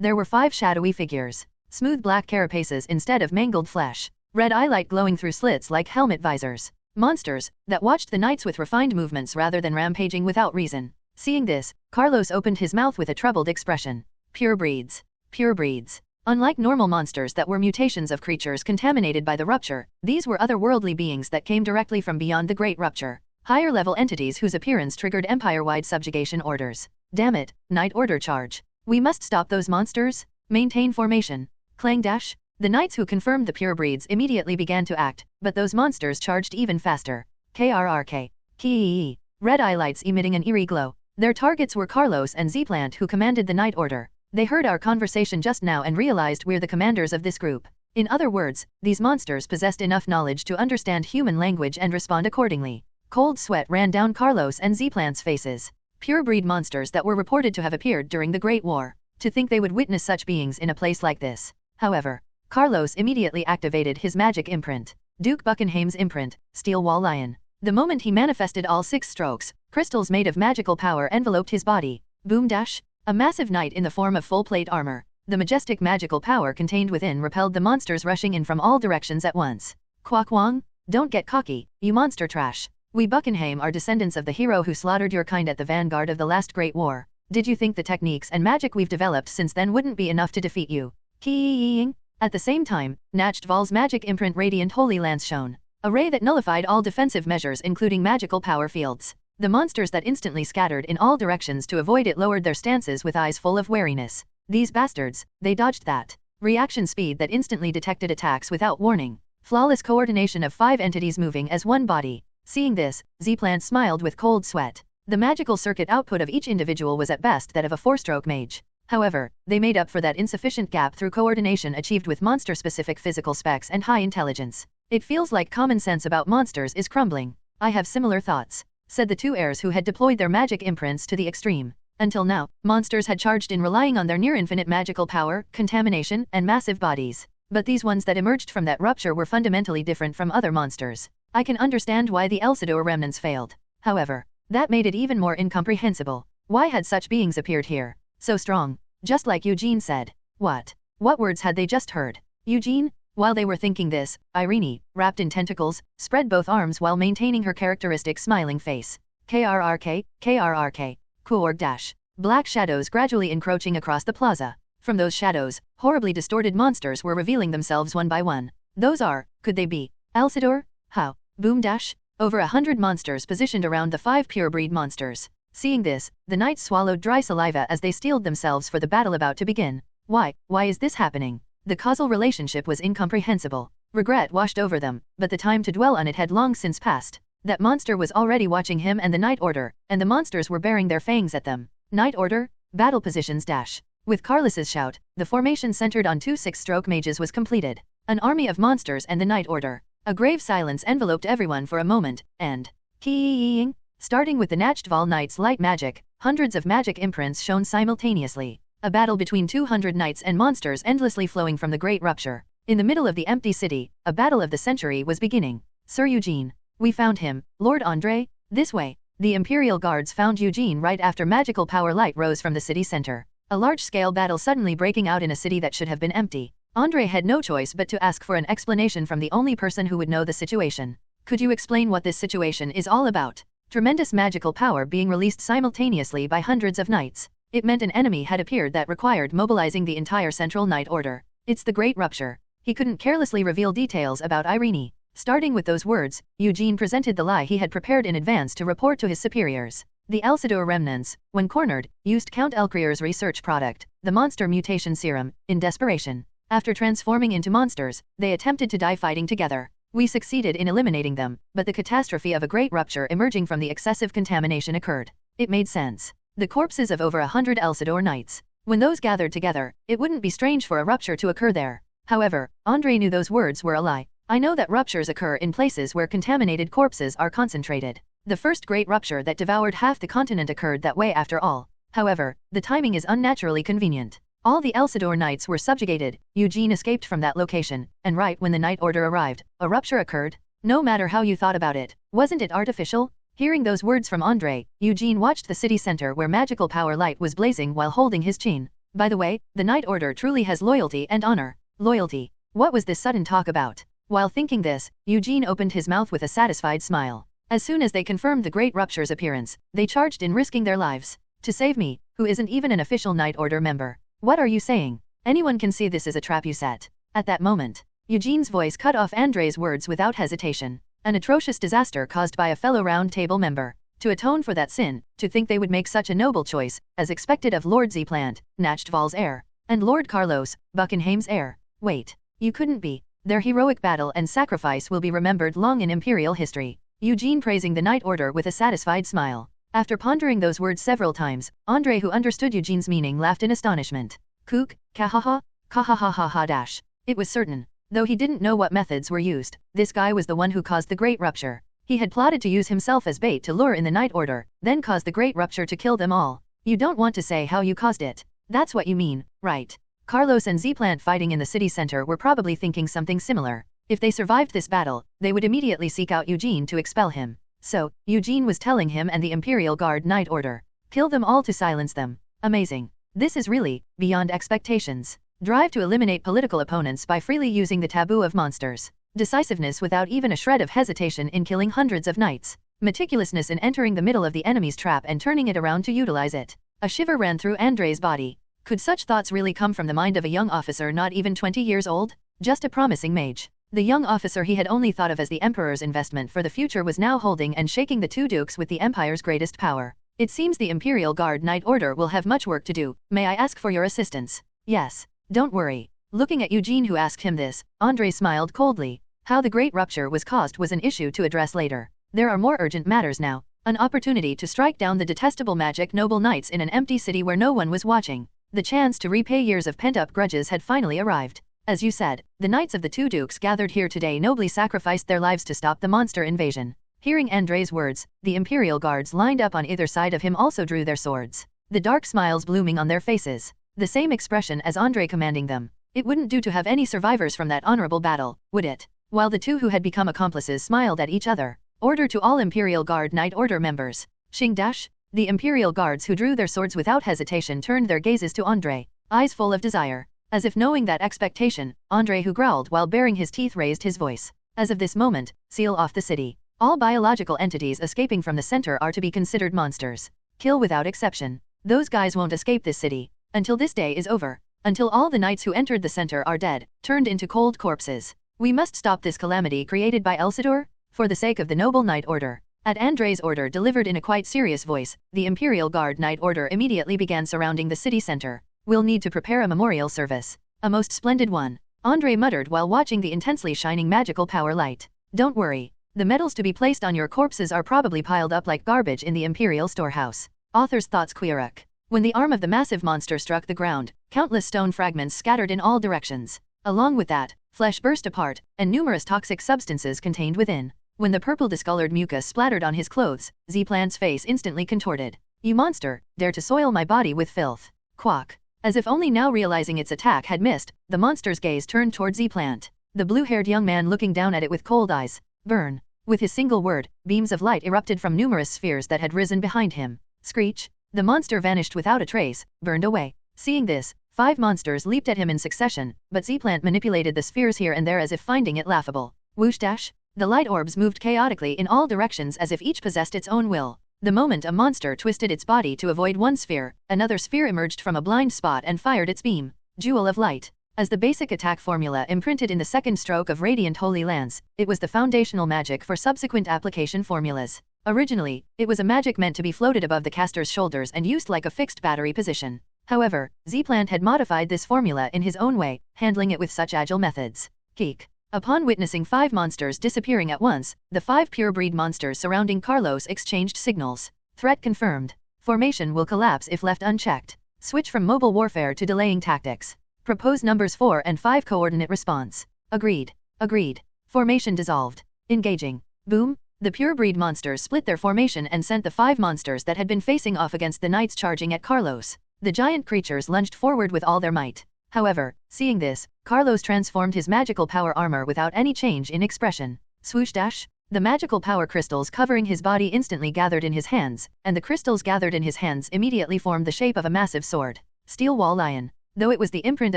B: There were 5 shadowy figures. Smooth black carapaces instead of mangled flesh. Red eye light glowing through slits like helmet visors. Monsters that watched the knights with refined movements rather than rampaging without reason. Seeing this, Carlos opened his mouth with a troubled expression. Pure breeds. Pure breeds. Unlike normal monsters that were mutations of creatures contaminated by the rupture, these were otherworldly beings that came directly from beyond the Great Rupture. Higher-level entities whose appearance triggered empire-wide subjugation orders. Damn it, Knight Order charge. We must stop those monsters. Maintain formation. Clang dash. The knights who confirmed the pure breeds immediately began to act, but those monsters charged even faster. KRRK. Kee. Red eye lights emitting an eerie glow. Their targets were Carlos and Zplant who commanded the Knight Order. They heard our conversation just now and realized we're the commanders of this group. In other words, these monsters possessed enough knowledge to understand human language and respond accordingly. Cold sweat ran down Carlos and Zplant's faces. Pure breed monsters that were reported to have appeared during the Great War. To think they would witness such beings in a place like this. However, Carlos immediately activated his magic imprint. Duke Buckingham's imprint, Steel Wall Lion. The moment he manifested all 6 strokes, crystals made of magical power enveloped his body. Boom dash. A massive knight in the form of full plate armor. The majestic magical power contained within repelled the monsters rushing in from all directions at once. Quack Wong, don't get cocky, you monster trash. We Buckingham are descendants of the hero who slaughtered your kind at the vanguard of the last Great War. Did you think the techniques and magic we've developed since then wouldn't be enough to defeat you? Keeing. At the same time, Nachtval's magic imprint Radiant Holy Lance shone. A ray that nullified all defensive measures including magical power fields. The monsters that instantly scattered in all directions to avoid it lowered their stances with eyes full of wariness. These bastards, they dodged that. Reaction speed that instantly detected attacks without warning. Flawless coordination of 5 entities moving as one body. Seeing this, Zplant smiled with cold sweat. The magical circuit output of each individual was at best that of a 4-stroke mage. However, they made up for that insufficient gap through coordination achieved with monster-specific physical specs and high intelligence. It feels like common sense about monsters is crumbling. I have similar thoughts, said the 2 heirs who had deployed their magic imprints to the extreme. Until now, monsters had charged in relying on their near-infinite magical power, contamination, and massive bodies. But these ones that emerged from that rupture were fundamentally different from other monsters. I can understand why the Elsidor remnants failed. However, that made it even more incomprehensible. Why had such beings appeared here? So strong. Just like Eugene said. What? What words had they just heard? Eugene? While they were thinking this, Irene, wrapped in tentacles, spread both arms while maintaining her characteristic smiling face. KRRK. Kuorg dash. Black shadows gradually encroaching across the plaza. From those shadows, horribly distorted monsters were revealing themselves one by one. Could they be? Elsidor? How? Boom dash. Over 100 monsters positioned around the 5 pure breed monsters. Seeing this, the knights swallowed dry saliva as they steeled themselves for the battle about to begin. Why is this happening? The causal relationship was incomprehensible. Regret washed over them, but the time to dwell on it had long since passed. That monster was already watching him and the Knight Order, and the monsters were baring their fangs at them. Knight Order, battle positions dash. With Carlos's shout, the formation centered on 2 6-stroke mages was completed. An army of monsters and the Knight Order. A grave silence enveloped everyone for a moment, and... Keeing. Starting with the Nachtval Knight's light magic, hundreds of magic imprints shone simultaneously. A battle between 200 knights and monsters endlessly flowing from the Great Rupture. In the middle of the empty city, a battle of the century was beginning. Sir Eugene. We found him, Lord Andre. This way. The Imperial guards found Eugene right after magical power light rose from the city center. A large-scale battle suddenly breaking out in a city that should have been empty. Andre had no choice but to ask for an explanation from the only person who would know the situation. Could you explain what this situation is all about? Tremendous magical power being released simultaneously by hundreds of knights. It meant an enemy had appeared that required mobilizing the entire Central Knight Order. It's the Great Rupture. He couldn't carelessly reveal details about Renie. Starting with those words, Eugene presented the lie he had prepared in advance to report to his superiors. The Elsidor remnants, when cornered, used Count Elcrier's research product, the monster mutation serum, in desperation. After transforming into monsters, they attempted to die fighting together. We succeeded in eliminating them, but the catastrophe of a great rupture emerging from the excessive contamination occurred. It made sense. The corpses of over 100 Elsidor knights. When those gathered together, it wouldn't be strange for a rupture to occur there. However, Andre knew those words were a lie. I know that ruptures occur in places where contaminated corpses are concentrated. The first great rupture that devoured half the continent occurred that way after all. However, the timing is unnaturally convenient. All the Elsidor knights were subjugated, Eugene escaped from that location, and right when the Night Order arrived, a rupture occurred. No matter how you thought about it, wasn't it artificial? Hearing those words from Andre, Eugene watched the city center where magical power light was blazing while holding his chin. By the way, the Night Order truly has loyalty and honor. Loyalty. What was this sudden talk about? While thinking this, Eugene opened his mouth with a satisfied smile. As soon as they confirmed the Great Rupture's appearance, they charged in risking their lives. To save me, who isn't even an official Night Order member. What are you saying? Anyone can see this is a trap you set. At that moment, Eugene's voice cut off Andre's words without hesitation. An atrocious disaster caused by a fellow Round Table member. To atone for that sin, to think they would make such a noble choice, as expected of Lord Zplant, Nachtval's heir, and Lord Carlos, Buckingham's heir. Wait, you couldn't be. Their heroic battle and sacrifice will be remembered long in Imperial history. Eugene praising the Night Order with a satisfied smile. After pondering those words several times, Andre, who understood Eugene's meaning, laughed in astonishment. Kook, kahaha, kahahaha dash. It was certain. Though he didn't know what methods were used, this guy was the one who caused the Great Rupture. He had plotted to use himself as bait to lure in the Night Order, then cause the Great Rupture to kill them all. You don't want to say how you caused it. That's what you mean, right? Carlos and Zplant fighting in the city center were probably thinking something similar. If they survived this battle, they would immediately seek out Eugene to expel him. So, Eugene was telling him and the Imperial Guard Night Order. Kill them all to silence them. Amazing. This is really, beyond expectations. Drive to eliminate political opponents by freely using the taboo of monsters. Decisiveness without even a shred of hesitation in killing hundreds of knights. Meticulousness in entering the middle of the enemy's trap and turning it around to utilize it. A shiver ran through Andre's body. Could such thoughts really come from the mind of a young officer not even 20 years old? Just a promising mage. The young officer he had only thought of as the Emperor's investment for the future was now holding and shaking the two dukes with the Empire's greatest power. It seems the Imperial Guard Night Order will have much work to do. May I ask for your assistance? Yes. Don't worry. Looking at Eugene, who asked him this, Andre smiled coldly. How the Great Rupture was caused was an issue to address later. There are more urgent matters now. An opportunity to strike down the detestable magic noble knights in an empty city where no one was watching. The chance to repay years of pent-up grudges had finally arrived. As you said, the knights of the two dukes gathered here today nobly sacrificed their lives to stop the monster invasion. Hearing Andre's words, the Imperial guards lined up on either side of him also drew their swords. The dark smiles blooming on their faces. The same expression as Andre commanding them. It wouldn't do to have any survivors from that honorable battle, would it? While the two who had become accomplices smiled at each other. Order to all Imperial Guard Night Order members. Shing dash. The Imperial guards who drew their swords without hesitation turned their gazes to Andre, eyes full of desire. As if knowing that expectation, Andre, who growled while baring his teeth, raised his voice. As of this moment, seal off the city. All biological entities escaping from the center are to be considered monsters. Kill without exception. Those guys won't escape this city. Until this day is over. Until all the knights who entered the center are dead, turned into cold corpses. We must stop this calamity created by Elsidor, for the sake of the noble Night Order. At Andre's order delivered in a quite serious voice, the Imperial Guard Night Order immediately began surrounding the city center. We'll need to prepare a memorial service. A most splendid one. Andre muttered while watching the intensely shining magical power light. Don't worry. The medals to be placed on your corpses are probably piled up like garbage in the Imperial storehouse. Author's thoughts queeruk. When the arm of the massive monster struck the ground, countless stone fragments scattered in all directions. Along with that, flesh burst apart, and numerous toxic substances contained within. When the purple discolored mucus splattered on his clothes, Zplant's face instantly contorted. You monster, dare to soil my body with filth. Quack. As if only now realizing its attack had missed, the monster's gaze turned toward Zplant. The blue-haired young man looking down at it with cold eyes. Burn. With his single word, beams of light erupted from numerous spheres that had risen behind him. Screech. The monster vanished without a trace, burned away. Seeing this, 5 monsters leaped at him in succession, but Z-Plant manipulated the spheres here and there as if finding it laughable. Whoosh dash! The light orbs moved chaotically in all directions as if each possessed its own will. The moment a monster twisted its body to avoid one sphere, another sphere emerged from a blind spot and fired its beam. Jewel of Light. As the basic attack formula imprinted in the second stroke of Radiant Holy Lance, it was the foundational magic for subsequent application formulas. Originally, it was a magic meant to be floated above the caster's shoulders and used like a fixed battery position. However, Z-Plant had modified this formula in his own way, handling it with such agile methods. Geek. Upon witnessing 5 monsters disappearing at once, the 5 pure-breed monsters surrounding Carlos exchanged signals. Threat confirmed. Formation will collapse if left unchecked. Switch from mobile warfare to delaying tactics. Propose numbers 4 and 5 coordinate response. Agreed. Agreed. Formation dissolved. Engaging. Boom. The pure-breed monsters split their formation and sent the 5 monsters that had been facing off against the knights charging at Carlos. The giant creatures lunged forward with all their might. However, seeing this, Carlos transformed his magical power armor without any change in expression. Swoosh dash! The magical power crystals covering his body instantly gathered in his hands, and the crystals gathered in his hands immediately formed the shape of a massive sword. Steel Wall Lion. Though it was the imprint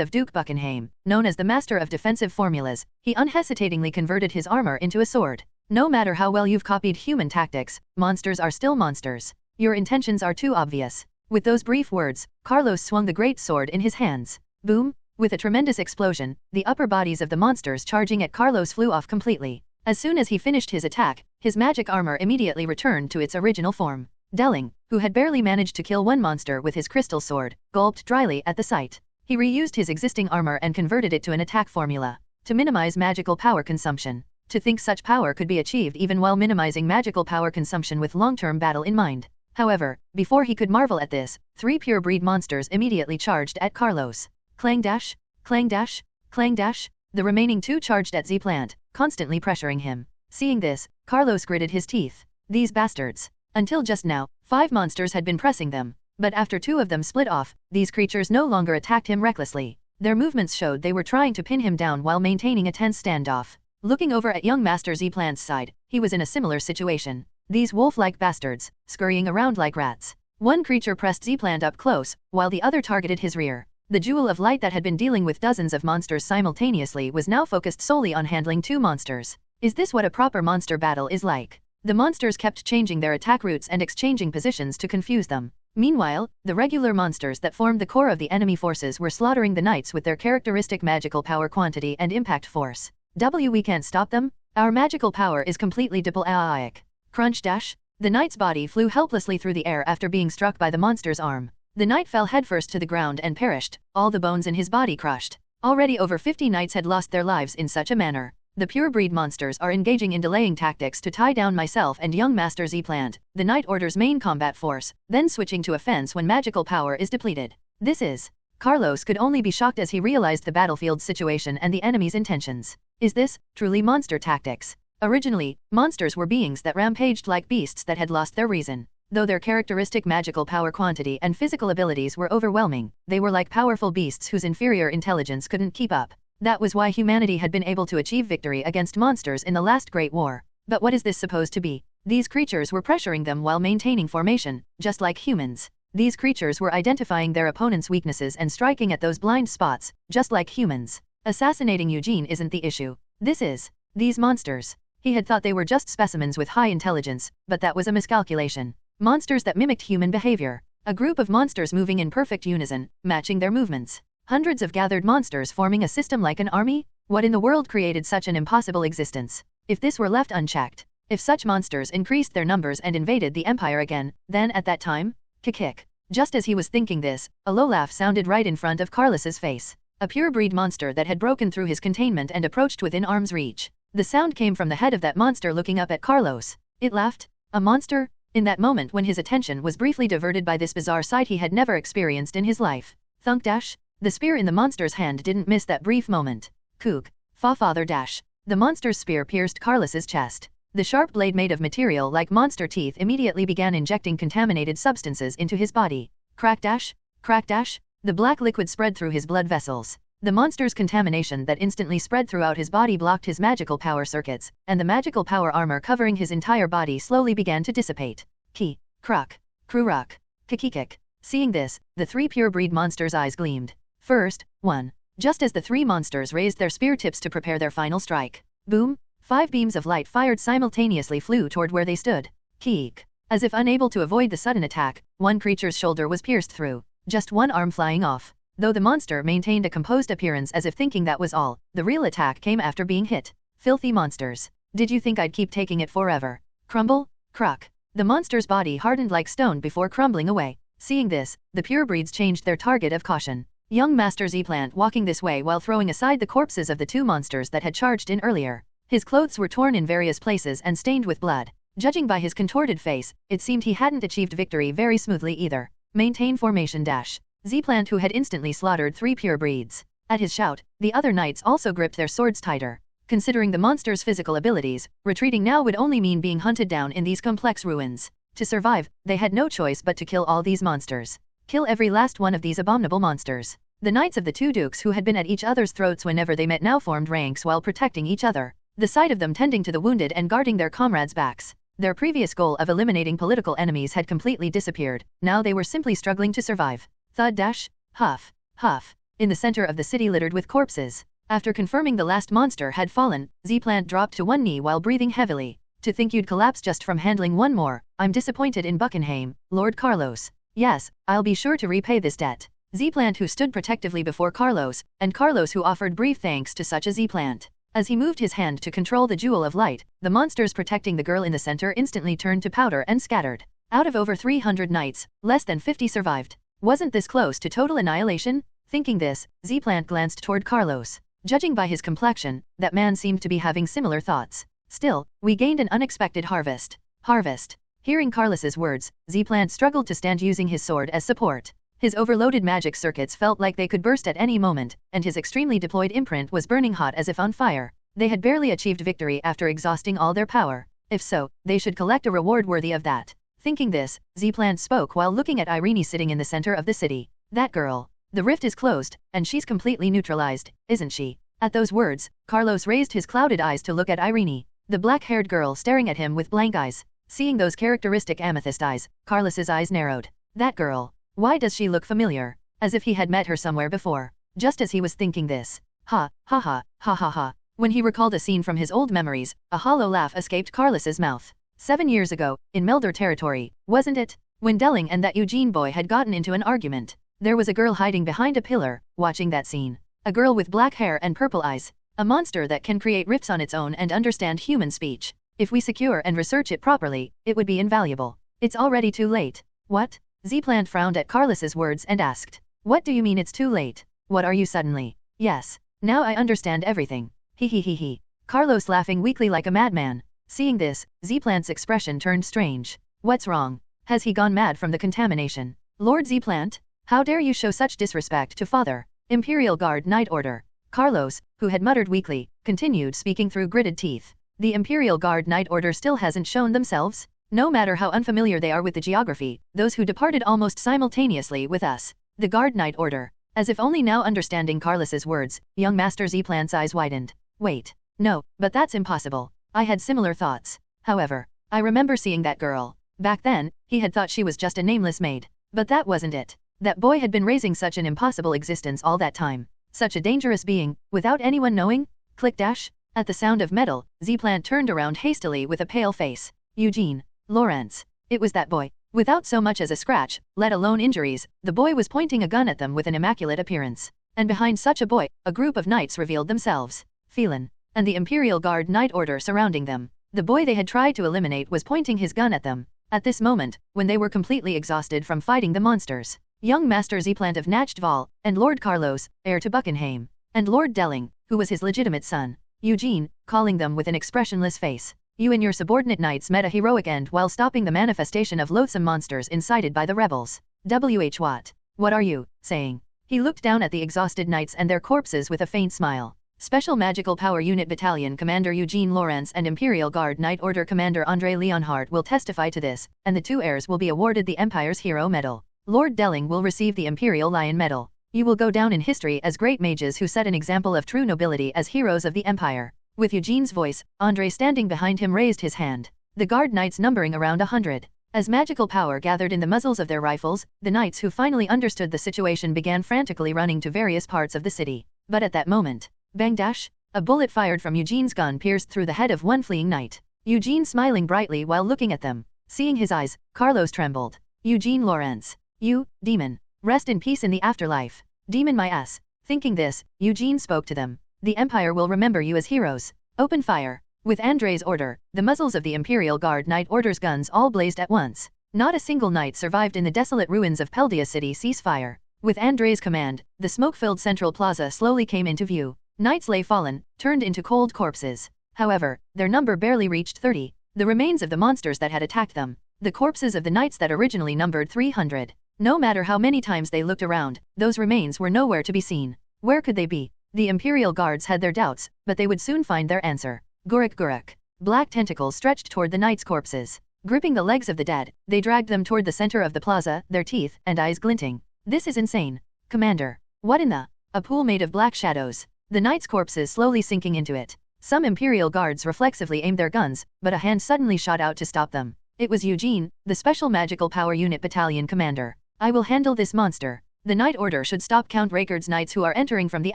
B: of Duke Buckingham, known as the master of defensive formulas, he unhesitatingly converted his armor into a sword. No matter how well you've copied human tactics, monsters are still monsters. Your intentions are too obvious. With those brief words, Carlos swung the great sword in his hands. Boom! With a tremendous explosion, the upper bodies of the monsters charging at Carlos flew off completely. As soon as he finished his attack, his magic armor immediately returned to its original form. Delling, who had barely managed to kill one monster with his crystal sword, gulped dryly at the sight. He reused his existing armor and converted it to an attack formula. To minimize magical power consumption. To think such power could be achieved even while minimizing magical power consumption with long-term battle in mind. However, before he could marvel at this, 3 pure-breed monsters immediately charged at Carlos. Clang dash, clang dash, clang dash. The remaining 2 charged at Z-Plant, constantly pressuring him. Seeing this, Carlos gritted his teeth. These bastards. Until just now, 5 monsters had been pressing them, but after 2 of them split off, these creatures no longer attacked him recklessly. Their movements showed they were trying to pin him down while maintaining a tense standoff. Looking over at young Master Z-Plant's side, he was in a similar situation. These wolf-like bastards, scurrying around like rats. One creature pressed Z-Plant up close, while the other targeted his rear. The Jewel of Light that had been dealing with dozens of monsters simultaneously was now focused solely on handling 2 monsters. Is this what a proper monster battle is like? The monsters kept changing their attack routes and exchanging positions to confuse them. Meanwhile, the regular monsters that formed the core of the enemy forces were slaughtering the knights with their characteristic magical power quantity and impact force. We can't stop them? Our magical power is completely diplomatic. Crunch dash! The knight's body flew helplessly through the air after being struck by the monster's arm. The knight fell headfirst to the ground and perished, all the bones in his body crushed. Already over 50 knights had lost their lives in such a manner. The pure-breed monsters are engaging in delaying tactics to tie down myself and young Master Z-Plant. The knight orders main combat force, then switching to offense when magical power is depleted. This is... Carlos could only be shocked as he realized the battlefield situation and the enemy's intentions. Is this, truly monster tactics? Originally, monsters were beings that rampaged like beasts that had lost their reason. Though their characteristic magical power quantity and physical abilities were overwhelming, they were like powerful beasts whose inferior intelligence couldn't keep up. That was why humanity had been able to achieve victory against monsters in the last Great War. But what is this supposed to be? These creatures were pressuring them while maintaining formation, just like humans. These creatures were identifying their opponent's weaknesses and striking at those blind spots, just like humans. Assassinating Eugene isn't the issue. This is. These monsters. He had thought they were just specimens with high intelligence, but that was a miscalculation. Monsters that mimicked human behavior. A group of monsters moving in perfect unison, matching their movements. Hundreds of gathered monsters forming a system like an army? What in the world created such an impossible existence? If this were left unchecked, if such monsters increased their numbers and invaded the Empire again, then at that time? Kick. Just as he was thinking this, a low laugh sounded right in front of Carlos's face. A pure-breed monster that had broken through his containment and approached within arm's reach. The sound came from the head of that monster looking up at Carlos. It laughed. A monster? In that moment when his attention was briefly diverted by this bizarre sight he had never experienced in his life. Thunk dash! The spear in the monster's hand didn't miss that brief moment. Kook. Father dash! The monster's spear pierced Carlos's chest. The sharp blade made of material like monster teeth immediately began injecting contaminated substances into his body. Crack dash! Crack dash! The black liquid spread through his blood vessels. The monster's contamination that instantly spread throughout his body blocked his magical power circuits, and the magical power armor covering his entire body slowly began to dissipate. Ki. Kruk. Kruruk. Kikikik. Seeing this, the 3 pure-breed monsters' eyes gleamed. First, 1. Just as the 3 monsters raised their spear tips to prepare their final strike. Boom! 5 beams of light fired simultaneously flew toward where they stood. Keek. As if unable to avoid the sudden attack, one creature's shoulder was pierced through, just one arm flying off. Though the monster maintained a composed appearance as if thinking that was all, the real attack came after being hit. Filthy monsters. Did you think I'd keep taking it forever? Crumble? Cruck. The monster's body hardened like stone before crumbling away. Seeing this, the purebreeds changed their target of caution. Young Master Z-Plant walking this way while throwing aside the corpses of the 2 monsters that had charged in earlier. His clothes were torn in various places and stained with blood. Judging by his contorted face, it seemed he hadn't achieved victory very smoothly either. Maintain formation dash. Z-Plant who had instantly slaughtered 3 purebreeds. At his shout, the other knights also gripped their swords tighter. Considering the monster's physical abilities, retreating now would only mean being hunted down in these complex ruins. To survive, they had no choice but to kill all these monsters. Kill every last one of these abominable monsters. The knights of the 2 dukes who had been at each other's throats whenever they met now formed ranks while protecting each other. The sight of them tending to the wounded and guarding their comrades' backs. Their previous goal of eliminating political enemies had completely disappeared. Now they were simply struggling to survive. Thud dash, huff, huff. In the center of the city littered with corpses. After confirming the last monster had fallen, Z-Plant dropped to one knee while breathing heavily. To think you'd collapse just from handling one more. I'm disappointed in Buckingham, Lord Carlos. Yes, I'll be sure to repay this debt. Z-Plant who stood protectively before Carlos, and Carlos who offered brief thanks to such a Z-Plant. As he moved his hand to control the jewel of light, the monsters protecting the girl in the center instantly turned to powder and scattered. Out of over 300 knights, less than 50 survived. Wasn't this close to total annihilation? Thinking this, Z-Plant glanced toward Carlos. Judging by his complexion, that man seemed to be having similar thoughts. Still, we gained an unexpected harvest. Harvest. Hearing Carlos's words, Z-Plant struggled to stand using his sword as support. His overloaded magic circuits felt like they could burst at any moment, and his extremely deployed imprint was burning hot as if on fire. They had barely achieved victory after exhausting all their power. If so, they should collect a reward worthy of that. Thinking this, Z-Plant spoke while looking at Renie sitting in the center of the city. That girl. The rift is closed, and she's completely neutralized, isn't she? At those words, Carlos raised his clouded eyes to look at Renie, the black-haired girl staring at him with blank eyes. Seeing those characteristic amethyst eyes, Carlos's eyes narrowed. That girl. Why does she look familiar? As if he had met her somewhere before. Just as he was thinking this. Ha, ha ha, ha ha ha. When he recalled a scene from his old memories, a hollow laugh escaped Carlos's mouth. 7 years ago, in Melder territory, wasn't it? When Delling and that Eugene boy had gotten into an argument. There was a girl hiding behind a pillar, watching that scene. A girl with black hair and purple eyes. A monster that can create rifts on its own and understand human speech. If we secure and research it properly, it would be invaluable. It's already too late. What? Z-Plant frowned at Carlos's words and asked. What do you mean it's too late? What are you suddenly? Yes. Now I understand everything. He. Carlos laughing weakly like a madman. Seeing this, Z-Plant's expression turned strange. What's wrong? Has he gone mad from the contamination? Lord Z-Plant? How dare you show such disrespect to Father? Imperial Guard Knight Order. Carlos, who had muttered weakly, continued speaking through gritted teeth. The Imperial Guard Knight Order still hasn't shown themselves? No matter how unfamiliar they are with the geography, those who departed almost simultaneously with us. The Guard Knight Order. As if only now understanding Carlos's words, young Master Z-Plant's eyes widened. Wait. No, but that's impossible. I had similar thoughts. However, I remember seeing that girl. Back then, he had thought she was just a nameless maid. But that wasn't it. That boy had been raising such an impossible existence all that time. Such a dangerous being, without anyone knowing? Click dash. At the sound of metal, Z-Plant turned around hastily with a pale face. Eugene. Lawrence. It was that boy. Without so much as a scratch, let alone injuries, the boy was pointing a gun at them with an immaculate appearance. And behind such a boy, a group of knights revealed themselves. Felen. And the Imperial Guard Knight Order surrounding them. The boy they had tried to eliminate was pointing his gun at them. At this moment, when they were completely exhausted from fighting the monsters. Young Master Z-Plant of Nachtval, and Lord Carlos, heir to Buckingham, and Lord Delling, who was his legitimate son, Eugene, calling them with an expressionless face. You and your subordinate knights met a heroic end while stopping the manifestation of loathsome monsters incited by the rebels. What are you saying? He looked down at the exhausted knights and their corpses with a faint smile. Special Magical Power Unit Battalion Commander Eugene Lawrence and Imperial Guard Knight Order Commander André Leonhardt will testify to this, and the 2 heirs will be awarded the Empire's Hero Medal. Lord Delling will receive the Imperial Lion Medal. You will go down in history as great mages who set an example of true nobility as heroes of the Empire. With Eugene's voice, André standing behind him raised his hand. The guard knights numbering around 100. As magical power gathered in the muzzles of their rifles, the knights who finally understood the situation began frantically running to various parts of the city. But at that moment, bang dash, a bullet fired from Eugene's gun pierced through the head of one fleeing knight. Eugene smiling brightly while looking at them. Seeing his eyes, Carlos trembled. Eugene Lawrence. You, demon. Rest in peace in the afterlife. Demon my ass. Thinking this, Eugene spoke to them. The Empire will remember you as heroes. Open fire. With Andre's order, the muzzles of the Imperial Guard Knight Order's guns all blazed at once. Not a single knight survived in the desolate ruins of Peldia City. Cease fire. With Andre's command, the smoke-filled central plaza slowly came into view. Knights lay fallen, turned into cold corpses. However, their number barely reached 30. The remains of the monsters that had attacked them. The corpses of the knights that originally numbered 300. No matter how many times they looked around, those remains were nowhere to be seen. Where could they be? The Imperial Guards had their doubts, but they would soon find their answer. Guruk Guruk. Black tentacles stretched toward the knights' corpses. Gripping the legs of the dead, they dragged them toward the center of the plaza, their teeth and eyes glinting. This is insane. Commander. What in the? A pool made of black shadows. The knights' corpses slowly sinking into it. Some Imperial Guards reflexively aimed their guns, but a hand suddenly shot out to stop them. It was Eugene, the Special Magical Power Unit Battalion Commander. I will handle this monster. The Knight Order should stop Count Rakard's knights who are entering from the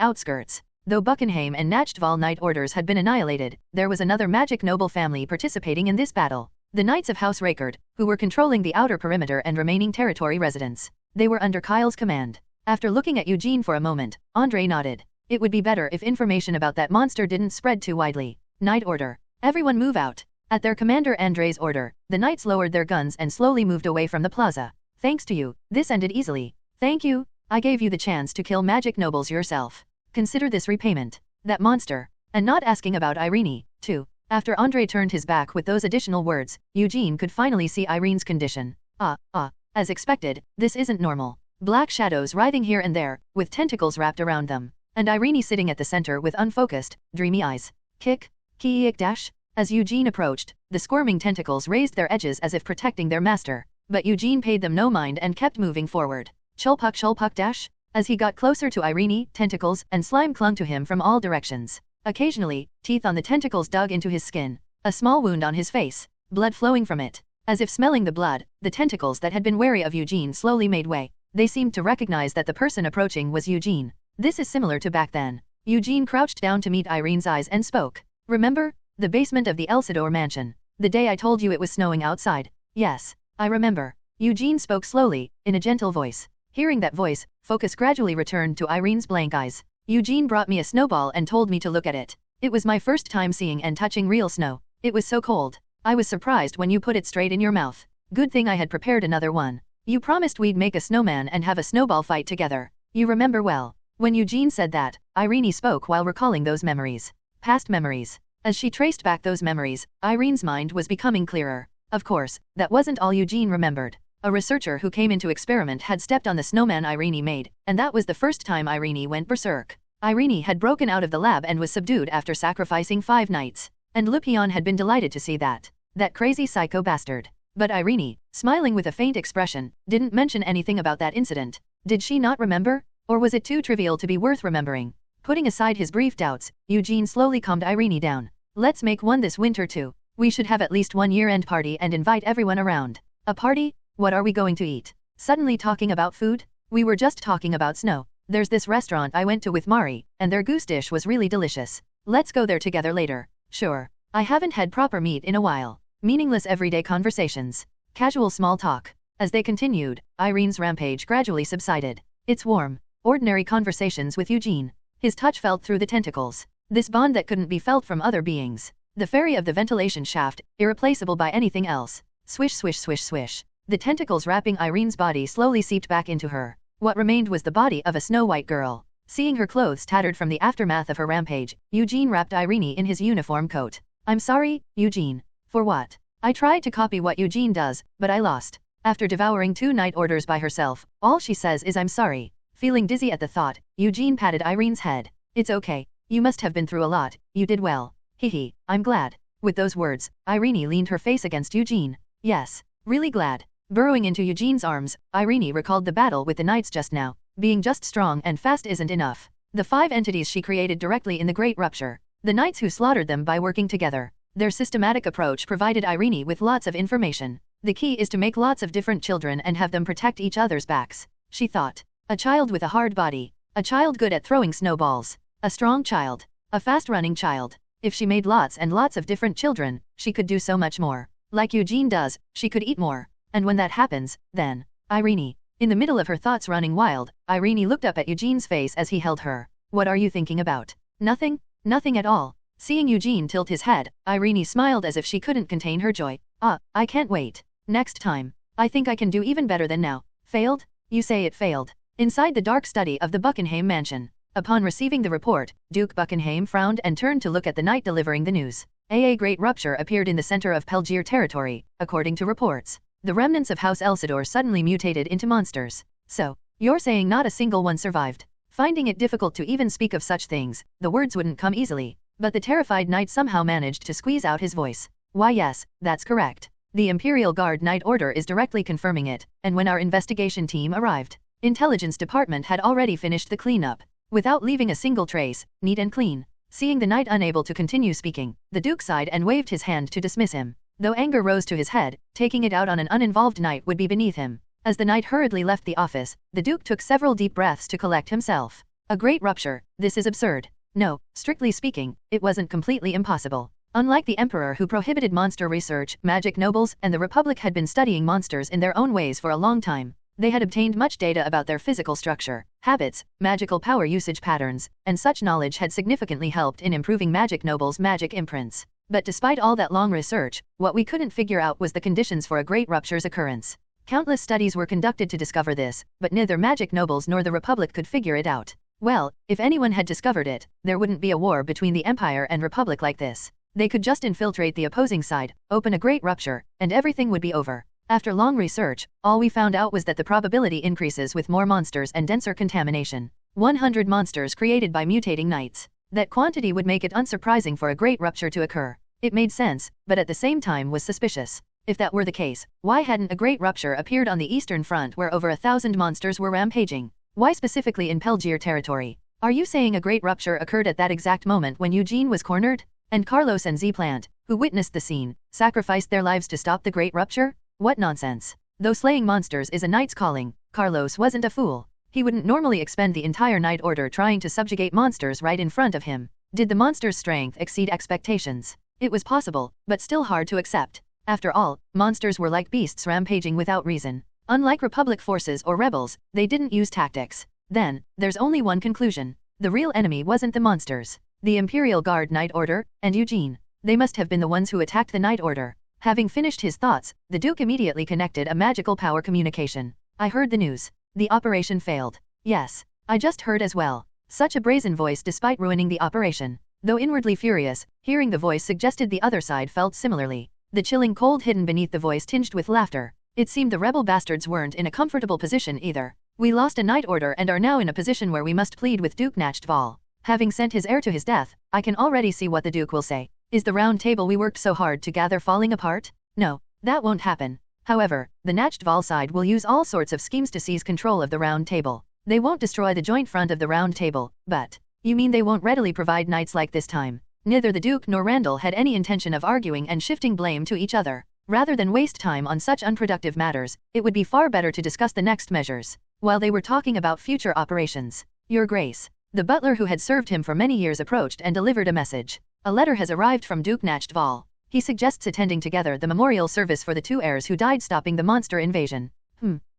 B: outskirts. Though Buckenheim and Nachtval Knight Orders had been annihilated, there was another magic noble family participating in this battle. The Knights of House Rakard, who were controlling the outer perimeter and remaining territory residents. They were under Kyle's command. After looking at Eugene for a moment, Andre nodded. It would be better if information about that monster didn't spread too widely. Knight Order. Everyone move out. At their commander Andre's order, the knights lowered their guns and slowly moved away from the plaza. Thanks to you, this ended easily. Thank you, I gave you the chance to kill magic nobles yourself. Consider this repayment. That monster. And not asking about Irene, too. After Andre turned his back with those additional words, Eugene could finally see Irene's condition. As expected, this isn't normal. Black shadows writhing here and there, with tentacles wrapped around them. And Irene sitting at the center with unfocused, dreamy eyes. Kick, dash. As Eugene approached, the squirming tentacles raised their edges as if protecting their master. But Eugene paid them no mind and kept moving forward. Chulpuk dash. As he got closer to Irene, tentacles and slime clung to him from all directions. Occasionally, teeth on the tentacles dug into his skin. A small wound on his face, blood flowing from it. As if smelling the blood, the tentacles that had been wary of Eugene slowly made way. They seemed to recognize that the person approaching was Eugene. This is similar to back then. Eugene crouched down to meet Irene's eyes and spoke. Remember? The basement of the Elsidor mansion. The day I told you it was snowing outside. Yes, I remember. Eugene spoke slowly, in a gentle voice. Hearing that voice, focus gradually returned to Irene's blank eyes. Eugene brought me a snowball and told me to look at it. It was my first time seeing and touching real snow. It was so cold. I was surprised when you put it straight in your mouth. Good thing I had prepared another one. You promised we'd make a snowman and have a snowball fight together. You remember well. When Eugene said that, Irene spoke while recalling those memories. Past memories. As she traced back those memories, Irene's mind was becoming clearer. Of course, that wasn't all Eugene remembered. A researcher who came into experiment had stepped on the snowman Irene made, and that was the first time Irene went berserk. Irene had broken out of the lab and was subdued after sacrificing 5 knights. And Lupion had been delighted to see that. That crazy psycho bastard. But Irene, smiling with a faint expression, didn't mention anything about that incident. Did she not remember? Or was it too trivial to be worth remembering? Putting aside his brief doubts, Eugene slowly calmed Irene down. Let's make one this winter too. We should have at least one year-end party and invite everyone around. A party? What are we going to eat? Suddenly talking about food? We were just talking about snow. There's this restaurant I went to with Mari, and their goose dish was really delicious. Let's go there together later. Sure. I haven't had proper meat in a while. Meaningless everyday conversations. Casual small talk. As they continued, Irene's rampage gradually subsided. It's warm, ordinary conversations with Eugene. His touch felt through the tentacles. This bond that couldn't be felt from other beings. The fairy of the ventilation shaft, irreplaceable by anything else. Swish swish swish swish. The tentacles wrapping Irene's body slowly seeped back into her. What remained was the body of a snow-white girl. Seeing her clothes tattered from the aftermath of her rampage, Eugene wrapped Irene in his uniform coat. I'm sorry, Eugene. For what? I tried to copy what Eugene does, but I lost. After devouring 2 night orders by herself, all she says is I'm sorry. Feeling dizzy at the thought, Eugene patted Irene's head. It's okay. You must have been through a lot. You did well. Hehe, I'm glad. With those words, Irene leaned her face against Eugene. Yes, really glad. Burrowing into Eugene's arms, Irene recalled the battle with the knights just now. Being just strong and fast isn't enough. The 5 entities she created directly in the Great Rupture. The knights who slaughtered them by working together. Their systematic approach provided Irene with lots of information. The key is to make lots of different children and have them protect each other's backs, she thought. A child with a hard body. A child good at throwing snowballs. A strong child. A fast-running child. If she made lots and lots of different children, she could do so much more. Like Eugene does, she could eat more. And when that happens, then... Renie. In the middle of her thoughts running wild, Renie looked up at Eugene's face as he held her. What are you thinking about? Nothing? Nothing at all. Seeing Eugene tilt his head, Renie smiled as if she couldn't contain her joy. I can't wait. Next time. I think I can do even better than now. Failed? You say it failed. Inside the dark study of the Buckingham mansion. Upon receiving the report, Duke Buckingham frowned and turned to look at the knight delivering the news. A great rupture appeared in the center of Pelgier territory, according to reports. The remnants of House Elsidor suddenly mutated into monsters. So, you're saying not a single one survived? Finding it difficult to even speak of such things, the words wouldn't come easily. But the terrified knight somehow managed to squeeze out his voice. Why yes, that's correct. The Imperial Guard Knight Order is directly confirming it, and when our investigation team arrived, Intelligence Department had already finished the cleanup. Without leaving a single trace, neat and clean. Seeing the knight unable to continue speaking, the Duke sighed and waved his hand to dismiss him. Though anger rose to his head, taking it out on an uninvolved knight would be beneath him. As the knight hurriedly left the office, the Duke took several deep breaths to collect himself. A great rupture, this is absurd. No, strictly speaking, it wasn't completely impossible. Unlike the Emperor who prohibited monster research, magic nobles and the Republic had been studying monsters in their own ways for a long time. They had obtained much data about their physical structure, habits, magical power usage patterns, and such knowledge had significantly helped in improving magic nobles' magic imprints. But despite all that long research, what we couldn't figure out was the conditions for a great rupture's occurrence. Countless studies were conducted to discover this, but neither magic nobles nor the Republic could figure it out. Well, if anyone had discovered it, there wouldn't be a war between the Empire and Republic like this. They could just infiltrate the opposing side, open a great rupture, and everything would be over. After long research, all we found out was that the probability increases with more monsters and denser contamination. 100 monsters created by mutating knights. That quantity would make it unsurprising for a great rupture to occur. It made sense, but at the same time was suspicious. If that were the case, why hadn't a great rupture appeared on the Eastern Front where over 1,000 monsters were rampaging? Why specifically in Pelgier territory? Are you saying a great rupture occurred at that exact moment when Eugene was cornered? And Carlos and Z-Plant, who witnessed the scene, sacrificed their lives to stop the great rupture? What nonsense. Though slaying monsters is a knight's calling, Carlos wasn't a fool. He wouldn't normally expend the entire Knight Order trying to subjugate monsters right in front of him. Did the monster's strength exceed expectations? It was possible, but still hard to accept. After all, monsters were like beasts rampaging without reason. Unlike Republic forces or rebels, they didn't use tactics. Then, there's only one conclusion. The real enemy wasn't the monsters. The Imperial Guard Knight Order, and Eugene. They must have been the ones who attacked the Knight Order. Having finished his thoughts, the Duke immediately connected a magical power communication. I heard the news. The operation failed. Yes, I just heard as well. Such a brazen voice despite ruining the operation. Though inwardly furious, hearing the voice suggested the other side felt similarly. The chilling cold hidden beneath the voice tinged with laughter. It seemed the rebel bastards weren't in a comfortable position either. We lost a Knight Order and are now in a position where we must plead with Duke Nachtval. Having sent his heir to his death, I can already see what the Duke will say. Is the round table we worked so hard to gather falling apart? No, that won't happen. However, the Nachtval side will use all sorts of schemes to seize control of the round table. They won't destroy the joint front of the round table, but... You mean they won't readily provide knights like this time? Neither the Duke nor Randall had any intention of arguing and shifting blame to each other. Rather than waste time on such unproductive matters, it would be far better to discuss the next measures. While they were talking about future operations, Your Grace, the butler who had served him for many years approached and delivered a message. A letter has arrived from Duke Nachtval. He suggests attending together the memorial service for the two heirs who died stopping the monster invasion.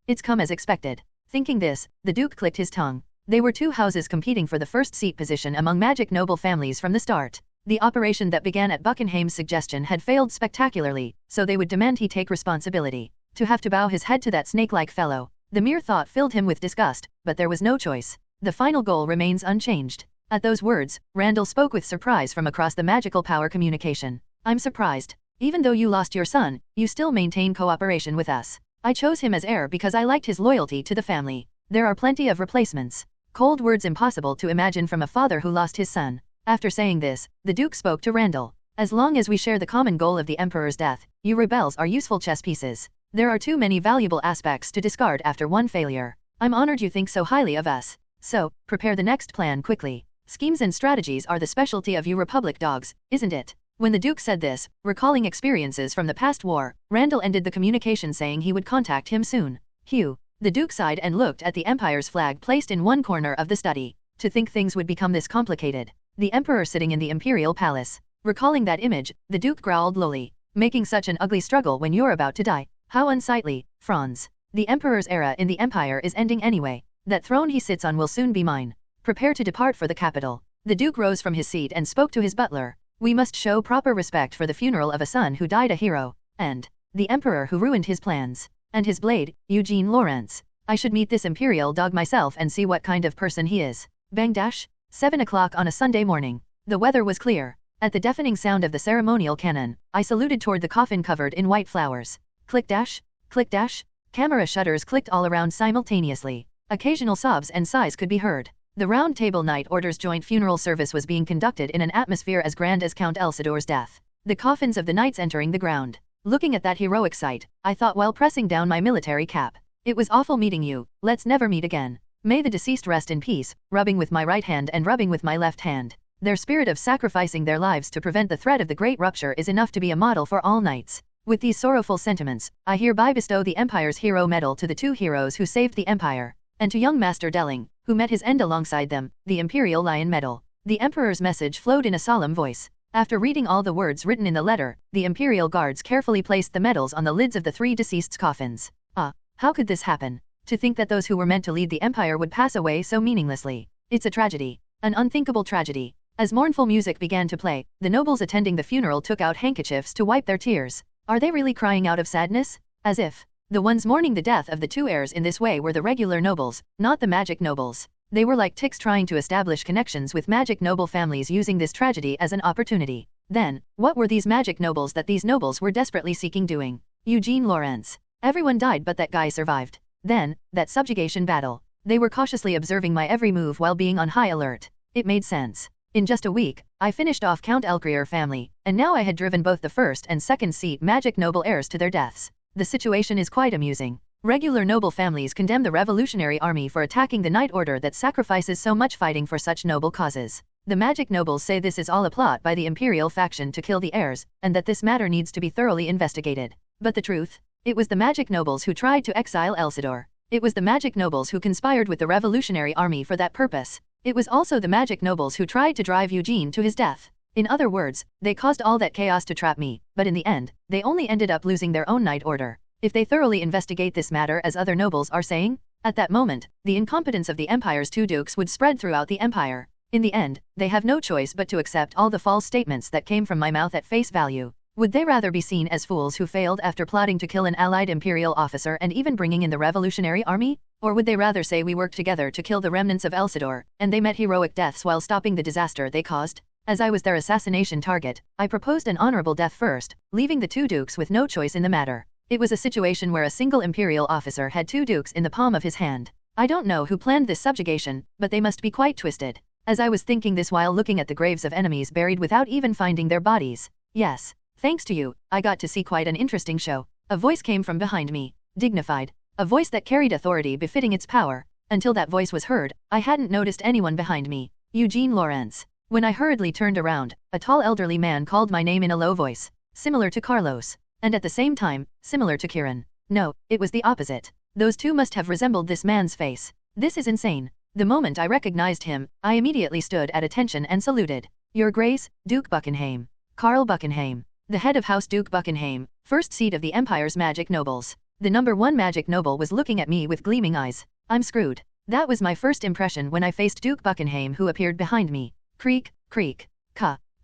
B: It's come as expected. Thinking this, the Duke clicked his tongue. They were two houses competing for the first seat position among magic noble families from the start. The operation that began at Buckingham's suggestion had failed spectacularly, so they would demand he take responsibility. To have to bow his head to that snake-like fellow. The mere thought filled him with disgust, but there was no choice. The final goal remains unchanged. At those words, Randall spoke with surprise from across the magical power communication. I'm surprised. Even though you lost your son, you still maintain cooperation with us. I chose him as heir because I liked his loyalty to the family. There are plenty of replacements. Cold words impossible to imagine from a father who lost his son. After saying this, the Duke spoke to Randall. As long as we share the common goal of the Emperor's death, you rebels are useful chess pieces. There are too many valuable aspects to discard after one failure. I'm honored you think so highly of us. So, prepare the next plan quickly. Schemes and strategies are the specialty of you Republic dogs, isn't it? When the Duke said this, recalling experiences from the past war, Randall ended the communication saying he would contact him soon. Hugh. The Duke sighed and looked at the Empire's flag placed in one corner of the study. To think things would become this complicated. The Emperor sitting in the Imperial Palace. Recalling that image, the Duke growled lowly. Making such an ugly struggle when you're about to die. How unsightly, Franz. The Emperor's era in the Empire is ending anyway. That throne he sits on will soon be mine. Prepare to depart for the capital. The Duke rose from his seat and spoke to his butler. We must show proper respect for the funeral of a son who died a hero, and the Emperor who ruined his plans. And his blade, Eugene Lawrence. I should meet this Imperial dog myself and see what kind of person he is. Bang dash. 7 o'clock on a Sunday morning. The weather was clear. At the deafening sound of the ceremonial cannon, I saluted toward the coffin covered in white flowers. Click dash. Click dash. Camera shutters clicked all around simultaneously. Occasional sobs and sighs could be heard. The Round Table Night Order's joint funeral service was being conducted in an atmosphere as grand as Count Elsidor's death. The coffins of the knights entering the ground. Looking at that heroic sight, I thought while pressing down my military cap. It was awful meeting you, let's never meet again. May the deceased rest in peace, rubbing with my right hand and rubbing with my left hand. Their spirit of sacrificing their lives to prevent the threat of the Great Rupture is enough to be a model for all knights. With these sorrowful sentiments, I hereby bestow the Empire's Hero Medal to the 2 heroes who saved the Empire, and to young Master Delling, who met his end alongside them, the Imperial Lion Medal. The Emperor's message flowed in a solemn voice. After reading all the words written in the letter, the Imperial guards carefully placed the medals on the lids of the 3 deceased's coffins. How could this happen? To think that those who were meant to lead the Empire would pass away so meaninglessly. It's a tragedy. An unthinkable tragedy. As mournful music began to play, the nobles attending the funeral took out handkerchiefs to wipe their tears. Are they really crying out of sadness? As if. The ones mourning the death of the 2 heirs in this way were the regular nobles, not the magic nobles. They were like ticks trying to establish connections with magic noble families using this tragedy as an opportunity. Then, what were these magic nobles that these nobles were desperately seeking doing? Eugene Lawrence. Everyone died but that guy survived. Then, that subjugation battle. They were cautiously observing my every move while being on high alert. It made sense. In just a week, I finished off Count Elcrier family, and now I had driven both the first and second seat magic noble heirs to their deaths. The situation is quite amusing. Regular noble families condemn the Revolutionary Army for attacking the Knight Order that sacrifices so much fighting for such noble causes. The magic nobles say this is all a plot by the Imperial faction to kill the heirs, and that this matter needs to be thoroughly investigated. But the truth? It was the magic nobles who tried to exile Elsidor. It was the magic nobles who conspired with the Revolutionary Army for that purpose. It was also the magic nobles who tried to drive Eugene to his death. In other words, they caused all that chaos to trap me, but in the end, they only ended up losing their own Knight Order. If they thoroughly investigate this matter as other nobles are saying, at that moment, the incompetence of the Empire's 2 dukes would spread throughout the Empire. In the end, they have no choice but to accept all the false statements that came from my mouth at face value. Would they rather be seen as fools who failed after plotting to kill an allied Imperial officer and even bringing in the Revolutionary Army? Or would they rather say we worked together to kill the remnants of Elsidor, and they met heroic deaths while stopping the disaster they caused? As I was their assassination target, I proposed an honorable death first, leaving the 2 dukes with no choice in the matter. It was a situation where a single Imperial officer had 2 dukes in the palm of his hand. I don't know who planned this subjugation, but they must be quite twisted. As I was thinking this while looking at the graves of enemies buried without even finding their bodies. Yes. Thanks to you, I got to see quite an interesting show. A voice came from behind me, dignified. A voice that carried authority befitting its power. Until that voice was heard, I hadn't noticed anyone behind me. Eugene Lawrence. When I hurriedly turned around, a tall elderly man called my name in a low voice, similar to Carlos, and at the same time, similar to Kieran. No, it was the opposite. Those 2 must have resembled this man's face. This is insane. The moment I recognized him, I immediately stood at attention and saluted. Your Grace, Duke Buckingham. Carl Buckingham. The head of House Duke Buckingham, first seat of the Empire's magic nobles. The number 1 magic noble was looking at me with gleaming eyes. I'm screwed. That was my first impression when I faced Duke Buckingham, who appeared behind me. Creak, creak.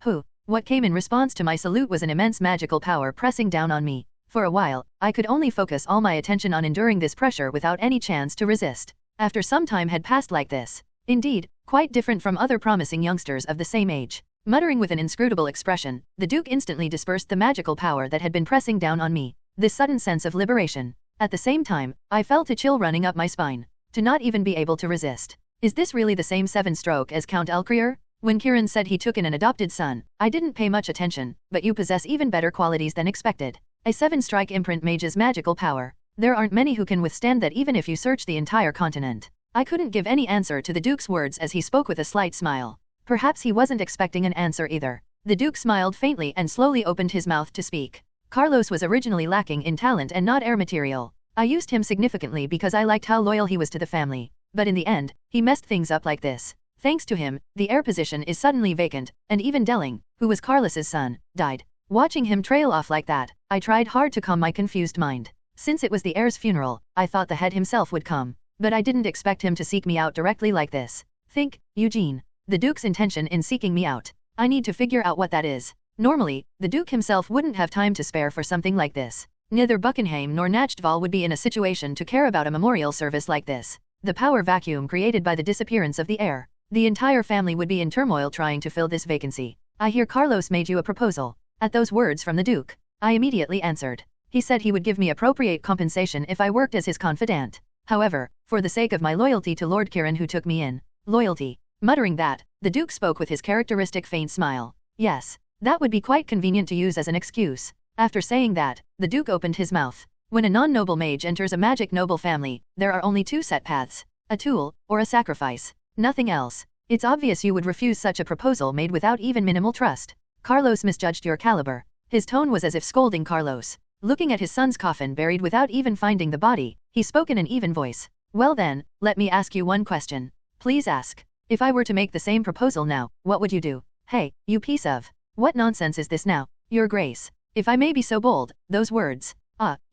B: Who? What came in response to my salute was an immense magical power pressing down on me. For a while, I could only focus all my attention on enduring this pressure without any chance to resist. After some time had passed like this. Indeed, quite different from other promising youngsters of the same age. Muttering with an inscrutable expression, the Duke instantly dispersed the magical power that had been pressing down on me. This sudden sense of liberation. At the same time, I felt a chill running up my spine. To not even be able to resist. Is this really the same 7-stroke as Count Elcrier? When Kieran said he took in an adopted son, I didn't pay much attention, but you possess even better qualities than expected. A 7-strike imprint mage's magical power. There aren't many who can withstand that even if you search the entire continent. I couldn't give any answer to the Duke's words as he spoke with a slight smile. Perhaps he wasn't expecting an answer either. The Duke smiled faintly and slowly opened his mouth to speak. Carlos was originally lacking in talent and not heir material. I used him significantly because I liked how loyal he was to the family. But in the end, he messed things up like this. Thanks to him, the heir position is suddenly vacant, and even Delling, who was Carlos's son, died. Watching him trail off like that, I tried hard to calm my confused mind. Since it was the heir's funeral, I thought the head himself would come. But I didn't expect him to seek me out directly like this. Think, Eugene. The Duke's intention in seeking me out. I need to figure out what that is. Normally, the Duke himself wouldn't have time to spare for something like this. Neither Buckingham nor Nachtval would be in a situation to care about a memorial service like this. The power vacuum created by the disappearance of the heir. The entire family would be in turmoil trying to fill this vacancy. I hear Carlos made you a proposal. At those words from the Duke, I immediately answered. He said he would give me appropriate compensation if I worked as his confidant. However, for the sake of my loyalty to Lord Kirin who took me in, loyalty. Muttering that, the Duke spoke with his characteristic faint smile. Yes, that would be quite convenient to use as an excuse. After saying that, the Duke opened his mouth. When a non-noble mage enters a magic noble family, there are only two set paths. A tool, or a sacrifice. Nothing else. It's obvious you would refuse such a proposal made without even minimal trust. Carlos misjudged your caliber. His tone was as if scolding Carlos. Looking at his son's coffin buried without even finding the body, he spoke in an even voice. Well then, let me ask you one question. Please ask. If I were to make the same proposal now, what would you do? Hey, you piece of. What nonsense is this now? Your Grace. If I may be so bold, those words.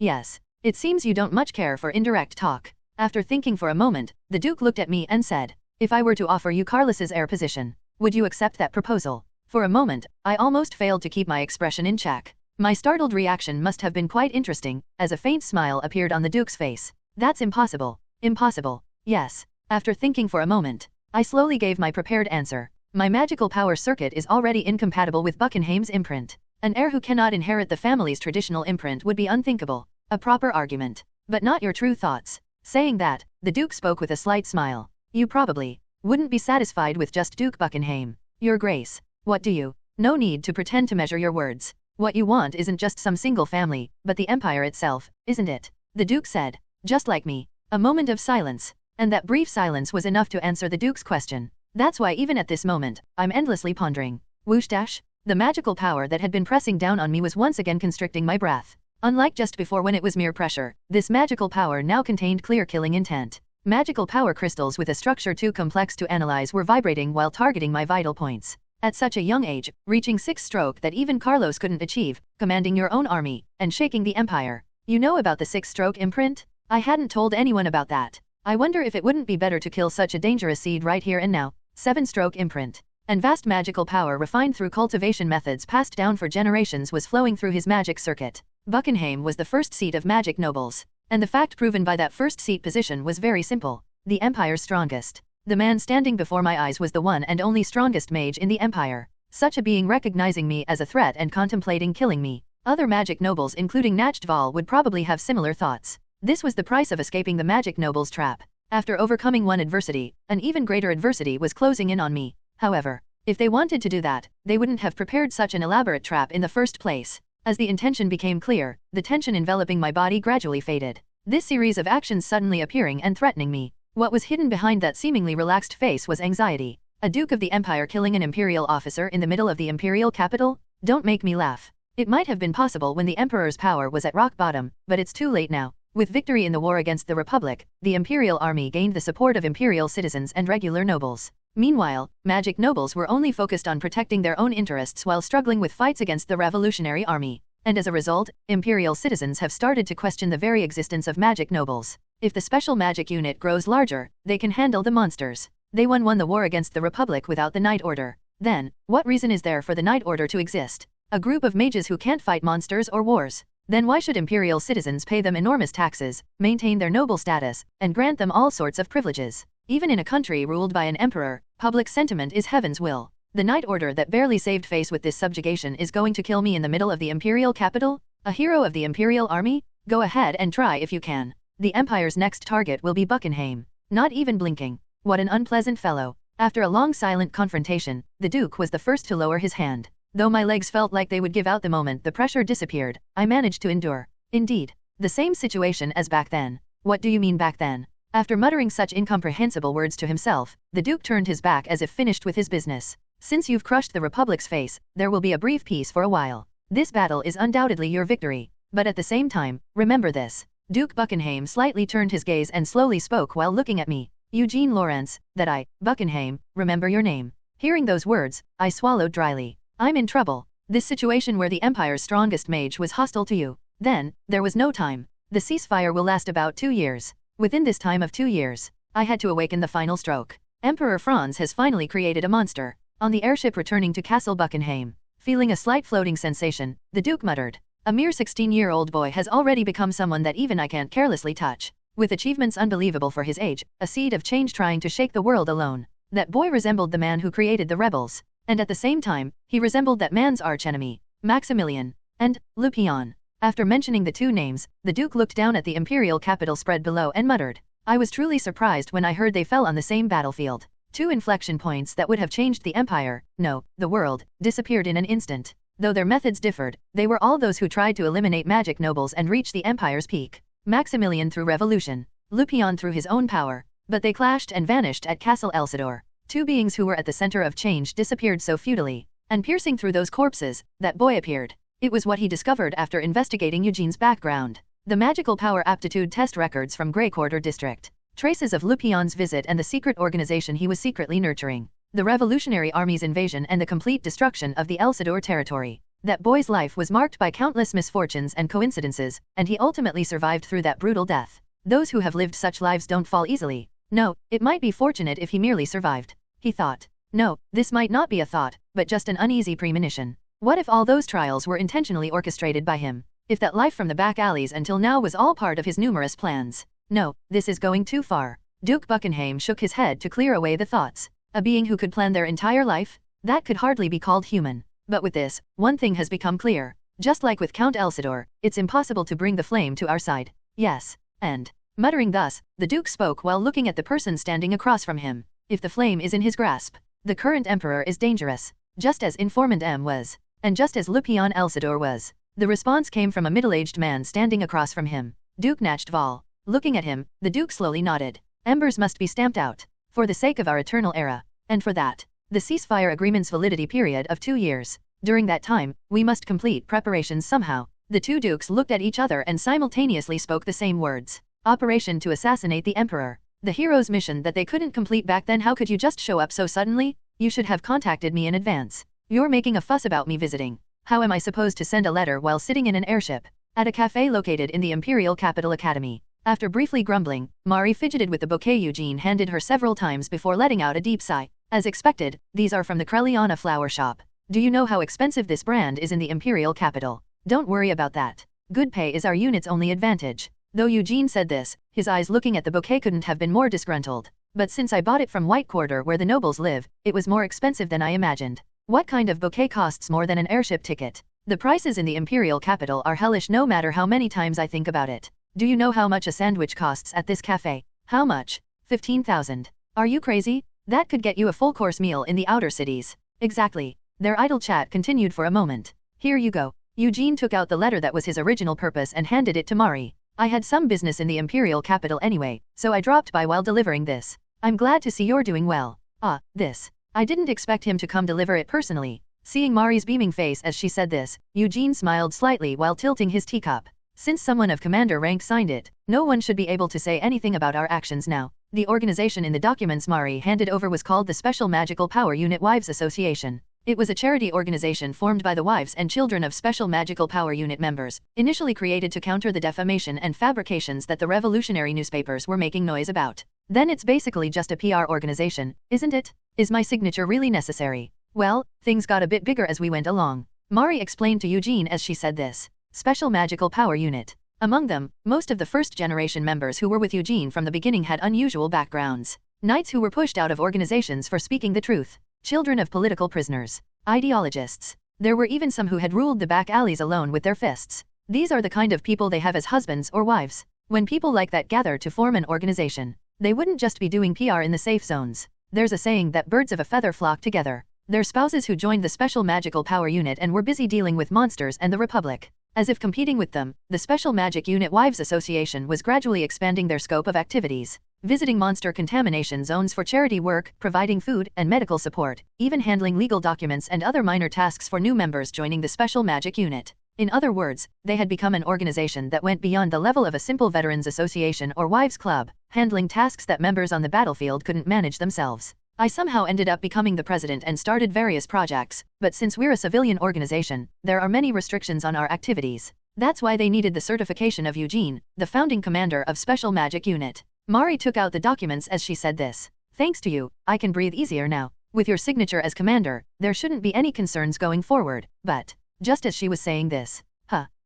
B: Yes. It seems you don't much care for indirect talk. After thinking for a moment, the Duke looked at me and said, if I were to offer you Carlos's heir position, would you accept that proposal? For a moment, I almost failed to keep my expression in check. My startled reaction must have been quite interesting, as a faint smile appeared on the Duke's face. That's impossible. Impossible. Yes. After thinking for a moment, I slowly gave my prepared answer. My magical power circuit is already incompatible with Buckingham's imprint. An heir who cannot inherit the family's traditional imprint would be unthinkable. A proper argument. But not your true thoughts. Saying that, the Duke spoke with a slight smile. You probably wouldn't be satisfied with just Duke Buckingham. Your Grace. What do you? No need to pretend to measure your words. What you want isn't just some single family, but the Empire itself, isn't it? The Duke said. Just like me. A moment of silence. And that brief silence was enough to answer the Duke's question. That's why even at this moment, I'm endlessly pondering. Whoosh dash? The magical power that had been pressing down on me was once again constricting my breath. Unlike just before when it was mere pressure, this magical power now contained clear killing intent. Magical power crystals with a structure too complex to analyze were vibrating while targeting my vital points. At such a young age, reaching 6th stroke that even Carlos couldn't achieve, commanding your own army, and shaking the Empire. You know about the 6th stroke imprint? I hadn't told anyone about that. I wonder if it wouldn't be better to kill such a dangerous seed right here and now. 7-stroke imprint. And vast magical power refined through cultivation methods passed down for generations was flowing through his magic circuit. Buckingham was the first seat of magic nobles. And the fact proven by that first seat position was very simple. The Empire's strongest. The man standing before my eyes was the one and only strongest mage in the Empire. Such a being recognizing me as a threat and contemplating killing me. Other magic nobles including Nachtval would probably have similar thoughts. This was the price of escaping the magic nobles' trap. After overcoming one adversity, an even greater adversity was closing in on me. However, if they wanted to do that, they wouldn't have prepared such an elaborate trap in the first place. As the intention became clear, the tension enveloping my body gradually faded. This series of actions suddenly appearing and threatening me. What was hidden behind that seemingly relaxed face was anxiety. A Duke of the Empire killing an Imperial officer in the middle of the Imperial capital? Don't make me laugh. It might have been possible when the Emperor's power was at rock bottom, but it's too late now. With victory in the war against the Republic, the Imperial army gained the support of Imperial citizens and regular nobles. Meanwhile, magic nobles were only focused on protecting their own interests while struggling with fights against the revolutionary army. And as a result, Imperial citizens have started to question the very existence of magic nobles. If the special magic unit grows larger, they can handle the monsters. They won the war against the Republic without the Knight Order. Then, what reason is there for the Knight Order to exist? A group of mages who can't fight monsters or wars. Then why should Imperial citizens pay them enormous taxes, maintain their noble status, and grant them all sorts of privileges? Even in a country ruled by an emperor, public sentiment is heaven's will. The Knight Order that barely saved face with this subjugation is going to kill me in the middle of the Imperial capital? A hero of the Imperial army? Go ahead and try if you can. The Empire's next target will be Buckingham. Not even blinking. What an unpleasant fellow. After a long silent confrontation, the Duke was the first to lower his hand. Though my legs felt like they would give out the moment the pressure disappeared, I managed to endure. Indeed, the same situation as back then. What do you mean back then? After muttering such incomprehensible words to himself, the Duke turned his back as if finished with his business. Since you've crushed the Republic's face, there will be a brief peace for a while. This battle is undoubtedly your victory. But at the same time, remember this. Duke Buckingham slightly turned his gaze and slowly spoke while looking at me. Eugene Lawrence, that I, Buckingham, remember your name. Hearing those words, I swallowed dryly. I'm in trouble. This situation where the Empire's strongest mage was hostile to you. Then, there was no time. The ceasefire will last about 2 years. Within this time of 2 years, I had to awaken the final stroke. Emperor Franz has finally created a monster. On the airship returning to Castle Buckingham, feeling a slight floating sensation, the Duke muttered. A mere 16-year-old boy has already become someone that even I can't carelessly touch. With achievements unbelievable for his age, a seed of change trying to shake the world alone. That boy resembled the man who created the rebels. And at the same time, he resembled that man's archenemy, Maximilian, and Lupion. After mentioning the two names, the Duke looked down at the Imperial capital spread below and muttered. I was truly surprised when I heard they fell on the same battlefield. 2 inflection points that would have changed the Empire, no, the world, disappeared in an instant. Though their methods differed, they were all those who tried to eliminate magic nobles and reach the Empire's peak. Maximilian through revolution, Lupion through his own power, but they clashed and vanished at Castle Elsidor. 2 beings who were at the center of change disappeared so futilely, and piercing through those corpses, that boy appeared. It was what he discovered after investigating Eugene's background. The magical power aptitude test records from Grey Quarter District. Traces of Lupion's visit and the secret organization he was secretly nurturing. The Revolutionary Army's invasion and the complete destruction of the Elsidor territory. That boy's life was marked by countless misfortunes and coincidences, and he ultimately survived through that brutal death. Those who have lived such lives don't fall easily. No, it might be fortunate if he merely survived. He thought. No, this might not be a thought, but just an uneasy premonition. What if all those trials were intentionally orchestrated by him? If that life from the back alleys until now was all part of his numerous plans? No, this is going too far. Duke Buckingham shook his head to clear away the thoughts. A being who could plan their entire life? That could hardly be called human. But with this, one thing has become clear. Just like with Count Elsidor, it's impossible to bring the flame to our side. Yes, and, muttering thus, the Duke spoke while looking at the person standing across from him. If the flame is in his grasp, the current emperor is dangerous, just as Informant M was, and just as Lupion Elsidor was. The response came from a middle-aged man standing across from him, Duke Nachtval. Looking at him, the Duke slowly nodded. Embers must be stamped out. For the sake of our eternal era. And for that, the ceasefire agreement's validity period of 2 years. During that time, we must complete preparations somehow. The 2 dukes looked at each other and simultaneously spoke the same words. Operation to assassinate the Emperor. The hero's mission that they couldn't complete back then. How could you just show up so suddenly? You should have contacted me in advance. You're making a fuss about me visiting. How am I supposed to send a letter while sitting in an airship? At a cafe located in the Imperial Capital Academy. After briefly grumbling, Mari fidgeted with the bouquet Eugene handed her several times before letting out a deep sigh. As expected, these are from the Kreliana flower shop. Do you know how expensive this brand is in the Imperial capital? Don't worry about that. Good pay is our unit's only advantage. Though Eugene said this, his eyes looking at the bouquet couldn't have been more disgruntled. But since I bought it from White Quarter where the nobles live, it was more expensive than I imagined. What kind of bouquet costs more than an airship ticket? The prices in the Imperial capital are hellish no matter how many times I think about it. Do you know how much a sandwich costs at this cafe? How much? 15,000. Are you crazy? That could get you a full-course meal in the outer cities. Exactly. Their idle chat continued for a moment. Here you go. Eugene took out the letter that was his original purpose and handed it to Mari. I had some business in the Imperial capital anyway, so I dropped by while delivering this. I'm glad to see you're doing well. Ah, this. I didn't expect him to come deliver it personally. Seeing Mari's beaming face as she said this, Eugene smiled slightly while tilting his teacup. Since someone of commander rank signed it, no one should be able to say anything about our actions now. The organization in the documents Mari handed over was called the Special Magical Power Unit Wives Association. It was a charity organization formed by the wives and children of Special Magical Power Unit members, initially created to counter the defamation and fabrications that the revolutionary newspapers were making noise about. Then it's basically just a PR organization, isn't it? Is my signature really necessary? Well, things got a bit bigger as we went along. Mari explained to Eugene as she said this. Special Magical Power Unit. Among them, most of the first-generation members who were with Eugene from the beginning had unusual backgrounds. Knights who were pushed out of organizations for speaking the truth. Children of political prisoners. Ideologists. There were even some who had ruled the back alleys alone with their fists. These are the kind of people they have as husbands or wives. When people like that gather to form an organization, they wouldn't just be doing PR in the safe zones. There's a saying that birds of a feather flock together. Their spouses who joined the Special Magical Power Unit and were busy dealing with monsters and the Republic. As if competing with them, the Special Magic Unit Wives Association was gradually expanding their scope of activities. visiting monster contamination zones for charity work, providing food and medical support, even handling legal documents and other minor tasks for new members joining the Special Magic Unit. In other words, they had become an organization that went beyond the level of a simple veterans association or wives club, handling tasks that members on the battlefield couldn't manage themselves. I somehow ended up becoming the president and started various projects, but since we're a civilian organization, there are many restrictions on our activities. That's why they needed the certification of Eugene, the founding commander of Special Magic Unit. Mari took out the documents as she said this. Thanks to you, I can breathe easier now. With your signature as commander, there shouldn't be any concerns going forward, but just as she was saying this,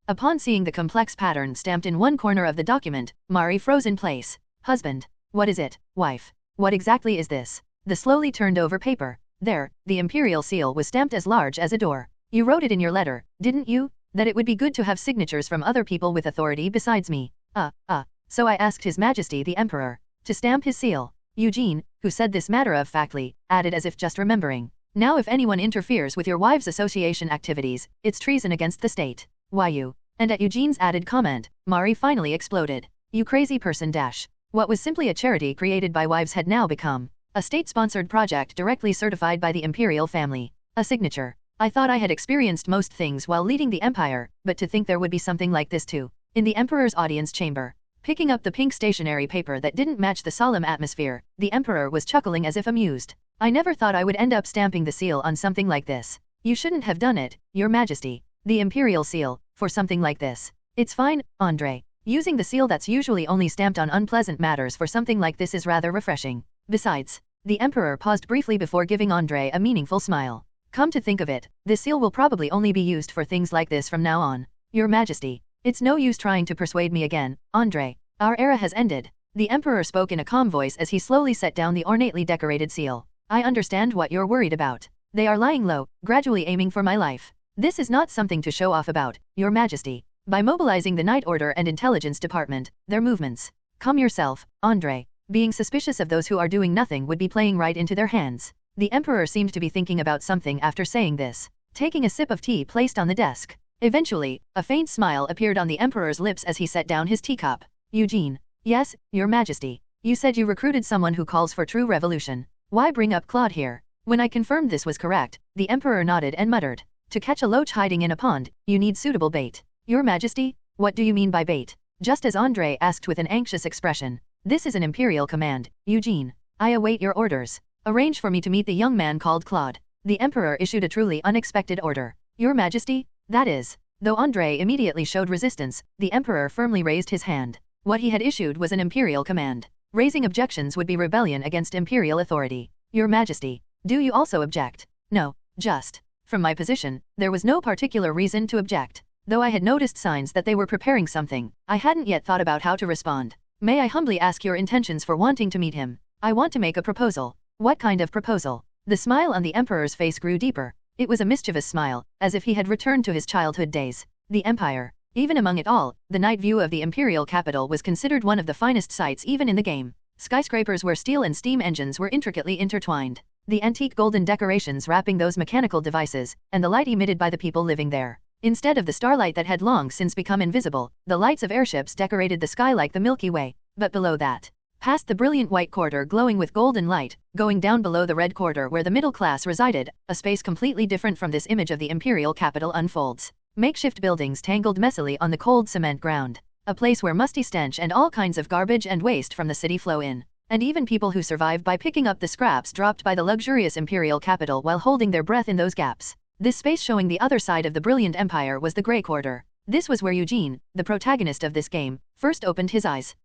B: upon seeing the complex pattern stamped in one corner of the document, Mari froze in place. Husband, what is it? Wife, what exactly is this? The slowly turned over paper. There, the Imperial seal was stamped as large as a door. You wrote it in your letter, didn't you? That it would be good to have signatures from other people with authority besides me. So I asked His Majesty the Emperor to stamp his seal. Eugene, who said this matter-of-factly, added as if just remembering. Now if anyone interferes with your wives' association activities, it's treason against the state. Why you? And at Eugene's added comment, Mari finally exploded. You crazy person dash. What was simply a charity created by wives had now become a state-sponsored project directly certified by the Imperial family. A signature. I thought I had experienced most things while leading the Empire, but to think there would be something like this too. In the Emperor's audience chamber, picking up the pink stationery paper that didn't match the solemn atmosphere, the Emperor was chuckling as if amused. I never thought I would end up stamping the seal on something like this. You shouldn't have done it, Your Majesty. The Imperial seal, for something like this. It's fine, Andre. Using the seal that's usually only stamped on unpleasant matters for something like this is rather refreshing. Besides, the Emperor paused briefly before giving Andre a meaningful smile. Come to think of it, this seal will probably only be used for things like this from now on. Your Majesty, it's no use trying to persuade me again, Andre. Our era has ended. The Emperor spoke in a calm voice as he slowly set down the ornately decorated seal. I understand what you're worried about. They are lying low, gradually aiming for my life. This is not something to show off about, Your Majesty. By mobilizing the Night Order and Intelligence Department, their movements. Calm yourself, Andre. Being suspicious of those who are doing nothing would be playing right into their hands. The Emperor seemed to be thinking about something after saying this, taking a sip of tea placed on the desk. Eventually, a faint smile appeared on the Emperor's lips as he set down his teacup. Eugene. Yes, Your Majesty. You said you recruited someone who calls for true revolution. Why bring up Claude here? When I confirmed this was correct, the Emperor nodded and muttered. To catch a loach hiding in a pond, you need suitable bait. Your Majesty, what do you mean by bait? Just as Andre asked with an anxious expression. This is an Imperial command, Eugene. I await your orders. Arrange for me to meet the young man called Claude. The Emperor issued a truly unexpected order. Your Majesty, that is. Though Andre immediately showed resistance, the Emperor firmly raised his hand. What he had issued was an Imperial command. Raising objections would be rebellion against Imperial authority. Your Majesty, do you also object? No, just. From my position, there was no particular reason to object. Though I had noticed signs that they were preparing something, I hadn't yet thought about how to respond. May I humbly ask your intentions for wanting to meet him? I want to make a proposal. What kind of proposal? The smile on the Emperor's face grew deeper. It was a mischievous smile, as if he had returned to his childhood days. The Empire. Even among it all, the night view of the Imperial capital was considered one of the finest sights even in the game. Skyscrapers where steel and steam engines were intricately intertwined. The antique golden decorations wrapping those mechanical devices, and the light emitted by the people living there. Instead of the starlight that had long since become invisible, the lights of airships decorated the sky like the Milky Way. But below that, past the brilliant white corridor glowing with golden light, going down below the red corridor where the middle class resided, a space completely different from this image of the Imperial capital unfolds. Makeshift buildings tangled messily on the cold cement ground. A place where musty stench and all kinds of garbage and waste from the city flow in. And even people who survive by picking up the scraps dropped by the luxurious Imperial capital while holding their breath in those gaps. This space showing the other side of the brilliant empire was the Grey Quarter. This was where Eugene, the protagonist of this game, first opened his eyes.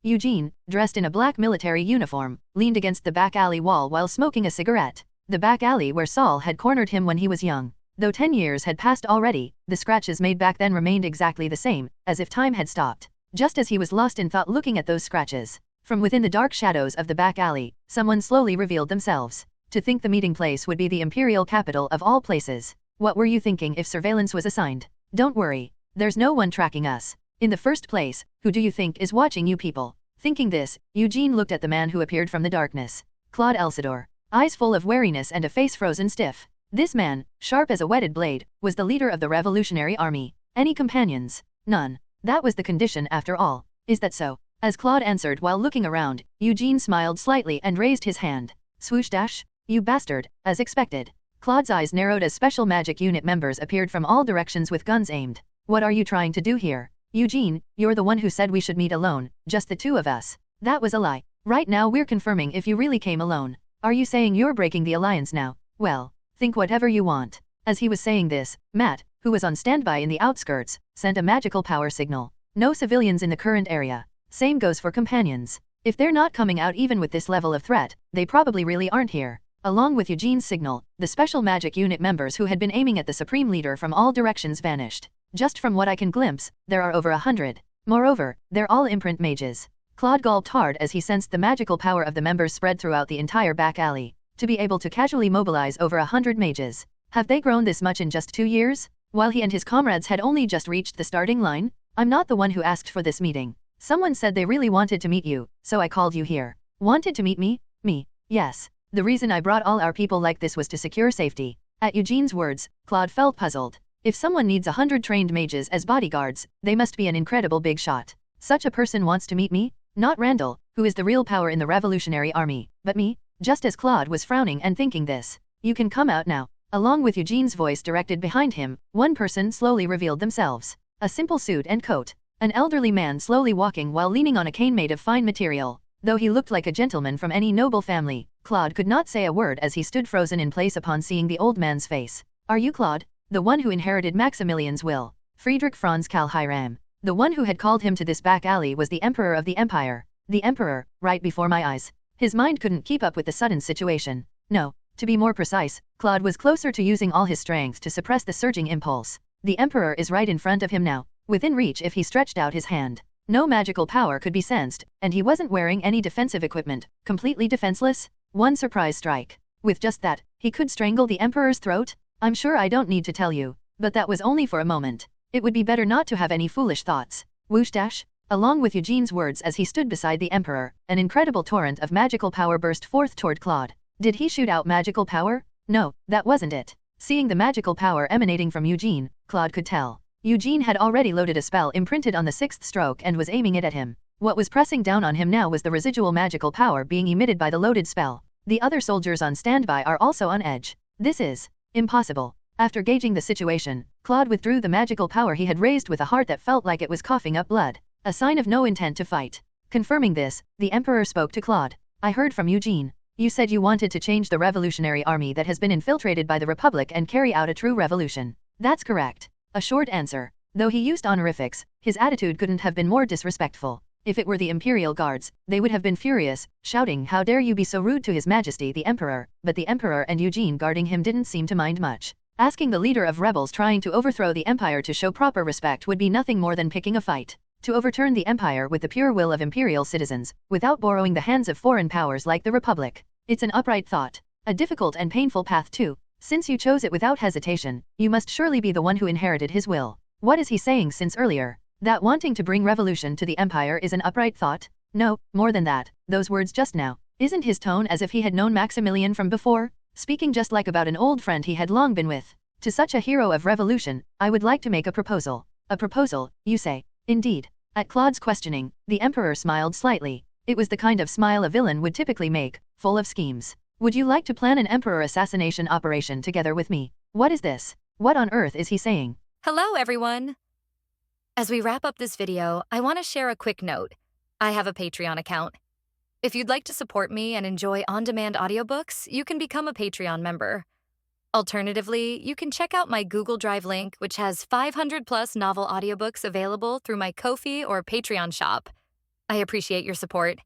B: Eugene, dressed in a black military uniform, leaned against the back alley wall while smoking a cigarette. The back alley where Saul had cornered him when he was young. Though 10 years had passed already, the scratches made back then remained exactly the same, as if time had stopped. Just as he was lost in thought looking at those scratches. From within the dark shadows of the back alley, someone slowly revealed themselves. To think the meeting place would be the Imperial capital of all places. What were you thinking if surveillance was assigned? Don't worry. There's no one tracking us. In the first place, who do you think is watching you people? Thinking this, Eugene looked at the man who appeared from the darkness. Claude Elsidor. Eyes full of wariness and a face frozen stiff. This man, sharp as a whetted blade, was the leader of the Revolutionary Army. Any companions? None. That was the condition after all. Is that so? As Claude answered while looking around, Eugene smiled slightly and raised his hand. Swoosh dash? You bastard, as expected. Claude's eyes narrowed as special magic unit members appeared from all directions with guns aimed. What are you trying to do here? Eugene, you're the one who said we should meet alone, just the two of us. That was a lie. Right now we're confirming if you really came alone. Are you saying you're breaking the alliance now? Well, think whatever you want. As he was saying this, Matt, who was on standby in the outskirts, sent a magical power signal. No civilians in the current area. Same goes for companions. If they're not coming out even with this level of threat, they probably really aren't here. Along with Eugene's signal, the special magic unit members who had been aiming at the supreme leader from all directions vanished. Just from what I can glimpse, there are over 100. Moreover, they're all imprint mages. Claude gulped hard as he sensed the magical power of the members spread throughout the entire back alley. To be able to casually mobilize over 100 mages. Have they grown this much in just 2 years? While he and his comrades had only just reached the starting line? I'm not the one who asked for this meeting. Someone said they really wanted to meet you, so I called you here. Wanted to meet me? Me? Yes. The reason I brought all our people like this was to secure safety. At Eugene's words, Claude felt puzzled. If someone needs 100 trained mages as bodyguards, they must be an incredible big shot. Such a person wants to meet me? Not Randall, who is the real power in the Revolutionary Army, but me? Just as Claude was frowning and thinking this. You can come out now. Along with Eugene's voice directed behind him, one person slowly revealed themselves. A simple suit and coat. An elderly man slowly walking while leaning on a cane made of fine material. Though he looked like a gentleman from any noble family, Claude could not say a word as he stood frozen in place upon seeing the old man's face. Are you Claude? The one who inherited Maximilian's will. Friedrich Franz Karl Hiram. The one who had called him to this back alley was the Emperor of the Empire. The Emperor, right before my eyes. His mind couldn't keep up with the sudden situation. No, to be more precise, Claude was closer to using all his strength to suppress the surging impulse. The Emperor is right in front of him now, within reach if he stretched out his hand. No magical power could be sensed, and he wasn't wearing any defensive equipment, completely defenseless. One surprise strike. With just that, he could strangle the Emperor's throat? I'm sure I don't need to tell you, but that was only for a moment. It would be better not to have any foolish thoughts. Whoosh dash? Along with Eugene's words as he stood beside the Emperor, an incredible torrent of magical power burst forth toward Claude. Did he shoot out magical power? No, that wasn't it. Seeing the magical power emanating from Eugene, Claude could tell. Eugene had already loaded a spell imprinted on the 6th stroke and was aiming it at him. What was pressing down on him now was the residual magical power being emitted by the loaded spell. The other soldiers on standby are also on edge. This is impossible. After gauging the situation, Claude withdrew the magical power he had raised with a heart that felt like it was coughing up blood. A sign of no intent to fight. Confirming this, the Emperor spoke to Claude. I heard from Eugene. You said you wanted to change the revolutionary army that has been infiltrated by the Republic and carry out a true revolution. That's correct. A short answer. Though he used honorifics, his attitude couldn't have been more disrespectful. If it were the Imperial guards, they would have been furious, shouting, "How dare you be so rude to His Majesty the Emperor," but the Emperor and Eugene guarding him didn't seem to mind much. Asking the leader of rebels trying to overthrow the Empire to show proper respect would be nothing more than picking a fight. To overturn the Empire with the pure will of Imperial citizens, without borrowing the hands of foreign powers like the Republic. It's an upright thought. A difficult and painful path too. Since you chose it without hesitation, you must surely be the one who inherited his will. What is he saying since earlier? That wanting to bring revolution to the Empire is an upright thought? No, more than that, those words just now. Isn't his tone as if he had known Maximilian from before? Speaking just like about an old friend he had long been with. To such a hero of revolution, I would like to make a proposal. A proposal, you say? Indeed. At Claude's questioning, the Emperor smiled slightly. It was the kind of smile a villain would typically make, full of schemes. Would you like to plan an Emperor assassination operation together with me? What is this? What on earth is he saying?
C: Hello, everyone! As we wrap up this video, I want to share a quick note. I have a Patreon account. If you'd like to support me and enjoy on-demand audiobooks, you can become a Patreon member. Alternatively, you can check out my Google Drive link, which has 500+ novel audiobooks available through my Ko-fi or Patreon shop. I appreciate your support.